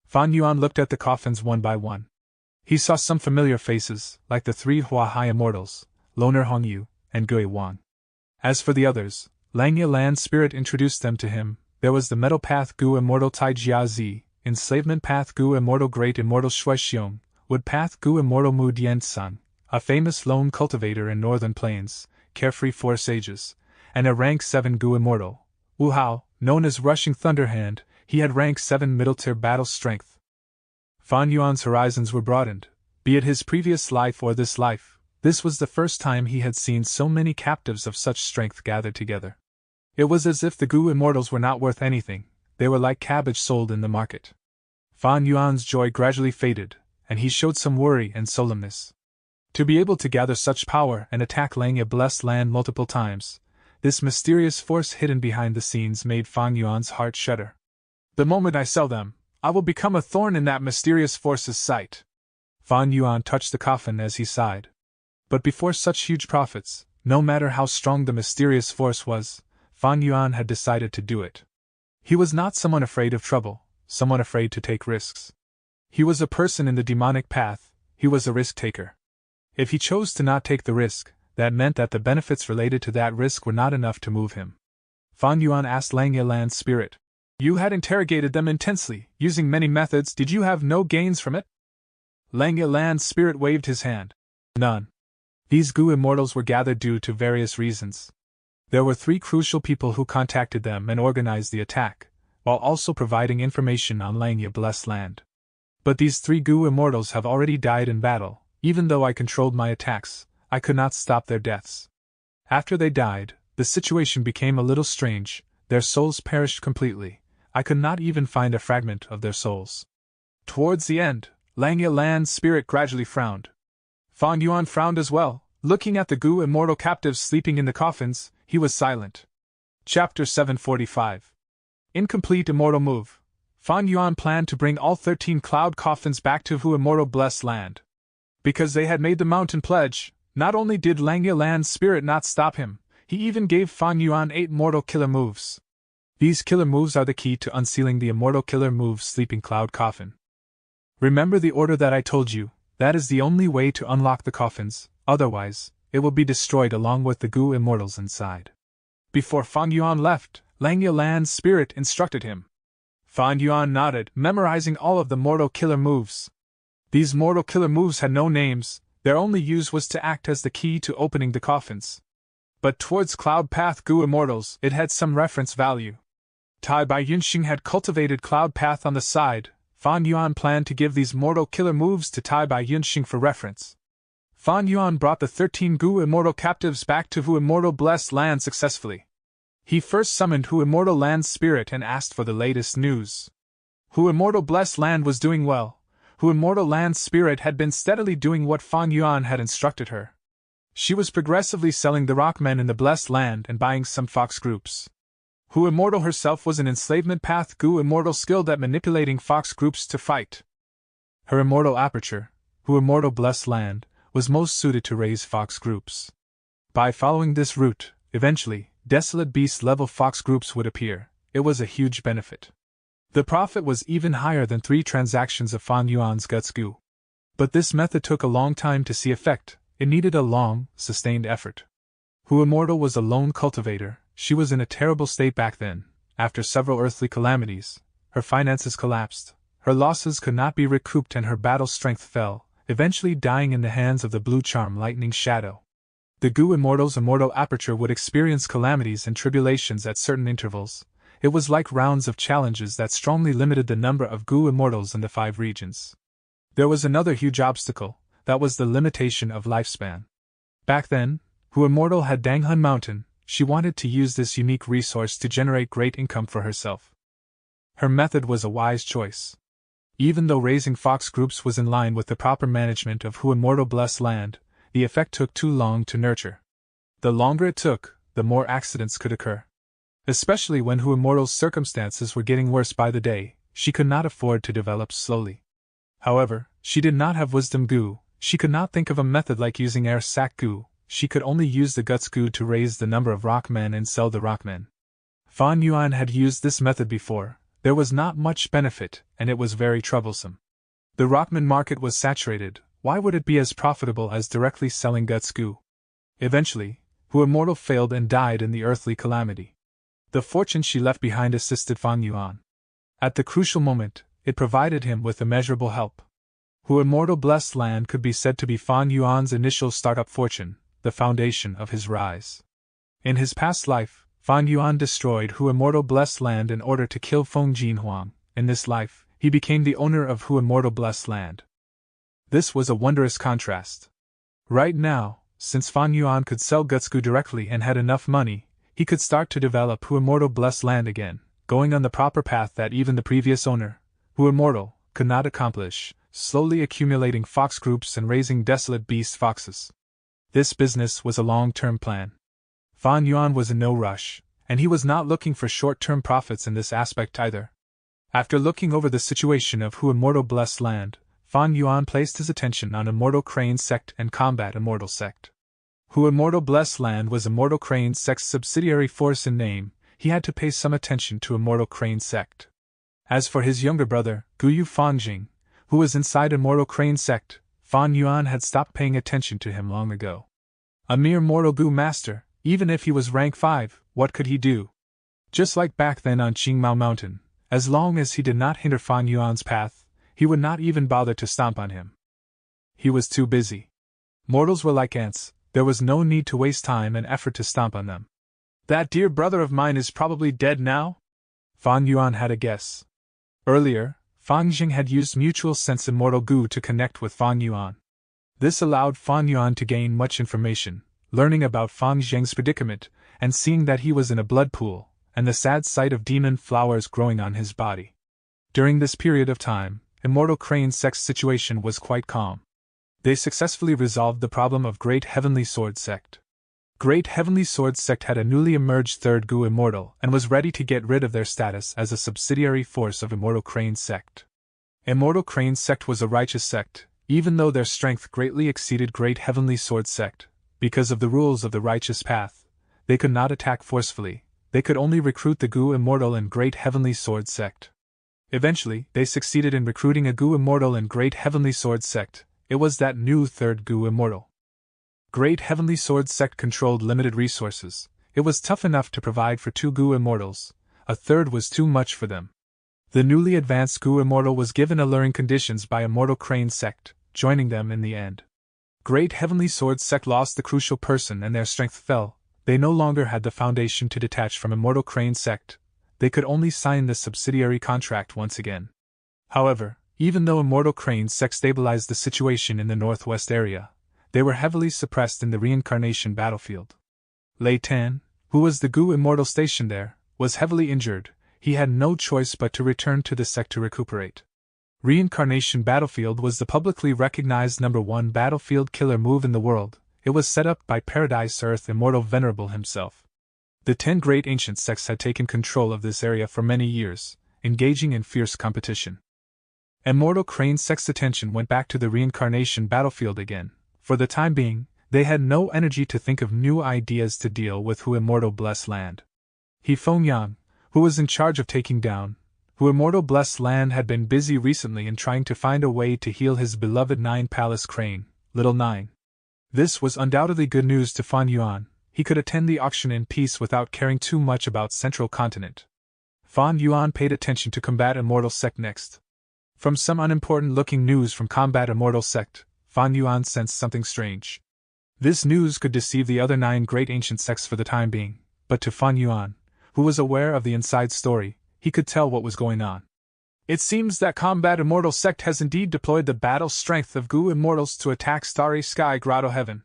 Fan Yuan looked at the coffins one by one. He saw some familiar faces, like the three Huahai immortals, Loner Hongyu, and Gui Wang. As for the others, Langya Land Spirit introduced them to him. There was the Metal Path Goo Immortal Tai Jiazi, Enslavement Path Goo Immortal Great Immortal Shui Xiong, Wood Path Goo Immortal Mu Dian San, a famous lone cultivator in northern plains, carefree 4 sages, and a rank 7 Goo Immortal, Wu Hao, known as Rushing Thunderhand. He had rank 7 middle-tier battle strength. Fan Yuan's horizons were broadened, be it his previous life or this life. This was the first time he had seen so many captives of such strength gathered together. It was as if the goo immortals were not worth anything, they were like cabbage sold in the market. Fan Yuan's joy gradually faded, and he showed some worry and solemnness. To be able to gather such power and attack Langya Blessed Land multiple times, this mysterious force hidden behind the scenes made Fan Yuan's heart shudder. The moment I sell them, I will become a thorn in that mysterious force's sight. Fan Yuan touched the coffin as he sighed. But before such huge profits, no matter how strong the mysterious force was, Fan Yuan had decided to do it. He was not someone afraid of trouble, someone afraid to take risks. He was a person in the demonic path, he was a risk-taker. If he chose to not take the risk, that meant that the benefits related to that risk were not enough to move him. Fan Yuan asked Langya Land Spirit. You had interrogated them intensely, using many methods. Did you have no gains from it? Langya Land Spirit waved his hand. None. These goo immortals were gathered due to various reasons. There were 3 crucial people who contacted them and organized the attack, while also providing information on Langya Blessed Land. But these 3 goo immortals have already died in battle. Even though I controlled my attacks, I could not stop their deaths. After they died, the situation became a little strange. Their souls perished completely. I could not even find a fragment of their souls. Towards the end, Langya Land Spirit gradually frowned. Fan Yuan frowned as well. Looking at the goo immortal captives sleeping in the coffins, he was silent. Chapter 745. Incomplete Immortal Move. Fan Yuan planned to bring all 13 cloud coffins back to Hu Immortal Blessed Land. Because they had made the mountain pledge, not only did Langya Land Spirit not stop him, he even gave Fan Yuan 8 mortal killer moves. These killer moves are the key to unsealing the immortal killer moves Sleeping Cloud Coffin. Remember the order that I told you, that is the only way to unlock the coffins, otherwise, it will be destroyed along with the goo immortals inside. Before Fan Yuan left, Langya Land Spirit instructed him. Fan Yuan nodded, memorizing all of the mortal killer moves. These mortal killer moves had no names, their only use was to act as the key to opening the coffins. But towards Cloud Path Goo Immortals, it had some reference value. Tai Bai Yunxing had cultivated Cloud Path on the side. Fan Yuan planned to give these mortal killer moves to Tai Bai Yunxing for reference. Fan Yuan brought the 13 Goo Immortal captives back to Hu Immortal Blessed Land successfully. He first summoned Hu Immortal Land's spirit and asked for the latest news. Hu Immortal Blessed Land was doing well. Hu Immortal Land's spirit had been steadily doing what Fan Yuan had instructed her. She was progressively selling the rockmen in the Blessed Land and buying some fox groups. Hu Immortal herself was an enslavement path Goo Immortal skilled at manipulating fox groups to fight. Her immortal aperture, Hu Immortal Blessed Land, was most suited to raise fox groups. By following this route, eventually, desolate beast-level fox groups would appear. It was a huge benefit. The profit was even higher than 3 transactions of Fan Yuan's Guts Goo. But this method took a long time to see effect. It needed a long, sustained effort. Hu Immortal was a lone cultivator. She was in a terrible state back then. After several earthly calamities, her finances collapsed, her losses could not be recouped and her battle strength fell, eventually dying in the hands of the Blue Charm Lightning Shadow. The Goo Immortal's immortal aperture would experience calamities and tribulations at certain intervals. It was like rounds of challenges that strongly limited the number of Goo Immortals in the 5 regions. There was another huge obstacle, that was the limitation of lifespan. Back then, Hu Immortal had Danghun Mountain. She wanted to use this unique resource to generate great income for herself. Her method was a wise choice. Even though raising fox groups was in line with the proper management of Hu Immortal Blessed Land, the effect took too long to nurture. The longer it took, the more accidents could occur. Especially when Hu Immortal's circumstances were getting worse by the day, she could not afford to develop slowly. However, she did not have wisdom goo, she could not think of a method like using air sac goo, she could only use the guts goo to raise the number of rockmen and sell the rockmen. Fan Yuan had used this method before, there was not much benefit, and it was very troublesome. The rockman market was saturated, why would it be as profitable as directly selling guts goo? Eventually, Hu Immortal failed and died in the earthly calamity. The fortune she left behind assisted Fan Yuan. At the crucial moment, it provided him with immeasurable help. Hu Immortal Blessed Land could be said to be Fan Yuan's initial startup fortune, the foundation of his rise. In his past life, Fan Yuan destroyed Hu Immortal Blessed Land in order to kill Feng Jinhuang. In this life, he became the owner of Hu Immortal Blessed Land. This was a wondrous contrast. Right now, since Fan Yuan could sell Gutsgu directly and had enough money, he could start to develop Hu Immortal Blessed Land again, going on the proper path that even the previous owner, Hu Immortal, could not accomplish, slowly accumulating fox groups and raising desolate beast foxes. This business was a long-term plan. Fan Yuan was in no rush, and he was not looking for short-term profits in this aspect either. After looking over the situation of Hu Immortal Blessed Land, Fan Yuan placed his attention on Immortal Crane Sect and Combat Immortal Sect. Hu Immortal Blessed Land was Immortal Crane Sect's subsidiary force in name, he had to pay some attention to Immortal Crane Sect. As for his younger brother, Guyu Fangjing, who was inside Immortal Crane Sect, Fan Yuan had stopped paying attention to him long ago. A mere mortal Gu master, even if he was rank 5, what could he do? Just like back then on Qingmao Mountain, as long as he did not hinder Fan Yuan's path, he would not even bother to stomp on him. He was too busy. Mortals were like ants, there was no need to waste time and effort to stomp on them. That dear brother of mine is probably dead now? Fan Yuan had a guess. Earlier, Fang Jing had used mutual sense Immortal Gu to connect with Fan Yuan. This allowed Fan Yuan to gain much information, learning about Fang Jing's predicament, and seeing that he was in a blood pool, and the sad sight of demon flowers growing on his body. During this period of time, Immortal Crane Sect's situation was quite calm. They successfully resolved the problem of Great Heavenly Sword Sect. Great Heavenly Sword Sect had a newly emerged third Gu Immortal and was ready to get rid of their status as a subsidiary force of Immortal Crane Sect. Immortal Crane Sect was a righteous sect, even though their strength greatly exceeded Great Heavenly Sword Sect. Because of the rules of the righteous path, they could not attack forcefully, they could only recruit the Gu Immortal in Great Heavenly Sword Sect. Eventually, they succeeded in recruiting a Gu Immortal in Great Heavenly Sword Sect. It was that new third Gu Immortal. Great Heavenly Sword Sect controlled limited resources. It was tough enough to provide for 2 Gu Immortals, a third was too much for them. The newly advanced Gu Immortal was given alluring conditions by Immortal Crane Sect, joining them in the end. Great Heavenly Sword Sect lost the crucial person and their strength fell. They no longer had the foundation to detach from Immortal Crane Sect. They could only sign the subsidiary contract once again. However, even though Immortal Crane Sect stabilized the situation in the northwest area, they were heavily suppressed in the reincarnation battlefield. Lei Tan, who was the Gu Immortal stationed there, was heavily injured. He had no choice but to return to the sect to recuperate. Reincarnation Battlefield was the publicly recognized #1 battlefield killer move in the world. It was set up by Paradise Earth Immortal Venerable himself. The 10 great ancient sects had taken control of this area for many years, engaging in fierce competition. Immortal Crane Sect's attention went back to the reincarnation battlefield again. For the time being, they had no energy to think of new ideas to deal with Hu Immortal Blessed Land. He Fengyang, who was in charge of taking down Hu Immortal Blessed Land, had been busy recently in trying to find a way to heal his beloved 9 Palace Crane, Little 9. This was undoubtedly good news to Fan Yuan. He could attend the auction in peace without caring too much about Central Continent. Fan Yuan paid attention to Combat Immortal Sect next. From some unimportant-looking news from Combat Immortal Sect, Fan Yuan sensed something strange. This news could deceive the other 9 great ancient sects for the time being, but to Fan Yuan, who was aware of the inside story, he could tell what was going on. It seems that Combat Immortal Sect has indeed deployed the battle strength of Gu Immortals to attack Starry Sky Grotto Heaven.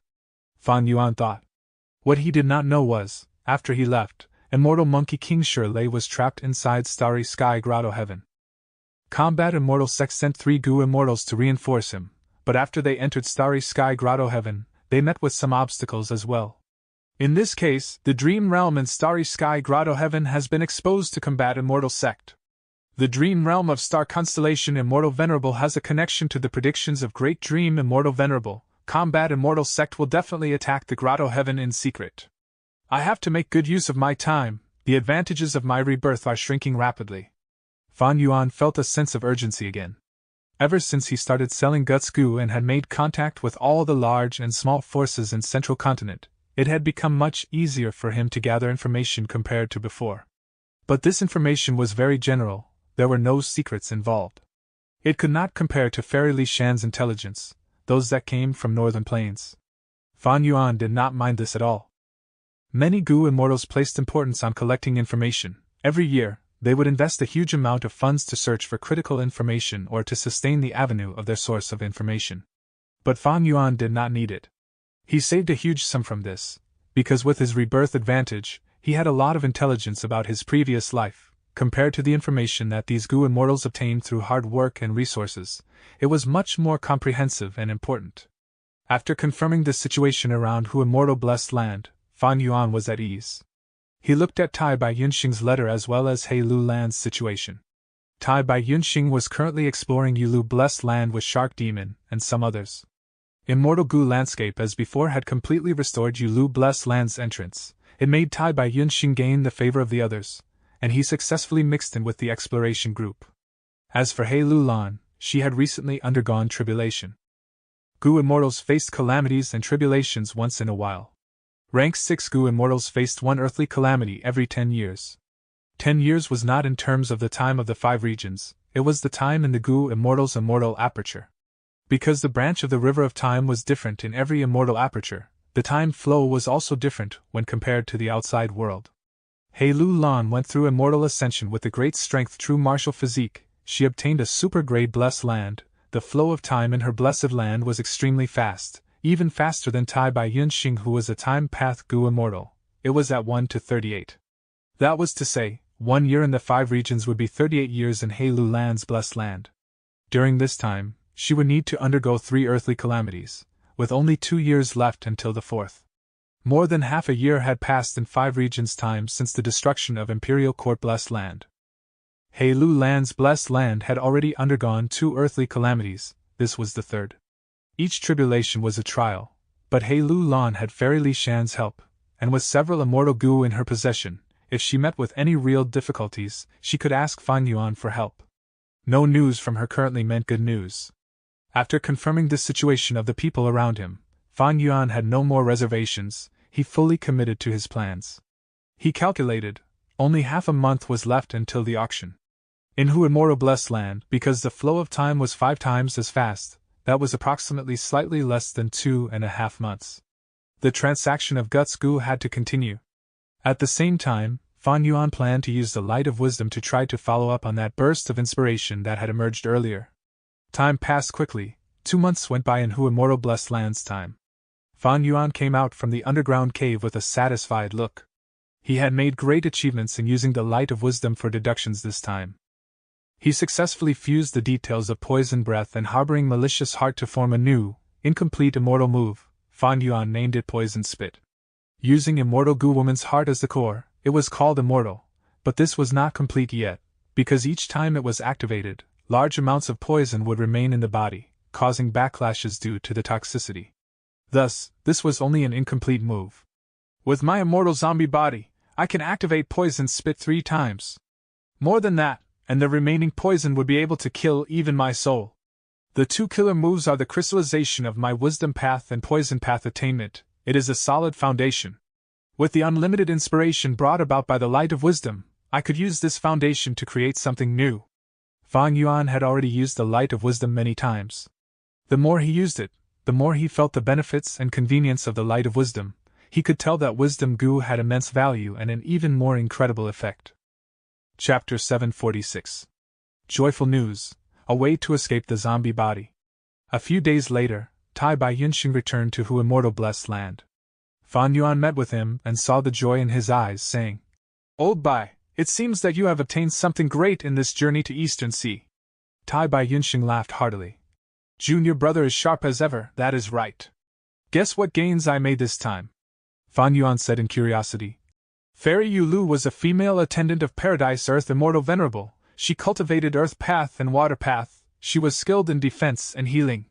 Fan Yuan thought. What he did not know was, after he left, Immortal Monkey King Shirley was trapped inside Starry Sky Grotto Heaven. Combat Immortal Sect sent 3 Gu Immortals to reinforce him, but after they entered Starry Sky Grotto Heaven, they met with some obstacles as well. In this case, the Dream Realm and Starry Sky Grotto Heaven has been exposed to combat Immortal Sect. The Dream Realm of Star Constellation Immortal Venerable has a connection to the predictions of Great Dream Immortal Venerable. Combat Immortal Sect will definitely attack the Grotto Heaven in secret. I have to make good use of my time, the advantages of my rebirth are shrinking rapidly. Fan Yuan felt a sense of urgency again. Ever since he started selling Guts Goo and had made contact with all the large and small forces in Central Continent, it had become much easier for him to gather information compared to before. But this information was very general, there were no secrets involved. It could not compare to Fairy Li Shan's intelligence, those that came from Northern Plains. Fan Yuan did not mind this at all. Many Goo Immortals placed importance on collecting information. Every year, they would invest a huge amount of funds to search for critical information or to sustain the avenue of their source of information. But Fan Yuan did not need it. He saved a huge sum from this, because with his rebirth advantage, he had a lot of intelligence about his previous life. Compared to the information that these Goo Immortals obtained through hard work and resources, it was much more comprehensive and important. After confirming the situation around Hu Immortal Blessed Land, Fan Yuan was at ease. He looked at Tai Bai Yunxing's letter as well as He Lu Land's situation. Tai Bai Yunxing was currently exploring Yulu Blessed Land with Shark Demon and some others. Immortal Goo Landscape as before had completely restored Yulu Blessed Land's entrance. It made Tai Bai Yunxing gain the favor of the others, and he successfully mixed in with the exploration group. As for He Lu Lan, she had recently undergone tribulation. Goo Immortals faced calamities and tribulations once in a while. Rank 6 Goo Immortals faced one earthly calamity every 10 years. 10 years was not in terms of the time of the 5 regions, it was the time in the Goo Immortals' immortal aperture. Because the branch of the river of time was different in every immortal aperture, the time flow was also different when compared to the outside world. He Lu Lan went through immortal ascension with the great strength true martial physique, she obtained a super-grade blessed land, the flow of time in her blessed land was extremely fast, even faster than Tai Bai Yunxing who was a time path Goo Immortal, it was at 1 to 38. That was to say, 1 year in the 5 regions would be 38 years in He Lu Land's blessed land. During this time, she would need to undergo 3 earthly calamities, with only 2 years left until the 4th. More than half a year had passed in 5 regions' time since the destruction of Imperial Court Blessed Land. He Lu Land's blessed land had already undergone 2 earthly calamities, this was the 3rd. Each tribulation was a trial, but He Lu Lan had Fairy Li Shan's help, and with several immortal Goo in her possession, if she met with any real difficulties, she could ask Fan Yuan for help. No news from her currently meant good news. After confirming the situation of the people around him, Fan Yuan had no more reservations, he fully committed to his plans. He calculated, only half a month was left until the auction. In Hu Immortal Blessed Land, because the flow of time was 5 times as fast, that was approximately slightly less than 2.5 months. The transaction of Guts Goo had to continue. At the same time, Fan Yuan planned to use the light of wisdom to try to follow up on that burst of inspiration that had emerged earlier. Time passed quickly, 2 months went by in Hu Immortal Blessed Land's time. Fan Yuan came out from the underground cave with a satisfied look. He had made great achievements in using the light of wisdom for deductions this time. He successfully fused the details of poison breath and harboring malicious heart to form a new, incomplete immortal move. Fan Yuan named it Poison Spit. Using Immortal Goo Woman's heart as the core, it was called immortal, but this was not complete yet, because each time it was activated, large amounts of poison would remain in the body, causing backlashes due to the toxicity. Thus, this was only an incomplete move. With my immortal zombie body, I can activate Poison Spit 3 times. More than that, and the remaining poison would be able to kill even my soul. The 2 killer moves are the crystallization of my Wisdom Path and Poison Path attainment, it is a solid foundation. With the unlimited inspiration brought about by the light of wisdom, I could use this foundation to create something new. Fan Yuan had already used the light of wisdom many times. The more he used it, the more he felt the benefits and convenience of the light of wisdom. He could tell that wisdom Goo had immense value and an even more incredible effect. Chapter 746. Joyful News, a way to escape the zombie body. A few days later, Tai Bai Yunxing returned to Hu Immortal Blessed Land. Fan Yuan met with him and saw the joy in his eyes, saying, "Old Bai, it seems that you have obtained something great in this journey to Eastern Sea." Tai Bai Yunxing laughed heartily. "Junior brother is sharp as ever, that is right. Guess what gains I made this time? Fan Yuan said in curiosity. Fairy Yulu was a female attendant of Paradise Earth Immortal Venerable. She cultivated Earth Path and Water Path. She was skilled in defense and healing.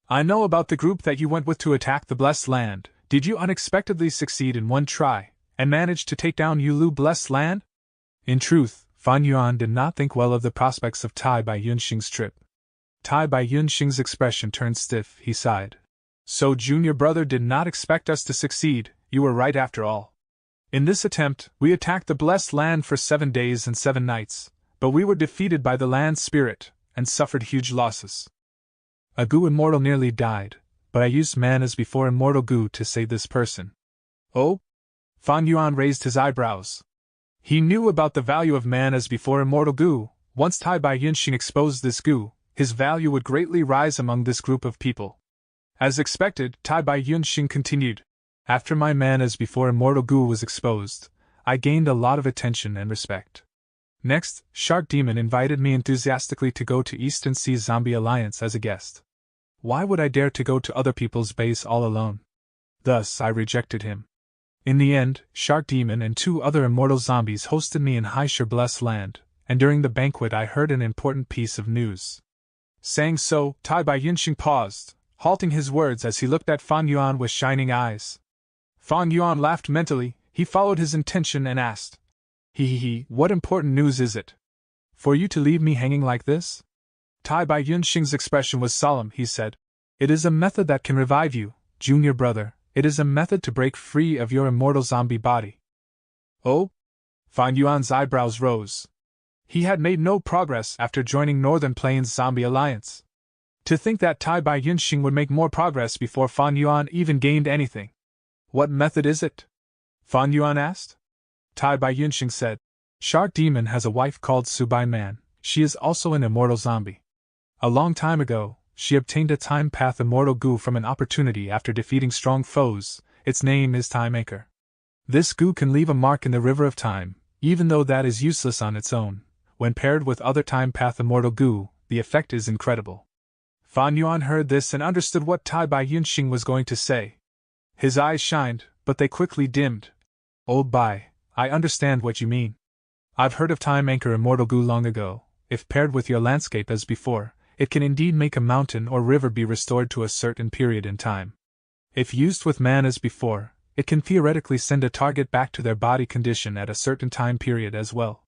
I know about the group that you went with to attack the Blessed Land. Did you unexpectedly succeed in one try, and manage to take down Yulu Blessed Land? In truth, Fan Yuan did not think well of the prospects of Tai Bai Yunxing's trip. Tai Bai Yunxing's expression turned stiff. He sighed. So junior brother did not expect us to succeed. You were right after all. In this attempt, we attacked the Blessed Land for 7 days and 7 nights, but we were defeated by the land spirit, and suffered huge losses. A Gu immortal nearly died, but I used man as before immortal Gu to save this person. Oh? Fan Yuan raised his eyebrows. He knew about the value of man as before immortal Gu. Once Tai Bai Yunxing exposed this Gu, his value would greatly rise among this group of people. As expected, Tai Bai Yunxing continued. After my man as before immortal Gu was exposed, I gained a lot of attention and respect. Next, Shark Demon invited me enthusiastically to go to Eastern Sea Zombie Alliance as a guest. Why would I dare to go to other people's base all alone? Thus I rejected him. In the end, Shark Demon and 2 other immortal zombies hosted me in Haishur Blessed Land, and during the banquet I heard an important piece of news. Saying so, Tai Bai Yunxing paused, halting his words as he looked at Fan Yuan with shining eyes. Fan Yuan laughed mentally. He followed his intention and asked, what important news is it? For you to leave me hanging like this? Tai Bai Yunxing's expression was solemn. He said, It is a method that can revive you, junior brother. It is a method to break free of your immortal zombie body. Oh? Fan Yuan's eyebrows rose. He had made no progress after joining Northern Plains Zombie Alliance. To think that Tai Bai Yunxing would make more progress before Fan Yuan even gained anything. What method is it? Fan Yuan asked. Tai Bai Yunxing said, Shark Demon has a wife called Subai Man. She is also an immortal zombie. A long time ago, she obtained a time path immortal Gu from an opportunity after defeating strong foes. Its name is Time Anchor. This Gu can leave a mark in the river of time, even though that is useless on its own. When paired with other time path immortal Gu, the effect is incredible. Fan Yuan heard this and understood what Tai Bai Yunxing was going to say. His eyes shined, but they quickly dimmed. Old Bai, I understand what you mean. I've heard of Time Anchor Immortal Gu long ago. If paired with your landscape as before, it can indeed make a mountain or river be restored to a certain period in time. If used with man as before, it can theoretically send a target back to their body condition at a certain time period as well.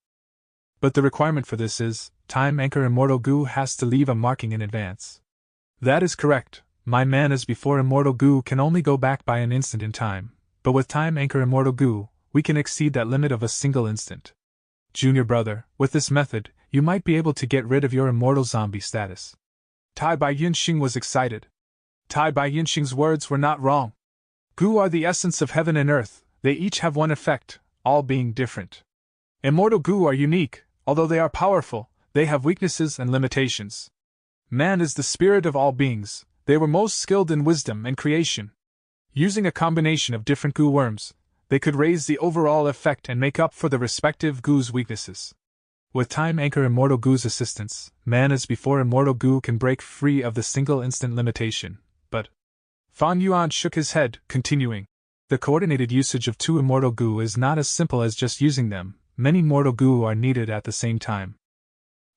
But the requirement for this is, Time Anchor Immortal Gu has to leave a marking in advance. That is correct. My man as before Immortal Gu can only go back by an instant in time, but with Time Anchor Immortal Gu, we can exceed that limit of a single instant. Junior brother, with this method, you might be able to get rid of your immortal zombie status. Tai Bai Yunxing was excited. Tai Bai Yunxing's words were not wrong. Gu are the essence of heaven and earth. They each have one effect, all being different. Immortal Gu are unique, although they are powerful, they have weaknesses and limitations. Man is the spirit of all beings. They were most skilled in wisdom and creation. Using a combination of different Gu worms, they could raise the overall effect and make up for the respective Gu's weaknesses. With Time Anchor Immortal Gu's assistance, man as before Immortal Gu can break free of the single instant limitation, but... Fan Yuan shook his head, continuing. The coordinated usage of 2 Immortal Gu is not as simple as just using them. Many Immortal Gu are needed at the same time.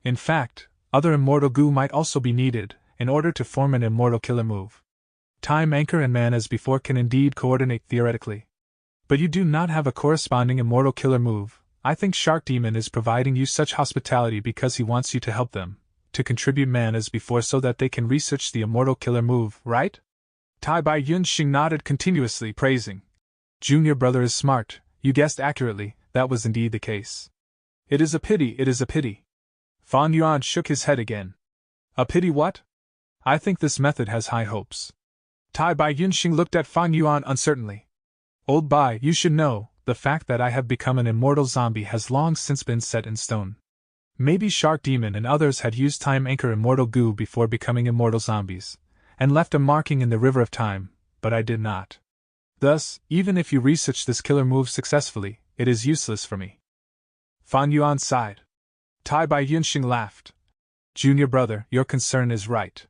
In fact, other Immortal Gu might also be needed, in order to form an immortal killer move. Time Anchor and man as before can indeed coordinate theoretically. But you do not have a corresponding immortal killer move. I think Shark Demon is providing you such hospitality because he wants you to help them, to contribute man as before so that they can research the immortal killer move, right? Tai Bai Yunxing nodded continuously, praising. Junior brother is smart, you guessed accurately, that was indeed the case. It is a pity. Fan Yuan shook his head again. A pity what? I think this method has high hopes. Tai Bai Yunxing looked at Fan Yuan uncertainly. Old Bai, you should know, the fact that I have become an immortal zombie has long since been set in stone. Maybe Shark Demon and others had used Time Anchor Immortal Gu before becoming immortal zombies, and left a marking in the river of time, but I did not. Thus, even if you research this killer move successfully, it is useless for me. Fan Yuan sighed. Tai Bai Yunxing laughed. Junior brother, your concern is right.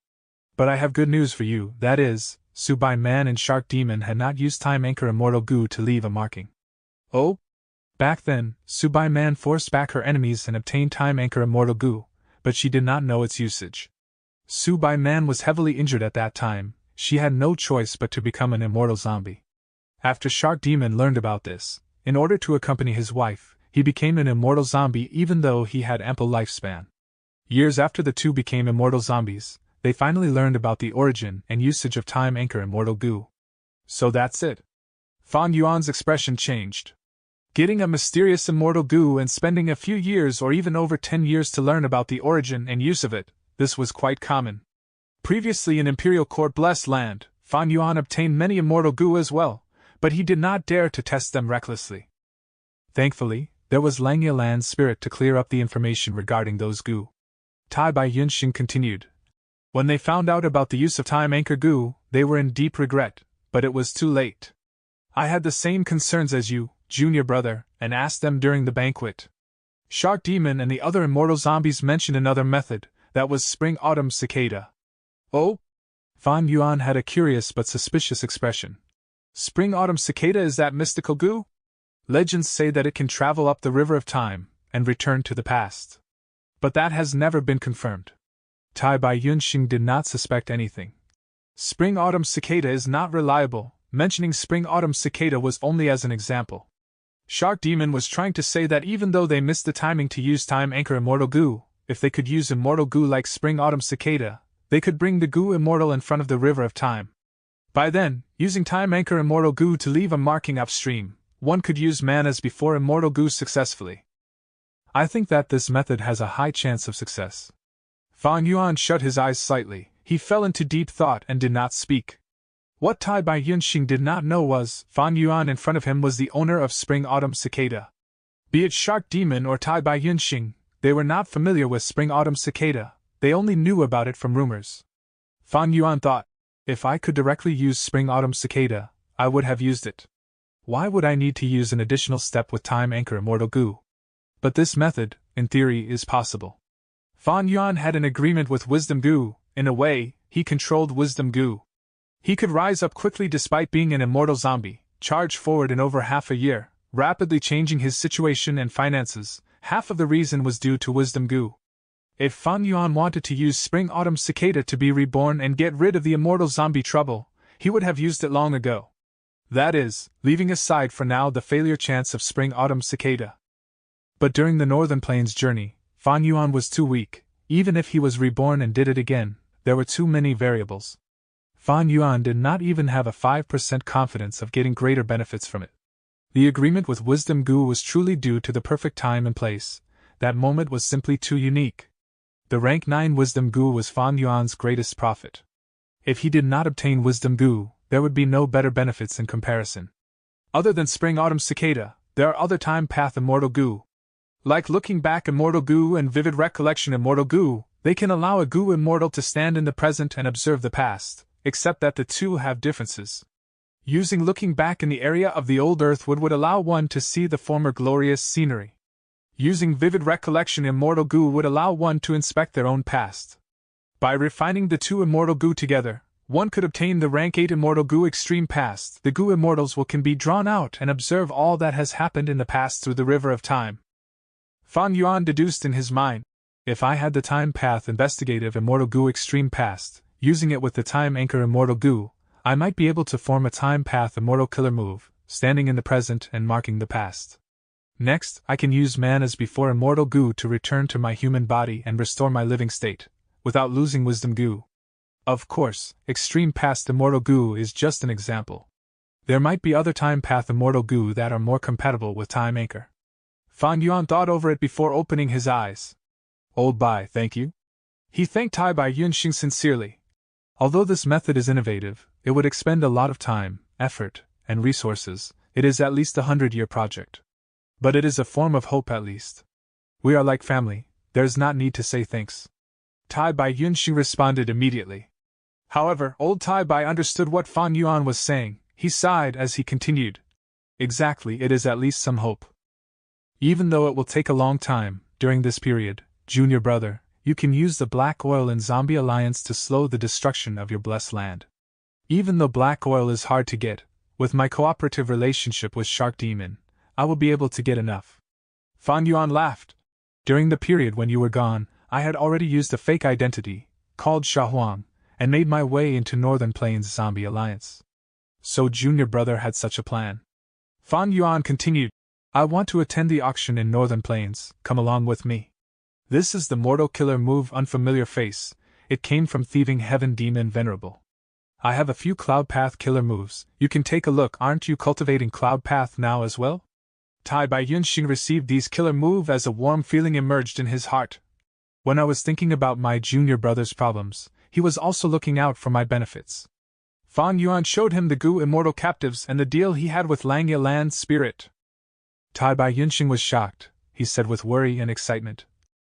But I have good news for you, that is, Subai Man and Shark Demon had not used Time Anchor Immortal Goo to leave a marking. Oh? Back then, Subai Man forced back her enemies and obtained Time Anchor Immortal Goo, but she did not know its usage. Subai Man was heavily injured at that time. She had no choice but to become an immortal zombie. After Shark Demon learned about this, in order to accompany his wife, he became an immortal zombie even though he had ample lifespan. Years after the two became immortal zombies, they finally learned about the origin and usage of Time Anchor Immortal Goo. So that's it. Fan Yuan's expression changed. Getting a mysterious immortal goo and spending a few years or even over 10 years to learn about the origin and use of it, this was quite common. Previously in Imperial Court Blessed Land, Fan Yuan obtained many immortal goo as well, but he did not dare to test them recklessly. Thankfully, there was Langya Land's spirit to clear up the information regarding those goo. Tai Bai Yunxing continued. When they found out about the use of Time Anchor Goo, they were in deep regret, but it was too late. I had the same concerns as you, junior brother, and asked them during the banquet. Shark Demon and the other immortal zombies mentioned another method, that was Spring Autumn Cicada. Oh? Fan Yuan had a curious but suspicious expression. Spring Autumn Cicada is that mystical goo? Legends say that it can travel up the river of time, and return to the past. But that has never been confirmed. Tai Bai Yunxing did not suspect anything. Spring Autumn Cicada is not reliable, mentioning Spring Autumn Cicada was only as an example. Shark Demon was trying to say that even though they missed the timing to use Time Anchor Immortal Goo, if they could use Immortal Goo like Spring Autumn Cicada, they could bring the Goo Immortal in front of the river of time. By then, using Time Anchor Immortal Goo to leave a marking upstream, one could use Manas before Immortal Goo successfully. I think that this method has a high chance of success. Fan Yuan shut his eyes slightly. He fell into deep thought and did not speak. What Tai Bai Yunxing did not know was, Fan Yuan in front of him was the owner of Spring Autumn Cicada. Be it Shark Demon or Tai Bai Yunxing, they were not familiar with Spring Autumn Cicada, they only knew about it from rumors. Fan Yuan thought, if I could directly use Spring Autumn Cicada, I would have used it. Why would I need to use an additional step with Time Anchor Immortal Goo? But this method, in theory, is possible. Fan Yuan had an agreement with Wisdom Goo. In a way, he controlled Wisdom Goo. He could rise up quickly despite being an immortal zombie, charge forward in over half a year, rapidly changing his situation and finances. Half of the reason was due to Wisdom Goo. If Fan Yuan wanted to use Spring Autumn Cicada to be reborn and get rid of the immortal zombie trouble, he would have used it long ago. That is, leaving aside for now the failure chance of Spring Autumn Cicada. But during the Northern Plains journey, Fan Yuan was too weak. Even if he was reborn and did it again, there were too many variables. Fan Yuan did not even have a 5% confidence of getting greater benefits from it. The agreement with Wisdom Goo was truly due to the perfect time and place. That moment was simply too unique. The rank 9 Wisdom Goo was Fan Yuan's greatest profit. If he did not obtain Wisdom Goo, there would be no better benefits in comparison. Other than Spring Autumn Cicada, there are other Time Path Immortal Goo. Like Looking Back Immortal Goo and Vivid Recollection Immortal Goo, they can allow a Goo Immortal to stand in the present and observe the past, except that the two have differences. Using Looking Back in the area of the old Earth would allow one to see the former glorious scenery. Using Vivid Recollection Immortal Goo would allow one to inspect their own past. By refining the two Immortal Goo together, one could obtain the rank 8 Immortal Goo Extreme Past. The Goo Immortals can be drawn out and observe all that has happened in the past through the river of time. Fan Yuan deduced in his mind, if I had the Time Path Investigative Immortal Goo Extreme Past, using it with the Time Anchor Immortal Goo, I might be able to form a Time Path Immortal Killer move, standing in the present and marking the past. Next, I can use Manas before Immortal Goo to return to my human body and restore my living state, without losing Wisdom Goo. Of course, Extreme Past Immortal Goo is just an example. There might be other Time Path Immortal Goo that are more compatible with Time Anchor. Fan Yuan thought over it before opening his eyes. Old Bai, thank you. He thanked Tai Bai Yunxing sincerely. Although this method is innovative, it would expend a lot of time, effort, and resources. It is at least a 100-year project. But it is a form of hope at least. We are like family, there's not need to say thanks. Tai Bai Yunxing responded immediately. However, old Tai Bai understood what Fan Yuan was saying. He sighed as he continued. Exactly, it is at least some hope. Even though it will take a long time, during this period, junior brother, you can use the black oil in Zombie Alliance to slow the destruction of your blessed land. Even though black oil is hard to get, with my cooperative relationship with Shark Demon, I will be able to get enough. Fan Yuan laughed. During the period when you were gone, I had already used a fake identity, called Shahuang, and made my way into Northern Plains Zombie Alliance. So Junior Brother had such a plan. Fan Yuan continued, I want to attend the auction in Northern Plains, come along with me. This is the Mortal Killer move. Unfamiliar face, it came from Thieving Heaven Demon Venerable. I have a few Cloud Path killer moves, you can take a look. Aren't you cultivating Cloud Path now as well? Tai Bai Yunxing received these killer move as a warm feeling emerged in his heart. When I was thinking about my junior brother's problems, he was also looking out for my benefits. Fan Yuan showed him the Gu immortal captives and the deal he had with Langya Land Spirit. Tai Bai Yunxing was shocked, he said with worry and excitement.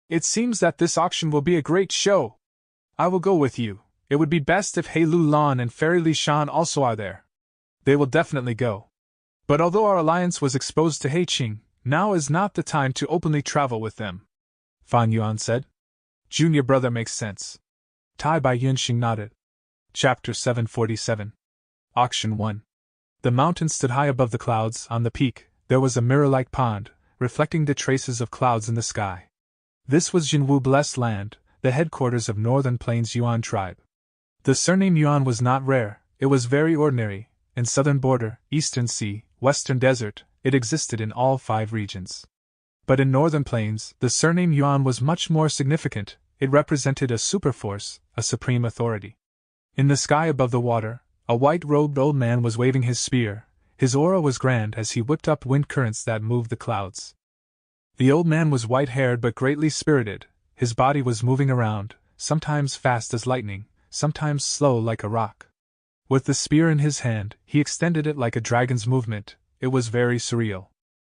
It seems that this auction will be a great show. I will go with you. It would be best if He Lu Lan and Fairy Li Shan also are there. They will definitely go. But although our alliance was exposed to He Qing, now is not the time to openly travel with them. Fan Yuan said. Junior Brother makes sense. Tai Bai Yunxing nodded. Chapter 747. Auction 1. The mountain stood high above the clouds. On the peak, there was a mirror-like pond, reflecting the traces of clouds in the sky. This was Jinwu Blessed Land, the headquarters of Northern Plains Yuan tribe. The surname Yuan was not rare, it was very ordinary. In southern border, eastern sea, western desert, it existed in all 5 regions. But in Northern Plains, the surname Yuan was much more significant. It represented a superforce, a supreme authority. In the sky above the water, a white-robed old man was waving his spear. His aura was grand as he whipped up wind currents that moved the clouds. The old man was white-haired but greatly spirited. His body was moving around, sometimes fast as lightning, sometimes slow like a rock. With the spear in his hand, he extended it like a dragon's movement. It was very surreal.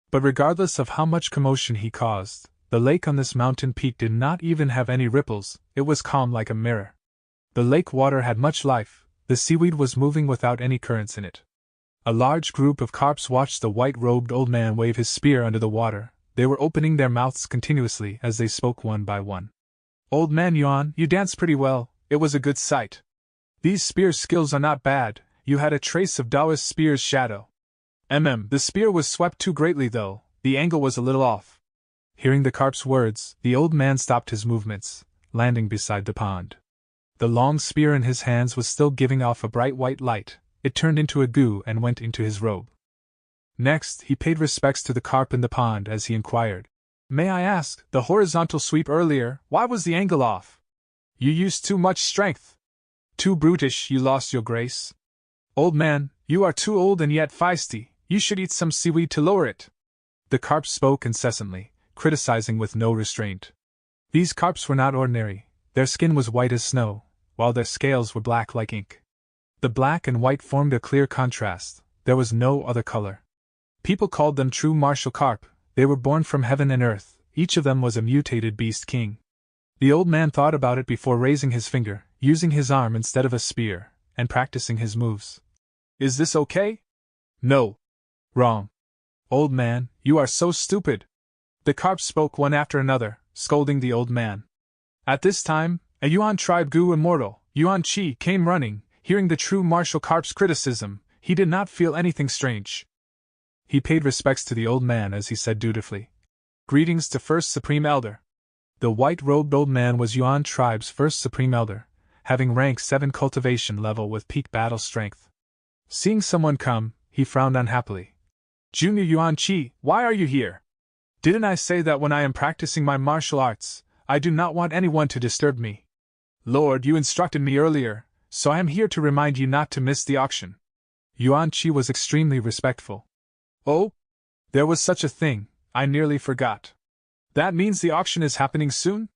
But regardless of how much commotion he caused, the lake on this mountain peak did not even have any ripples. It was calm like a mirror. The lake water had much life. The seaweed was moving without any currents in it. A large group of carps watched the white-robed old man wave his spear under the water. They were opening their mouths continuously as they spoke one by one. Old man Yuan, you danced pretty well. It was a good sight. These spear skills are not bad. You had a trace of Taoist spear's shadow. The spear was swept too greatly though, the angle was a little off. Hearing the carp's words, the old man stopped his movements, landing beside the pond. The long spear in his hands was still giving off a bright white light. It turned into a gu and went into his robe. Next, he paid respects to the carp in the pond as he inquired, May I ask, the horizontal sweep earlier, why was the angle off? You used too much strength. Too brutish, you lost your grace. Old man, you are too old and yet feisty, you should eat some seaweed to lower it. The carp spoke incessantly, criticizing with no restraint. These carps were not ordinary. Their skin was white as snow, while their scales were black like ink. The black and white formed a clear contrast. There was no other color. People called them true martial carp. They were born from heaven and earth. Each of them was a mutated beast king. The old man thought about it before raising his finger, using his arm instead of a spear, and practicing his moves. Is this okay? No. Wrong. Old man, you are so stupid. The carps spoke one after another, scolding the old man. At this time, a Yuan tribe Gu immortal, Yuan Qi, came running. Hearing the true martial carp's criticism, he did not feel anything strange. He paid respects to the old man as he said dutifully, Greetings to First Supreme Elder. The white-robed old man was Yuan tribe's first Supreme Elder, having rank 7 cultivation level with peak battle strength. Seeing someone come, he frowned unhappily. Junior Yuan Qi, why are you here? Didn't I say that when I am practicing my martial arts, I do not want anyone to disturb me? Lord, you instructed me earlier, so I am here to remind you not to miss the auction. Yuan Qi was extremely respectful. Oh? There was such a thing, I nearly forgot. That means the auction is happening soon?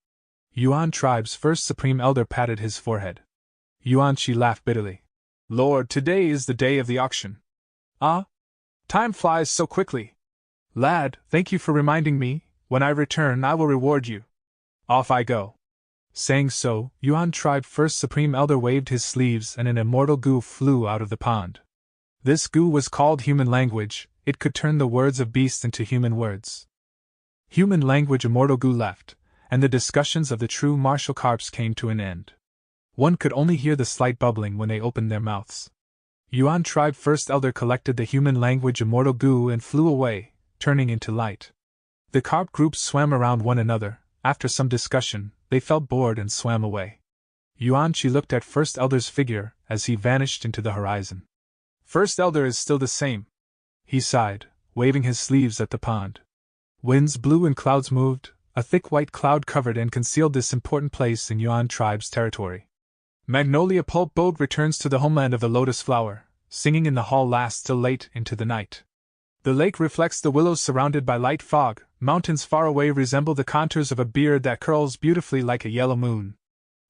Yuan tribe's first Supreme Elder patted his forehead. Yuan Qi laughed bitterly. Lord, today is the day of the auction. Ah? Time flies so quickly. Lad, thank you for reminding me. When I return I will reward you. Off I go. Saying so, Yuan tribe first Supreme Elder waved his sleeves and an immortal gu flew out of the pond. This gu was called human language. It could turn the words of beasts into human words. Human language immortal gu left, and the discussions of the true martial carps came to an end. One could only hear the slight bubbling when they opened their mouths. Yuan tribe first elder collected the human language immortal goo and flew away, turning into light. The carp groups swam around one another. After some discussion, they felt bored and swam away. Yuan Chi looked at First Elder's figure as he vanished into the horizon. First Elder is still the same, he sighed, waving his sleeves at the pond. Winds blew and clouds moved. A thick white cloud covered and concealed this important place in Yuan tribe's territory. Magnolia Pulp Boat returns to the homeland of the lotus flower. Singing in the hall lasts till late into the night. The lake reflects the willows surrounded by light fog. Mountains far away resemble the contours of a beard that curls beautifully like a yellow moon.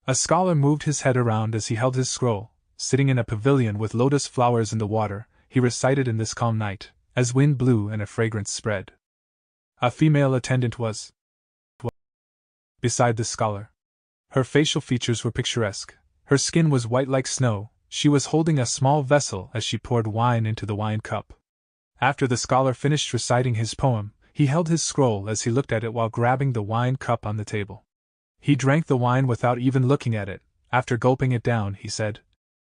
A scholar moved his head around as he held his scroll. Sitting in a pavilion with lotus flowers in the water, he recited in this calm night, as wind blew and a fragrance spread. A female attendant was beside the scholar. Her facial features were picturesque. Her skin was white like snow. She was holding a small vessel as she poured wine into the wine cup. After the scholar finished reciting his poem, he held his scroll as he looked at it while grabbing the wine cup on the table. He drank the wine without even looking at it. After gulping it down, he said,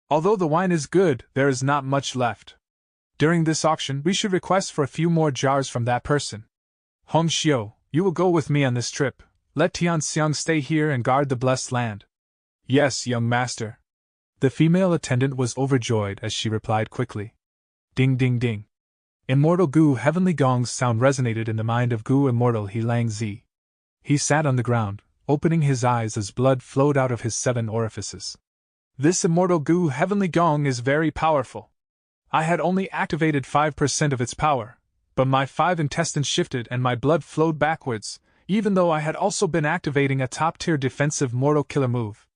"Although the wine is good, there is not much left. During this auction, we should request for a few more jars from that person. Hong Xiu, you will go with me on this trip. Let Tian Xiang stay here and guard the blessed land." "Yes, young master." The female attendant was overjoyed as she replied quickly. Ding ding ding. Immortal Gu heavenly gong's sound resonated in the mind of Gu Immortal He Lang Zi. He sat on the ground, opening his eyes as blood flowed out of his 7 orifices. This Immortal Gu heavenly gong is very powerful. I had only activated 5% of its power, but my 5 intestines shifted and my blood flowed backwards, even though I had also been activating a top-tier defensive mortal killer move.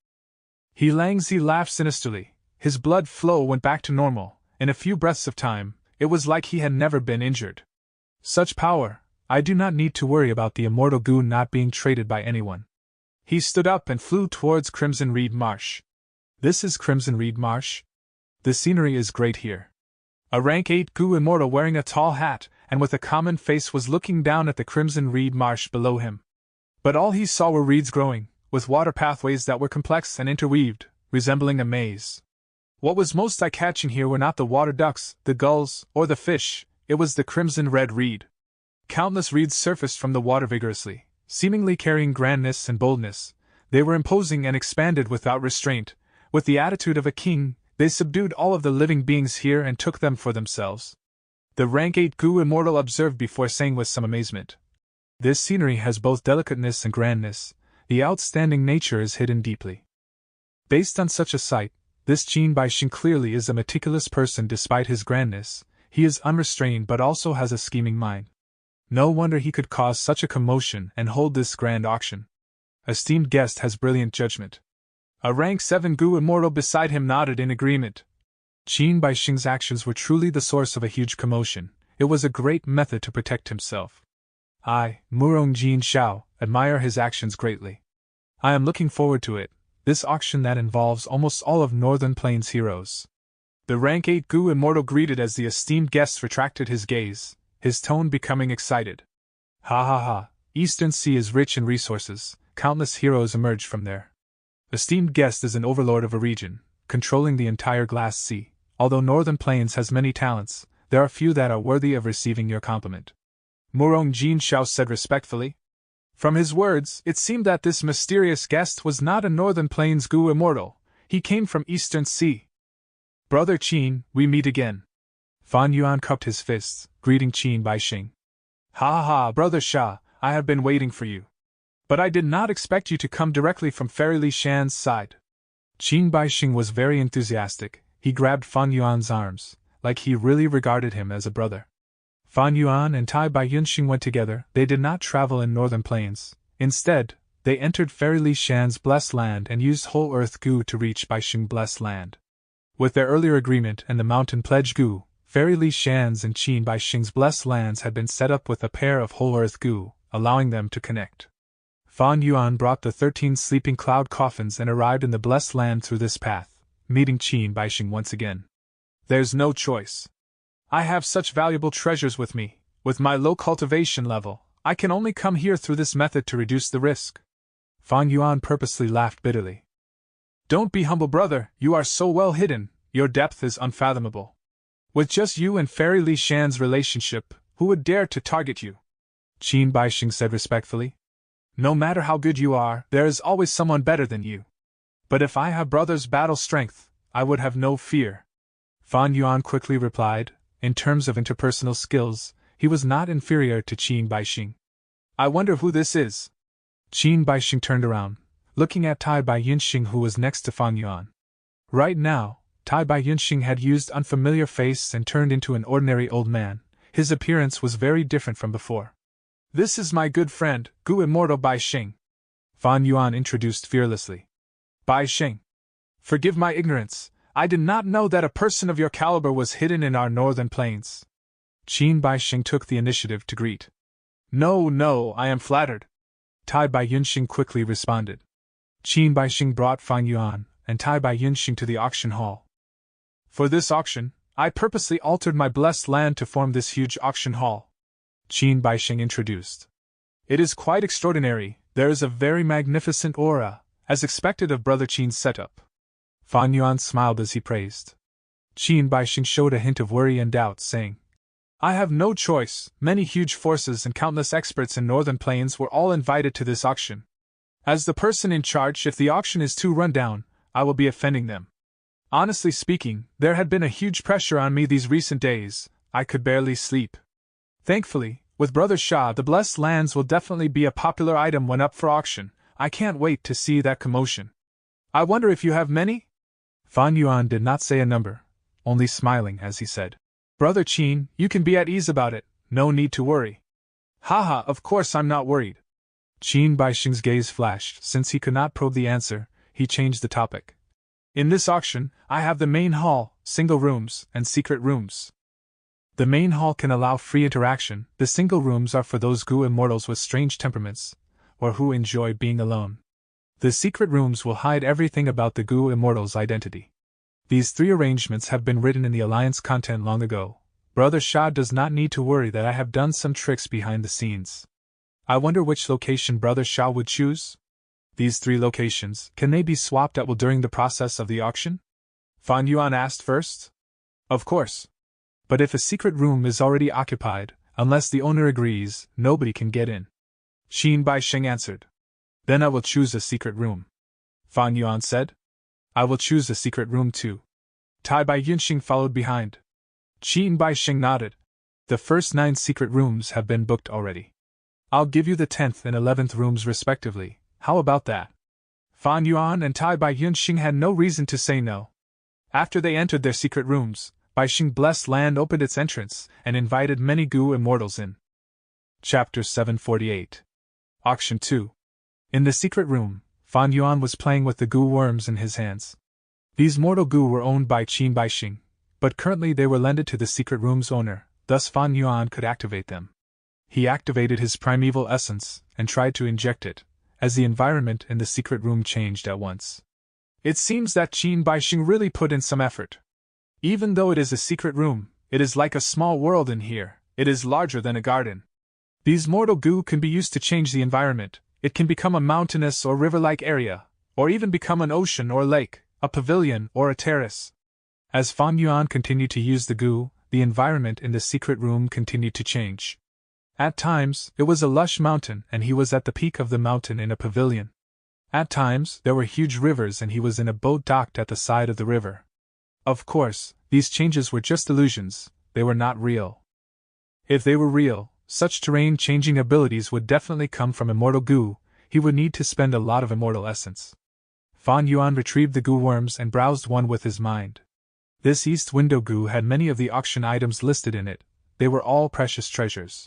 He Lang Zi laughed sinisterly. His blood flow went back to normal. In a few breaths of time, it was like he had never been injured. Such power, I do not need to worry about the Immortal Gu not being traded by anyone. He stood up and flew towards Crimson Reed Marsh. This is Crimson Reed Marsh? The scenery is great here. A rank 8 Gu Immortal wearing a tall hat and with a common face was looking down at the Crimson Reed Marsh below him. But all he saw were reeds growing, with water pathways that were complex and interweaved, resembling a maze. What was most eye-catching here were not the water ducks, the gulls, or the fish, it was the crimson red reed. Countless reeds surfaced from the water vigorously, seemingly carrying grandness and boldness. They were imposing and expanded without restraint. With the attitude of a king, they subdued all of the living beings here and took them for themselves. The rank 8 Gu Immortal observed before saying with some amazement, "This scenery has both delicateness and grandness. The outstanding nature is hidden deeply." Based on such a sight, this Qin Baixing clearly is a meticulous person despite his grandness. He is unrestrained but also has a scheming mind. No wonder he could cause such a commotion and hold this grand auction. Esteemed guest has brilliant judgment. A rank 7 Gu Immortal beside him nodded in agreement. Qin Baixing's actions were truly the source of a huge commotion. It was a great method to protect himself. I, Murong Jin Xiao, admire his actions greatly. I am looking forward to it, this auction that involves almost all of Northern Plains heroes. The rank 8 Gu Immortal greeted as the esteemed guest retracted his gaze, his tone becoming excited. Ha ha ha, Eastern Sea is rich in resources, countless heroes emerge from there. Esteemed guest is an overlord of a region, controlling the entire Glass Sea. Although Northern Plains has many talents, there are few that are worthy of receiving your compliment. Murong Jin Xiao said respectfully. From his words, it seemed that this mysterious guest was not a Northern Plains Gu Immortal, he came from Eastern Sea. Brother Qin, we meet again. Fan Yuan cupped his fists, greeting Qin Baixing. Ha ha, Brother Sha, I have been waiting for you. But I did not expect you to come directly from Fairy Li Shan's side. Qin Baixing was very enthusiastic. He grabbed Fan Yuan's arms, like he really regarded him as a brother. Fan Yuan and Tai Bai Yunxing went together. They did not travel in Northern Plains. Instead, they entered Fairy Li Shan's blessed land and used Whole Earth Gu to reach Baixing blessed land. With their earlier agreement and the Mountain Pledge Gu, Fairy Li Shan's and Qin Baixing's blessed lands had been set up with a pair of Whole Earth Gu, allowing them to connect. Fan Yuan brought the 13 sleeping cloud coffins and arrived in the blessed land through this path, meeting Qin Baixing once again. There's no choice. I have such valuable treasures with me. With my low cultivation level, I can only come here through this method to reduce the risk. Fan Yuan purposely laughed bitterly. Don't be humble, brother, you are so well hidden, your depth is unfathomable. With just you and Fairy Li Shan's relationship, who would dare to target you? Qin Baixing said respectfully. No matter how good you are, there is always someone better than you. But if I have brother's battle strength, I would have no fear. Fan Yuan quickly replied, in terms of interpersonal skills, he was not inferior to Qin Baixing. I wonder who this is. Qin Baixing turned around, looking at Tai Bai Yunxing, who was next to Fan Yuan. Right now, Tai Bai Yunxing had used unfamiliar face and turned into an ordinary old man. His appearance was very different from before. This is my good friend, Gu Immortal Baixing. Fan Yuan introduced fearlessly. Baixing. Forgive my ignorance, I did not know that a person of your caliber was hidden in our northern plains. Qin Baixing took the initiative to greet. No, I am flattered. Tai Bai Yunxing quickly responded. Qin Baixing brought Fan Yuan and Tai Bai Yunxing to the auction hall. For this auction, I purposely altered my blessed land to form this huge auction hall. Qin Baixing introduced. It is quite extraordinary, there is a very magnificent aura, as expected of Brother Qin's setup. Fan Yuan smiled as he praised. Qin Baixing showed a hint of worry and doubt, saying, I have no choice, many huge forces and countless experts in northern plains were all invited to this auction. As the person in charge, if the auction is too run down, I will be offending them. Honestly speaking, there had been a huge pressure on me these recent days, I could barely sleep. Thankfully, with Brother Shah, the blessed lands will definitely be a popular item when up for auction. I can't wait to see that commotion. I wonder if you have many? Fan Yuan did not say a number, only smiling as he said, Brother Qin, you can be at ease about it, no need to worry. Haha, of course I'm not worried. Qin Baixing's gaze flashed. Since he could not probe the answer, he changed the topic. In this auction, I have the main hall, single rooms, and secret rooms. The main hall can allow free interaction, the single rooms are for those Gu immortals with strange temperaments, or who enjoy being alone. The secret rooms will hide everything about the Gu immortal's identity. These three arrangements have been written in the Alliance content long ago. Brother Shah does not need to worry that I have done some tricks behind the scenes. I wonder which location Brother Shah would choose? These three locations, can they be swapped at will during the process of the auction? Fan Yuan asked first. Of course. But if a secret room is already occupied, unless the owner agrees, nobody can get in. Qin Baixing answered. Then I will choose a secret room. Fan Yuan said. I will choose a secret room too. Tai Bai Yunxing followed behind. Qin Baixing nodded. The first 9 secret rooms have been booked already. I'll give you the 10th and 11th rooms respectively, how about that? Fan Yuan and Tai Bai Yunxing had no reason to say no. After they entered their secret rooms, Baixing Blessed Land opened its entrance and invited many Gu immortals in. Chapter 748. Auction 2. In the secret room, Fan Yuan was playing with the Gu worms in his hands. These mortal Gu were owned by Qin Baixing, but currently they were lended to the secret room's owner, thus Fan Yuan could activate them. He activated his primeval essence and tried to inject it, as the environment in the secret room changed at once. It seems that Qin Baixing really put in some effort. Even though it is a secret room, it is like a small world in here, it is larger than a garden. These mortal Gu can be used to change the environment. It can become a mountainous or river-like area, or even become an ocean or lake, a pavilion or a terrace. As Fan Yuan continued to use the Gu, the environment in the secret room continued to change. At times, it was a lush mountain and he was at the peak of the mountain in a pavilion. At times, there were huge rivers and he was in a boat docked at the side of the river. Of course, these changes were just illusions, they were not real. If they were real, such terrain-changing abilities would definitely come from immortal Gu. He would need to spend a lot of immortal essence. Fan Yuan retrieved the Gu worms and browsed one with his mind. This East Window Gu had many of the auction items listed in it, they were all precious treasures.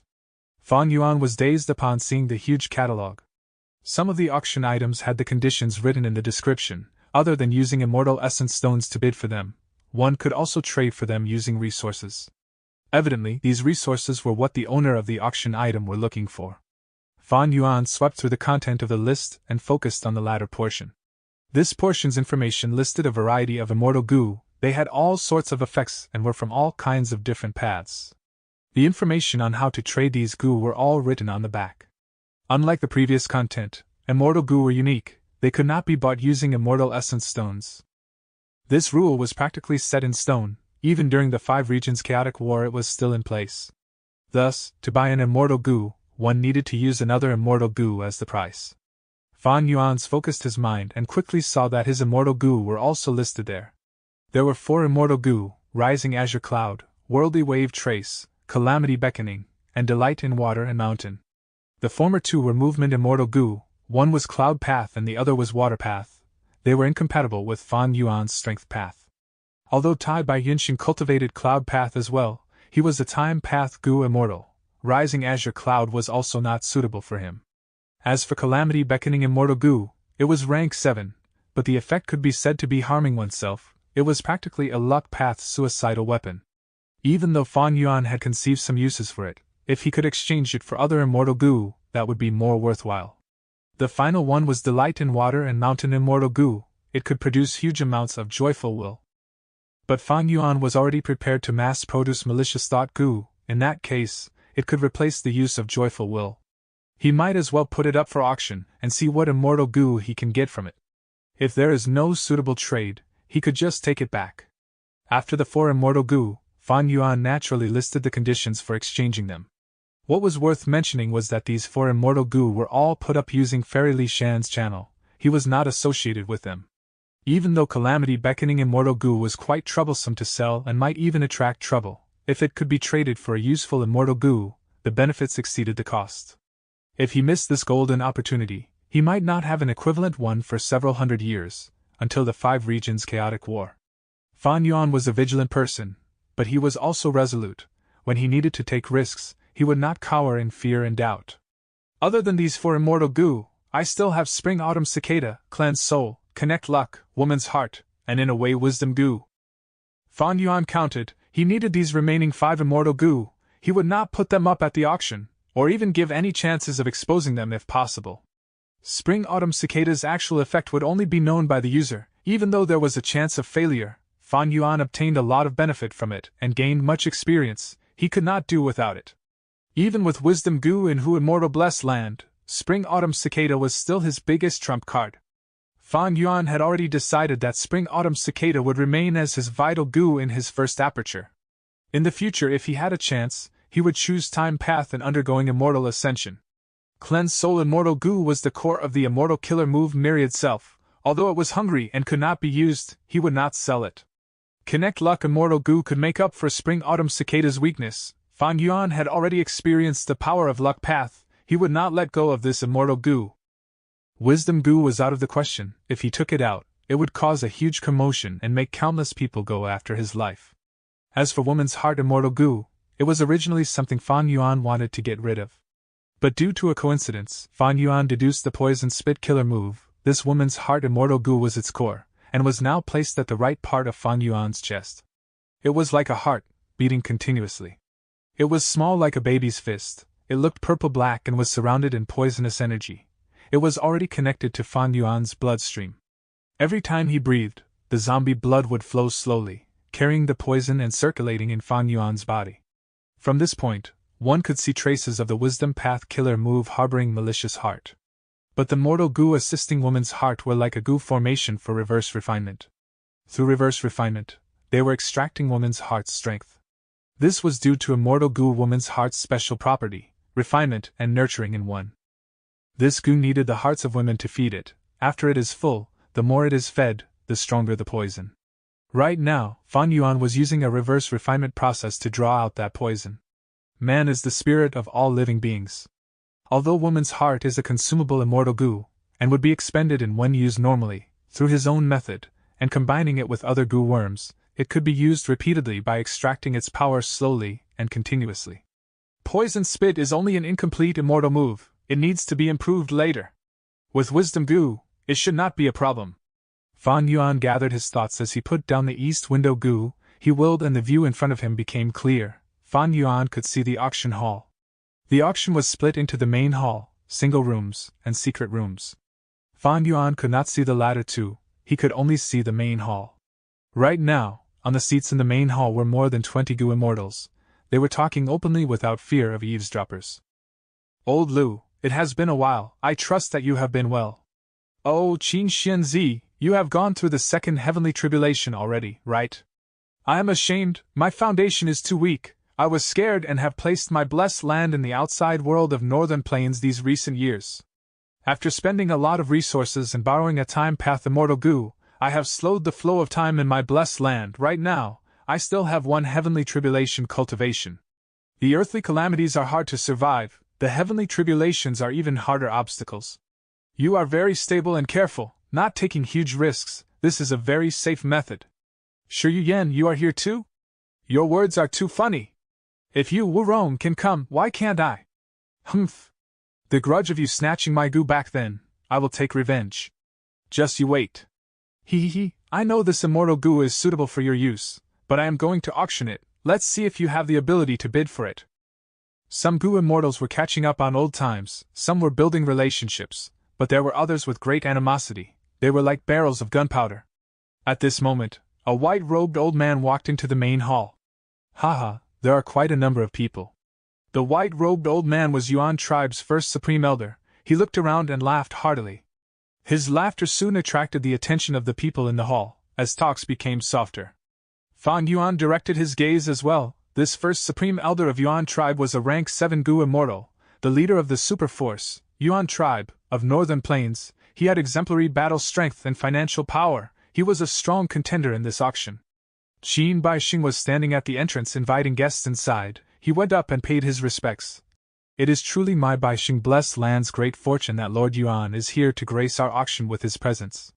Fan Yuan was dazed upon seeing the huge catalog. Some of the auction items had the conditions written in the description. Other than using immortal essence stones to bid for them, one could also trade for them using resources. Evidently, these resources were what the owner of the auction item were looking for. Fan Yuan swept through the content of the list and focused on the latter portion. This portion's information listed a variety of immortal Gu. They had all sorts of effects and were from all kinds of different paths. The information on how to trade these Gu were all written on the back. Unlike the previous content, immortal Gu were unique. They could not be bought using immortal essence stones. This rule was practically set in stone. Even during the Five Regions chaotic war it was still in place. Thus, to buy an immortal goo, one needed to use another immortal goo as the price. Fan Yuan's focused his mind and quickly saw that his immortal goo were also listed there. There were 4 immortal goo: Rising Azure Cloud, Worldly Wave Trace, Calamity Beckoning, and Delight in Water and Mountain. The former 2 were movement immortal goo, one was Cloud Path and the other was Water Path. They were incompatible with Fan Yuan's Strength Path. Although Tai Bai Yunxin cultivated Cloud Path as well, he was a Time Path goo immortal. Rising Azure Cloud was also not suitable for him. As for Calamity Beckoning immortal goo, it was rank 7, but the effect could be said to be harming oneself. It was practically a luck path suicidal weapon. Even though Fan Yuan had conceived some uses for it, if he could exchange it for other immortal goo, that would be more worthwhile. The final one was Delight in Water and Mountain immortal goo. It could produce huge amounts of joyful will. But Fan Yuan was already prepared to mass produce malicious thought goo. In that case, it could replace the use of joyful will. He might as well put it up for auction and see what immortal goo he can get from it. If there is no suitable trade, he could just take it back. After the 4 immortal goo, Fan Yuan naturally listed the conditions for exchanging them. What was worth mentioning was that these 4 immortal goo were all put up using Fairy Li Shan's channel. He was not associated with them. Even though Calamity Beckoning immortal goo was quite troublesome to sell and might even attract trouble, if it could be traded for a useful immortal goo, the benefits exceeded the cost. If he missed this golden opportunity, he might not have an equivalent one for several hundred years, until the Five Regions chaotic war. Fan Yuan was a vigilant person, but he was also resolute. When he needed to take risks, he would not cower in fear and doubt. Other than these 4 immortal goo, I still have Spring Autumn Cicada, Cleanse Soul, Connect Luck, Woman's Heart, and in a way Wisdom goo. Fan Yuan counted. He needed these remaining 5 immortal goo. He would not put them up at the auction, or even give any chances of exposing them if possible. Spring Autumn Cicada's actual effect would only be known by the user. Even though there was a chance of failure, Fan Yuan obtained a lot of benefit from it and gained much experience. He could not do without it. Even with Wisdom goo in Hu Immortal Blessed Land, Spring Autumn Cicada was still his biggest trump card. Fan Yuan had already decided that Spring Autumn Cicada would remain as his vital goo in his first aperture. In the future, if he had a chance, he would choose Time Path and undergoing Immortal Ascension. Cleanse Soul immortal goo was the core of the immortal killer move Myriad Self. Although it was hungry and could not be used, he would not sell it. Connect Luck immortal goo could make up for Spring Autumn Cicada's weakness. Fan Yuan had already experienced the power of Luck Path. He would not let go of this immortal goo. Wisdom goo was out of the question. If he took it out, it would cause a huge commotion and make countless people go after his life. As for Woman's Heart immortal goo, it was originally something Fan Yuan wanted to get rid of. But due to a coincidence, Fan Yuan deduced the Poison Spit killer move. This Woman's Heart immortal goo was its core, and was now placed at the right part of Fan Yuan's chest. It was like a heart, beating continuously. It was small like a baby's fist. It looked purple-black and was surrounded in poisonous energy. It was already connected to Fan Yuan's bloodstream. Every time he breathed, the zombie blood would flow slowly, carrying the poison and circulating in Fan Yuan's body. From this point, one could see traces of the Wisdom Path killer move harboring malicious heart. But the mortal goo assisting Woman's Heart were like a goo formation for reverse refinement. Through reverse refinement, they were extracting Woman's Heart's strength. This was due to immortal goo Woman's Heart's special property, refinement and nurturing in one. This goo needed the hearts of women to feed it. After it is full, the more it is fed, the stronger the poison. Right now, Fan Yuan was using a reverse refinement process to draw out that poison. Man is the spirit of all living beings. Although Woman's Heart is a consumable immortal goo, and would be expended in one use normally, through his own method, and combining it with other goo worms, it could be used repeatedly by extracting its power slowly and continuously. Poison Spit is only an incomplete immortal move. It needs to be improved later. With Wisdom goo, it should not be a problem. Fan Yuan gathered his thoughts as he put down the east window goo. He willed and the view in front of him became clear. Fan Yuan could see the auction hall. The auction was split into the main hall, single rooms, and secret rooms. Fan Yuan could not see the latter two. He could only see the main hall. Right now, on the seats in the main hall were more than 20 goo immortals. They were talking openly without fear of eavesdroppers. Old Lu, it has been a while. I trust that you have been well. Oh, Qin Xianzi, you have gone through the second heavenly tribulation already, right? I am ashamed, my foundation is too weak. I was scared and have placed my blessed land in the outside world of northern plains these recent years. After spending a lot of resources and borrowing a time path immortal goo, I have slowed the flow of time in my blessed land. Right now, I still have one heavenly tribulation cultivation. The earthly calamities are hard to survive, the heavenly tribulations are even harder obstacles. You are very stable and careful, not taking huge risks. This is a very safe method. Sure Yen, you are here too? Your words are too funny. If you Wurong can come, why can't I? Humph. The grudge of you snatching my goo back then, I will take revenge. Just you wait. Hee, I know this immortal goo is suitable for your use, but I am going to auction it. Let's see if you have the ability to bid for it. Some goo immortals were catching up on old times, some were building relationships, but there were others with great animosity. They were like barrels of gunpowder. At this moment, a white-robed old man walked into the main hall. Haha, there are quite a number of people. The white-robed old man was Yuan tribe's first supreme elder. He looked around and laughed heartily. His laughter soon attracted the attention of the people in the hall, as talks became softer. Fan Yuan directed his gaze as well. This first supreme elder of Yuan tribe was a rank 7 goo immortal, the leader of the super force, Yuan tribe, of northern plains. He had exemplary battle strength and financial power. He was a strong contender in this auction. Qin Baixing was standing at the entrance inviting guests inside. He went up and paid his respects. It is truly my Baixing blessed land's great fortune that Lord Yuan is here to grace our auction with his presence.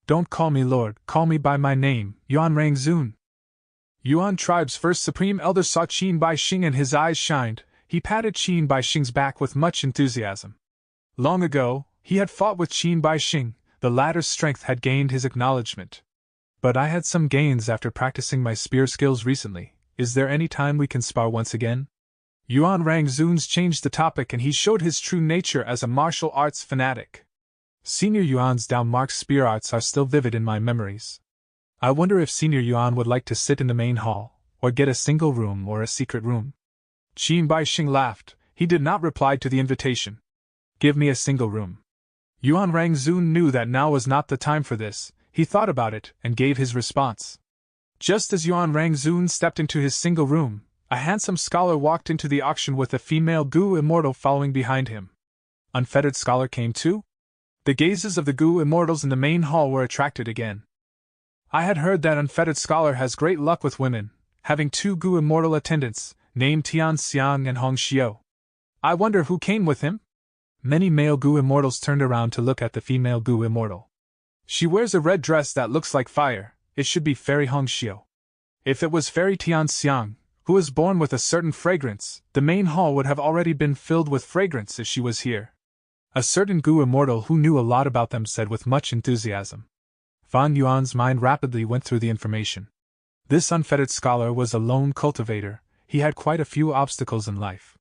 Don't call me Lord, call me by my name, Yuan Rangzun. Yuan tribe's first supreme elder saw Qin Baixing and his eyes shined. He patted Qin Baixing's back with much enthusiasm. Long ago, he had fought with Qin Baixing. The latter's strength had gained his acknowledgement. But I had some gains after practicing my spear skills recently. Is there any time we can spar once again? Yuan Rangzun's changed the topic and he showed his true nature as a martial arts fanatic. Senior Yuan's down-marked spear arts are still vivid in my memories. I wonder if Senior Yuan would like to sit in the main hall, or get a single room or a secret room. Qin Baixing laughed. He did not reply to the invitation. Give me a single room. Yuan Rangzun knew that now was not the time for this. He thought about it and gave his response. Just as Yuan Rangzun stepped into his single room, a handsome scholar walked into the auction with a female goo immortal following behind him. Unfettered scholar came too? The gazes of the goo immortals in the main hall were attracted again. I had heard that Unfettered scholar has great luck with women, having 2 goo immortal attendants, named Tian Xiang and Hong Xiao. I wonder who came with him? Many male goo immortals turned around to look at the female goo immortal. She wears a red dress that looks like fire. It should be Fairy Hong Xiao. If it was Fairy Tian Xiang, who was born with a certain fragrance, the main hall would have already been filled with fragrance if she was here. A certain goo immortal who knew a lot about them said with much enthusiasm. Fan Yuan's mind rapidly went through the information. This unfettered scholar was a lone cultivator. He had quite a few obstacles in life.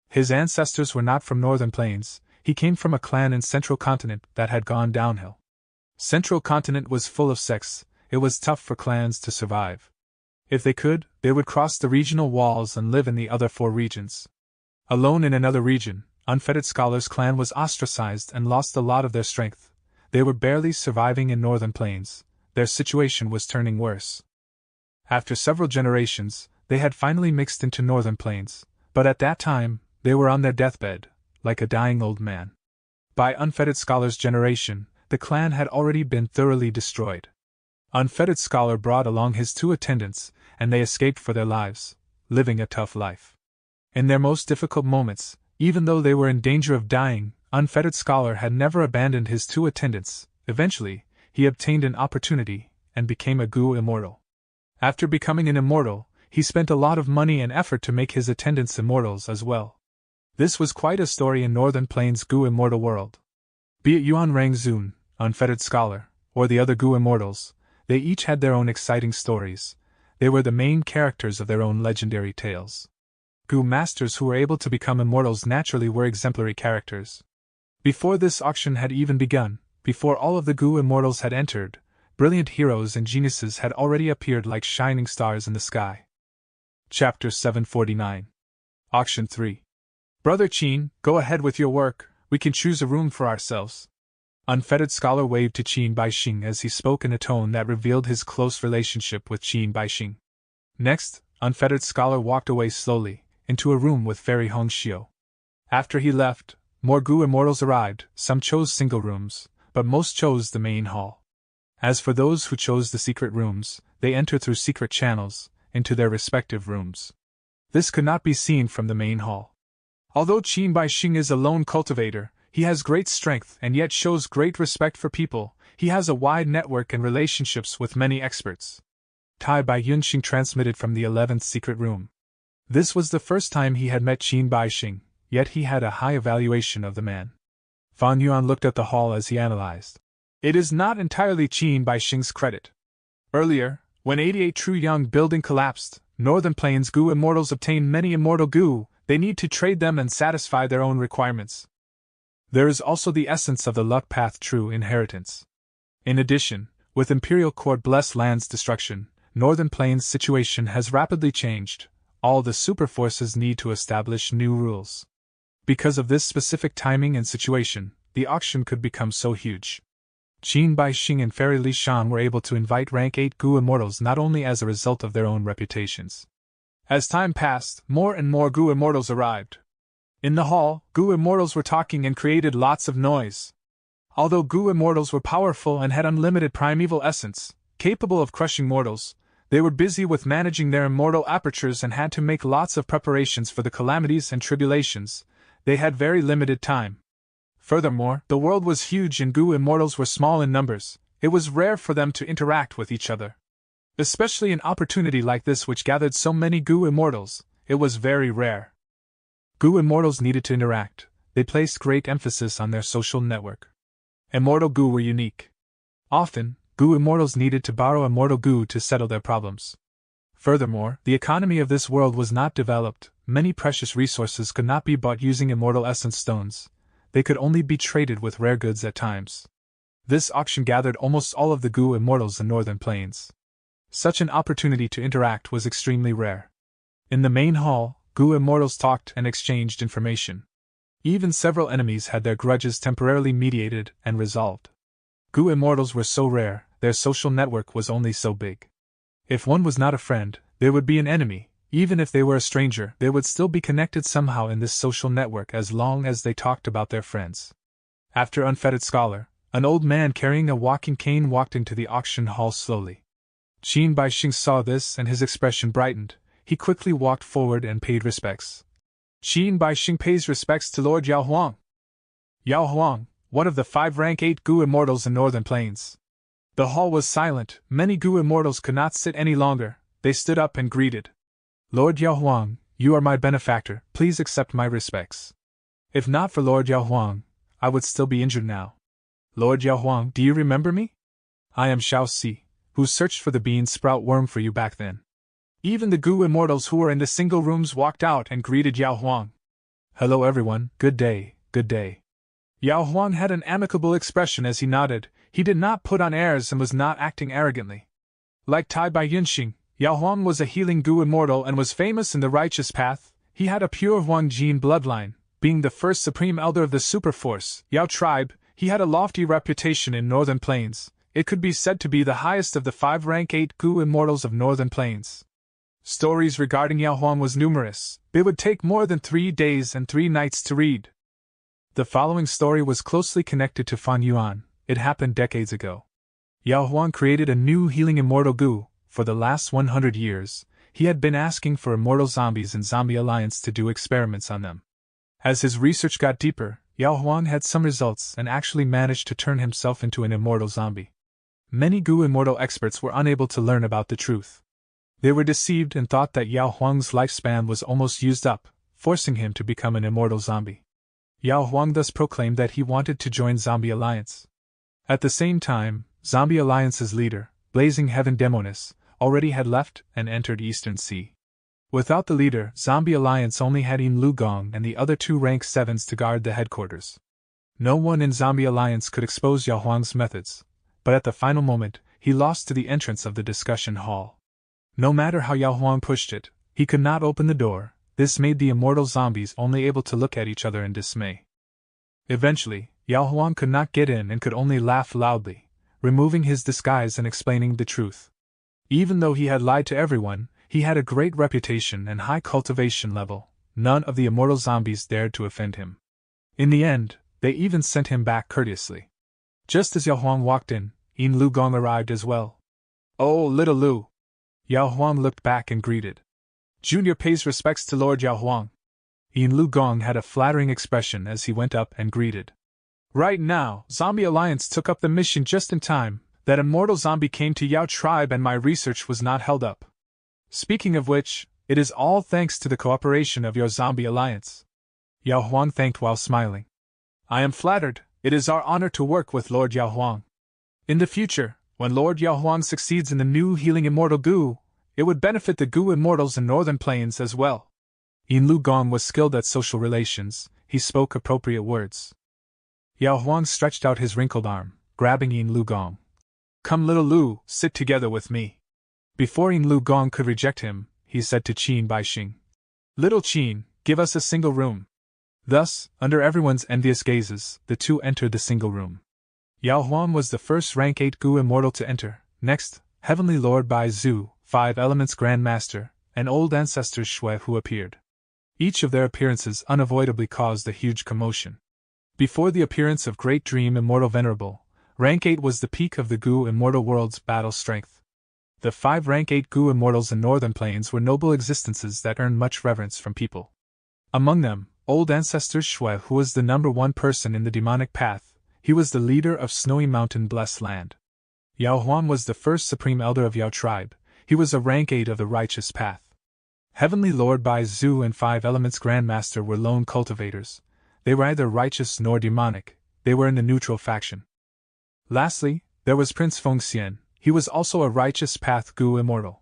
His ancestors were not from northern plains. He came from a clan in Central Continent that had gone downhill. Central Continent was full of sects. It was tough for clans to survive. If they could, they would cross the regional walls and live in the other 4 regions. Alone in another region, Unfettered Scholar's clan was ostracized and lost a lot of their strength. They were barely surviving in northern plains. Their situation was turning worse. After several generations, they had finally mixed into northern plains, but at that time, they were on their deathbed, like a dying old man. By Unfettered Scholar's generation, the clan had already been thoroughly destroyed. Unfettered Scholar brought along his 2 attendants, and they escaped for their lives, living a tough life. In their most difficult moments, even though they were in danger of dying, Unfettered Scholar had never abandoned his 2 attendants. Eventually, he obtained an opportunity, and became a goo immortal. After becoming an immortal, he spent a lot of money and effort to make his attendants immortals as well. This was quite a story in Northern Plains goo immortal world. Be it Yuan Rangzun, Unfettered Scholar, or the other goo immortals, they each had their own exciting stories. They were the main characters of their own legendary tales. Goo masters who were able to become immortals naturally were exemplary characters. Before this auction had even begun, before all of the goo immortals had entered, brilliant heroes and geniuses had already appeared like shining stars in the sky. Chapter 749. Auction 3. Brother Qin, go ahead with your work, we can choose a room for ourselves. Unfettered Scholar waved to Qin Baixing as he spoke in a tone that revealed his close relationship with Qin Baixing. Next, Unfettered Scholar walked away slowly, into a room with Fairy Hong Xiu. After he left, more Gu immortals arrived. Some chose single rooms, but most chose the main hall. As for those who chose the secret rooms, they entered through secret channels, into their respective rooms. This could not be seen from the main hall. Although Qin Baixing is a lone cultivator, he has great strength and yet shows great respect for people. He has a wide network and relationships with many experts. Tai Bai Yunxing transmitted from the 11th secret room. This was the first time he had met Qin Baixing, yet he had a high evaluation of the man. Fan Yuan looked at the hall as he analyzed. It is not entirely Qin Baixing's credit. Earlier, when 88 True Young building collapsed, Northern Plains Gu immortals obtained many immortal Gu. They need to trade them and satisfy their own requirements. There is also the essence of the luck path true inheritance. In addition, with Imperial Court Blessed Land's destruction, Northern Plains' situation has rapidly changed. All the super forces need to establish new rules. Because of this specific timing and situation, the auction could become so huge. Qin Baixing and Fairy Li Shan were able to invite rank 8 Gu immortals not only as a result of their own reputations. As time passed, more and more Gu immortals arrived. In the hall, Gu immortals were talking and created lots of noise. Although Gu immortals were powerful and had unlimited primeval essence, capable of crushing mortals, they were busy with managing their immortal apertures and had to make lots of preparations for the calamities and tribulations. They had very limited time. Furthermore, the world was huge and Gu immortals were small in numbers. It was rare for them to interact with each other. Especially an opportunity like this which gathered so many Gu immortals, it was very rare. Gu immortals needed to interact. They placed great emphasis on their social network. Immortal Gu were unique. Often, Gu immortals needed to borrow immortal Gu to settle their problems. Furthermore, the economy of this world was not developed. Many precious resources could not be bought using immortal essence stones. They could only be traded with rare goods at times. This auction gathered almost all of the Gu immortals in Northern Plains. Such an opportunity to interact was extremely rare. In the main hall, Gu immortals talked and exchanged information. Even several enemies had their grudges temporarily mediated and resolved. Gu immortals were so rare, their social network was only so big. If one was not a friend, there would be an enemy. Even if they were a stranger, they would still be connected somehow in this social network as long as they talked about their friends. After Unfettered Scholar, an old man carrying a walking cane walked into the auction hall slowly. Qin Baixing saw this and his expression brightened. He quickly walked forward and paid respects. Qin Baixing pays respects to Lord Yao Huang. Yao Huang, one of the 5 rank 8 Gu immortals in Northern Plains. The hall was silent. Many Gu immortals could not sit any longer. They stood up and greeted. Lord Yao Huang, you are my benefactor, please accept my respects. If not for Lord Yao Huang, I would still be injured now. Lord Yao Huang, do you remember me? I am Xiao Si, who searched for the bean sprout worm for you back then. Even the Gu immortals who were in the single rooms walked out and greeted Yao Huang. Hello everyone, good day, good day. Yao Huang had an amicable expression as he nodded. He did not put on airs and was not acting arrogantly. Like Tai Bai Yunxing, Yao Huang was a healing Gu immortal and was famous in the righteous path. He had a pure Huang Jin bloodline, being the first supreme elder of the super force, Yao tribe. He had a lofty reputation in Northern Plains. It could be said to be the highest of the 5 rank 8 Gu immortals of Northern Plains. Stories regarding Yao Huang was numerous. They would take more than 3 days and 3 nights to read. The following story was closely connected to Fan Yuan. It happened decades ago. Yao Huang created a new healing immortal Gu. For the last 100 years, he had been asking for immortal zombies and Zombie Alliance to do experiments on them. As his research got deeper, Yao Huang had some results and actually managed to turn himself into an immortal zombie. Many Gu immortal experts were unable to learn about the truth. They were deceived and thought that Yao Huang's lifespan was almost used up, forcing him to become an immortal zombie. Yao Huang thus proclaimed that he wanted to join Zombie Alliance. At the same time, Zombie Alliance's leader, Blazing Heaven Demonis, already had left and entered Eastern Sea. Without the leader, Zombie Alliance only had Yin Lu Gong and the other 2 rank 7s to guard the headquarters. No one in Zombie Alliance could expose Yao Huang's methods, but at the final moment, he lost to the entrance of the discussion hall. No matter how Yao Huang pushed it, he could not open the door. This made the immortal zombies only able to look at each other in dismay. Eventually, Yao Huang could not get in and could only laugh loudly, removing his disguise and explaining the truth. Even though he had lied to everyone, he had a great reputation and high cultivation level. None of the immortal zombies dared to offend him. In the end, they even sent him back courteously. Just as Yao Huang walked in, Yin Lu Gong arrived as well. "Oh, little Lu!" Yao Huang looked back and greeted. "Junior pays respects to Lord Yao Huang." Yin Lu Gong had a flattering expression as he went up and greeted. "Right now, Zombie Alliance took up the mission just in time. That immortal zombie came to Yao Tribe and my research was not held up. Speaking of which, it is all thanks to the cooperation of your Zombie Alliance." Yao Huang thanked while smiling. "I am flattered. It is our honor to work with Lord Yao Huang. In the future, when Lord Yao Huang succeeds in the new healing immortal goo, it would benefit the goo immortals in Northern Plains as well." Yin Lu Gong was skilled at social relations. He spoke appropriate words. Yao Huang stretched out his wrinkled arm, grabbing Yin Lu Gong. "Come, little Lu, sit together with me." Before Yin Lu Gong could reject him, he said to Qin Baixing, "Little Qin, give us a single room." Thus, under everyone's envious gazes, the two entered the single room. Yao Huang was the first rank 8 Gu immortal to enter. Next, Heavenly Lord Bai Zhu, 5 Elements Grand Master, and Old Ancestors Shui who appeared. Each of their appearances unavoidably caused a huge commotion. Before the appearance of Great Dream Immortal Venerable, rank 8 was the peak of the Gu immortal world's battle strength. The 5 rank 8 Gu immortals in Northern Plains were noble existences that earned much reverence from people. Among them, Old Ancestor Shui, who was the #1 person in the demonic path. He was the leader of Snowy Mountain Blessed Land. Yao Huang was the first supreme elder of Yao Tribe. He was a rank 8 of the righteous path. Heavenly Lord Bai Zhu and 5 Elements Grand Master were lone cultivators. They were neither righteous nor demonic. They were in the neutral faction. Lastly, there was Prince Feng Xian. He was also a righteous path Gu immortal.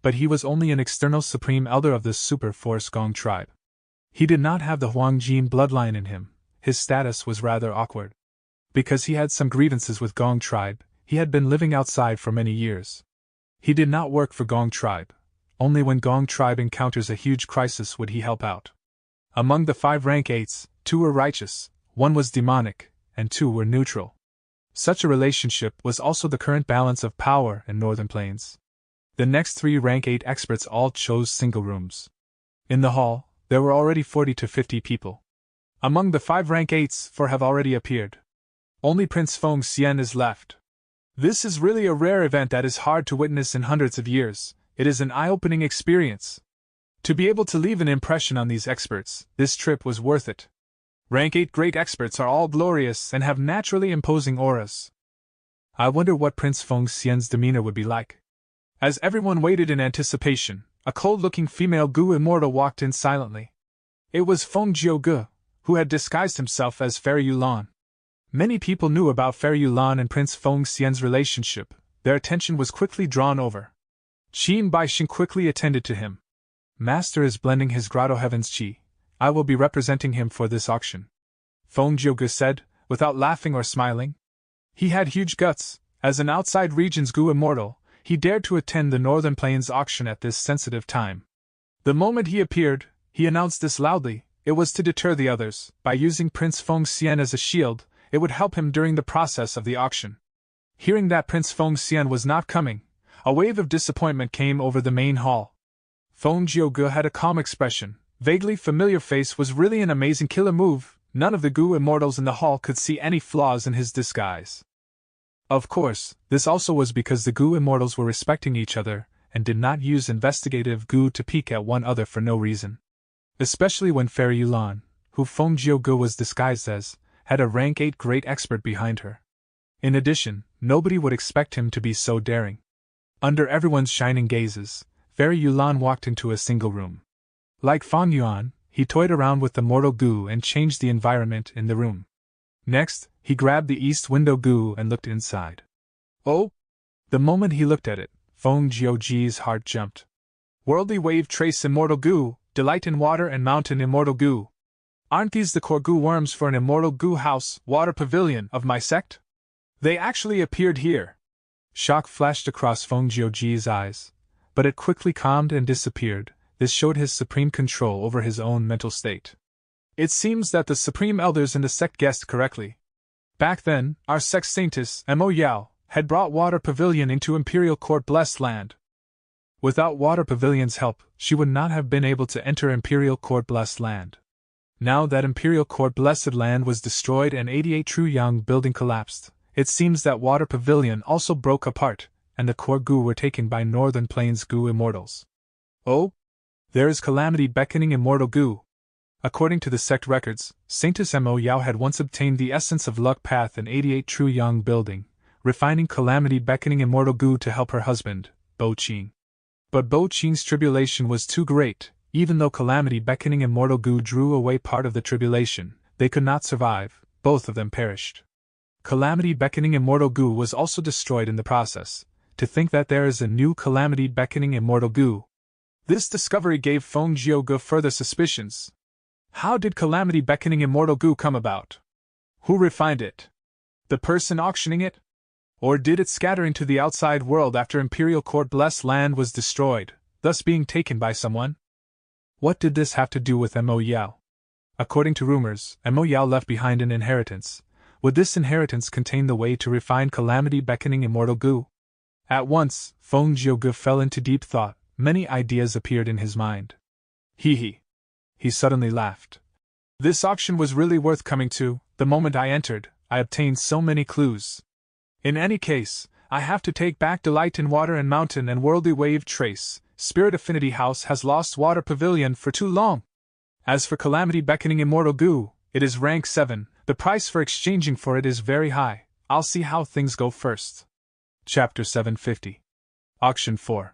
But he was only an external supreme elder of the Super Force Gong tribe. He did not have the Huang Jin bloodline in him. His status was rather awkward. Because he had some grievances with Gong tribe, he had been living outside for many years. He did not work for Gong tribe. Only when Gong tribe encounters a huge crisis would he help out. Among the 5 rank 8s, 2 were righteous, 1 was demonic, and 2 were neutral. Such a relationship was also the current balance of power in Northern Plains. The next 3 rank 8 experts all chose single rooms. In the hall, there were already 40 to 50 people. Among the 5 rank 8s, 4 have already appeared. Only Prince Feng Xian is left. This is really a rare event that is hard to witness in hundreds of years. It is an eye-opening experience. To be able to leave an impression on these experts, this trip was worth it. Rank 8 great experts are all glorious and have naturally imposing auras. I wonder what Prince Feng Xian's demeanor would be like. As everyone waited in anticipation, a cold-looking female Gu immortal walked in silently. It was Feng Jiuge, who had disguised himself as Fairy Yulan. Many people knew about Fairy Yulan and Prince Feng Xian's relationship. Their attention was quickly drawn over. Qin Baixing quickly attended to him. "Master is blending his grotto heaven's qi. I will be representing him for this auction," Feng Jiuge said, without laughing or smiling. He had huge guts. As an outside region's Gu immortal, he dared to attend the Northern Plains auction at this sensitive time. The moment he appeared, he announced this loudly. It was to deter the others. By using Prince Feng Xian as a shield, it would help him during the process of the auction. Hearing that Prince Feng Xian was not coming, a wave of disappointment came over the main hall. Feng Jiuge had a calm expression. Vaguely familiar face was really an amazing killer move. None of the Gu immortals in the hall could see any flaws in his disguise. Of course, this also was because the Gu immortals were respecting each other and did not use investigative Gu to peek at one another for no reason. Especially when Fairy Yulan, who Feng Jiuge was disguised as, had a rank 8 great expert behind her. In addition, nobody would expect him to be so daring. Under everyone's shining gazes, Fairy Yulan walked into a single room. Like Fang Yuan, he toyed around with the mortal Gu and changed the environment in the room. Next, he grabbed the east window Gu and looked inside. Oh! The moment he looked at it, Feng Jiuji's heart jumped. Worldly wave trace immortal Gu, delight in water and mountain immortal Gu. Aren't these the core Gu worms for an immortal Gu house, water pavilion of my sect? They actually appeared here. Shock flashed across Feng Jiuji's eyes, but it quickly calmed and disappeared. This showed his supreme control over his own mental state. It seems that the supreme elders in the sect guessed correctly. Back then, our sex saintess, Mo Yao, had brought Water Pavilion into Imperial Court Blessed Land. Without Water Pavilion's help, she would not have been able to enter Imperial Court Blessed Land. Now that Imperial Court Blessed Land was destroyed and 88 True Yang building collapsed, it seems that Water Pavilion also broke apart, and the core Gu were taken by Northern Plains Gu immortals. Oh? There is Calamity beckoning immortal Gu. According to the sect records, Saintess Mo Yao had once obtained the essence of Luck Path in 88 True Yang building, refining Calamity beckoning immortal Gu to help her husband, Bo Qing. But Bo Qing's tribulation was too great. Even though Calamity beckoning immortal Gu drew away part of the tribulation, they could not survive, both of them perished. Calamity beckoning immortal Gu was also destroyed in the process. To think that there is a new Calamity beckoning immortal Gu. This discovery gave Feng Jiuge further suspicions. How did Calamity beckoning immortal Gu come about? Who refined it? The person auctioning it? Or did it scatter into the outside world after Imperial Court Blessed Land was destroyed, thus being taken by someone? What did this have to do with Mo Yao? According to rumors, Mo Yao left behind an inheritance. Would this inheritance contain the way to refine Calamity beckoning immortal Gu? At once, Feng Jiuge fell into deep thought. Many ideas appeared in his mind. He suddenly laughed. This auction was really worth coming to. The moment I entered, I obtained so many clues. In any case, I have to take back Delight in Water and Mountain and Worldly Wave Trace. Spirit Affinity House has lost Water Pavilion for too long. As for Calamity beckoning immortal Gu, it is rank 7, the price for exchanging for it is very high. I'll see how things go first. Chapter 750. Auction 4.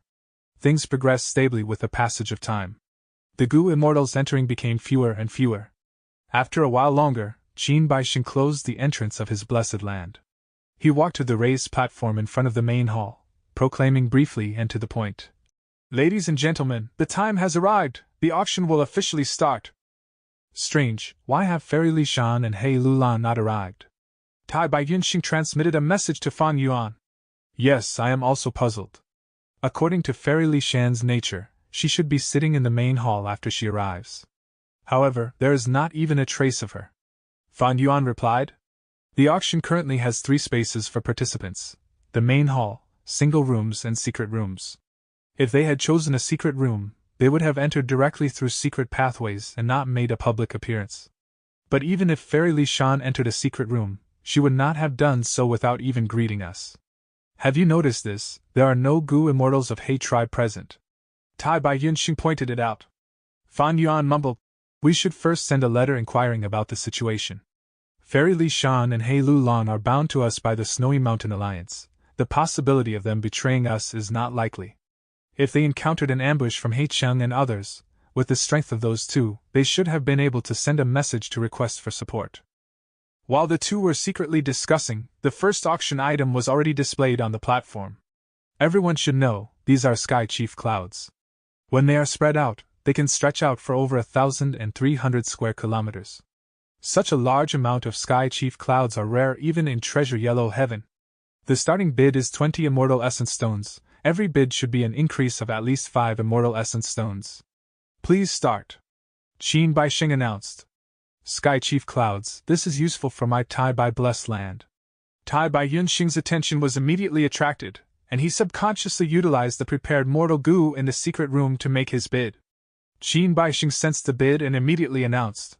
Things progressed stably with the passage of time. The Gu immortals entering became fewer and fewer. After a while longer, Qin Baixing closed the entrance of his blessed land. He walked to the raised platform in front of the main hall, proclaiming briefly and to the point. Ladies and gentlemen, the time has arrived, the auction will officially start. Strange, why have Fairy Li Shan and He Lulan not arrived? Tai Bai Yunxing transmitted a message to Fang Yuan. Yes, I am also puzzled. According to Fairy Li Shan's nature, she should be sitting in the main hall after she arrives. However, there is not even a trace of her. Fang Yuan replied. The auction currently has 3 spaces for participants: the main hall, single rooms and secret rooms. If they had chosen a secret room, they would have entered directly through secret pathways and not made a public appearance. But even if Fairy Li Shan entered a secret room, she would not have done so without even greeting us. Have you noticed this? There are no Gu immortals of He tribe present. Tai Bai Yunxing pointed it out. Fan Yuan mumbled, we should first send a letter inquiring about the situation. Fairy Li Shan and He Lulan are bound to us by the Snowy Mountain Alliance. The possibility of them betraying us is not likely. If they encountered an ambush from He Cheng and others, with the strength of those two, they should have been able to send a message to request for support. While the two were secretly discussing, the first auction item was already displayed on the platform. Everyone should know, these are Sky Chief Clouds. When they are spread out, they can stretch out for over 1,300 square kilometers. Such a large amount of Sky Chief Clouds are rare even in Treasure Yellow Heaven. The starting bid is 20 Immortal Essence Stones. Every bid should be an increase of at least 5 Immortal Essence Stones. Please start. Qin Baixing announced. Sky Chief Clouds, this is useful for my Tai Bai Blessed Land. Tai Bai Yunxing's attention was immediately attracted, and he subconsciously utilized the prepared Mortal Gu in the secret room to make his bid. Qin Baixing sensed the bid and immediately announced.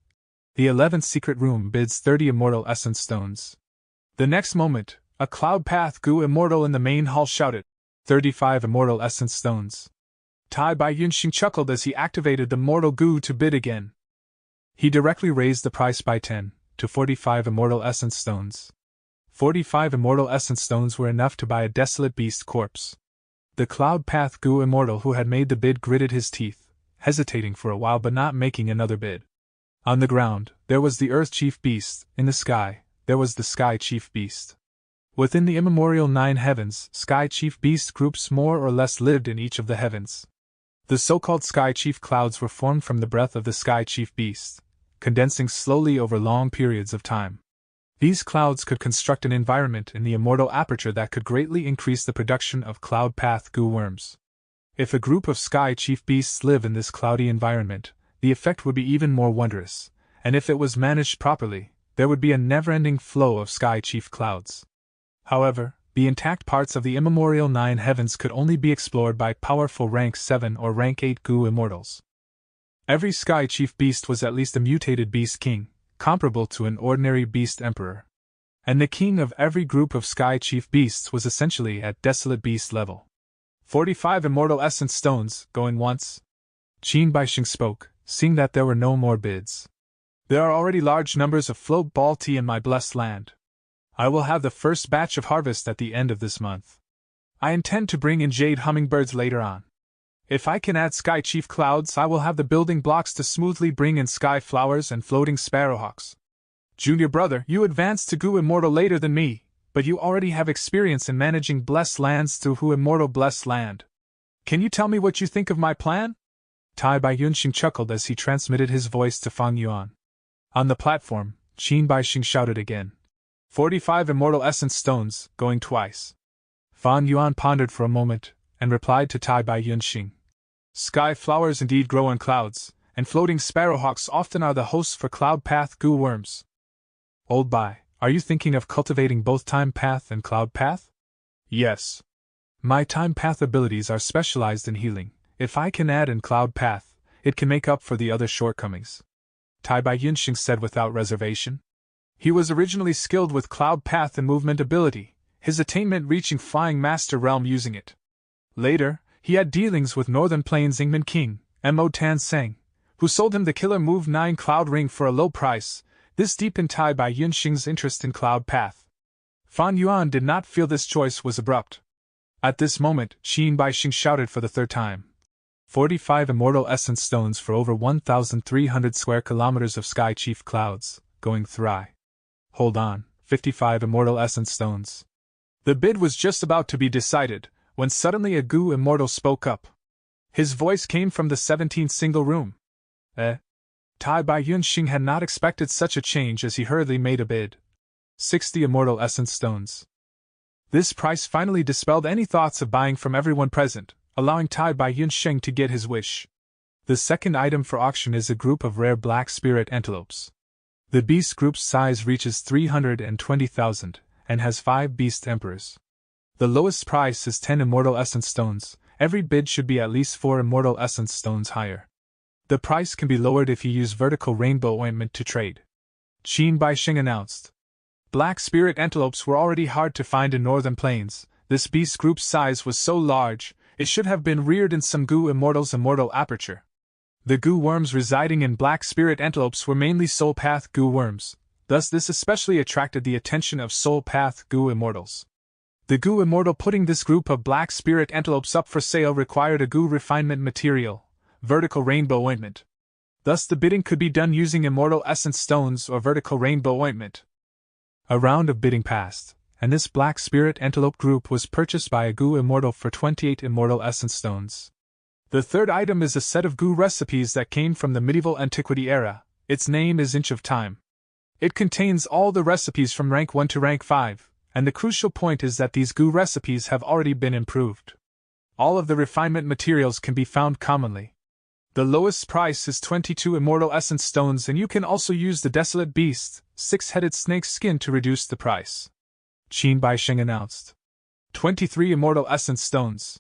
The 11th secret room bids 30 Immortal Essence Stones. The next moment, a Cloud Path Gu Immortal in the main hall shouted, 35 Immortal Essence Stones. Tai Bai Yunxing chuckled as he activated the Mortal Gu to bid again. He directly raised the price by 10 to 45 Immortal Essence Stones. 45 Immortal Essence Stones were enough to buy a desolate beast corpse. The Cloud Path Gu Immortal who had made the bid gritted his teeth, hesitating for a while but not making another bid. On the ground, there was the Earth Chief Beast. In the sky, there was the Sky Chief Beast. Within the immemorial 9 heavens, Sky Chief Beast groups more or less lived in each of the heavens. The so-called Sky Chief Clouds were formed from the breath of the Sky Chief Beast, condensing slowly over long periods of time. These clouds could construct an environment in the immortal aperture that could greatly increase the production of Cloud Path Gu worms. If a group of Sky Chief Beasts live in this cloudy environment, the effect would be even more wondrous, and if it was managed properly, there would be a never-ending flow of Sky Chief clouds. However, the intact parts of the immemorial 9 heavens could only be explored by powerful rank 7 or rank 8 goo immortals. Every Sky Chief beast was at least a mutated beast king, comparable to an ordinary beast emperor. And the king of every group of Sky Chief beasts was essentially at desolate beast level. 45 immortal essence stones, going once. Qin Baixing spoke, seeing that there were no more bids. There are already large numbers of float ball tea in my blessed land. I will have the first batch of harvest at the end of this month. I intend to bring in jade hummingbirds later on. If I can add Sky Chief clouds, I will have the building blocks to smoothly bring in sky flowers and floating sparrowhawks. Junior brother, you advanced to Goo Immortal later than me, but you already have experience in managing blessed lands through Hu Immortal Blessed Land. Can you tell me what you think of my plan? Tai Bai Yunxing chuckled as he transmitted his voice to Fang Yuan. On the platform, Qin Baixing shouted again. 45 immortal essence stones, going twice. Fang Yuan pondered for a moment, and replied to Tai Bai Yunxing. Sky flowers indeed grow in clouds, and floating sparrowhawks often are the hosts for cloud path goo worms. Old Bai, are you thinking of cultivating both time path and cloud path? Yes. My time path abilities are specialized in healing. If I can add in cloud path, it can make up for the other shortcomings. Tai Bai Yunxing said without reservation. He was originally skilled with cloud path and movement ability, his attainment reaching flying master realm using it. Later, he had dealings with Northern Plains Ingman King, Mo Tan Seng, who sold him the killer move 9 Cloud Ring for a low price. This deepened Tai Bai Yunxing's interest in cloud path. Fan Yuan did not feel this choice was abrupt. At this moment, Qin Baixing shouted for the third time. 45 immortal essence stones for over 1,300 square kilometers of Sky Chief clouds, going thry. Hold on, 55 immortal essence stones. The bid was just about to be decided, when suddenly a Goo Immortal spoke up. His voice came from the 17th single room. Tai Bai Yunxing had not expected such a change as he hurriedly made a bid. 60 immortal essence stones. This price finally dispelled any thoughts of buying from everyone present, allowing Tai Bai Yunxing to get his wish. The second item for auction is a group of rare black spirit antelopes. The beast group's size reaches 320,000, and has 5 beast emperors. The lowest price is 10 immortal essence stones. Every bid should be at least 4 immortal essence stones higher. The price can be lowered if you use vertical rainbow ointment to trade. Qin Baixing announced. Black spirit antelopes were already hard to find in northern plains. This beast group's size was so large, it should have been reared in some Goo Immortal's immortal aperture. The goo worms residing in black spirit antelopes were mainly soul path goo worms, thus this especially attracted the attention of soul path goo immortals. The Goo Immortal putting this group of black spirit antelopes up for sale required a goo refinement material, vertical rainbow ointment. Thus the bidding could be done using immortal essence stones or vertical rainbow ointment. A round of bidding passed, and this black spirit antelope group was purchased by a Goo Immortal for 28 immortal essence stones. The third item is a set of goo recipes that came from the medieval antiquity era. Its name is Inch of Time. It contains all the recipes from rank 1 to rank 5, and the crucial point is that these goo recipes have already been improved. All of the refinement materials can be found commonly. The lowest price is 22 immortal essence stones, and you can also use the desolate beast, 6-headed snake's skin to reduce the price. Qin Baixing announced. 23 immortal essence stones.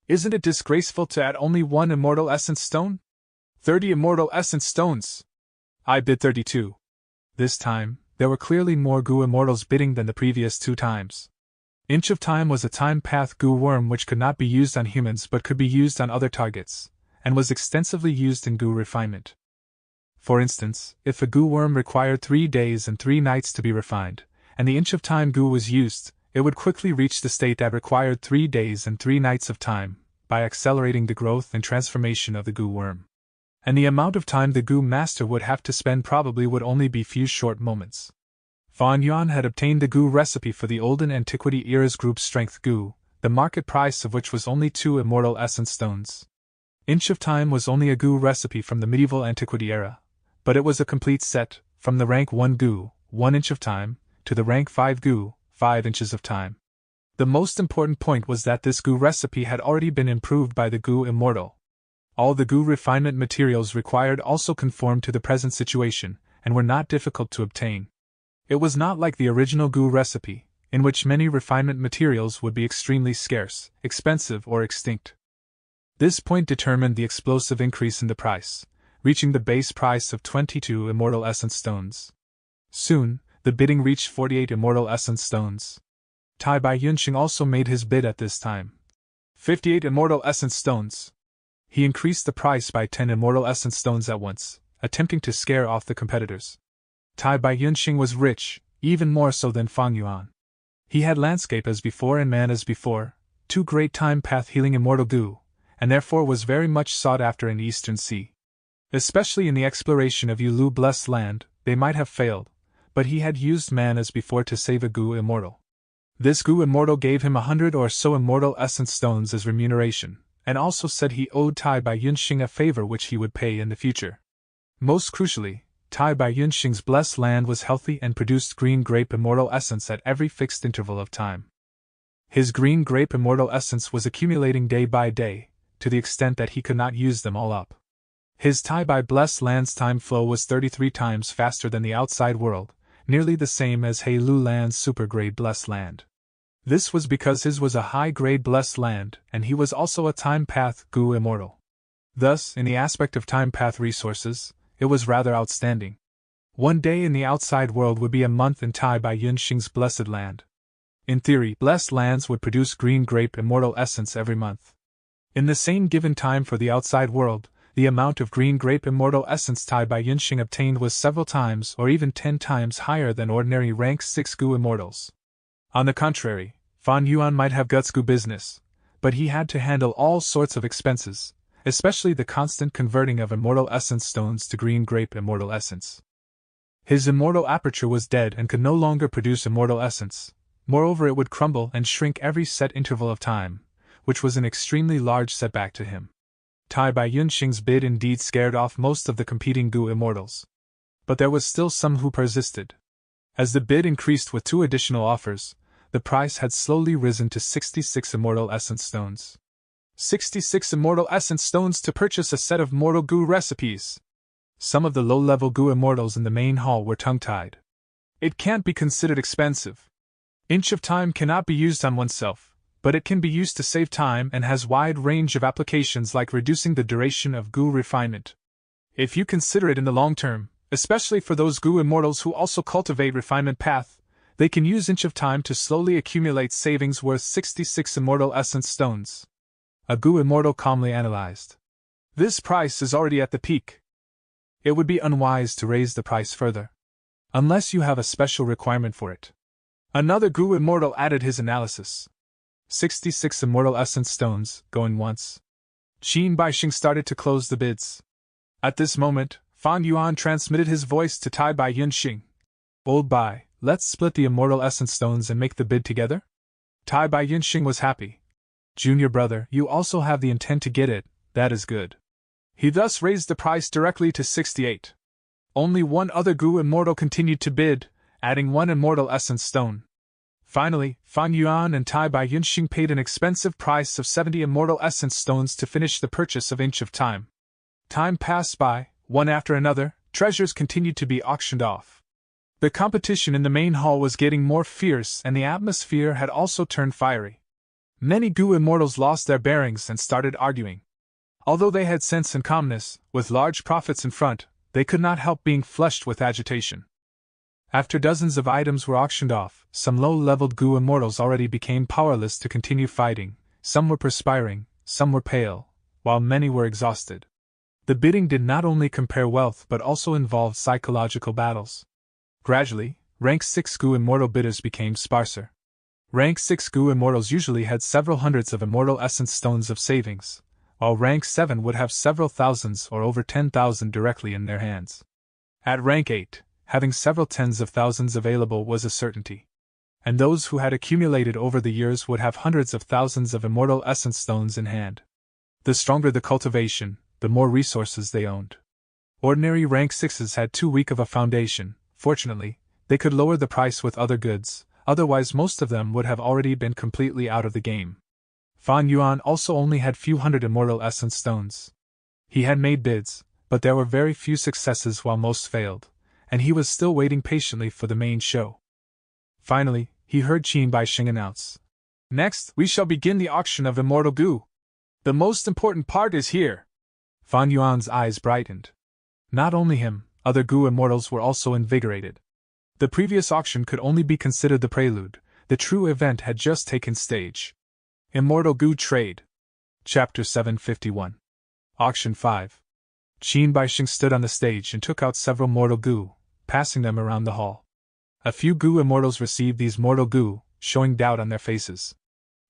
Isn't it disgraceful to add only 1 immortal essence stone? 30 immortal essence stones. I bid 32. This time, there were clearly more Goo Immortals bidding than the previous 2 times. Inch of Time was a time path goo worm which could not be used on humans but could be used on other targets, and was extensively used in goo refinement. For instance, if a goo worm required 3 days and 3 nights to be refined, and the Inch of Time goo was used, it would quickly reach the state that required 3 days and 3 nights of time, by accelerating the growth and transformation of the goo worm. And the amount of time the goo master would have to spend probably would only be few short moments. Fan Yuan had obtained the goo recipe for the olden antiquity era's group strength goo, the market price of which was only 2 immortal essence stones. Inch of Time was only a goo recipe from the medieval antiquity era, but it was a complete set, from the rank 1 goo, 1 inch of time, to the rank 5 goo, 5 inches of time. The most important point was that this goo recipe had already been improved by the Goo Immortal. All the goo refinement materials required also conformed to the present situation, and were not difficult to obtain. It was not like the original goo recipe, in which many refinement materials would be extremely scarce, expensive, or extinct. This point determined the explosive increase in the price, reaching the base price of 22 immortal essence stones. Soon, the bidding reached 48 immortal essence stones. Tai Bai Yunxing also made his bid at this time. 58 immortal essence stones. He increased the price by 10 immortal essence stones at once, attempting to scare off the competitors. Tai Bai Yunxing was rich, even more so than Fang Yuan. He had landscape as before and man as before, two great time path healing immortal goo, and therefore was very much sought after in Eastern Sea. Especially in the exploration of Yulu Blessed Land, they might have failed, but he had used man as before to save a goo immortal. This goo immortal gave him 100 or so immortal essence stones as remuneration, and also said he owed Tai Bai Yunxing a favor which he would pay in the future. Most crucially, Tai Bai Yunxing's blessed land was healthy and produced green grape immortal essence at every fixed interval of time. His green grape immortal essence was accumulating day by day, to the extent that he could not use them all up. His Tai Bai blessed land's time flow was 33 times faster than the outside world, nearly the same as He Lu Land's super-grade blessed land. This was because his was a high-grade blessed land, and he was also a time path goo immortal. Thus, in the aspect of time path resources, it was rather outstanding. One day in the outside world would be a month in Tai Bai Yunxing's blessed land. In theory, blessed lands would produce green grape immortal essence every month. In the same given time for the outside world, the amount of green grape immortal essence Tai Bai Yunxing obtained was several times or even 10 times higher than ordinary rank 6 goo immortals. On the contrary, Fan Yuan might have guts goo business, but he had to handle all sorts of expenses, especially the constant converting of immortal essence stones to green grape immortal essence. His immortal aperture was dead and could no longer produce immortal essence. Moreover, it would crumble and shrink every set interval of time, which was an extremely large setback to him. Tai Bai Yunxing's bid indeed scared off most of the competing goo immortals. But there was still some who persisted. As the bid increased with 2 additional offers, the price had slowly risen to 66 immortal essence stones. 66 immortal essence stones to purchase a set of mortal goo recipes. Some of the low-level goo immortals in the main hall were tongue-tied. It can't be considered expensive. Inch of time cannot be used on oneself, but it can be used to save time and has wide range of applications like reducing the duration of goo refinement. If you consider it in the long term, especially for those goo immortals who also cultivate refinement path, they can use inch of time to slowly accumulate savings worth 66 immortal essence stones. A goo immortal calmly analyzed. This price is already at the peak. It would be unwise to raise the price further, unless you have a special requirement for it. Another goo immortal added his analysis. 66 immortal essence stones, going once. Qin Baixing started to close the bids. At this moment, Fan Yuan transmitted his voice to Tai Bai Yunxing. Old Bai, let's split the immortal essence stones and make the bid together? Tai Bai Yunxing was happy. Junior brother, you also have the intent to get it, that is good. He thus raised the price directly to 68. Only one other goo immortal continued to bid, adding 1 immortal essence stone. Finally, Fan Yuan and Tai Bai Yunxing paid an expensive price of 70 immortal essence stones to finish the purchase of Inch of Time. Time passed by, one after another, treasures continued to be auctioned off. The competition in the main hall was getting more fierce and the atmosphere had also turned fiery. Many goo immortals lost their bearings and started arguing. Although they had sense and calmness, with large profits in front, they could not help being flushed with agitation. After dozens of items were auctioned off, some low-leveled goo immortals already became powerless to continue fighting, some were perspiring, some were pale, while many were exhausted. The bidding did not only compare wealth but also involved psychological battles. Gradually, rank 6 goo immortal bidders became sparser. Rank 6 goo immortals usually had several hundreds of immortal essence stones of savings, while rank 7 would have several thousands or over 10,000 directly in their hands. At rank 8, having several tens of thousands available was a certainty. And those who had accumulated over the years would have hundreds of thousands of immortal essence stones in hand. The stronger the cultivation, the more resources they owned. Ordinary rank 6s had too weak of a foundation. Fortunately, they could lower the price with other goods, otherwise most of them would have already been completely out of the game. Fan Yuan also only had few hundred immortal essence stones. He had made bids, but there were very few successes while most failed, and he was still waiting patiently for the main show. Finally, he heard Qin Baixing announce, "Next, we shall begin the auction of immortal goo. The most important part is here." Fan Yuan's eyes brightened. Not only him, other goo immortals were also invigorated. The previous auction could only be considered the prelude. The true event had just taken stage. Immortal Goo Trade. Chapter 751. Auction 5. Qin Baixing stood on the stage and took out several mortal goo, passing them around the hall. A few goo immortals received these mortal goo, showing doubt on their faces.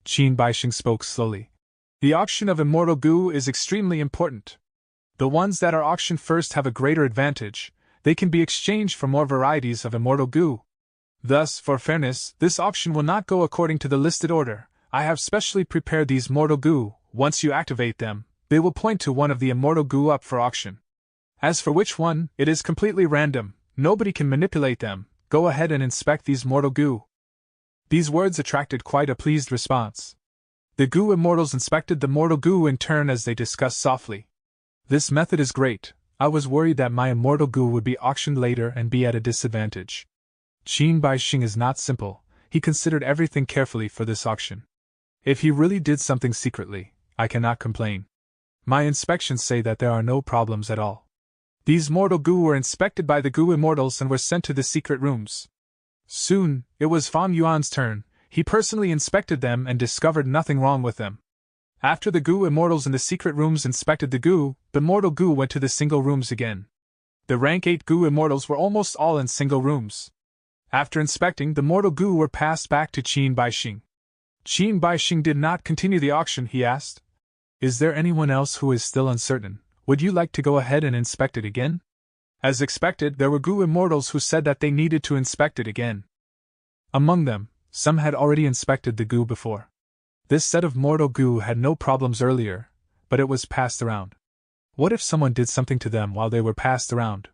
Qin Baixing spoke slowly. "The auction of immortal goo is extremely important. The ones that are auctioned first have a greater advantage. They can be exchanged for more varieties of immortal goo. Thus, for fairness, this auction will not go according to the listed order. I have specially prepared these mortal goo. Once you activate them, they will point to one of the immortal goo up for auction. As for which one, it is completely random. Nobody can manipulate them. Go ahead and inspect these mortal goo." These words attracted quite a pleased response. The goo immortals inspected the mortal goo in turn as they discussed softly. "This method is great. I was worried that my immortal goo would be auctioned later and be at a disadvantage. Qin Baixing is not simple. He considered everything carefully for this auction. If he really did something secretly, I cannot complain. My inspections say that there are no problems at all." These mortal goo were inspected by the goo immortals and were sent to the secret rooms. Soon, it was Fan Yuan's turn. He personally inspected them and discovered nothing wrong with them. After the goo immortals in the secret rooms inspected the goo, the mortal goo went to the single rooms again. The rank 8 goo immortals were almost all in single rooms. After inspecting, the mortal goo were passed back to Qin Baixing. Qin Baixing did not continue the auction. He asked, "Is there anyone else who is still uncertain? Would you like to go ahead and inspect it again?" As expected, there were goo immortals who said that they needed to inspect it again. Among them, some had already inspected the goo before. This set of mortal goo had no problems earlier, but it was passed around. What if someone did something to them while they were passed around?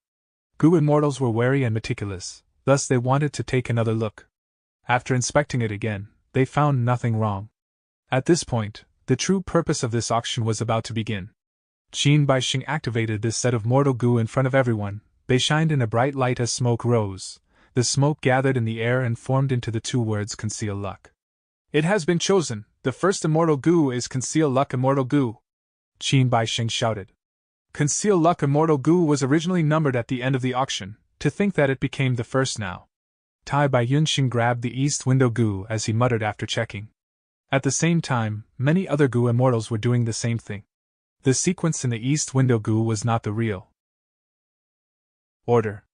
Goo immortals were wary and meticulous, thus they wanted to take another look. After inspecting it again, they found nothing wrong. At this point, the true purpose of this auction was about to begin. Qin Baixing activated this set of mortal goo in front of everyone. They shined in a bright light as smoke rose. The smoke gathered in the air and formed into the two words "Conceal Luck." "It has been chosen. The first immortal goo is Conceal Luck Immortal Goo," Qin Baixing shouted. Conceal Luck Immortal Goo was originally numbered at the end of the auction. To think that it became the first now. Tai Bai Yunxing grabbed the East Window Goo as he muttered after checking. At the same time, many other goo immortals were doing the same thing. The sequence in the East Window Goo was not the real order.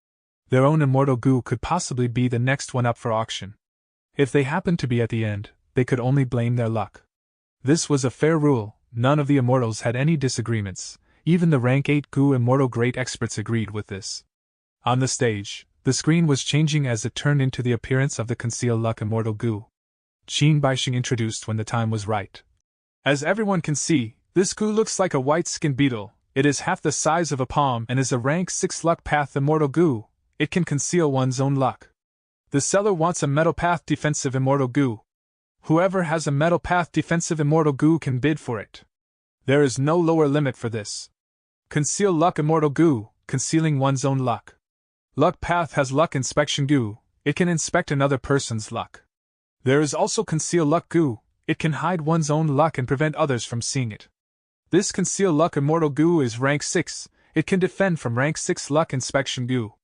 Their own immortal goo could possibly be the next one up for auction. If they happened to be at the end, they could only blame their luck. This was a fair rule. None of the immortals had any disagreements. Even the rank 8 goo immortal great experts agreed with this. On the stage, the screen was changing as it turned into the appearance of the Conceal Luck Immortal Goo. Qin Baixing introduced when the time was right. "As everyone can see, this goo looks like a white-skinned beetle. It is half the size of a palm and is a rank 6 Luck Path Immortal Goo. It can conceal one's own luck. The seller wants a Metal Path Defensive Immortal Goo. Whoever has a Metal Path Defensive Immortal Goo can bid for it. There is no lower limit for this. Conceal Luck Immortal Goo, concealing one's own luck. Luck Path has Luck Inspection Goo. It can inspect another person's luck. There is also Conceal Luck Goo. It can hide one's own luck and prevent others from seeing it. This Conceal Luck Immortal Goo is rank 6. It can defend from rank 6 Luck Inspection Goo.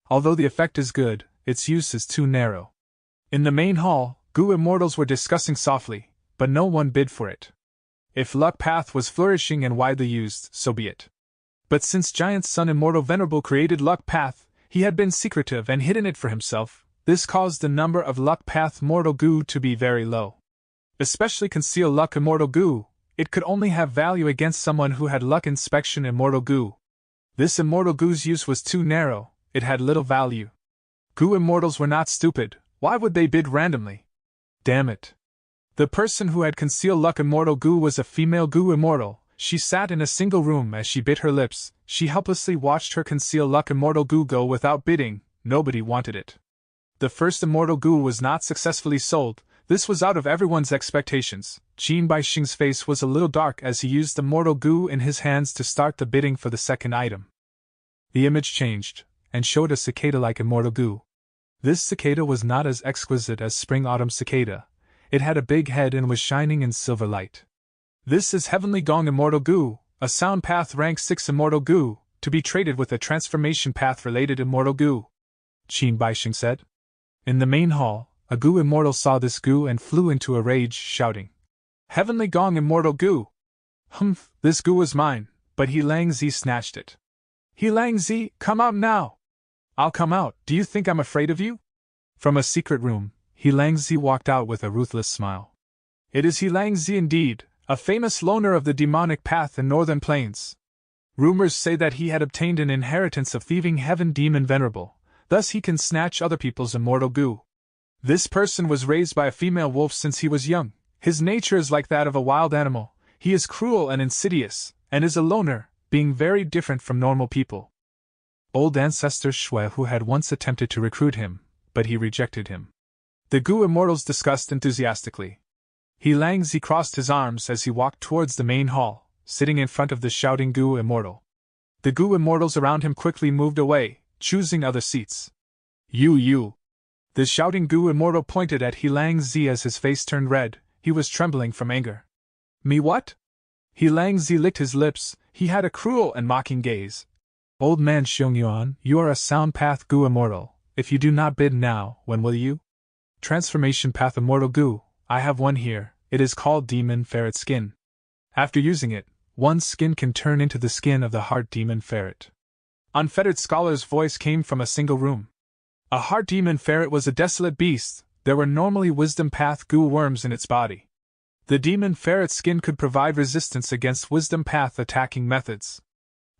Although the effect is good, its use is too narrow." In the main hall, goo immortals were discussing softly, but no one bid for it. If Luck Path was flourishing and widely used, so be it. But since Giant Sun Immortal Venerable created Luck Path, he had been secretive and hidden it for himself. This caused the number of Luck Path Mortal Goo to be very low. Especially Conceal Luck Immortal Goo, it could only have value against someone who had Luck Inspection Immortal Goo. This Immortal Goo's use was too narrow, it had little value. Goo immortals were not stupid. Why would they bid randomly? Damn it. The person who had Conceal Luck Immortal Goo was a female goo immortal. She sat in a single room as she bit her lips. She helplessly watched her Conceal Luck Immortal Goo go without bidding. Nobody wanted it. The first Immortal Goo was not successfully sold. This was out of everyone's expectations. Qin Baixing's face was a little dark as he used the Immortal Goo in his hands to start the bidding for the second item. The image changed. and showed a cicada-like immortal goo. This cicada was not as exquisite as spring-autumn cicada. It had a big head and was shining in silver light. This is Heavenly Gong Immortal Goo, a Sound Path Rank 6 Immortal Goo, to be traded with a Transformation Path-related Immortal Goo, Qin Baixing said. In the main hall, a Goo Immortal saw this goo and flew into a rage, shouting, "Heavenly Gong Immortal Goo! Humph, this goo is mine," but He Lang Zi snatched it. "He Lang Zi, come out now!" "I'll come out, do you think I'm afraid of you?" From a secret room, He Lang Zi walked out with a ruthless smile. It is He Lang Zi indeed, a famous loner of the demonic path in northern plains. Rumors say that he had obtained an inheritance of thieving heaven demon venerable, thus he can snatch other people's immortal goo. This person was raised by a female wolf since he was young. His nature is like that of a wild animal. He is cruel and insidious, and is a loner, being very different from normal people. Old ancestor Shui who had once attempted to recruit him, but he rejected him. The Goo Immortals discussed enthusiastically. He Lang Zi crossed his arms as he walked towards the main hall, sitting in front of the shouting Goo Immortal. The Goo Immortals around him quickly moved away, choosing other seats. You! The shouting Goo Immortal pointed at He Lang Zi as his face turned red. He was trembling from anger. Me what? He Lang Zi licked his lips. He had a cruel and mocking gaze. Old man Xiong, you are a Sound Path Goo Immortal. If you do not bid now, when will you? Transformation Path Immortal Goo. I have one here. It is called Demon Ferret Skin. After using it, one's skin can turn into the skin of the Heart Demon Ferret. Unfettered Scholar's voice came from a single room. A Heart Demon Ferret was a desolate beast. There were normally Wisdom Path Goo worms in its body. The Demon Ferret's skin could provide resistance against Wisdom Path attacking methods.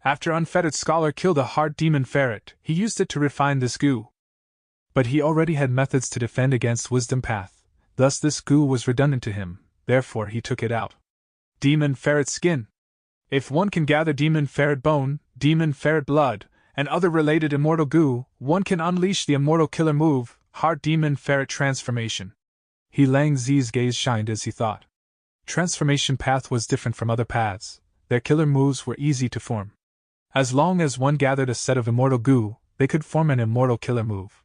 After Unfettered Scholar killed a Heart Demon Ferret, he used it to refine this goo. But he already had methods to defend against Wisdom Path, thus this goo was redundant to him, therefore he took it out. Demon Ferret Skin. If one can gather Demon Ferret Bone, Demon Ferret Blood, and other related immortal goo, one can unleash the immortal killer move, Heart Demon Ferret Transformation. He Lang Zi's gaze shined as he thought. Transformation Path was different from other paths. Their killer moves were easy to form. As long as one gathered a set of immortal goo, they could form an immortal killer move.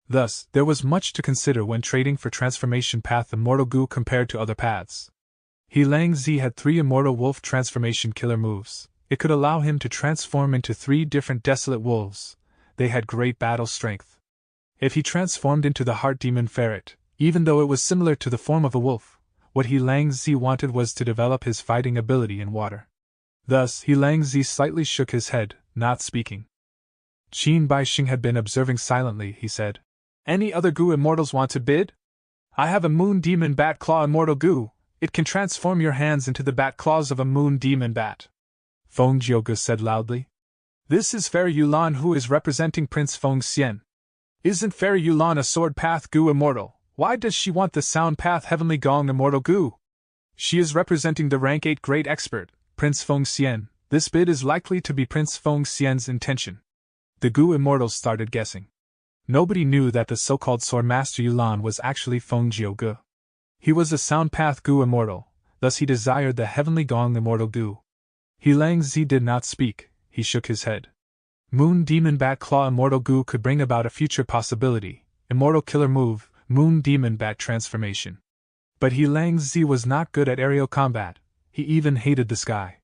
Thus, there was much to consider when trading for Transformation Path Immortal Goo compared to other paths. He Lang Zi had 3 Immortal Wolf Transformation Killer moves. It could allow him to transform into 3 different desolate wolves. They had great battle strength. If he transformed into the Heart Demon Ferret, even though it was similar to the form of a wolf, what He Lang Zi wanted was to develop his fighting ability in water. Thus, He Lang Zi slightly shook his head, not speaking. Qin Baixing had been observing silently, he said. Any other Goo Immortals want to bid? I have a Moon Demon Bat Claw Immortal Goo. It can transform your hands into the bat claws of a Moon Demon Bat. Feng Jioge said loudly. This is Fairy Yulan who is representing Prince Feng Xian. Isn't Fairy Yulan a Sword Path Goo Immortal? Why does she want the Sound Path Heavenly Gong Immortal Goo? She is representing the Rank 8 Great Expert, Prince Feng Xian. This bid is likely to be Prince Feng Xian's intention. The Goo Immortals started guessing. Nobody knew that the so-called Sword Master Yulan was actually Feng Jioge. He was a Sound Path Goo Immortal, thus he desired the Heavenly Gong Immortal Goo. He Lang Zi did not speak, he shook his head. Moon Demon Bat Claw Immortal Goo could bring about a future possibility, Immortal Killer Move, Moon Demon Bat Transformation. But He Lang Zi was not good at aerial combat, he even hated the sky.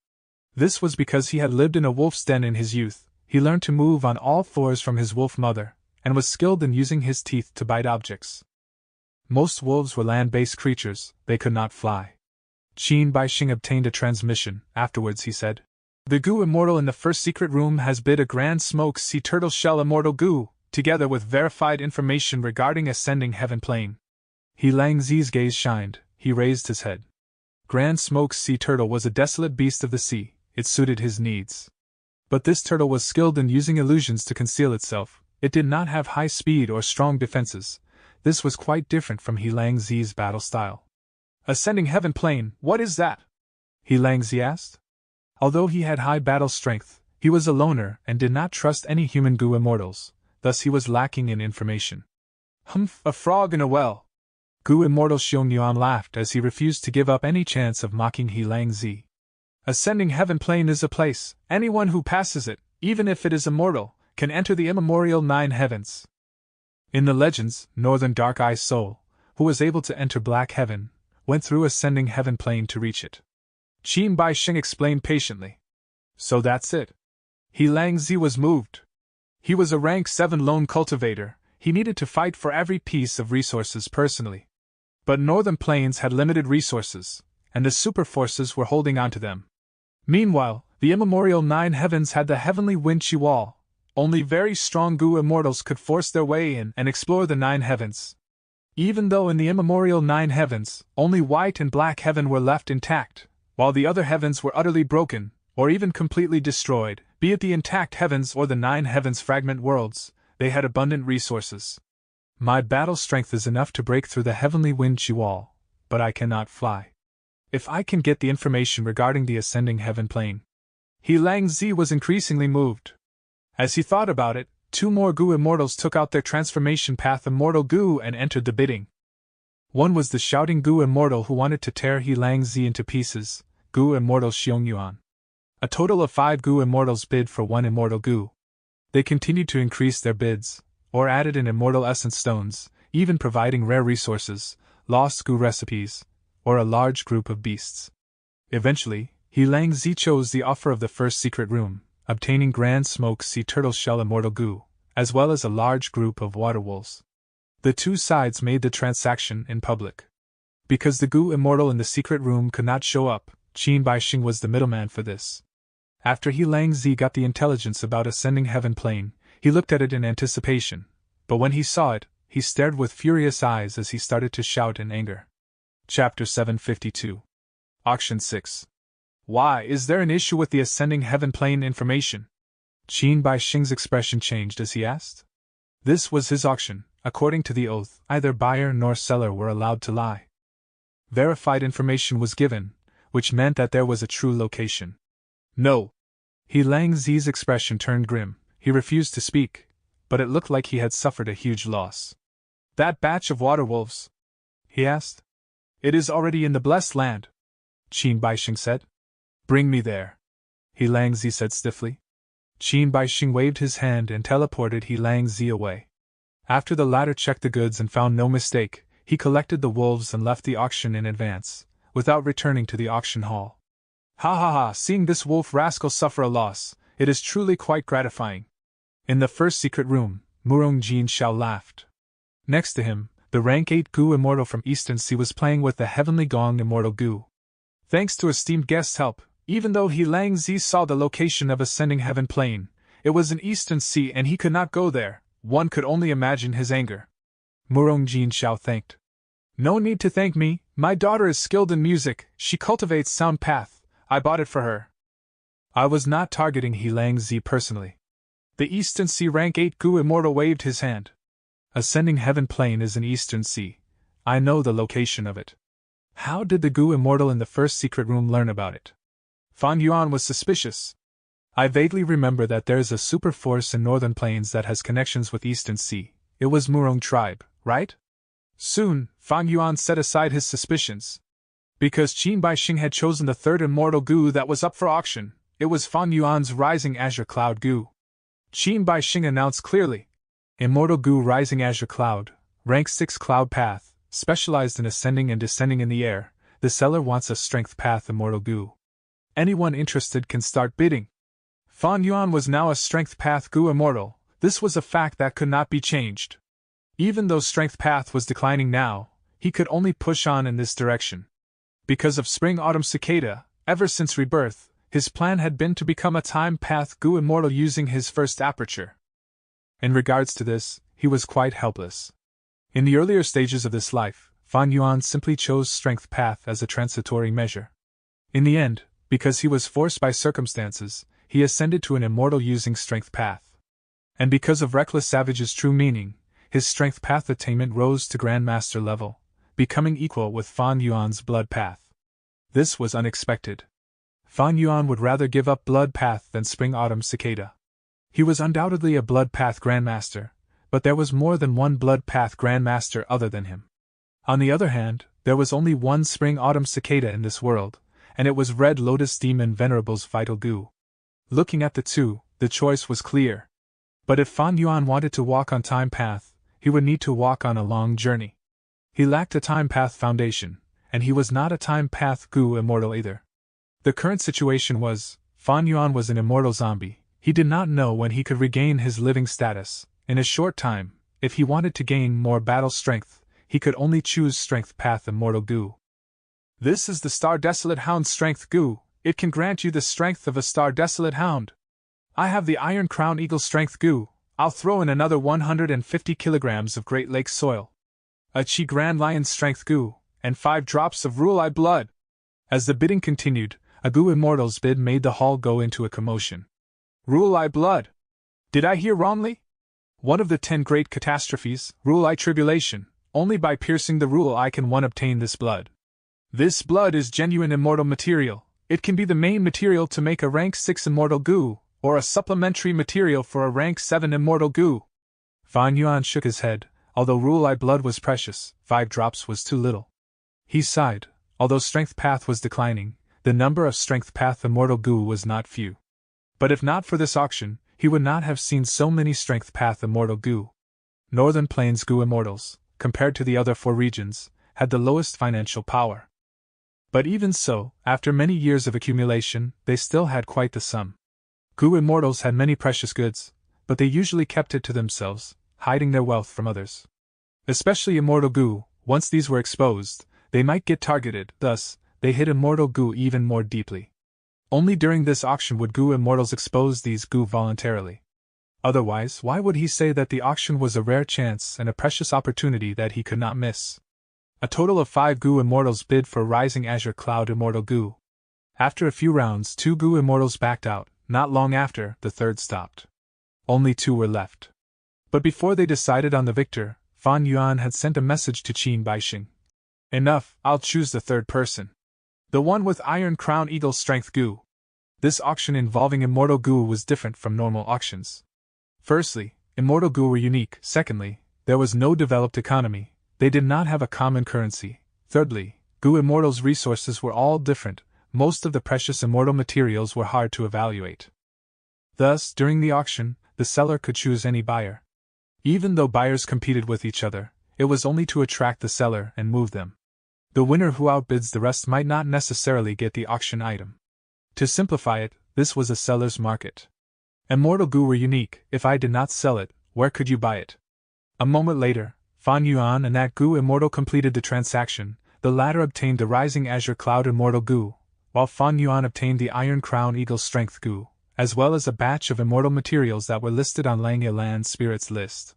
This was because he had lived in a wolf's den in his youth. He learned to move on all fours from his wolf mother, and was skilled in using his teeth to bite objects. Most wolves were land-based creatures, they could not fly. Qin Baixing obtained a transmission. Afterwards he said, The Goo Immortal in the first secret room has bid a Grand Smoke Sea Turtle Shell Immortal Goo, together with verified information regarding Ascending Heaven Plane. He Lang Zi's gaze shined, he raised his head. Grand Smoke Sea Turtle was a desolate beast of the sea, it suited his needs. But this turtle was skilled in using illusions to conceal itself. It did not have high speed or strong defenses. This was quite different from He Lang Zi's battle style. Ascending Heaven Plane, what is that? He Lang Zi asked. Although he had high battle strength, he was a loner and did not trust any human Goo Immortals, thus he was lacking in information. Humph, a frog in a well. Goo Immortal Xiong laughed as he refused to give up any chance of mocking He Lang Zi. Ascending Heaven Plane is a place. Anyone who passes it, even if it is immortal, can enter the immemorial 9 heavens. In the legends, Northern Dark-Eye Soul, who was able to enter Black Heaven, went through Ascending Heaven plane to reach it. Qin Baixing explained patiently. So that's it. He Lang Zi was moved. He was a rank 7 lone cultivator, he needed to fight for every piece of resources personally. But Northern Plains had limited resources, and the super forces were holding on to them. Meanwhile, the immemorial 9 heavens had the heavenly wind Qi wall. Only very strong Gu immortals could force their way in and explore the 9 heavens. Even though in the immemorial 9 heavens, only white and black heaven were left intact, while the other heavens were utterly broken, or even completely destroyed, be it the intact heavens or the 9 heavens fragment worlds, they had abundant resources. My battle strength is enough to break through the heavenly wind Qi wall, but I cannot fly. If I can get the information regarding the ascending heaven plane. He Lang Zi was increasingly moved. As he thought about it, 2 more Gu immortals took out their transformation path immortal Gu and entered the bidding. One was the shouting Gu immortal who wanted to tear He Lang Zi into pieces, Gu immortal Xiong. A total of 5 Gu immortals bid for 1 immortal Gu. They continued to increase their bids, or added in immortal essence stones, even providing rare resources, lost Gu recipes, or a large group of beasts. Eventually, He Lang Zi chose the offer of the first secret room, obtaining Grand Smoke Sea Turtle Shell Immortal Gu, as well as a large group of water wolves. The 2 sides made the transaction in public. Because the Gu Immortal in the secret room could not show up, Qin Baixing was the middleman for this. After He Lang Zi got the intelligence about Ascending Heaven Plane, he looked at it in anticipation, but when he saw it, he stared with furious eyes as he started to shout in anger. Chapter 752. Auction 6. Why, is there an issue with the Ascending Heaven Plane information? Qin Baixing's expression changed as he asked. This was his auction. According to the oath, neither buyer nor seller were allowed to lie. Verified information was given, which meant that there was a true location. No. He Lang Zi's expression turned grim. He refused to speak, but it looked like he had suffered a huge loss. That batch of water wolves? He asked. It is already in the blessed land, Qin Baixing said. Bring me there, He Lang Zi said stiffly. Qin Baixing waved his hand and teleported He Lang Zi away. After the latter checked the goods and found no mistake, he collected the wolves and left the auction in advance, without returning to the auction hall. Ha ha ha, seeing this wolf rascal suffer a loss, it is truly quite gratifying. In the first secret room, Murong Jin Xiao laughed. Next to him, the rank 8 Gu immortal from Eastern Sea was playing with the heavenly gong immortal Gu. Thanks to esteemed guest's help, even though He Lang Zi saw the location of Ascending Heaven Plane, it was in Eastern Sea and he could not go there. One could only imagine his anger. Murong Jin Xiao thanked. No need to thank me, my daughter is skilled in music, she cultivates sound path, I bought it for her. I was not targeting He Lang Zi personally. The Eastern Sea rank 8 Gu immortal waved his hand. Ascending Heaven Plane is in Eastern Sea. I know the location of it. How did the Gu immortal in the first secret room learn about it? Fan Yuan was suspicious. I vaguely remember that there is a super force in Northern Plains that has connections with Eastern Sea. It was Murong tribe, right? Soon, Fan Yuan set aside his suspicions. Because Qin Baixing had chosen the 3rd immortal Gu that was up for auction, it was Fan Yuan's Rising Azure Cloud Gu. Qin Baixing announced clearly. Immortal Gu Rising Azure Cloud, rank 6 Cloud Path, specialized in ascending and descending in the air, the seller wants a Strength Path Immortal Gu. Anyone interested can start bidding. Fan Yuan was now a Strength Path Gu Immortal, this was a fact that could not be changed. Even though Strength Path was declining now, he could only push on in this direction. Because of Spring-Autumn Cicada, ever since rebirth, his plan had been to become a Time Path Gu Immortal using his first aperture. In regards to this, he was quite helpless. In the earlier stages of this life, Fan Yuan simply chose Strength Path as a transitory measure. In the end, because he was forced by circumstances, he ascended to an immortal using Strength Path. And because of Reckless Savage's true meaning, his Strength Path attainment rose to Grandmaster level, becoming equal with Fan Yuan's Blood Path. This was unexpected. Fan Yuan would rather give up Blood Path than Spring-Autumn Cicada. He was undoubtedly a Blood Path Grandmaster, but there was more than one Blood Path Grandmaster other than him. On the other hand, there was only one Spring-Autumn Cicada in this world, and it was Red Lotus Demon Venerable's Vital Gu. Looking at the two, the choice was clear. But if Fan Yuan wanted to walk on Time Path, he would need to walk on a long journey. He lacked a Time Path foundation, and he was not a Time Path Gu immortal either. The current situation was, Fan Yuan was an immortal zombie. He did not know when he could regain his living status. In a short time, if he wanted to gain more battle strength, he could only choose Strength Path Immortal Gu. This is the Star Desolate Hound Strength Gu. It can grant you the strength of a Star Desolate Hound. I have the Iron Crown Eagle Strength Gu. I'll throw in another 150 kilograms of Great Lake soil, a Chi Grand Lion Strength Gu, and 5 drops of Rule Eye blood. As the bidding continued, a Gu Immortal's bid made the hall go into a commotion. Rule Eye blood! Did I hear wrongly? One of the 10 great catastrophes, Rule Eye tribulation. Only by piercing the Rule Eye can one obtain this blood. This blood is genuine immortal material. It can be the main material to make a rank 6 immortal Gu, or a supplementary material for a rank 7 immortal Gu. Fan Yuan shook his head. Although Rule Eye blood was precious, 5 drops was too little. He sighed. Although Strength Path was declining, the number of Strength Path immortal Gu was not few. But if not for this auction, he would not have seen so many Strength Path immortal Gu. Northern Plains Gu immortals, compared to the other 4 regions, had the lowest financial power. But even so, after many years of accumulation, they still had quite the sum. Gu immortals had many precious goods, but they usually kept it to themselves, hiding their wealth from others. Especially immortal Gu, once these were exposed, they might get targeted, thus, they hid immortal Gu even more deeply. Only during this auction would Gu immortals expose these Gu voluntarily. Otherwise, why would he say that the auction was a rare chance and a precious opportunity that he could not miss? A total of 5 Gu immortals bid for Rising Azure Cloud Immortal Gu. After a few rounds, 2 Gu immortals backed out. Not long after, the third stopped. Only 2 were left. But before they decided on the victor, Fan Yuan had sent a message to Qin Baixing. Enough, I'll choose the third person. The one with Iron Crown Eagle Strength Gu. This auction involving Immortal Gu was different from normal auctions. Firstly, Immortal Gu were unique. Secondly, there was no developed economy. They did not have a common currency. Thirdly, Gu Immortals' resources were all different. Most of the precious immortal materials were hard to evaluate. Thus, during the auction, the seller could choose any buyer. Even though buyers competed with each other, it was only to attract the seller and move them. The winner who outbids the rest might not necessarily get the auction item. To simplify it, this was a seller's market. Immortal Gu were unique. If I did not sell it, where could you buy it? A moment later, Fan Yuan and that Gu Immortal completed the transaction. The latter obtained the Rising Azure Cloud Immortal Gu, while Fan Yuan obtained the Iron Crown Eagle Strength Gu, as well as a batch of immortal materials that were listed on Langya Land Spirit's list.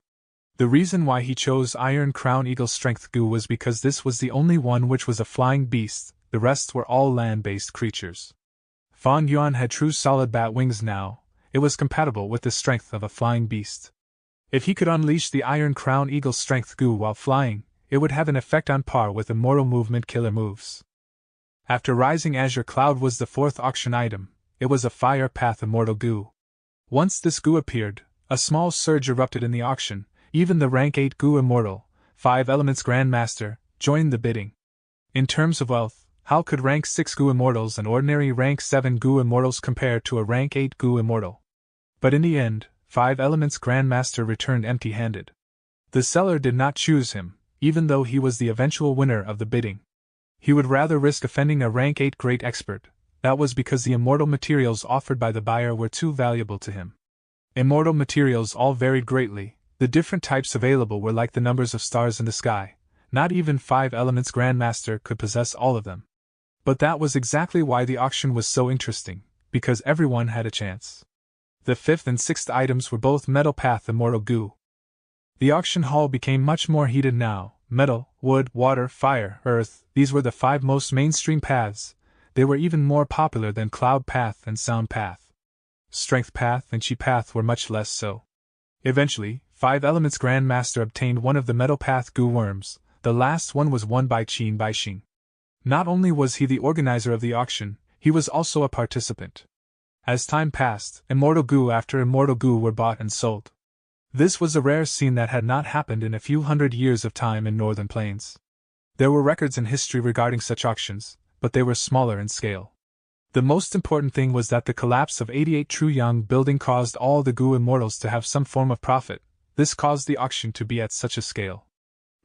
The reason why he chose Iron Crown Eagle Strength Gu was because this was the only one which was a flying beast. The rest were all land-based creatures. Fan Yuan had true solid bat wings now. It was compatible with the strength of a flying beast. If he could unleash the Iron Crown Eagle Strength Gu while flying, it would have an effect on par with immortal movement killer moves. After Rising Azure Cloud was the 4th auction item. It was a Fire Path Immortal Gu. Once this Gu appeared, a small surge erupted in the auction. Even the rank 8 Gu Immortal, 5 Elements Grandmaster, joined the bidding. In terms of wealth, how could rank 6 Gu Immortals and ordinary rank 7 Gu Immortals compare to a rank 8 Gu Immortal? But in the end, 5 Elements Grandmaster returned empty-handed. The seller did not choose him, even though he was the eventual winner of the bidding. He would rather risk offending a rank 8 Great Expert. That was because the immortal materials offered by the buyer were too valuable to him. Immortal materials all varied greatly. The different types available were like the numbers of stars in the sky. Not even 5 Elements Grandmaster could possess all of them. But that was exactly why the auction was so interesting, because everyone had a chance. The 5th and 6th items were both Metal Path Immortal Gu. The auction hall became much more heated now. Metal, wood, water, fire, earth, these were the 5 most mainstream paths. They were even more popular than Cloud Path and Sound Path. Strength Path and Chi Path were much less so. Eventually, 5 Elements Grandmaster obtained one of the Metal Path Gu worms. The last one was won by Qin Baixing. Not only was he the organizer of the auction, he was also a participant. As time passed, Immortal Gu after Immortal Gu were bought and sold. This was a rare scene that had not happened in a few hundred years of time in Northern Plains. There were records in history regarding such auctions, but they were smaller in scale. The most important thing was that the collapse of 88 Truyang building caused all the Gu immortals to have some form of profit. This caused the auction to be at such a scale.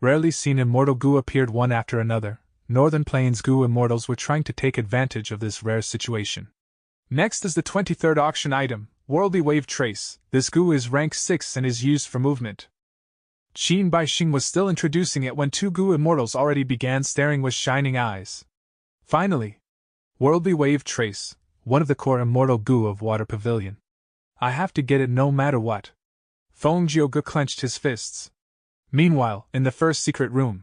Rarely seen immortal Gu appeared one after another. Northern Plains Gu immortals were trying to take advantage of this rare situation. Next is the 23rd auction item, Worldly Wave Trace. This Gu is rank 6 and is used for movement. Qin Baixing was still introducing it when two Gu immortals already began staring with shining eyes. Finally, Worldly Wave Trace, one of the core immortal Gu of Water Pavilion. I have to get it no matter what. Feng Jiuge clenched his fists. Meanwhile, in the first secret room.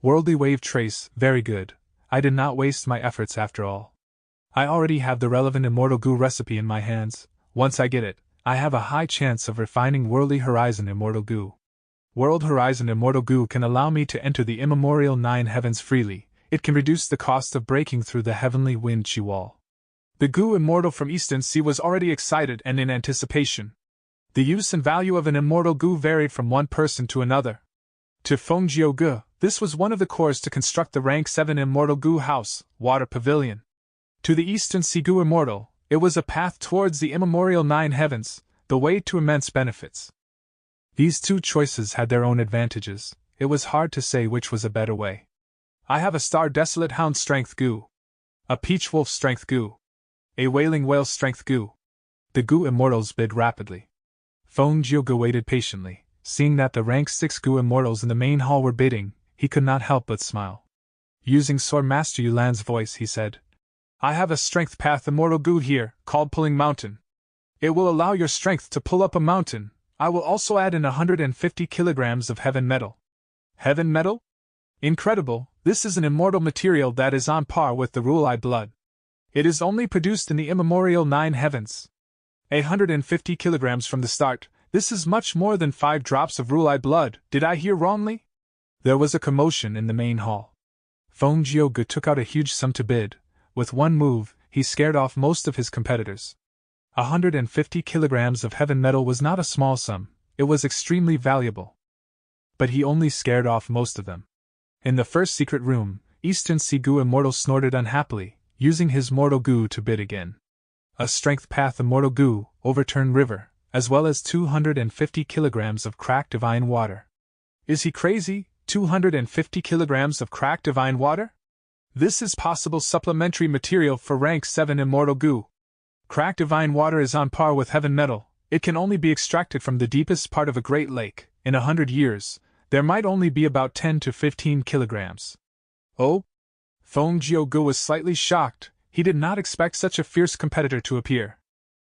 Worldly Wave Trace, very good. I did not waste my efforts after all. I already have the relevant immortal Gu recipe in my hands. Once I get it, I have a high chance of refining Worldly Horizon Immortal Gu. World Horizon Immortal Gu can allow me to enter the immemorial 9 heavens freely. It can reduce the cost of breaking through the heavenly wind chi wall. The Gu immortal from Eastern Sea was already excited and in anticipation. The use and value of an immortal Gu varied from one person to another. To Feng Jiuge, this was one of the cores to construct the rank 7 immortal Gu house, Water Pavilion. To the Eastern Sea Gu immortal, it was a path towards the immemorial 9 heavens, the way to immense benefits. These two choices had their own advantages. It was hard to say which was a better way. I have a Star Desolate Hound Strength Gu. A Peach Wolf Strength Gu. A Wailing Whale Strength Gu. The Gu immortals bid rapidly. Feng Jiuge waited patiently. Seeing that the rank 6 Gu immortals in the main hall were bidding, he could not help but smile. Using Sword Master Yulan's voice, he said, I have a Strength Path Immortal Gu here, called Pulling Mountain. It will allow your strength to pull up a mountain. I will also add in 150 kilograms of heaven metal. Heaven metal? Incredible, this is an immortal material that is on par with the Rulai blood. It is only produced in the immemorial 9 heavens. 150 kilograms from the start, this is much more than 5 drops of Rulai blood, did I hear wrongly? There was a commotion in the main hall. Feng Jiuge took out a huge sum to bid. With one move, he scared off most of his competitors. 150 kilograms of heaven metal was not a small sum, it was extremely valuable. But he only scared off most of them. In the first secret room, Eastern Sea Gu Immortal snorted unhappily, using his Mortal Gu to bid again. A Strength Path Immortal Gu, Overturned River, as well as 250 kilograms of cracked divine water. Is he crazy? 250 kilograms of cracked divine water? This is possible supplementary material for rank 7 Immortal Gu. Cracked divine water is on par with heaven metal. It can only be extracted from the deepest part of a great lake. In 100 years, there might only be about 10 to 15 kilograms. Oh? Feng Jiuge was slightly shocked. He did not expect such a fierce competitor to appear.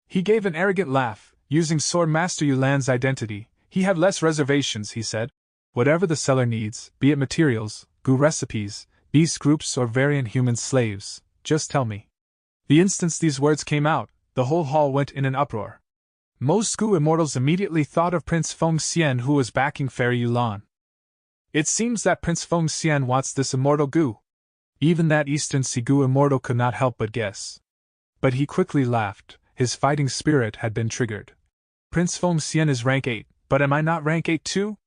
He gave an arrogant laugh, using Sword Master Yulan's identity. He had less reservations, he said. Whatever the seller needs, be it materials, Gu recipes, beast groups or variant human slaves, just tell me. The instant these words came out, the whole hall went in an uproar. Most Gu immortals immediately thought of Prince Feng Xian, who was backing Fairy Yulan. It seems that Prince Feng Xian wants this immortal Gu. Even that Eastern Sea Gu immortal could not help but guess. But he quickly laughed. His fighting spirit had been triggered. Prince Feng Xian is rank 8, but am I not rank 8 too?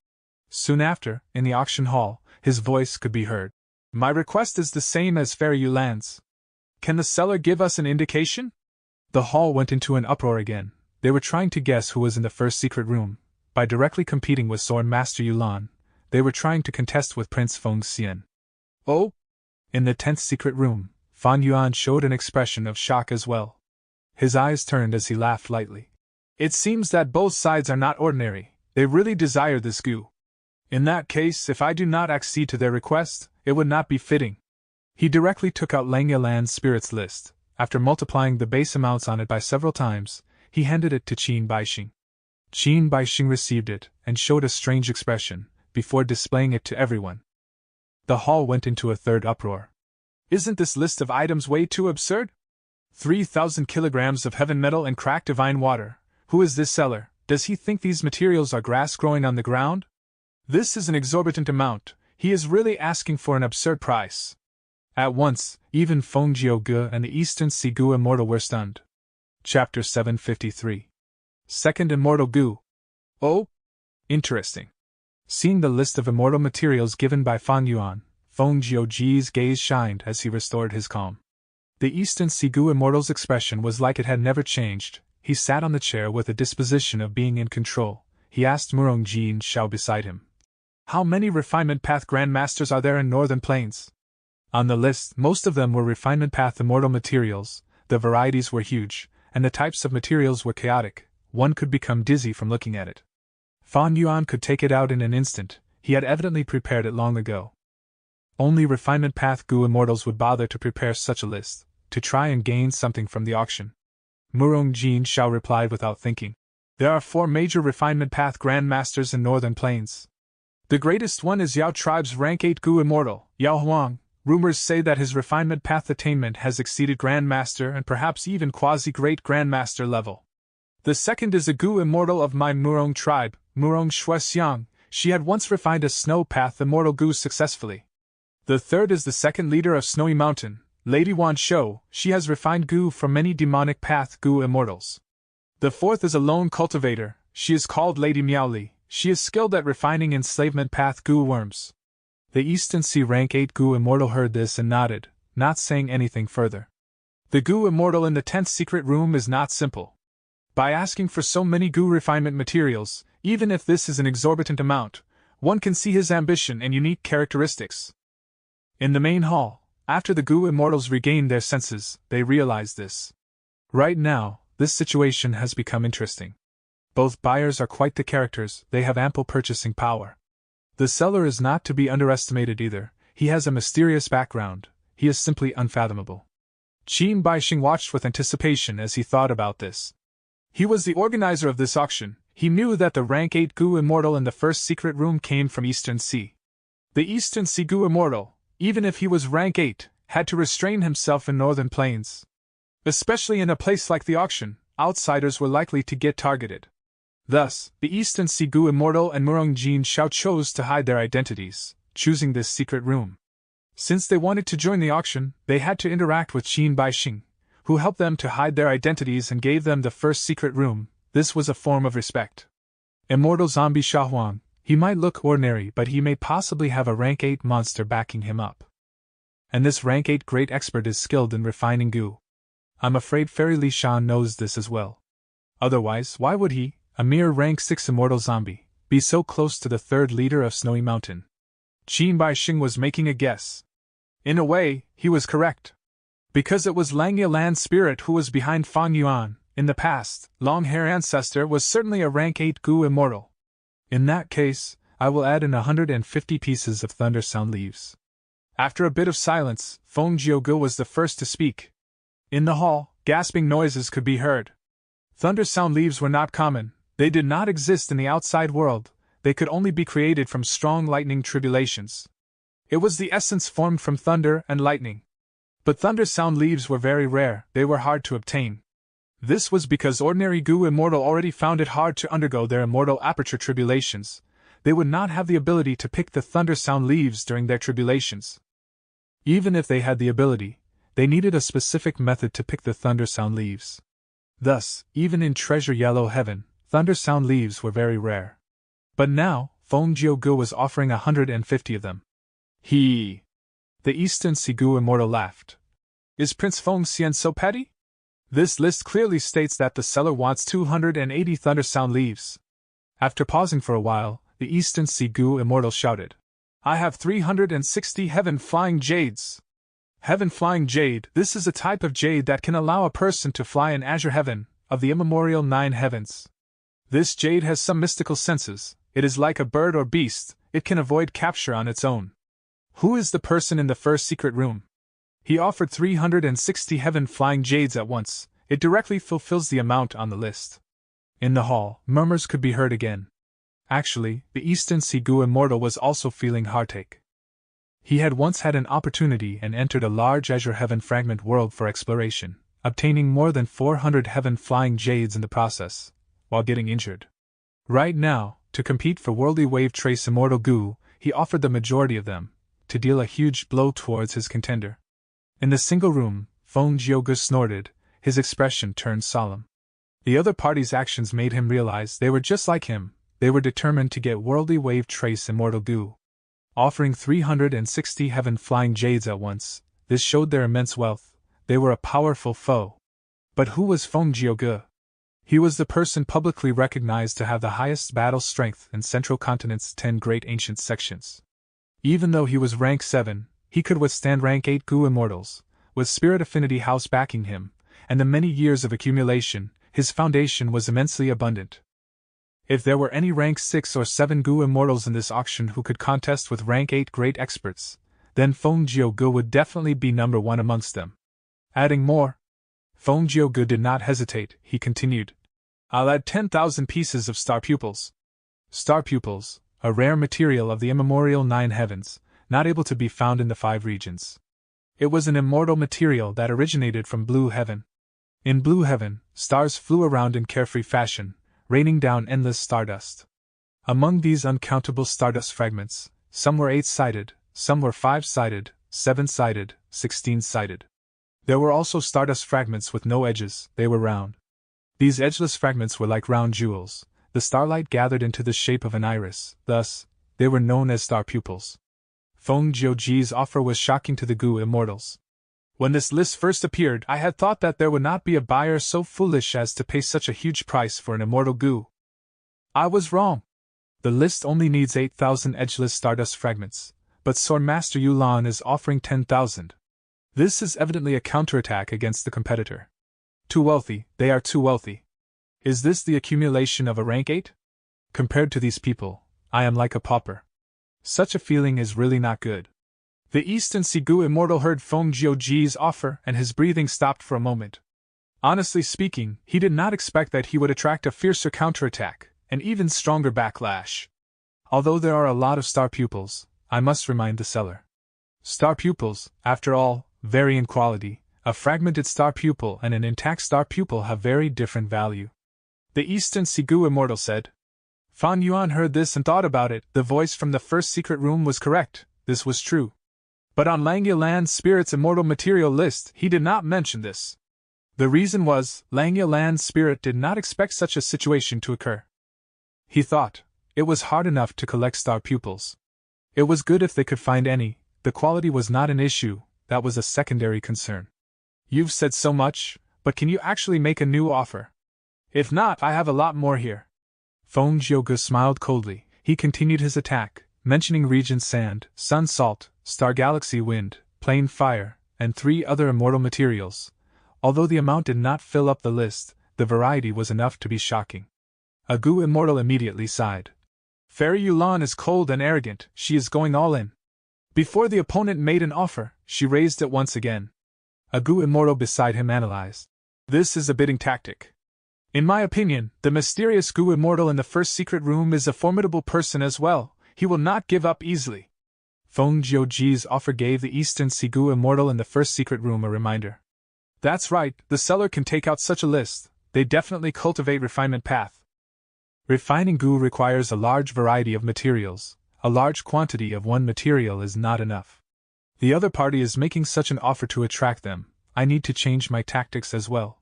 Soon after, in the auction hall, his voice could be heard. My request is the same as Fairy Yulan's. Can the seller give us an indication? The hall went into an uproar again. They were trying to guess who was in the first secret room. By directly competing with Sword Master Yulan, they were trying to contest with Prince Feng Xian. Oh? In the 10th secret room, Fan Yuan showed an expression of shock as well. His eyes turned as he laughed lightly. It seems that both sides are not ordinary. They really desire this Gu. In that case, if I do not accede to their request, it would not be fitting. He directly took out Lang Yalan's spirits list. After multiplying the base amounts on it by several times, he handed it to Qin Baixing. Qin Baixing received it and showed a strange expression, before displaying it to everyone. The hall went into a third uproar. Isn't this list of items way too absurd? 3,000 kilograms of heaven metal and cracked divine water. Who is this seller? Does he think these materials are grass growing on the ground? This is an exorbitant amount. He is really asking for an absurd price. At once, even Feng Jiuge and the Eastern Sea Gu Immortal were stunned. Chapter 753. Second Immortal Gu. Oh? Interesting. Seeing the list of immortal materials given by Fan Yuan, Feng Jiuge's gaze shined as he restored his calm. The Eastern Sigu Immortal's expression was like it had never changed. He sat on the chair with a disposition of being in control. He asked Murong Jin Shao beside him. How many Refinement Path Grandmasters are there in Northern Plains? On the list, most of them were Refinement Path Immortal materials, the varieties were huge, and the types of materials were chaotic. One could become dizzy from looking at it. Fan Yuan could take it out in an instant, he had evidently prepared it long ago. Only Refinement Path Gu Immortals would bother to prepare such a list, to try and gain something from the auction. Murong Jin Shao replied without thinking. There are 4 major Refinement Path Grandmasters in Northern Plains. The greatest one is Yao Tribe's Rank 8 Gu Immortal, Yao Huang. Rumors say that his Refinement Path attainment has exceeded Grandmaster and perhaps even quasi-great Grandmaster level. The second is a Gu Immortal of my Murong tribe, Murong Shuexiang. She had once refined a Snow Path Immortal Gu successfully. The third is the second leader of Snowy Mountain, Lady Wan Shou. She has refined Gu from many Demonic Path Gu Immortals. The fourth is a lone cultivator. She is called Lady Miaoli. She is skilled at refining Enslavement Path Gu worms. The Eastern Sea Rank 8 Gu Immortal heard this and nodded, not saying anything further. The Gu Immortal in the 10th secret room is not simple. By asking for so many Gu refinement materials, even if this is an exorbitant amount, one can see his ambition and unique characteristics. In the main hall, after the Gu Immortals regained their senses, they realized this. Right now, this situation has become interesting. Both buyers are quite the characters, they have ample purchasing power. The seller is not to be underestimated either, he has a mysterious background, he is simply unfathomable. Qin Baixing watched with anticipation as he thought about this. He was the organizer of this auction, he knew that the Rank 8 Gu Immortal in the first secret room came from Eastern Sea. The Eastern Sea Gu Immortal, even if he was Rank 8, had to restrain himself in Northern Plains. Especially in a place like the auction, outsiders were likely to get targeted. Thus, the Eastern Sea Gu Immortal and Murong Jin Shao chose to hide their identities, choosing this secret room. Since they wanted to join the auction, they had to interact with Qin Baixing, who helped them to hide their identities and gave them the first secret room. This was a form of respect. Immortal Zombie Shahuang, he might look ordinary but he may possibly have a Rank 8 monster backing him up. And this Rank 8 great expert is skilled in refining Gu. I'm afraid Fairy Li Shan knows this as well. Otherwise, why would he, a mere Rank 6 Immortal Zombie, be so close to the third leader of Snowy Mountain? Qin Baixing was making a guess. In a way, he was correct. Because it was Langya Land Spirit who was behind Fan Yuan, in the past, Long-Hair Ancestor was certainly a Rank 8 Gu Immortal. In that case, I will add in 150 pieces of Thunder Sound Leaves. After a bit of silence, Feng Jiuge was the first to speak. In the hall, gasping noises could be heard. Thunder Sound Leaves were not common, they did not exist in the outside world, they could only be created from strong lightning tribulations. It was the essence formed from thunder and lightning. But Thunder Sound Leaves were very rare, they were hard to obtain. This was because ordinary Gu Immortal already found it hard to undergo their immortal aperture tribulations. They would not have the ability to pick the Thunder Sound Leaves during their tribulations. Even if they had the ability, they needed a specific method to pick the Thunder Sound Leaves. Thus, even in Treasure Yellow Heaven, Thunder Sound Leaves were very rare. But now, Feng Jiuge was offering 150 of them. The Eastern Sea Gu Immortal laughed. Is Prince Feng Xian so petty? This list clearly states that the seller wants 280 Thunder Sound Leaves. After pausing for a while, the Eastern Sea Gu Immortal shouted. I have 360 Heaven Flying Jades. Heaven Flying Jade, this is a type of jade that can allow a person to fly in Azure Heaven, of the immemorial 9 heavens. This jade has some mystical senses, it is like a bird or beast, it can avoid capture on its own. Who is the person in the first secret room? He offered 360 Heaven Flying Jades at once, it directly fulfills the amount on the list. In the hall, murmurs could be heard again. Actually, the Eastern Sea Gu Immortal was also feeling heartache. He had once had an opportunity and entered a large Azure Heaven fragment world for exploration, obtaining more than 400 Heaven Flying Jades in the process, while getting injured. Right now, to compete for Worldly Wave Trace Immortal Gu, he offered the majority of them, to deal a huge blow towards his contender. In the single room, Feng Jiuge snorted, his expression turned solemn. The other party's actions made him realize they were just like him, they were determined to get Worldly Wave Trace Immortal Gu. Offering 360 Heaven Flying Jades at once, this showed their immense wealth, they were a powerful foe. But who was Feng Jiuge? He was the person publicly recognized to have the highest battle strength in Central Continent's 10 great ancient sections. Even though he was rank 7, he could withstand rank 8 Gu Immortals, with Spirit Affinity House backing him, and the many years of accumulation, his foundation was immensely abundant. If there were any rank 6 or 7 Gu Immortals in this auction who could contest with rank 8 great experts, then Feng Jiuge would definitely be number 1 amongst them. Adding more, Feng Jiuge did not hesitate, he continued. I'll add 10,000 pieces of star pupils. Star pupils, a rare material of the immemorial 9 heavens, not able to be found in the 5 regions. It was an immortal material that originated from Blue Heaven. In Blue Heaven, stars flew around in carefree fashion, raining down endless stardust. Among these uncountable stardust fragments, some were 8-sided, some were 5-sided, 7-sided, 16-sided. There were also stardust fragments with no edges, they were round. These edgeless fragments were like round jewels, the starlight gathered into the shape of an iris, thus, they were known as star pupils. Feng Jiuge's offer was shocking to the Gu Immortals. When this list first appeared, I had thought that there would not be a buyer so foolish as to pay such a huge price for an immortal Gu. I was wrong. The list only needs 8,000 edgeless stardust fragments, but Swordmaster Yulan is offering 10,000. This is evidently a counterattack against the competitor. Too wealthy, they are too wealthy. Is this the accumulation of a rank 8? Compared to these people, I am like a pauper. Such a feeling is really not good. The Eastern Sea Gu Immortal heard Feng Jiuge's offer and his breathing stopped for a moment. Honestly speaking, he did not expect that he would attract a fiercer counterattack, an even stronger backlash. Although there are a lot of star pupils, I must remind the seller. Star pupils, after all, vary in quality. A fragmented star pupil and an intact star pupil have very different value. The Eastern Sea Gu Immortal said. Fan Yuan heard this and thought about it. The voice from the first secret room was correct, this was true. But on Langya Land's Spirit's immortal material list, he did not mention this. The reason was, Langya Land's Spirit did not expect such a situation to occur. He thought, it was hard enough to collect star pupils. It was good if they could find any, the quality was not an issue, that was a secondary concern. You've said so much, but can you actually make a new offer? If not, I have a lot more here. Feng Jiuge smiled coldly. He continued his attack, mentioning Region Sand, Sun Salt, Star Galaxy Wind, Plane Fire, and 3 other immortal materials. Although the amount did not fill up the list, the variety was enough to be shocking. A Gu Immortal immediately sighed. Fairy Yulan is cold and arrogant, she is going all in. Before the opponent made an offer, she raised it once again. A Gu Immortal beside him analyzed. This is a bidding tactic. In my opinion, the mysterious Gu Immortal in the first secret room is a formidable person as well, he will not give up easily. Feng Jiuge's offer gave the Eastern Sea Gu Immortal in the first secret room a reminder. That's right, the seller can take out such a list, they definitely cultivate refinement path. Refining Gu requires a large variety of materials, a large quantity of one material is not enough. The other party is making such an offer to attract them, I need to change my tactics as well.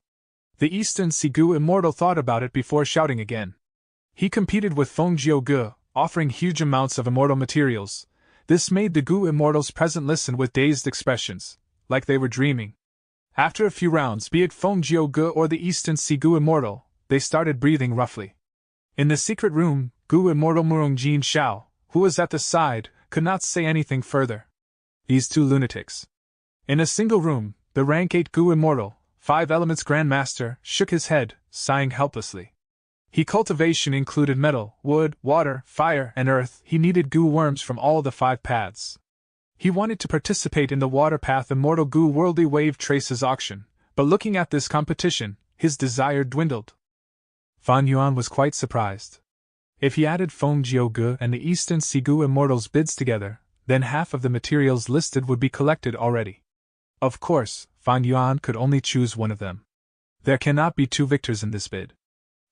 The Eastern Sea Gu Immortal thought about it before shouting again. He competed with Feng Jiuge, offering huge amounts of immortal materials. This made the Gu Immortals present listen with dazed expressions, like they were dreaming. After a few rounds, be it Feng Jiuge or the Eastern Sea Gu Immortal, they started breathing roughly. In the secret room, Gu Immortal Murongjin Shao, who was at the side, could not say anything further. These two lunatics. In a single room, the rank 8 Gu Immortal, 5 Elements Grandmaster, shook his head, sighing helplessly. He cultivation included metal, wood, water, fire, and earth. He needed Gu worms from all the 5 paths. He wanted to participate in the Water Path Immortal Gu Worldly Wave Traces auction, but looking at this competition, his desire dwindled. Fan Yuan was quite surprised. If he added Feng Jiuge and the Eastern Sea Gu Immortals bids together, then half of the materials listed would be collected already. Of course, Fan Yuan could only choose one of them. There cannot be 2 victors in this bid.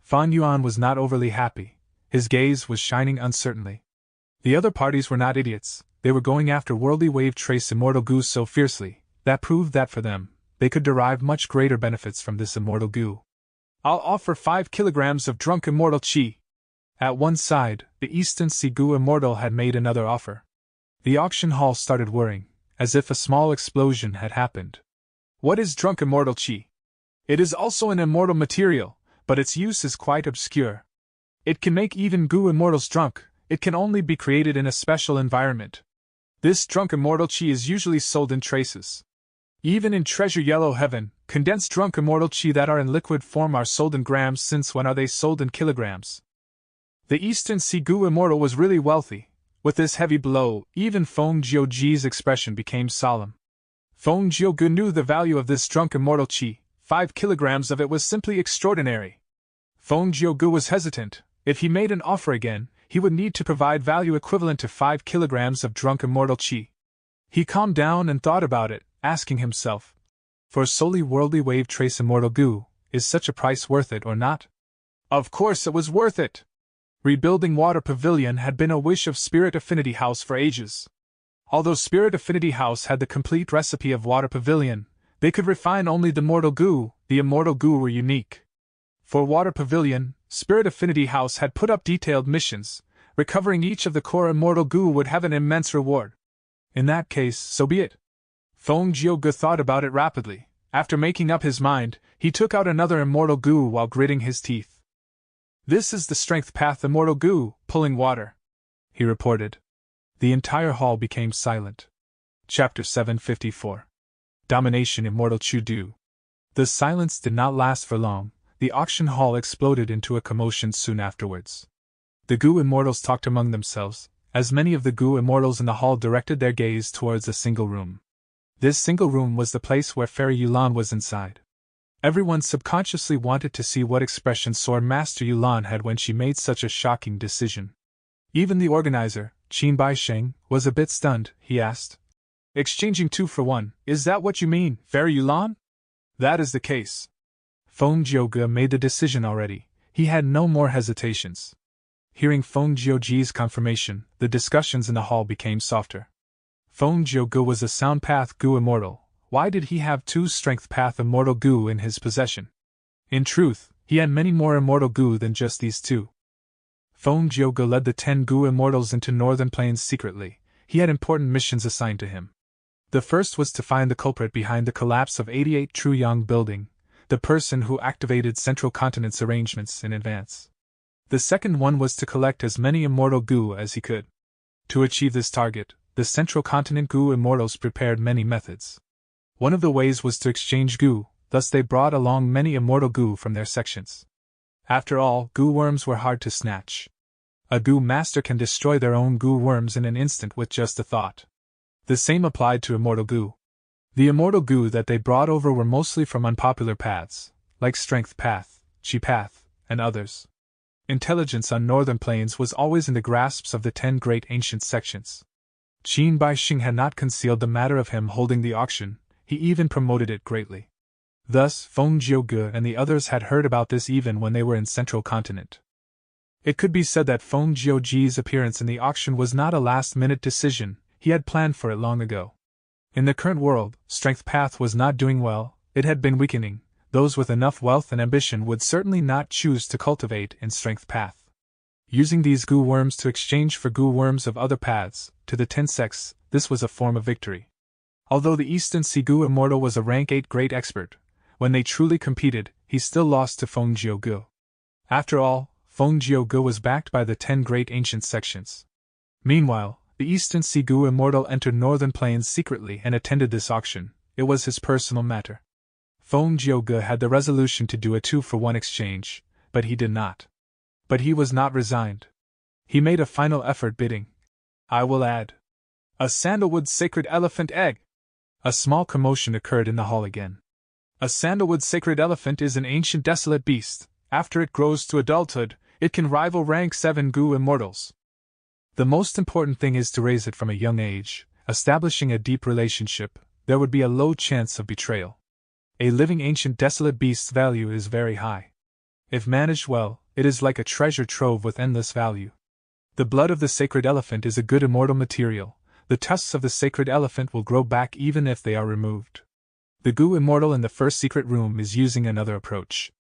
Fan Yuan was not overly happy, his gaze was shining uncertainly. The other parties were not idiots, they were going after Worldly Wave Trace Immortal Gu so fiercely, that proved that for them, they could derive much greater benefits from this immortal Gu. I'll offer 5 kilograms of drunk immortal Qi. At one side, the Eastern Sea Gu Immortal had made another offer. The auction hall started whirring, as if a small explosion had happened. What is drunk immortal chi? It is also an immortal material, but its use is quite obscure. It can make even goo immortals drunk. It can only be created in a special environment. This drunk immortal chi is usually sold in traces. Even in Treasure Yellow Heaven, condensed drunk immortal chi that are in liquid form are sold in grams, since when are they sold in kilograms? The Eastern Sea Goo Immortal was really wealthy. With this heavy blow, even Feng Jiuji's expression became solemn. Feng Jiugu knew the value of this drunk immortal chi. 5 kilograms of it was simply extraordinary. Feng Jiugu was hesitant. If he made an offer again, he would need to provide value equivalent to 5 kilograms of drunk immortal chi. He calmed down and thought about it, asking himself, for solely worldly wave trace immortal goo, is such a price worth it or not? Of course it was worth it! Rebuilding Water Pavilion had been a wish of Spirit Affinity House for ages. Although Spirit Affinity House had the complete recipe of Water Pavilion, they could refine only the mortal goo. The immortal goo were unique. For Water Pavilion, Spirit Affinity House had put up detailed missions. Recovering each of the core immortal goo would have an immense reward. In that case, so be it. Feng Jiugu thought about it rapidly. After making up his mind, he took out another immortal goo while gritting his teeth. This is the Strength Path immortal goo, pulling water, he reported. The entire hall became silent. Chapter 754. Domination Immortal Chu-Do. The silence did not last for long. The auction hall exploded into a commotion soon afterwards. The Goo Immortals talked among themselves, as many of the Goo Immortals in the hall directed their gaze towards a single room. This single room was the place where Fairy Yulan was inside. Everyone subconsciously wanted to see what expression Sword Master Yulan had when she made such a shocking decision. Even the organizer, Qin Baisheng, was a bit stunned. He asked, "Exchanging 2 for 1, is that what you mean, Fairy Yulan?" "That is the case." Feng Jiuge made the decision already. He had no more hesitations. Hearing Feng Jiuji's confirmation, the discussions in the hall became softer. Feng Jiuge was a Sound Path Goo Immortal. Why did he have 2 Strength Path Immortal Goo in his possession? In truth, he had many more Immortal Goo than just these 2. Feng Jiuge led the 10 Goo Immortals into Northern Plains secretly. He had important missions assigned to him. The first was to find the culprit behind the collapse of 88 Truyang Building, the person who activated Central Continent's arrangements in advance. The second one was to collect as many Immortal Goo as he could. To achieve this target, the Central Continent Goo Immortals prepared many methods. One of the ways was to exchange goo, thus they brought along many immortal goo from their sections. After all, goo worms were hard to snatch. A goo master can destroy their own goo worms in an instant with just a thought. The same applied to immortal goo. The immortal goo that they brought over were mostly from unpopular paths, like Strength Path, Chi Path, and others. Intelligence on Northern Plains was always in the grasps of the 10 great ancient sections. Qin Baisheng had not concealed the matter of him holding the auction. He even promoted it greatly. Thus, Feng Jiuge and the others had heard about this even when they were in Central Continent. It could be said that Feng Jiuji's appearance in the auction was not a last-minute decision. He had planned for it long ago. In the current world, Strength Path was not doing well. It had been weakening. Those with enough wealth and ambition would certainly not choose to cultivate in Strength Path. Using these goo worms to exchange for goo worms of other paths, to the 10 sects, this was a form of victory. Although the Eastern Sea Goo Immortal was a rank 8 great expert, when they truly competed, he still lost to Feng Jiuge. After all, Feng Jiuge was backed by the 10 great ancient sections. Meanwhile, the Eastern Sea Goo Immortal entered Northern Plains secretly and attended this auction. It was his personal matter. Feng Jiuge had the resolution to do a 2 for 1 exchange, but he did not. But he was not resigned. He made a final effort bidding. "I will add a sandalwood sacred elephant egg." A small commotion occurred in the hall again. A sandalwood sacred elephant is an ancient desolate beast. After it grows to adulthood, it can rival rank 7 Goo Immortals. The most important thing is to raise it from a young age, establishing a deep relationship. There would be a low chance of betrayal. A living ancient desolate beast's value is very high. If managed well, it is like a treasure trove with endless value. The blood of the sacred elephant is a good immortal material. The tusks of the sacred elephant will grow back even if they are removed. The Goo Immortal in the first secret room is using another approach.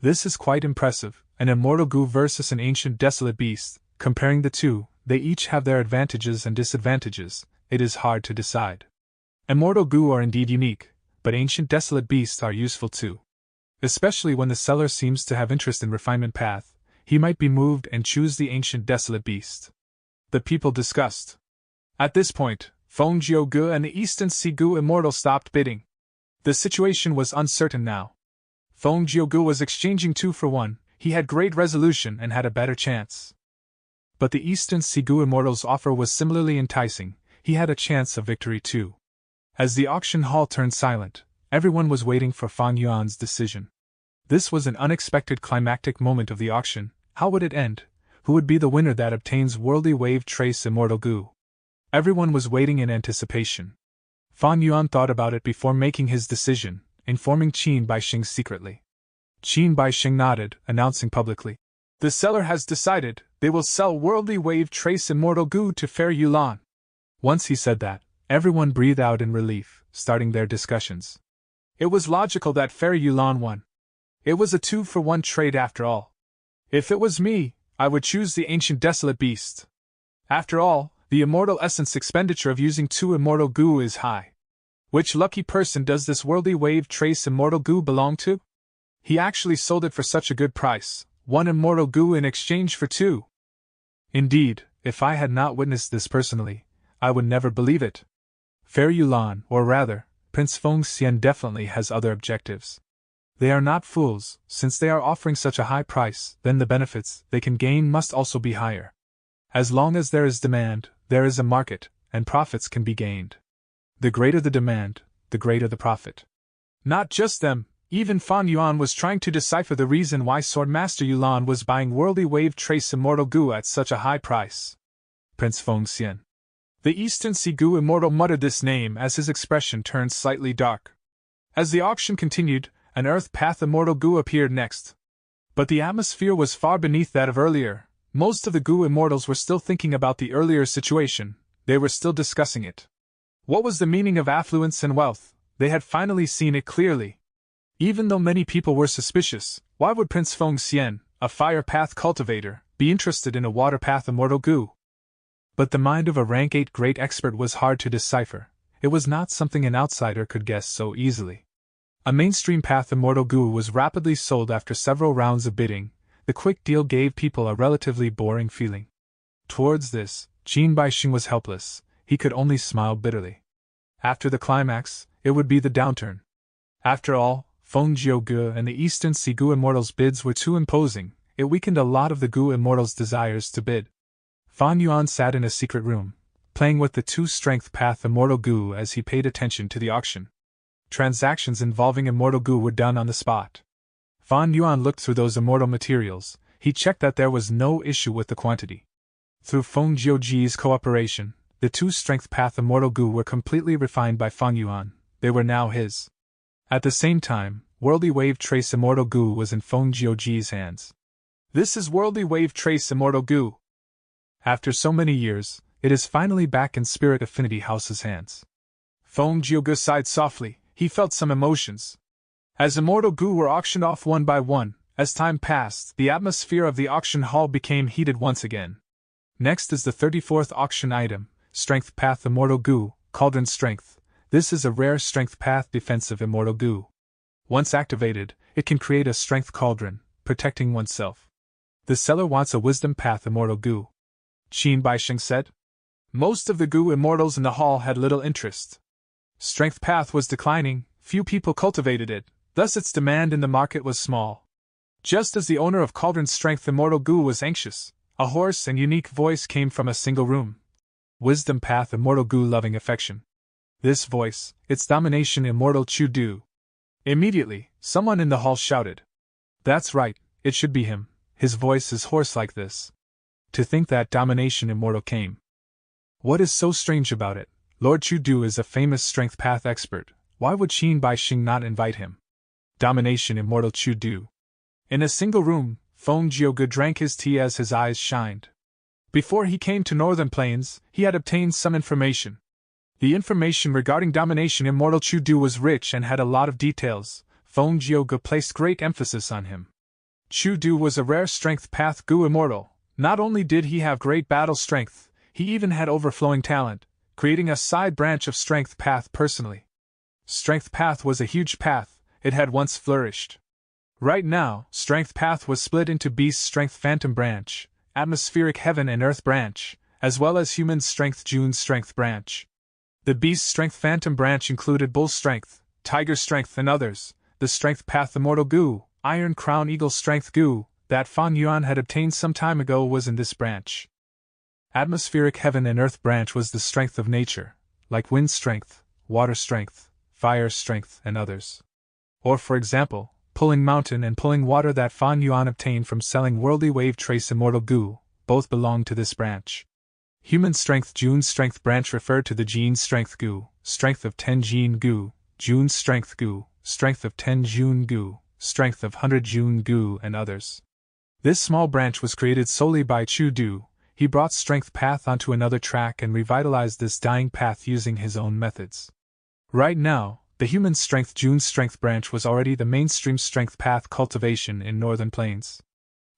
This is quite impressive, an immortal Goo versus an ancient desolate beast. Comparing the two, they each have their advantages and disadvantages. It is hard to decide. Immortal Goo are indeed unique, but ancient desolate beasts are useful too. Especially when the seller seems to have interest in refinement path, he might be moved and choose the ancient desolate beast. The people discussed. At this point, Feng Jiuge and the Eastern Sigu Immortal stopped bidding. The situation was uncertain now. Feng Jiuge was exchanging 2 for 1, he had great resolution and had a better chance. But the Eastern Sigu Immortal's offer was similarly enticing, he had a chance of victory too. As the auction hall turned silent, everyone was waiting for Fang Yuan's decision. This was an unexpected climactic moment of the auction. How would it end? Who would be the winner that obtains Worldly Wave Trace Immortal Goo? Everyone was waiting in anticipation. Fang Yuan thought about it before making his decision, informing Qin Baixing secretly. Qin Baixing nodded, announcing publicly, "The seller has decided, they will sell Worldly Wave Trace Immortal Goo to Fair Yulan." Once he said that, everyone breathed out in relief, starting their discussions. It was logical that Fair Yulan won. It was a 2 for 1 trade after all. If it was me, I would choose the ancient desolate beast. After all, the immortal essence expenditure of using 2 immortal goo is high. Which lucky person does this Worldly Wave Trace Immortal Goo belong to? He actually sold it for such a good price, 1 immortal goo in exchange for 2. Indeed, if I had not witnessed this personally, I would never believe it. Fair Yulan, or rather, Prince Feng Xian definitely has other objectives. They are not fools, since they are offering such a high price, then the benefits they can gain must also be higher. As long as there is demand, there is a market, and profits can be gained. The greater the demand, the greater the profit. Not just them, even Fan Yuan was trying to decipher the reason why Swordmaster Yulan was buying Worldly Wave Trace Immortal Goo at such a high price. Prince Feng Xian. The Eastern Sigu Immortal muttered this name as his expression turned slightly dark. As the auction continued, an Earth Path Immortal Goo appeared next. But the atmosphere was far beneath that of earlier. Most of the Goo Immortals were still thinking about the earlier situation, they were still discussing it. What was the meaning of affluence and wealth? They had finally seen it clearly. Even though many people were suspicious, why would Prince Feng Xian, a Fire Path cultivator, be interested in a Water Path Immortal Goo? But the mind of a rank 8 great expert was hard to decipher. It was not something an outsider could guess so easily. A mainstream Path Immortal Goo was rapidly sold after several rounds of bidding. The quick deal gave people a relatively boring feeling. Towards this, Qin Baixing was helpless, he could only smile bitterly. After the climax, it would be the downturn. After all, Feng Jiuge and the Eastern Sigu Immortals' bids were too imposing, it weakened a lot of the Goo Immortals' desires to bid. Fan Yuan sat in a secret room, playing with the 2 Strength Path Immortal Goo as he paid attention to the auction. Transactions involving Immortal Goo were done on the spot. Fan Yuan looked through those immortal materials, he checked that there was no issue with the quantity. Through Feng Jiuji's cooperation, the 2 Strength Path Immortal Goo were completely refined by Fan Yuan, they were now his. At the same time, Worldly Wave Trace Immortal Goo was in Feng Jiuji's hands. This is Worldly Wave Trace Immortal Goo. After so many years, it is finally back in Spirit Affinity House's hands. Feng Jiuge sighed softly, he felt some emotions. As Immortal Goo were auctioned off one by one, as time passed, the atmosphere of the auction hall became heated once again. Next is the 34th auction item, Strength Path Immortal Goo, Cauldron Strength. This is a rare Strength Path defensive Immortal Goo. Once activated, it can create a Strength Cauldron, protecting oneself. The seller wants a Wisdom Path Immortal Goo. Qin Baixing said. Most of the Goo Immortals in the hall had little interest. Strength Path was declining, few people cultivated it, thus its demand in the market was small. Just as the owner of Cauldron Strength Immortal Goo was anxious, a hoarse and unique voice came from a single room. Wisdom Path Immortal Goo loving affection. This voice, its domination Immortal Chu Du. Immediately, someone in the hall shouted. That's right, it should be him, his voice is hoarse like this. To think that domination Immortal came. What is so strange about it? Lord Chu Du is a famous Strength Path expert, why would Qin Baixing not invite him? Domination Immortal Chu Du. In a single room, Feng Jiuge drank his tea as his eyes shined. Before he came to Northern Plains, he had obtained some information. The information regarding Domination Immortal Chu Du was rich and had a lot of details. Feng Jiuge placed great emphasis on him. Chu Du was a rare Strength Path Goo Immortal. Not only did he have great battle strength, he even had overflowing talent, creating a side branch of Strength Path personally. Strength Path was a huge path, it had once flourished. Right now, Strength Path was split into Beast Strength Phantom Branch, Atmospheric Heaven and Earth Branch, as well as Human Strength June Strength Branch. The Beast Strength Phantom Branch included Bull Strength, Tiger Strength and others. The Strength Path Immortal Goo, Iron Crown Eagle Strength Goo, that Fan Yuan had obtained some time ago was in this branch. Atmospheric Heaven and Earth Branch was the strength of nature, like Wind Strength, Water Strength, Fire Strength and others. Or for example, Pulling Mountain and Pulling Water that Fan Yuan obtained from selling Worldly Wave Trace Immortal Goo, both belonged to this branch. Human Strength June Strength Branch referred to the Gene Strength Goo, Strength of 10 Gene Goo, June Strength Goo, Strength of 10 June Goo, Strength of 100 June Goo and others. This small branch was created solely by Chu Du. He brought Strength Path onto another track and revitalized this dying path using his own methods. Right now, the Human Strength June Strength Branch was already the mainstream Strength Path cultivation in Northern Plains.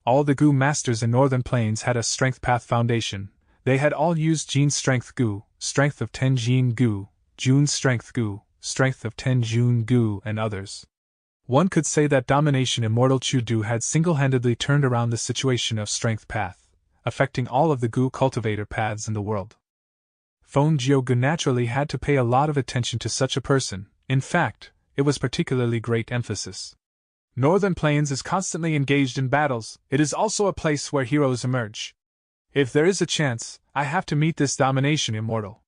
All the Goo Masters in Northern Plains had a Strength Path foundation. They had all used Gene Strength Goo, Strength of 10 Gene Goo, June Strength Goo, Strength of 10 June Goo and others. One could say that Domination Immortal Chu Du had single-handedly turned around the situation of Strength Path, affecting all of the Goo cultivator paths in the world. Feng Jiugu naturally had to pay a lot of attention to such a person. In fact, it was particularly great emphasis. Northern Plains is constantly engaged in battles. It is also a place where heroes emerge. If there is a chance, I have to meet this Domination Immortal.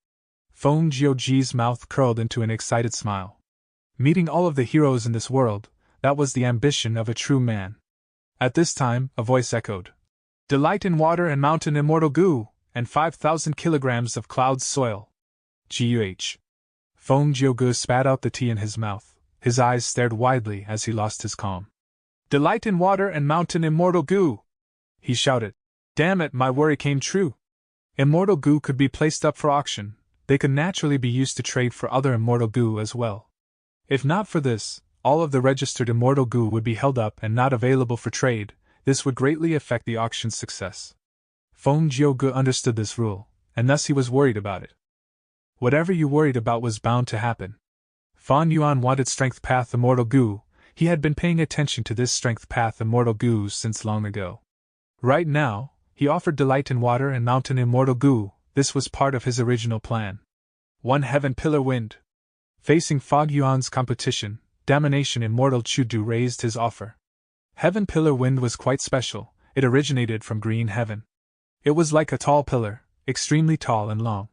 Feng Jiuji's mouth curled into an excited smile. Meeting all of the heroes in this world, that was the ambition of a true man. At this time, a voice echoed. Delight in Water and Mountain Immortal Goo, and 5,000 kilograms of Cloud's Soil. G.U.H. Feng Jiugu spat out the tea in his mouth. His eyes stared widely as he lost his calm. Delight in Water and Mountain Immortal Goo! He shouted. Damn it, my worry came true. Immortal Goo could be placed up for auction. They could naturally be used to trade for other Immortal Goo as well. If not for this, all of the registered Immortal Goo would be held up and not available for trade. This would greatly affect the auction's success. Feng Jiugu understood this rule, and thus he was worried about it. Whatever you worried about was bound to happen. Fan Yuan wanted Strength Path Immortal Goo. He had been paying attention to this Strength Path Immortal Goo since long ago. Right now, he offered Delight in Water and Mountain Immortal Goo. This was part of his original plan. One Heaven Pillar Wind. Facing Fog Yuan's competition, Domination Immortal Chu Du raised his offer. Heaven Pillar Wind was quite special. It originated from Green Heaven. It was like a tall pillar, extremely tall and long.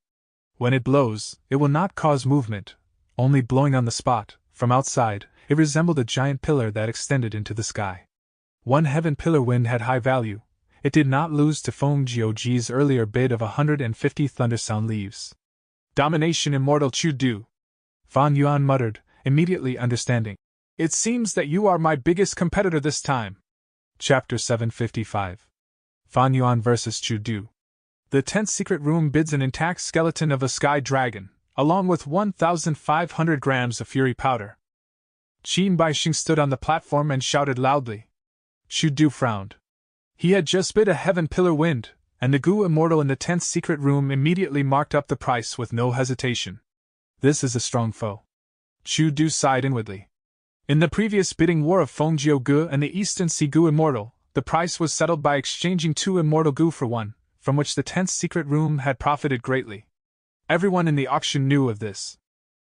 When it blows, it will not cause movement, only blowing on the spot. From outside, it resembled a giant pillar that extended into the sky. One Heaven Pillar Wind had high value. It did not lose to Feng Jiuji's earlier bid of 150 Thundersound Leaves. Domination Immortal Chu Du. Fan Yuan muttered, immediately understanding. It seems that you are my biggest competitor this time. Chapter 755. Fan Yuan vs. Chu Du. The 10th secret room bids an intact skeleton of a sky dragon, along with 1,500 grams of fury powder. Qin Baixing stood on the platform and shouted loudly. Chu Du frowned. He had just bid a Heaven Pillar Wind, and the Goo Immortal in the 10th secret room immediately marked up the price with no hesitation. This is a strong foe. Chu Du sighed inwardly. In the previous bidding war of Feng Jiugu and the Eastern Sea Goo Immortal, the price was settled by exchanging 2 Immortal Goo for 1, from which the 10th secret room had profited greatly. Everyone in the auction knew of this.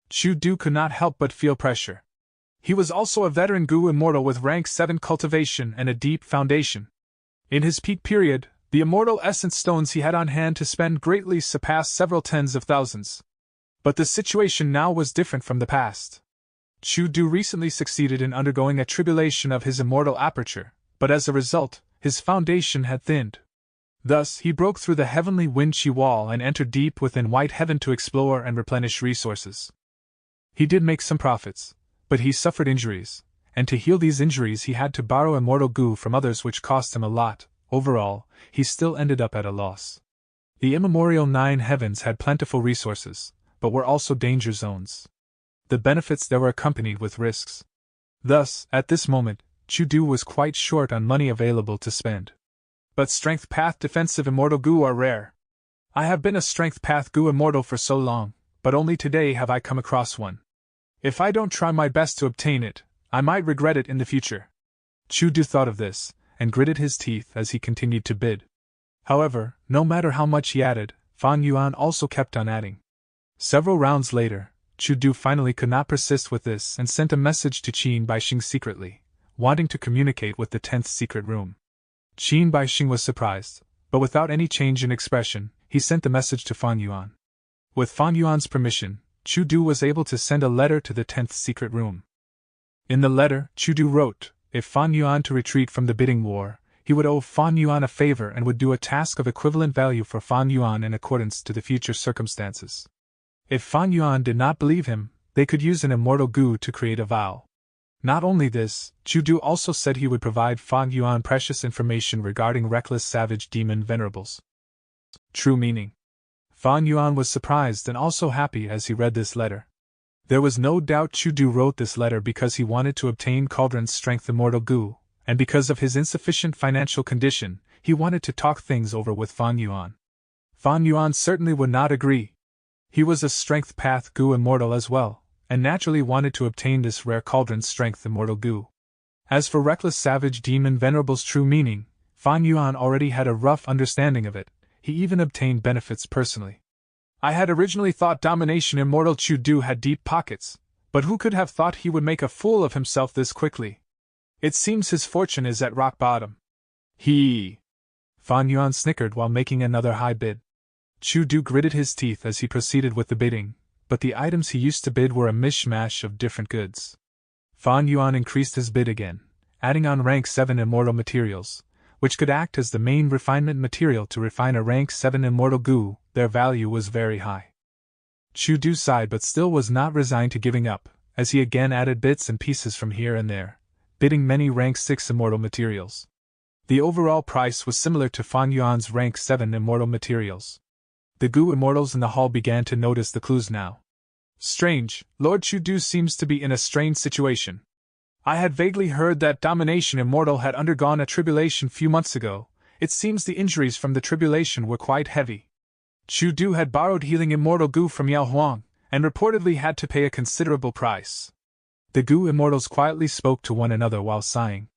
Chu Du could not help but feel pressure. He was also a veteran Goo Immortal with rank 7 cultivation and a deep foundation. In his peak period, the immortal essence stones he had on hand to spend greatly surpassed several tens of thousands. But the situation now was different from the past. Chu Du recently succeeded in undergoing a tribulation of his immortal aperture, but as a result, his foundation had thinned. Thus, he broke through the heavenly wind chi wall and entered deep within White Heaven to explore and replenish resources. He did make some profits, but he suffered injuries, and to heal these injuries he had to borrow immortal goo from others, which cost him a lot. Overall, he still ended up at a loss. The immemorial 9 heavens had plentiful resources, but were also danger zones. The benefits there were accompanied with risks. Thus, at this moment, Chu Du was quite short on money available to spend. But Strength Path Defensive Immortal Goo are rare. I have been a Strength Path Goo Immortal for so long, but only today have I come across one. If I don't try my best to obtain it, I might regret it in the future. Chu Du thought of this, and gritted his teeth as he continued to bid. However, no matter how much he added, Fan Yuan also kept on adding. Several rounds later, Chu Du finally could not persist with this and sent a message to Qin Baixing secretly, wanting to communicate with the 10th secret room. Qin Baixing was surprised, but without any change in expression, he sent the message to Fan Yuan. With Fan Yuan's permission, Chu Du was able to send a letter to the 10th secret room. In the letter, Chu Du wrote, if Fan Yuan to retreat from the bidding war, he would owe Fan Yuan a favor and would do a task of equivalent value for Fan Yuan in accordance to the future circumstances. If Fan Yuan did not believe him, they could use an immortal goo to create a vow. Not only this, Chu Du also said he would provide Fan Yuan precious information regarding reckless savage demon venerables. True meaning. Fan Yuan was surprised and also happy as he read this letter. There was no doubt Chu Du wrote this letter because he wanted to obtain Cauldron's strength immortal goo, and because of his insufficient financial condition, he wanted to talk things over with Fan Yuan. Fan Yuan certainly would not agree. He was a strength path goo immortal as well, and naturally wanted to obtain this rare Cauldron's strength immortal goo. As for reckless savage demon venerable's true meaning, Fan Yuan already had a rough understanding of it. He even obtained benefits personally. I had originally thought Domination Immortal Chu Du had deep pockets, but who could have thought he would make a fool of himself this quickly? It seems his fortune is at rock bottom. Fan Yuan snickered while making another high bid. Chu Du gritted his teeth as he proceeded with the bidding, but the items he used to bid were a mishmash of different goods. Fan Yuan increased his bid again, adding on rank 7 immortal materials, which could act as the main refinement material to refine a rank 7 immortal goo. Their value was very high. Chu Du sighed but still was not resigned to giving up, as he again added bits and pieces from here and there, bidding many rank 6 immortal materials. The overall price was similar to Fan Yuan's rank 7 immortal materials. The goo immortals in the hall began to notice the clues now. Strange, Lord Chu Du seems to be in a strange situation. I had vaguely heard that Domination Immortal had undergone a tribulation few months ago. It seems the injuries from the tribulation were quite heavy. Chu Du had borrowed healing immortal goo from Yao Huang, and reportedly had to pay a considerable price. The goo immortals quietly spoke to one another while sighing.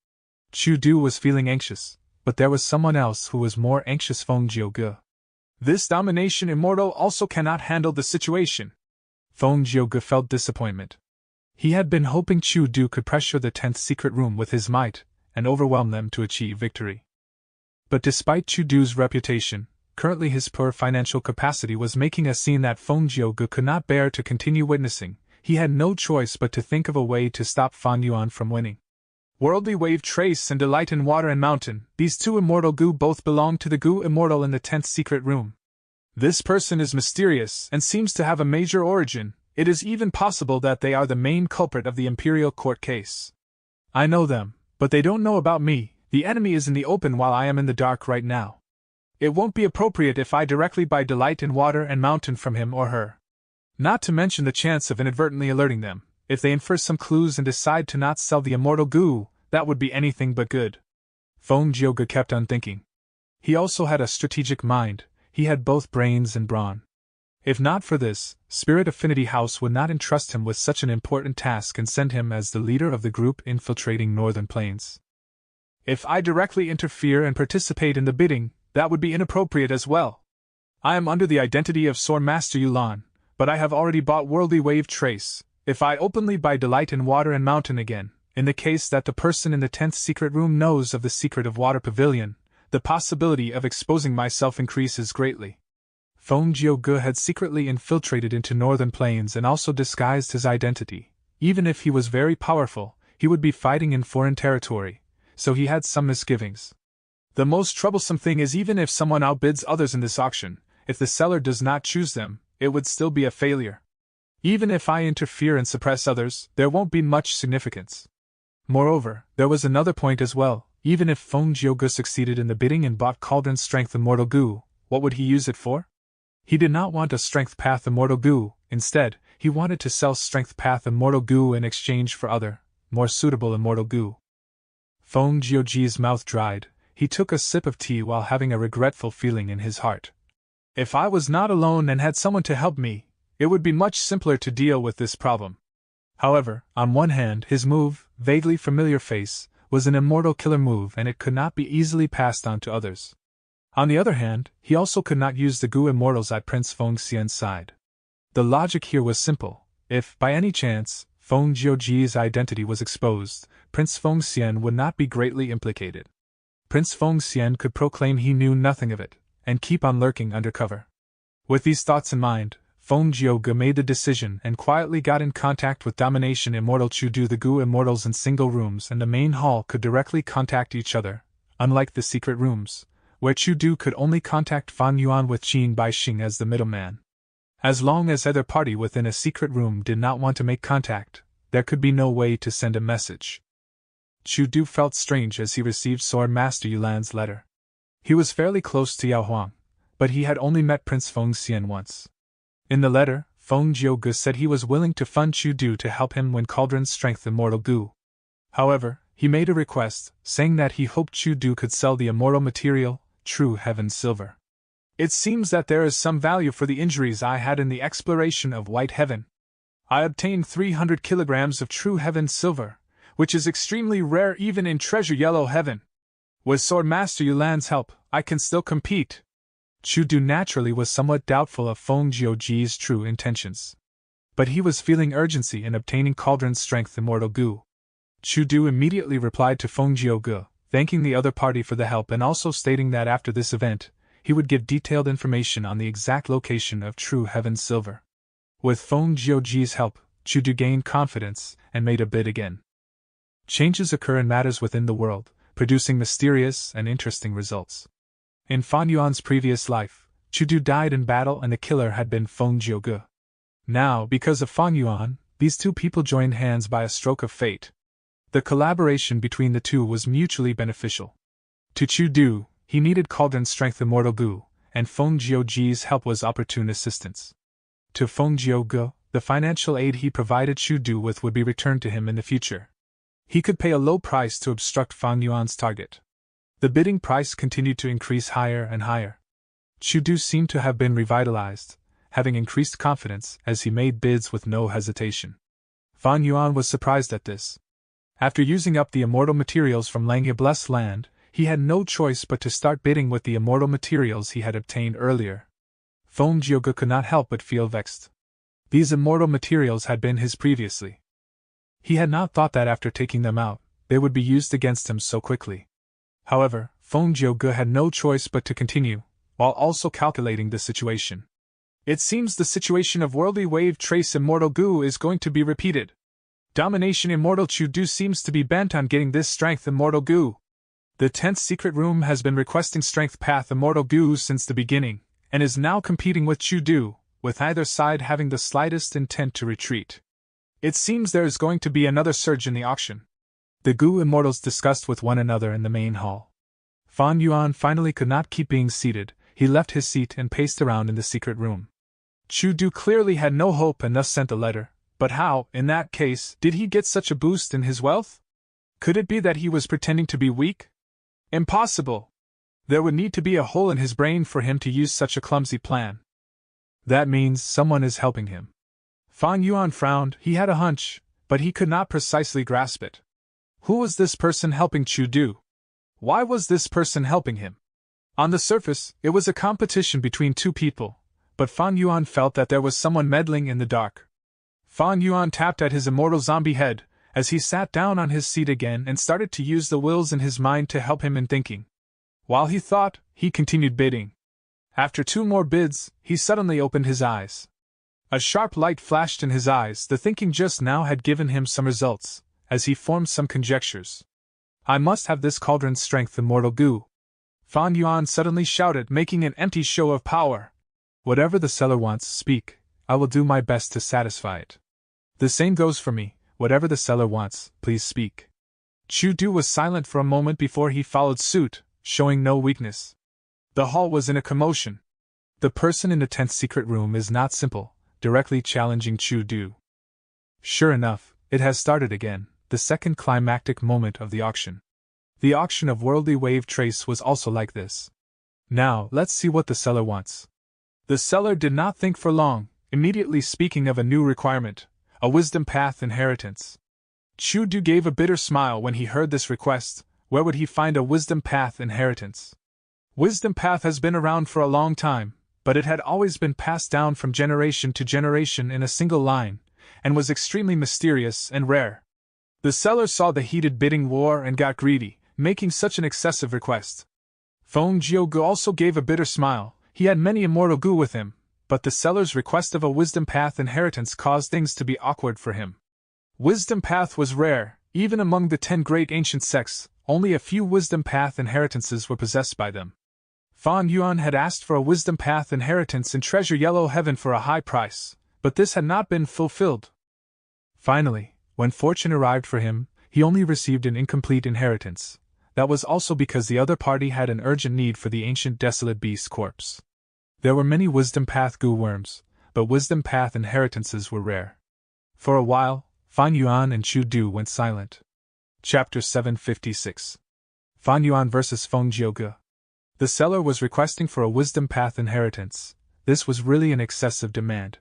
Chu Du was feeling anxious, but there was someone else who was more anxious. Feng Jiuge. This Domination Immortal also cannot handle the situation. Feng Jiuge felt disappointment. He had been hoping Chu Du could pressure the 10th secret room with his might, and overwhelm them to achieve victory. But despite Chu Du's reputation, currently his poor financial capacity was making a scene that Feng Jiuge could not bear to continue witnessing. He had no choice but to think of a way to stop Fan Yuan from winning. Worldly Wave Trace and Delight in Water and Mountain, these two immortal goo both belong to the goo immortal in the 10th secret room. This person is mysterious and seems to have a major origin. It is even possible that they are the main culprit of the Imperial Court case. I know them, but they don't know about me. The enemy is in the open while I am in the dark right now. It won't be appropriate if I directly buy Delight in Water and Mountain from him or her. Not to mention the chance of inadvertently alerting them. If they infer some clues and decide to not sell the immortal goo, that would be anything but good. Feng Jiuge kept on thinking. He also had a strategic mind. He had both brains and brawn. If not for this, Spirit Affinity House would not entrust him with such an important task and send him as the leader of the group infiltrating Northern Plains. If I directly interfere and participate in the bidding, that would be inappropriate as well. I am under the identity of Sword Master Yulan, but I have already bought Worldly Wave Trace. If I openly buy Delight in Water and Mountain again, in the case that the person in the 10th secret room knows of the secret of Water Pavilion, the possibility of exposing myself increases greatly. Feng Jiuge had secretly infiltrated into Northern Plains and also disguised his identity. Even if he was very powerful, he would be fighting in foreign territory, so he had some misgivings. The most troublesome thing is even if someone outbids others in this auction, if the seller does not choose them, it would still be a failure. Even if I interfere and suppress others, there won't be much significance. Moreover, there was another point as well. Even if Feng Jiuge succeeded in the bidding and bought Cauldron's Strength Immortal Goo, what would he use it for? He did not want a Strength Path Immortal Goo. Instead, he wanted to sell Strength Path Immortal Goo in exchange for other, more suitable Immortal Goo. Feng Jiuge's mouth dried. He took a sip of tea while having a regretful feeling in his heart. If I was not alone and had someone to help me, it would be much simpler to deal with this problem. However, on one hand, his move, vaguely familiar face, was an immortal killer move and it could not be easily passed on to others. On the other hand, he also could not use the Gu immortals at Prince Feng Xian's side. The logic here was simple. If, by any chance, Feng Jiuji's identity was exposed, Prince Feng Xian would not be greatly implicated. Prince Feng Xian could proclaim he knew nothing of it, and keep on lurking undercover. With these thoughts in mind, Feng Jiuge made the decision and quietly got in contact with Domination Immortal Chudu. The Gu immortals in single rooms and the main hall could directly contact each other, unlike the secret rooms, where Chudu could only contact Fan Yuan with Qin Baixing as the middleman. As long as either party within a secret room did not want to make contact, there could be no way to send a message. Chudu felt strange as he received Sword Master Yulan's letter. He was fairly close to Yao Huang, but he had only met Prince Feng Xian once. In the letter, Feng Jiuge said he was willing to fund Chudu to help him win Cauldron's Strength Immortal Gu. However, he made a request, saying that he hoped Chudu could sell the immortal material, True Heaven Silver. It seems that there is some value for the injuries I had in the exploration of White Heaven. I obtained 300 kilograms of True Heaven Silver, which is extremely rare even in Treasure Yellow Heaven. With Sword Master Yulan's help, I can still compete. Chudu naturally was somewhat doubtful of Feng Jiuji's true intentions. But he was feeling urgency in obtaining Cauldron's Strength Immortal Gu. Chudu immediately replied to Feng Jiuge, thanking the other party for the help and also stating that after this event, he would give detailed information on the exact location of True Heaven Silver. With Feng Jiuji's help, Chudu gained confidence and made a bid again. Changes occur in matters within the world, producing mysterious and interesting results. In Fan Yuan's previous life, Chudu died in battle and the killer had been Feng Jiuge. Now, because of Fan Yuan, these two people joined hands by a stroke of fate. The collaboration between the two was mutually beneficial. To Chudu, he needed Cauldron's Strength Immortal Gu, and Feng Jiuji's help was opportune assistance. To Feng Jiuge, the financial aid he provided Chudu with would be returned to him in the future. He could pay a low price to obstruct Fan Yuan's target. The bidding price continued to increase higher and higher. Chudu seemed to have been revitalized, having increased confidence as he made bids with no hesitation. Fan Yuan was surprised at this. After using up the immortal materials from Langya Blessed Land, he had no choice but to start bidding with the immortal materials he had obtained earlier. Feng Jiuge could not help but feel vexed. These immortal materials had been his previously. He had not thought that after taking them out, they would be used against him so quickly. However, Feng Jiuge had no choice but to continue, while also calculating the situation. It seems the situation of Worldly Wave Trace Immortal Gu is going to be repeated. Domination Immortal Chudu seems to be bent on getting this Strength Immortal Gu. The 10th Secret Room has been requesting Strength Path Immortal Gu since the beginning, and is now competing with Chudu, with either side having the slightest intent to retreat. It seems there is going to be another surge in the auction. The Gu Immortals discussed with one another in the main hall. Fan Yuan finally could not keep being seated, he left his seat and paced around in the secret room. Chudu clearly had no hope and thus sent a letter, but how, in that case, did he get such a boost in his wealth? Could it be that he was pretending to be weak? Impossible! There would need to be a hole in his brain for him to use such a clumsy plan. That means someone is helping him. Fan Yuan frowned, he had a hunch, but he could not precisely grasp it. Who was this person helping Chudu? Why was this person helping him? On the surface, it was a competition between two people, but Fan Yuan felt that there was someone meddling in the dark. Fan Yuan tapped at his immortal zombie head, as he sat down on his seat again and started to use the wills in his mind to help him in thinking. While he thought, he continued bidding. After 2 more bids, he suddenly opened his eyes. A sharp light flashed in his eyes. The thinking just now had given him some results, as he formed some conjectures. I must have this Cauldron's Strength Immortal Gu. Fan Yuan suddenly shouted, making an empty show of power. Whatever the seller wants, speak. I will do my best to satisfy it. The same goes for me. Whatever the seller wants, please speak. Chudu was silent for a moment before he followed suit, showing no weakness. The hall was in a commotion. The person in the 10th secret room is not simple, directly challenging Chudu. Sure enough, it has started again, the second climactic moment of the auction. The auction of Worldly Wave Trace was also like this. Now, let's see what the seller wants. The seller did not think for long, immediately speaking of a new requirement, A wisdom path inheritance. Chu Du gave a bitter smile when he heard this request. Where would he find a wisdom path inheritance? Wisdom path has been around for a long time, but it had always been passed down from generation to generation in a single line, and was extremely mysterious and rare. The seller saw the heated bidding war and got greedy, making such an excessive request. Feng Jiugu also gave a bitter smile. He had many immortal gu with him, but the seller's request of a wisdom path inheritance caused things to be awkward for him. Wisdom path was rare, even among the 10 great ancient sects. Only a few wisdom path inheritances were possessed by them. Fan Yuan had asked for a wisdom path inheritance in Treasure Yellow Heaven for a high price, but this had not been fulfilled. Finally, when fortune arrived for him, he only received an incomplete inheritance. That was also because the other party had an urgent need for the ancient desolate beast's corpse. There were many wisdom path gu worms, but wisdom path inheritances were rare. For a while, Fan Yuan and Chu Du went silent. Chapter 756. Fan Yuan vs. Feng Jiuge. The seller was requesting for a wisdom path inheritance. This was really an excessive demand.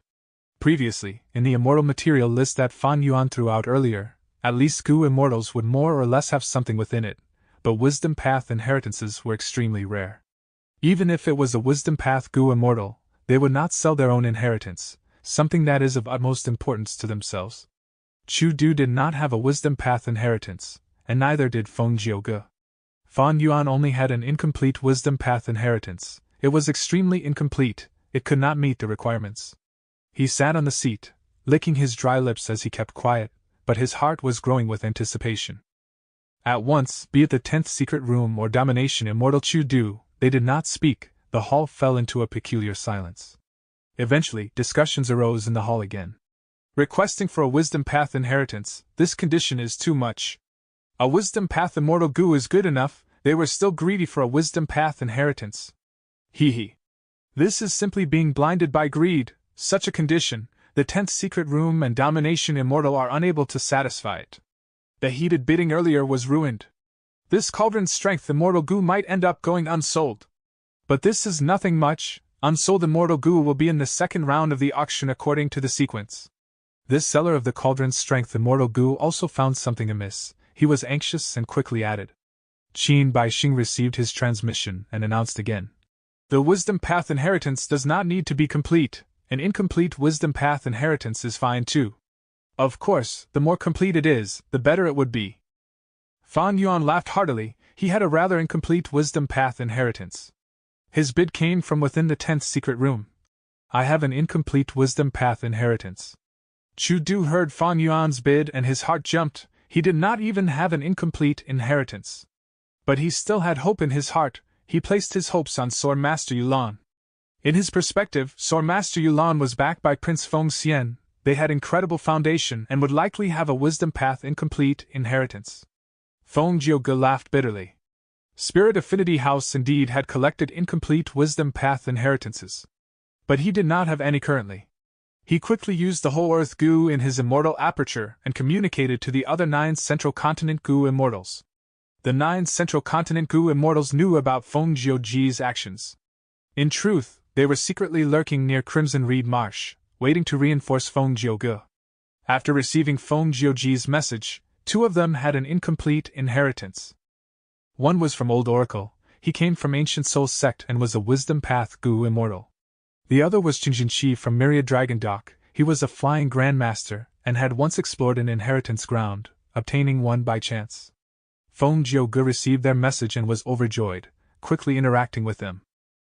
Previously, in the immortal material list that Fan Yuan threw out earlier, at least gu immortals would more or less have something within it, but wisdom path inheritances were extremely rare. Even if it was a wisdom path gu immortal, they would not sell their own inheritance, something that is of utmost importance to themselves. Chu Du did not have a wisdom path inheritance, and neither did Feng Jiuge. Fan Yuan only had an incomplete wisdom path inheritance. It was extremely incomplete, it could not meet the requirements. He sat on the seat, licking his dry lips as he kept quiet, but his heart was growing with anticipation. At once, be it the 10th secret room or domination immortal Chu Du, they did not speak. The hall fell into a peculiar silence. Eventually, discussions arose in the hall again. Requesting for a wisdom path inheritance, this condition is too much. A wisdom path immortal gu is good enough, they were still greedy for a wisdom path inheritance. He. This is simply being blinded by greed. Such a condition, the 10th secret room and domination immortal are unable to satisfy it. The heated bidding earlier was ruined. This cauldron's strength immortal gu might end up going unsold. But this is nothing much. Unsold immortal gu will be in the second round of the auction according to the sequence. This seller of the cauldron's strength immortal gu also found something amiss. He was anxious and quickly added. Qin Baixing received his transmission and announced again. The wisdom path inheritance does not need to be complete. An incomplete wisdom path inheritance is fine too. Of course, the more complete it is, the better it would be. Fan Yuan laughed heartily. He had a rather incomplete wisdom path inheritance. His bid came from within the 10th secret room. I have an incomplete wisdom path inheritance. Chu Du heard Fan Yuan's bid and his heart jumped. He did not even have an incomplete inheritance. But he still had hope in his heart. He placed his hopes on Sword Master Yulan. In his perspective, Sword Master Yulan was backed by Prince Feng Xian. They had incredible foundation and would likely have a wisdom path incomplete inheritance. Feng Jiuge laughed bitterly. Spirit Affinity House indeed had collected incomplete wisdom path inheritances. But he did not have any currently. He quickly used the whole Earth Gu in his immortal aperture and communicated to the other 9 Central Continent Gu immortals. The 9 Central Continent Gu immortals knew about Feng Jiuji's actions. In truth, they were secretly lurking near Crimson Reed Marsh, waiting to reinforce Feng Jiuge. After receiving Feng Jiuji's message, 2 of them had an incomplete inheritance. One was from Old Oracle. He came from Ancient Soul Sect and was a Wisdom Path Gu immortal. The other was Qingjinqi from Myriad Dragon Dock. He was a flying grandmaster, and had once explored an inheritance ground, obtaining one by chance. Feng Jiuge received their message and was overjoyed, quickly interacting with them.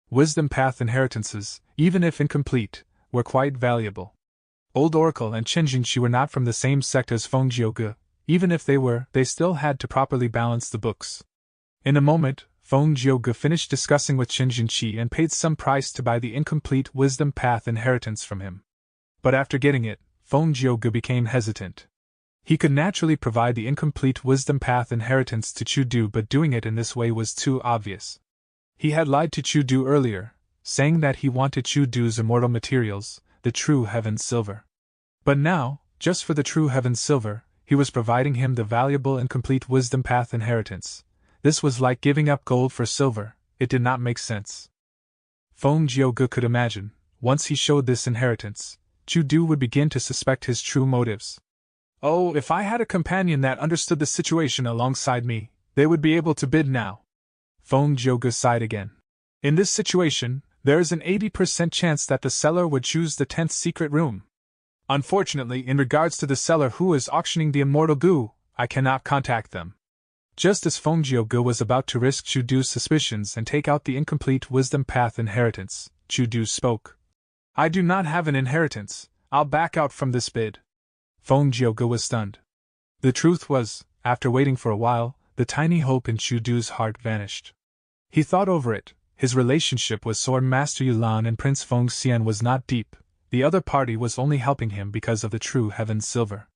Wisdom Path inheritances, even if incomplete, were quite valuable. Old Oracle and Qingjinqi were not from the same sect as Feng Jiuge. Even if they were, they still had to properly balance the books. In a moment, Feng Jiuge finished discussing with Qingjinqi and paid some price to buy the incomplete Wisdom Path inheritance from him. But after getting it, Feng Jiuge became hesitant. He could naturally provide the incomplete Wisdom Path inheritance to Chu Du, but doing it in this way was too obvious. He had lied to Chu Du earlier, saying that he wanted Chu Du's immortal materials, the true heaven silver. But now, just for the true heaven silver, he was providing him the valuable incomplete Wisdom Path inheritance. This was like giving up gold for silver. It did not make sense. Feng Jiuge could imagine, once he showed this inheritance, Chu Du would begin to suspect his true motives. Oh, if I had a companion that understood the situation alongside me, they would be able to bid now. Feng Jiuge sighed again. In this situation, there is an 80% chance that the seller would choose the 10th secret room. Unfortunately, in regards to the seller who is auctioning the immortal goo, I cannot contact them. Just as Feng Jiuge was about to risk Chu Du's suspicions and take out the incomplete wisdom path inheritance, Chu Du spoke. I do not have an inheritance, I'll back out from this bid. Feng Jiuge was stunned. The truth was, after waiting for a while, the tiny hope in Chu Du's heart vanished. He thought over it. His relationship with Sword Master Yulan and Prince Feng Xian was not deep. The other party was only helping him because of the true heaven silver.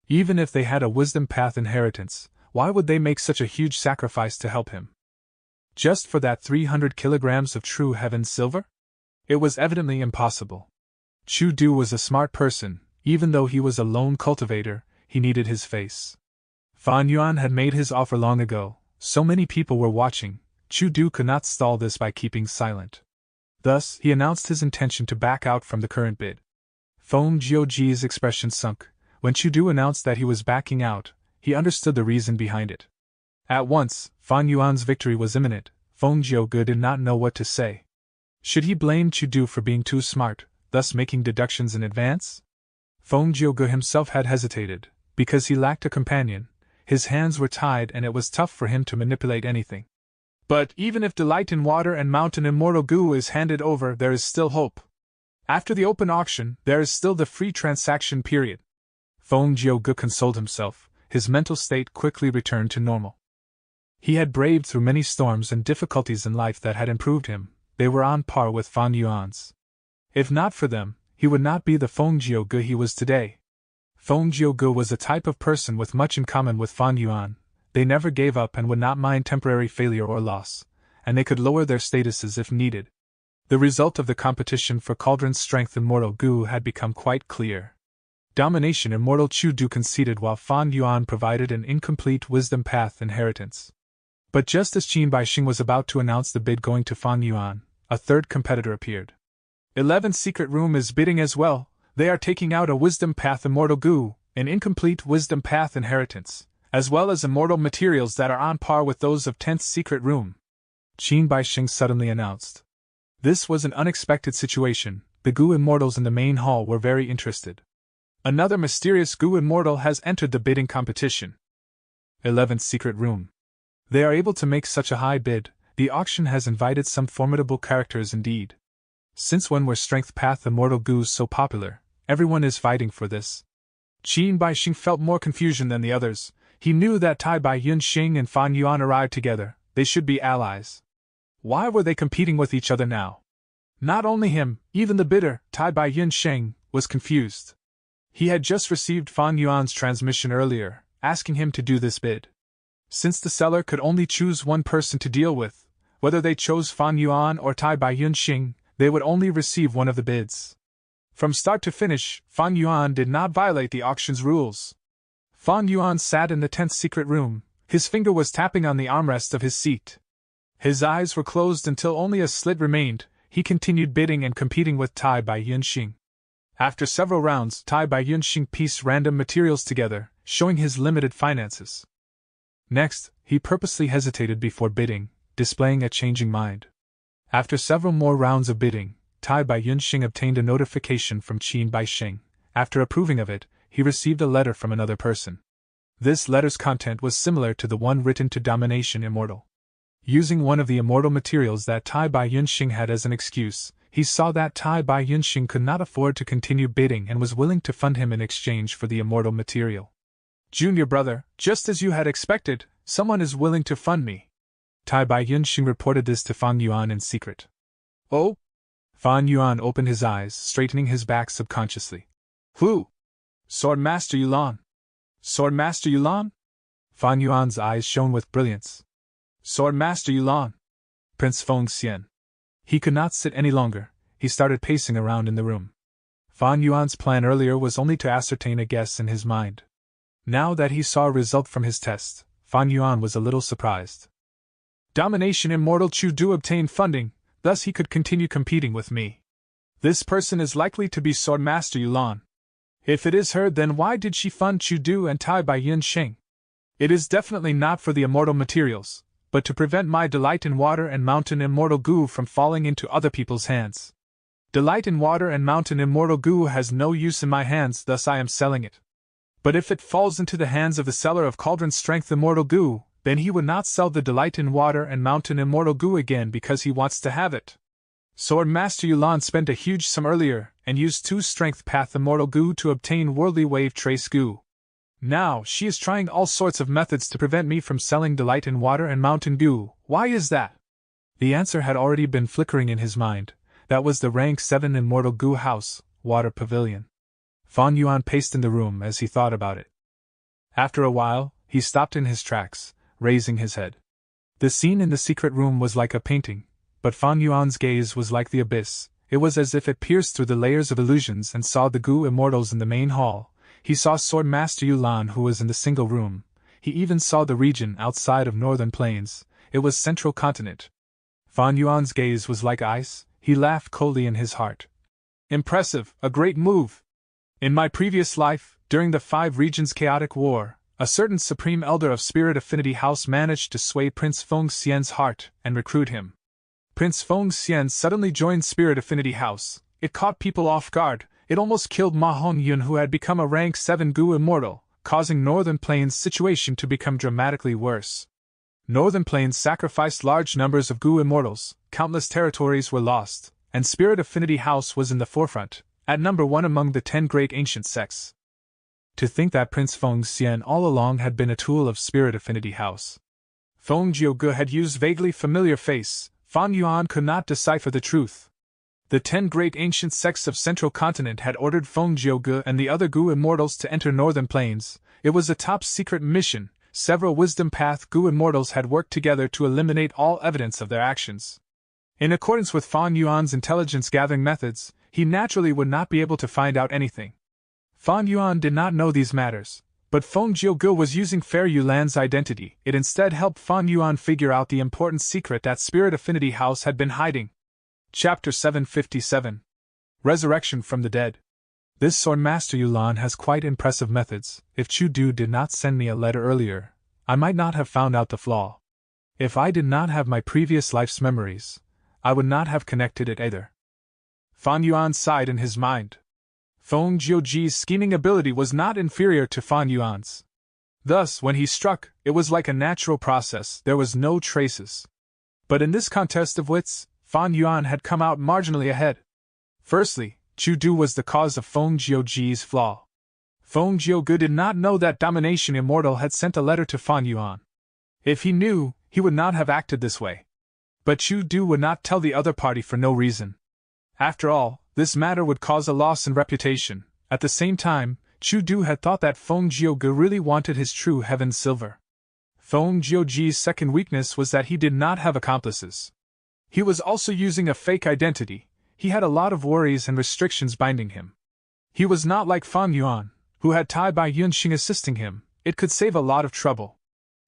Even if they had a wisdom path inheritance, why would they make such a huge sacrifice to help him? Just for that 300 kilograms of true heaven silver? It was evidently impossible. Chu Du was a smart person. Even though he was a lone cultivator, he needed his face. Fan Yuan had made his offer long ago. So many people were watching. Chu Du could not stall this by keeping silent. Thus, he announced his intention to back out from the current bid. Feng Jiuge's expression sunk. When Chu Du announced that he was backing out, he understood the reason behind it. At once, Fan Yuan's victory was imminent. Feng Jiuge did not know what to say. Should he blame Chu Du for being too smart, thus making deductions in advance? Feng Jiuge himself had hesitated. Because he lacked a companion, his hands were tied and it was tough for him to manipulate anything. But even if Delight in Water and Mountain Immortal Goo is handed over, there is still hope. After the open auction, there is still the free transaction period. Feng Jiuge consoled himself. His mental state quickly returned to normal. He had braved through many storms and difficulties in life that had improved him. They were on par with Fan Yuan's. If not for them, he would not be the Feng Jiuge he was today. Feng Jiuge was a type of person with much in common with Fan Yuan. They never gave up and would not mind temporary failure or loss, and they could lower their statuses if needed. The result of the competition for Cauldron's Strength Immortal Goo had become quite clear. Domination Immortal Chu Du conceded while Fan Yuan provided an incomplete Wisdom Path inheritance. But just as Qin Baixing was about to announce the bid going to Fan Yuan, a third competitor appeared. 11th Secret Room is bidding as well. They are taking out a Wisdom Path Immortal Goo, an incomplete Wisdom Path inheritance, as well as immortal materials that are on par with those of 10th Secret Room. Qin Baixing suddenly announced. This was an unexpected situation. The Goo Immortals in the main hall were very interested. Another mysterious Goo Immortal has entered the bidding competition. 11th Secret Room. They are able to make such a high bid. The auction has invited some formidable characters indeed. Since when were Strength Path Immortal Goos so popular? Everyone is fighting for this. Qin Baixing felt more confusion than the others. He knew that Tai Bai Yunxing and Fan Yuan arrived together. They should be allies. Why were they competing with each other now? Not only him, even the bidder, Tai Bai Yunxing, was confused. He had just received Fan Yuan's transmission earlier, asking him to do this bid. Since the seller could only choose one person to deal with, whether they chose Fan Yuan or Tai Bai Yunxing, they would only receive one of the bids. From start to finish, Fan Yuan did not violate the auction's rules. Fan Yuan sat in the 10th secret room. His finger was tapping on the armrest of his seat. His eyes were closed until only a slit remained. He continued bidding and competing with Tai Bai Yunxing. After several rounds, Tai Bai Yunxing pieced random materials together, showing his limited finances. Next, he purposely hesitated before bidding, displaying a changing mind. After several more rounds of bidding, Tai Bai Yunxing obtained a notification from Qin Baixing. After approving of it, he received a letter from another person. This letter's content was similar to the one written to Domination Immortal. Using one of the immortal materials that Tai Bai Yunxing had as an excuse, he saw that Tai Bai Yunxing could not afford to continue bidding and was willing to fund him in exchange for the immortal material. Junior brother, just as you had expected, someone is willing to fund me. Tai Bai Yunxing reported this to Fan Yuan in secret. Oh? Fan Yuan opened his eyes, straightening his back subconsciously. Who? Sword Master Yulan. Sword Master Yulan? Fan Yuan's eyes shone with brilliance. Sword Master Yulan. Prince Feng Xian. He could not sit any longer. He started pacing around in the room. Fan Yuan's plan earlier was only to ascertain a guess in his mind. Now that he saw a result from his test, Fan Yuan was a little surprised. Domination Immortal Chu Du obtained funding, thus he could continue competing with me. This person is likely to be Swordmaster Yulan. If it is her, then why did she fund Chudu and Tai Bai Yun Xing? It is definitely not for the immortal materials, but to prevent my delight in water and mountain immortal goo from falling into other people's hands. Delight in water and mountain immortal goo has no use in my hands, thus I am selling it. But if it falls into the hands of the seller of Cauldron Strength immortal goo, then he would not sell the delight in water and mountain immortal goo again because he wants to have it. Swordmaster Yulan spent a huge sum earlier and used 2 Strength Path immortal goo to obtain Worldly Wave Trace goo. Now she is trying all sorts of methods to prevent me from selling delight in water and mountain goo. Why is that? The answer had already been flickering in his mind. That was the rank 7 immortal goo house, Water Pavilion. Fan Yuan paced in the room as he thought about it. After a while, he stopped in his tracks, raising his head. The scene in the secret room was like a painting, but Fan Yuan's gaze was like the abyss. It was as if it pierced through the layers of illusions and saw the goo immortals in the main hall. He saw Swordmaster Yulan, who was in the single room. He even saw the region outside of Northern Plains. It was Central Continent. Fan Yuan's gaze was like ice. He laughed coldly in his heart. Impressive, a great move. In my previous life, during the 5 Regions Chaotic War, a certain Supreme Elder of Spirit Affinity House managed to sway Prince Feng Xian's heart and recruit him. Prince Feng Xian suddenly joined Spirit Affinity House. It caught people off guard. It almost killed Ma Hongyun, who had become a rank 7 goo immortal, causing Northern Plains' situation to become dramatically worse. Northern Plains sacrificed large numbers of goo immortals, countless territories were lost, and Spirit Affinity House was in the forefront, at number 1 among the 10 great ancient sects. To think that Prince Feng Xian all along had been a tool of Spirit Affinity House. Feng Jiuge had used vaguely familiar face. Fan Yuan could not decipher the truth. The 10 great ancient sects of Central Continent had ordered Feng Jiuge and the other goo immortals to enter Northern Plains. It was a top-secret mission. Several Wisdom Path goo immortals had worked together to eliminate all evidence of their actions. In accordance with Fan Yuan's intelligence-gathering methods, he naturally would not be able to find out anything. Fan Yuan did not know these matters, but Feng Jiuge was using Fair Yulan's identity. It instead helped Fan Yuan figure out the important secret that Spirit Affinity House had been hiding. Chapter 757. Resurrection from the Dead. This Swordmaster Yulan has quite impressive methods. If Chudu did not send me a letter earlier, I might not have found out the flaw. If I did not have my previous life's memories, I would not have connected it either. Fan Yuan sighed in his mind. Feng Jiuji's scheming ability was not inferior to Fan Yuan's. Thus, when he struck, it was like a natural process, there was no traces. But in this contest of wits, Fan Yuan had come out marginally ahead. Firstly, Chudu was the cause of Feng Jiuji's flaw. Feng Jiuge did not know that Domination Immortal had sent a letter to Fan Yuan. If he knew, he would not have acted this way. But Chudu would not tell the other party for no reason. After all, this matter would cause a loss in reputation. At the same time, Chudu had thought that Feng Jiuge really wanted his true heaven silver. Feng Jiuji's second weakness was that he did not have accomplices. He was also using a fake identity. He had a lot of worries and restrictions binding him. He was not like Fan Yuan, who had Tai Bai Yunxing assisting him. It could save a lot of trouble.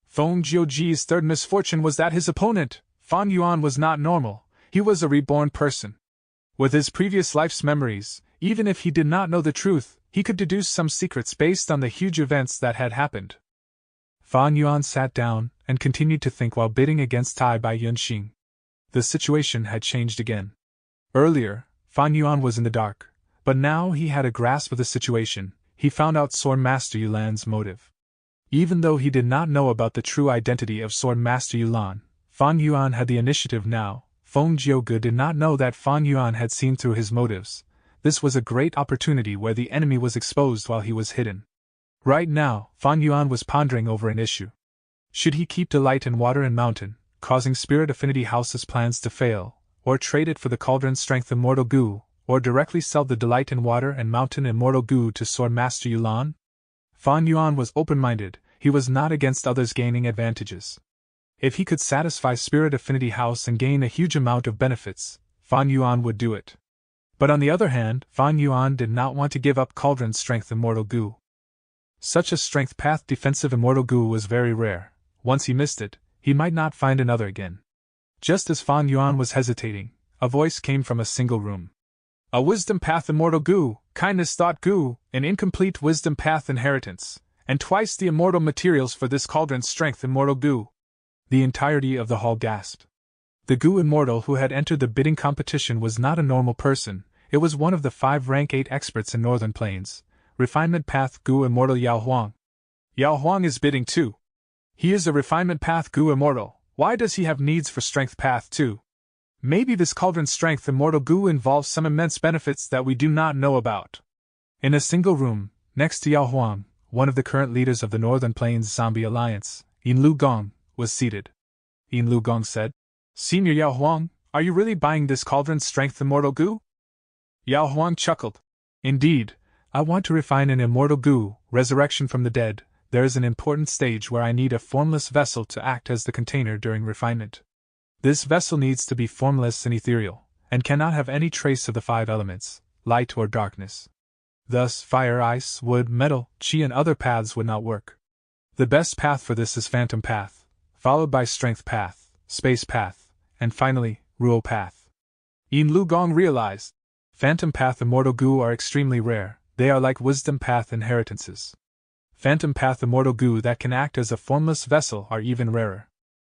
Feng Jiuji's third misfortune was that his opponent, Fan Yuan, was not normal. He was a reborn person. With his previous life's memories, even if he did not know the truth, he could deduce some secrets based on the huge events that had happened. Fan Yuan sat down and continued to think while bidding against Tai Bai Yunxing. The situation had changed again. Earlier, Fan Yuan was in the dark, but now he had a grasp of the situation. He found out Swordmaster Yulan's motive. Even though he did not know about the true identity of Swordmaster Yulan, Fan Yuan had the initiative now. Feng Jiuge did not know that Fan Yuan had seen through his motives. This was a great opportunity where the enemy was exposed while he was hidden. Right now, Fan Yuan was pondering over an issue. Should he keep Delight in Water and Mountain, causing Spirit Affinity House's plans to fail, or trade it for the Cauldron Strength Immortal Goo, or directly sell the Delight in Water and Mountain Immortal Goo to Swordmaster Yulan? Fan Yuan was open-minded. He was not against others gaining advantages. If he could satisfy Spirit Affinity House and gain a huge amount of benefits, Fan Yuan would do it. But on the other hand, Fan Yuan did not want to give up Cauldron Strength Immortal Goo. Such a Strength Path defensive Immortal Goo was very rare. Once he missed it, he might not find another again. Just as Fan Yuan was hesitating, a voice came from a single room. A wisdom path immortal goo, kindness thought goo, an incomplete wisdom path inheritance, and twice the immortal materials for this cauldron strength immortal goo. The entirety of the hall gasped. The goo immortal who had entered the bidding competition was not a normal person, it was one of the 5 rank 8 experts in Northern Plains, refinement path goo immortal Yao Huang. Yao Huang is bidding too. He is a refinement path goo immortal, why does he have needs for strength path too? Maybe this cauldron strength immortal goo involves some immense benefits that we do not know about. In a single room, next to Yao Huang, one of the current leaders of the Northern Plains Zombie Alliance, Yin Lu Gong, was seated. Yin Lu Gong said, "Senior Yao Huang, are you really buying this cauldron strength immortal goo?" Yao Huang chuckled. "Indeed, I want to refine an immortal goo, resurrection from the dead. There is an important stage where I need a formless vessel to act as the container during refinement. This vessel needs to be formless and ethereal, and cannot have any trace of the 5 elements, light or darkness. Thus, fire, ice, wood, metal, qi, and other paths would not work. The best path for this is phantom path, followed by strength path, space path, and finally, ruo path." Yin Lu Gong realized. Phantom path immortal goo are extremely rare, they are like wisdom path inheritances. Phantom path immortal goo that can act as a formless vessel are even rarer.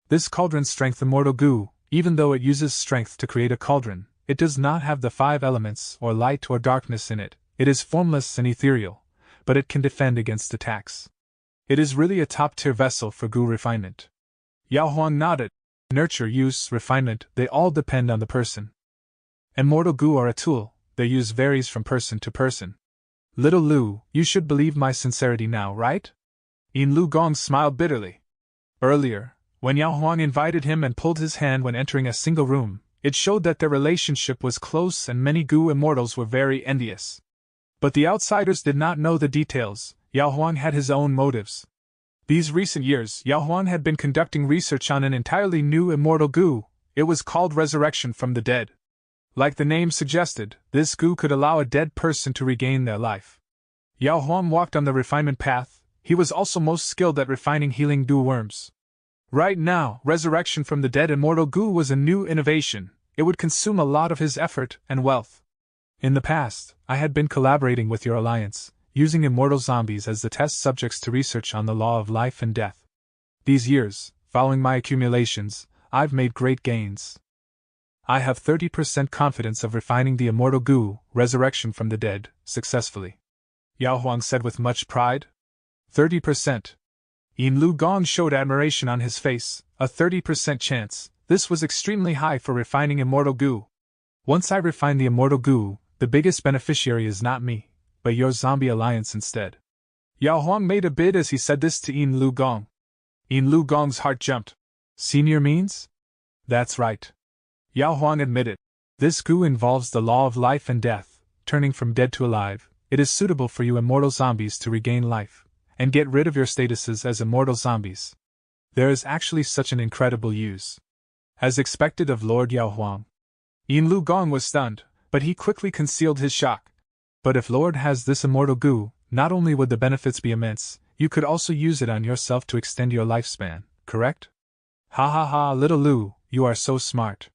This cauldron strength immortal goo, even though it uses strength to create a cauldron, it does not have the 5 elements or light or darkness in it. It is formless and ethereal, but it can defend against attacks. It is really a top-tier vessel for goo refinement. Yao Huang nodded. Nurture, use, refinement, they all depend on the person. Immortal goo are a tool, their use varies from person to person. Little Lu, you should believe my sincerity now, right? Yin Lu Gong smiled bitterly. Earlier, when Yao Huang invited him and pulled his hand when entering a single room, it showed that their relationship was close and many goo immortals were very envious. But the outsiders did not know the details. Yao Huang had his own motives. These recent years, Yao Huang had been conducting research on an entirely new immortal goo. It was called resurrection from the dead. Like the name suggested, this goo could allow a dead person to regain their life. Yao Huang walked on the refinement path. He was also most skilled at refining healing goo worms. Right now, resurrection from the dead immortal goo was a new innovation. It would consume a lot of his effort and wealth. In the past, I had been collaborating with your alliance, using immortal zombies as the test subjects to research on the law of life and death. These years, following my accumulations, I've made great gains. I have 30% confidence of refining the immortal goo, resurrection from the dead, successfully. Yao Huang said with much pride. 30%. Yin Lu Gong showed admiration on his face. A 30% chance. This was extremely high for refining immortal goo. Once I refine the immortal goo, the biggest beneficiary is not me, but your zombie alliance instead. Yao Huang made a bid as he said this to Yin Lu Gong. Yin Lu Gong's heart jumped. Senior means? That's right. Yao Huang admitted. This goo involves the law of life and death, turning from dead to alive. It is suitable for you immortal zombies to regain life, and get rid of your statuses as immortal zombies. There is actually such an incredible use. As expected of Lord Yao Huang. Yin Lu Gong was stunned, but he quickly concealed his shock. But if Lord has this immortal goo, not only would the benefits be immense, you could also use it on yourself to extend your lifespan, correct? Ha ha ha, little Lu, you are so smart.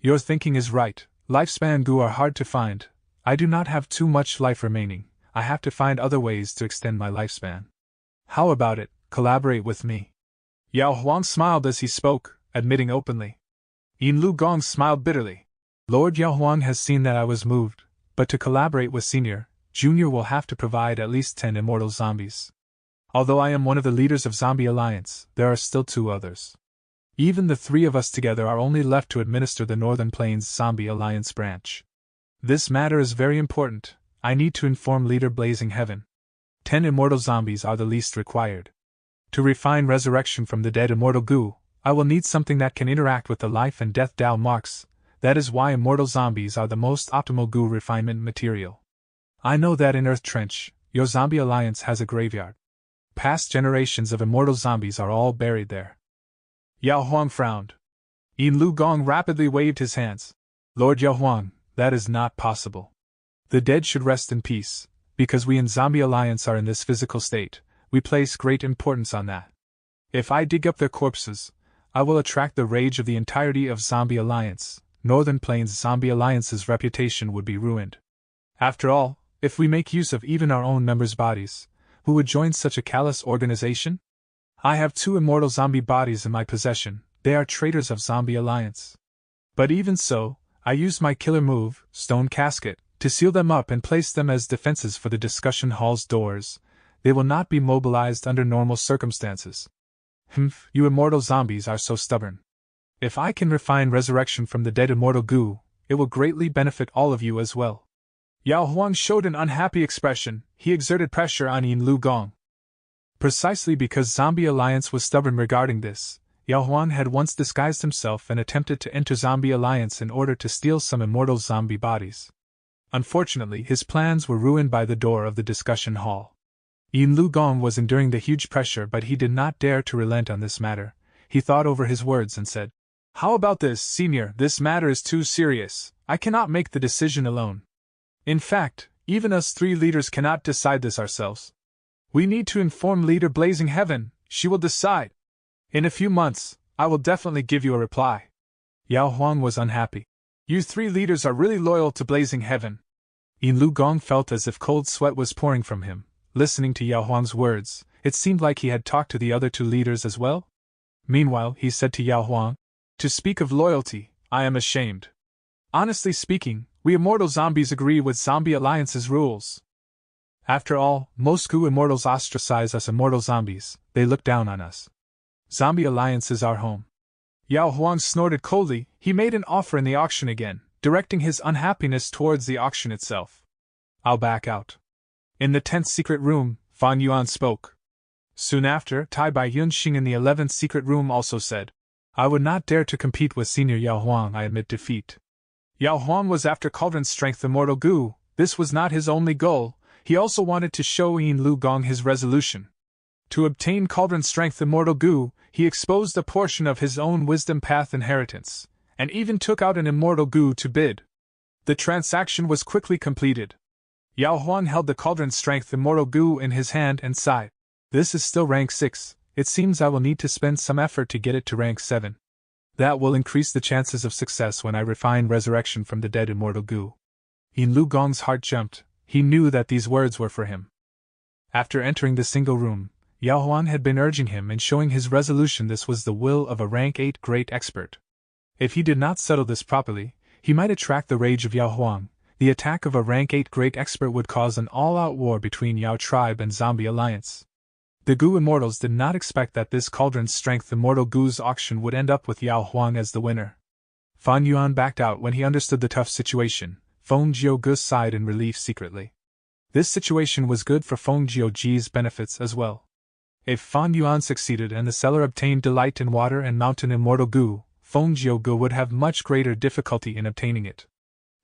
Your thinking is right, lifespan goo are hard to find. I do not have too much life remaining, I have to find other ways to extend my lifespan. How about it, collaborate with me? Yao Huang smiled as he spoke, admitting openly. Yin Lu Gong smiled bitterly. Lord Yao Huang has seen that I was moved, but to collaborate with Senior, Junior will have to provide at least 10 immortal zombies. Although I am one of the leaders of Zombie Alliance, there are still 2 others. Even the 3 of us together are only left to administer the Northern Plains Zombie Alliance branch. This matter is very important. I need to inform Leader Blazing Heaven. 10 immortal zombies are the least required. To refine resurrection from the dead immortal goo, I will need something that can interact with the life and death Tao marks. That is why immortal zombies are the most optimal goo refinement material. I know that in Earth Trench, your Zombie Alliance has a graveyard. Past generations of immortal zombies are all buried there. Yao Huang frowned. Yin Lu Gong rapidly waved his hands. Lord Yao Huang, that is not possible. The dead should rest in peace, because we in Zombie Alliance are in this physical state, we place great importance on that. If I dig up their corpses, I will attract the rage of the entirety of Zombie Alliance, Northern Plains Zombie Alliance's reputation would be ruined. After all, if we make use of even our own members' bodies, who would join such a callous organization? I have 2 immortal zombie bodies in my possession. They are traitors of Zombie Alliance. But even so, I used my killer move, Stone Casket, to seal them up and place them as defenses for the discussion hall's doors. They will not be mobilized under normal circumstances. You immortal zombies are so stubborn. If I can refine resurrection from the dead immortal goo, it will greatly benefit all of you as well. Yao Huang showed an unhappy expression. He exerted pressure on Yin Lu Gong. Precisely because Zombie Alliance was stubborn regarding this, Yao Huang had once disguised himself and attempted to enter Zombie Alliance in order to steal some immortal zombie bodies. Unfortunately, his plans were ruined by the door of the discussion hall. Yin Lu Gong was enduring the huge pressure, but he did not dare to relent on this matter. He thought over his words and said, "How about this, Senior? This matter is too serious. I cannot make the decision alone. In fact, even us 3 leaders cannot decide this ourselves. We need to inform Leader Blazing Heaven. She will decide. In a few months, I will definitely give you a reply." Yao Huang was unhappy. "You 3 leaders are really loyal to Blazing Heaven." Yin Lu Gong felt as if cold sweat was pouring from him. Listening to Yao Huang's words, it seemed like he had talked to the other 2 leaders as well. Meanwhile, he said to Yao Huang, "To speak of loyalty, I am ashamed. Honestly speaking, we immortal zombies agree with Zombie Alliance's rules. After all, most goo immortals ostracize us immortal zombies. They look down on us. Zombie Alliance is our home." Yao Huang snorted coldly. He made an offer in the auction again, directing his unhappiness towards the auction itself. "I'll back out." In the 10th secret room, Fan Yuan spoke. Soon after, Tai Bai Yunxing in the 11th secret room also said, "I would not dare to compete with Senior Yao Huang. I admit defeat." Yao Huang was after Cauldron Strength Immortal Goo. This was not his only goal. He also wanted to show Yin Lu Gong his resolution. To obtain Cauldron Strength Immortal Goo, he exposed a portion of his own Wisdom Path inheritance, and even took out an Immortal Goo to bid. The transaction was quickly completed. Yao Huang held the Cauldron Strength Immortal Goo in his hand and sighed. "This is still rank 6, it seems I will need to spend some effort to get it to rank 7. That will increase the chances of success when I refine resurrection from the dead immortal goo." Yin Lu Gong's heart jumped. He knew that these words were for him. After entering the single room, Yao Huang had been urging him and showing his resolution. This was the will of a rank 8 great expert. If he did not settle this properly, he might attract the rage of Yao Huang. The attack of a rank 8 great expert would cause an all-out war between Yao Tribe and Zombie Alliance. The Goo Immortals did not expect that this Cauldron Strength Immortal Goo's auction would end up with Yao Huang as the winner. Fan Yuan backed out when he understood the tough situation. Feng Jiu sighed in relief secretly. This situation was good for Feng Jiu's benefits as well. If Fan Yuan succeeded and the seller obtained Delight in Water and Mountain Immortal Goo, Feng Jiu would have much greater difficulty in obtaining it.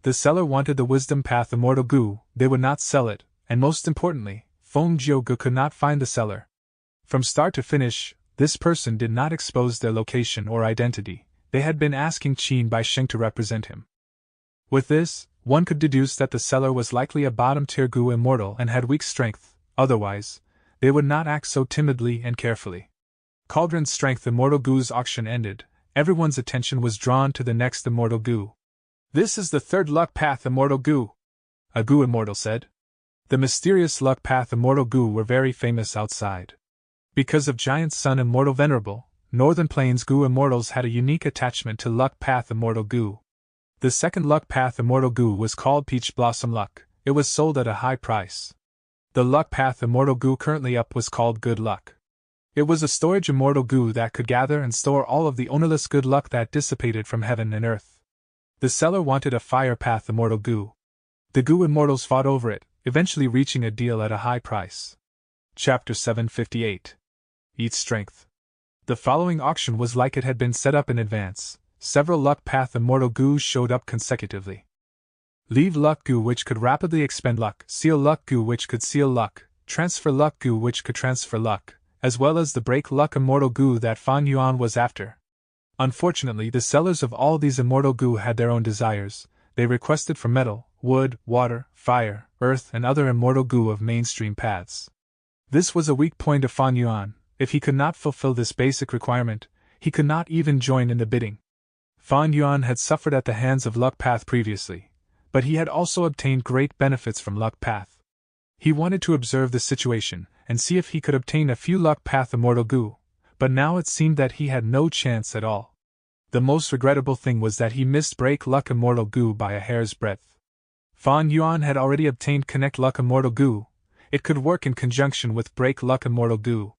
The seller wanted the Wisdom Path Immortal Goo, they would not sell it, and most importantly, Feng Jiu could not find the seller. From start to finish, this person did not expose their location or identity. They had been asking Qin Bai Sheng to represent him. With this, one could deduce that the seller was likely a bottom-tier Goo immortal and had weak strength. Otherwise, they would not act so timidly and carefully. Cauldron Strength Immortal Goo's auction ended. Everyone's attention was drawn to the next Immortal Goo. "This is the 3rd Luck Path Immortal Goo," a Goo immortal said. The mysterious Luck Path Immortal Goo were very famous outside. Because of Giant Sun Immortal Venerable, Northern Plains Goo immortals had a unique attachment to Luck Path Immortal Goo. The 2nd Luck Path Immortal Goo was called Peach Blossom Luck. It was sold at a high price. The Luck Path Immortal Goo currently up was called Good Luck. It was a storage immortal goo that could gather and store all of the ownerless good luck that dissipated from heaven and earth. The seller wanted a Fire Path Immortal Goo. The Goo immortals fought over it, eventually reaching a deal at a high price. Chapter 758. Eat Strength. The following auction was like it had been set up in advance. Several Luck Path Immortal Goos showed up consecutively. Leave Luck Goo which could rapidly expend luck, Seal Luck Goo which could seal luck, Transfer Luck Goo which could transfer luck, as well as the Break Luck Immortal Goo that Fan Yuan was after. Unfortunately, the sellers of all these Immortal Goo had their own desires. They requested for metal, wood, water, fire, earth, and other Immortal Goo of mainstream paths. This was a weak point of Fan Yuan. If he could not fulfill this basic requirement, he could not even join in the bidding. Fan Yuan had suffered at the hands of Luck Path previously, but he had also obtained great benefits from Luck Path. He wanted to observe the situation and see if he could obtain a few Luck Path Immortal Goo, but now it seemed that he had no chance at all. The most regrettable thing was that he missed Break Luck Immortal Goo by a hair's breadth. Fan Yuan had already obtained Connect Luck Immortal Goo. It could work in conjunction with Break Luck Immortal Goo.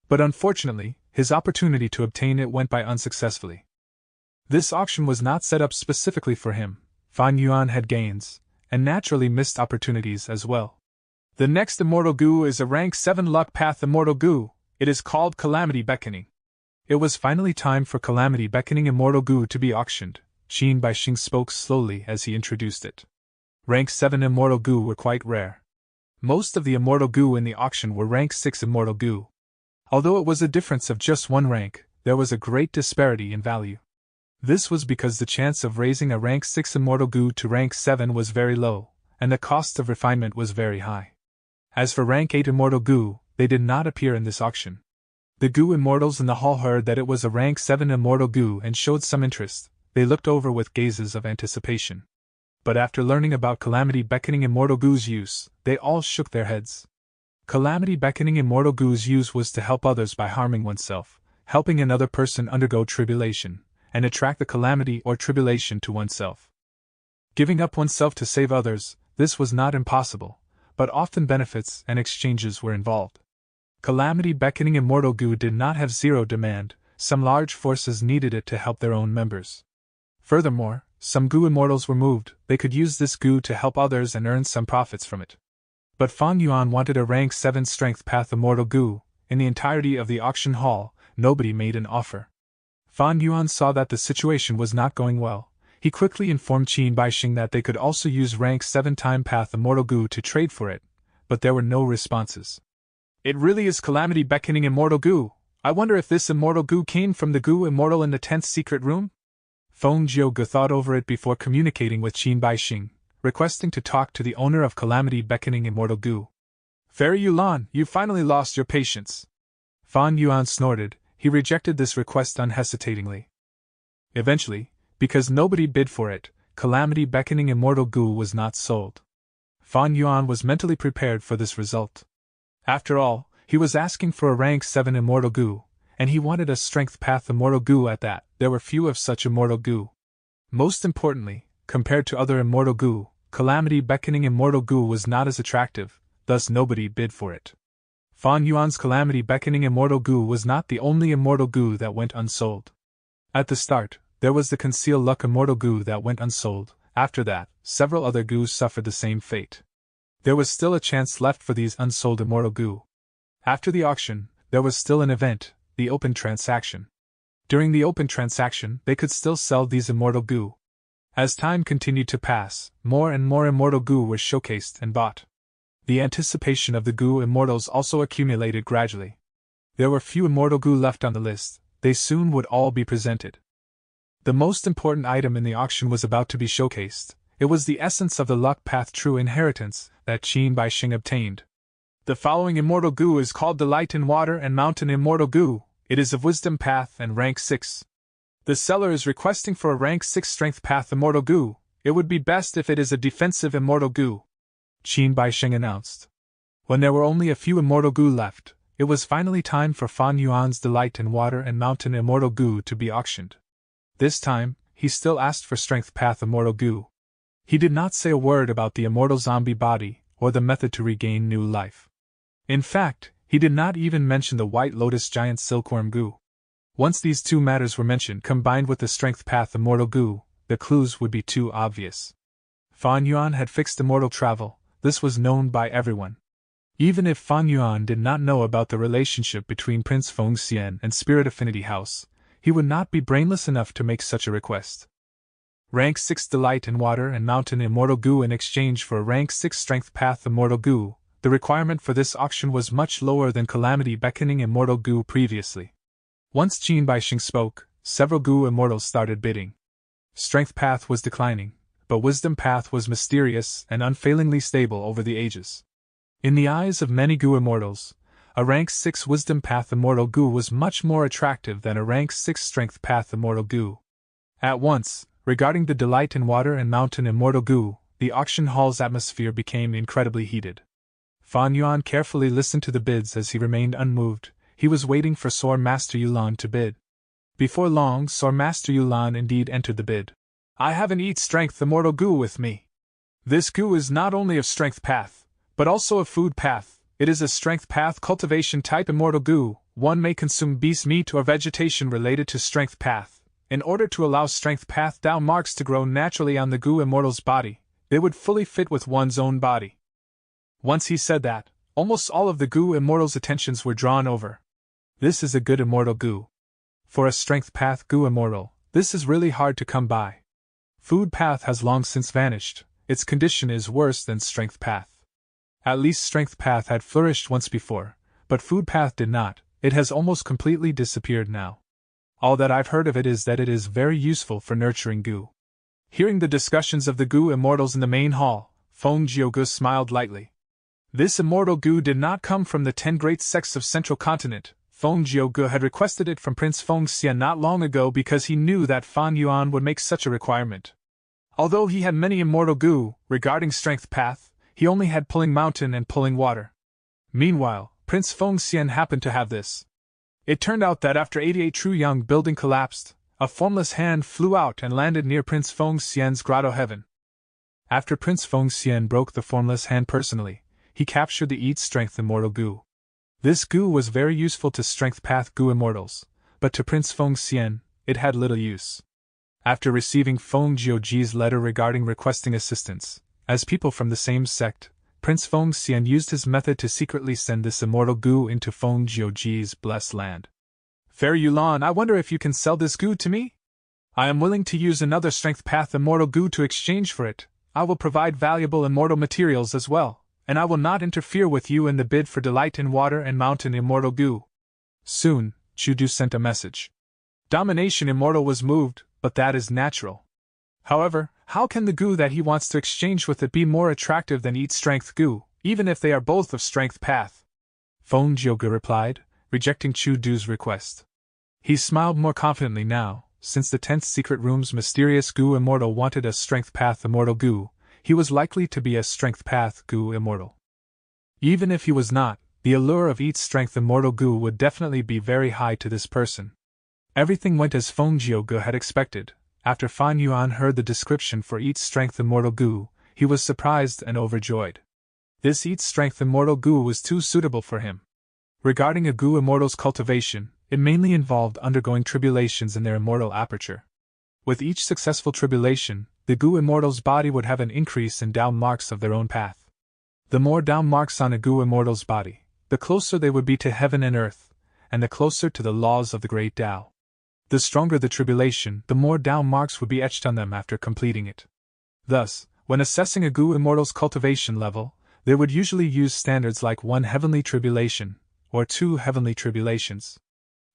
But unfortunately, his opportunity to obtain it went by unsuccessfully. This auction was not set up specifically for him. Fan Yuan had gains, and naturally missed opportunities as well. The next Immortal Goo is a Rank 7 Luck Path Immortal Goo. It is called Calamity Beckoning. It was finally time for Calamity Beckoning Immortal Goo to be auctioned. Qin Baixing spoke slowly as he introduced it. Rank 7 Immortal Goo were quite rare. Most of the Immortal Goo in the auction were Rank 6 Immortal Goo. Although it was a difference of just one rank, there was a great disparity in value. This was because the chance of raising a Rank 6 Immortal Goo to Rank 7 was very low, and the cost of refinement was very high. As for Rank 8 Immortal Goo, they did not appear in this auction. The Goo Immortals in the hall heard that it was a Rank 7 Immortal Goo and showed some interest. They looked over with gazes of anticipation. But after learning about Calamity Beckoning Immortal Goo's use, they all shook their heads. Calamity Beckoning Immortal Goo's use was to help others by harming oneself, helping another person undergo tribulation, and attract the calamity or tribulation to oneself. Giving up oneself to save others, this was not impossible, but often benefits and exchanges were involved. Calamity Beckoning Immortal Goo did not have zero demand, some large forces needed it to help their own members. Furthermore, some Goo Immortals were moved, they could use this Goo to help others and earn some profits from it. But Fan Yuan wanted a Rank 7 Strength Path Immortal Goo. In the entirety of the auction hall, nobody made an offer. Fan Yuan saw that the situation was not going well. He quickly informed Qin Baixing that they could also use Rank 7 Time Path Immortal Goo to trade for it, but there were no responses. It really is Calamity Beckoning Immortal Goo. I wonder if this Immortal Goo came from the Goo Immortal in the 10th secret room? Feng Jiuge thought over it before communicating with Qin Baixing, requesting to talk to the owner of Calamity Beckoning Immortal Goo. Fairy Yulan, you finally lost your patience. Fan Yuan snorted. He rejected this request unhesitatingly. Eventually, because nobody bid for it, Calamity Beckoning Immortal Goo was not sold. Fan Yuan was mentally prepared for this result. After all, he was asking for a Rank 7 Immortal Goo, and he wanted a Strength Path Immortal Goo at that. There were few of such Immortal Goo. Most importantly, compared to other Immortal Goo, Calamity Beckoning Immortal Goo was not as attractive, thus nobody bid for it. Fan Yuan's Calamity Beckoning Immortal Goo was not the only Immortal Goo that went unsold. At the start, there was the Conceal Luck Immortal Goo that went unsold. After that, several other Goos suffered the same fate. There was still a chance left for these unsold Immortal Goo. After the auction, there was still an event, the open transaction. During the open transaction, they could still sell these Immortal Goo. As time continued to pass, more and more Immortal Goo were showcased and bought. The anticipation of the Goo Immortals also accumulated gradually. There were few Immortal Goo left on the list, they soon would all be presented. The most important item in the auction was about to be showcased. It was the essence of the Luck Path True Inheritance that Qin Baixing obtained. The following Immortal Goo is called Delight in Water and Mountain Immortal Goo. It is of Wisdom Path and Rank 6. The seller is requesting for a Rank 6 Strength Path Immortal Goo. It would be best if it is a defensive Immortal Goo, Qin Baixing announced. When there were only a few Immortal Goo left, it was finally time for Fan Yuan's Delight in Water and Mountain Immortal Goo to be auctioned. This time, he still asked for Strength Path Immortal Goo. He did not say a word about the immortal zombie body or the method to regain new life. In fact, he did not even mention the White Lotus Giant Silkworm Goo. Once these two matters were mentioned combined with the Strength Path Immortal Goo, the clues would be too obvious. Fan Yuan had fixed immortal travel, this was known by everyone. Even if Fan Yuan did not know about the relationship between Prince Fengxian and Spirit Affinity House, he would not be brainless enough to make such a request. Rank 6 Delight in Water and Mountain Immortal Goo in exchange for a Rank 6 Strength Path Immortal Goo. The requirement for this auction was much lower than Calamity Beckoning Immortal Goo previously. Once Qin Baixing spoke, several Goo Immortals started bidding. Strength Path was declining, but Wisdom Path was mysterious and unfailingly stable over the ages. In the eyes of many Goo Immortals, a Rank 6 Wisdom Path Immortal Goo was much more attractive than a Rank 6 Strength Path Immortal Goo. At once, regarding the delight in water and mountain immortal goo, the auction hall's atmosphere became incredibly heated. Fan Yuan carefully listened to the bids as he remained unmoved. He was waiting for Sword Master Yulan to bid. Before long, Sword Master Yulan indeed entered the bid. I have an Eat Strength Immortal Goo with me. This goo is not only of strength path, but also of food path. It is a strength path cultivation type immortal goo. One may consume beast meat or vegetation related to strength path. In order to allow strength path Dao marks to grow naturally on the goo immortal's body, they would fully fit with one's own body. Once he said that, almost all of the goo immortal's attentions were drawn over. This is a good immortal goo. For a strength path goo immortal, this is really hard to come by. Food path has long since vanished. Its condition is worse than strength path. At least strength path had flourished once before, but food path did not. It has almost completely disappeared now. All that I've heard of it is that it is very useful for nurturing goo. Hearing the discussions of the goo immortals in the main hall, Feng Jiuge smiled lightly. This immortal goo did not come from the 10 great sects of Central Continent. Feng Jiuge had requested it from Prince Feng Xian not long ago because he knew that Fan Yuan would make such a requirement. Although he had many immortal goo, regarding strength path, he only had pulling mountain and pulling water. Meanwhile, Prince Feng Xian happened to have this. It turned out that after 88 True Young building collapsed, a formless hand flew out and landed near Prince Feng Xian's grotto heaven. After Prince Feng Xian broke the formless hand personally, he captured the Eat Strength Immortal Goo. This goo was very useful to Strength Path Goo Immortals, but to Prince Feng Xian, it had little use. After receiving Feng Jiuji's letter regarding requesting assistance, as people from the same sect, Prince Feng Xian used his method to secretly send this immortal goo into Feng Jiuji's blessed land. Fair Yulan, I wonder if you can sell this goo to me? I am willing to use another Strength Path Immortal Goo to exchange for it. I will provide valuable immortal materials as well, and I will not interfere with you in the bid for delight in water and mountain immortal goo. Soon, Chudu sent a message. Domination Immortal was moved, but that is natural. However, how can the goo that he wants to exchange with it be more attractive than Eat Strength Goo, even if they are both of Strength Path? Feng Jiuge replied, rejecting Chudu's request. He smiled more confidently now, since the 10th Secret Room's mysterious Goo Immortal wanted a Strength Path Immortal Goo. He was likely to be a Strength Path Goo Immortal. Even if he was not, the allure of Eat Strength Immortal Goo would definitely be very high to this person. Everything went as Feng Jiuge had expected. After Fan Yuan heard the description for Eat Strength Immortal Goo, he was surprised and overjoyed. This Eat Strength Immortal Goo was too suitable for him. Regarding a Goo Immortal's cultivation, it mainly involved undergoing tribulations in their immortal aperture. With each successful tribulation, the Goo Immortal's body would have an increase in Dao marks of their own path. The more Dao marks on a Goo Immortal's body, the closer they would be to heaven and earth, and the closer to the laws of the great Dao. The stronger the tribulation, the more Dao marks would be etched on them after completing it. Thus, when assessing a Goo Immortal's cultivation level, they would usually use standards like 1 heavenly tribulation, or 2 heavenly tribulations.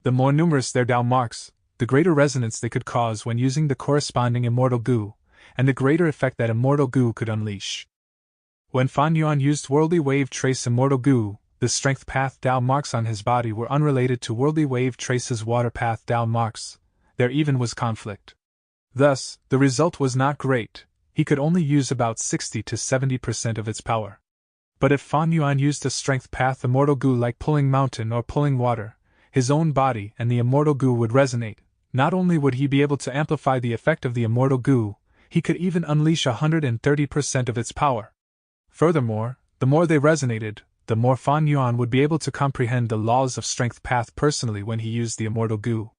The more numerous their Dao marks, the greater resonance they could cause when using the corresponding immortal goo, and the greater effect that immortal goo could unleash. When Fan Yuan used Worldly Wave Trace Immortal Goo, the Strength Path Dao marks on his body were unrelated to Worldly Wave Trace's Water Path Dao marks. There even was conflict. Thus, the result was not great. He could only use about 60 to 70% of its power. But if Fan Yuan used a Strength Path Immortal Goo like pulling mountain or pulling water, his own body and the immortal goo would resonate. Not only would he be able to amplify the effect of the immortal goo, he could even unleash 130% of its power. Furthermore, the more they resonated, the more Fan Yuan would be able to comprehend the laws of Strength Path personally when he used the immortal goo.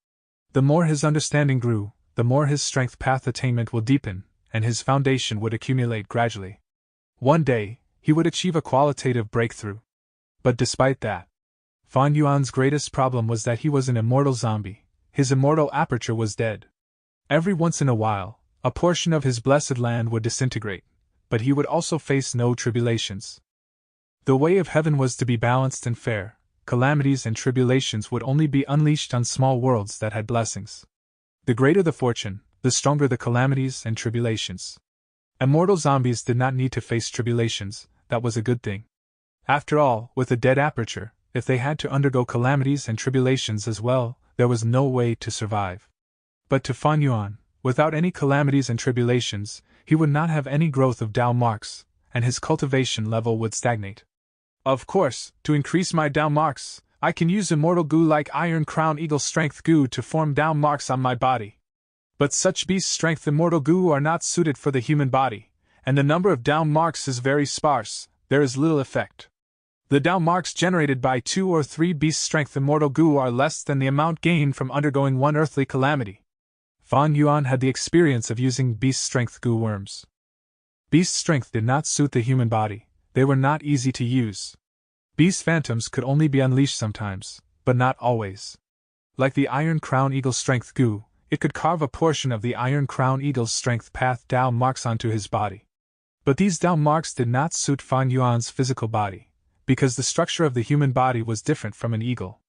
The more his understanding grew, the more his Strength Path attainment will deepen, and his foundation would accumulate gradually. One day, he would achieve a qualitative breakthrough. But despite that, Fan Yuan's greatest problem was that he was an immortal zombie. His immortal aperture was dead. Every once in a while, a portion of his blessed land would disintegrate, but he would also face no tribulations. The way of heaven was to be balanced and fair. Calamities and tribulations would only be unleashed on small worlds that had blessings. The greater the fortune, the stronger the calamities and tribulations. Immortal zombies did not need to face tribulations. That was a good thing. After all, with a dead aperture, if they had to undergo calamities and tribulations as well, there was no way to survive. But to Fan Yuan, Without any calamities and tribulations, he would not have any growth of Dao marks, and his cultivation level would stagnate. Of course, to increase my Dao marks, I can use immortal goo like Iron Crown Eagle Strength goo to form Dao marks on my body. But such beast strength immortal goo are not suited for the human body, and the number of Dao marks is very sparse. There is little effect. The Dao marks generated by 2 or 3 beast strength immortal goo are less than the amount gained from undergoing one earthly calamity. Fan Yuan had the experience of using beast strength goo worms. Beast strength did not suit the human body, they were not easy to use. Beast phantoms could only be unleashed sometimes, but not always. Like the Iron Crown Eagle Strength goo, it could carve a portion of the Iron Crown Eagle's Strength Path Dao marks onto his body. But these Dao marks did not suit Fan Yuan's physical body, because the structure of the human body was different from an eagle.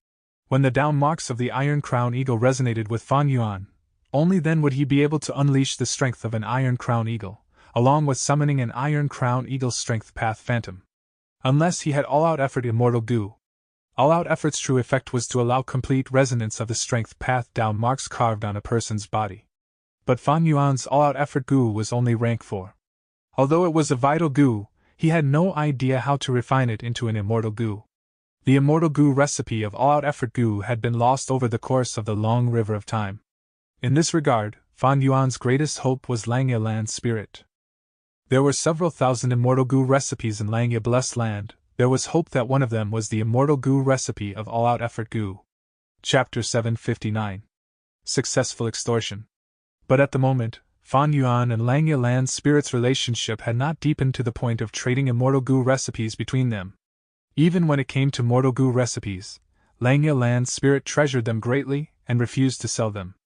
When the Dao marks of the Iron Crown Eagle resonated with Fan Yuan, only then would he be able to unleash the strength of an Iron Crown Eagle, along with summoning an Iron Crown Eagle's Strength Path Phantom. Unless he had all-out effort immortal goo. All-out effort's true effect was to allow complete resonance of the Strength Path Dao marks carved on a person's body. But Fan Yuan's all-out effort goo was only rank 4. Although it was a vital goo, he had no idea how to refine it into an immortal goo. The immortal goo recipe of all-out effort goo had been lost over the course of the long river of time. In this regard, Fan Yuan's greatest hope was Langya Land Spirit. There were several thousand immortal goo recipes in Langya Blessed Land. There was hope that one of them was the immortal goo recipe of all-out effort goo. Chapter 759. Successful Extortion. But at the moment, Fan Yuan and Langya Land Spirit's relationship had not deepened to the point of trading immortal goo recipes between them. Even when it came to mortal goo recipes, Langya Land Spirit treasured them greatly and refused to sell them.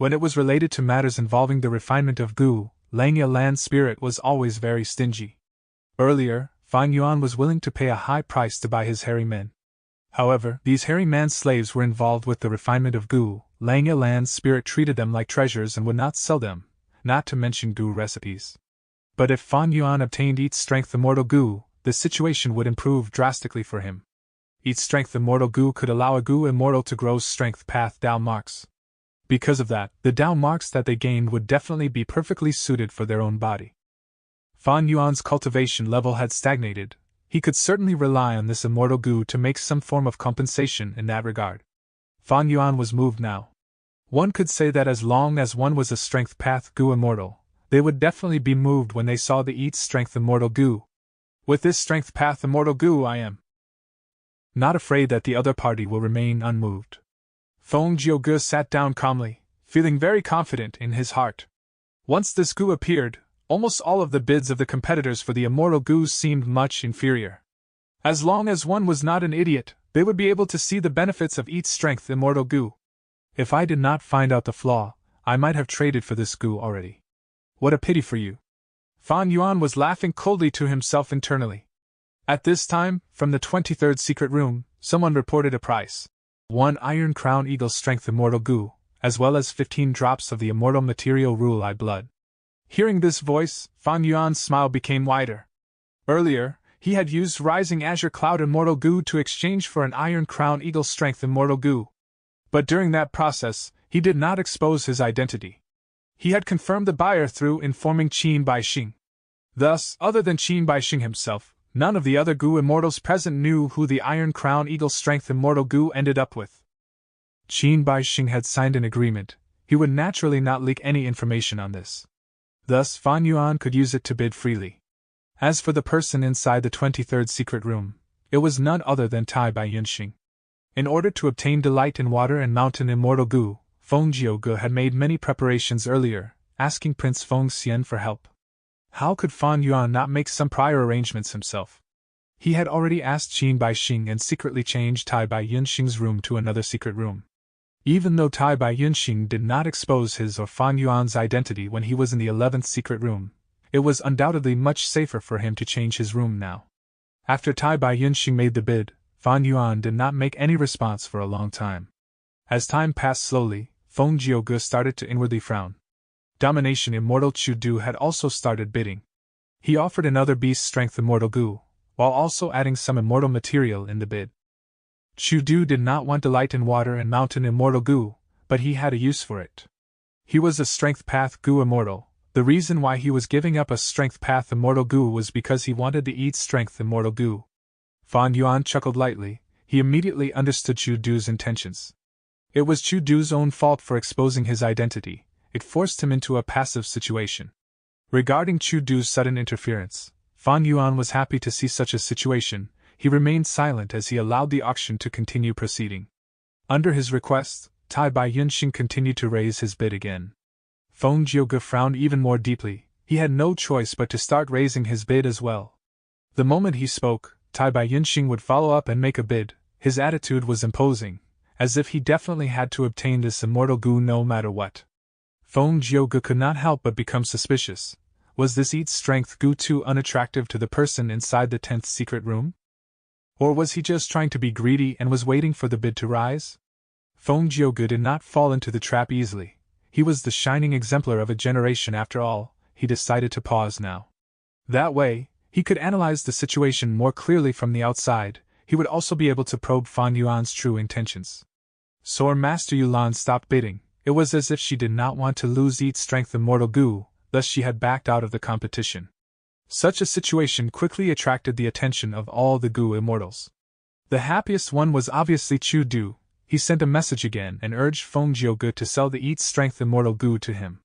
When it was related to matters involving the refinement of goo, Langya Land Spirit was always very stingy. Earlier, Fan Yuan was willing to pay a high price to buy his hairy men. However, these hairy man's slaves were involved with the refinement of goo. Langya Land Spirit treated them like treasures and would not sell them, not to mention goo recipes. But if Fan Yuan obtained Eat Strength Immortal Goo, the situation would improve drastically for him. Eat Strength Immortal Goo could allow a goo immortal to grow Strength Path Dao marks. Because of that, the Dao marks that they gained would definitely be perfectly suited for their own body. Fan Yuan's cultivation level had stagnated. He could certainly rely on this immortal goo to make some form of compensation in that regard. Fan Yuan was moved now. One could say that as long as one was a Strength Path Goo immortal, they would definitely be moved when they saw the Eat Strength Immortal Goo. With this Strength Path Immortal Goo I am not afraid that the other party will remain unmoved. Feng Jiuge sat down calmly, feeling very confident in his heart. Once this goo appeared, almost all of the bids of the competitors for the immortal goos seemed much inferior. As long as one was not an idiot, they would be able to see the benefits of Eat Strength Immortal Goo. If I did not find out the flaw, I might have traded for this goo already. What a pity for you. Fan Yuan was laughing coldly to himself internally. At this time, from the 23rd secret room, someone reported a price. 1 Iron Crown Eagle Strength Immortal Goo, as well as 15 drops of the immortal material Rule I blood. Hearing this voice, Fan Yuan's smile became wider. Earlier, he had used Rising Azure Cloud Immortal Goo to exchange for an Iron Crown Eagle Strength Immortal Goo. But during that process, he did not expose his identity. He had confirmed the buyer through informing Qin Baixing. Thus, other than Qin Baixing himself, none of the other Goo immortals present knew who the Iron Crown Eagle Strength Immortal Goo ended up with. Qin Baixing had signed an agreement. He would naturally not leak any information on this. Thus, Fan Yuan could use it to bid freely. As for the person inside the 23rd secret room, it was none other than Tai Bai Yunxing. In order to obtain Delight in Water and Mountain Immortal Goo, Feng Jiuge had made many preparations earlier, asking Prince Feng Xian for help. How could Fan Yuan not make some prior arrangements himself? He had already asked Qin Baixing and secretly changed Tai Bai Yunxing's room to another secret room. Even though Tai Bai Yunxing did not expose his or Fan Yuan's identity when he was in the 11th secret room, it was undoubtedly much safer for him to change his room now. After Tai Bai Yunxing made the bid, Fan Yuan did not make any response for a long time. As time passed slowly, Feng Jiuge started to inwardly frown. Domination Immortal Chu Du had also started bidding. He offered another Beast Strength Immortal Goo, while also adding some immortal material in the bid. Chu Du did not want Delight in Water and Mountain Immortal Goo, but he had a use for it. He was a Strength Path Goo Immortal. The reason why he was giving up a Strength Path Immortal Goo was because he wanted to eat Strength Immortal Goo. Fan Yuan chuckled lightly. He immediately understood Chu Du's intentions. It was Chu Du's own fault for exposing his identity. It forced him into a passive situation. Regarding Chu Du's sudden interference, Fan Yuan was happy to see such a situation. He remained silent as he allowed the auction to continue proceeding. Under his request, Tai Bai Yunxing continued to raise his bid again. Feng Jiuge frowned even more deeply. He had no choice but to start raising his bid as well. The moment he spoke, Tai Bai Yunxing would follow up and make a bid. His attitude was imposing, as if he definitely had to obtain this immortal goo no matter what. Feng Jiuge could not help but become suspicious. Was this Eat Strength goo too unattractive to the person inside the 10th secret room? Or was he just trying to be greedy and was waiting for the bid to rise? Feng Jiuge did not fall into the trap easily. He was the shining exemplar of a generation after all. He decided to pause now. That way, he could analyze the situation more clearly from the outside. He would also be able to probe Fan Yuan's true intentions. Sword Master Yulan stopped bidding. It was as if she did not want to lose Eat Strength Immortal Goo, thus she had backed out of the competition. Such a situation quickly attracted the attention of all the Goo Immortals. The happiest one was obviously Chu Du. He sent a message again and urged Feng Jiuge to sell the Eat Strength Immortal Goo to him.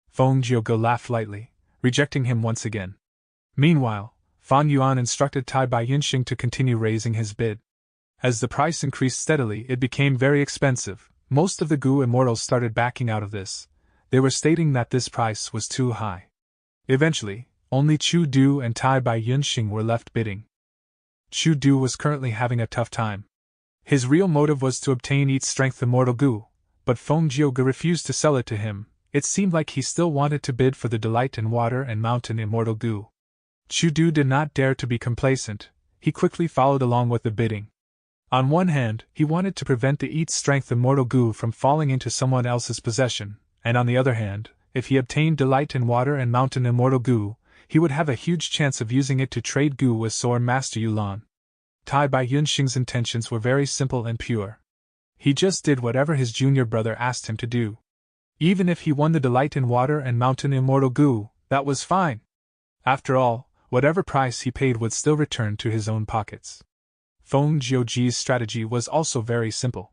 Feng Jiuge laughed lightly, rejecting him once again. Meanwhile, Fan Yuan instructed Tai Bai Yunxing to continue raising his bid. As the price increased steadily, it became very expensive. Most of the Goo Immortals started backing out of this. They were stating that this price was too high. Eventually, only Chu Du and Tai Bai Yunxing were left bidding. Chu Du was currently having a tough time. His real motive was to obtain Eat Strength Immortal Goo, but Feng Jiuge refused to sell it to him. It seemed like he still wanted to bid for the Delight in Water and Mountain Immortal Goo. Chu Du did not dare to be complacent. He quickly followed along with the bidding. On one hand, he wanted to prevent the Eat Strength Immortal Goo from falling into someone else's possession, and on the other hand, if he obtained Delight in Water and Mountain Immortal Goo, he would have a huge chance of using it to trade Goo with Sword Master Yulan. Tai Bai Yunxing's intentions were very simple and pure. He just did whatever his junior brother asked him to do. Even if he won the Delight in Water and Mountain Immortal Goo, that was fine. After all, whatever price he paid would still return to his own pockets. Feng Jiuge's strategy was also very simple.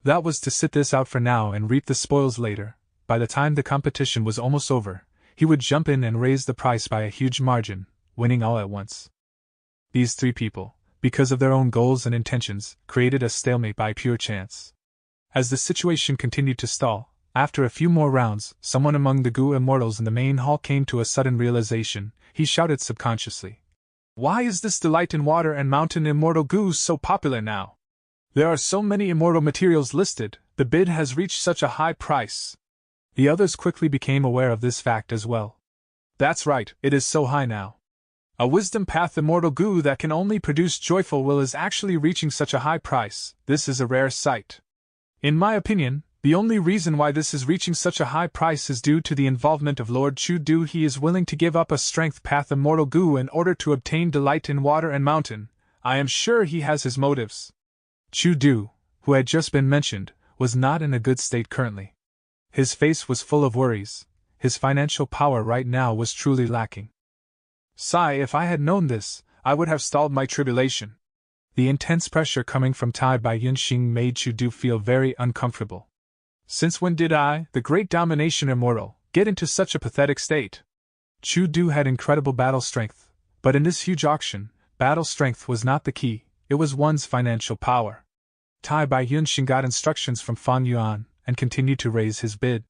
That was to sit this out for now and reap the spoils later. By the time the competition was almost over, he would jump in and raise the price by a huge margin, winning all at once. These three people, because of their own goals and intentions, created a stalemate by pure chance. As the situation continued to stall, after a few more rounds, someone among the Goo Immortals in the main hall came to a sudden realization. He shouted subconsciously, "Why is this Delight in Water and Mountain Immortal Goo so popular now? There are so many immortal materials listed, the bid has reached such a high price." The others quickly became aware of this fact as well. "That's right, it is so high now. A Wisdom Path Immortal Goo that can only produce joyful will is actually reaching such a high price. This is a rare sight. In my opinion, the only reason why this is reaching such a high price is due to the involvement of Lord Chu Du. He is willing to give up a Strength Path Immortal Goo in order to obtain Delight in Water and Mountain. I am sure he has his motives." Chu Du, who had just been mentioned, was not in a good state currently. His face was full of worries. His financial power right now was truly lacking. "Sigh, if I had known this, I would have stalled my tribulation." The intense pressure coming from Tai Bai Yunxing made Chu Du feel very uncomfortable. "Since when did I, the great domination immortal, get into such a pathetic state?" Chu Du had incredible battle strength, but in this huge auction, battle strength was not the key, it was one's financial power. Tai Bai Yunxing got instructions from Fan Yuan and continued to raise his bid.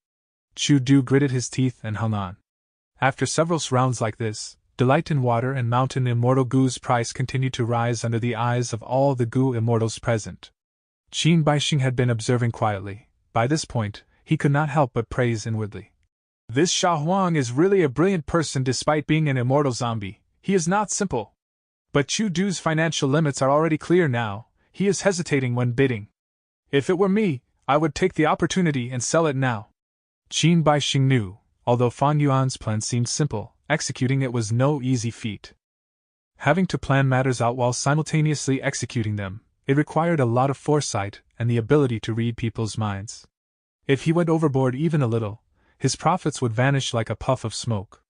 Chu Du gritted his teeth and hung on. After several rounds like this, Delight in Water and Mountain Immortal Goo's price continued to rise under the eyes of all the Goo Immortals present. Qin Baixing had been observing quietly. By this point, he could not help but praise inwardly. "This Sha Huang is really a brilliant person despite being an immortal zombie. He is not simple. But Chu Du's financial limits are already clear now. He is hesitating when bidding. If it were me, I would take the opportunity and sell it now." Qin Baixing knew, although Fan Yuan's plan seemed simple, executing it was no easy feat. Having to plan matters out while simultaneously executing them, it required a lot of foresight and the ability to read people's minds. If he went overboard even a little, his profits would vanish like a puff of smoke.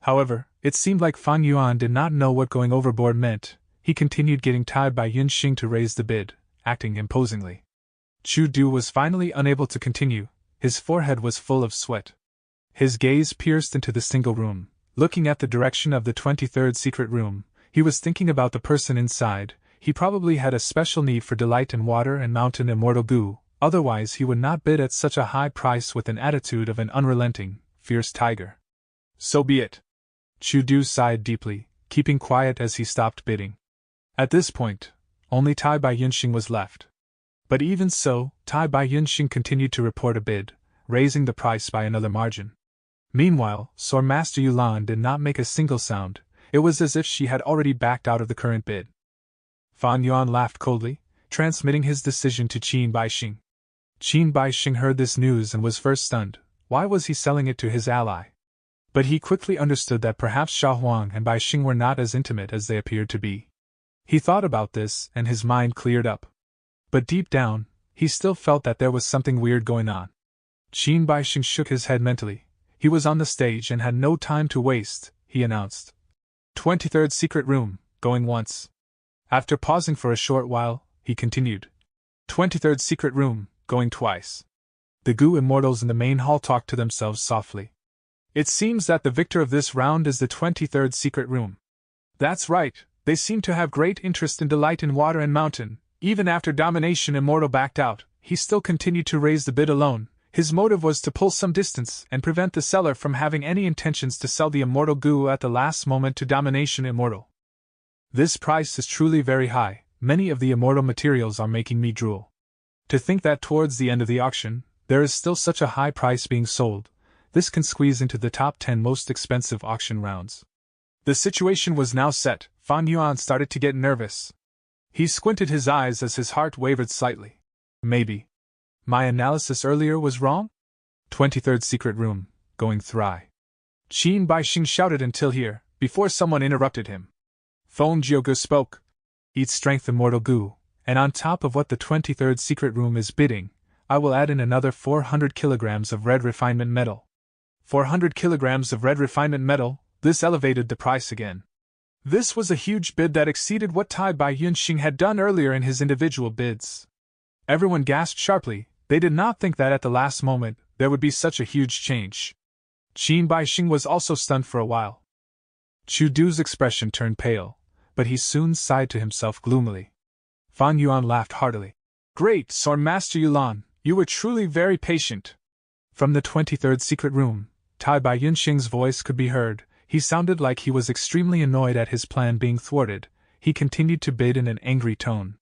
However, it seemed like Fan Yuan did not know what going overboard meant. He continued getting tied by Yun Xing to raise the bid, acting imposingly. Chu Du was finally unable to continue. His forehead was full of sweat. His gaze pierced into the single room, looking at the direction of the 23rd secret room. He was thinking about the person inside. He probably had a special need for delight in water and mountain immortal goo, otherwise he would not bid at such a high price with an attitude of an unrelenting, fierce tiger. So be it. Chu Du sighed deeply, keeping quiet as he stopped bidding. At this point, only Tai Bai Yunxing was left. But even so, Tai Bai Yunxing continued to report a bid, raising the price by another margin. Meanwhile, Sword Master Yulan did not make a single sound. It was as if she had already backed out of the current bid. Fan Yuan laughed coldly, transmitting his decision to Qin Baixing. Qin Baixing heard this news and was first stunned. Why was he selling it to his ally? But he quickly understood that perhaps Xia Huang and Baixing were not as intimate as they appeared to be. He thought about this, and his mind cleared up. But deep down, he still felt that there was something weird going on. Qin Baixing shook his head mentally. He was on the stage and had no time to waste. He announced, 23rd secret room, going once. After pausing for a short while, he continued, 23rd secret room, going twice. The Goo immortals in the main hall talked to themselves softly. It seems that the victor of this round is the 23rd secret room. That's right, they seem to have great interest in delight in water and mountain. Even after Domination Immortal backed out, he still continued to raise the bid alone. His motive was to pull some distance and prevent the seller from having any intentions to sell the immortal goo at the last moment to Domination Immortal. This price is truly very high. Many of the immortal materials are making me drool. To think that towards the end of the auction, there is still such a high price being sold, this can squeeze into the top 10 most expensive auction rounds. The situation was now set. Fan Yuan started to get nervous. He squinted his eyes as his heart wavered slightly. Maybe my analysis earlier was wrong? 23rd secret room, going thry. Qin Baixing shouted until here, before someone interrupted him. Feng Jiuge spoke. Eat strength immortal goo, and on top of what the 23rd secret room is bidding, I will add in another 400 kilograms of red refinement metal. 400 kilograms of red refinement metal, this elevated the price again. This was a huge bid that exceeded what Tai Bai Yunxing had done earlier in his individual bids. Everyone gasped sharply. They did not think that at the last moment there would be such a huge change. Qin Baixing was also stunned for a while. Chu Du's expression turned pale, but he soon sighed to himself gloomily. Fan Yuan laughed heartily. Great, Sword Master Yulan, you were truly very patient. From the 23rd secret room, Tai Bai Yunxing's voice could be heard. He sounded like he was extremely annoyed at his plan being thwarted. He continued to bid in an angry tone.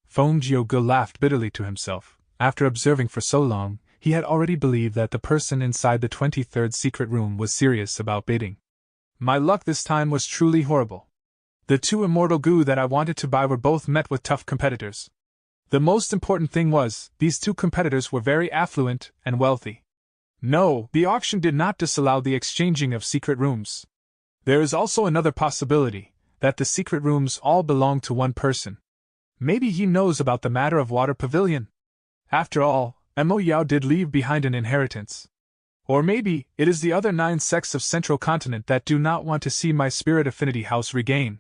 Feng Jiuge laughed bitterly to himself. After observing for so long, he had already believed that the person inside the 23rd secret room was serious about bidding. My luck this time was truly horrible. The two immortal goo that I wanted to buy were both met with tough competitors. The most important thing was, these two competitors were very affluent and wealthy. No, the auction did not disallow the exchanging of secret rooms. There is also another possibility, that the secret rooms all belong to one person. Maybe he knows about the matter of Water Pavilion. After all, Mo Yao did leave behind an inheritance. Or maybe, it is the other 9 sects of Central Continent that do not want to see my Spirit Affinity House regain.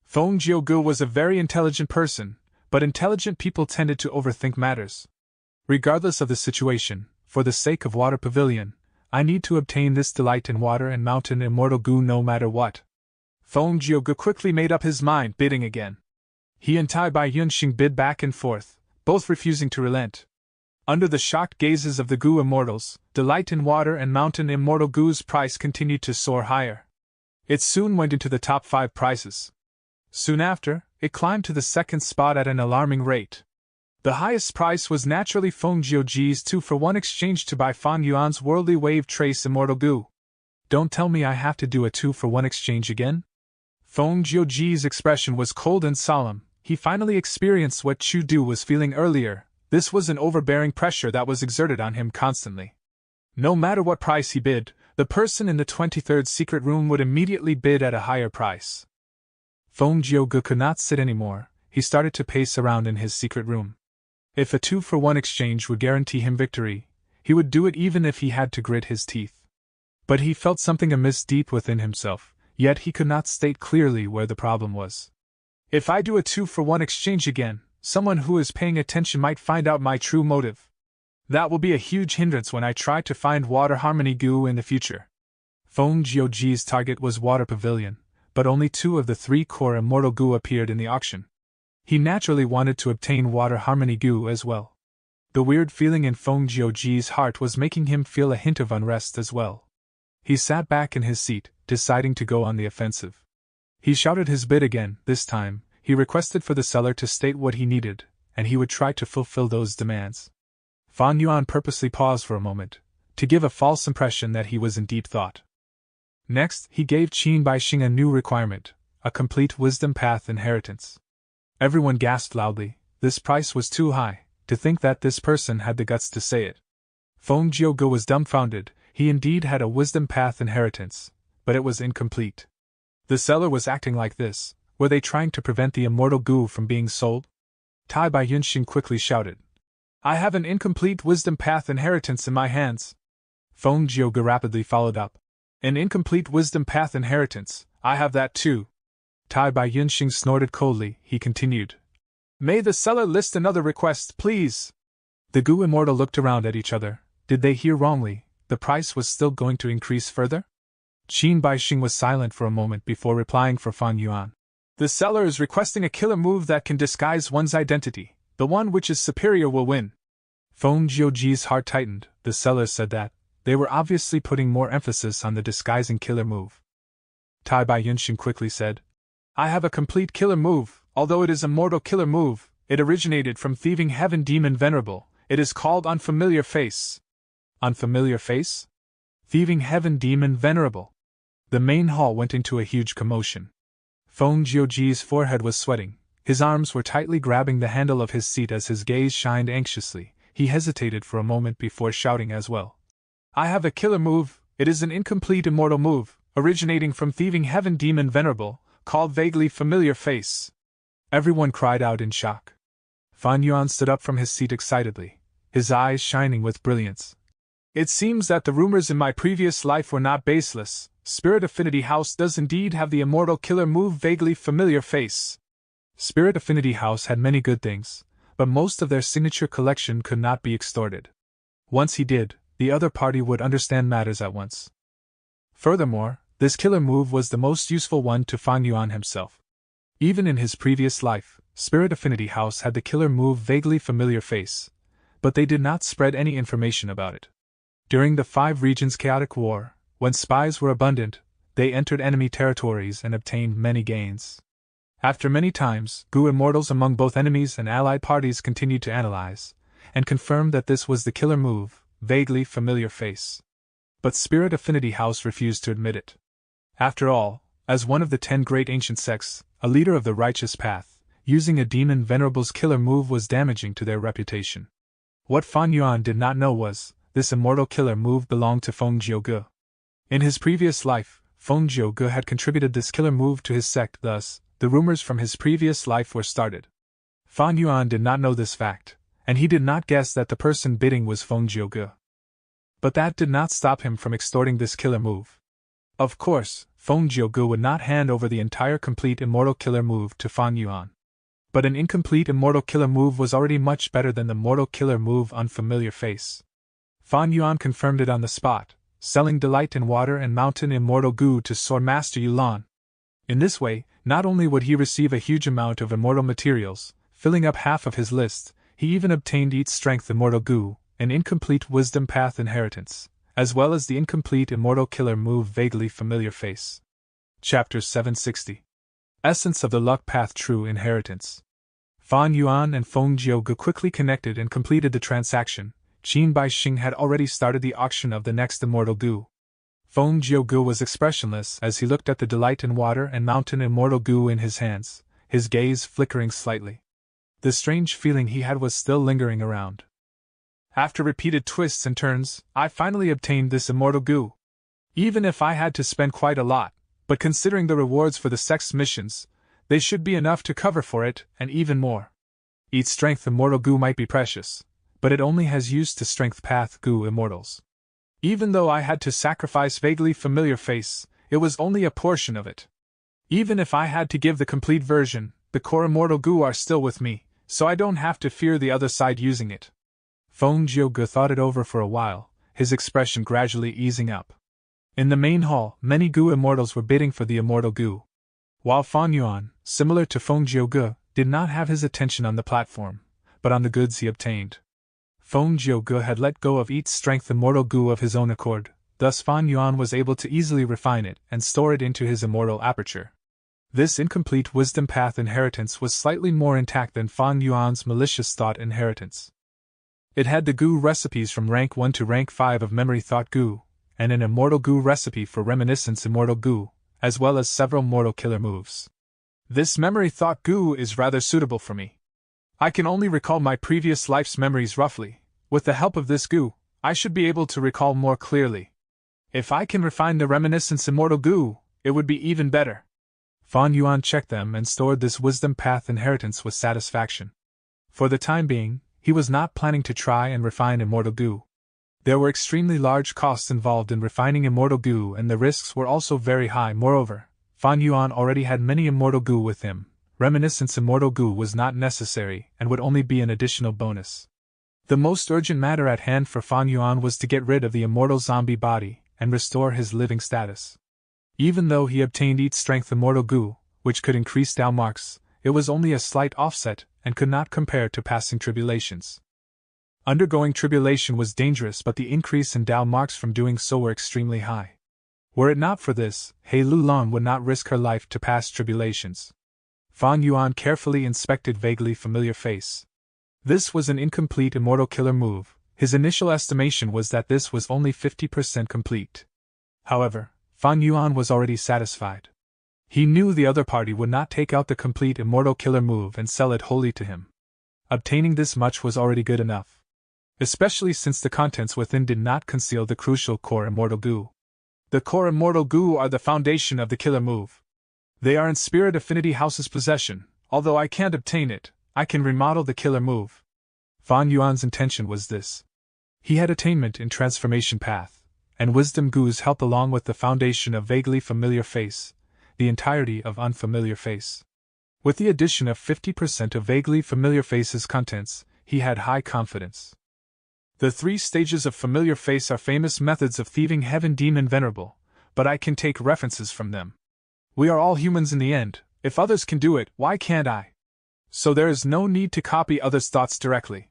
Feng Jiuge was a very intelligent person, but intelligent people tended to overthink matters. Regardless of the situation, for the sake of Water Pavilion, I need to obtain this delight in water and mountain immortal goo no matter what. Feng Jiuge quickly made up his mind, bidding again. He and Tai Bai Yunxing bid back and forth, both refusing to relent. Under the shocked gazes of the goo immortals, delight in water and mountain immortal goo's price continued to soar higher. It soon went into the top 5 prices. Soon after, it climbed to the second spot at an alarming rate. The highest price was naturally Feng Jiuji's 2-for-1 exchange to buy Fan Yuan's Worldly Wave Trace Immortal Goo. Don't tell me I have to do a 2-for-1 exchange again? Feng Jiuji's expression was cold and solemn. He finally experienced what Chu Du was feeling earlier. This was an overbearing pressure that was exerted on him constantly. No matter what price he bid, the person in the 23rd secret room would immediately bid at a higher price. Feng Jiuge could not sit anymore. He started to pace around in his secret room. If a 2-for-1 exchange would guarantee him victory, He would do it even if he had to grit his teeth. But he felt something amiss deep within himself, yet he could not state clearly where the problem was. If I do a 2-for-1 exchange again, someone who is paying attention might find out my true motive. That will be a huge hindrance when I try to find water harmony goo in the future. Feng Jiuji's target was Water Pavilion, but only 2 of the 3 core immortal goo appeared in the auction. He naturally wanted to obtain water harmony goo as well. The weird feeling in Feng Jiuji's heart was making him feel a hint of unrest as well. He sat back in his seat, deciding to go on the offensive. He shouted his bid again. This time, he requested for the seller to state what he needed, and he would try to fulfill those demands. Fan Yuan purposely paused for a moment, to give a false impression that he was in deep thought. Next, he gave Qin Baixing a new requirement, a complete wisdom path inheritance. Everyone gasped loudly. This price was too high. To think that this person had the guts to say it. Feng Jiuge was dumbfounded. He indeed had a wisdom path inheritance, but it was incomplete. The seller was acting like this. Were they trying to prevent the immortal goo from being sold? Tai Bai Yunxing quickly shouted. I have an incomplete wisdom path inheritance in my hands. Feng Jiuge rapidly followed up. An incomplete wisdom path inheritance, I have that too. Tai Bai Yunxing snorted coldly. He continued. May the seller list another request, please? The Goo Immortal looked around at each other. Did they hear wrongly? The price was still going to increase further? Qin Baixing was silent for a moment before replying for Fan Yuan. The seller is requesting a killer move that can disguise one's identity. The one which is superior will win. Feng Jiuji's heart tightened. The seller said that. They were obviously putting more emphasis on the disguising killer move. Tai Bai Yunxing quickly said. I have a complete killer move, although it is a mortal killer move. It originated from Thieving Heaven Demon Venerable. It is called Unfamiliar Face. Unfamiliar Face? Thieving Heaven Demon Venerable. The main hall went into a huge commotion. Feng Jiuji's forehead was sweating. His arms were tightly grabbing the handle of his seat as his gaze shined anxiously. He hesitated for a moment before shouting as well. I have a killer move. It is an incomplete immortal move, originating from Thieving Heaven Demon Venerable, called Vaguely Familiar Face. Everyone cried out in shock. Fan Yuan stood up from his seat excitedly, his eyes shining with brilliance. It seems that the rumors in my previous life were not baseless. Spirit Affinity House does indeed have the immortal killer move Vaguely Familiar Face. Spirit Affinity House had many good things, but most of their signature collection could not be extorted. Once he did, the other party would understand matters at once. Furthermore, this killer move was the most useful one to Fan Yuan himself. Even in his previous life, Spirit Affinity House had the killer move Vaguely Familiar Face, but they did not spread any information about it. During the 5 regions' chaotic war, when spies were abundant, they entered enemy territories and obtained many gains. After many times, Goo Immortals among both enemies and allied parties continued to analyze, and confirmed that this was the killer move, Vaguely Familiar Face. But Spirit Affinity House refused to admit it. After all, as one of the 10 great ancient sects, a leader of the righteous path, using a demon venerable's killer move was damaging to their reputation. What Fan Yuan did not know was, this immortal killer move belonged to Feng Jiuge. In his previous life, Feng Jiuge had contributed this killer move to his sect, thus, the rumors from his previous life were started. Fan Yuan did not know this fact, and he did not guess that the person bidding was Feng Jiuge. But that did not stop him from extorting this killer move. Of course, Feng Jiuge would not hand over the entire complete immortal killer move to Fan Yuan. But an incomplete immortal killer move was already much better than the mortal killer move Unfamiliar Face. Fan Yuan confirmed it on the spot, selling Delight in Water and Mountain Immortal Goo to Swordmaster Yulan. In this way, not only would he receive a huge amount of immortal materials, filling up half of his list, he even obtained Eat Strength Immortal Goo, an incomplete Wisdom Path inheritance, as well as the incomplete Immortal Killer move Vaguely Familiar Face. Chapter 760. Essence of the Luck Path True Inheritance. Fan Yuan and Feng Jiuge quickly connected and completed the transaction. Qin Baixing had already started the auction of the next Immortal Goo. Feng Jiuge was expressionless as he looked at the Delight in Water and Mountain Immortal Goo in his hands, his gaze flickering slightly. The strange feeling he had was still lingering around. After repeated twists and turns, I finally obtained this Immortal Goo. Even if I had to spend quite a lot, but considering the rewards for the sect's missions, they should be enough to cover for it, and even more. Eat Strength Immortal Goo might be precious, but it only has use to strength path goo immortals. Even though I had to sacrifice vaguely familiar face, it was only a portion of it. Even if I had to give the complete version, the core immortal goo are still with me, so I don't have to fear the other side using it. Feng Jiuge thought it over for a while, his expression gradually easing up. In the main hall, many goo immortals were bidding for the immortal goo. While Fan Yuan, similar to Feng Jiuge, did not have his attention on the platform, but on the goods he obtained. Feng Jiuge had let go of each strength immortal goo of his own accord, thus Fan Yuan was able to easily refine it and store it into his immortal aperture. This incomplete wisdom path inheritance was slightly more intact than Fan Yuan's malicious thought inheritance. It had the goo recipes from rank 1 to rank 5 of memory thought goo, and an immortal goo recipe for reminiscence immortal goo, as well as several mortal killer moves. This memory thought goo is rather suitable for me. I can only recall my previous life's memories roughly. With the help of this goo, I should be able to recall more clearly. If I can refine the reminiscence immortal goo, it would be even better. Fan Yuan checked them and stored this wisdom path inheritance with satisfaction. For the time being, he was not planning to try and refine immortal goo. There were extremely large costs involved in refining immortal goo, and the risks were also very high. Moreover, Fan Yuan already had many immortal goo with him. Reminiscence immortal goo was not necessary and would only be an additional bonus. The most urgent matter at hand for Fan Yuan was to get rid of the immortal zombie body and restore his living status. Even though he obtained each strength immortal goo, which could increase Dao marks, it was only a slight offset and could not compare to passing tribulations. Undergoing tribulation was dangerous, but the increase in Dao marks from doing so were extremely high. Were it not for this, He Lulan would not risk her life to pass tribulations. Fan Yuan carefully inspected vaguely familiar face. This was an incomplete immortal killer move. His initial estimation was that this was only 50% complete. However, Fan Yuan was already satisfied. He knew the other party would not take out the complete immortal killer move and sell it wholly to him. Obtaining this much was already good enough. Especially since the contents within did not conceal the crucial core immortal goo. The core immortal goo are the foundation of the killer move. They are in Spirit Affinity House's possession. Although I can't obtain it, I can remodel the killer move. Fan Yuan's intention was this. He had attainment in transformation path, and wisdom goos helped along with the foundation of vaguely familiar face, the entirety of unfamiliar face. With the addition of 50% of vaguely familiar face's contents, he had high confidence. The 3 stages of familiar face are famous methods of thieving heaven demon venerable, but I can take references from them. We are all humans in the end. If others can do it, why can't I? So there is no need to copy others' thoughts directly.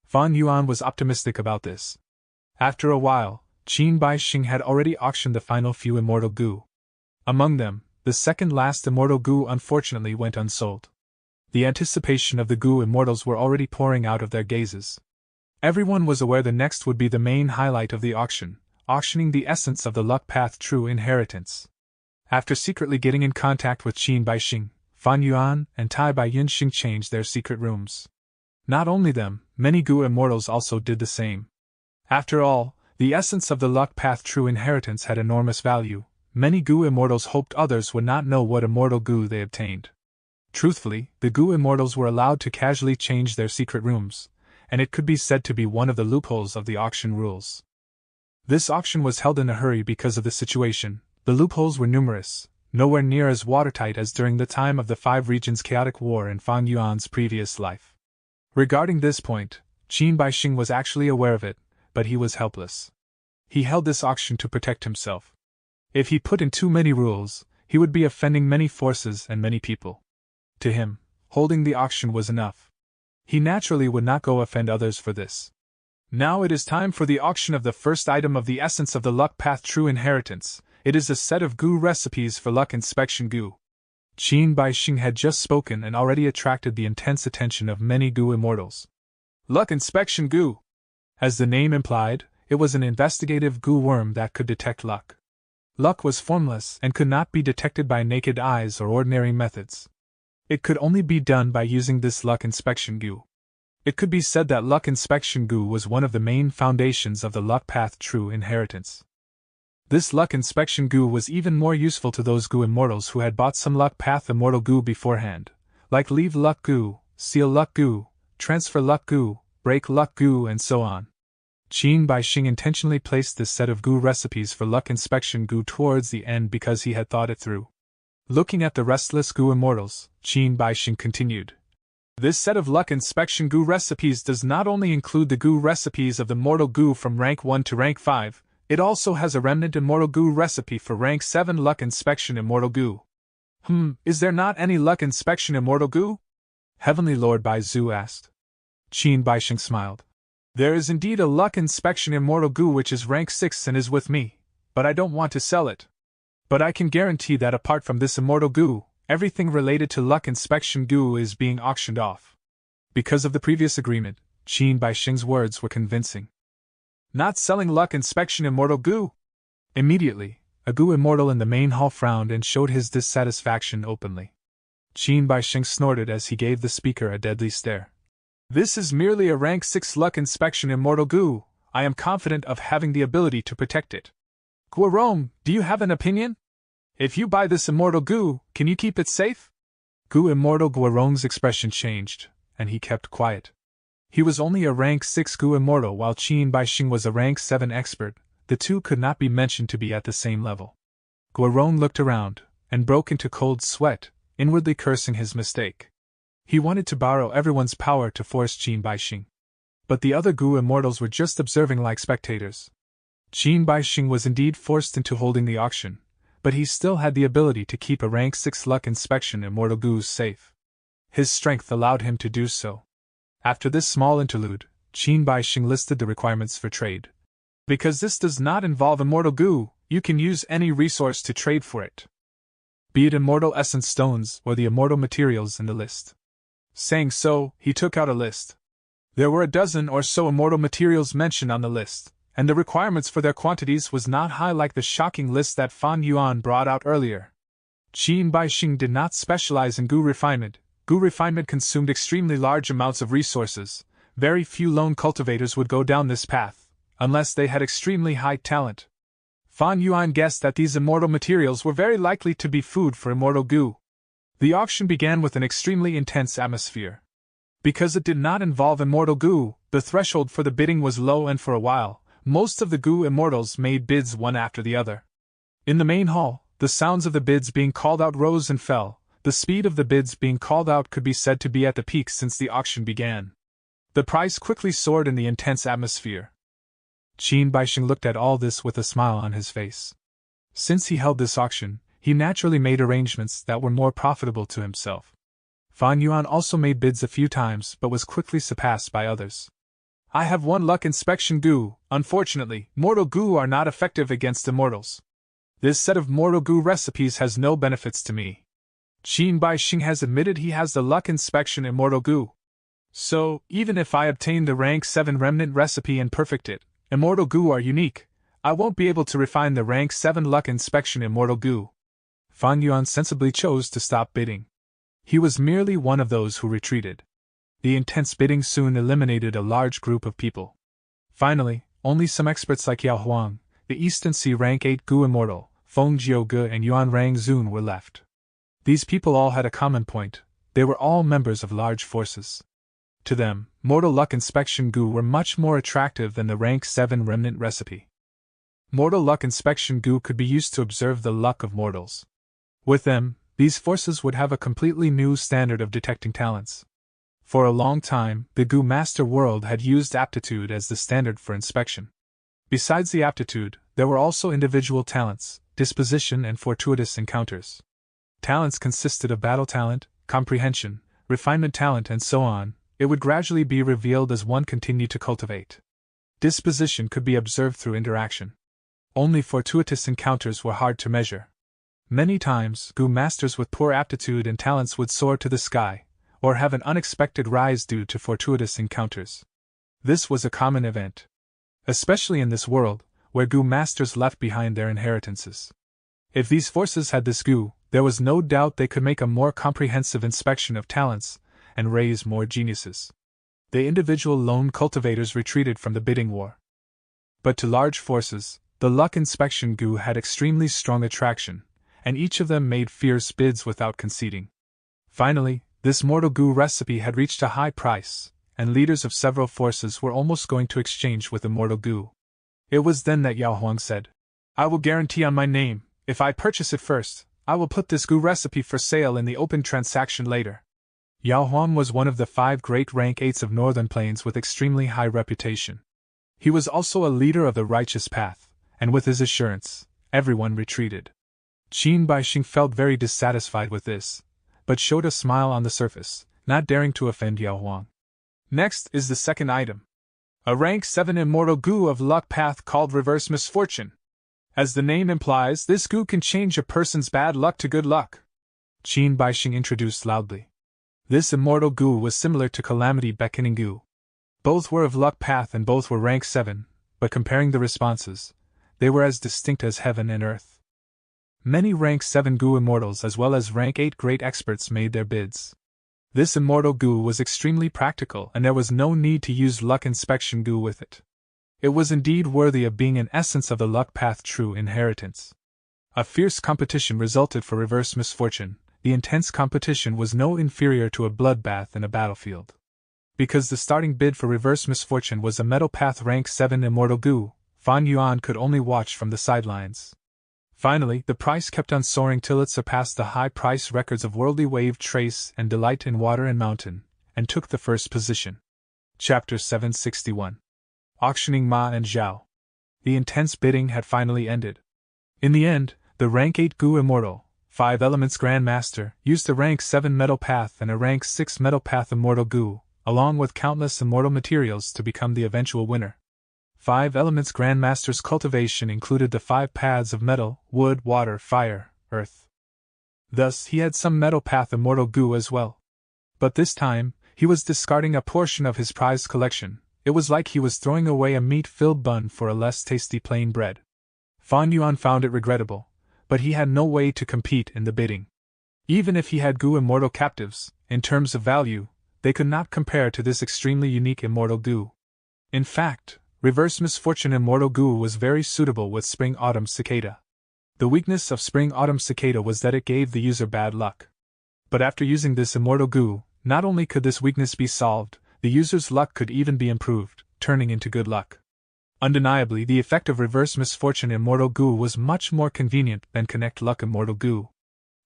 Fan Yuan was optimistic about this. After a while, Qin Baixing had already auctioned the final few immortal goo. Among them, the second last immortal goo unfortunately went unsold. The anticipation of the goo immortals were already pouring out of their gazes. Everyone was aware the next would be the main highlight of the auction, auctioning the essence of the luck path true inheritance. After secretly getting in contact with Qin Baixing, Fan Yuan and Tai Baiyunxing changed their secret rooms. Not only them, many goo immortals also did the same. After all, the essence of the luck path true inheritance had enormous value. Many goo immortals hoped others would not know what immortal goo they obtained. Truthfully, the goo immortals were allowed to casually change their secret rooms, and it could be said to be one of the loopholes of the auction rules. This auction was held in a hurry because of the situation. The loopholes were numerous, nowhere near as watertight as during the time of the 5 regions chaotic war in Fan Yuan's previous life. Regarding this point, Qin Baixing was actually aware of it, but he was helpless. He held this auction to protect himself. If he put in too many rules, he would be offending many forces and many people. To him, holding the auction was enough. He naturally would not go offend others for this. Now it is time for the auction of the first item of the essence of the luck path true inheritance. It is a set of goo recipes for luck inspection goo. Qin Baixing had just spoken and already attracted the intense attention of many goo immortals. Luck inspection goo! As the name implied, it was an investigative goo worm that could detect luck. Luck was formless and could not be detected by naked eyes or ordinary methods. It could only be done by using this luck inspection goo. It could be said that luck inspection goo was one of the main foundations of the luck path true inheritance. This luck inspection goo was even more useful to those goo immortals who had bought some luck path immortal goo beforehand, like leave luck goo, seal luck goo, transfer luck goo, break luck goo, and so on. Qin Baixing intentionally placed this set of goo recipes for luck inspection goo towards the end because he had thought it through. Looking at the restless goo immortals, Qin Baixing continued. This set of luck inspection goo recipes does not only include the goo recipes of the mortal goo from rank 1 to rank 5, it also has a remnant immortal goo recipe for rank 7 luck inspection immortal goo. Is there not any luck inspection immortal goo? Heavenly Lord Baizu asked. Qin Baixing smiled. There is indeed a luck inspection immortal goo which is rank 6 and is with me, but I don't want to sell it. But I can guarantee that apart from this immortal goo, everything related to luck inspection goo is being auctioned off. Because of the previous agreement, Qin Baixing's words were convincing. Not selling luck inspection immortal goo? Immediately, a goo immortal in the main hall frowned and showed his dissatisfaction openly. Qin Baixing snorted as he gave the speaker a deadly stare. This is merely a rank 6 luck inspection immortal goo. I am confident of having the ability to protect it. Guarong, do you have an opinion? If you buy this immortal goo, can you keep it safe? Goo immortal Guarong's expression changed, and he kept quiet. He was only a rank 6 goo immortal while Qin Baixing was a rank 7 expert. The two could not be mentioned to be at the same level. Guarong looked around, and broke into cold sweat, inwardly cursing his mistake. He wanted to borrow everyone's power to force Qin Baixing. But the other goo immortals were just observing like spectators. Qin Baixing was indeed forced into holding the auction, but he still had the ability to keep a rank 6 luck inspection immortal goos safe. His strength allowed him to do so. After this small interlude, Qin Baixing listed the requirements for trade. Because this does not involve immortal goo, you can use any resource to trade for it. Be it immortal essence stones or the immortal materials in the list. Saying so, he took out a list. There were a dozen or so immortal materials mentioned on the list, and the requirements for their quantities was not high like the shocking list that Fan Yuan brought out earlier. Qin Baixing did not specialize in goo refinement. Goo refinement consumed extremely large amounts of resources. Very few lone cultivators would go down this path, unless they had extremely high talent. Fan Yuan guessed that these immortal materials were very likely to be food for immortal goo. The auction began with an extremely intense atmosphere. Because it did not involve immortal goo, the threshold for the bidding was low, and for a while, most of the goo immortals made bids one after the other. In the main hall, the sounds of the bids being called out rose and fell. The speed of the bids being called out could be said to be at the peak since the auction began. The price quickly soared in the intense atmosphere. Qin Baixing looked at all this with a smile on his face. Since he held this auction, he naturally made arrangements that were more profitable to himself. Fan Yuan also made bids a few times but was quickly surpassed by others. I have one luck inspection goo. Unfortunately, mortal goo are not effective against immortals. This set of mortal goo recipes has no benefits to me. Qin Baixing has admitted he has the luck inspection immortal goo. So, even if I obtain the rank 7 remnant recipe and perfect it, immortal goo are unique. I won't be able to refine the rank 7 luck inspection immortal goo. Fan Yuan sensibly chose to stop bidding. He was merely one of those who retreated. The intense bidding soon eliminated a large group of people. Finally, only some experts like Yao Huang, the Eastern Sea rank 8 goo immortal, Feng Jiuge and Yuan Rang Zun were left. These people all had a common point: they were all members of large forces. To them, mortal luck inspection goo were much more attractive than the rank 7 remnant recipe. Mortal luck inspection goo could be used to observe the luck of mortals. With them, these forces would have a completely new standard of detecting talents. For a long time, the Goo Master world had used aptitude as the standard for inspection. Besides the aptitude, there were also individual talents, disposition, and fortuitous encounters. Talents consisted of battle talent, comprehension, refinement talent, and so on. It would gradually be revealed as one continued to cultivate. Disposition could be observed through interaction. Only fortuitous encounters were hard to measure. Many times, Goo Masters with poor aptitude and talents would soar to the sky, or have an unexpected rise due to fortuitous encounters. This was a common event. Especially in this world, where Goo Masters left behind their inheritances. If these forces had this Goo, there was no doubt they could make a more comprehensive inspection of talents, and raise more geniuses. The individual lone cultivators retreated from the bidding war. But to large forces, the luck inspection Goo had extremely strong attraction, and each of them made fierce bids without conceding. Finally, this mortal goo recipe had reached a high price, and leaders of several forces were almost going to exchange with immortal goo. It was then that Yao Huang said, "I will guarantee on my name, if I purchase it first, I will put this goo recipe for sale in the open transaction later." Yao Huang was one of the 5 great rank 8s of Northern Plains with extremely high reputation. He was also a leader of the righteous path, and with his assurance, everyone retreated. Qin Baixing felt very dissatisfied with this, but showed a smile on the surface, not daring to offend Yao Huang. Next is the second item. A rank 7 immortal goo of luck path called Reverse Misfortune. As the name implies, this goo can change a person's bad luck to good luck. Qin Baixing introduced loudly. This immortal goo was similar to Calamity Beckoning Goo. Both were of luck path and both were rank 7, but comparing the responses, they were as distinct as heaven and earth. Many rank 7 goo immortals as well as rank 8 great experts made their bids. This immortal goo was extremely practical and there was no need to use luck inspection goo with it. It was indeed worthy of being an essence of the luck path true inheritance. A fierce competition resulted for Reverse Misfortune. The intense competition was no inferior to a bloodbath in a battlefield. Because the starting bid for Reverse Misfortune was a Metal Path rank 7 immortal goo, Fan Yuan could only watch from the sidelines. Finally, the price kept on soaring till it surpassed the high price records of Worldly Wave, Trace, and Delight in Water and Mountain, and took the first position. Chapter 761. Auctioning Ma and Zhao. The intense bidding had finally ended. In the end, the rank 8 goo immortal, 5 elements Grandmaster, used a rank 7 metal path and a rank 6 metal path immortal goo, along with countless immortal materials to become the eventual winner. 5 elements Grandmaster's cultivation included the 5 paths of metal, wood, water, fire, earth. Thus he had some metal path immortal goo as well. But this time, he was discarding a portion of his prized collection. It was like he was throwing away a meat-filled bun for a less tasty plain bread. Fan Yuan found it regrettable, but he had no way to compete in the bidding. Even if he had goo immortal captives, in terms of value, they could not compare to this extremely unique immortal goo. In fact, Reverse Misfortune immortal goo was very suitable with Spring-Autumn Cicada. The weakness of Spring-Autumn Cicada was that it gave the user bad luck. But after using this immortal goo, not only could this weakness be solved, the user's luck could even be improved, turning into good luck. Undeniably, the effect of Reverse Misfortune immortal goo was much more convenient than Connect Luck immortal goo.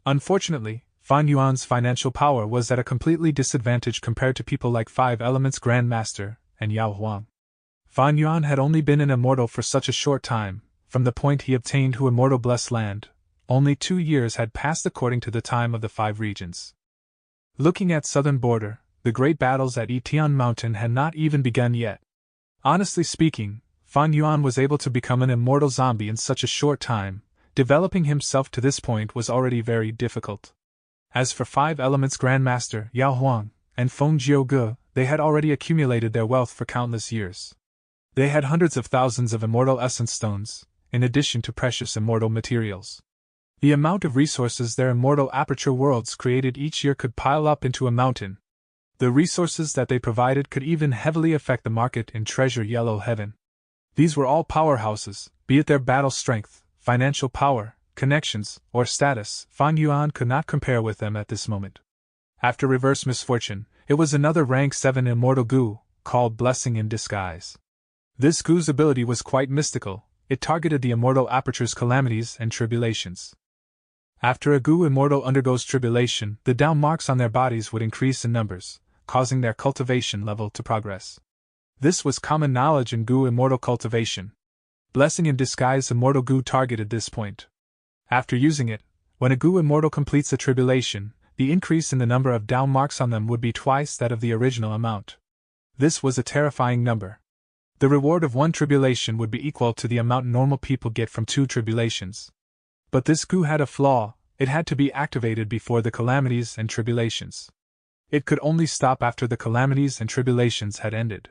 Unfortunately, Fan Yuan's financial power was at a completely disadvantage compared to people like 5 Elements Grandmaster and Yao Huang. Fan Yuan had only been an immortal for such a short time. From the point he obtained Hu Immortal Blessed Land, only 2 years had passed according to the time of the 5 regions. Looking at southern border, the great battles at Yitian Mountain had not even begun yet. Honestly speaking, Fan Yuan was able to become an immortal zombie in such a short time. Developing himself to this point was already very difficult. As for 5 Elements Grandmaster Yao Huang and Feng Jiuge, they had already accumulated their wealth for countless years. They had hundreds of thousands of immortal essence stones, in addition to precious immortal materials. The amount of resources their immortal aperture worlds created each year could pile up into a mountain. The resources that they provided could even heavily affect the market in Treasure Yellow Heaven. These were all powerhouses, be it their battle strength, financial power, connections, or status. Fan Yuan could not compare with them at this moment. After Reverse Misfortune, it was another rank 7 immortal goo, called Blessing in Disguise. This goo's ability was quite mystical. It targeted the immortal aperture's calamities and tribulations. After a goo immortal undergoes tribulation, the down marks on their bodies would increase in numbers, causing their cultivation level to progress. This was common knowledge in goo immortal cultivation. Blessing in Disguise immortal goo targeted this point. After using it, when a goo immortal completes a tribulation, the increase in the number of down marks on them would be twice that of the original amount. This was a terrifying number. The reward of 1 tribulation would be equal to the amount normal people get from 2 tribulations. But this goo had a flaw. It had to be activated before the calamities and tribulations. It could only stop after the calamities and tribulations had ended.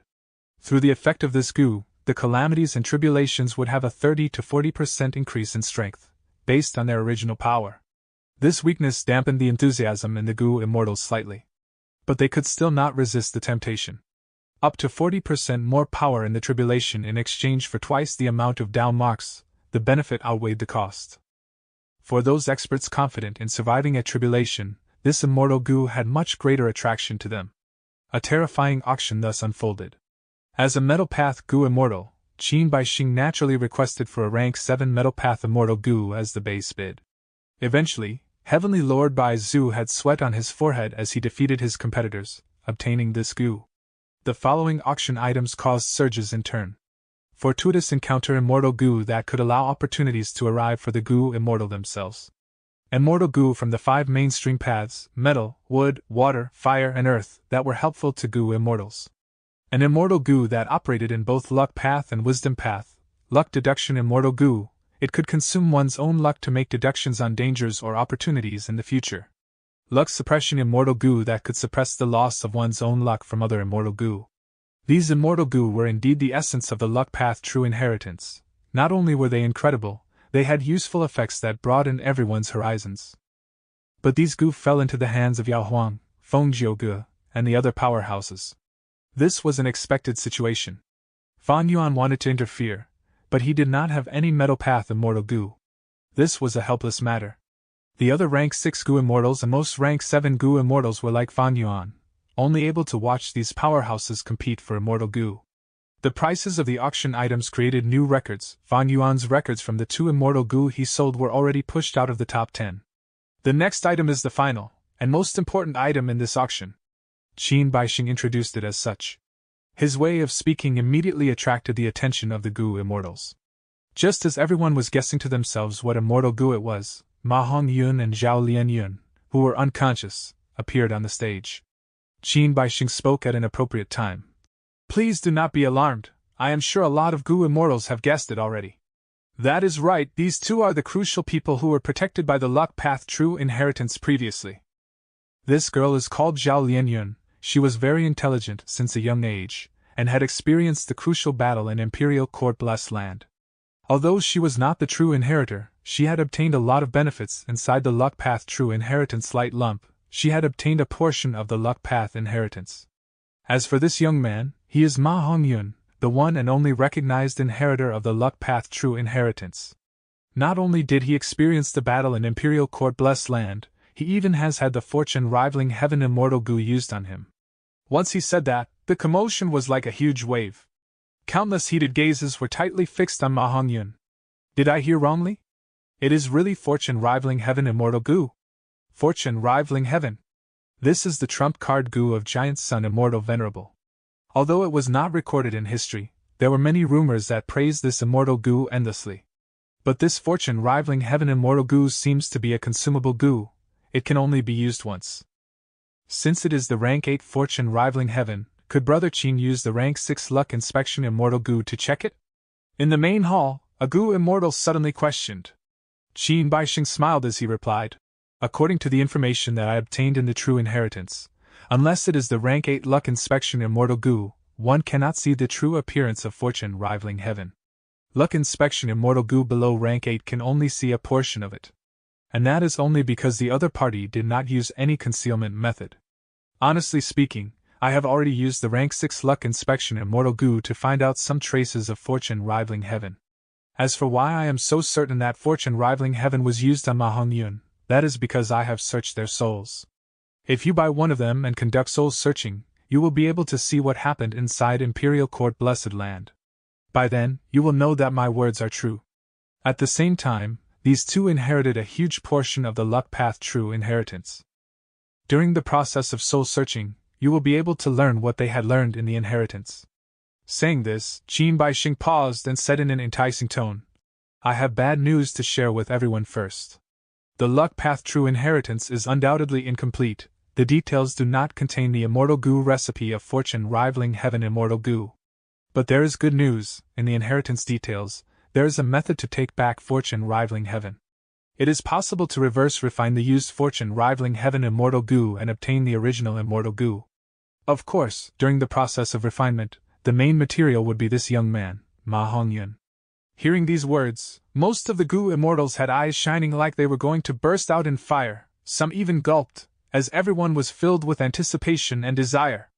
Through the effect of this goo, the calamities and tribulations would have a 30 to 40% increase in strength, based on their original power. This weakness dampened the enthusiasm in the goo immortals slightly. But they could still not resist the temptation. Up to 40% more power in the tribulation in exchange for twice the amount of down marks, the benefit outweighed the cost. For those experts confident in surviving a tribulation, this immortal goo had much greater attraction to them. A terrifying auction thus unfolded. As a Metal Path Gu Immortal, Qin Baixing naturally requested for a rank 7 Metal Path Immortal Gu as the base bid. Eventually, Heavenly Lord Bai Zhu had sweat on his forehead as he defeated his competitors, obtaining this Gu. The following auction items caused surges in turn. Fortuitous Encounter Immortal Gu that could allow opportunities to arrive for the Gu Immortal themselves. Immortal Gu from the 5 mainstream paths, metal, wood, water, fire, and earth, that were helpful to Gu Immortals. An Immortal Gu that operated in both Luck Path and Wisdom Path. Luck Deduction Immortal Gu. It could consume one's own luck to make deductions on dangers or opportunities in the future. Luck Suppression Immortal Gu that could suppress the loss of one's own luck from other Immortal Gu. These Immortal Gu were indeed the essence of the Luck Path True Inheritance. Not only were they incredible, they had useful effects that broadened everyone's horizons. But these Gu fell into the hands of Yao Huang, Feng Jiu and the other powerhouses. This was an expected situation. Fan Yuan wanted to interfere, but he did not have any Metal Path Immortal Gu. This was a helpless matter. The other rank 6 Gu Immortals and most rank 7 Gu Immortals were like Fan Yuan, only able to watch these powerhouses compete for Immortal Gu. The prices of the auction items created new records. Fan Yuan's records from the 2 Immortal Gu he sold were already pushed out of the top 10. The next item is the final, and most important item in this auction. Qin Baixing introduced it as such. His way of speaking immediately attracted the attention of the Gu Immortals. Just as everyone was guessing to themselves what Immortal Gu it was, Ma Hongyun and Zhao Lianyun, who were unconscious, appeared on the stage. Qin Baixing spoke at an appropriate time. Please do not be alarmed, I am sure a lot of Gu Immortals have guessed it already. That is right, these two are the crucial people who were protected by the Luck Path True Inheritance previously. This girl is called Zhao Lianyun. She was very intelligent since a young age, and had experienced the crucial battle in Imperial Court Blessed Land. Although she was not the true inheritor, she had obtained a lot of benefits inside the Luck Path True Inheritance light lump. She had obtained a portion of the Luck Path Inheritance. As for this young man, he is Ma Hongyun, the one and only recognized inheritor of the Luck Path True Inheritance. Not only did he experience the battle in Imperial Court Blessed Land, he even has had the fortune rivaling Heaven Immortal Gu used on him. Once he said that, the commotion was like a huge wave. Countless heated gazes were tightly fixed on Ma Hongyun. Did I hear wrongly? It is really fortune rivaling Heaven Immortal Gu. Fortune rivaling Heaven. This is the trump card Gu of Giant Sun Immortal Venerable. Although it was not recorded in history, there were many rumors that praised this Immortal Gu endlessly. But this fortune rivaling Heaven Immortal Gu seems to be a consumable Gu. It can only be used once. Since it is the rank 8 fortune rivaling Heaven, could Brother Qin use the rank 6 Luck Inspection Immortal Gu to check it? In the main hall, a Gu Immortal suddenly questioned. Qin Baixing smiled as he replied, according to the information that I obtained in the True Inheritance, unless it is the rank 8 Luck Inspection Immortal Gu, one cannot see the true appearance of fortune rivaling Heaven. Luck Inspection Immortal Gu below rank 8 can only see a portion of it. And that is only because the other party did not use any concealment method. Honestly speaking, I have already used the rank 6 Luck Inspection Immortal Gu to find out some traces of fortune rivaling Heaven. As for why I am so certain that fortune rivaling Heaven was used on Ma Hongyun, that is because I have searched their souls. If you buy one of them and conduct soul searching, you will be able to see what happened inside Imperial Court Blessed Land. By then, you will know that my words are true. At the same time, these two inherited a huge portion of the Luck Path True Inheritance. During the process of soul searching, you will be able to learn what they had learned in the inheritance. Saying this, Qin Baixing paused and said in an enticing tone, I have bad news to share with everyone first. The Luck Path True Inheritance is undoubtedly incomplete. The details do not contain the Immortal Gu recipe of fortune rivaling Heaven Immortal Gu. But there is good news, in the inheritance details, there is a method to take back fortune rivaling Heaven. It is possible to reverse refine the used fortune rivaling Heaven Immortal Gu and obtain the original Immortal Gu. Of course, during the process of refinement, the main material would be this young man, Ma Hongyun. Hearing these words, most of the Gu Immortals had eyes shining like they were going to burst out in fire, some even gulped, as everyone was filled with anticipation and desire.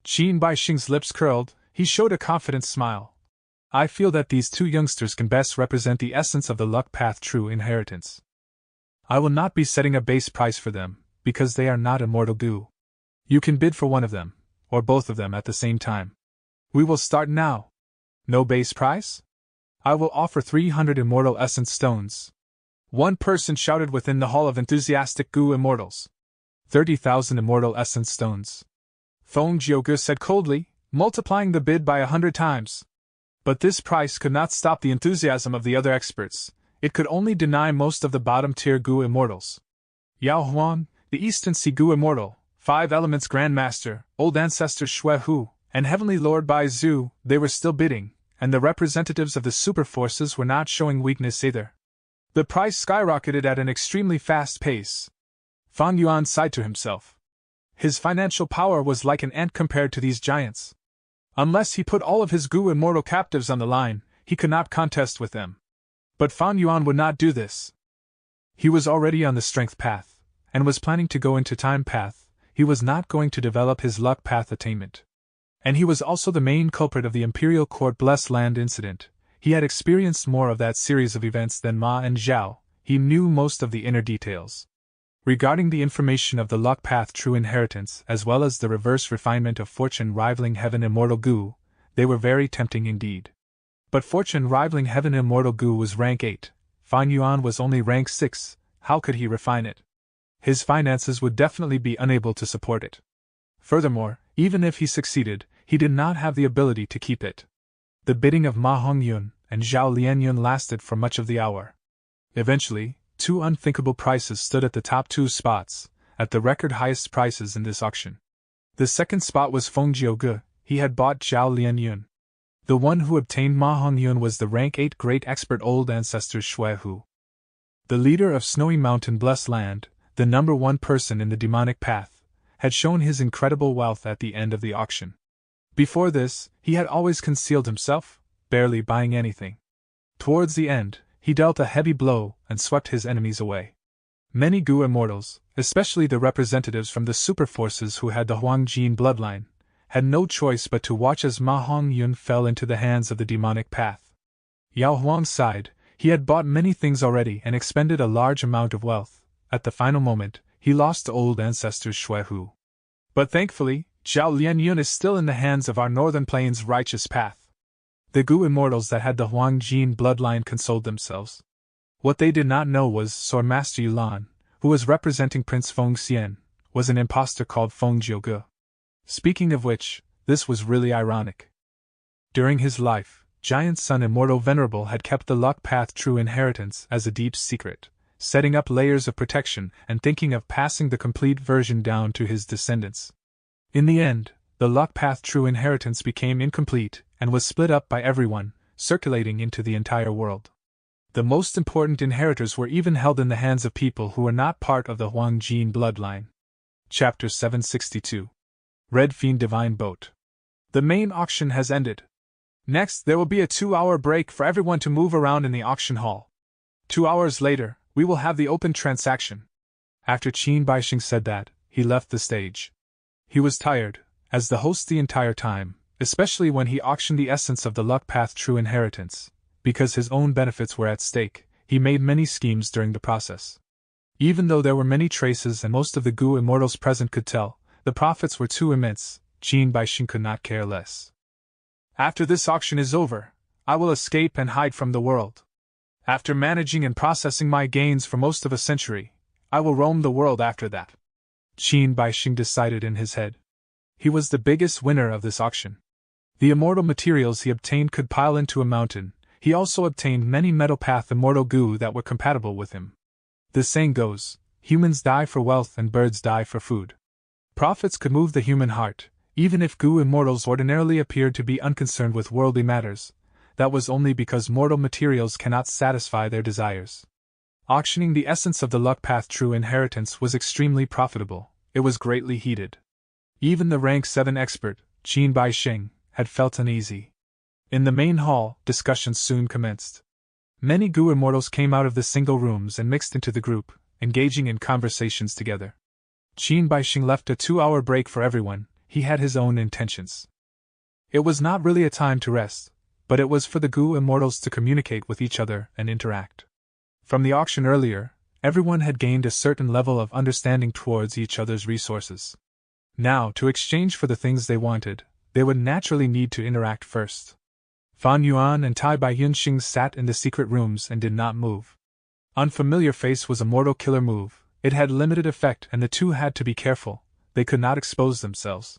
Qin Baixing's lips curled, he showed a confident smile. I feel that these two youngsters can best represent the essence of the Luck Path True Inheritance. I will not be setting a base price for them, because they are not Immortal Gu. You can bid for one of them, or both of them at the same time. We will start now. No base price? I will offer 300 immortal essence stones. One person shouted within the hall of enthusiastic Gu immortals. 30,000 immortal essence stones. Feng Jiuge said coldly, multiplying the bid by 100 times. But this price could not stop the enthusiasm of the other experts. It could only deny most of the bottom-tier Gu immortals. Yao Huang, the Eastern Sea Gu immortal, 5 Elements Grandmaster, Old Ancestor Shui Hu, and Heavenly Lord Bai Zhu, they were still bidding, and the representatives of the super forces were not showing weakness either. The price skyrocketed at an extremely fast pace. Fan Yuan sighed to himself. His financial power was like an ant compared to these giants. Unless he put all of his Gu immortal captives on the line, he could not contest with them. But Fan Yuan would not do this. He was already on the strength path, and was planning to go into time path. He was not going to develop his luck path attainment. And he was also the main culprit of the Imperial Court Blessed Land incident. He had experienced more of that series of events than Ma and Zhao. He knew most of the inner details. Regarding the information of the luck path true inheritance as well as the reverse refinement of fortune rivaling heaven immortal Gu, they were very tempting indeed. But fortune rivaling heaven immortal Gu was rank 8, Fan Yuan was only rank 6, how could he refine it? His finances would definitely be unable to support it. Furthermore, even if he succeeded, he did not have the ability to keep it. The bidding of Ma Hongyun and Zhao Lianyun lasted for much of the hour. Eventually, 2 unthinkable prices stood at the top 2 spots, at the record highest prices in this auction. The second spot was Feng Jiuge, he had bought Zhao Lianyun. The one who obtained Ma Hongyun was the rank 8 great expert Old Ancestor Shui Hu. The leader of Snowy Mountain Blessed Land, the number 1 person in the demonic path, had shown his incredible wealth at the end of the auction. Before this, he had always concealed himself, barely buying anything. Towards the end, he dealt a heavy blow and swept his enemies away. Many Gu immortals, especially the representatives from the super forces who had the Huangjin bloodline, had no choice but to watch as Ma Hongyun fell into the hands of the demonic path. Yao Huang sighed. He had bought many things already and expended a large amount of wealth. At the final moment, he lost to Old Ancestor Shui Hu. But thankfully, Zhao Lianyun is still in the hands of our Northern Plains righteous path. The Gu immortals that had the Huangjin bloodline consoled themselves. What they did not know was Sword Master Yulan, who was representing Prince Feng Xian, was an impostor called Feng Jiuge. Speaking of which, this was really ironic. During his life, Giant Sun Immortal Venerable had kept the luck path true inheritance as a deep secret, setting up layers of protection and thinking of passing the complete version down to his descendants. In the end, the luck path true inheritance became incomplete and was split up by everyone, circulating into the entire world. The most important inheritors were even held in the hands of people who were not part of the Huangjin bloodline. Chapter 762. Red Fiend Divine Boat. The main auction has ended. Next, there will be a 2-hour break for everyone to move around in the auction hall. 2 hours later, we will have the open transaction. After Qin Baixing said that, he left the stage. He was tired, as the host the entire time, especially when he auctioned the essence of the luck path true inheritance. Because his own benefits were at stake, he made many schemes during the process. Even though there were many traces and most of the Gu immortals present could tell, the profits were too immense, Qin Baixing could not care less. After this auction is over, I will escape and hide from the world. After managing and processing my gains for most of a century, I will roam the world after that. Qin Baixing decided in his head. He was the biggest winner of this auction. The immortal materials he obtained could pile into a mountain. He also obtained many metal path immortal Gu that were compatible with him. The saying goes, humans die for wealth and birds die for food. Profits could move the human heart, even if Gu immortals ordinarily appeared to be unconcerned with worldly matters. That was only because mortal materials cannot satisfy their desires. Auctioning the essence of the luck path true inheritance was extremely profitable. It was greatly heated. Even the rank 7 expert, Qin Baixing, had felt uneasy. In the main hall, discussions soon commenced. Many Gu immortals came out of the single rooms and mixed into the group, engaging in conversations together. Qin Baixing left a 2-hour break for everyone. He had his own intentions. It was not really a time to rest, but it was for the Gu immortals to communicate with each other and interact. From the auction earlier, everyone had gained a certain level of understanding towards each other's resources. Now, to exchange for the things they wanted, they would naturally need to interact first. Fan Yuan and Tai Bai Yunxing sat in the secret rooms and did not move. Unfamiliar face was a mortal killer move. It had limited effect and the two had to be careful. They could not expose themselves.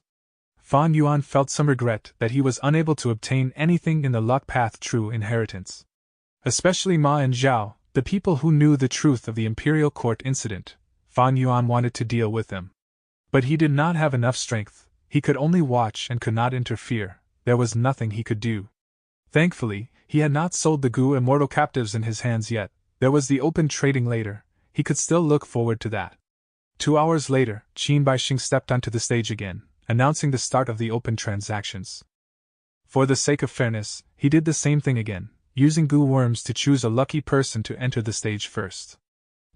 Fan Yuan felt some regret that he was unable to obtain anything in the luck path true inheritance. Especially Ma and Zhao, the people who knew the truth of the imperial court incident. Fan Yuan wanted to deal with them. But he did not have enough strength. He could only watch and could not interfere. There was nothing he could do. Thankfully, he had not sold the Gu immortal captives in his hands yet. There was the open trading later. He could still look forward to that. 2 hours later, Qin Baixing stepped onto the stage again, announcing the start of the open transactions. For the sake of fairness, he did the same thing again, using Gu worms to choose a lucky person to enter the stage first.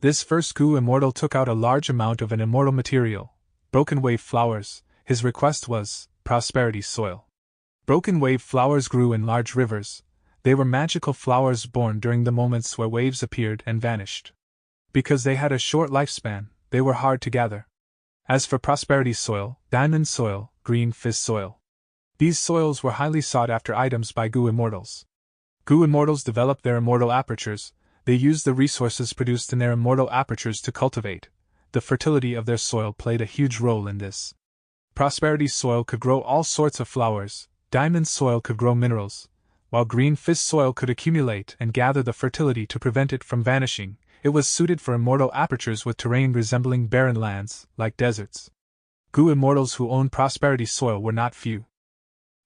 This first Gu immortal took out a large amount of an immortal material, broken wave flowers. His request was prosperity soil. Broken wave flowers grew in large rivers. They were magical flowers born during the moments where waves appeared and vanished. Because they had a short lifespan, they were hard to gather. As for prosperity soil, diamond soil, green fizz soil, these soils were highly sought after items by Gu immortals. Gu immortals developed their immortal apertures. They used the resources produced in their immortal apertures to cultivate. The fertility of their soil played a huge role in this. Prosperity soil could grow all sorts of flowers. Diamond soil could grow minerals, while green fizz soil could accumulate and gather the fertility to prevent it from vanishing. It was suited for immortal apertures with terrain resembling barren lands, like deserts. Gu immortals who owned prosperity soil were not few.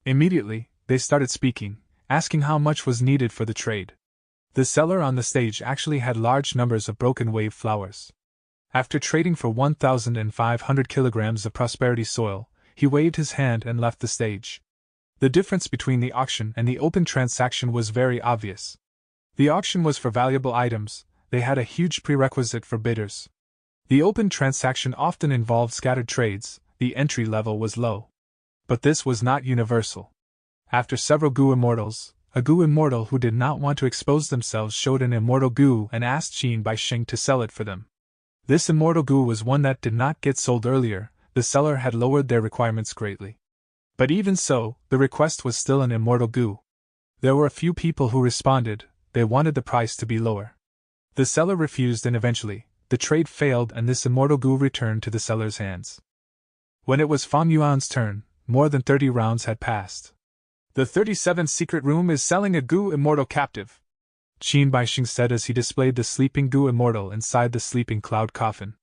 Immediately, they started speaking, asking how much was needed for the trade. The seller on the stage actually had large numbers of broken wave flowers. After trading for 1,500 kilograms of prosperity soil, he waved his hand and left the stage. The difference between the auction and the open transaction was very obvious. The auction was for valuable items. They had a huge prerequisite for bidders. The open transaction often involved scattered trades. The entry level was low. But this was not universal. After several Gu immortals, a Gu immortal who did not want to expose themselves showed an immortal Gu and asked Qin Baixing to sell it for them. This immortal Gu was one that did not get sold earlier. The seller had lowered their requirements greatly. But even so, the request was still an immortal Gu. There were a few people who responded. They wanted the price to be lower. The seller refused and eventually, the trade failed and this immortal Gu returned to the seller's hands. When it was Fan Yuan's turn, more than 30 rounds had passed. The 37th secret room is selling a Gu immortal captive, Qin Baixing said as he displayed the sleeping Gu immortal inside the sleeping cloud coffin.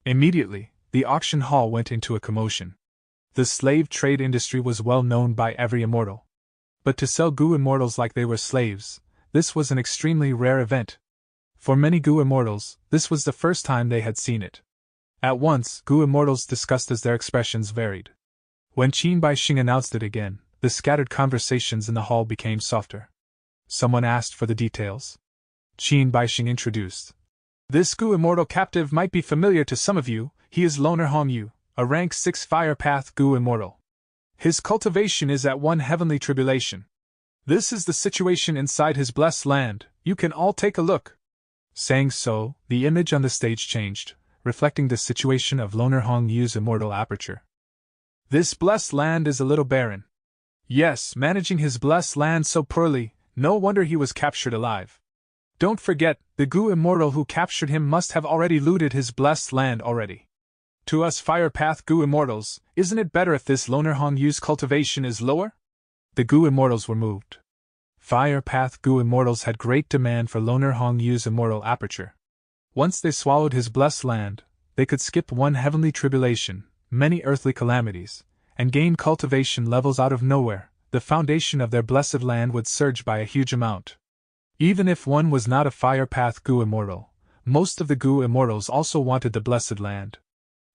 Immediately, the auction hall went into a commotion. The slave trade industry was well known by every immortal. But to sell Gu immortals like they were slaves, this was an extremely rare event. For many Gu immortals, this was the first time they had seen it. At once, Gu immortals discussed as their expressions varied. When Qin Baixing announced it again, the scattered conversations in the hall became softer. Someone asked for the details. Qin Baixing introduced. This Gu immortal captive might be familiar to some of you. He is Loner Hongyu, a rank 6 fire path Gu immortal. His cultivation is at 1 heavenly tribulation. This is the situation inside his blessed land. You can all take a look. Saying so, the image on the stage changed, reflecting the situation of Loner Hongyu's immortal aperture. This blessed land is a little barren. Yes, managing his blessed land so poorly, no wonder he was captured alive. Don't forget, the Gu immortal who captured him must have already looted his blessed land already. To us fire path Gu immortals, isn't it better if this Loner Hongyu's cultivation is lower? The Gu immortals were moved. Fire path Gu immortals had great demand for Loner Hongyu's immortal aperture. Once they swallowed his blessed land, they could skip 1 heavenly tribulation, many earthly calamities, and gain cultivation levels out of nowhere. The foundation of their blessed land would surge by a huge amount. Even if one was not a fire path Gu immortal, most of the Gu immortals also wanted the blessed land.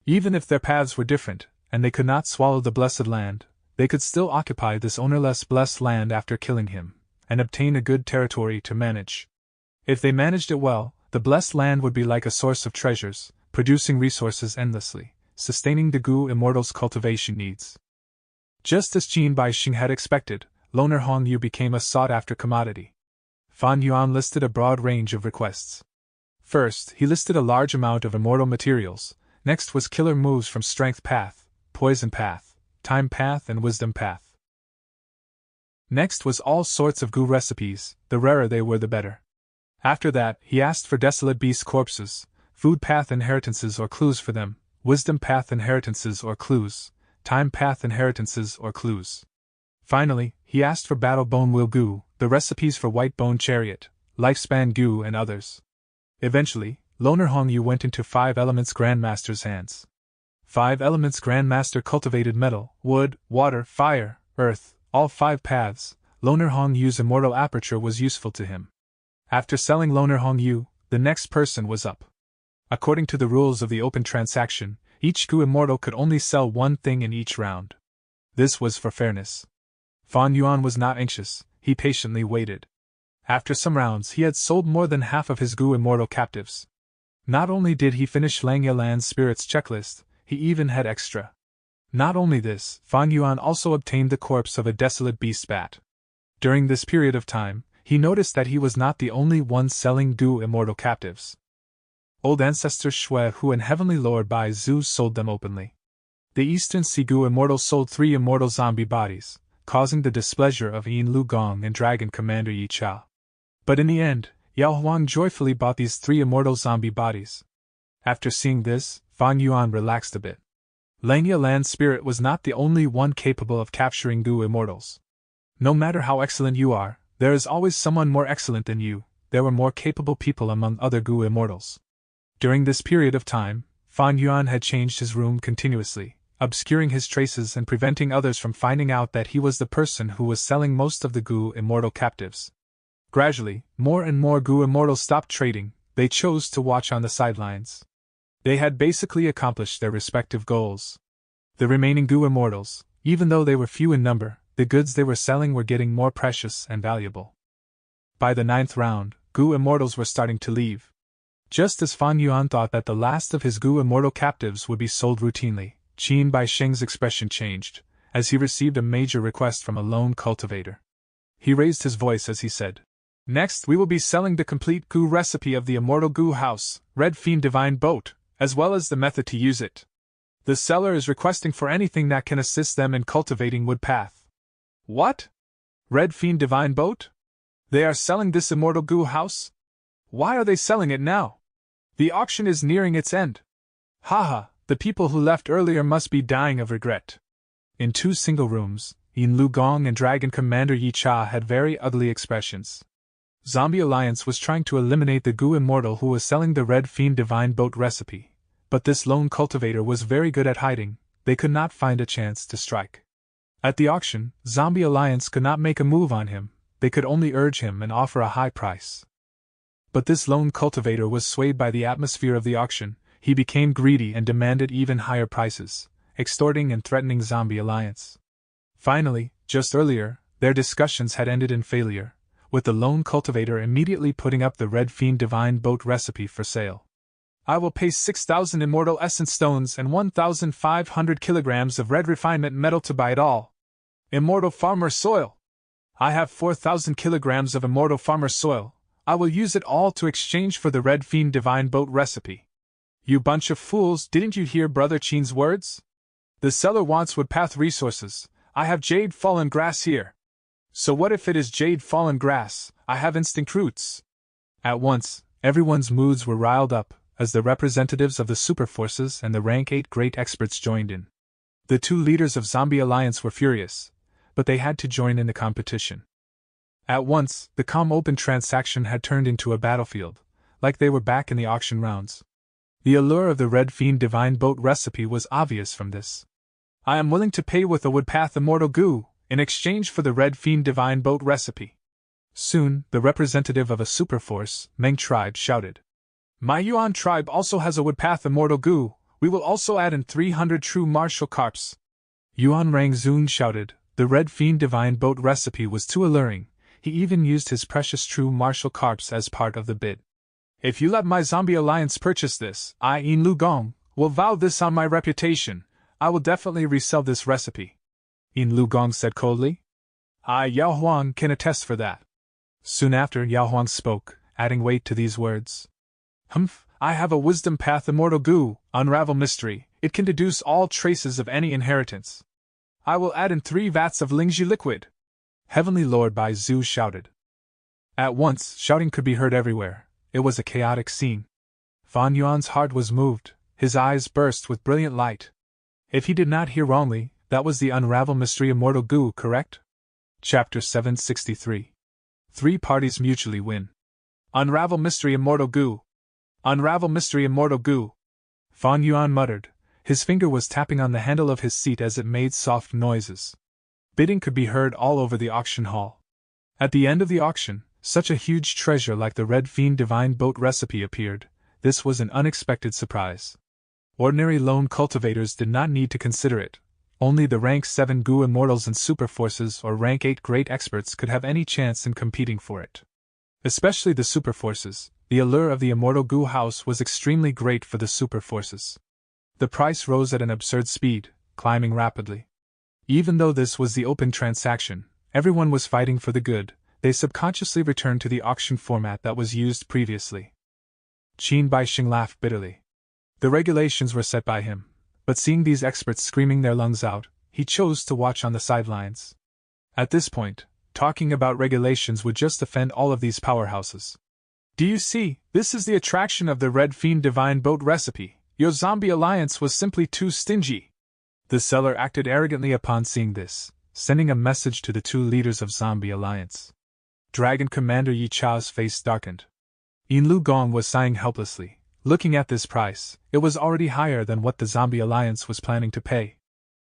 Even if their paths were different, and they could not swallow the blessed land, they could still occupy this ownerless blessed land after killing him, and obtain a good territory to manage. If they managed it well, the blessed land would be like a source of treasures, producing resources endlessly, sustaining the Gu immortals' cultivation needs. Just as Qin Baixing had expected, Loner Hongyu became a sought-after commodity. Fan Yuan listed a broad range of requests. First, he listed a large amount of immortal materials. Next was killer moves from Strength Path, poison path, time path, and wisdom path. Next was all sorts of goo recipes, the rarer they were the better. After that, he asked for desolate beast corpses, food path inheritances or clues for them, wisdom path inheritances or clues, time path inheritances or clues. Finally, he asked for battle bone wheel goo, the recipes for white bone chariot, lifespan goo, and others. Eventually, Loner Hong Yu went into 5 Elements Grandmaster's hands. 5 Elements Grandmaster cultivated metal, wood, water, fire, earth, all 5 paths. Loner Hong Yu's immortal aperture was useful to him. After selling Loner Hong Yu, the next person was up. According to the rules of the open transaction, each Gu immortal could only sell one thing in each round. This was for fairness. Fan Yuan was not anxious, he patiently waited. After some rounds, he had sold more than half of his Gu immortal captives. Not only did he finish Langya Land's spirits checklist, he even had extra. Not only this, Fan Yuan also obtained the corpse of a desolate beast bat. During this period of time, he noticed that he was not the only one selling Gu immortal captives. Old ancestor Shui Hu and Heavenly Lord Bai Zhu sold them openly. The Eastern Sea Gu immortal sold 3 immortal zombie bodies, causing the displeasure of Yin Lu Gong and Dragon Commander Yi Cha. But in the end, Yao Huang joyfully bought these 3 immortal zombie bodies. After seeing this, Fan Yuan relaxed a bit. Langya Land Spirit was not the only one capable of capturing Gu immortals. No matter how excellent you are, there is always someone more excellent than you. There were more capable people among other Gu immortals. During this period of time, Fan Yuan had changed his room continuously, obscuring his traces and preventing others from finding out that he was the person who was selling most of the Gu immortal captives. Gradually, more and more Gu immortals stopped trading. They chose to watch on the sidelines. They had basically accomplished their respective goals. The remaining Gu immortals, even though they were few in number, the goods they were selling were getting more precious and valuable. By the 9th round, Gu immortals were starting to leave. Just as Fan Yuan thought that the last of his Gu immortal captives would be sold routinely, Qin Bai Sheng's expression changed, as he received a major request from a lone cultivator. He raised his voice as he said, "Next we will be selling the complete Gu recipe of the immortal Gu house, Red Fiend Divine Boat, as well as the method to use it. The seller is requesting for anything that can assist them in cultivating wood path." "What? Red Fiend Divine Boat? They are selling this immortal Gu house? Why are they selling it now? The auction is nearing its end. Haha, the people who left earlier must be dying of regret." In 2 single rooms, Yin Lu Gong and Dragon Commander Yi Cha had very ugly expressions. Zombie Alliance was trying to eliminate the Gu immortal who was selling the Red Fiend Divine Boat recipe, but this lone cultivator was very good at hiding. They could not find a chance to strike. At the auction, Zombie Alliance could not make a move on him. They could only urge him and offer a high price. But this lone cultivator was swayed by the atmosphere of the auction. He became greedy and demanded even higher prices, extorting and threatening Zombie Alliance. Finally, just earlier, their discussions had ended in failure, with the lone cultivator immediately putting up the Red Fiend Divine Boat recipe for sale. "I will pay 6,000 immortal essence stones and 1,500 kilograms of red refinement metal to buy it all. Immortal farmer soil. I have 4,000 kilograms of immortal farmer soil. I will use it all to exchange for the Red Fiend Divine Boat recipe." "You bunch of fools, didn't you hear Brother Qin's words? The seller wants wood path resources. I have jade fallen grass here. So what if it is jade fallen grass? I have instinct roots." At once, everyone's moods were riled up, as the representatives of the super forces and the rank 8 great experts joined in. The 2 leaders of Zombie Alliance were furious, but they had to join in the competition. At once, the calm open transaction had turned into a battlefield, like they were back in the auction rounds. The allure of the Red Fiend Divine Boat recipe was obvious from this. "I am willing to pay with a Woodpath Immortal Goo, in exchange for the Red Fiend Divine Boat recipe." Soon, the representative of a superforce, Meng tribe, shouted, "My Yuan tribe also has a Woodpath Immortal Goo. We will also add in 300 true martial carps." Yuan Rangzun shouted, the Red Fiend Divine Boat recipe was too alluring. He even used his precious true martial carps as part of the bid. "If you let my Zombie Alliance purchase this, I, Yin Lu Gong, will vow this on my reputation. I will definitely resell this recipe," Yin Lu Gong said coldly. "I, Yao Huang, can attest for that." Soon after, Yao Huang spoke, adding weight to these words. "Humph, I have a Wisdom Path Immortal Goo, Unravel Mystery. It can deduce all traces of any inheritance. I will add in 3 vats of Lingji liquid. Heavenly Lord Bai Zu shouted. At once, shouting could be heard everywhere. It was a chaotic scene. Fan Yuan's heart was moved, his eyes burst with brilliant light. If he did not hear wrongly, that was the Unravel Mystery Immortal Goo, correct? Chapter 763. 3 parties mutually win. Unravel Mystery Immortal Goo. Unravel Mystery Immortal Goo. Fan Yuan muttered. His finger was tapping on the handle of his seat as it made soft noises. Bidding could be heard all over the auction hall. At the end of the auction, such a huge treasure like the Red Fiend Divine Boat recipe appeared. This was an unexpected surprise. Ordinary lone cultivators did not need to consider it. Only the rank 7 Goo Immortals and Super Forces or rank 8 Great Experts could have any chance in competing for it. Especially the Super Forces. The allure of the Immortal Goo House was extremely great for the Super Forces. The price rose at an absurd speed, climbing rapidly. Even though this was the open transaction, everyone was fighting for the good. They subconsciously returned to the auction format that was used previously. Qin Baixing laughed bitterly. The regulations were set by him, but seeing these experts screaming their lungs out, he chose to watch on the sidelines. At this point, talking about regulations would just offend all of these powerhouses. Do you see, this is the attraction of the Red Fiend Divine Boat recipe. Your zombie alliance was simply too stingy. The seller acted arrogantly upon seeing this, sending a message to the 2 leaders of Zombie Alliance. Dragon Commander Yi Chao's face darkened. Yin Lu Gong was sighing helplessly. Looking at this price, it was already higher than what the Zombie Alliance was planning to pay.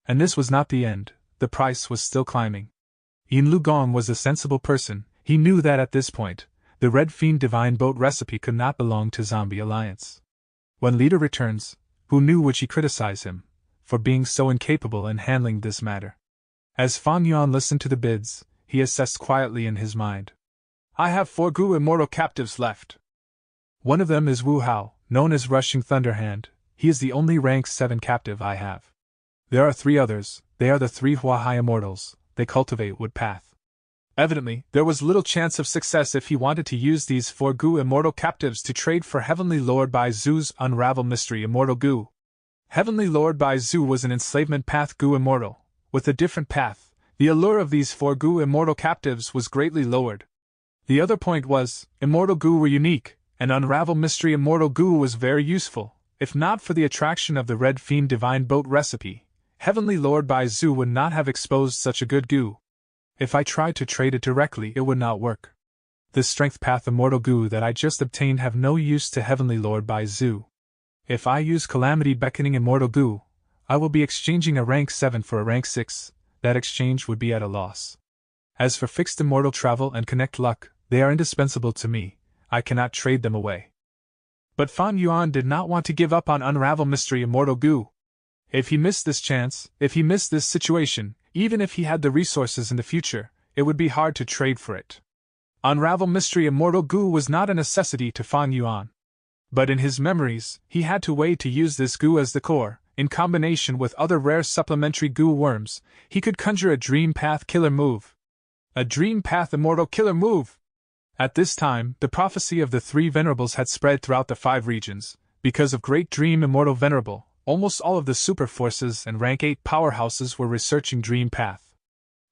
And this was not the end, the price was still climbing. Yin Lu Gong was a sensible person. He knew that at this point, the Red Fiend Divine Boat recipe could not belong to Zombie Alliance. When leader returns, who knew would she criticize him for being so incapable in handling this matter? As Fan Yuan listened to the bids, he assessed quietly in his mind. I have 4 Goo Immortal captives left. One of them is Wu Hao, known as Rushing Thunderhand. He is the only rank 7 captive I have. There are 3 others. They are the 3 Huahai Immortals. They cultivate Wood Path. Evidently, there was little chance of success if he wanted to use these 4 Goo Immortal captives to trade for Heavenly Lord Bai Zu's Unravel Mystery Immortal Goo. Heavenly Lord Bai Zu was an Enslavement Path Goo Immortal. With a different path, the allure of these 4 Goo Immortal captives was greatly lowered. The other point was, Immortal Goo were unique, and Unravel Mystery Immortal Goo was very useful. If not for the attraction of the Red Fiend Divine Boat recipe, Heavenly Lord Bai Zu would not have exposed such a good goo. If I tried to trade it directly, it would not work. The Strength Path Immortal Goo that I just obtained have no use to Heavenly Lord Bai Zu. If I use Calamity Beckoning Immortal Goo, I will be exchanging a rank 7 for a rank 6, that exchange would be at a loss. As for Fixed Immortal Travel and Connect Luck, they are indispensable to me, I cannot trade them away. But Fan Yuan did not want to give up on Unravel Mystery Immortal Goo. If he missed this chance, if he missed this situation, even if he had the resources in the future, it would be hard to trade for it. Unravel Mystery Immortal Goo was not a necessity to Fan Yuan. But in his memories, he had to wait to use this goo as the core. In combination with other rare supplementary goo worms, he could conjure a Dream Path Killer move. A Dream Path Immortal Killer move! At this time, the prophecy of the 3 Venerables had spread throughout the 5 regions. Because of Great Dream Immortal Venerable, almost all of the Super Forces and Rank 8 powerhouses were researching Dream Path.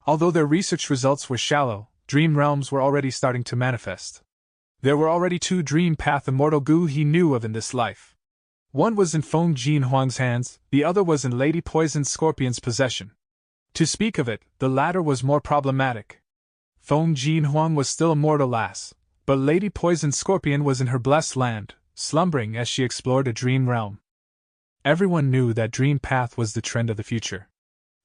Although their research results were shallow, Dream Realms were already starting to manifest. There were already 2 Dream Path Immortal Goo he knew of in this life. One was in Feng Jin Huang's hands, the other was in Lady Poison Scorpion's possession. To speak of it, the latter was more problematic. Feng Jin Huang was still a mortal lass, but Lady Poison Scorpion was in her blessed land, slumbering as she explored a dream realm. Everyone knew that Dream Path was the trend of the future.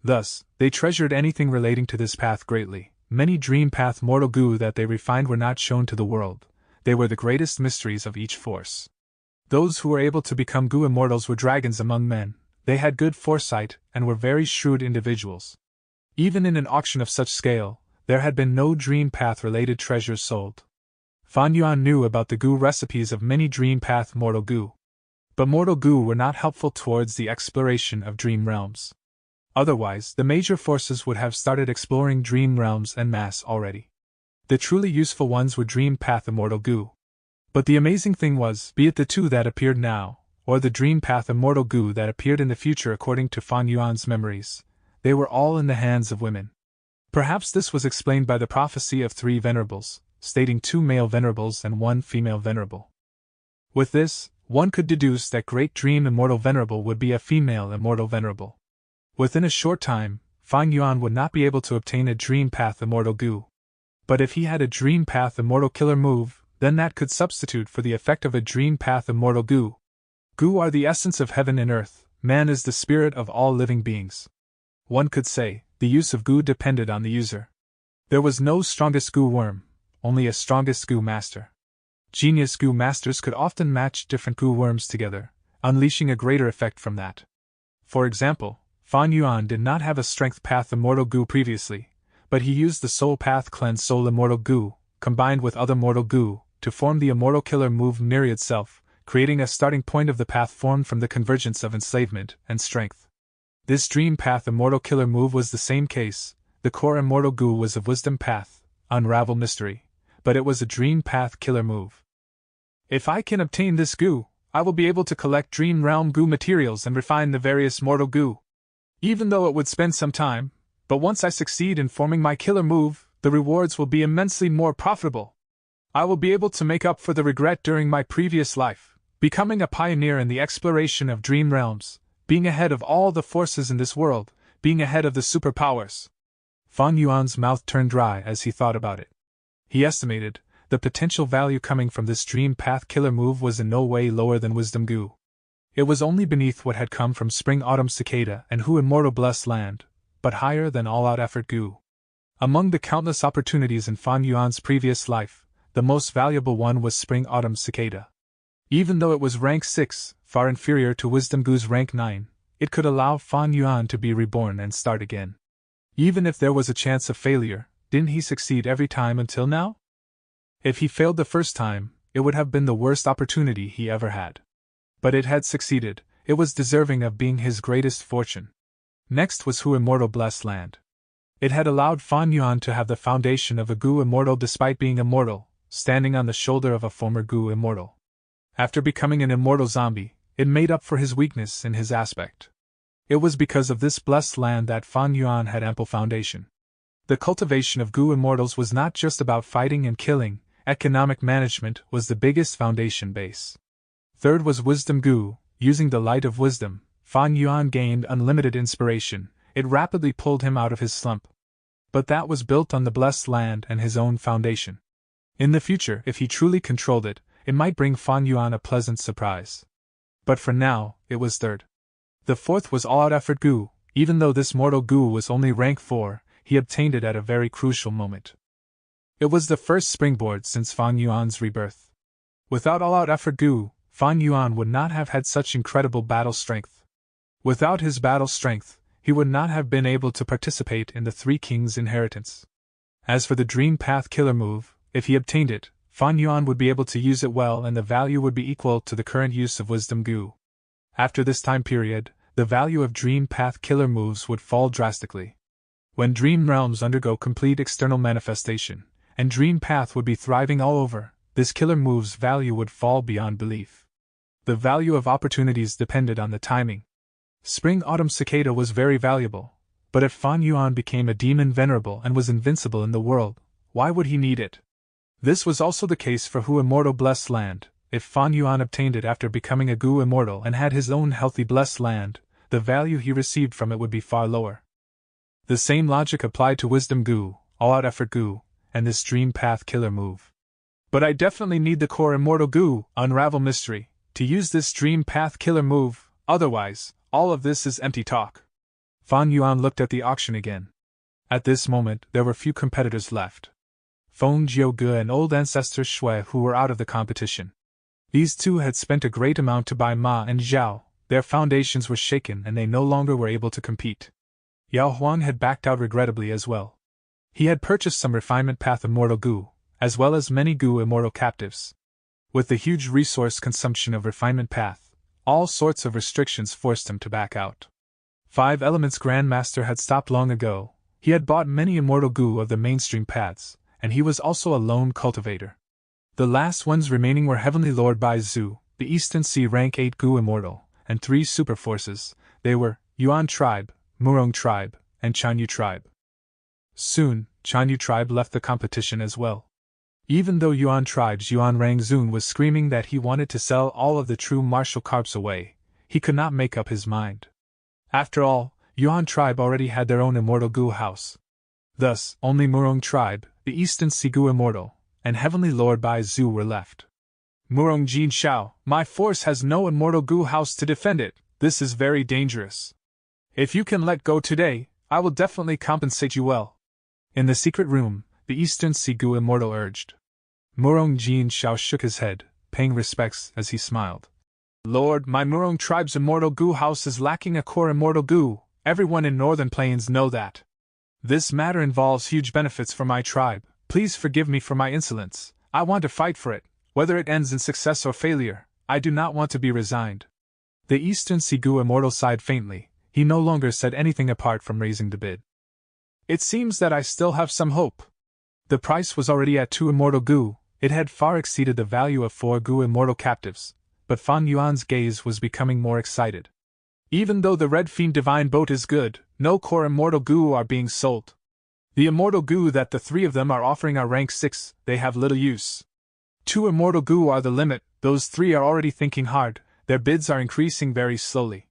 Thus, they treasured anything relating to this path greatly. Many Dream Path Mortal Goo that they refined were not shown to the world. They were the greatest mysteries of each force. Those who were able to become Goo Immortals were dragons among men. They had good foresight and were very shrewd individuals. Even in an auction of such scale, there had been no Dream Path-related treasures sold. Fan Yuan knew about the Goo recipes of many Dream Path Mortal Goo. But Mortal Goo were not helpful towards the exploration of Dream Realms. Otherwise, the major forces would have started exploring Dream Realms en masse already. The truly useful ones were Dream Path Immortal Goo. But the amazing thing was, be it the 2 that appeared now, or the dream path immortal goo that appeared in the future according to Fan Yuan's memories, they were all in the hands of women. Perhaps this was explained by the prophecy of 3 venerables, stating 2 male venerables and 1 female venerable. With this, one could deduce that Great Dream Immortal Venerable would be a female Immortal Venerable. Within a short time, Fan Yuan would not be able to obtain a Dream Path Immortal Goo. But if he had a Dream Path Immortal Killer move, then that could substitute for the effect of a Dream Path Immortal Goo. Goo are the essence of heaven and earth, man is the spirit of all living beings. One could say, the use of Goo depended on the user. There was no strongest Goo worm, only a strongest Goo master. Genius Goo masters could often match different Goo worms together, unleashing a greater effect from that. For example, Fan Yuan did not have a Strength Path Immortal Goo previously, but he used the Soul Path Cleanse Soul Immortal Goo, combined with other Mortal Goo, to form the Immortal Killer move Myriad Self, creating a starting point of the path formed from the convergence of enslavement and strength. This Dream Path Immortal Killer move was the same case. The core Immortal Goo was of Wisdom Path, Unravel Mystery, but it was a Dream Path Killer move. If I can obtain this Goo, I will be able to collect Dream Realm Goo materials and refine the various Mortal Goo. Even though it would spend some time, but once I succeed in forming my killer move, the rewards will be immensely more profitable. I will be able to make up for the regret during my previous life, becoming a pioneer in the exploration of dream realms, being ahead of all the forces in this world, being ahead of the superpowers. Fan Yuan's mouth turned dry as he thought about it. He estimated, the potential value coming from this Dream Path Killer move was in no way lower than Wisdom Goo. It was only beneath what had come from Spring Autumn Cicada and Who Immortal Blessed Land, but higher than All-Out Effort Goo. Among the countless opportunities in Fan Yuan's previous life, the most valuable one was Spring Autumn Cicada. Even though it was rank 6, far inferior to Wisdom Goo's rank 9, it could allow Fan Yuan to be reborn and start again. Even if there was a chance of failure, didn't he succeed every time until now? If he failed the first time, it would have been the worst opportunity he ever had. But it had succeeded, it was deserving of being his greatest fortune. Next was Who Immortal Blessed Land. It had allowed Fan Yuan to have the foundation of a Goo Immortal despite being immortal, standing on the shoulder of a former Goo Immortal. After becoming an immortal zombie, it made up for his weakness in his aspect. It was because of this blessed land that Fan Yuan had ample foundation. The cultivation of Goo Immortals was not just about fighting and killing, economic management was the biggest foundation base. Third was Wisdom Goo. Using the light of wisdom, Fan Yuan gained unlimited inspiration. It rapidly pulled him out of his slump. But that was built on the blessed land and his own foundation. In the future, if he truly controlled it, it might bring Fan Yuan a pleasant surprise. But for now, it was third. The fourth was All-Out Effort Goo. Even though this mortal Goo was only rank 4, he obtained it at a very crucial moment. It was the first springboard since Fan Yuan's rebirth. Without All-Out Effort Goo, Fan Yuan would not have had such incredible battle strength. Without his battle strength, he would not have been able to participate in the Three Kings' inheritance. As for the Dream Path Killer move, if he obtained it, Fan Yuan would be able to use it well and the value would be equal to the current use of Wisdom Goo. After this time period, the value of Dream Path Killer moves would fall drastically. When Dream Realms undergo complete external manifestation, and Dream Path would be thriving all over, this killer move's value would fall beyond belief. The value of opportunities depended on the timing. Spring Autumn Cicada was very valuable, but if Fan Yuan became a demon venerable and was invincible in the world, why would he need it? This was also the case for Who Immortal Blessed Land. If Fan Yuan obtained it after becoming a Goo Immortal and had his own healthy blessed land, the value he received from it would be far lower. The same logic applied to Wisdom Goo, All-Out Effort Goo, and this Dream Path Killer move. But I definitely need the core Immortal Goo, Unravel Mystery, to use this Dream Path Killer move, otherwise, all of this is empty talk. Fan Yuan looked at the auction again. At this moment, there were few competitors left. Feng Jiuge and old ancestor Shui who were out of the competition. These two had spent a great amount to buy Ma and Zhao, their foundations were shaken and they no longer were able to compete. Yao Huang had backed out regrettably as well. He had purchased some Refinement Path Immortal Goo, as well as many Goo Immortal captives. With the huge resource consumption of Refinement Path, all sorts of restrictions forced him to back out. 5 Elements Grandmaster had stopped long ago. He had bought many Immortal Goo of the mainstream paths, and he was also a lone cultivator. The last ones remaining were Heavenly Lord Bai Zhu, the Eastern Sea rank 8 Gu Immortal, and 3 super forces. They were Yuan Tribe, Murong Tribe, and Chanyu Tribe. Soon, Chanyu Tribe left the competition as well. Even though Yuan Tribe's Yuan Rangzun was screaming that he wanted to sell all of the true martial carps away, he could not make up his mind. After all, Yuan Tribe already had their own Immortal Gu house. Thus, only Murong Tribe, the Eastern Sea Gu Immortal, and Heavenly Lord Bai Zu were left. Murong Jin Shao, my force has no Immortal Gu house to defend it. This is very dangerous. If you can let go today, I will definitely compensate you well. In the secret room, the Eastern Sea Gu Immortal urged. Murong Jin Shao shook his head, paying respects as he smiled. Lord, my Murong Tribe's Immortal Gu house is lacking a core Immortal Gu. Everyone in Northern Plains know that. This matter involves huge benefits for my tribe. Please forgive me for my insolence. I want to fight for it. Whether it ends in success or failure, I do not want to be resigned. The Eastern Sea Gu Immortal sighed faintly. He no longer said anything apart from raising the bid. It seems that I still have some hope. The price was already at 2 Immortal Gu. It had far exceeded the value of 4 Gu Immortal captives, but Fan Yuan's gaze was becoming more excited. Even though the Red Fiend Divine Boat is good, no core Immortal Gu are being sold. The Immortal Gu that the 3 of them are offering are rank 6, they have little use. 2 Immortal Gu are the limit, those 3 are already thinking hard, their bids are increasing very slowly.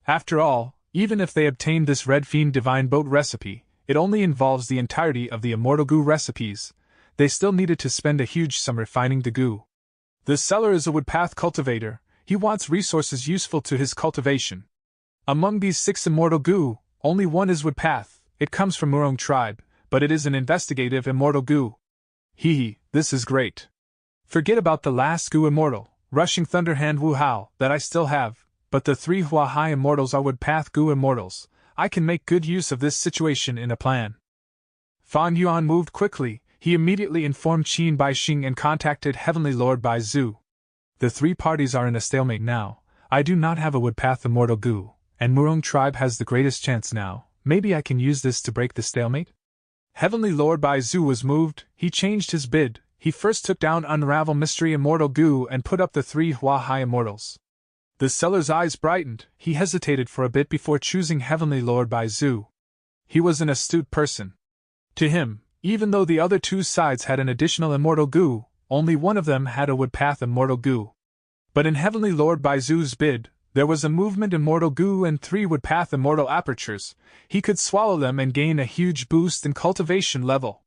After all, even if they obtained this Red Fiend Divine Boat recipe, it only involves the entirety of the Immortal Gu recipes. They still needed to spend a huge sum refining the Gu. The seller is a woodpath cultivator, he wants resources useful to his cultivation. Among these 6 Immortal Gu, only 1 is woodpath, it comes from Murong Tribe, but it is an investigative Immortal Gu. Hee, this is great. Forget about the last Gu Immortal, Rushing Thunderhand Wu Hao, that I still have, but the 3 Hua Hai Immortals are woodpath Gu Immortals. I can make good use of this situation in a plan. Fan Yuan moved quickly. He immediately informed Qin Baixing and contacted Heavenly Lord Bai Zu. The 3 parties are in a stalemate now. I do not have a woodpath Immortal Gu, and Murong Tribe has the greatest chance now. Maybe I can use this to break the stalemate? Heavenly Lord Bai Zu was moved. He changed his bid. He first took down Unravel Mystery Immortal Gu and put up the 3 Hua Hai Immortals. The seller's eyes brightened. He hesitated for a bit before choosing Heavenly Lord Bai Zu. He was an astute person. To him, even though the other 2 sides had an additional Immortal Gu, only one of them had a woodpath Immortal Gu. But in Heavenly Lord Bai Zu's bid, there was a movement Immortal Gu and 3 woodpath Immortal Apertures. He could swallow them and gain a huge boost in cultivation level.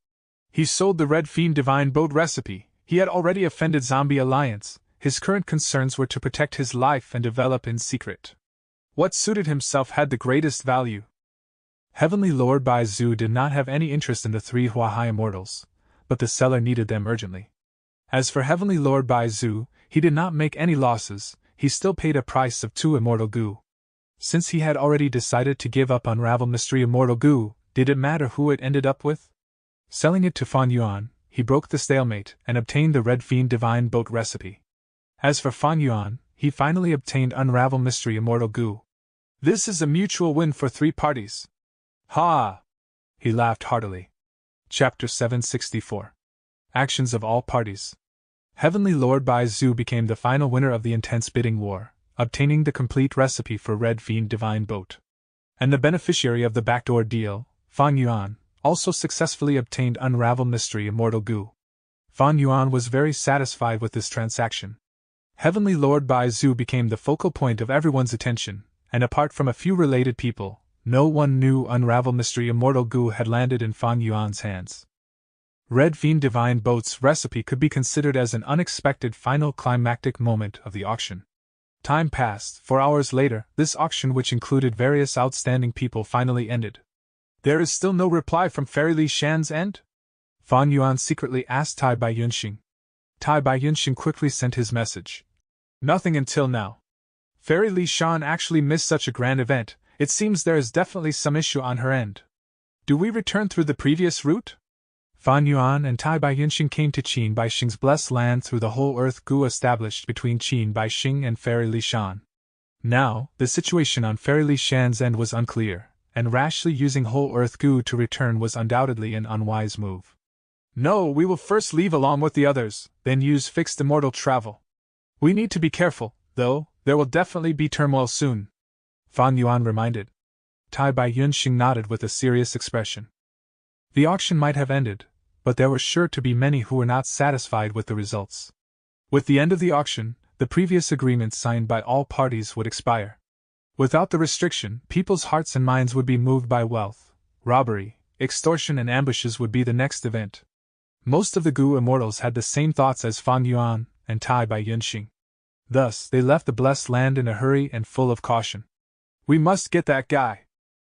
He sold the Red Fiend Divine Boat recipe. He had already offended Zombie Alliance. His current concerns were to protect his life and develop in secret. What suited himself had the greatest value. Heavenly Lord Bai Zu did not have any interest in the 3 Hua Hai Immortals, but the seller needed them urgently. As for Heavenly Lord Bai Zu, he did not make any losses. He still paid a price of 2 Immortal Gu. Since he had already decided to give up Unravel Mystery Immortal Gu, did it matter who it ended up with? Selling it to Fan Yuan, he broke the stalemate and obtained the Red Fiend Divine Boat recipe. As for Fan Yuan, he finally obtained Unravel Mystery Immortal Gu. This is a mutual win for 3 parties. Ha! He laughed heartily. Chapter 764. Actions of all parties. Heavenly Lord Bai Zu became the final winner of the intense bidding war, obtaining the complete recipe for Red Fiend Divine Boat. And the beneficiary of the backdoor deal, Fan Yuan, also successfully obtained Unravel Mystery Immortal Gu. Fan Yuan was very satisfied with this transaction. Heavenly Lord Bai Zu became the focal point of everyone's attention, and apart from a few related people, no one knew Unravel Mystery Immortal Gu had landed in Fan Yuan's hands. Red Fiend Divine Boat's recipe could be considered as an unexpected final climactic moment of the auction. Time passed. 4 hours later, this auction, which included various outstanding people, finally ended. There is still no reply from Fairy Li Shan's end? Fan Yuan secretly asked Tai Bai Yunxing. Tai Bai Yunxing quickly sent his message. Nothing until now. Fairy Li Shan actually missed such a grand event. It seems there is definitely some issue on her end. Do we return through the previous route? Fan Yuan and Tai Bai Yunxing came to Qin Baixing's blessed land through the whole Earth Gu established between Qin Baixing and Fairy Li Shan. Now, the situation on Fairy Li Shan's end was unclear, and rashly using whole Earth Gu to return was undoubtedly an unwise move. No, we will first leave along with the others, then use fixed immortal travel. We need to be careful, though, there will definitely be turmoil soon, Fang Yuan reminded. Tai Bai Yunxing nodded with a serious expression. The auction might have ended, but there were sure to be many who were not satisfied with the results. With the end of the auction, the previous agreements signed by all parties would expire. Without the restriction, people's hearts and minds would be moved by wealth, robbery, extortion, and ambushes would be the next event. Most of the Gu immortals had the same thoughts as Fang Yuan and Tai Bai Yunxing. Thus, they left the blessed land in a hurry and full of caution. We must get that guy.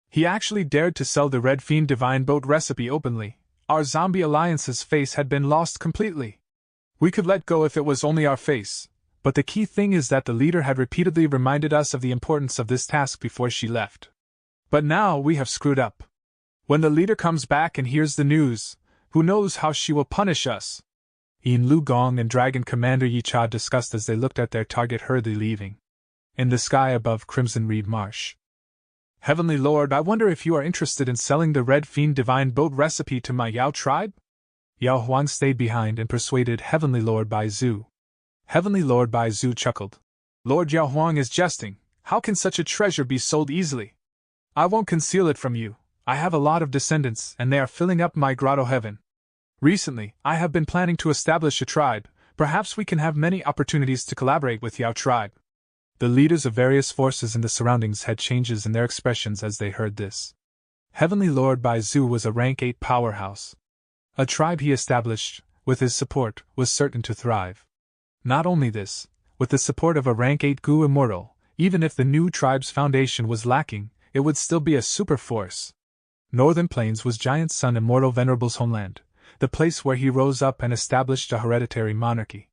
He actually dared to sell the Red Fiend Divine Boat recipe openly. Our zombie alliance's face had been lost completely. We could let go if it was only our face, but the key thing is that the leader had repeatedly reminded us of the importance of this task before she left. But now we have screwed up. When the leader comes back and hears the news, who knows how she will punish us? Yin Lu Gong and Dragon Commander Yi Cha discussed as they looked at their target hurriedly leaving. In the sky above Crimson Reed Marsh. Heavenly Lord, I wonder if you are interested in selling the Red Fiend Divine Boat recipe to my Yao tribe? Yao Huang stayed behind and persuaded Heavenly Lord Bai Zhu. Heavenly Lord Bai Zhu chuckled. Lord Yao Huang is jesting. How can such a treasure be sold easily? I won't conceal it from you. I have a lot of descendants and they are filling up my grotto heaven. Recently, I have been planning to establish a tribe. Perhaps we can have many opportunities to collaborate with Yao tribe. The leaders of various forces in the surroundings had changes in their expressions as they heard this. Heavenly Lord Bai Zhu was a rank 8 powerhouse. A tribe he established, with his support, was certain to thrive. Not only this, with the support of a rank 8 Gu immortal, even if the new tribe's foundation was lacking, it would still be a super force. Northern Plains was Giant Sun Immortal Venerable's homeland, the place where he rose up and established a hereditary monarchy.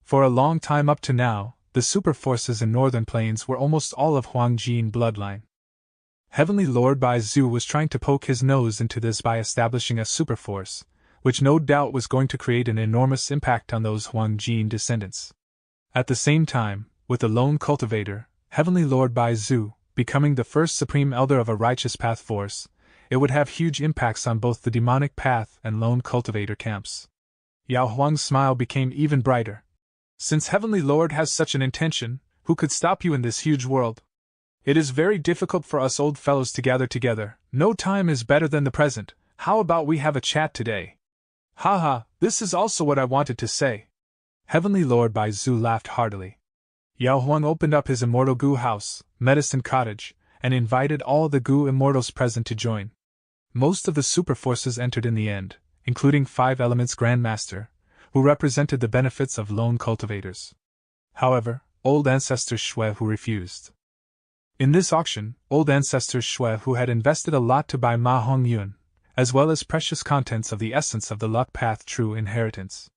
For a long time up to now, the super forces in Northern Plains were almost all of Huang Jin bloodline. Heavenly Lord Bai Zhu was trying to poke his nose into this by establishing a super force, which no doubt was going to create an enormous impact on those Huang Jin descendants. At the same time, with the lone cultivator, Heavenly Lord Bai Zhu, becoming the first supreme elder of a righteous path force, it would have huge impacts on both the demonic path and lone cultivator camps. Yao Huang's smile became even brighter. Since Heavenly Lord has such an intention, who could stop you in this huge world? It is very difficult for us old fellows to gather together. No time is better than the present. How about we have a chat today? Haha, this is also what I wanted to say. Heavenly Lord Bai Zhu laughed heartily. Yao Huang opened up his immortal Gu house, medicine cottage, and invited all the Gu immortals present to join. Most of the super forces entered in the end, including 5 Elements Grandmaster, who represented the benefits of lone cultivators. However, Old Ancestor Shui Hu refused. In this auction, Old Ancestor Shui Hu had invested a lot to buy Ma Hong Yun, as well as precious contents of the essence of the Luck Path True Inheritance.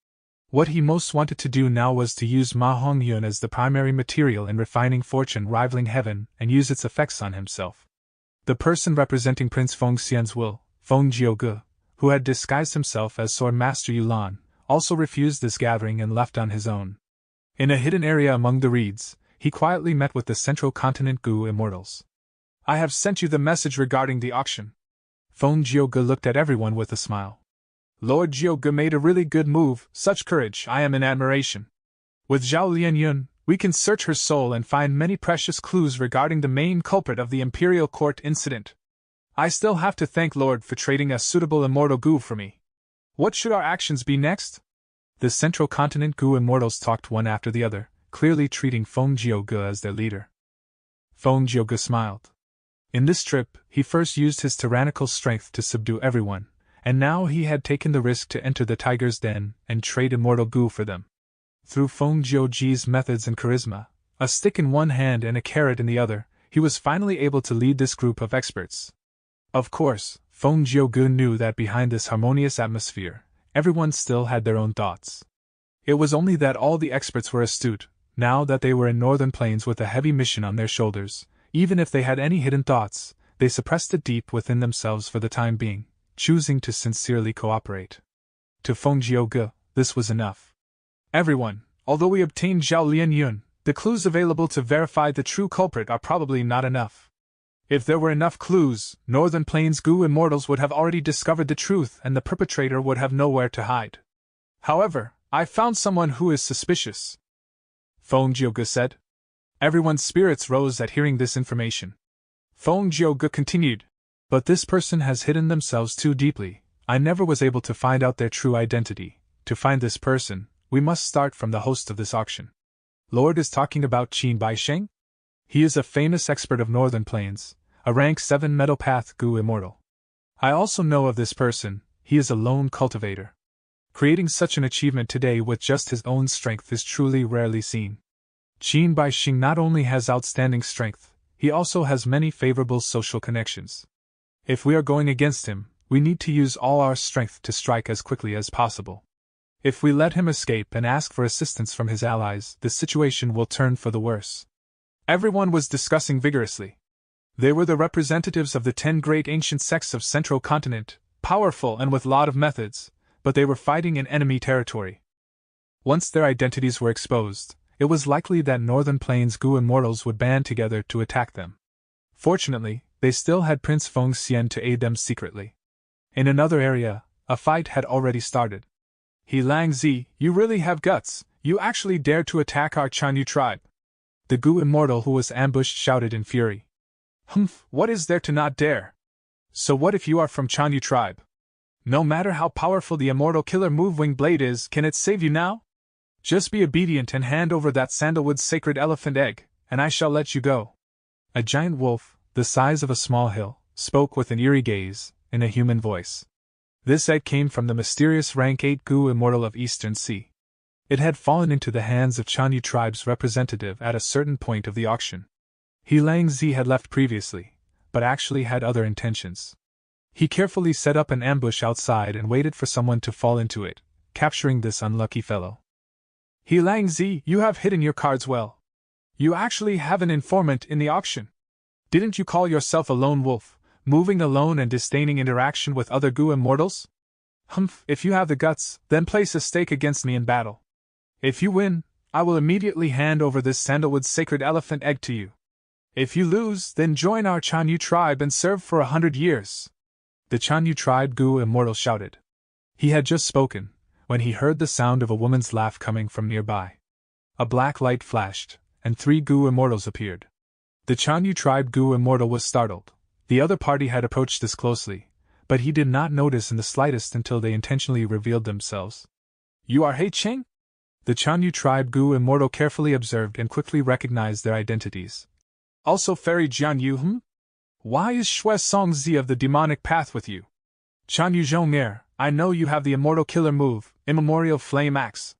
What he most wanted to do now was to use Ma Hong Yun as the primary material in refining fortune rivaling heaven and use its effects on himself. The person representing Prince Feng Xian's will, Feng Jiuge, who had disguised himself as Sword Master Yulan, also refused this gathering and left on his own. In a hidden area among the reeds, he quietly met with the Central Continent Gu immortals. I have sent you the message regarding the auction. Feng Jiuge looked at everyone with a smile. Lord Jiuge made a really good move, such courage, I am in admiration. With Zhao Lianyun, we can search her soul and find many precious clues regarding the main culprit of the Imperial Court incident. I still have to thank Lord for trading a suitable immortal Gu for me. What should our actions be next? The Central Continent Gu immortals talked one after the other, clearly treating Feng Jiuge as their leader. Feng Jiuge smiled. In this trip, he first used his tyrannical strength to subdue everyone, and now he had taken the risk to enter the tiger's den and trade immortal Gu for them. Through Feng Jiuge's methods and charisma, a stick in one hand and a carrot in the other, he was finally able to lead this group of experts. Of course, Feng Jiuge knew that behind this harmonious atmosphere, everyone still had their own thoughts. It was only that all the experts were astute, now that they were in Northern Plains with a heavy mission on their shoulders. Even if they had any hidden thoughts, they suppressed it deep within themselves for the time being, choosing to sincerely cooperate. To Feng Jiuge, this was enough. Everyone, although we obtained Zhao Lianyun, the clues available to verify the true culprit are probably not enough. If there were enough clues, Northern Plains Gu immortals would have already discovered the truth and the perpetrator would have nowhere to hide. However, I found someone who is suspicious. Feng Jiuge said. Everyone's spirits rose at hearing this information. Feng Jiuge continued. But this person has hidden themselves too deeply. I never was able to find out their true identity. To find this person, we must start from the host of this auction. Lord is talking about Qin Baisheng? He is a famous expert of Northern Plains, a rank 7 Metal Path Gu Immortal. I also know of this person. He is a lone cultivator. Creating such an achievement today with just his own strength is truly rarely seen. Qin Baisheng not only has outstanding strength, he also has many favorable social connections. If we are going against him, we need to use all our strength to strike as quickly as possible. If we let him escape and ask for assistance from his allies, the situation will turn for the worse. Everyone was discussing vigorously. They were the representatives of the 10 great ancient sects of Central Continent, powerful and with lot of methods, but they were fighting in enemy territory. Once their identities were exposed, it was likely that Northern Plains Gu Immortals would band together to attack them. Fortunately, they still had Prince Feng Xian to aid them secretly. In another area, a fight had already started. He Lang Zi, you really have guts, you actually dared to attack our Chanyu tribe. The Gu Immortal who was ambushed shouted in fury. Humph, what is there to not dare? So what if you are from Chanyu tribe? No matter how powerful the immortal killer move Wing Blade is, can it save you now? Just be obedient and hand over that sandalwood sacred elephant egg, and I shall let you go. A giant wolf, the size of a small hill, spoke with an eerie gaze, in a human voice. This egg came from the mysterious rank 8 Gu Immortal of Eastern Sea. It had fallen into the hands of Chanyu tribe's representative at a certain point of the auction. He Lang Zi had left previously, but actually had other intentions. He carefully set up an ambush outside and waited for someone to fall into it, capturing this unlucky fellow. He Lang Zi, you have hidden your cards well. You actually have an informant in the auction. Didn't you call yourself a lone wolf, moving alone and disdaining interaction with other Gu Immortals? Humph, if you have the guts, then place a stake against me in battle. If you win, I will immediately hand over this sandalwood sacred elephant egg to you. If you lose, then join our Chanyu tribe and serve for 100 years. The Chanyu tribe Gu Immortal shouted. He had just spoken, when he heard the sound of a woman's laugh coming from nearby. A black light flashed, and 3 Gu Immortals appeared. The Chanyu tribe Gu Immortal was startled. The other party had approached this closely, but he did not notice in the slightest until they intentionally revealed themselves. You are He Cheng? The Chanyu tribe Gu Immortal carefully observed and quickly recognized their identities. Also Fairy Jian Yu. Why is Shui Song Zi of the demonic path with you? Chanyu Zhong'er, I know you have the immortal killer move, Immemorial Flame Axe.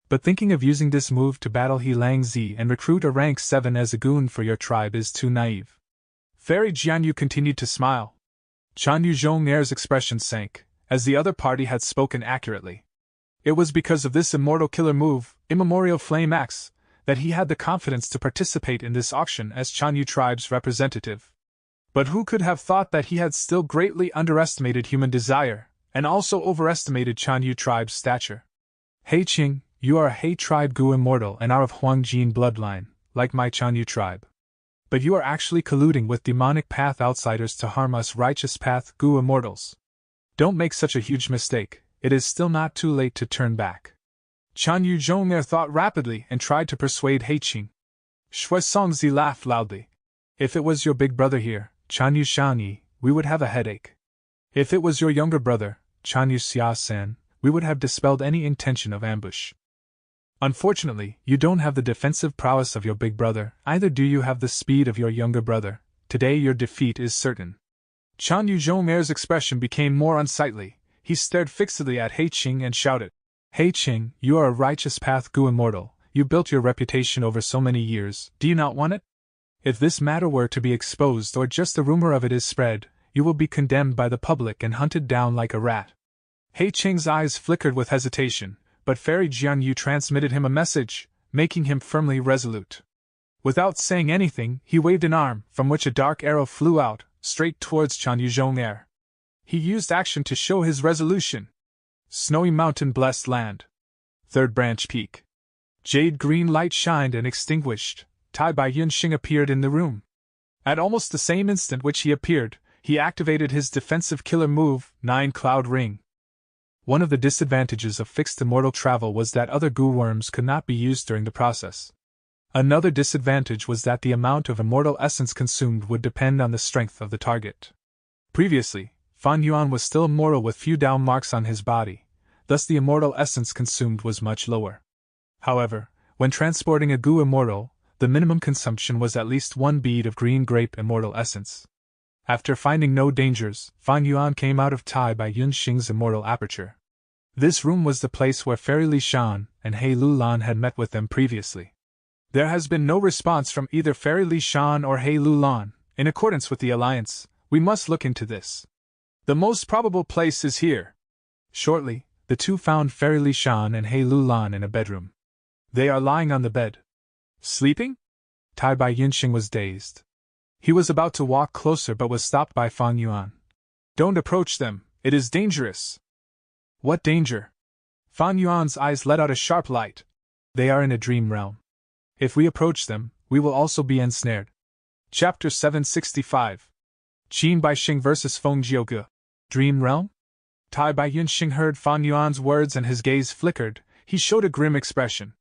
But thinking of using this move to battle He Lang Zi and recruit a rank 7 as a goon for your tribe is too naive. Fairy Jianyu continued to smile. Chanyu Zhong'er's expression sank, as the other party had spoken accurately. It was because of this immortal killer move, Immemorial Flame Axe, that he had the confidence to participate in this auction as Chanyu tribe's representative. But who could have thought that he had still greatly underestimated human desire, and also overestimated Chanyu tribe's stature? He Qing, you are a He tribe Gu Immortal and are of Huangjin bloodline, like my Chanyu tribe. But you are actually colluding with demonic path outsiders to harm us righteous path Gu Immortals. Don't make such a huge mistake, it is still not too late to turn back. Chanyu Zhong'er thought rapidly and tried to persuade He Qing. Shui Songzi laughed loudly. If it was your big brother here, Chanyu Xiangyi, we would have a headache. If it was your younger brother, Chanyu Xia-san, we would have dispelled any intention of ambush. Unfortunately, you don't have the defensive prowess of your big brother, either do you have the speed of your younger brother. Today your defeat is certain. Chanyu Zhong'er's expression became more unsightly. He stared fixedly at He Qing and shouted, He Qing, you are a righteous path Gu Immortal, you built your reputation over so many years, do you not want it? If this matter were to be exposed or just a rumor of it is spread, you will be condemned by the public and hunted down like a rat. He Qing's eyes flickered with hesitation, but Fairy Jianyu transmitted him a message, making him firmly resolute. Without saying anything, he waved an arm, from which a dark arrow flew out, straight towards Chanyu Zhong'er. He used action to show his resolution. Snowy mountain blessed land. Third branch peak. Jade green light shined and extinguished. Tai Bai Yunxing appeared in the room. At almost the same instant which he appeared, he activated his defensive killer move, 9 Cloud Ring. One of the disadvantages of fixed immortal travel was that other goo worms could not be used during the process. Another disadvantage was that the amount of immortal essence consumed would depend on the strength of the target. Previously, Fan Yuan was still immortal with few down marks on his body, thus the immortal essence consumed was much lower. However, when transporting a goo immortal, the minimum consumption was at least 1 bead of green grape immortal essence. After finding no dangers, Fan Yuan came out of Tai Bai Yunxing's immortal aperture. This room was the place where Fairy Li Shan and He Lu Lan had met with them previously. There has been no response from either Fairy Li Shan or He Lu Lan. In accordance with the alliance, we must look into this. The most probable place is here. Shortly, the two found Fairy Li Shan and He Lu Lan in a bedroom. They are lying on the bed. Sleeping? Tai Bai Yunxing was dazed. He was about to walk closer but was stopped by Fan Yuan. Don't approach them, it is dangerous. What danger? Fan Yuan's eyes let out a sharp light. They are in a dream realm. If we approach them, we will also be ensnared. Chapter 765. Qin Baixing vs. Feng Jiuge. Dream realm? Tai Bai Yunxing heard Fan Yuan's words and his gaze flickered. He showed a grim expression.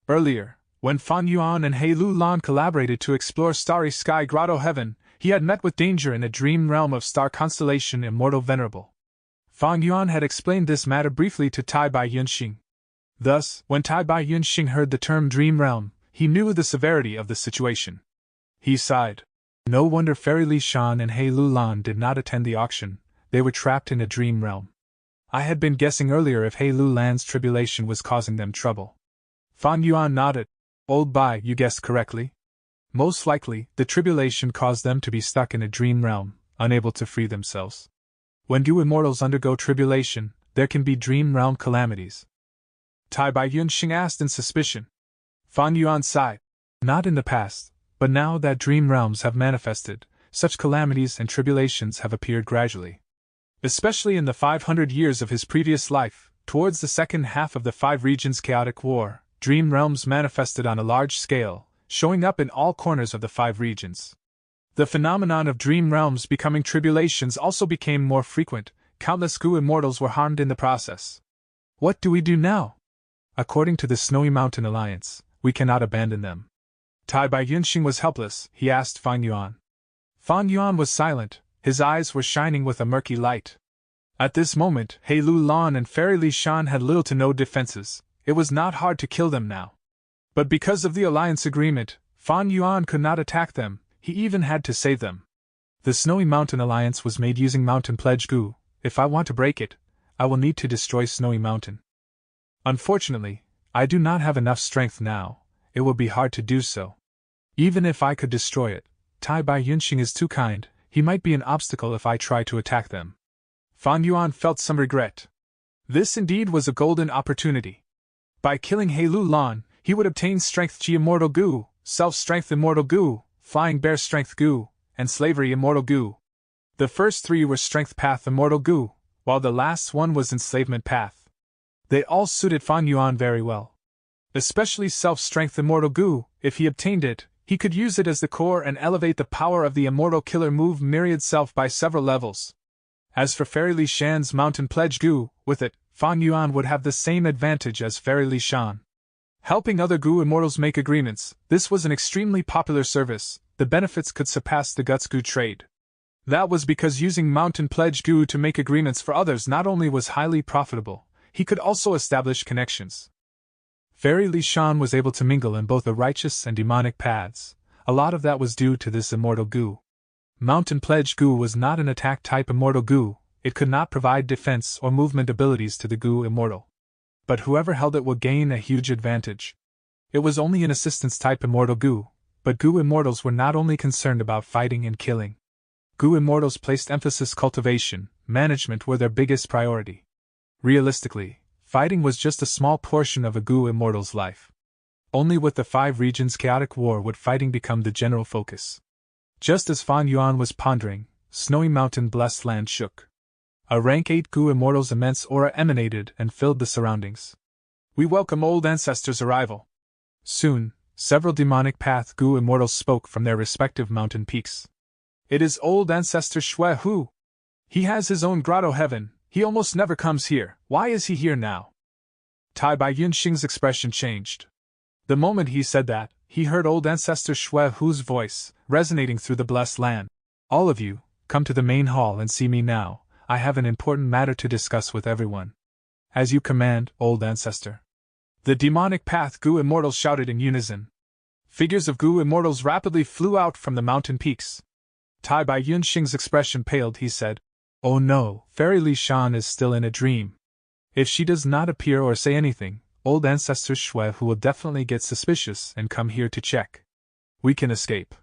Earlier, when Fan Yuan and He Lu Lan collaborated to explore Starry Sky Grotto Heaven, he had met with danger in a dream realm of star constellation Immortal Venerable. Fan Yuan had explained this matter briefly to Tai Bai Yunxing. Thus, when Tai Bai Yunxing heard the term dream realm, he knew the severity of the situation. He sighed. No wonder Fairy Li Shan and He Lu Lan did not attend the auction, they were trapped in a dream realm. I had been guessing earlier if He Lu Lan's tribulation was causing them trouble. Fan Yuan nodded. Old Bai, you guessed correctly. Most likely, the tribulation caused them to be stuck in a dream realm, unable to free themselves. When do immortals undergo tribulation, there can be dream realm calamities. Tai Bai Yunxing asked in suspicion. Fan Yuan sighed. Not in the past, but now that dream realms have manifested, such calamities and tribulations have appeared gradually. Especially in the 500 years of his previous life, towards the second half of the 5 regions' chaotic war, dream realms manifested on a large scale, showing up in all corners of the 5 regions. The phenomenon of dream realms becoming tribulations also became more frequent. Countless goo immortals were harmed in the process. What do we do now? According to the Snowy Mountain Alliance, we cannot abandon them. Tai Bai Yunxing was helpless. He asked Fan Yuan. Fan Yuan was silent, his eyes were shining with a murky light. At this moment, He Lu Lan and Fairy Li Shan had little to no defenses. It was not hard to kill them now. But because of the alliance agreement, Fan Yuan could not attack them, he even had to save them. The Snowy Mountain Alliance was made using Mountain Pledge Goo. If I want to break it, I will need to destroy Snowy Mountain. Unfortunately, I do not have enough strength now. It will be hard to do so. Even if I could destroy it, Tai Bai Yunxing is too kind, he might be an obstacle if I try to attack them. Fan Yuan felt some regret. This indeed was a golden opportunity. By killing He Lu Lan, he would obtain Strength Chi Immortal Goo, Self-Strength Immortal Goo, Flying Bear Strength Goo, and Slavery Immortal Goo. The first 3 were Strength Path Immortal Goo, while the last one was Enslavement Path. They all suited Fan Yuan very well. Especially Self-Strength Immortal Goo, if he obtained it, he could use it as the core and elevate the power of the Immortal Killer move Myriad Self by several levels. As for Fairy Li Shan's Mountain Pledge Goo, with it, Fan Yuan would have the same advantage as Fairy Li Shan. Helping other Goo immortals make agreements, this was an extremely popular service. The benefits could surpass the Guts Goo trade. That was because using Mountain Pledge Goo to make agreements for others not only was highly profitable, he could also establish connections. Fairy Li Shan was able to mingle in both the righteous and demonic paths. A lot of that was due to this Immortal Goo. Mountain Pledge Goo was not an attack-type Immortal Goo, it could not provide defense or movement abilities to the Goo Immortal. But whoever held it would gain a huge advantage. It was only an assistance-type Immortal Goo, but Goo Immortals were not only concerned about fighting and killing. Goo Immortals placed emphasis cultivation, management were their biggest priority. Realistically, fighting was just a small portion of a Goo Immortal's life. Only with the 5 regions' chaotic war would fighting become the general focus. Just as Fan Yuan was pondering, Snowy Mountain Blessed Land shook. A rank 8 Goo Immortal's immense aura emanated and filled the surroundings. We welcome old ancestors' arrival. Soon, several demonic path Goo Immortals spoke from their respective mountain peaks. It is old ancestor Xue Hu. He has his own grotto heaven, He almost never comes here. Why is he here now? Tai Bai Yunxing's expression changed. The moment he said that, he heard old ancestor Shui Hu's voice, resonating through the blessed land. All of you, come to the main hall and see me now. I have an important matter to discuss with everyone. As you command, old ancestor. The demonic path Gu immortals shouted in unison. Figures of Gu immortals rapidly flew out from the mountain peaks. Tai Bai Yunxing's expression paled. He said, "Oh no, Fairy Li Shan is still in a dream. If she does not appear or say anything, old ancestor Shui Hu will definitely get suspicious and come here to check. We can escape."